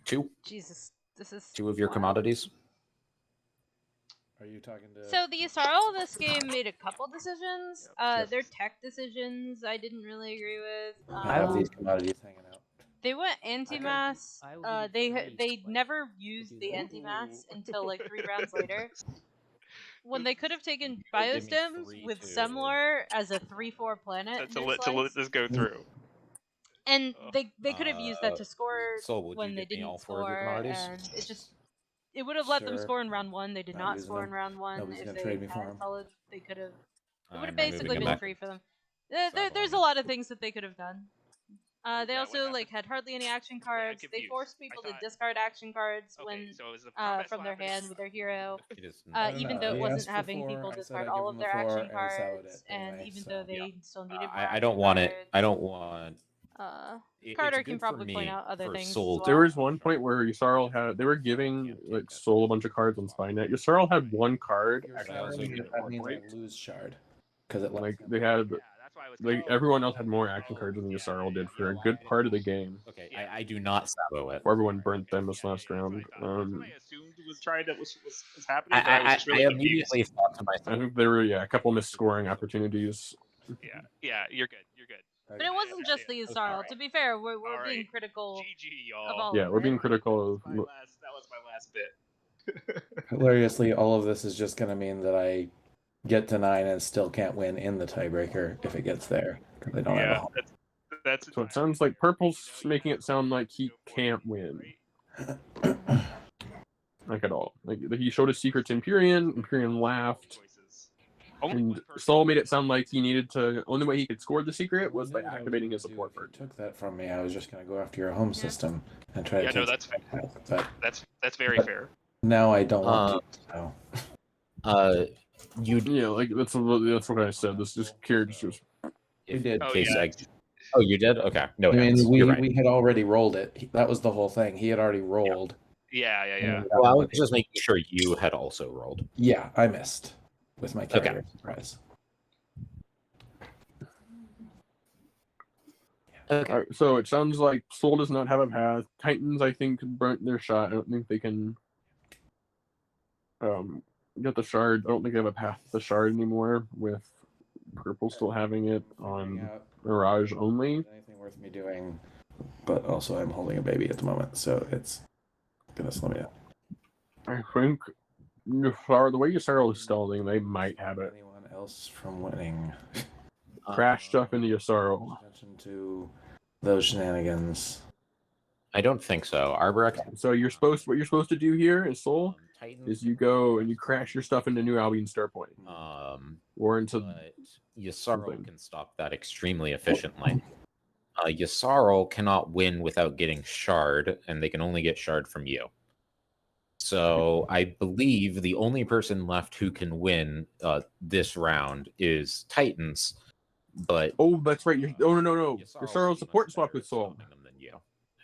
2. Jesus, this is 2 of your wild. commodities. Are you talking to? So the Yssaril of this game made a couple decisions. Their tech decisions I didn't really agree with. I have these commodities hanging out. They went anti-mass. They never used the anti-mass until like 3 rounds later. When they could have taken biostems with Semlor as a 3/4 planet. to let this go through. And they could have used that to score Soul, would when you they give me didn't all 4 of your score, commodities? and it would have let them Sure. score in round 1. They did Not not using score them. in round 1. Nobody's If gonna they trade me for had 'em. solid, they could have. It would have I'm basically removing been them. free for them. There's a lot of things that they could have done. They Yeah, also had hardly any action cards. They confused. forced people to discard action cards when So is the combat from their swap hand with their hero. It is Even though it He wasn't asked for having 4, people I said discard I'd all give of him their the 4, action and he settled cards, it and anyway, even so. though they still needed more I don't action want it. cards. I don't want. Carter It's can good probably for point me out other for things as Soul. well. There was one point where Yssaril had, they were giving like Soul a bunch of cards on Spynet. Yssaril had 1 card. That means I lose shard. Because it Like they had, like everyone else had more action cards than Yssaril did for a good part of the game. Okay, I do not sabo it. Before everyone burnt them this last round. I assumed was happening, but I was just really I confused. immediately thought to myself. I think there were a couple missed scoring opportunities. Yeah, you're good. But it wasn't just the Yssaril. To be fair, we're being critical of all Yeah, of we're it. being critical of. That was my last bit. Hilariously, all of this is just going to mean that I get to 9 and still can't win in the tiebreaker if it gets there. Because I don't have a home. That's So it sounds like Purple's making it sound like he can't win. Like at all. Like he showed his secret to Imperium. Imperium laughed. And Soul made it sound like he needed to. Only way he could score the secret was by activating his support bird. Took that from me. I was just going to go after your home system and try to take that's very fair. Now I don't want to. So. Like that's what I said. This just cured. You did. Oh, you did? Okay. No, I mean, you're right. we had already rolled it. That was the whole thing. He had already rolled. Yeah. Well, I was just making sure you had also rolled. Yeah, I missed with my carrier surprise. Okay. All right, so it sounds like Soul does not have a path. Titans, I think, burnt their shot. I don't think they can get the shard. I don't think they have a path to the shard anymore, with Purple still having it on Mirage only. Anything worth me doing, but also I'm holding a baby at the moment, so it's gonna slow me down. I think the way Yssaril is stalling, they might have it. Anyone else from winning? Crash stuff into Yssaril. Attention to those shenanigans. I don't think so. Arborek. So what you're supposed to do here is Soul is you go and you crash your stuff into New Albion Starpoint. Or into Yssaril can stop that extremely efficiently. Yssaril cannot win without getting shard, and they can only get shard from you. So I believe the only person left who can win this round is Titans. But that's right. No. Yssaril support swap with Soul.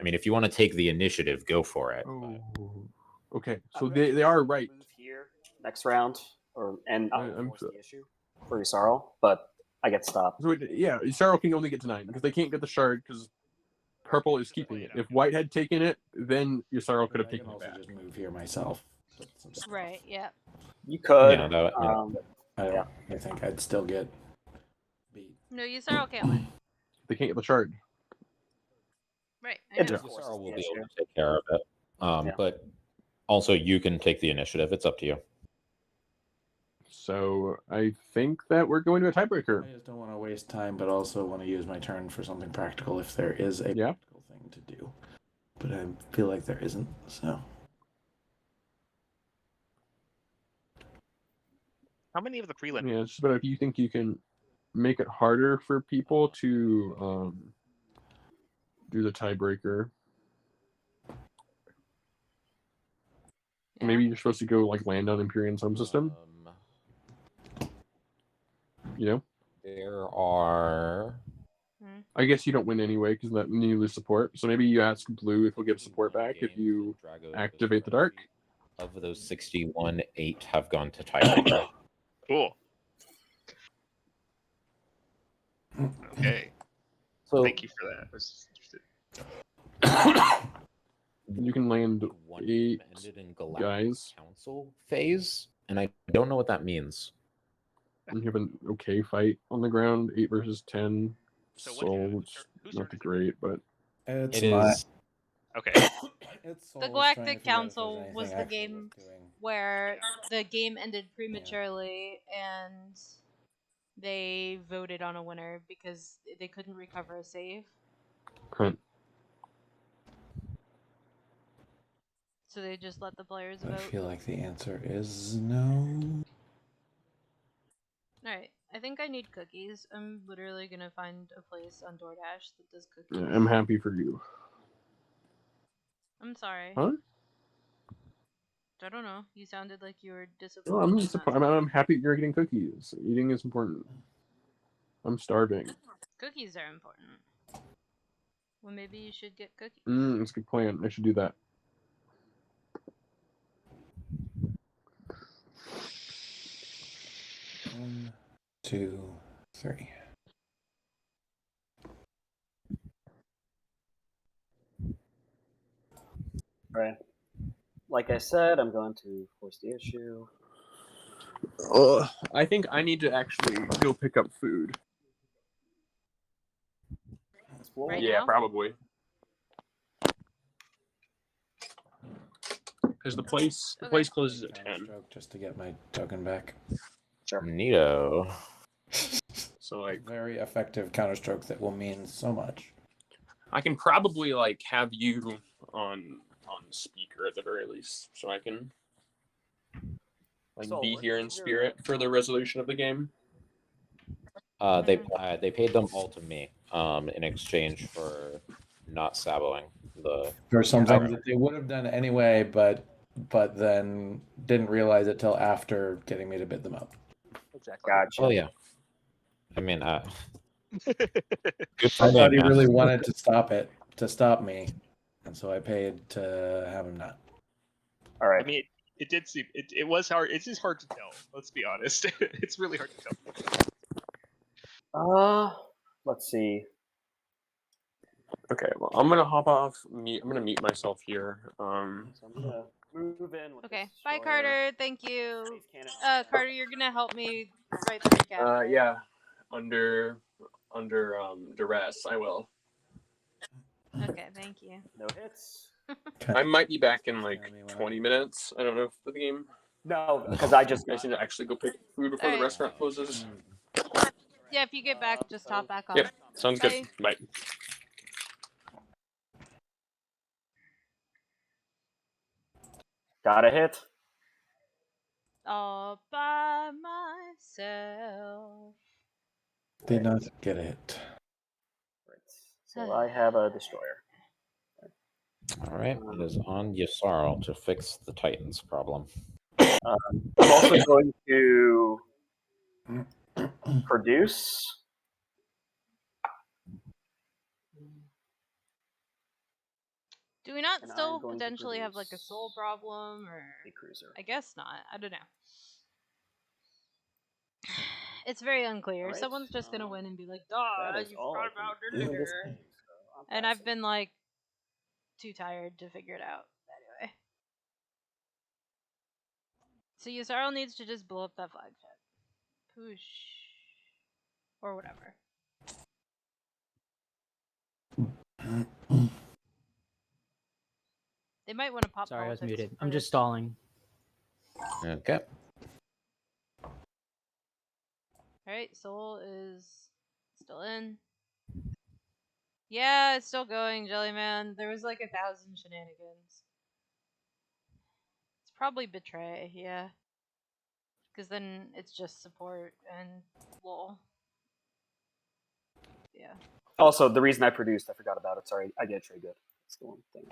I mean, if you want to take the initiative, go for it. Okay, so they are right. Here next round, and I'm force the issue for Yssaril, but I get stopped. So Yssaril can only get to 9 because they can't get the shard because Purple is keeping it. If White had taken it, then Yssaril could have taken it back. Just move here myself. Right. Yeah. You could. I think I'd still get beat. No, Yssaril can't win. They can't get the shard. Right. Yssaril will be able to take care of it. But also, you can take the initiative. It's up to you. So I think that we're going to a tiebreaker. I just don't want to waste time, but also want to use my turn for something practical if there is a practical thing to do. But I feel like there isn't, so. How many of the prelim? Yeah, it's just about if you think you can make it harder for people to do the tiebreaker. Maybe you're supposed to go land on Imperium's home system. There are. I guess you don't win anyway because that you lose support. So maybe you ask Blue if he'll give support back if you activate the dark. Of those 61, 8 have gone to tiebreaker. Cool. Okay. So thank you for that. I was interested. You can land 8 guys. Council phase, and I don't know what that means. And you have an okay fight on the ground, 8 versus 10. So it's not great, but it is. Okay. The Galactic Council was the game where the game ended prematurely and they voted on a winner because they couldn't recover a save. Right. So they just let the players I vote. feel like the answer is no. Alright, I think I need cookies. I'm literally gonna find a place on DoorDash that does cookies. Yeah, I'm happy for you. I'm sorry. Huh? I don't know. You sounded like you were No, disappointed. I'm in disappointed. that. I'm happy you're getting cookies. Eating is important. I'm starving. Cookies are important. Well, maybe you should get cookies. That's a good plan. I should do that. One, 2, 3. Right. Like I said, I'm going to force the issue. I think I need to actually go pick up food. Right yeah, now? probably. Because the place closes at 10. Just to get my token back. Sure. Neato. So like very effective counterstroke that will mean so much. I can probably like have you on speaker at the very least, so I can like be here in spirit for the resolution of the game. They paid them all to me in exchange for not saboing the. For something that they would have done anyway, but then didn't realize it till after getting me to bid them up. Exactly. Gotcha. Oh yeah. I mean, I thought he really wanted to stop me, and so I paid to have him not. All right. I mean, it did seem it was hard. It's just hard to tell. Let's be honest. It's really hard to tell. Let's see. Okay, well, I'm gonna hop off. I'm gonna mute myself here. So I'm gonna move in. With Okay. this Bye, destroyer. Carter. Thank you. Carter, you're gonna help me write the recap. Right? Yeah, under duress, I will. Okay, thank you. No hits. I might be back in like 20 minutes. I don't know if the game. No, because I just need to actually go pick food before the restaurant closes. Yeah, if you get back, just hop back on. Yep, sounds good. Bye. Got a hit. All by myself. Did not get it. Right. So I have a destroyer. All right, it is on Yasarl to fix the Titans problem. I'm also going to produce. Do we not still potentially have like a soul problem, or a cruiser? I guess not. I don't know. It's very unclear. Right. Someone's just gonna win and be like, "Duh, you forgot about dinner." And I've been like too tired to figure it out. Anyway, so Yusarl needs to just blow up that flagship. Poosh. Or whatever. They might want to pop. Sorry, I was politics muted. I'm first. just stalling. Okay. Alright, Soul is still in. Yeah, it's still going, Jellyman. There was like 1,000 shenanigans. It's probably Betray, yeah. Because then it's just support and lol. Yeah. Also, the reason I produced, I forgot about it. Sorry, I get trade good. It's the one thing.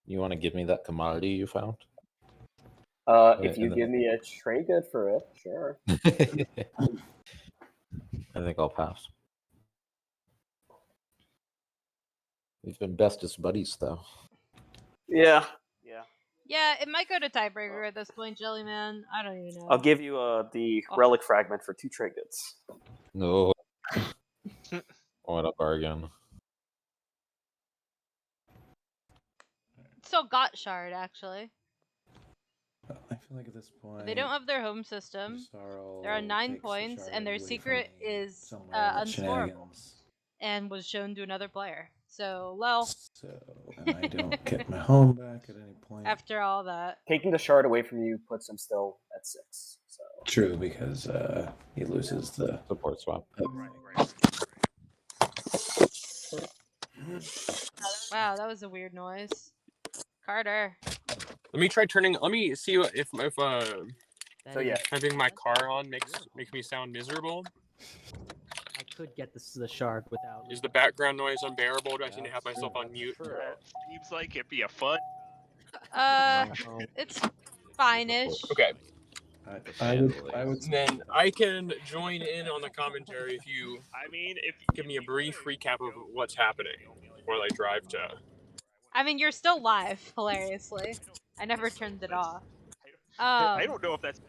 You want to give me that commodity you found? If you give me a trade good for it, sure. I think I'll pass. We've been bestest buddies, though. Yeah. Yeah, it might go to tiebreaker at this point, Jellyman. I don't even know. I'll give you the relic fragment for 2 trade goods. No. What a bargain. Still got Shard, actually. I feel like at this point, But they don't have their home system. They're on 9 points, and their secret is unscorable and was shown to another player. So, Lel, So, and I don't get my home back at any point. after all that. Taking the shard away from you puts him still at 6. So True, because he loses the support swap. Wow, that was a weird noise. Carter. Let me try turning. Let me see if So yeah, having my car on makes me sound miserable. I could get the shard without. Is the background noise unbearable? Do I need to have myself on mute? Seems like it'd be a fun. It's fine-ish. Okay. I would. Then I can join in on the commentary if you. I mean, if give me a brief recap of what's happening while I drive to. I mean, you're still live, hilariously. I never turned it off. I don't know if that's.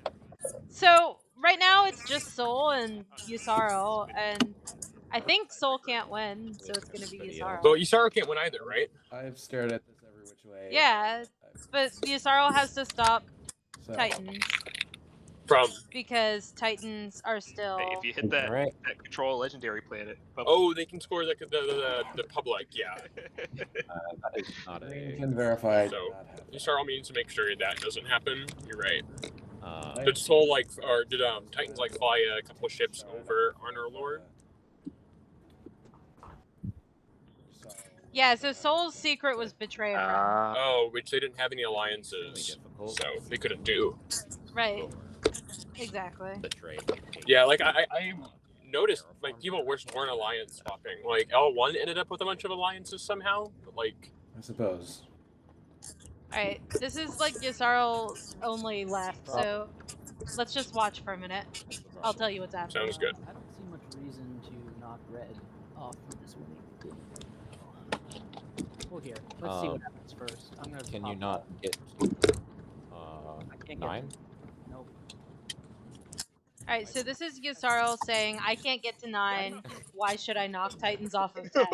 So right now it's just Soul and Yusaro, and I think Soul can't win, so it's gonna be Yusaro. But Yusaro can't win either, right? I've stared at this every which way. Yeah, but Yusaro has to stop Titans. From? Because Titans are still. Hey, if you hit that control legendary planet. Oh, they can score the public, yeah. That is not a. You can verify. So Yusaro means to make sure that doesn't happen. You're right. Did Soul did Titans fly a couple of ships over Honor Lord? Yeah, so Soul's secret was betrayal. Oh, which they didn't have any alliances, so they couldn't do. Right. Exactly. Yeah, I noticed people weren't alliance swapping. L1 ended up with a bunch of alliances somehow, but I suppose. Alright, this is Yusaro only left, so let's just watch for a minute. I'll tell you what's happening. Sounds good. I don't see much reason to knock red off from this winning. Well, here, let's see what happens first. I'm gonna. Can you not get I can't 9? Get nope. Alright, so this is Yusaro saying, I can't get to 9. Why should I knock Titans off of 10?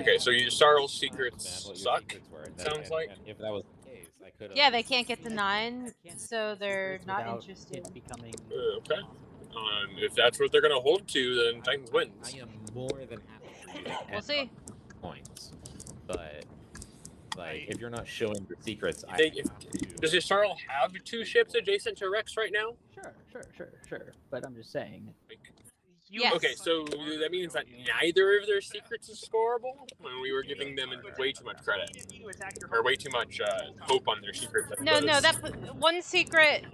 Okay, so Yusaro's secrets suck. Sounds like. If that was the case, I could have. Yeah, they can't get to 9, so they're not interested. Becoming. Okay. If that's what they're gonna hold to, then Titans wins. I am more than happy to do that. We'll see. Points, but if you're not showing your secrets, does Yusaro have 2 ships adjacent to Rex right now? Sure. But I'm just saying. Yes. Okay, so that means that neither of their secrets is scoreable? When we were giving them way too much credit. Or way too much hope on their secrets. No, one secret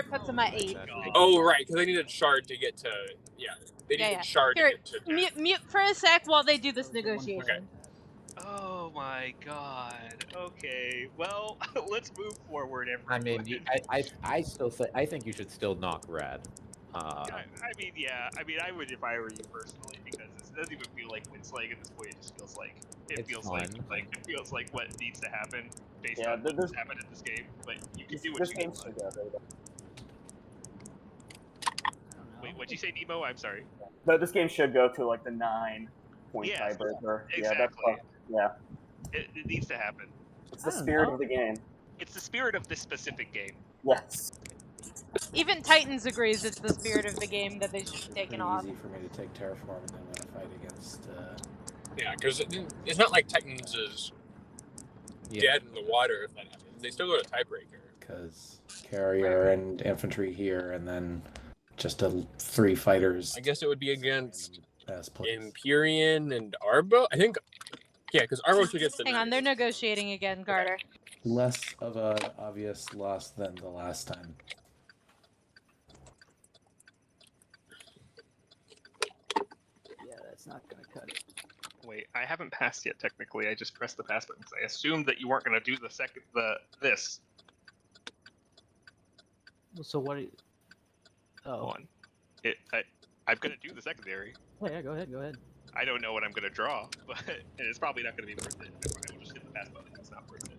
puts them at 8. Oh, right, because they needed Shard to get to... Yeah, they needed Shard Here, to get to... mute for a sec while they do this negotiation. Okay. Oh my god. Okay. Well, let's move forward, everyone. I mean, I think you should still knock red. I mean, I would if I were you personally, because it doesn't even feel like Winslag at this point. It just feels like it feels like what needs to happen based on what's happened in this game. But you can do what you want. Wait, what'd you say, Nemo? I'm sorry. No, this game should go to the 9-point tiebreaker. Exactly. Yeah. It needs to happen. It's the spirit of the game. It's the spirit of this specific game. Yes. Even Titans agrees it's the spirit of the game that they should be taken off. Easy for me to take Terraform and then win a fight against. Yeah, because it's not like Titans is dead in the water if that happens. They still go to tiebreaker. Because carrier and infantry here, and then just 3 fighters. I guess it would be against Imperium and Arbo. I think, yeah, because Arbo should get the. Hang on, they're negotiating again, Carter. Less of an obvious loss than the last time. Yeah, that's not gonna cut it. Wait, I haven't passed yet. Technically, I just pressed the pass button because I assumed that you weren't going to do this. So what? Hold on. I'm going to do the secondary. Oh, yeah, go ahead. I don't know what I'm going to draw, but it's probably not going to be worth it. I will just hit the pass button. It's not worth it.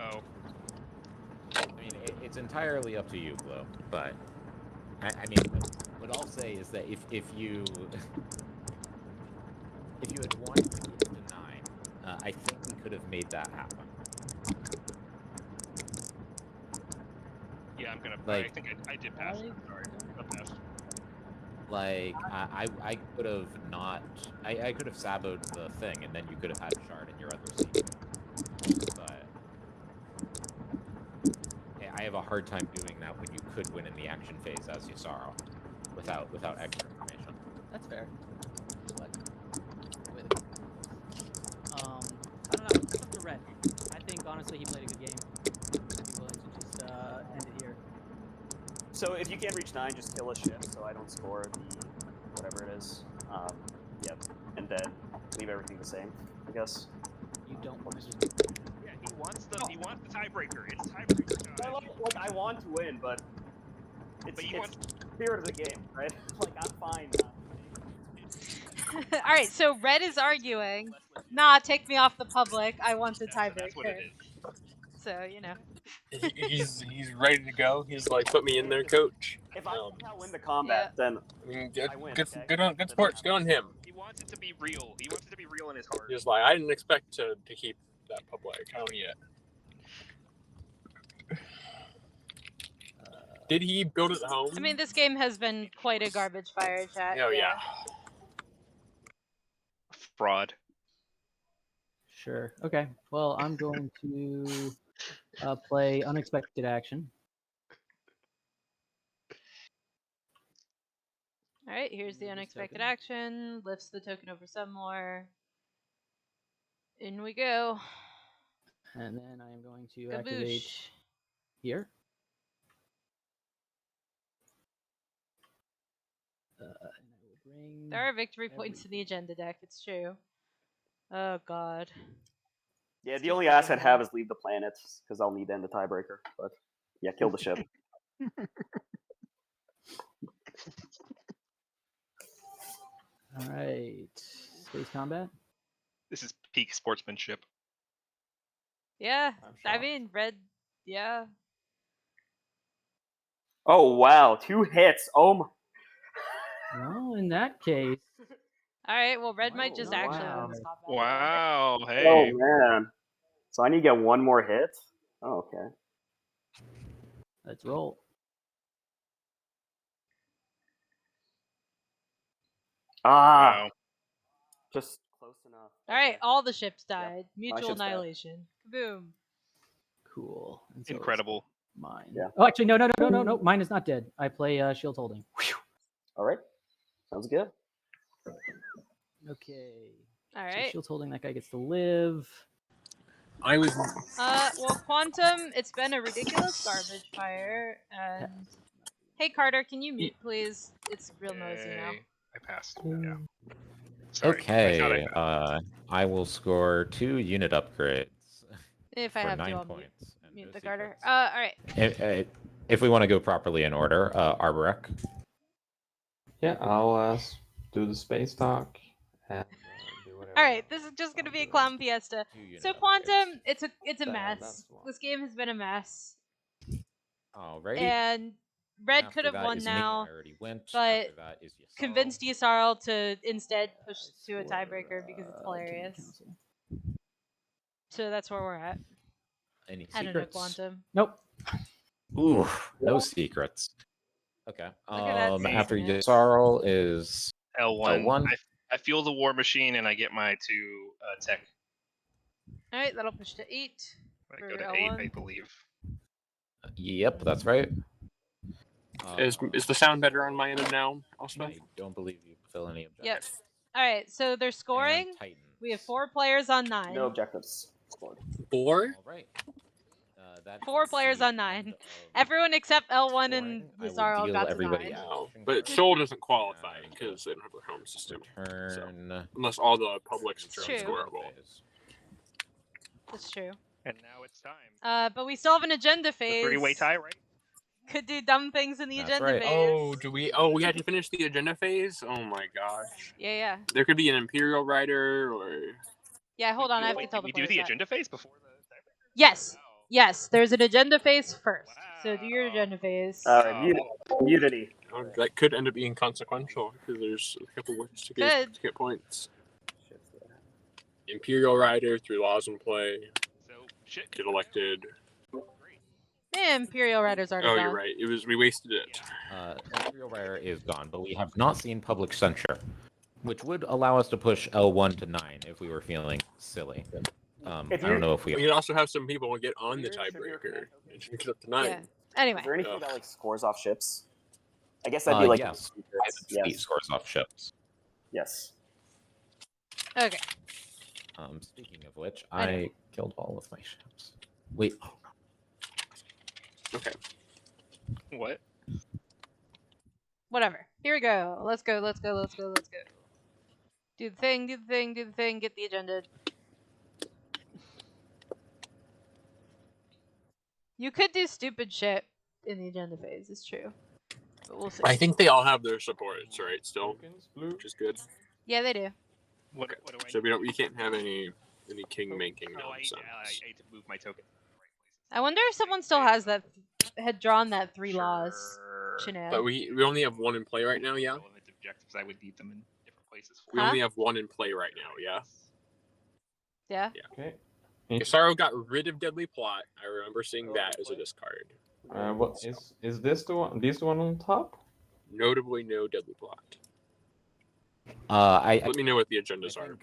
Oh. I mean, it's entirely up to you, Glo, but I mean, what I'll say say is that if you if you had wanted to get to 9, I think we could have made that happen. Yeah, I'm gonna. Like, I think I did pass. Sorry, I passed. Like, I could have not. I could have saboed the thing, and then you could have had shard in your other seat. But I have a hard time doing that when you could win in the action phase as you sorrow, without extra information. That's fair. But, I don't know. It's up to Red. I think honestly he played a good game. I'd be willing to just end it here. So if you can't reach 9, just kill a ship so I don't score the whatever it is. Yep. And then leave everything the same, I guess. You don't want to. Yeah, he wants the tiebreaker. It's tiebreaker time. I want to win, but it's spirit of the game, right? Like I'm fine. All right, so Red is arguing. Nah, take me off the public. I want the tiebreaker. That's what it is. So you know. He's ready to go. He's like, put me in there, coach. If I win the combat, then good, I win. good sports. Good on him. He wants it to be real. He wants it to be real in his heart. He's like, I didn't expect to keep that public. I don't yet. Did he build it at home? I mean, this game has been quite a garbage fire, chat. Oh yeah. Fraud. Sure. Okay. Well, I'm going to play unexpected action. All right, here's the unexpected action. Lifts the token over some more. In we go. And then I am going to Kaboosh. activate here. And I will bring. There are victory points in the agenda deck. It's true. Oh God. Yeah, the only asset I have is leave the planet because I'll need to end the tiebreaker. But yeah, kill the ship. All right. Space combat. This is peak sportsmanship. Yeah, I mean, Red. Yeah. Oh wow, 2 hits. Oh my. Well, in that case. All right. Well, Red might just actually win this combat. Wow. Hey. Oh man. So I need to get 1 more hit. Oh, okay. Let's roll. Wow. Just close enough. All right. All the ships died. Yep. Mutual ships died. annihilation. Kaboom. Cool. And so Incredible. Mine. Yeah. Oh, actually, no. Mine is not dead. I play shield holding. All right. Sounds good. Okay. All So right. shield holding. That guy gets to live. I was. Well, Quantum, it's been a ridiculous garbage fire. And hey, Carter, can you mute, please? It's real noisy now. I passed. Yeah. Sorry. Okay. I will score 2 unit upgrades. If I for have 9 to, I'll points. mute the Carter. All right. If we want to go properly in order, Arborek. Yeah, I'll do the space talk and do whatever. All right, this is just gonna be a clown fiesta. So Quantum, it's a mess. This game has been a mess. Alrighty. And Red After could have that won is me. now, I already went. but After that is Yasaro. convinced Yasarl to instead push to a tiebreaker because it's hilarious. So that's where we're at. Any I don't know, secrets? Quantum. Nope. Ooh, no secrets. Okay. at that After statement. Yasarl is L1. L1. I fuel the war machine and I get my 2 tech. All right, that'll push to 8. I for go to L1. 8, I believe. Yep, that's right. Is the sound better on my end now? Also, I don't believe you fill any objectives. Yep. All right, so they're scoring. And Titans. We have 4 players on 9. No objectives scored. 4? All right. That 4 is players the on 9. end of Everyone except L1 and scoring. I will Yasarl deal got to everybody 9. out. But Shoal doesn't qualify because they don't have their home system. Turn. Unless all the publics It's are true. scoreable. That's true. And now it's time. But we still have an agenda phase. 3-way tie, right? Could do dumb things in the That's agenda right. phase. Oh, do we? Oh, we had to finish the agenda phase. Oh my gosh. Yeah. There could be an Imperial rider, or Yeah, hold on. I have to Wait, tell did the we players do the that. agenda phase before the tiebreaker? Yes. Yes, there's an agenda phase first. So do your agenda phase. Mutiny. That could end up being consequential because there's a couple ways to get points. Imperial Rider through laws in play. Get elected. Yeah, Imperial Rider's already gone. You're right. We wasted it. Imperial Rider is gone, but we have not seen public censure, which would allow us to push L1 to 9 if we were feeling silly. I don't know if we. We could also have some people get on the tiebreaker and get up to 9. Yeah. Anyway. Is there anything that like scores off ships? I guess that'd be like yes. Yes. Scores off ships. Yes. Okay. Speaking of which, I killed all of my ships. Wait. Okay. What? Whatever. Here we go. Let's go. Let's go. Let's go. Let's go. Do the thing. Do the thing. Do the thing. Get the agenda. You could do stupid shit in the agenda phase. It's true. But we'll see. I think they all have their supports, right? Still, which is good. Yeah, they do. What do I? So we can't have any king making nonsense. I need to move my token. I wonder if someone still has that had drawn that 3 laws scenario. But we only have 1 in play right now, yeah. Objectives, I would need them in different places. We only have 1 in play right now, yeah. Yeah. Okay. Yasaro got rid of Deadly Plot. I remember seeing that as a discard. What is this the one? This one on top? Notably, no Deadly Plot. Let me know what the agendas are.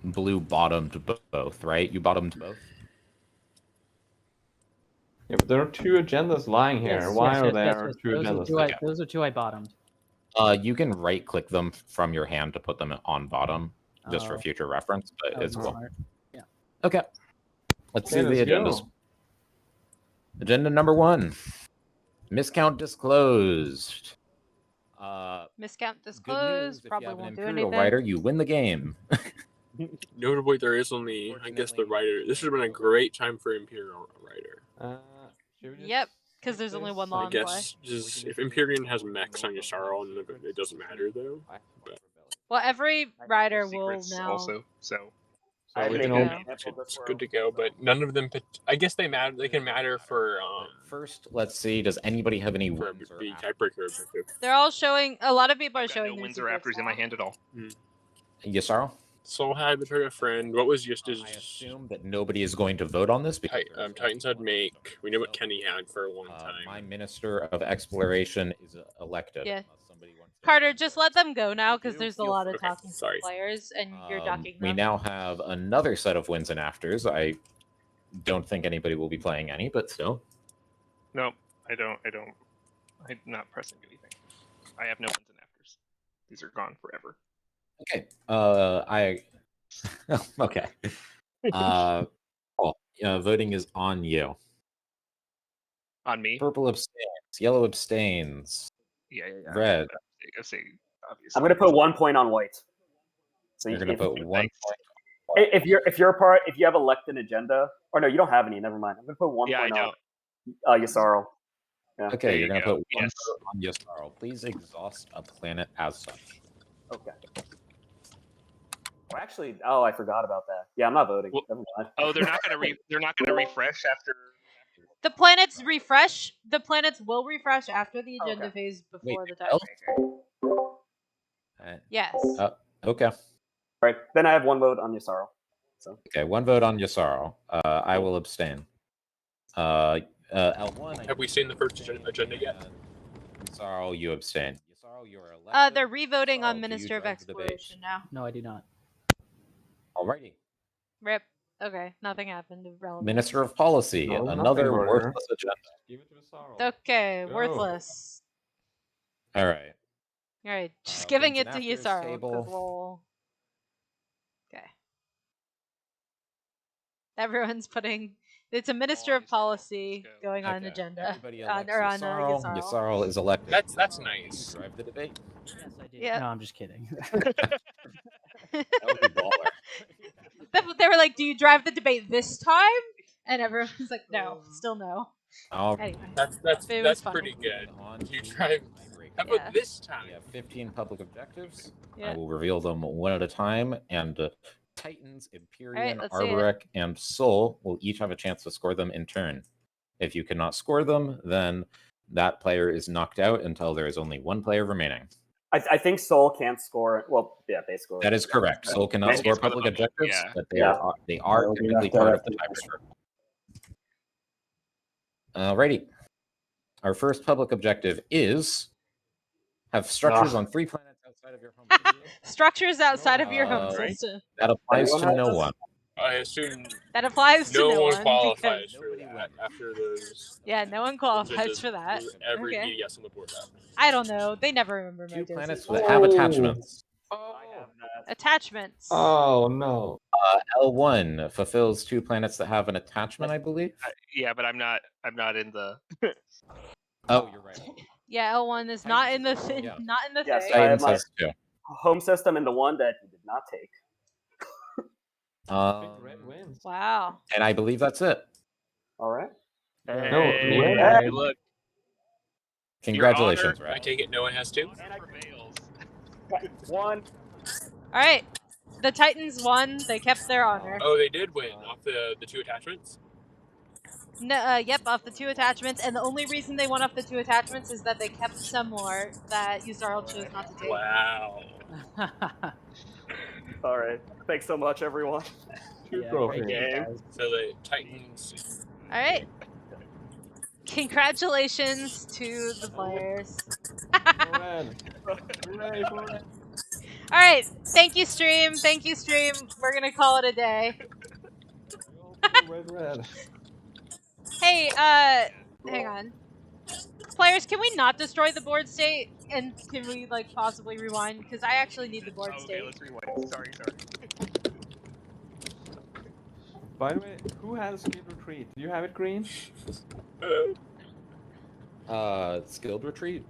Blue bottomed both, right? You bottomed both. Yeah, but there are 2 agendas lying here. Why are there 2 agendas? Those are 2 I bottomed. You can right-click them from your hand to put them on bottom, just for future reference. But it's cool. Smart. Yeah. Okay. Let's see the let's agendas. go. Agenda number 1. Miscount disclosed. Miscount disclosed. Probably won't do anything. Rider, you win the game. Notably, there is only, I guess, the Rider. This has been a great time for Imperial Rider. Yep, because there's only 1 law in play. Just if Imperium has mechs on Yasaro, it doesn't matter though. But Well, every rider will now. Also, so. It's good to go, but none of them. I guess they matter. They can matter for. First, let's see. Does anybody have any for wins or the tiebreaker objective? They're all showing. A lot of people are showing. No wins or afters in my hand at all. Yasaro? Soul had betrayed a friend. What was just his? I assume that nobody is going to vote on this. Because Titans had make. We know what Kenny had for one time. My Minister of Exploration is elected. Yeah. Carter, just let them go now because there's a lot of talking players and you're docking them. We now have another set of wins and afters. I don't think anybody will be playing any, but still. No, I don't. I'm not pressing anything. I have no wins and afters. These are gone forever. Okay. Okay. Voting is on you. On me? Purple abstains. Yellow abstains. Yeah. Red. Obviously. I'm going to put 1 point on white. So you're going to put 1 point. If you're a part, if you have elected agenda, or no, you don't have any. Never mind. I'm going to put 1 point on Yasaro. Yeah. Okay, you're going to put 1 point on Yasaro. Please exhaust a planet as such. Okay. Well, actually, I forgot about that. Yeah, I'm not voting. Well, never mind. Oh, they're not going to refresh after. The planets refresh. The planets will refresh after the agenda phase before the tiebreaker. Yes. Okay. All right. Then I have 1 vote on Yasaro. So. Okay, 1 vote on Yasaro. I will abstain. L1. Have we seen the first agenda yet? Yasaro, you abstain. Yasaro, you are elected. They're revoting on Minister of Exploration now. No, I do not. Alrighty. Rip. Okay, nothing happened of relevance. Minister of Policy, another worthless agenda. Give it to Yasaro. Okay, worthless. All right. All right, just giving it to Yasaro. Okay. Everyone's putting. It's a Minister of Policy going on agenda. On Yasaro. Yasaro is elected. That's nice. Drive the debate. Yes, I did. Yeah. No, I'm just kidding. That would be baller. They were like, "Do you drive the debate this time?" And everyone's like, "No, still no." Anyway, that's pretty good. You drive. How about this time? We have 15 public objectives. Yeah. I will reveal them 1 at a time, and Titans, Imperium, Right, Arborec, and Soul will each have a chance to score them in turn. If you cannot score them, then that player is knocked out until there is only one player remaining. I think Soul can't score. Well, yeah, they score. That is correct. Soul cannot score public objectives, but they are typically part of the tiebreaker. Alrighty. Our first public objective is have structures on 3 planets outside of your home system. Structures outside of your home Right. system. That applies to no one. I assume That applies to no no one one qualifies because for that after those. yeah, no one qualifies for that. Does every Okay. PDS on the board have? I don't know. They never remember my 2 planets doses. that have attachments. Attachments. Oh no. L1 fulfills 2 planets that have an attachment, I believe. Yeah, but I'm not in the. Oh, you're right. Yeah, L1 is not in the Yeah. not in the Yes, thing. I have Titans my has 2. home system and the one that he did not take. Red wins. Wow. And I believe that's it. All right. Hey, red. look. Congratulations, I Red. take it no one has to. One. All right. The Titans won. They kept their honor. Oh, they did win off the 2 attachments. No, yep, off the 2 attachments, and the only reason they won off the 2 attachments is that they kept some more that Yuzarl chose not to take. Wow. All right. Thanks so much, everyone. Two Yeah, trophies. great game, guys. So the Titans. All right. Congratulations to the players. Red. Hooray for red. All right. Thank you, stream. Thank you, stream. We're gonna call it a day. Red. Hey, hang on. Players, can we not destroy the board state? And can we, like, possibly rewind? Because I actually need the board state. Okay, let's rewind. Sorry. By the way, who has Skilled Retreat? Do you have it, Green? Skilled Retreat?